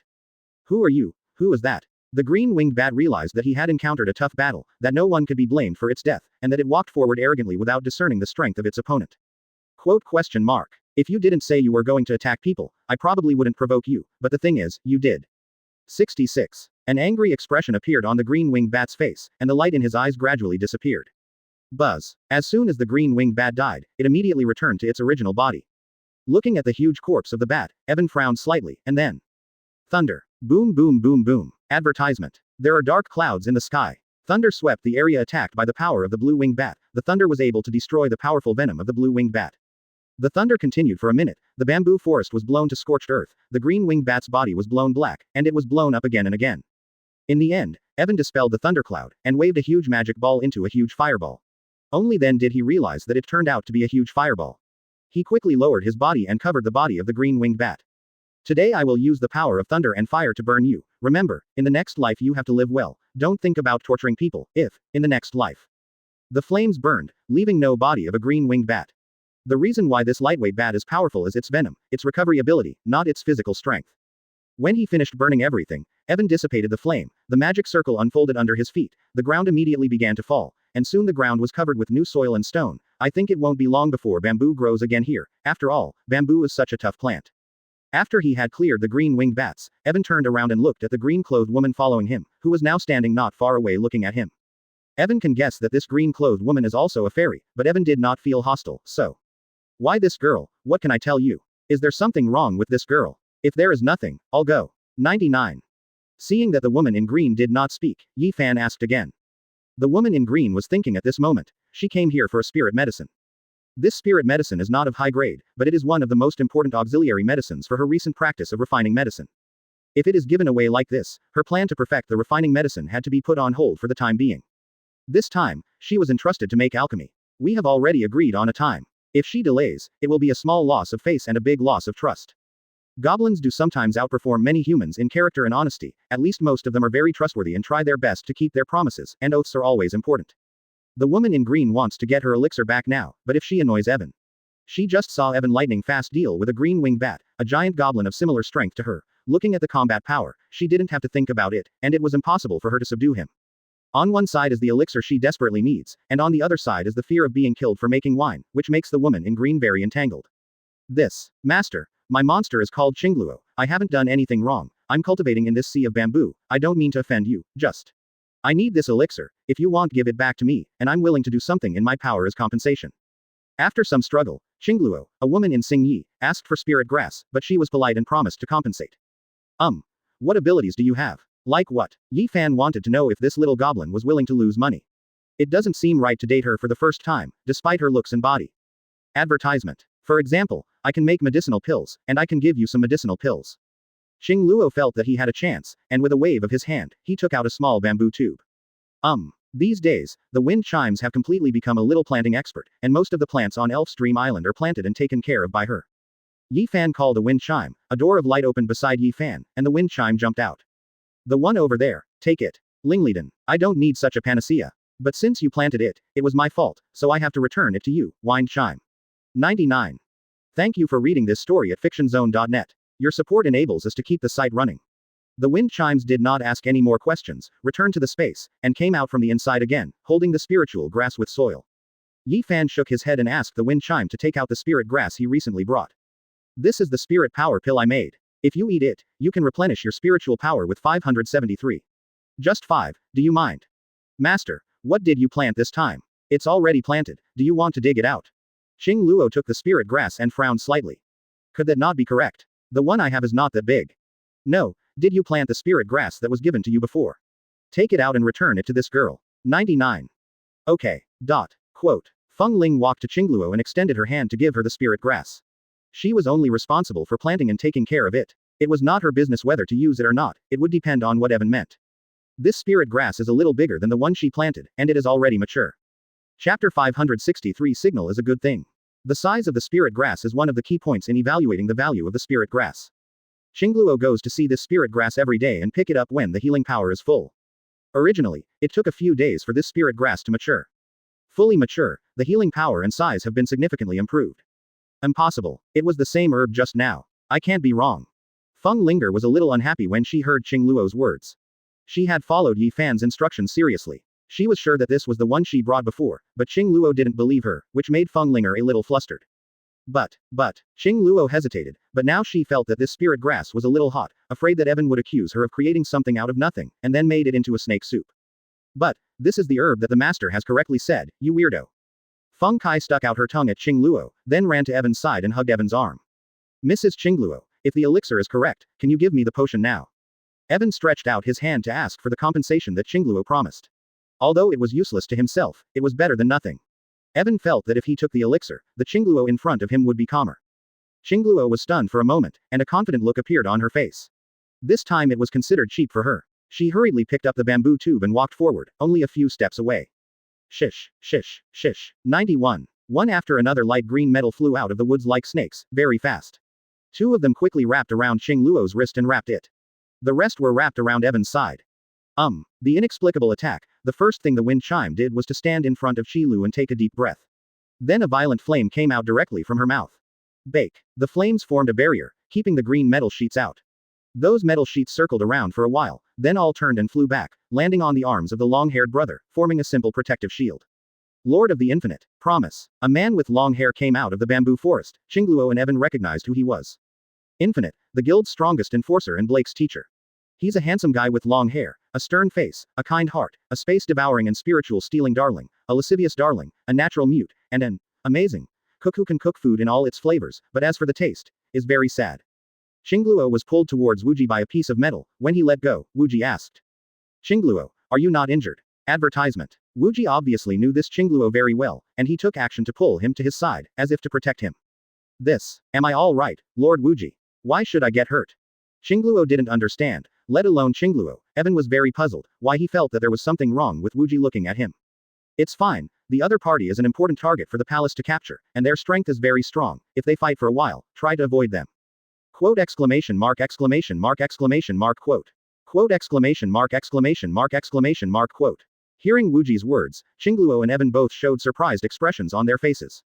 Who are you? Who is that? The green-winged bat realized that he had encountered a tough battle, that no one could be blamed for its death, and that it walked forward arrogantly without discerning the strength of its opponent. Quote question mark. If you didn't say you were going to attack people, I probably wouldn't provoke you, but the thing is, you did. 66. An angry expression appeared on the green-winged bat's face, and the light in his eyes gradually disappeared. Buzz. As soon as the green-winged bat died, it immediately returned to its original body. Looking at the huge corpse of the bat, Evan frowned slightly, and then. Thunder. Boom boom boom boom. Advertisement. There are dark clouds in the sky. Thunder swept the area attacked by the power of the blue-winged bat. The thunder was able to destroy the powerful venom of the blue-winged bat. The thunder continued for a minute, the bamboo forest was blown to scorched earth, the green-winged bat's body was blown black, and it was blown up again and again. In the end, Evan dispelled the thundercloud, and waved a huge magic ball into a huge fireball. Only then did he realize that it turned out to be a huge fireball. He quickly lowered his body and covered the body of the green-winged bat. Today I will use the power of thunder and fire to burn you. Remember, in the next life you have to live well. Don't think about torturing people, in the next life. The flames burned, leaving no body of a green-winged bat. The reason why this lightweight bat is powerful is its venom, its recovery ability, not its physical strength. When he finished burning everything, Evan dissipated the flame, the magic circle unfolded under his feet, the ground immediately began to fall, and soon the ground was covered with new soil and stone. I think it won't be long before bamboo grows again here. After all, bamboo is such a tough plant. After he had cleared the green-winged bats, Evan turned around and looked at the green-clothed woman following him, who was now standing not far away looking at him. Evan can guess that this green-clothed woman is also a fairy, but Evan did not feel hostile, so. Why this girl? What can I tell you? Is there something wrong with this girl? If there is nothing, I'll go. 99. Seeing that the woman in green did not speak, Yi Fan asked again. The woman in green was thinking at this moment. She came here for a spirit medicine. This spirit medicine is not of high grade, but it is one of the most important auxiliary medicines for her recent practice of refining medicine. If it is given away like this, her plan to perfect the refining medicine had to be put on hold for the time being. This time, she was entrusted to make alchemy. We have already agreed on a time. If she delays, it will be a small loss of face and a big loss of trust. Goblins do sometimes outperform many humans in character and honesty, at least most of them are very trustworthy and try their best to keep their promises, and oaths are always important. The woman in green wants to get her elixir back now, but if she annoys Evan. She just saw Evan lightning fast deal with a green-winged bat, a giant goblin of similar strength to her, looking at the combat power, she didn't have to think about it, and it was impossible for her to subdue him. On one side is the elixir she desperately needs, and on the other side is the fear of being killed for making wine, which makes the woman in green very entangled. Master, my monster is called Qingluo. I haven't done anything wrong. I'm cultivating in this sea of bamboo. I don't mean to offend you, just. I need this elixir. If you want, give it back to me, and I'm willing to do something in my power as compensation. After some struggle, Qingluo, a woman in Xingyi, asked for spirit grass, but she was polite and promised to compensate. What abilities do you have? Like what? Yi Fan wanted to know if this little goblin was willing to lose money. It doesn't seem right to date her for the first time, despite her looks and body. Advertisement. For example, I can make medicinal pills, and I can give you some medicinal pills. Qingluo felt that he had a chance, and with a wave of his hand, he took out a small bamboo tube. These days, the wind chimes have completely become a little planting expert, and most of the plants on Elf Stream Island are planted and taken care of by her. Yi Fan called a wind chime, a door of light opened beside Yi Fan, and the wind chime jumped out. The one over there, take it. Lingliden, I don't need such a panacea. But since you planted it, it was my fault, so I have to return it to you, wind chime. 99. Thank you for reading this story at fictionzone.net. Your support enables us to keep the site running. The wind chimes did not ask any more questions, returned to the space, and came out from the inside again, holding the spiritual grass with soil. Yi Fan shook his head and asked the wind chime to take out the spirit grass he recently brought. This is the spirit power pill I made. If you eat it, you can replenish your spiritual power with 573. Just 5, do you mind? Master, what did you plant this time? It's already planted, do you want to dig it out? Qingluo took the spirit grass and frowned slightly. Could that not be correct? The one I have is not that big. No, did you plant the spirit grass that was given to you before? Take it out and return it to this girl. 99. Okay. Quote. Feng Ling walked to Qingluo and extended her hand to give her the spirit grass. She was only responsible for planting and taking care of it. It was not her business whether to use it or not, it would depend on what Evan meant. This spirit grass is a little bigger than the one she planted, and it is already mature. Chapter 563 Signal is a good thing. The size of the spirit grass is one of the key points in evaluating the value of the spirit grass. Qingluo goes to see this spirit grass every day and pick it up when the healing power is full. Originally, it took a few days for this spirit grass to mature. Fully mature, the healing power and size have been significantly improved. Impossible. It was the same herb just now. I can't be wrong. Feng Linger was a little unhappy when she heard Qingluo's words. She had followed Yi Fan's instructions seriously. She was sure that this was the one she brought before, but Qingluo didn't believe her, which made Feng Linger a little flustered. But, Qingluo hesitated, but now she felt that this spirit grass was a little hot, afraid that Evan would accuse her of creating something out of nothing, and then made it into a snake soup. But, this is the herb that the master has correctly said, you weirdo. Feng Kai stuck out her tongue at Qingluo, then ran to Evan's side and hugged Evan's arm. Mrs. Qingluo, if the elixir is correct, can you give me the potion now? Evan stretched out his hand to ask for the compensation that Qingluo promised. Although it was useless to himself, it was better than nothing. Evan felt that if he took the elixir, the Qingluo in front of him would be calmer. Qingluo was stunned for a moment, and a confident look appeared on her face. This time it was considered cheap for her. She hurriedly picked up the bamboo tube and walked forward, only a few steps away. Shish. 91. One after another light green metal flew out of the woods like snakes, very fast. 2 of them quickly wrapped around Qingluo's wrist and wrapped it. The rest were wrapped around Evan's side. The inexplicable attack, the first thing the wind chime did was to stand in front of Qilu and take a deep breath. Then a violent flame came out directly from her mouth. Bake. The flames formed a barrier, keeping the green metal sheets out. Those metal sheets circled around for a while, then all turned and flew back, landing on the arms of the long-haired brother, forming a simple protective shield. Lord of the Infinite. Promise. A man with long hair came out of the bamboo forest. Qingluo and Evan recognized who he was. Infinite, the guild's strongest enforcer and Blake's teacher. He's a handsome guy with long hair, a stern face, a kind heart, a space-devouring and spiritual-stealing darling, a lascivious darling, a natural mute, and an amazing cook who can cook food in all its flavors, but as for the taste, is very sad. Qingluo was pulled towards Wuji by a piece of metal. When he let go, Wuji asked. Qingluo, are you not injured? Advertisement. Wuji obviously knew this Qingluo very well, and he took action to pull him to his side, as if to protect him. Am I all right, Lord Wuji? Why should I get hurt? Qingluo didn't understand, let alone Qingluo. Evan was very puzzled, why he felt that there was something wrong with Wuji looking at him. It's fine, the other party is an important target for the palace to capture, and their strength is very strong. If they fight for a while, try to avoid them. Quote exclamation mark quote. Quote exclamation mark quote. Hearing Wuji's words, Qingluo and Evan both showed surprised expressions on their faces.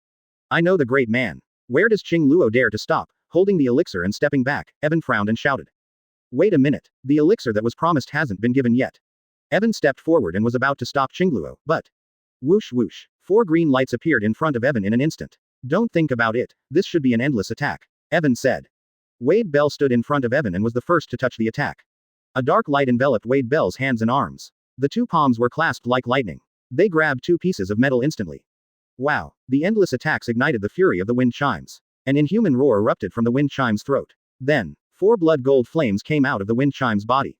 I know the great man. Where does Qingluo dare to stop? Holding the elixir and stepping back, Evan frowned and shouted. Wait a minute, the elixir that was promised hasn't been given yet. Evan stepped forward and was about to stop Qingluo, but... Whoosh whoosh. 4 green lights appeared in front of Evan in an instant. Don't think about it, this should be an endless attack, Evan said. Wade Bell stood in front of Evan and was the first to touch the attack. A dark light enveloped Wade Bell's hands and arms. The 2 palms were clasped like lightning. They grabbed 2 pieces of metal instantly. Wow, the endless attacks ignited the fury of the wind chimes. An inhuman roar erupted from the wind chime's throat. Then, 4 blood gold flames came out of the wind chime's body.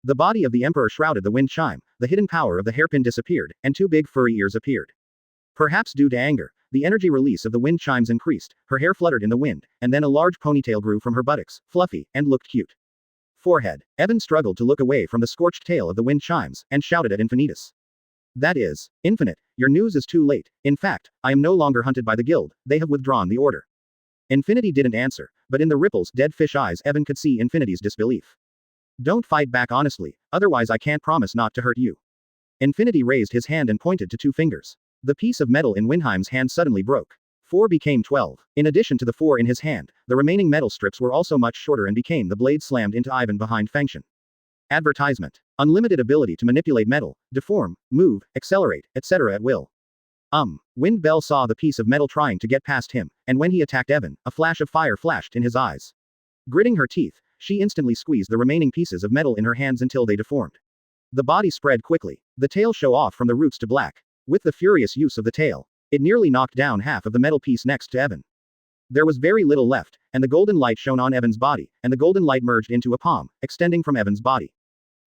The body of the Emperor shrouded the wind chime, the hidden power of the hairpin disappeared, and 2 big furry ears appeared. Perhaps due to anger, the energy release of the wind chimes increased, her hair fluttered in the wind, and then a large ponytail grew from her buttocks, fluffy, and looked cute. Forehead. Evan struggled to look away from the scorched tail of the wind chimes, and shouted at Infinitus. That is, Infinite, your news is too late. In fact, I am no longer hunted by the guild, they have withdrawn the order. Infinity didn't answer, but in the ripples' dead fish eyes Evan could see Infinity's disbelief. Don't fight back honestly, otherwise I can't promise not to hurt you. Infinity raised his hand and pointed to 2 fingers. The piece of metal in Winheim's hand suddenly broke. 4 became 12. In addition to the 4 in his hand, the remaining metal strips were also much shorter and became the blade slammed into Ivan behind Fengshen. Advertisement. Unlimited ability to manipulate metal, deform, move, accelerate, etc. at will. Wind Bell saw the piece of metal trying to get past him, and when he attacked Evan, a flash of fire flashed in his eyes. Gritting her teeth, she instantly squeezed the remaining pieces of metal in her hands until they deformed. The body spread quickly. The tail showed off from the roots to black. With the furious use of the tail, it nearly knocked down half of the metal piece next to Evan. There was very little left, and the golden light shone on Evan's body, and the golden light merged into a palm, extending from Evan's body.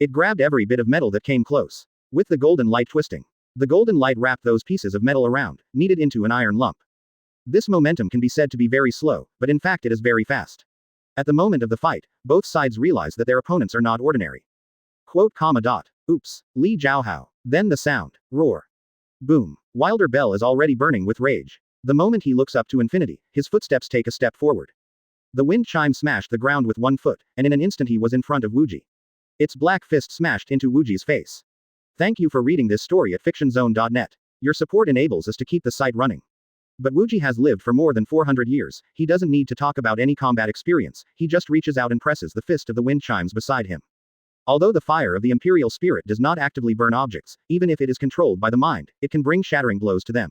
It grabbed every bit of metal that came close. With the golden light twisting, the golden light wrapped those pieces of metal around, kneaded into an iron lump. This momentum can be said to be very slow, but in fact it is very fast. At the moment of the fight, both sides realize that their opponents are not ordinary. Quote, comma dot. Oops. Li Jiaohao. Then the sound. Roar. Boom. Wilder Bell is already burning with rage. The moment he looks up to infinity, his footsteps take a step forward. The wind chime smashed the ground with 1 foot, and in an instant he was in front of Wuji. Its black fist smashed into Wuji's face. Thank you for reading this story at fictionzone.net. Your support enables us to keep the site running. But Wuji has lived for more than 400 years, he doesn't need to talk about any combat experience, he just reaches out and presses the fist of the wind chimes beside him. Although the fire of the Imperial Spirit does not actively burn objects, even if it is controlled by the mind, it can bring shattering blows to them.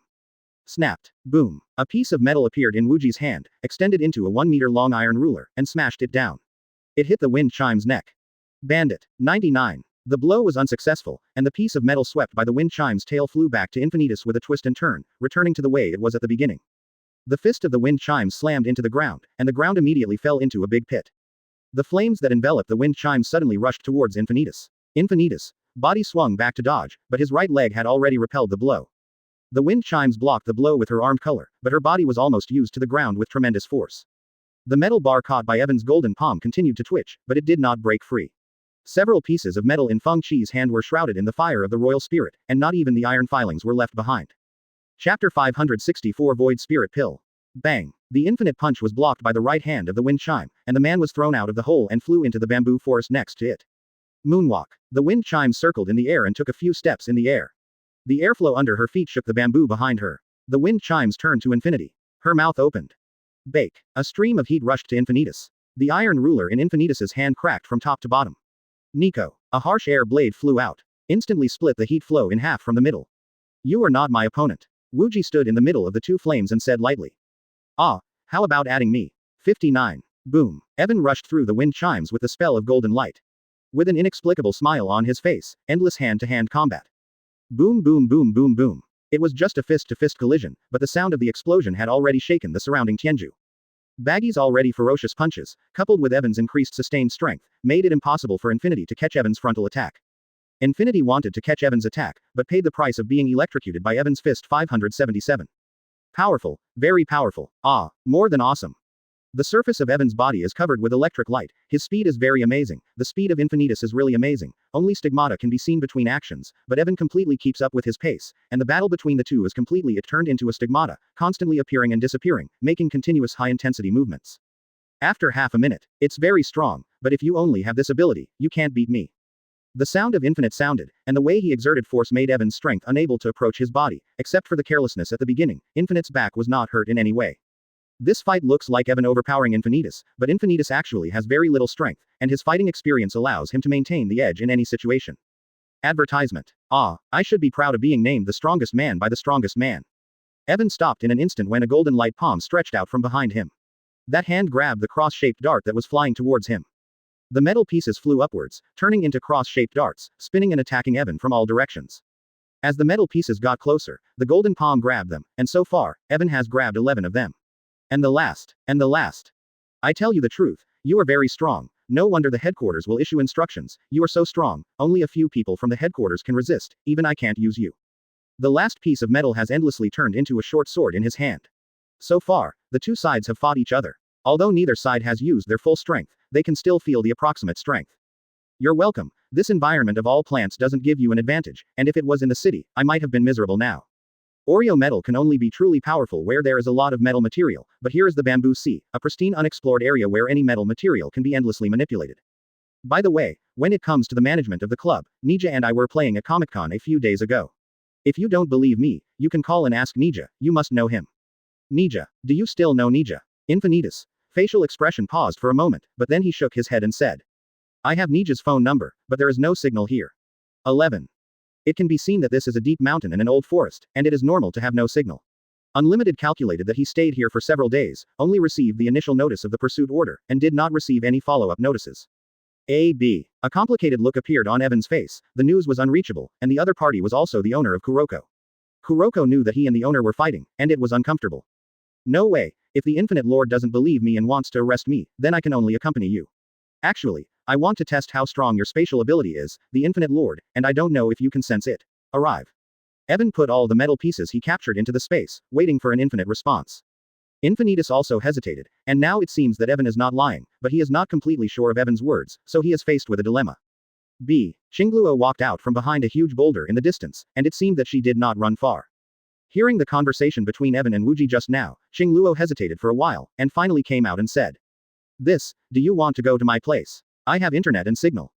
Snapped. Boom. A piece of metal appeared in Wuji's hand, extended into a 1-meter-long iron ruler, and smashed it down. It hit the wind chime's neck. Bandit. 99. The blow was unsuccessful, and the piece of metal swept by the wind chime's tail flew back to Infinitus with a twist and turn, returning to the way it was at the beginning. The fist of the wind chimes slammed into the ground, and the ground immediately fell into a big pit. The flames that enveloped the wind chimes suddenly rushed towards Infinitus. Infinitus' body swung back to dodge, but his right leg had already repelled the blow. The wind chimes blocked the blow with her armed color, but her body was almost used to the ground with tremendous force. The metal bar caught by Evan's golden palm continued to twitch, but it did not break free. Several pieces of metal in Feng Chi's hand were shrouded in the fire of the royal spirit, and not even the iron filings were left behind. Chapter 564 Void Spirit Pill. Bang! The infinite punch was blocked by the right hand of the wind chime, and the man was thrown out of the hole and flew into the bamboo forest next to it. Moonwalk. The wind chime circled in the air and took a few steps in the air. The airflow under her feet shook the bamboo behind her. The wind chimes turned to infinity. Her mouth opened. Bake. A stream of heat rushed to Infinitus. The iron ruler in Infinitus's hand cracked from top to bottom. Nico. A harsh air blade flew out. Instantly split the heat flow in half from the middle. You are not my opponent. Wuji stood in the middle of the 2 flames and said lightly. Ah, how about adding me? 59. Boom. Evan rushed through the wind chimes with the spell of golden light. With an inexplicable smile on his face, endless hand-to-hand combat. Boom boom boom boom boom. It was just a fist-to-fist collision, but the sound of the explosion had already shaken the surrounding Tianju. Baggy's already ferocious punches, coupled with Evan's increased sustained strength, made it impossible for Infinity to catch Evan's frontal attack. Infinity wanted to catch Evan's attack, but paid the price of being electrocuted by Evan's fist 577. Powerful, very powerful, more than awesome. The surface of Evan's body is covered with electric light, his speed is very amazing, the speed of Infinitus is really amazing, only stigmata can be seen between actions, but Evan completely keeps up with his pace, and the battle between the two is completely it turned into a stigmata, constantly appearing and disappearing, making continuous high-intensity movements. After half a minute, it's very strong, but if you only have this ability, you can't beat me. The sound of Infinite sounded, and the way he exerted force made Evan's strength unable to approach his body, except for the carelessness at the beginning, Infinite's back was not hurt in any way. This fight looks like Evan overpowering Infinitus, but Infinitus actually has very little strength, and his fighting experience allows him to maintain the edge in any situation. Advertisement. Ah, I should be proud of being named the strongest man by the strongest man. Evan stopped in an instant when a golden light palm stretched out from behind him. That hand grabbed the cross-shaped dart that was flying towards him. The metal pieces flew upwards, turning into cross-shaped darts, spinning and attacking Evan from all directions. As the metal pieces got closer, the golden palm grabbed them, and so far, Evan has grabbed 11 of them. And the last. I tell you the truth, you are very strong. No wonder the headquarters will issue instructions. You are so strong, only a few people from the headquarters can resist, even I can't use you. The last piece of metal has endlessly turned into a short sword in his hand. So far, the two sides have fought each other. Although neither side has used their full strength, they can still feel the approximate strength. You're welcome. This environment of all plants doesn't give you an advantage, and if it was in the city, I might have been miserable now. Oreo metal can only be truly powerful where there is a lot of metal material, but here is the Bamboo Sea, a pristine unexplored area where any metal material can be endlessly manipulated. By the way, when it comes to the management of the club, Nija and I were playing at Comic-Con a few days ago. If you don't believe me, you can call and ask Nija, you must know him. Nija, do you still know Nija? Infinitus. Facial expression paused for a moment, but then he shook his head and said. I have Nija's phone number, but there is no signal here. 11. It can be seen that this is a deep mountain and an old forest, and it is normal to have no signal. Unlimited calculated that he stayed here for several days, only received the initial notice of the pursuit order, and did not receive any follow-up notices. A complicated look appeared on Evan's face. The news was unreachable, and the other party was also the owner of Kuroko. Kuroko knew that he and the owner were fighting, and it was uncomfortable. No way, if the Infinite Lord doesn't believe me and wants to arrest me, then I can only accompany you. Actually, I want to test how strong your spatial ability is, the Infinite Lord, and I don't know if you can sense it. Arrive. Evan put all the metal pieces he captured into the space, waiting for an infinite response. Infinitus also hesitated, and now it seems that Evan is not lying, but he is not completely sure of Evan's words, so he is faced with a dilemma. Qingluo walked out from behind a huge boulder in the distance, and it seemed that she did not run far. Hearing the conversation between Evan and Wuji just now, Qingluo hesitated for a while, and finally came out and said. Do you want to go to my place? I have internet and signal.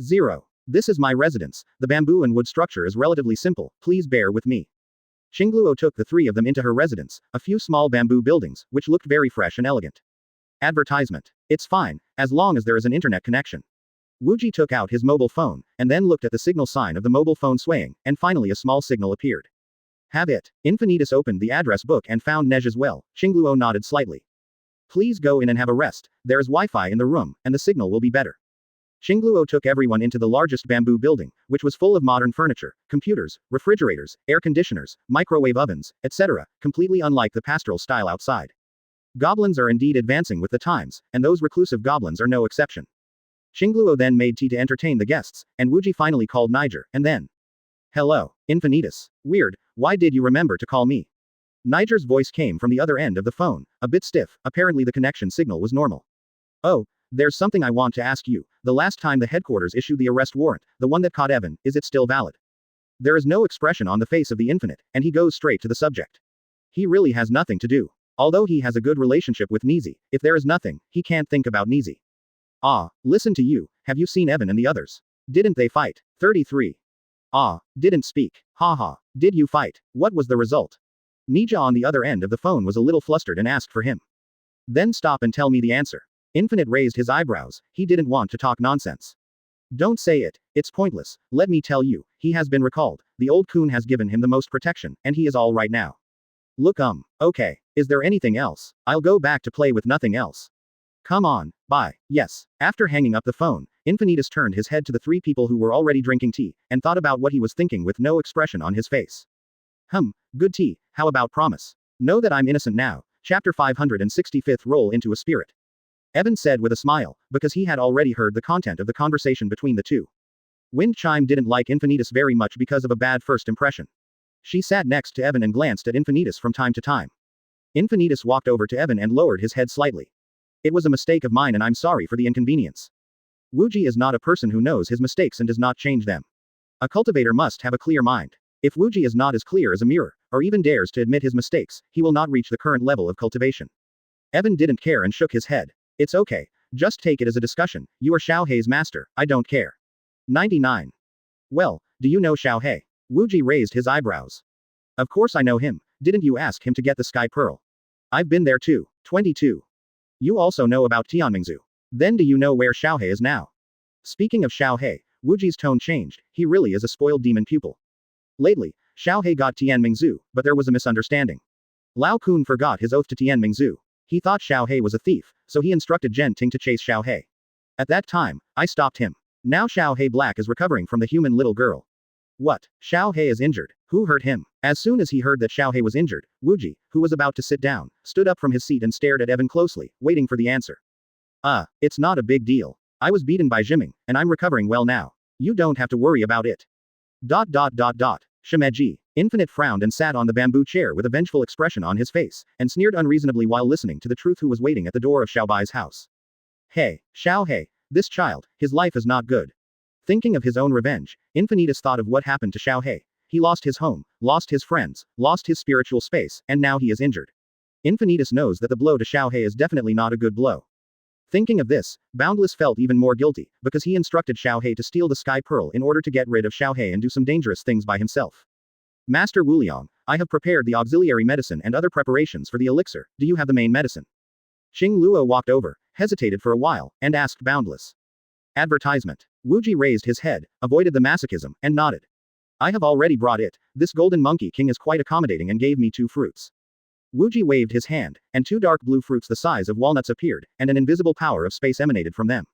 0. This is my residence, the bamboo and wood structure is relatively simple, please bear with me. Qingluo took the three of them into her residence, a few small bamboo buildings, which looked very fresh and elegant. Advertisement. It's fine, as long as there is an internet connection. Wuji took out his mobile phone, and then looked at the signal sign of the mobile phone swaying, and finally a small signal appeared. Have it. Infinitus opened the address book and found Nej as well. Qingluo nodded slightly. Please go in and have a rest, there is Wi-Fi in the room, and the signal will be better. Qingluo took everyone into the largest bamboo building, which was full of modern furniture, computers, refrigerators, air conditioners, microwave ovens, etc., completely unlike the pastoral style outside. Goblins are indeed advancing with the times, and those reclusive goblins are no exception. Qingluo then made tea to entertain the guests, and Wuji finally called Niger, and then. Hello, Infinitus. Weird, why did you remember to call me? Niger's voice came from the other end of the phone, a bit stiff, apparently the connection signal was normal. Oh, there's something I want to ask you, the last time the headquarters issued the arrest warrant, the one that caught Evan, is it still valid? There is no expression on the face of the Infinite, and he goes straight to the subject. He really has nothing to do. Although he has a good relationship with Nizi, if there is nothing, he can't think about Nizi. Ah, listen to you, have you seen Evan and the others? Didn't they fight? 33. Ah, didn't speak. Haha, did you fight? What was the result? Nija on the other end of the phone was a little flustered and asked for him. Then stop and tell me the answer. Infinite raised his eyebrows, he didn't want to talk nonsense. Don't say it, it's pointless, let me tell you, he has been recalled, the old coon has given him the most protection, and he is all right now. Look okay, is there anything else? I'll go back to play with nothing else. Come on, bye, yes. After hanging up the phone, Infinitus turned his head to the three people who were already drinking tea, and thought about what he was thinking with no expression on his face. Good tea, how about promise? Know that I'm innocent now, chapter 565th roll into a spirit. Evan said with a smile, because he had already heard the content of the conversation between the two. Wind Chime didn't like Infinitus very much because of a bad first impression. She sat next to Evan and glanced at Infinitus from time to time. Infinitus walked over to Evan and lowered his head slightly. It was a mistake of mine and I'm sorry for the inconvenience. Wuji is not a person who knows his mistakes and does not change them. A cultivator must have a clear mind. If Wuji is not as clear as a mirror, or even dares to admit his mistakes, he will not reach the current level of cultivation. Evan didn't care and shook his head. It's okay. Just take it as a discussion, you are Xiao Hei's master, I don't care. 99. Well, do you know Xiao Hei? Wuji raised his eyebrows. Of course I know him, didn't you ask him to get the Sky Pearl? I've been there too. 22. You also know about Tianmingzu. Then do you know where Xiaohe is now? Speaking of Xiaohe, Wuji's tone changed, he really is a spoiled demon pupil. Lately, Xiaohe got Tianmingzu, but there was a misunderstanding. Lao Kun forgot his oath to Tianmingzu. He thought Xiaohe was a thief, so he instructed Zhen Ting to chase Xiaohe. At that time, I stopped him. Now Xiaohe Black is recovering from the human little girl. What? Xiaohe is injured. Who hurt him? As soon as he heard that Xiaohe was injured, Wuji, who was about to sit down, stood up from his seat and stared at Evan closely, waiting for the answer. It's not a big deal. I was beaten by Jiming, and I'm recovering well now. You don't have to worry about it. Shimeji. Infinite frowned and sat on the bamboo chair with a vengeful expression on his face, and sneered unreasonably while listening to the truth who was waiting at the door of Xiaobai's house. Hey, Xiaohe, this child, his life is not good. Thinking of his own revenge, Infinitus thought of what happened to Xiaohe. He lost his home, lost his friends, lost his spiritual space, and now he is injured. Infinitus knows that the blow to Xiaohe is definitely not a good blow. Thinking of this, Boundless felt even more guilty, because he instructed Xiaohe to steal the Sky Pearl in order to get rid of Xiaohe and do some dangerous things by himself. Master Wuliang, I have prepared the auxiliary medicine and other preparations for the elixir, do you have the main medicine? Xing Luo walked over, hesitated for a while, and asked Boundless. Advertisement. Wuji raised his head, avoided the masochism, and nodded. I have already brought it, this golden monkey king is quite accommodating and gave me 2 fruits. Wuji waved his hand, and 2 dark blue fruits the size of walnuts appeared, and an invisible power of space emanated from them.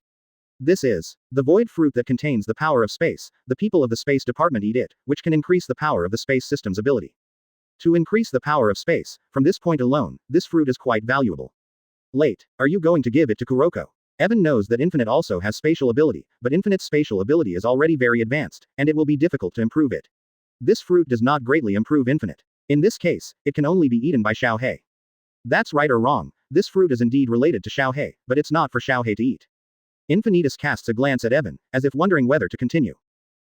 This is the void fruit that contains the power of space. The people of the space department eat it, which can increase the power of the space system's ability. To increase the power of space, from this point alone, this fruit is quite valuable. Late, are you going to give it to Kuroko? Evan knows that Infinite also has spatial ability, but Infinite's spatial ability is already very advanced, and it will be difficult to improve it. This fruit does not greatly improve Infinite. In this case, it can only be eaten by Xiaohe. That's right or wrong, this fruit is indeed related to Xiaohe, but it's not for Xiaohe to eat. Infinitus casts a glance at Evan, as if wondering whether to continue.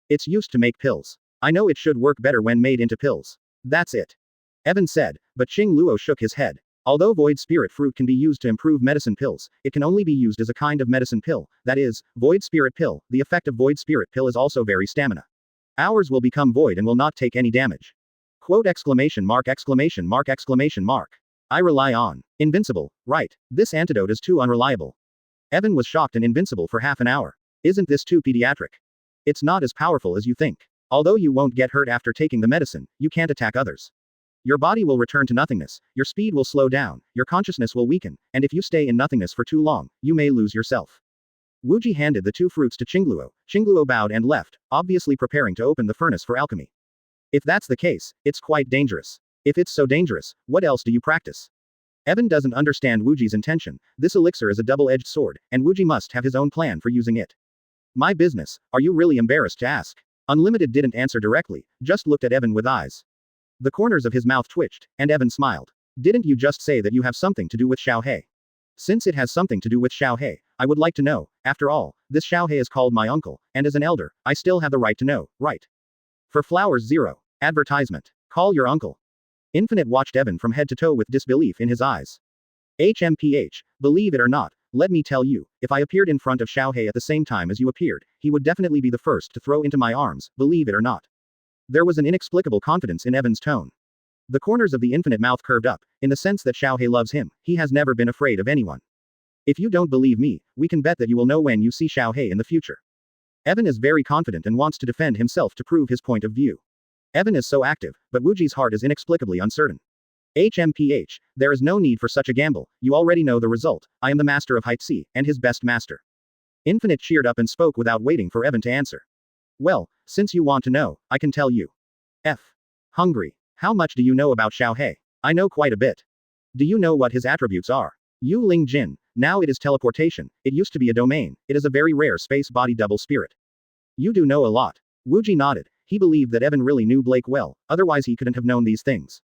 It's used to make pills. I know it should work better when made into pills. That's it. Evan said, but Xing Luo shook his head. Although Void Spirit Fruit can be used to improve medicine pills, it can only be used as a kind of medicine pill, that is, Void Spirit Pill. The effect of Void Spirit Pill is also very stamina. Ours will become void and will not take any damage. Quote exclamation mark exclamation mark exclamation mark. I rely on invincible, right? This antidote is too unreliable. Evan was shocked and invincible for half an hour. Isn't this too pediatric? It's not as powerful as you think. Although you won't get hurt after taking the medicine, you can't attack others. Your body will return to nothingness, your speed will slow down, your consciousness will weaken, and if you stay in nothingness for too long, you may lose yourself. Wuji handed the 2 fruits to Qingluo. Qingluo bowed and left, obviously preparing to open the furnace for alchemy. If that's the case, it's quite dangerous. If it's so dangerous, what else do you practice? Evan doesn't understand Wuji's intention. This elixir is a double-edged sword, and Wuji must have his own plan for using it. My business, are you really embarrassed to ask? Unlimited didn't answer directly, just looked at Evan with eyes. The corners of his mouth twitched, and Evan smiled. Didn't you just say that you have something to do with Xiaohe? Since it has something to do with Xiaohe, I would like to know. After all, this Xiaohe is called my uncle, and as an elder, I still have the right to know, right? For flowers 0. Advertisement. Call your uncle. Infinite watched Evan from head to toe with disbelief in his eyes. HMPH, believe it or not, let me tell you, if I appeared in front of Xiaohe at the same time as you appeared, he would definitely be the first to throw into my arms, believe it or not. There was an inexplicable confidence in Evan's tone. The corners of the infinite mouth curved up, in the sense that Xiaohe loves him, he has never been afraid of anyone. If you don't believe me, we can bet that you will know when you see Xiaohe in the future. Evan is very confident and wants to defend himself to prove his point of view. Evan is so active, but Wuji's heart is inexplicably uncertain. HMPH, there is no need for such a gamble, you already know the result, I am the master of Heitzi, and his best master. Infinite cheered up and spoke without waiting for Evan to answer. Well, since you want to know, I can tell you. Hungry. How much do you know about Xiaohe? I know quite a bit. Do you know what his attributes are? Yu Ling Jin, now it is teleportation, it used to be a domain, it is a very rare space body double spirit. You do know a lot. Wuji nodded, he believed that Evan really knew Blake well, otherwise he couldn't have known these things.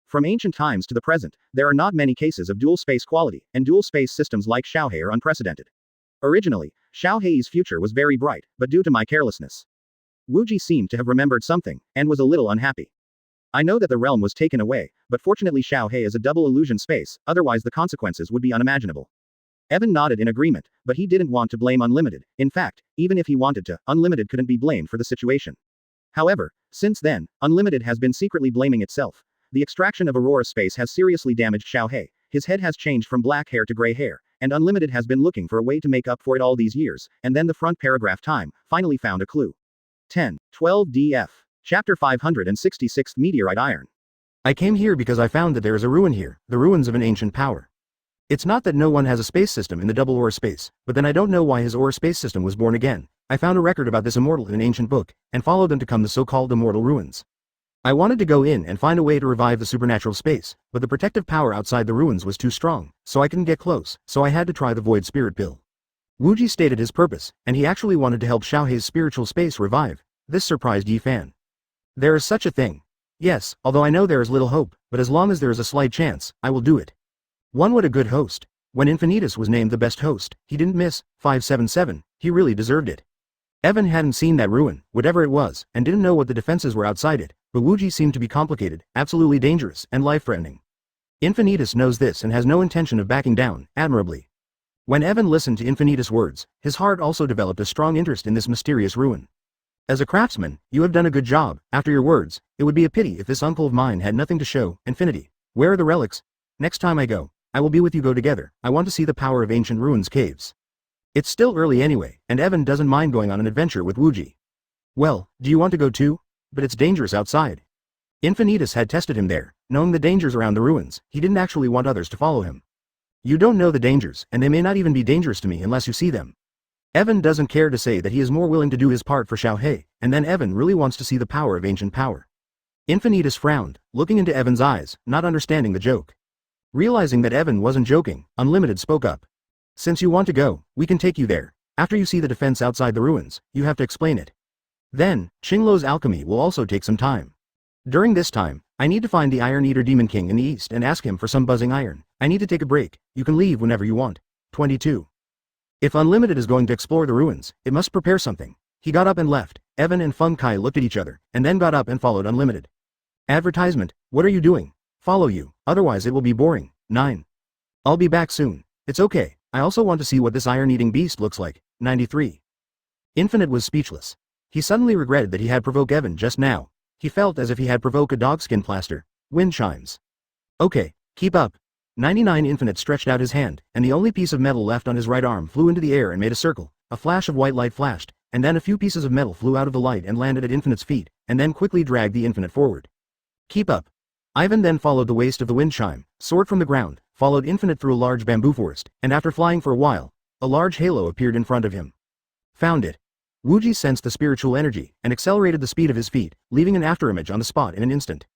From ancient times to the present, there are not many cases of dual space quality, and dual space systems like Xiaohe are unprecedented. Originally, Xiaohe's future was very bright, but due to my carelessness. Wuji seemed to have remembered something, and was a little unhappy. I know that the realm was taken away, but fortunately Xiaohe is a double illusion space, otherwise the consequences would be unimaginable. Evan nodded in agreement, but he didn't want to blame Unlimited. In fact, even if he wanted to, Unlimited couldn't be blamed for the situation. However, since then, Unlimited has been secretly blaming itself. The extraction of Aurora space has seriously damaged Xiaohe. his head has changed from black hair to gray hair, and Unlimited has been looking for a way to make up for it all these years, and then the front paragraph time, finally found a clue. 10. 12 DF. Chapter 566 Meteorite Iron. I came here because I found that there is a ruin here, the ruins of an ancient power. It's not that no one has a space system in the double aura space, but then I don't know why his aura space system was born again. I found a record about this immortal in an ancient book, and followed them to come the so-called immortal ruins. I wanted to go in and find a way to revive the supernatural space, but the protective power outside the ruins was too strong, so I couldn't get close, so I had to try the void spirit pill. Wuji stated his purpose, and he actually wanted to help Xiaohei's spiritual space revive. This surprised Yi Fan. There is such a thing. Yes, although I know there is little hope, but as long as there is a slight chance, I will do it. One what a good host. When Infinitus was named the best host, he didn't miss. 577, he really deserved it. Evan hadn't seen that ruin, whatever it was, and didn't know what the defenses were outside it, but Wuji seemed to be complicated, absolutely dangerous, and life-threatening. Infinitus knows this and has no intention of backing down, admirably. When Evan listened to Infinitus' words, his heart also developed a strong interest in this mysterious ruin. As a craftsman, you have done a good job. After your words, it would be a pity if this uncle of mine had nothing to show. Infinity. Where are the relics? Next time I go, I will be with you. Go together. I want to see the power of ancient ruins caves. It's still early anyway, and Evan doesn't mind going on an adventure with Wuji. Well, do you want to go too? But it's dangerous outside. Infinitus had tested him there, knowing the dangers around the ruins. He didn't actually want others to follow him. You don't know the dangers, and they may not even be dangerous to me unless you see them. Evan doesn't care to say that he is more willing to do his part for Xiaohei, and then Evan really wants to see the power of ancient power. Infinitus frowned, looking into Evan's eyes, not understanding the joke. Realizing that Evan wasn't joking, Unlimited spoke up. Since you want to go, we can take you there. After you see the defense outside the ruins, you have to explain it. Then, Qingluo's alchemy will also take some time. During this time, I need to find the Iron Eater Demon King in the east and ask him for some buzzing iron. I need to take a break. You can leave whenever you want. 22. If Unlimited is going to explore the ruins, it must prepare something. He got up and left. Evan and Feng Kai looked at each other, and then got up and followed Unlimited. Advertisement, what are you doing? Follow you, otherwise it will be boring. 9. I'll be back soon. It's okay, I also want to see what this iron-eating beast looks like. 93. Infinite was speechless. He suddenly regretted that he had provoked Evan just now. He felt as if he had provoked a dogskin plaster. Wind chimes. Okay, keep up. 99. Infinite stretched out his hand, and the only piece of metal left on his right arm flew into the air and made a circle. A flash of white light flashed, and then a few pieces of metal flew out of the light and landed at Infinite's feet, and then quickly dragged the Infinite forward. Keep up. Ivan then followed the waist of the wind chime, soared from the ground, followed Infinite through a large bamboo forest, and after flying for a while, a large halo appeared in front of him. Found it. Wuji sensed the spiritual energy, and accelerated the speed of his feet, leaving an afterimage on the spot in an instant.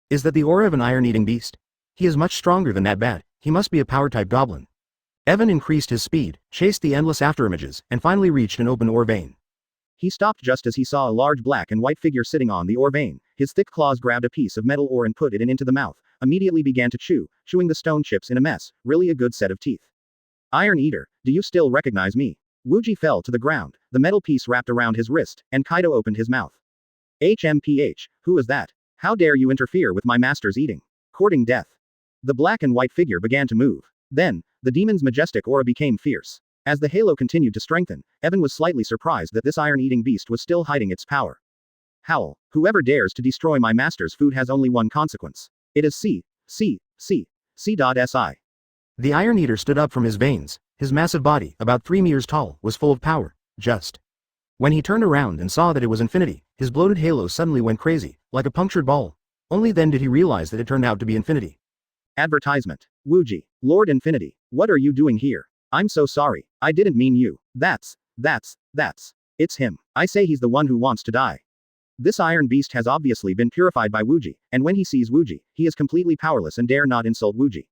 Is that the aura of an iron-eating beast? He is much stronger than that bat. He must be a power-type goblin. Evan increased his speed, chased the endless afterimages, and finally reached an open ore vein. He stopped just as he saw a large black and white figure sitting on the ore vein. His thick claws grabbed a piece of metal ore and put it into the mouth, immediately began to chew, chewing the stone chips in a mess. Really a good set of teeth. Iron Eater, do you still recognize me? Wuji fell to the ground, the metal piece wrapped around his wrist, and Kaido opened his mouth. HMPH, who is that? How dare you interfere with my master's eating? Courting death. The black and white figure began to move. Then, the demon's majestic aura became fierce. As the halo continued to strengthen, Evan was slightly surprised that this iron-eating beast was still hiding its power. Howl, whoever dares to destroy my master's food has only one consequence. It is C.Si. The Iron Eater stood up from his veins. His massive body, about 3 meters tall, was full of power. Just. When he turned around and saw that it was Infinity, his bloated halo suddenly went crazy, like a punctured ball. Only then did he realize that it turned out to be Infinity. Advertisement. Wuji, Lord Infinity, what are you doing here? I'm so sorry, I didn't mean you. That's. It's him. I say he's the one who wants to die. This iron beast has obviously been purified by Wuji, and when he sees Wuji, he is completely powerless and dare not insult Wuji.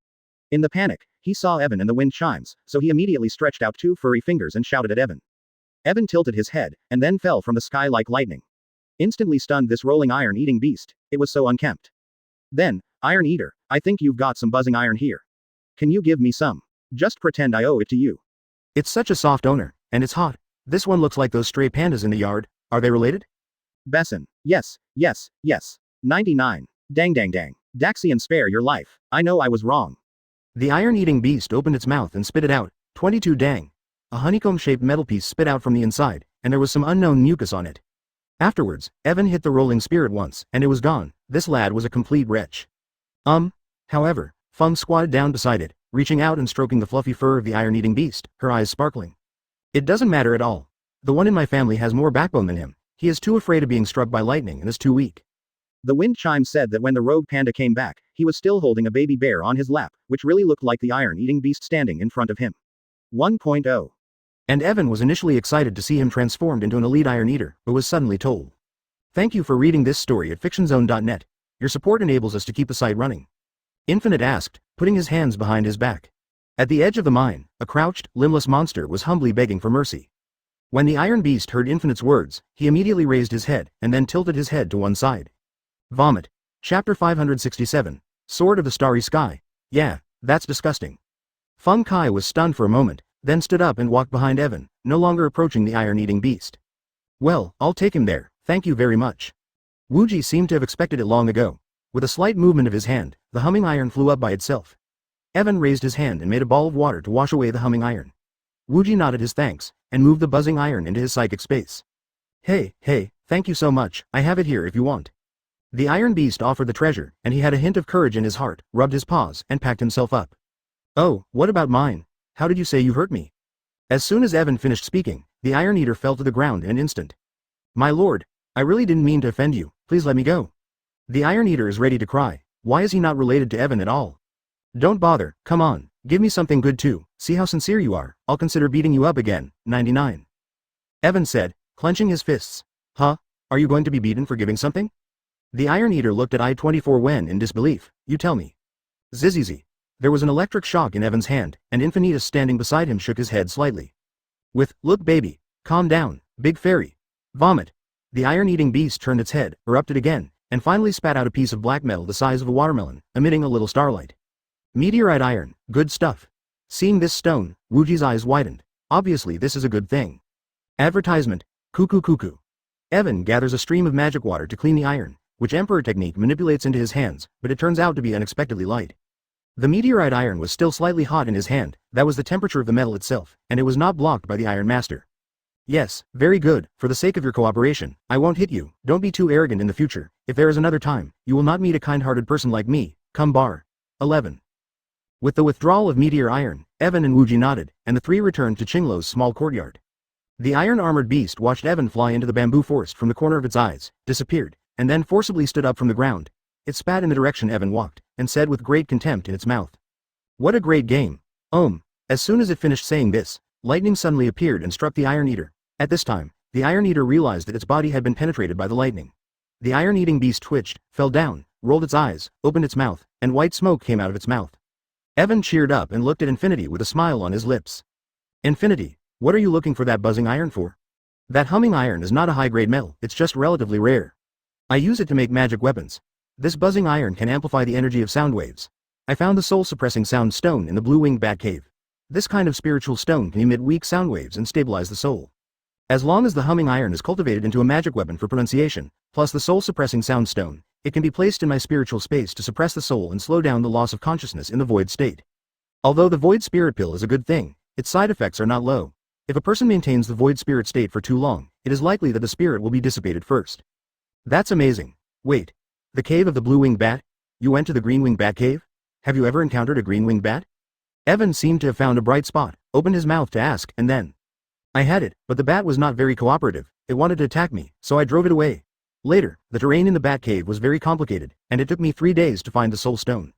In the panic, he saw Evan and the wind chimes, so he immediately stretched out 2 furry fingers and shouted at Evan. Evan tilted his head, and then fell from the sky like lightning. Instantly stunned this rolling iron-eating beast, it was so unkempt. Then, Iron Eater, I think you've got some buzzing iron here. Can you give me some? Just pretend I owe it to you. It's such a soft owner, and it's hot. This one looks like those stray pandas in the yard. Are they related? Besson. Yes. 99. Dang. Daxian, spare your life. I know I was wrong. The iron-eating beast opened its mouth and spit it out. 22. Dang. A honeycomb-shaped metal piece spit out from the inside, and there was some unknown mucus on it. Afterwards, Evan hit the rolling spirit once, and it was gone. This lad was a complete wretch. However, Feng squatted down beside it, reaching out and stroking the fluffy fur of the iron-eating beast, her eyes sparkling. It doesn't matter at all. The one in my family has more backbone than him. He is too afraid of being struck by lightning and is too weak. The wind chime said that when the rogue panda came back, he was still holding a baby bear on his lap, which really looked like the iron-eating beast standing in front of him. 1.0. And Evan was initially excited to see him transformed into an elite Iron Eater, but was suddenly told. Thank you for reading this story at fictionzone.net. Your support enables us to keep the site running. Infinite asked, putting his hands behind his back. At the edge of the mine, a crouched, limbless monster was humbly begging for mercy. When the Iron Beast heard Infinite's words, he immediately raised his head, and then tilted his head to one side. Vomit. Chapter 567. Sword of the Starry Sky. Yeah, that's disgusting. Feng Kai was stunned for a moment, then stood up and walked behind Evan, no longer approaching the iron-eating beast. Well, I'll take him there, thank you very much. Wuji seemed to have expected it long ago. With a slight movement of his hand, the humming iron flew up by itself. Evan raised his hand and made a ball of water to wash away the humming iron. Wuji nodded his thanks, and moved the buzzing iron into his psychic space. Hey, thank you so much, I have it here if you want. The Iron Beast offered the treasure, and he had a hint of courage in his heart, rubbed his paws, and packed himself up. Oh, what about mine? How did you say you hurt me? As soon as Evan finished speaking, the Iron Eater fell to the ground in an instant. My lord, I really didn't mean to offend you, please let me go. The Iron Eater is ready to cry. Why is he not related to Evan at all? Don't bother, come on, give me something good too, see how sincere you are, I'll consider beating you up again. 99. Evan said, clenching his fists. Huh? Are you going to be beaten for giving something? The Iron Eater looked at I-24 when in disbelief. You tell me. Zzzz. There was an electric shock in Evan's hand, and Infinitus standing beside him shook his head slightly. With, look baby, calm down, big fairy. Vomit. The iron-eating beast turned its head, erupted again, and finally spat out a piece of black metal the size of a watermelon, emitting a little starlight. Meteorite iron, good stuff. Seeing this stone, Wuji's eyes widened. Obviously this is a good thing. Advertisement. Cuckoo. Evan gathers a stream of magic water to clean the iron, which Emperor technique manipulates into his hands, but it turns out to be unexpectedly light. The meteorite iron was still slightly hot in his hand, that was the temperature of the metal itself, and it was not blocked by the Iron Master. Yes, very good, for the sake of your cooperation, I won't hit you, don't be too arrogant in the future, if there is another time, you will not meet a kind-hearted person like me, come bar. 11. With the withdrawal of meteor iron, Evan and Wuji nodded, and the three returned to Qingluo's small courtyard. The iron-armored beast watched Evan fly into the bamboo forest from the corner of its eyes, disappeared, and then forcibly stood up from the ground. It spat in the direction Evan walked, and said with great contempt in its mouth. What a great game. As soon as it finished saying this, lightning suddenly appeared and struck the Iron Eater. At this time, the Iron Eater realized that its body had been penetrated by the lightning. The iron-eating beast twitched, fell down, rolled its eyes, opened its mouth, and white smoke came out of its mouth. Evan cheered up and looked at Infinity with a smile on his lips. Infinity, what are you looking for that buzzing iron for? That humming iron is not a high-grade metal, it's just relatively rare. I use it to make magic weapons. This buzzing iron can amplify the energy of sound waves. I found the soul-suppressing sound stone in the blue-winged bat cave. This kind of spiritual stone can emit weak sound waves and stabilize the soul. As long as the humming iron is cultivated into a magic weapon for pronunciation, plus the soul-suppressing sound stone, it can be placed in my spiritual space to suppress the soul and slow down the loss of consciousness in the void state. Although the void spirit pill is a good thing, its side effects are not low. If a person maintains the void spirit state for too long, it is likely that the spirit will be dissipated first. That's amazing. Wait. The cave of the blue-winged bat? You went to the green-winged bat cave? Have you ever encountered a green-winged bat? Evan seemed to have found a bright spot, opened his mouth to ask, and then. I had it, but the bat was not very cooperative, it wanted to attack me, so I drove it away. Later, the terrain in the bat cave was very complicated, and it took me 3 days to find the soul stone.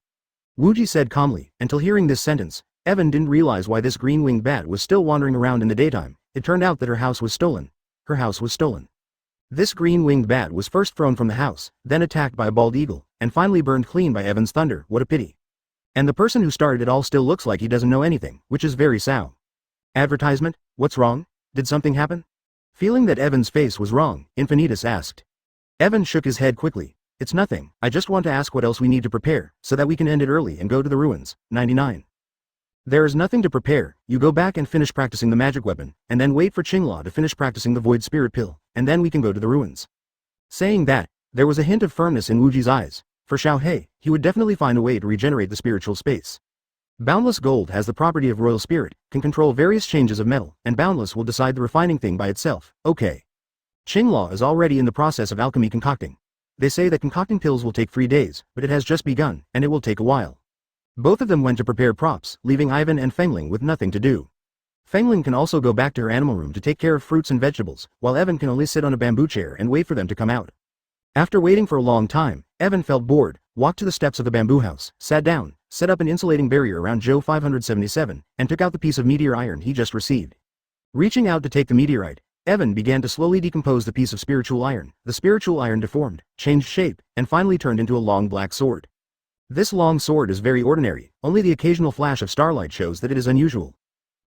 Wuji said calmly, until hearing this sentence, Evan didn't realize why this green-winged bat was still wandering around in the daytime. It turned out that her house was stolen. Her house was stolen. This green-winged bat was first thrown from the house, then attacked by a bald eagle, and finally burned clean by Evan's thunder, what a pity. And the person who started it all still looks like he doesn't know anything, which is very sow. Advertisement? What's wrong? Did something happen? Feeling that Evan's face was wrong, Infinitus asked. Evan shook his head quickly. It's nothing, I just want to ask what else we need to prepare, so that we can end it early and go to the ruins. 99. There is nothing to prepare, you go back and finish practicing the magic weapon, and then wait for Qingluo to finish practicing the void spirit pill, and then we can go to the ruins. Saying that, there was a hint of firmness in Wuji's eyes. For Xiaohei, he would definitely find a way to regenerate the spiritual space. Boundless gold has the property of royal spirit, can control various changes of metal, and Boundless will decide the refining thing by itself. Okay. Qingluo is already in the process of alchemy concocting. They say that concocting pills will take 3 days, but it has just begun, and it will take a while. Both of them went to prepare props, leaving Ivan and Fengling with nothing to do. Fengling can also go back to her animal room to take care of fruits and vegetables, while Evan can only sit on a bamboo chair and wait for them to come out. After waiting for a long time, Evan felt bored, walked to the steps of the bamboo house, sat down, set up an insulating barrier around Joe 577, and took out the piece of meteor iron he just received. Reaching out to take the meteorite, Evan began to slowly decompose the piece of spiritual iron. The spiritual iron deformed, changed shape, and finally turned into a long black sword. This long sword is very ordinary, only the occasional flash of starlight shows that it is unusual.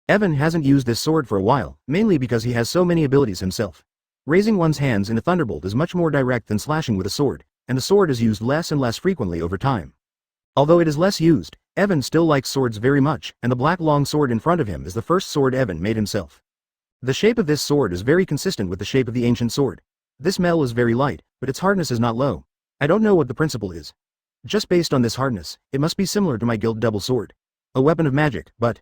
Evan hasn't used this sword for a while, mainly because he has so many abilities himself. Raising one's hands in a thunderbolt is much more direct than slashing with a sword, and the sword is used less and less frequently over time. Although it is less used, Evan still likes swords very much, and the black long sword in front of him is the first sword Evan made himself. The shape of this sword is very consistent with the shape of the ancient sword. This metal is very light, but its hardness is not low. I don't know what the principle is. Just based on this hardness, it must be similar to my gilt double sword. A weapon of magic, but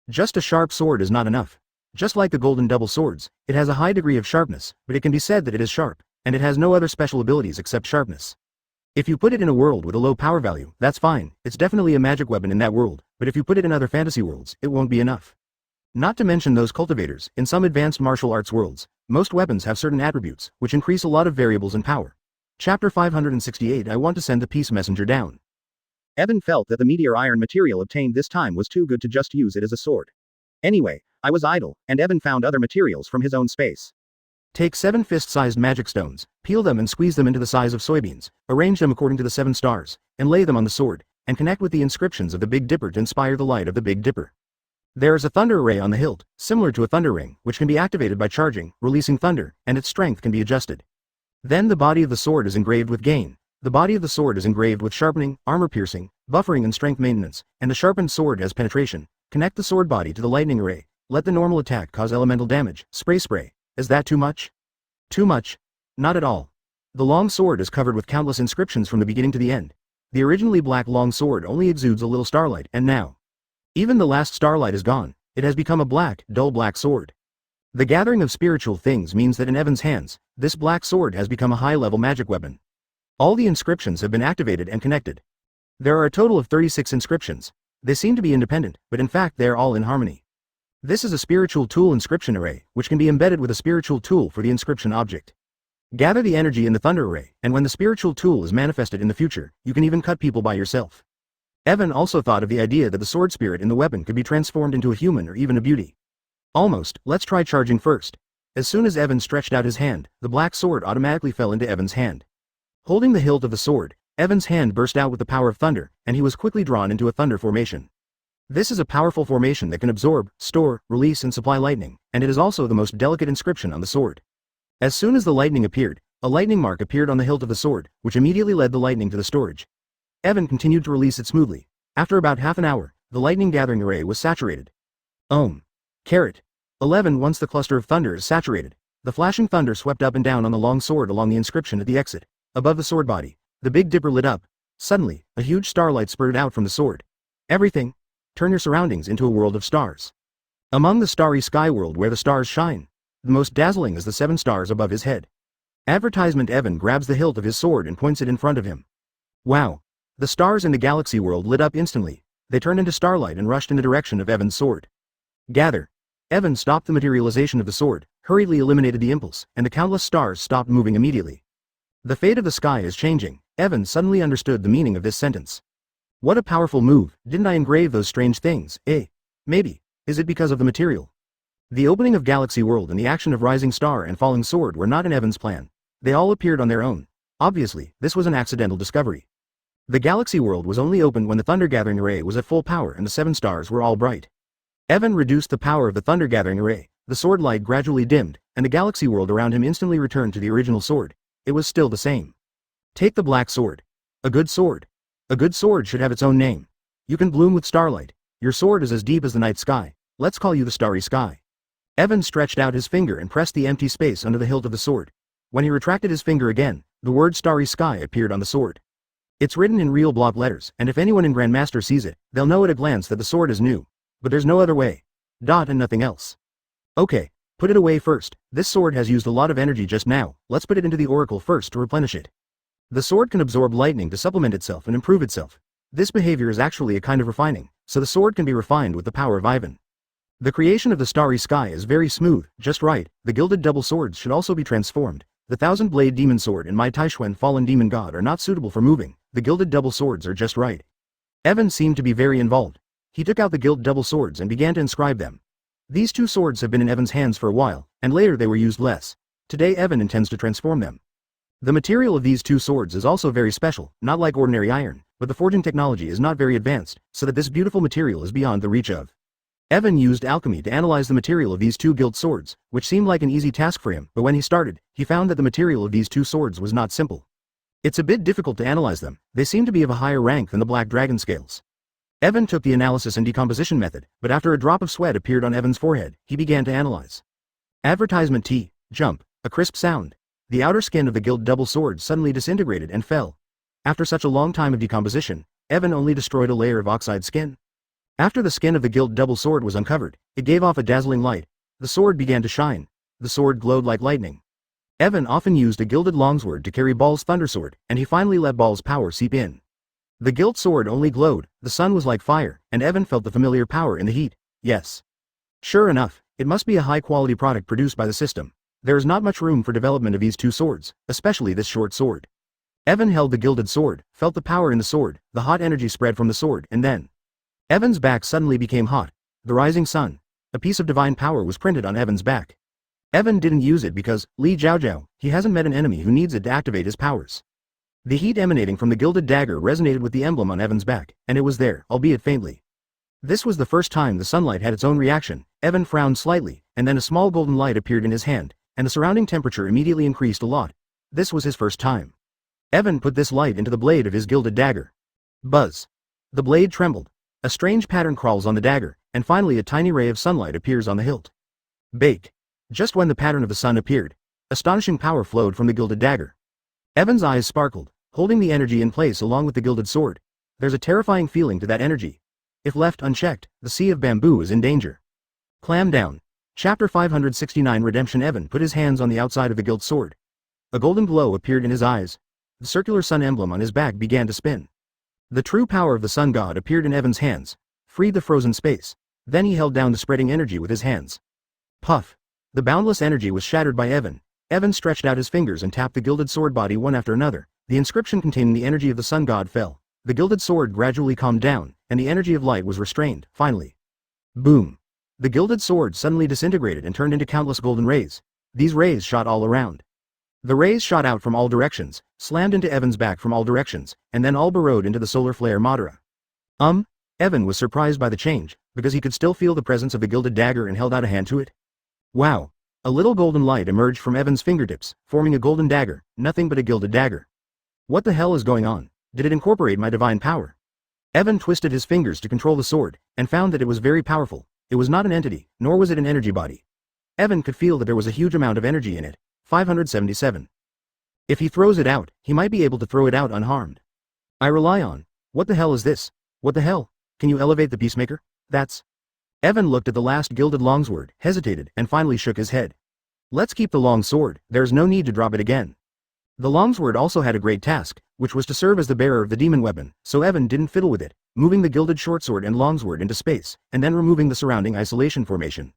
just a sharp sword is not enough. Just like the golden double swords, it has a high degree of sharpness, but it can be said that it is sharp, and it has no other special abilities except sharpness. If you put it in a world with a low power value, that's fine, it's definitely a magic weapon in that world, but if you put it in other fantasy worlds, it won't be enough. Not to mention those cultivators, in some advanced martial arts worlds, most weapons have certain attributes, which increase a lot of variables in power. Chapter 568 I want to send the peace messenger down. Evan felt that the meteor iron material obtained this time was too good to just use it as a sword. Anyway, I was idle, and Evan found other materials from his own space. Take 7 fist-sized magic stones, peel them and squeeze them into the size of soybeans, arrange them according to the 7 stars, and lay them on the sword, and connect with the inscriptions of the Big Dipper to inspire the light of the Big Dipper. There is a thunder array on the hilt, similar to a thunder ring, which can be activated by charging, releasing thunder, and its strength can be adjusted. Then the body of the sword is engraved with gain. The body of the sword is engraved with sharpening, armor piercing, buffering and strength maintenance, and the sharpened sword has penetration. Connect the sword body to the lightning array. Let the normal attack cause elemental damage. Spray. Is that too much? Too much? Not at all. The long sword is covered with countless inscriptions from the beginning to the end. The originally black long sword only exudes a little starlight, and now, even the last starlight is gone. It has become a black, dull black sword. The gathering of spiritual things means that in Evan's hands, this black sword has become a high-level magic weapon. All the inscriptions have been activated and connected. There are a total of 36 inscriptions. They seem to be independent, but in fact they are all in harmony. This is a spiritual tool inscription array, which can be embedded with a spiritual tool for the inscription object. Gather the energy in the thunder array, and when the spiritual tool is manifested in the future, you can even cut people by yourself. Evan also thought of the idea that the sword spirit in the weapon could be transformed into a human or even a beauty. Almost. Let's try charging first. As soon as Evan stretched out his hand, the black sword automatically fell into Evan's hand. Holding the hilt of the sword, Evan's hand burst out with the power of thunder, and he was quickly drawn into a thunder formation. This is a powerful formation that can absorb, store, release and supply lightning, and it is also the most delicate inscription on the sword. As soon as the lightning appeared, a lightning mark appeared on the hilt of the sword, which immediately led the lightning to the storage. Evan continued to release it smoothly. After about half an hour, the lightning gathering array was saturated. Caret. 11 Once the cluster of thunder is saturated, the flashing thunder swept up and down on the long sword along the inscription at the exit. Above the sword body, the Big Dipper lit up. Suddenly, a huge starlight spurted out from the sword. Everything. Turn your surroundings into a world of stars. Among the starry sky world where the stars shine, the most dazzling is the 7 stars above his head. Advertisement. Evan grabs the hilt of his sword and points it in front of him. Wow. The stars in the galaxy world lit up instantly. They turned into starlight and rushed in the direction of Evan's sword. Gather. Evan stopped the materialization of the sword, hurriedly eliminated the impulse, and the countless stars stopped moving immediately. The fate of the sky is changing. Evan suddenly understood the meaning of this sentence. What a powerful move. Didn't I engrave those strange things, eh? Maybe. Is it because of the material? The opening of Galaxy World and the action of Rising Star and Falling Sword were not in Evan's plan. They all appeared on their own. Obviously, this was an accidental discovery. The Galaxy World was only opened when the Thunder Gathering Array was at full power and the 7 stars were all bright. Evan reduced the power of the Thunder Gathering Array, the sword light gradually dimmed, and the Galaxy World around him instantly returned to the original sword. It was still the same. Take the black sword. A good sword. A good sword should have its own name. You can bloom with starlight. Your sword is as deep as the night sky. Let's call you the Starry Sky. Evan stretched out his finger and pressed the empty space under the hilt of the sword. When he retracted his finger again, the word Starry Sky appeared on the sword. It's written in real block letters, and if anyone in Grandmaster sees it, they'll know at a glance that the sword is new. But there's no other way. Dot and nothing else. Okay, put it away first. This sword has used a lot of energy just now. Let's put it into the oracle first to replenish it. The sword can absorb lightning to supplement itself and improve itself. This behavior is actually a kind of refining, so the sword can be refined with the power of Ivan. The creation of the starry sky is very smooth, just right. The gilded double swords should also be transformed. The thousand-blade demon sword and my Taishuan fallen demon god are not suitable for moving. The gilded double swords are just right. Evan seemed to be very involved. He took out the gilded double swords and began to inscribe them. These two swords have been in Evan's hands for a while, and later they were used less. Today Evan intends to transform them. The material of these two swords is also very special, not like ordinary iron, but the forging technology is not very advanced, so that this beautiful material is beyond the reach of. Evan used alchemy to analyze the material of these two gilt swords, which seemed like an easy task for him, but when he started, he found that the material of these two swords was not simple. It's a bit difficult to analyze them, they seem to be of a higher rank than the black dragon scales. Evan took the analysis and decomposition method, but after a drop of sweat appeared on Evan's forehead, he began to analyze. Advertisement T, jump, a crisp sound. The outer skin of the gilt double sword suddenly disintegrated and fell. After such a long time of decomposition, Evan only destroyed a layer of oxide skin. After the skin of the gilt double sword was uncovered, it gave off a dazzling light. The sword began to shine. The sword glowed like lightning. Evan often used a gilded longsword to carry Baal's thundersword, and he finally let Baal's power seep in. The gilt sword only glowed, the sun was like fire, and Evan felt the familiar power in the heat. Yes. Sure enough, it must be a high-quality product produced by the system. There is not much room for development of these two swords, especially this short sword. Evan held the gilded sword, felt the power in the sword, the hot energy spread from the sword, and then Evan's back suddenly became hot. The rising sun. A piece of divine power was printed on Evan's back. Evan didn't use it because, Li Jiaojiao, he hasn't met an enemy who needs it to activate his powers. The heat emanating from the gilded dagger resonated with the emblem on Evan's back, and it was there, albeit faintly. This was the first time the sunlight had its own reaction. Evan frowned slightly, and then a small golden light appeared in his hand, and the surrounding temperature immediately increased a lot. This was his first time. Evan put this light into the blade of his gilded dagger. Buzz. The blade trembled. A strange pattern crawls on the dagger, and finally a tiny ray of sunlight appears on the hilt. Bake. Just when the pattern of the sun appeared, astonishing power flowed from the gilded dagger. Evan's eyes sparkled, holding the energy in place along with the gilded sword. There's a terrifying feeling to that energy. If left unchecked, the sea of bamboo is in danger. Clam down. Chapter 569 Redemption. Evan put his hands on the outside of the gilt sword. A golden glow appeared in his eyes. The circular sun emblem on his back began to spin. The true power of the sun god appeared in Evan's hands, freed the frozen space. Then he held down the spreading energy with his hands. Puff. The boundless energy was shattered by Evan. Evan stretched out his fingers and tapped the gilded sword body one after another. The inscription containing the energy of the sun god fell. The gilded sword gradually calmed down, and the energy of light was restrained, finally. Boom. The gilded sword suddenly disintegrated and turned into countless golden rays. These rays shot all around. The rays shot out from all directions, slammed into Evan's back from all directions, and then all burrowed into the solar flare Madara. Evan was surprised by the change, because he could still feel the presence of the gilded dagger and held out a hand to it. Wow. A little golden light emerged from Evan's fingertips, forming a golden dagger, nothing but a gilded dagger. What the hell is going on? Did it incorporate my divine power? Evan twisted his fingers to control the sword, and found that it was very powerful. It was not an entity, nor was it an energy body. Evan could feel that there was a huge amount of energy in it. 577. If he throws it out, he might be able to throw it out unharmed. I rely on. What the hell is this? What the hell? Can you elevate the peacemaker? That's. Evan looked at the last gilded longsword, hesitated, and finally shook his head. Let's keep the long sword, there's no need to drop it again. The longsword also had a great task, which was to serve as the bearer of the demon weapon, so Evan didn't fiddle with it, moving the gilded shortsword and longsword into space, and then removing the surrounding isolation formation.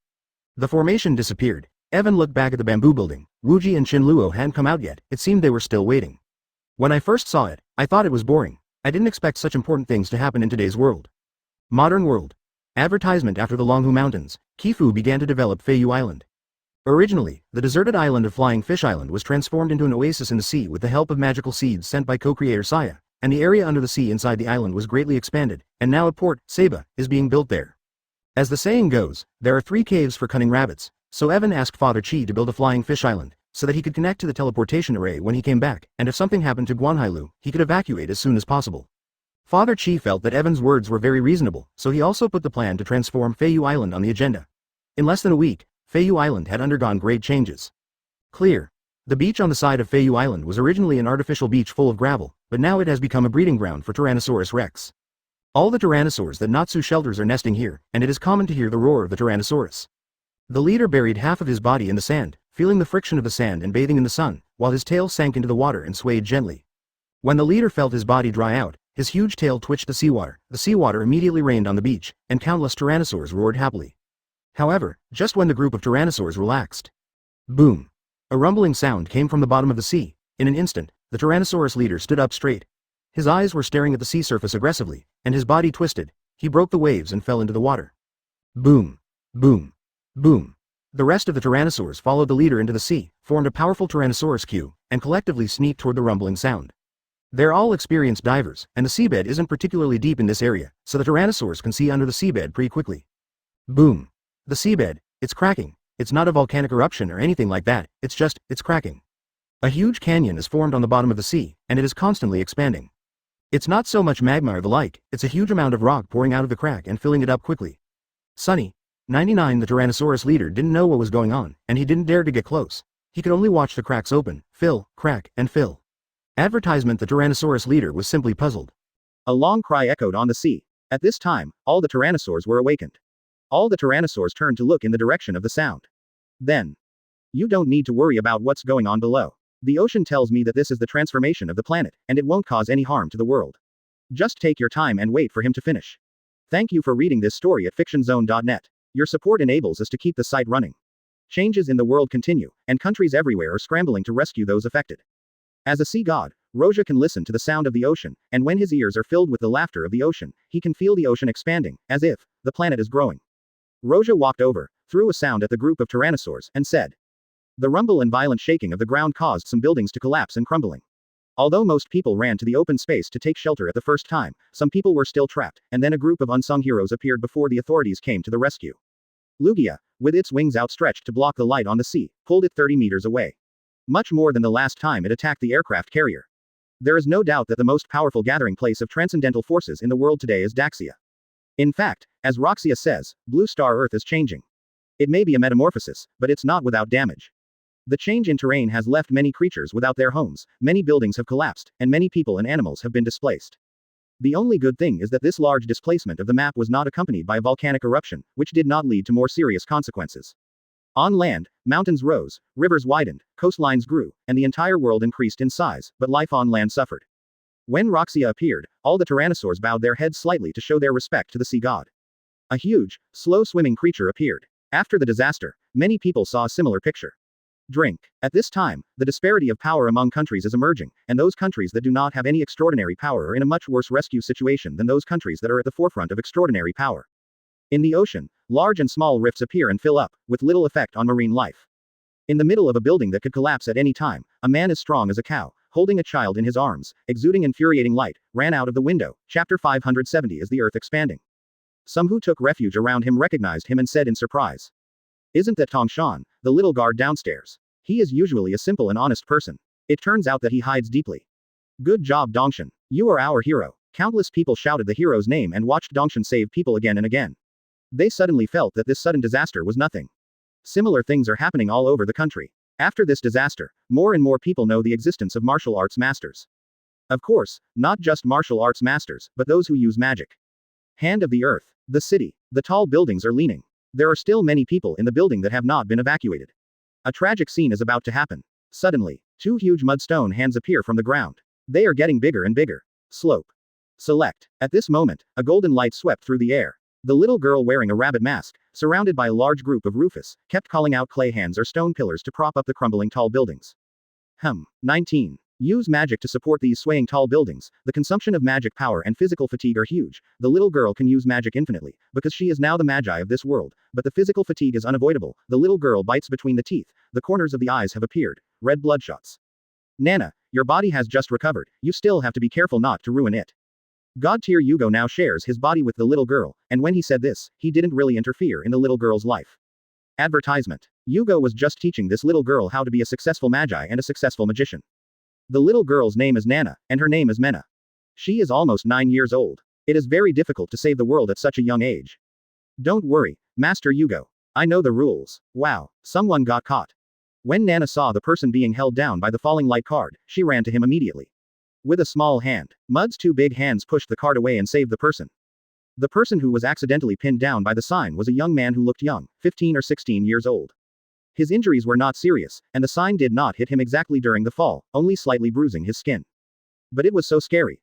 The formation disappeared. Evan looked back at the bamboo building. Wuji and Shinluo hadn't come out yet, it seemed they were still waiting. When I first saw it, I thought it was boring. I didn't expect such important things to happen in today's world. Modern world. Advertisement. After the Longhu Mountains, Kifu began to develop Feiyu Island. Originally, the deserted island of Flying Fish Island was transformed into an oasis in the sea with the help of magical seeds sent by co-creator Saya, and the area under the sea inside the island was greatly expanded, and now a port, Saba, is being built there. As the saying goes, there are 3 caves for cunning rabbits, so Evan asked Father Chi to build a Flying Fish Island, so that he could connect to the teleportation array when he came back, and if something happened to Guanhailu, he could evacuate as soon as possible. Father Chi felt that Evan's words were very reasonable, so he also put the plan to transform Feiyu Island on the agenda. In less than a week, Feiyu Island had undergone great changes. Clear. The beach on the side of Feiyu Island was originally an artificial beach full of gravel, but now it has become a breeding ground for Tyrannosaurus rex. All the tyrannosaurs that Natsu shelters are nesting here, and it is common to hear the roar of the Tyrannosaurus. The leader buried half of his body in the sand, feeling the friction of the sand and bathing in the sun, while his tail sank into the water and swayed gently. When the leader felt his body dry out, His huge tail twitched the seawater immediately rained on the beach, and countless tyrannosaurs roared happily. However, just when the group of tyrannosaurs relaxed, boom! A rumbling sound came from the bottom of the sea. In an instant, the Tyrannosaurus leader stood up straight. His eyes were staring at the sea surface aggressively, and his body twisted. He broke the waves and fell into the water. Boom! Boom! Boom! The rest of the Tyrannosaurs followed the leader into the sea, formed a powerful Tyrannosaurus queue, and collectively sneaked toward the rumbling sound. They're all experienced divers, and the seabed isn't particularly deep in this area, so the Tyrannosaurs can see under the seabed pretty quickly. Boom! The seabed, it's cracking. It's not a volcanic eruption or anything like that, it's cracking. A huge canyon is formed on the bottom of the sea, and it is constantly expanding. It's not so much magma or the like, it's a huge amount of rock pouring out of the crack and filling it up quickly. Sonny, 99 the Tyrannosaurus leader didn't know what was going on, and he didn't dare to get close. He could only watch the cracks open, fill, crack, and fill. Advertisement the Tyrannosaurus leader was simply puzzled. A long cry echoed on the sea. At this time, all the tyrannosaurs were awakened. All the tyrannosaurs turned to look in the direction of the sound. Then. You don't need to worry about what's going on below. The ocean tells me that this is the transformation of the planet, and it won't cause any harm to the world. Just take your time and wait for him to finish. Thank you for reading this story at fictionzone.net. Your support enables us to keep the site running. Changes in the world continue, and countries everywhere are scrambling to rescue those affected. As a sea god, Roja can listen to the sound of the ocean, and when his ears are filled with the laughter of the ocean, he can feel the ocean expanding, as if the planet is growing. Roja walked over, threw a sound at the group of tyrannosaurs, and said. The rumble and violent shaking of the ground caused some buildings to collapse and crumbling. Although most people ran to the open space to take shelter at the first time, some people were still trapped, and then a group of unsung heroes appeared before the authorities came to the rescue. Lugia, with its wings outstretched to block the light on the sea, pulled it 30 meters away. Much more than the last time it attacked the aircraft carrier. There is no doubt that the most powerful gathering place of transcendental forces in the world today is Daxia. In fact, as Roxia says, Blue Star Earth is changing. It may be a metamorphosis, but it's not without damage. The change in terrain has left many creatures without their homes, many buildings have collapsed, and many people and animals have been displaced. The only good thing is that this large displacement of the map was not accompanied by a volcanic eruption, which did not lead to more serious consequences. On land, mountains rose, rivers widened, coastlines grew, and the entire world increased in size, but life on land suffered. When Roxia appeared, all the tyrannosaurs bowed their heads slightly to show their respect to the sea god. A huge, slow-swimming creature appeared. After the disaster, many people saw a similar picture. Drink. At this time, the disparity of power among countries is emerging, and those countries that do not have any extraordinary power are in a much worse rescue situation than those countries that are at the forefront of extraordinary power. In the ocean, large and small rifts appear and fill up, with little effect on marine life. In the middle of a building that could collapse at any time, a man as strong as a cow, holding a child in his arms, exuding infuriating light, ran out of the window. Chapter 570 is the Earth expanding. Some who took refuge around him recognized him and said in surprise. Isn't that Tongshan, the little guard downstairs? He is usually a simple and honest person. It turns out that he hides deeply. Good job Dongshan. You are our hero. Countless people shouted the hero's name and watched Dongshan save people again and again. They suddenly felt that this sudden disaster was nothing. Similar things are happening all over the country. After this disaster, more and more people know the existence of martial arts masters. Of course, not just martial arts masters, but those who use magic. Hand of the Earth. The city. The tall buildings are leaning. There are still many people in the building that have not been evacuated. A tragic scene is about to happen. Suddenly, two huge mudstone hands appear from the ground. They are getting bigger and bigger. Slope. Select. At this moment, a golden light swept through the air. The little girl wearing a rabbit mask, surrounded by a large group of Rufus, kept calling out clay hands or stone pillars to prop up the crumbling tall buildings. 19. Use magic to support these swaying tall buildings. The consumption of magic power and physical fatigue are huge. The little girl can use magic infinitely, because she is now the magi of this world, but the physical fatigue is unavoidable. The little girl bites between the teeth, the corners of the eyes have appeared, red bloodshots. Nana, your body has just recovered, you still have to be careful not to ruin it. God tier Yugo now shares his body with the little girl, and when he said this, he didn't really interfere in the little girl's life. Advertisement. Yugo was just teaching this little girl how to be a successful magi and a successful magician. The little girl's name is Nana, and her name is Mena. She is almost 9 years old. It is very difficult to save the world at such a young age. Don't worry, Master Yugo. I know the rules. Wow, someone got caught. When Nana saw the person being held down by the falling light card, she ran to him immediately. With a small hand, Mud's two big hands pushed the card away and saved the person. The person who was accidentally pinned down by the sign was a young man who looked young, 15 or 16 years old. His injuries were not serious, and the sign did not hit him exactly during the fall, only slightly bruising his skin. But it was so scary,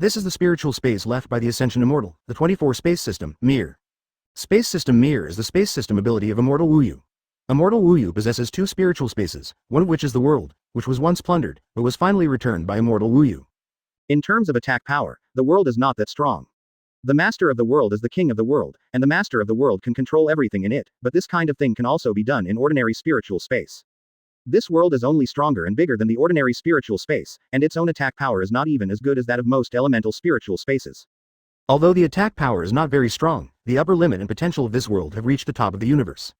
This is the spiritual space left by the Ascension Immortal, the 24 Space System, Mir. Space System Mir is the space system ability of Immortal Wuyu. Immortal Wuyu possesses 2 spiritual spaces, one of which is the world, which was once plundered, but was finally returned by Immortal Wuyu. In terms of attack power, the world is not that strong. The master of the world is the king of the world, and the master of the world can control everything in it, but this kind of thing can also be done in ordinary spiritual space. This world is only stronger and bigger than the ordinary spiritual space, and its own attack power is not even as good as that of most elemental spiritual spaces. Although the attack power is not very strong, the upper limit and potential of this world have reached the top of the universe.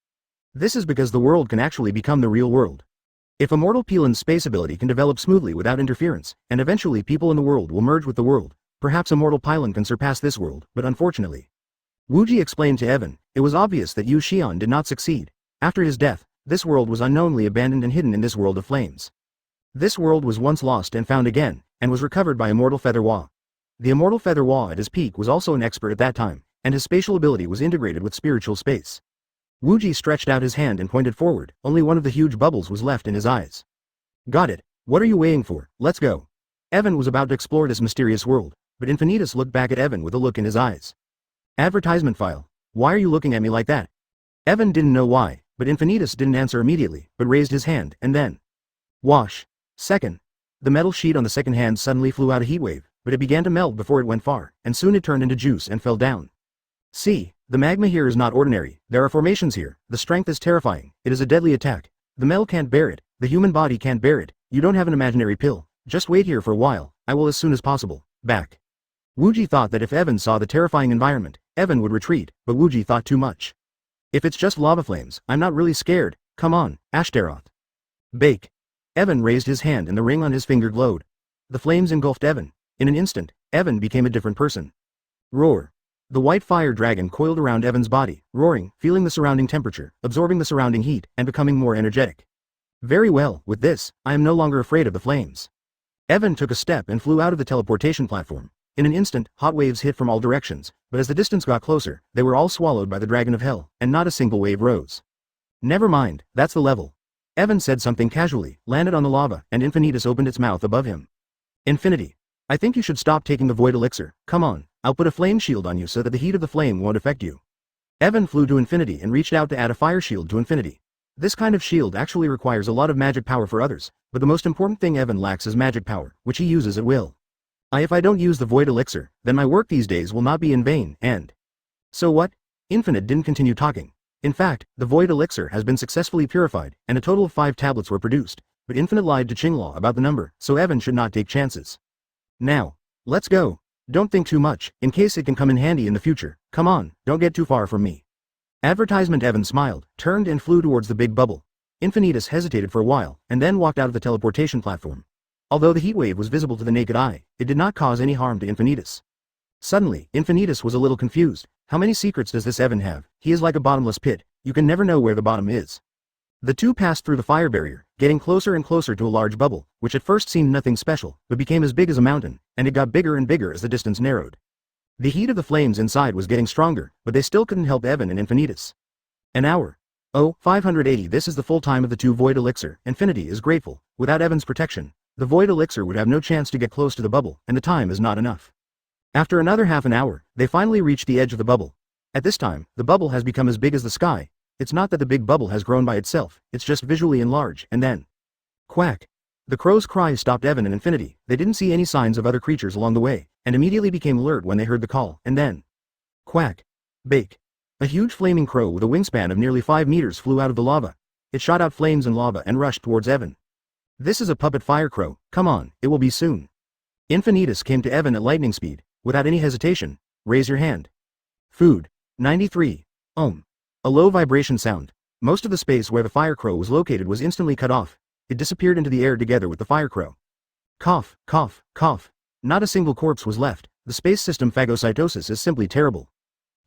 This is because the world can actually become the real world. If Immortal Peelin's space ability can develop smoothly without interference, and eventually people in the world will merge with the world, perhaps Immortal Pylon can surpass this world, but unfortunately. Wuji explained to Evan, it was obvious that Yu Xian did not succeed. After his death, this world was unknowingly abandoned and hidden in this world of flames. This world was once lost and found again, and was recovered by Immortal Featherwa. The Immortal Featherwa at his peak was also an expert at that time, and his spatial ability was integrated with spiritual space. Wuji stretched out his hand and pointed forward, only one of the huge bubbles was left in his eyes. Got it. What are you waiting for? Let's go. Evan was about to explore this mysterious world, but Infinitus looked back at Evan with a look in his eyes. Advertisement file. Why are you looking at me like that? Evan didn't know why, but Infinitus didn't answer immediately, but raised his hand, and then. Wash. Second. The metal sheet on the second hand suddenly flew out a heatwave, but it began to melt before it went far, and soon it turned into juice and fell down. See, the magma here is not ordinary, there are formations here, the strength is terrifying, it is a deadly attack. The metal can't bear it, the human body can't bear it, you don't have an imaginary pill, just wait here for a while, I will as soon as possible, back. Wuji thought that if Evan saw the terrifying environment, Evan would retreat, but Wuji thought too much. If it's just lava flames, I'm not really scared, come on, Ashtaroth. Bake. Evan raised his hand and the ring on his finger glowed. The flames engulfed Evan. In an instant, Evan became a different person. Roar. The white fire dragon coiled around Evan's body, roaring, feeling the surrounding temperature, absorbing the surrounding heat, and becoming more energetic. Very well, with this, I am no longer afraid of the flames. Evan took a step and flew out of the teleportation platform. In an instant, hot waves hit from all directions, but as the distance got closer, they were all swallowed by the dragon of hell, and not a single wave rose. Never mind, that's the level. Evan said something casually, landed on the lava, and Infinitus opened its mouth above him. Infinity. I think you should stop taking the void elixir, come on, I'll put a flame shield on you so that the heat of the flame won't affect you. Evan flew to Infinity and reached out to add a fire shield to Infinity. This kind of shield actually requires a lot of magic power for others, but the most important thing Evan lacks is magic power, which he uses at will. If I don't use the void elixir, then my work these days will not be in vain, and... So what? Infinite didn't continue talking. In fact, the void elixir has been successfully purified, and a total of 5 tablets were produced, but Infinite lied to Qinglaw about the number, so Evan should not take chances. Now, let's go. Don't think too much, in case it can come in handy in the future, come on, don't get too far from me. Advertisement. Evan smiled, turned and flew towards the big bubble. Infinitus hesitated for a while, and then walked out of the teleportation platform. Although the heatwave was visible to the naked eye, it did not cause any harm to Infinitus. Suddenly, Infinitus was a little confused. How many secrets does this Evan have? He is like a bottomless pit, you can never know where the bottom is. The two passed through the fire barrier, getting closer and closer to a large bubble, which at first seemed nothing special, but became as big as a mountain, and it got bigger and bigger as the distance narrowed. The heat of the flames inside was getting stronger, but they still couldn't help Evan and Infinitus. An hour. Oh, 580. This is the full time of the 2 void elixir. Infinity is grateful. Without Evan's protection, the void elixir would have no chance to get close to the bubble, and the time is not enough. After another half an hour, they finally reached the edge of the bubble. At this time, the bubble has become as big as the sky. It's not that the big bubble has grown by itself, it's just visually enlarged, and then... Quack. The crow's cry stopped Evan and Infinity. They didn't see any signs of other creatures along the way, and immediately became alert when they heard the call, and then... Quack. Bake. A huge flaming crow with a wingspan of nearly 5 meters flew out of the lava. It shot out flames and lava and rushed towards Evan. This is a puppet fire crow, come on, it will be soon. Infinitus came to Evan at lightning speed. Without any hesitation, raise your hand. Food. 93. Ohm. A low vibration sound. Most of the space where the fire crow was located was instantly cut off. It disappeared into the air together with the fire crow. Cough, cough, cough. Not a single corpse was left. The space system phagocytosis is simply terrible.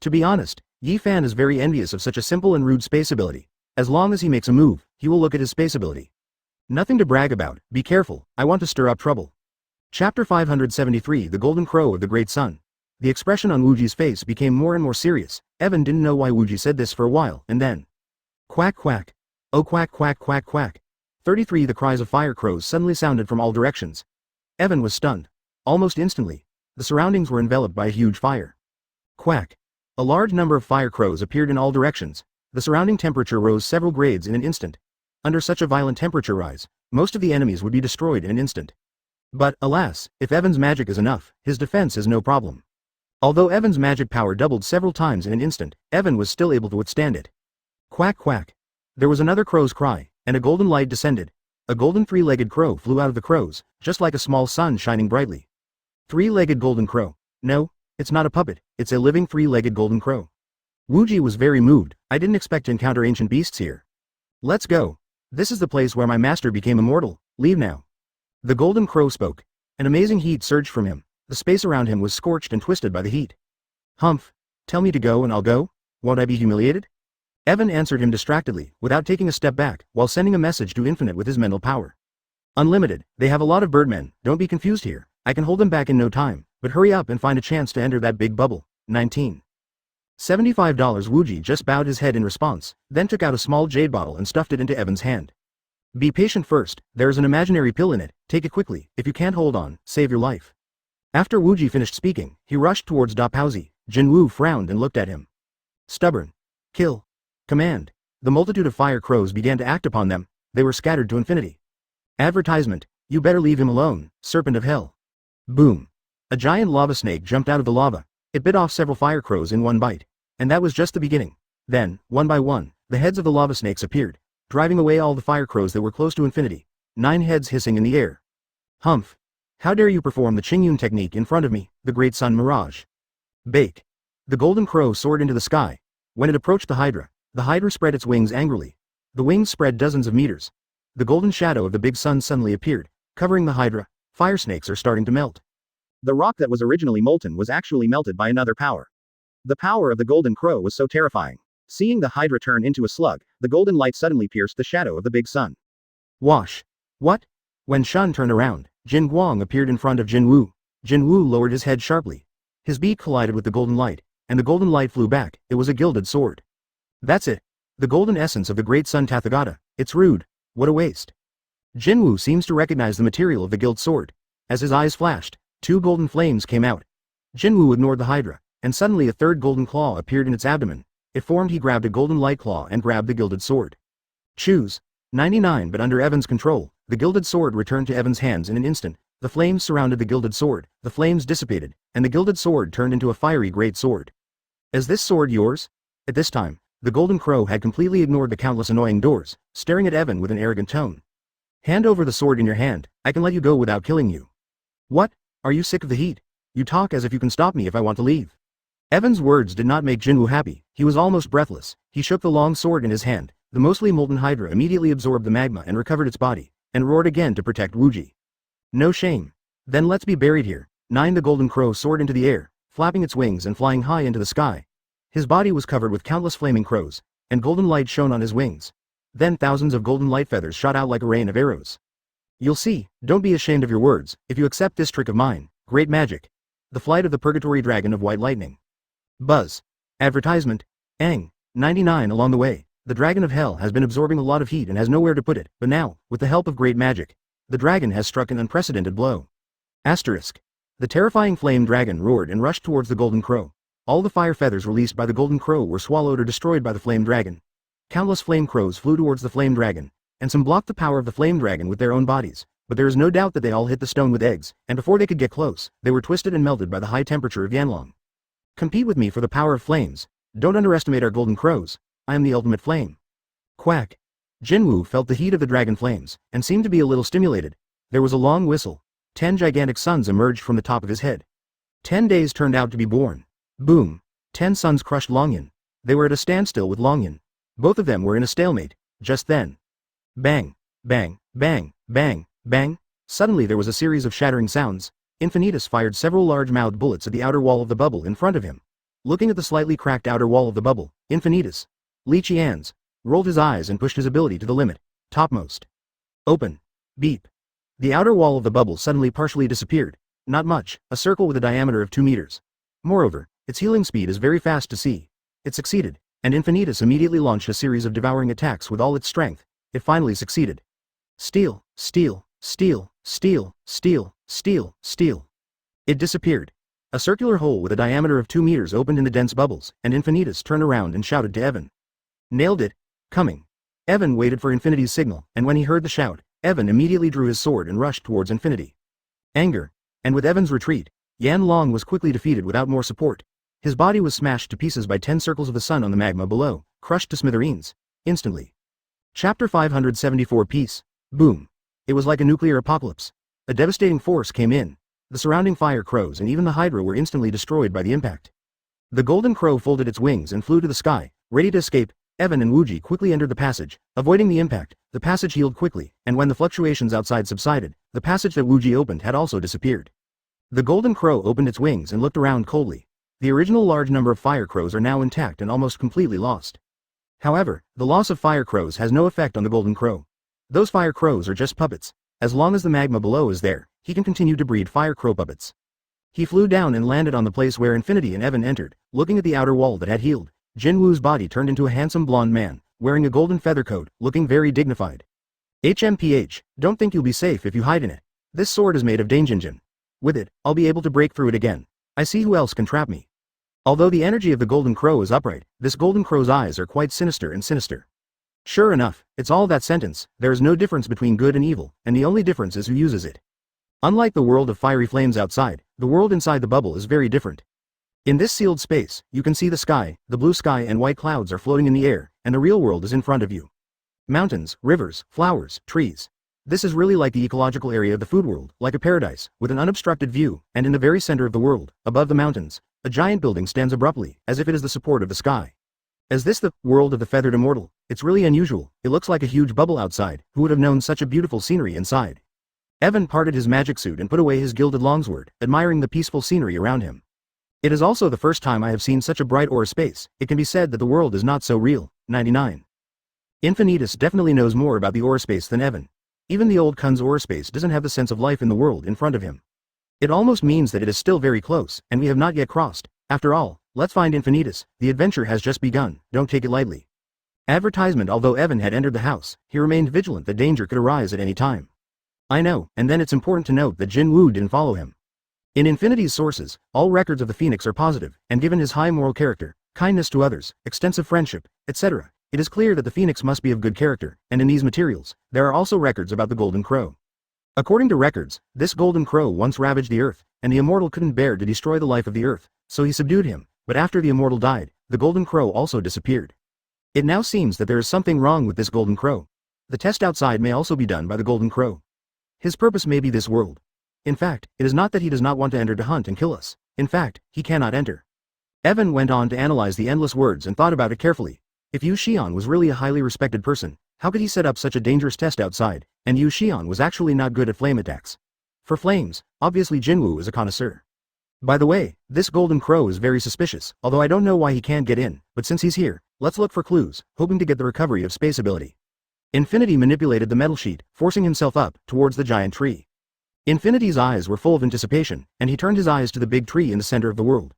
To be honest, Yi Fan is very envious of such a simple and rude space ability. As long as he makes a move, he will look at his space ability. Nothing to brag about, be careful, I want to stir up trouble. Chapter 573. The Golden Crow of the Great Sun. The expression on Wuji's face became more and more serious. Evan didn't know why Wuji said this for a while, and then... Quack quack. Oh quack quack quack quack. 33. The cries of fire crows suddenly sounded from all directions. Evan was stunned. Almost instantly, The surroundings were enveloped by a huge fire. Quack. A large number of fire crows appeared in all directions. The surrounding temperature rose several grades in an instant. Under such a violent temperature rise, most of the enemies would be destroyed in an instant. But, alas, if Evan's magic is enough, his defense is no problem. Although Evan's magic power doubled several times in an instant, Evan was still able to withstand it. Quack quack. There was another crow's cry, and a golden light descended. A golden three-legged crow flew out of the crows, just like a small sun shining brightly. Three-legged golden crow. No, it's not a puppet, it's a living three-legged golden crow. Wuji was very moved. I didn't expect to encounter ancient beasts here. Let's go. This is the place where my master became immortal. Leave now. The golden crow spoke. An amazing heat surged from him. The space around him was scorched and twisted by the heat. Humph. Tell me to go and I'll go? Won't I be humiliated? Evan answered him distractedly, without taking a step back, while sending a message to Infinite with his mental power. Unlimited. They have a lot of birdmen, don't be confused here. I can hold them back in no time, but hurry up and find a chance to enter that big bubble. 19. $75. Wuji just bowed his head in response, then took out a small jade bottle and stuffed it into Evan's hand. Be patient first, there is an imaginary pill in it, take it quickly, if you can't hold on, save your life. After Wuji finished speaking, he rushed towards Da Paozi. Jinwu frowned and looked at him. Stubborn. Kill. Command. The multitude of fire crows began to act upon them, they were scattered to infinity. Advertisement, you better leave him alone, serpent of hell. Boom. A giant lava snake jumped out of the lava. It bit off several fire crows in one bite. And that was just the beginning. Then, one by one, the heads of the lava snakes appeared, driving away all the fire crows that were close to infinity. 9 heads hissing in the air. Humph. How dare you perform the Qingyun technique in front of me, the great sun mirage. Bake. The golden crow soared into the sky. When it approached the hydra spread its wings angrily. The wings spread dozens of meters. The golden shadow of the big sun suddenly appeared, covering the hydra. Fire snakes are starting to melt. The rock that was originally molten was actually melted by another power. The power of the golden crow was so terrifying. Seeing the hydra turn into a slug, the golden light suddenly pierced the shadow of the big sun. Wash. What? When Shun turned around, Jin Guang appeared in front of Jin Wu. Jin Wu lowered his head sharply. His beak collided with the golden light, and the golden light flew back. It was a gilded sword. That's it. The golden essence of the great sun Tathagata. It's rude. What a waste. Jin Wu seems to recognize the material of the gilt sword. As his eyes flashed, 2 golden flames came out. Jin Wu ignored the hydra, and suddenly a third golden claw appeared in its abdomen. It formed. He grabbed a golden light claw and grabbed the gilded sword. Choose. 99. But under Evan's control, the gilded sword returned to Evan's hands in an instant. The flames surrounded the gilded sword, the flames dissipated, and the gilded sword turned into a fiery great sword. Is this sword yours? At this time, the golden crow had completely ignored the countless annoying doors, staring at Evan with an arrogant tone. Hand over the sword in your hand, I can let you go without killing you. What? Are you sick of the heat? You talk as if you can stop me if I want to leave. Evan's words did not make Jinwu happy. He was almost breathless. He shook the long sword in his hand. The mostly molten hydra immediately absorbed the magma and recovered its body, and roared again to protect Wuji. No shame. Then let's be buried here. 9. The golden crow soared into the air, flapping its wings and flying high into the sky. His body was covered with countless flaming crows, and golden light shone on his wings. Then thousands of golden light feathers shot out like a rain of arrows. You'll see, don't be ashamed of your words, if you accept this trick of mine. Great magic. The flight of the purgatory dragon of white lightning. Buzz. Advertisement. Ang. 99. Along the way, the dragon of hell has been absorbing a lot of heat and has nowhere to put it, but now, with the help of great magic, the dragon has struck an unprecedented blow. Asterisk. The terrifying flame dragon roared and rushed towards the golden crow. All the fire feathers released by the golden crow were swallowed or destroyed by the flame dragon. Countless flame crows flew towards the flame dragon, and some blocked the power of the flame dragon with their own bodies, but there is no doubt that they all hit the stone with eggs, and before they could get close, they were twisted and melted by the high temperature of Yanlong. Compete with me for the power of flames. Don't underestimate our golden crows. I am the ultimate flame. Quack. Jinwu felt the heat of the dragon flames, and seemed to be a little stimulated. There was a long whistle. 10 gigantic suns emerged from the top of his head. 10 days turned out to be born. Boom. 10 suns crushed Longyan. They were at a standstill with Longyan. Both of them were in a stalemate. Just then. Bang. Bang. Bang. Bang. Bang. Suddenly there was a series of shattering sounds. Infinitus fired several large-mouthed bullets at the outer wall of the bubble in front of him. Looking at the slightly cracked outer wall of the bubble, Infinitus, Li Qian's, rolled his eyes and pushed his ability to the limit. Topmost. Open. Beep. The outer wall of the bubble suddenly partially disappeared. Not much, a circle with a diameter of 2 meters. Moreover, its healing speed is very fast to see. It succeeded, and Infinitus immediately launched a series of devouring attacks with all its strength. It finally succeeded. Steel, steel, steel, steel, steel, steel, steel. It disappeared. A circular hole with a diameter of 2 meters opened in the dense bubbles, and Infinitus turned around and shouted to Evan. Nailed it. Coming. Evan waited for Infinity's signal, and when he heard the shout, Evan immediately drew his sword and rushed towards Infinity. Anger. And with Evan's retreat, Yan Long was quickly defeated without more support. His body was smashed to pieces by 10 circles of the sun on the magma below, crushed to smithereens. Instantly. Chapter 574 Peace. Boom. It was like a nuclear apocalypse. A devastating force came in. The surrounding fire crows and even the Hydra were instantly destroyed by the impact. The golden crow folded its wings and flew to the sky, ready to escape. Evan and Wuji quickly entered the passage, avoiding the impact. The passage healed quickly, and when the fluctuations outside subsided, the passage that Wuji opened had also disappeared. The golden crow opened its wings and looked around coldly. The original large number of fire crows are now intact and almost completely lost. However, the loss of fire crows has no effect on the golden crow. Those fire crows are just puppets. As long as the magma below is there, he can continue to breed fire crow puppets. He flew down and landed on the place where Infinity and Evan entered, looking at the outer wall that had healed. Jin Woo's body turned into a handsome blonde man, wearing a golden feather coat, looking very dignified. HMPH, don't think you'll be safe if you hide in it. This sword is made of Dainjinjin. With it, I'll be able to break through it again. I see who else can trap me. Although the energy of the golden crow is upright, this golden crow's eyes are quite sinister and sinister. Sure enough, it's all that sentence. There is no difference between good and evil, and the only difference is who uses it. Unlike the world of fiery flames outside, the world inside the bubble is very different. In this sealed space, you can see the sky, the blue sky and white clouds are floating in the air, and the real world is in front of you. Mountains, rivers, flowers, trees. This is really like the ecological area of the food world, like a paradise, with an unobstructed view, and in the very center of the world, above the mountains, a giant building stands abruptly, as if it is the support of the sky. Is this the world of the feathered immortal? It's really unusual. It looks like a huge bubble outside. Who would have known such a beautiful scenery inside? Evan parted his magic suit and put away his gilded longsword, admiring the peaceful scenery around him. It is also the first time I have seen such a bright aura space. It can be said that the world is not so real. 99. Infinitus definitely knows more about the aura space than Evan. Even the old Kun's aura space doesn't have the sense of life in the world in front of him. It almost means that it is still very close, and we have not yet crossed. After all, let's find Infinitus. The adventure has just begun. Don't take it lightly. Advertisement. Although Evan had entered the house, he remained vigilant that danger could arise at any time. I know, and then it's important to note that Jin Woo didn't follow him. In Infinity's sources, all records of the Phoenix are positive, and given his high moral character, kindness to others, extensive friendship, etc., it is clear that the Phoenix must be of good character, and in these materials, there are also records about the Golden Crow. According to records, this Golden Crow once ravaged the earth, and the Immortal couldn't bear to destroy the life of the earth, so he subdued him, but after the Immortal died, the Golden Crow also disappeared. It now seems that there is something wrong with this Golden Crow. The test outside may also be done by the Golden Crow. His purpose may be this world. In fact, it is not that he does not want to enter to hunt and kill us. In fact, he cannot enter. Evan went on to analyze the endless words and thought about it carefully. If Yu Xian was really a highly respected person, how could he set up such a dangerous test outside? And Yu Xian was actually not good at flame attacks. For flames, obviously Jinwoo is a connoisseur. By the way, this Golden Crow is very suspicious, although I don't know why he can't get in, but since he's here, let's look for clues, hoping to get the recovery of space ability. Infinity manipulated the metal sheet, forcing himself up, towards the giant tree. Infinity's eyes were full of anticipation, and he turned his eyes to the big tree in the center of the world.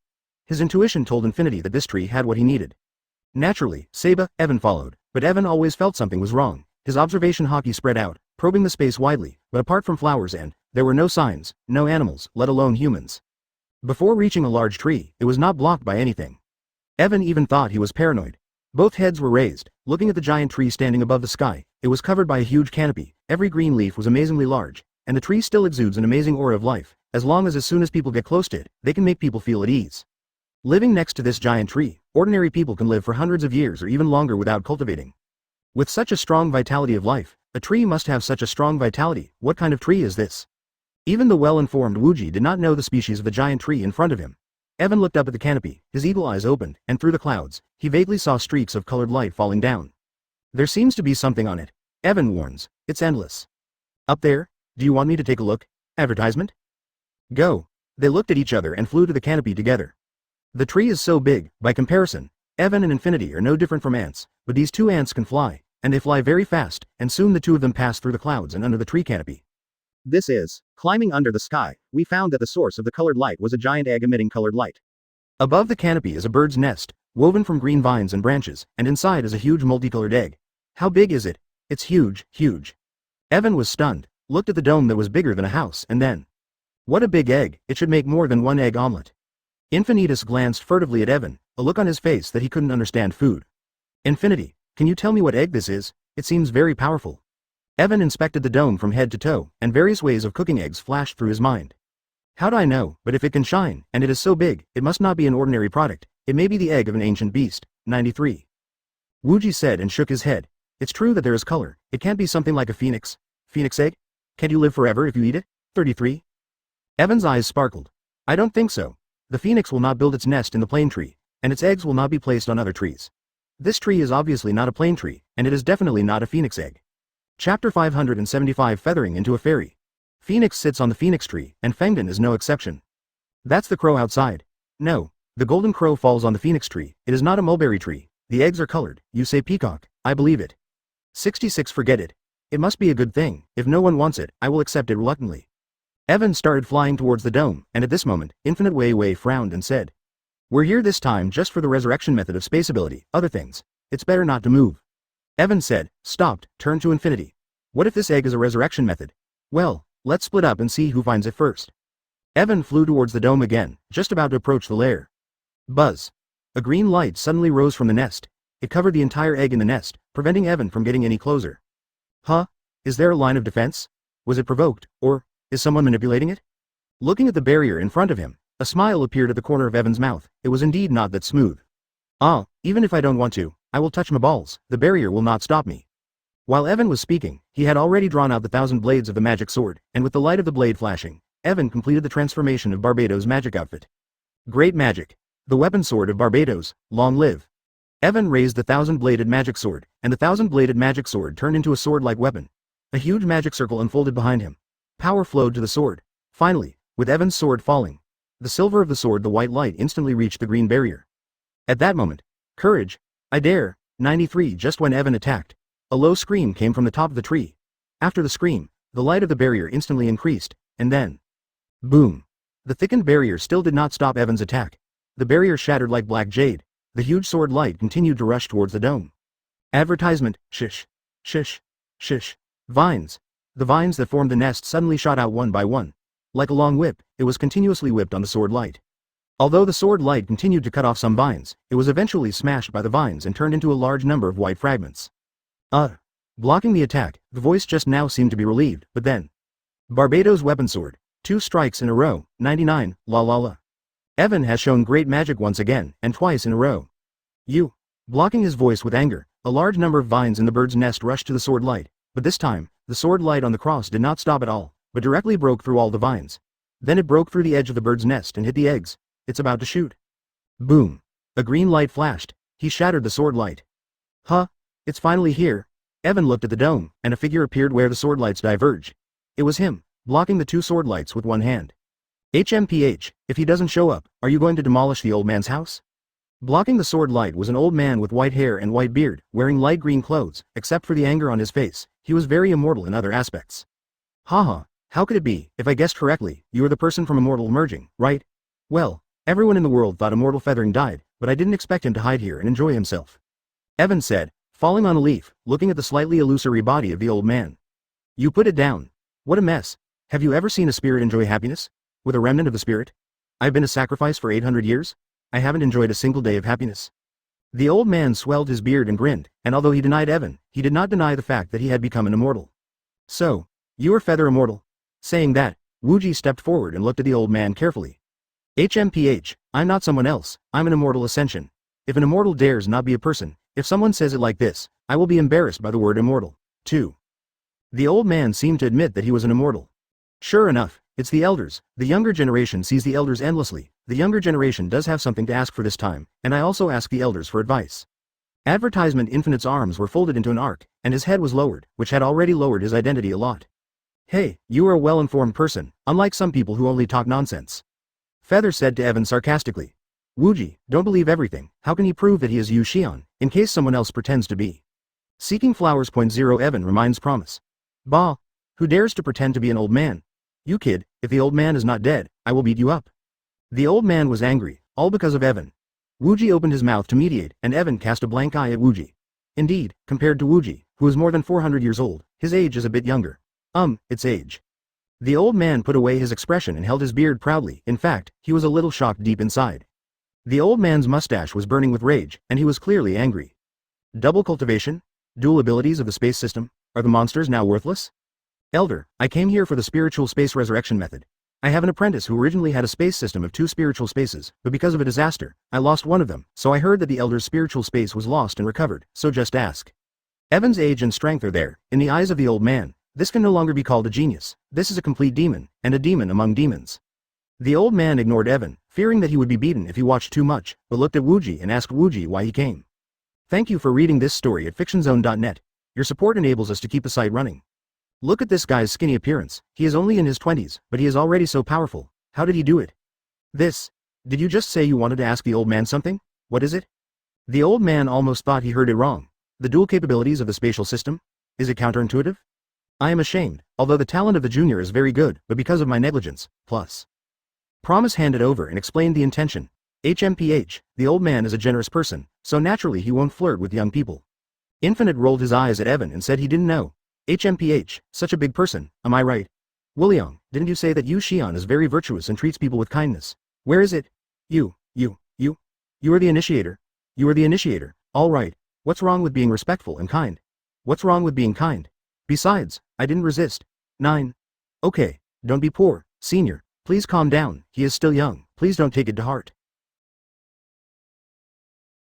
His intuition told Infinity that this tree had what he needed. Naturally, Evan followed, but Evan always felt something was wrong. His observation hockey spread out, probing the space widely, but apart from flowers there were no signs, no animals, let alone humans. Before reaching a large tree, it was not blocked by anything. Evan even thought he was paranoid. Both heads were raised, looking at the giant tree standing above the sky. It was covered by a huge canopy, every green leaf was amazingly large, and the tree still exudes an amazing aura of life. As soon as people get close to it, they can make people feel at ease. Living next to this giant tree, ordinary people can live for hundreds of years or even longer without cultivating. With such a strong vitality of life, a tree must have such a strong vitality. What kind of tree is this? Even the well-informed Wuji did not know the species of the giant tree in front of him. Evan looked up at the canopy, his eagle eyes opened, and through the clouds, he vaguely saw streaks of colored light falling down. There seems to be something on it. Evan warns, it's endless. Up there? Do you want me to take a look? Advertisement? Go. They looked at each other and flew to the canopy together. The tree is so big, by comparison, Evan and Infinity are no different from ants, but these two ants can fly, and they fly very fast, and soon the two of them pass through the clouds and under the tree canopy. This is, climbing under the sky, we found that the source of the colored light was a giant egg emitting colored light. Above the canopy is a bird's nest, woven from green vines and branches, and inside is a huge multicolored egg. How big is it? It's huge, huge. Evan was stunned, looked at the dome that was bigger than a house, and then. What a big egg, it should make more than one egg omelet. Infinitus glanced furtively at Evan, a look on his face that he couldn't understand food. Infinity, can you tell me what egg this is? It seems very powerful. Evan inspected the dome from head to toe, and various ways of cooking eggs flashed through his mind. How'd I know, but if it can shine, and it is so big, it must not be an ordinary product, it may be the egg of an ancient beast. 93. Wuji said and shook his head. It's true that there is color, it can't be something like a phoenix. Phoenix egg? Can't you live forever if you eat it? 33. Evan's eyes sparkled. I don't think so. The phoenix will not build its nest in the plane tree, and its eggs will not be placed on other trees. This tree is obviously not a plane tree, and it is definitely not a phoenix egg. Chapter 575 Feathering into a Fairy. Phoenix sits on the phoenix tree, and Fengden is no exception. That's the crow outside. No, the golden crow falls on the phoenix tree, it is not a mulberry tree, the eggs are colored, you say peacock, I believe it. 66 Forget it. It must be a good thing, if no one wants it, I will accept it reluctantly. Evan started flying towards the dome, and at this moment, Infinite Wei frowned and said. We're here this time just for the resurrection method of space ability, other things. It's better not to move. Evan said, stopped, turned to Infinity. What if this egg is a resurrection method? Well, let's split up and see who finds it first. Evan flew towards the dome again, just about to approach the lair. Buzz. A green light suddenly rose from the nest. It covered the entire egg in the nest, preventing Evan from getting any closer. Huh? Is there a line of defense? Was it provoked, or is someone manipulating it? Looking at the barrier in front of him, a smile appeared at the corner of Evan's mouth. It was indeed not that smooth. Ah, even if I don't want to, I will touch my balls, the barrier will not stop me. While Evan was speaking, he had already drawn out the 1,000 blades of the magic sword, and with the light of the blade flashing, Evan completed the transformation of Barbados' magic outfit. Great magic. The weapon sword of Barbados, long live. Evan raised the 1,000-bladed magic sword, and the 1,000-bladed magic sword turned into a sword-like weapon. A huge magic circle unfolded behind him. Power flowed to the sword. Finally, with Evan's sword falling, the silver of the sword, the white light instantly reached the green barrier. At that moment, courage, I dare, 93 just when Evan attacked. A low scream came from the top of the tree. After the scream, the light of the barrier instantly increased, and then, boom. The thickened barrier still did not stop Evan's attack. The barrier shattered like black jade. The huge sword light continued to rush towards the dome. Advertisement, shish, shish, shish. Vines. The vines that formed the nest suddenly shot out one by one. Like a long whip, it was continuously whipped on the sword light. Although the sword light continued to cut off some vines, it was eventually smashed by the vines and turned into a large number of white fragments. Blocking the attack, the voice just now seemed to be relieved, but then. Barbados weapon sword. 2 strikes in a row, 99, la la la. Evan has shown great magic once again, and twice in a row. You. Blocking his voice with anger, a large number of vines in the bird's nest rushed to the sword light, but this time, the sword light on the cross did not stop at all, but directly broke through all the vines. Then it broke through the edge of the bird's nest and hit the eggs. It's about to shoot. Boom. A green light flashed. He shattered the sword light. Huh? It's finally here. Evan looked at the dome, and a figure appeared where the sword lights diverged. It was him, blocking the 2 sword lights with one hand. HMPH, if he doesn't show up, are you going to demolish the old man's house? Blocking the sword light was an old man with white hair and white beard, wearing light green clothes, except for the anger on his face. He was very immortal in other aspects. Haha, how could it be, if I guessed correctly, you are the person from Immortal emerging, right? Well, everyone in the world thought Immortal Feathering died, but I didn't expect him to hide here and enjoy himself. Evan said, falling on a leaf, looking at the slightly illusory body of the old man. You put it down. What a mess. Have you ever seen a spirit enjoy happiness? With a remnant of the spirit? I've been a sacrifice for 800 years? I haven't enjoyed a single day of happiness. The old man swelled his beard and grinned, and although he denied Evan, he did not deny the fact that he had become an immortal. So, you are Feather Immortal? Saying that, Wuji stepped forward and looked at the old man carefully. HMPH, I'm not someone else, I'm an immortal ascension. If an immortal dares not be a person, if someone says it like this, I will be embarrassed by the word immortal. 2. The old man seemed to admit that he was an immortal. Sure enough, it's the elders. The younger generation sees the elders endlessly. The younger generation does have something to ask for this time, and I also ask the elders for advice. Advertisement Infinite's arms were folded into an arc, and his head was lowered, which had already lowered his identity a lot. Hey, you are a well-informed person, unlike some people who only talk nonsense. Feather said to Evan sarcastically. Wuji, don't believe everything. How can he prove that he is Yu Xian, in case someone else pretends to be? Seeking Flowers. 0 Evan reminds promise. Bah, who dares to pretend to be an old man? You kid, if the old man is not dead, I will beat you up. The old man was angry, all because of Evan. Wuji opened his mouth to mediate, and Evan cast a blank eye at Wuji. Indeed, compared to Wuji, who is more than 400 years old, his age is a bit younger. It's age. The old man put away his expression and held his beard proudly. In fact, he was a little shocked deep inside. The old man's mustache was burning with rage, and he was clearly angry. Double cultivation? Dual abilities of the space system? Are the monsters now worthless? Elder, I came here for the spiritual space resurrection method. I have an apprentice who originally had a space system of 2 spiritual spaces, but because of a disaster, I lost one of them, so I heard that the Elder's spiritual space was lost and recovered, so just ask. Evan's age and strength are there. In the eyes of the old man, this can no longer be called a genius. This is a complete demon, and a demon among demons. The old man ignored Evan, fearing that he would be beaten if he watched too much, but looked at Wuji and asked Wuji why he came. Thank you for reading this story at fictionzone.net. Your support enables us to keep the site running. Look at this guy's skinny appearance. He is only in his 20s, but he is already so powerful. How did he do it? Did you just say you wanted to ask the old man something? What is it? The old man almost thought he heard it wrong. The dual capabilities of the spatial system? Is it counterintuitive? I am ashamed, although the talent of the junior is very good, but because of my negligence, plus. Promise handed over and explained the intention. HMPH, the old man is a generous person, so naturally he won't flirt with young people. Infinite rolled his eyes at Evan and said he didn't know. HMPH, such a big person, am I right? Williang, didn't you say that Yu Xian is very virtuous and treats people with kindness? Where is it? You are the initiator. You are the initiator, all right. What's wrong with being respectful and kind? What's wrong with being kind? Besides, I didn't resist. 9. Okay, don't be poor, senior. Please calm down, he is still young, please don't take it to heart.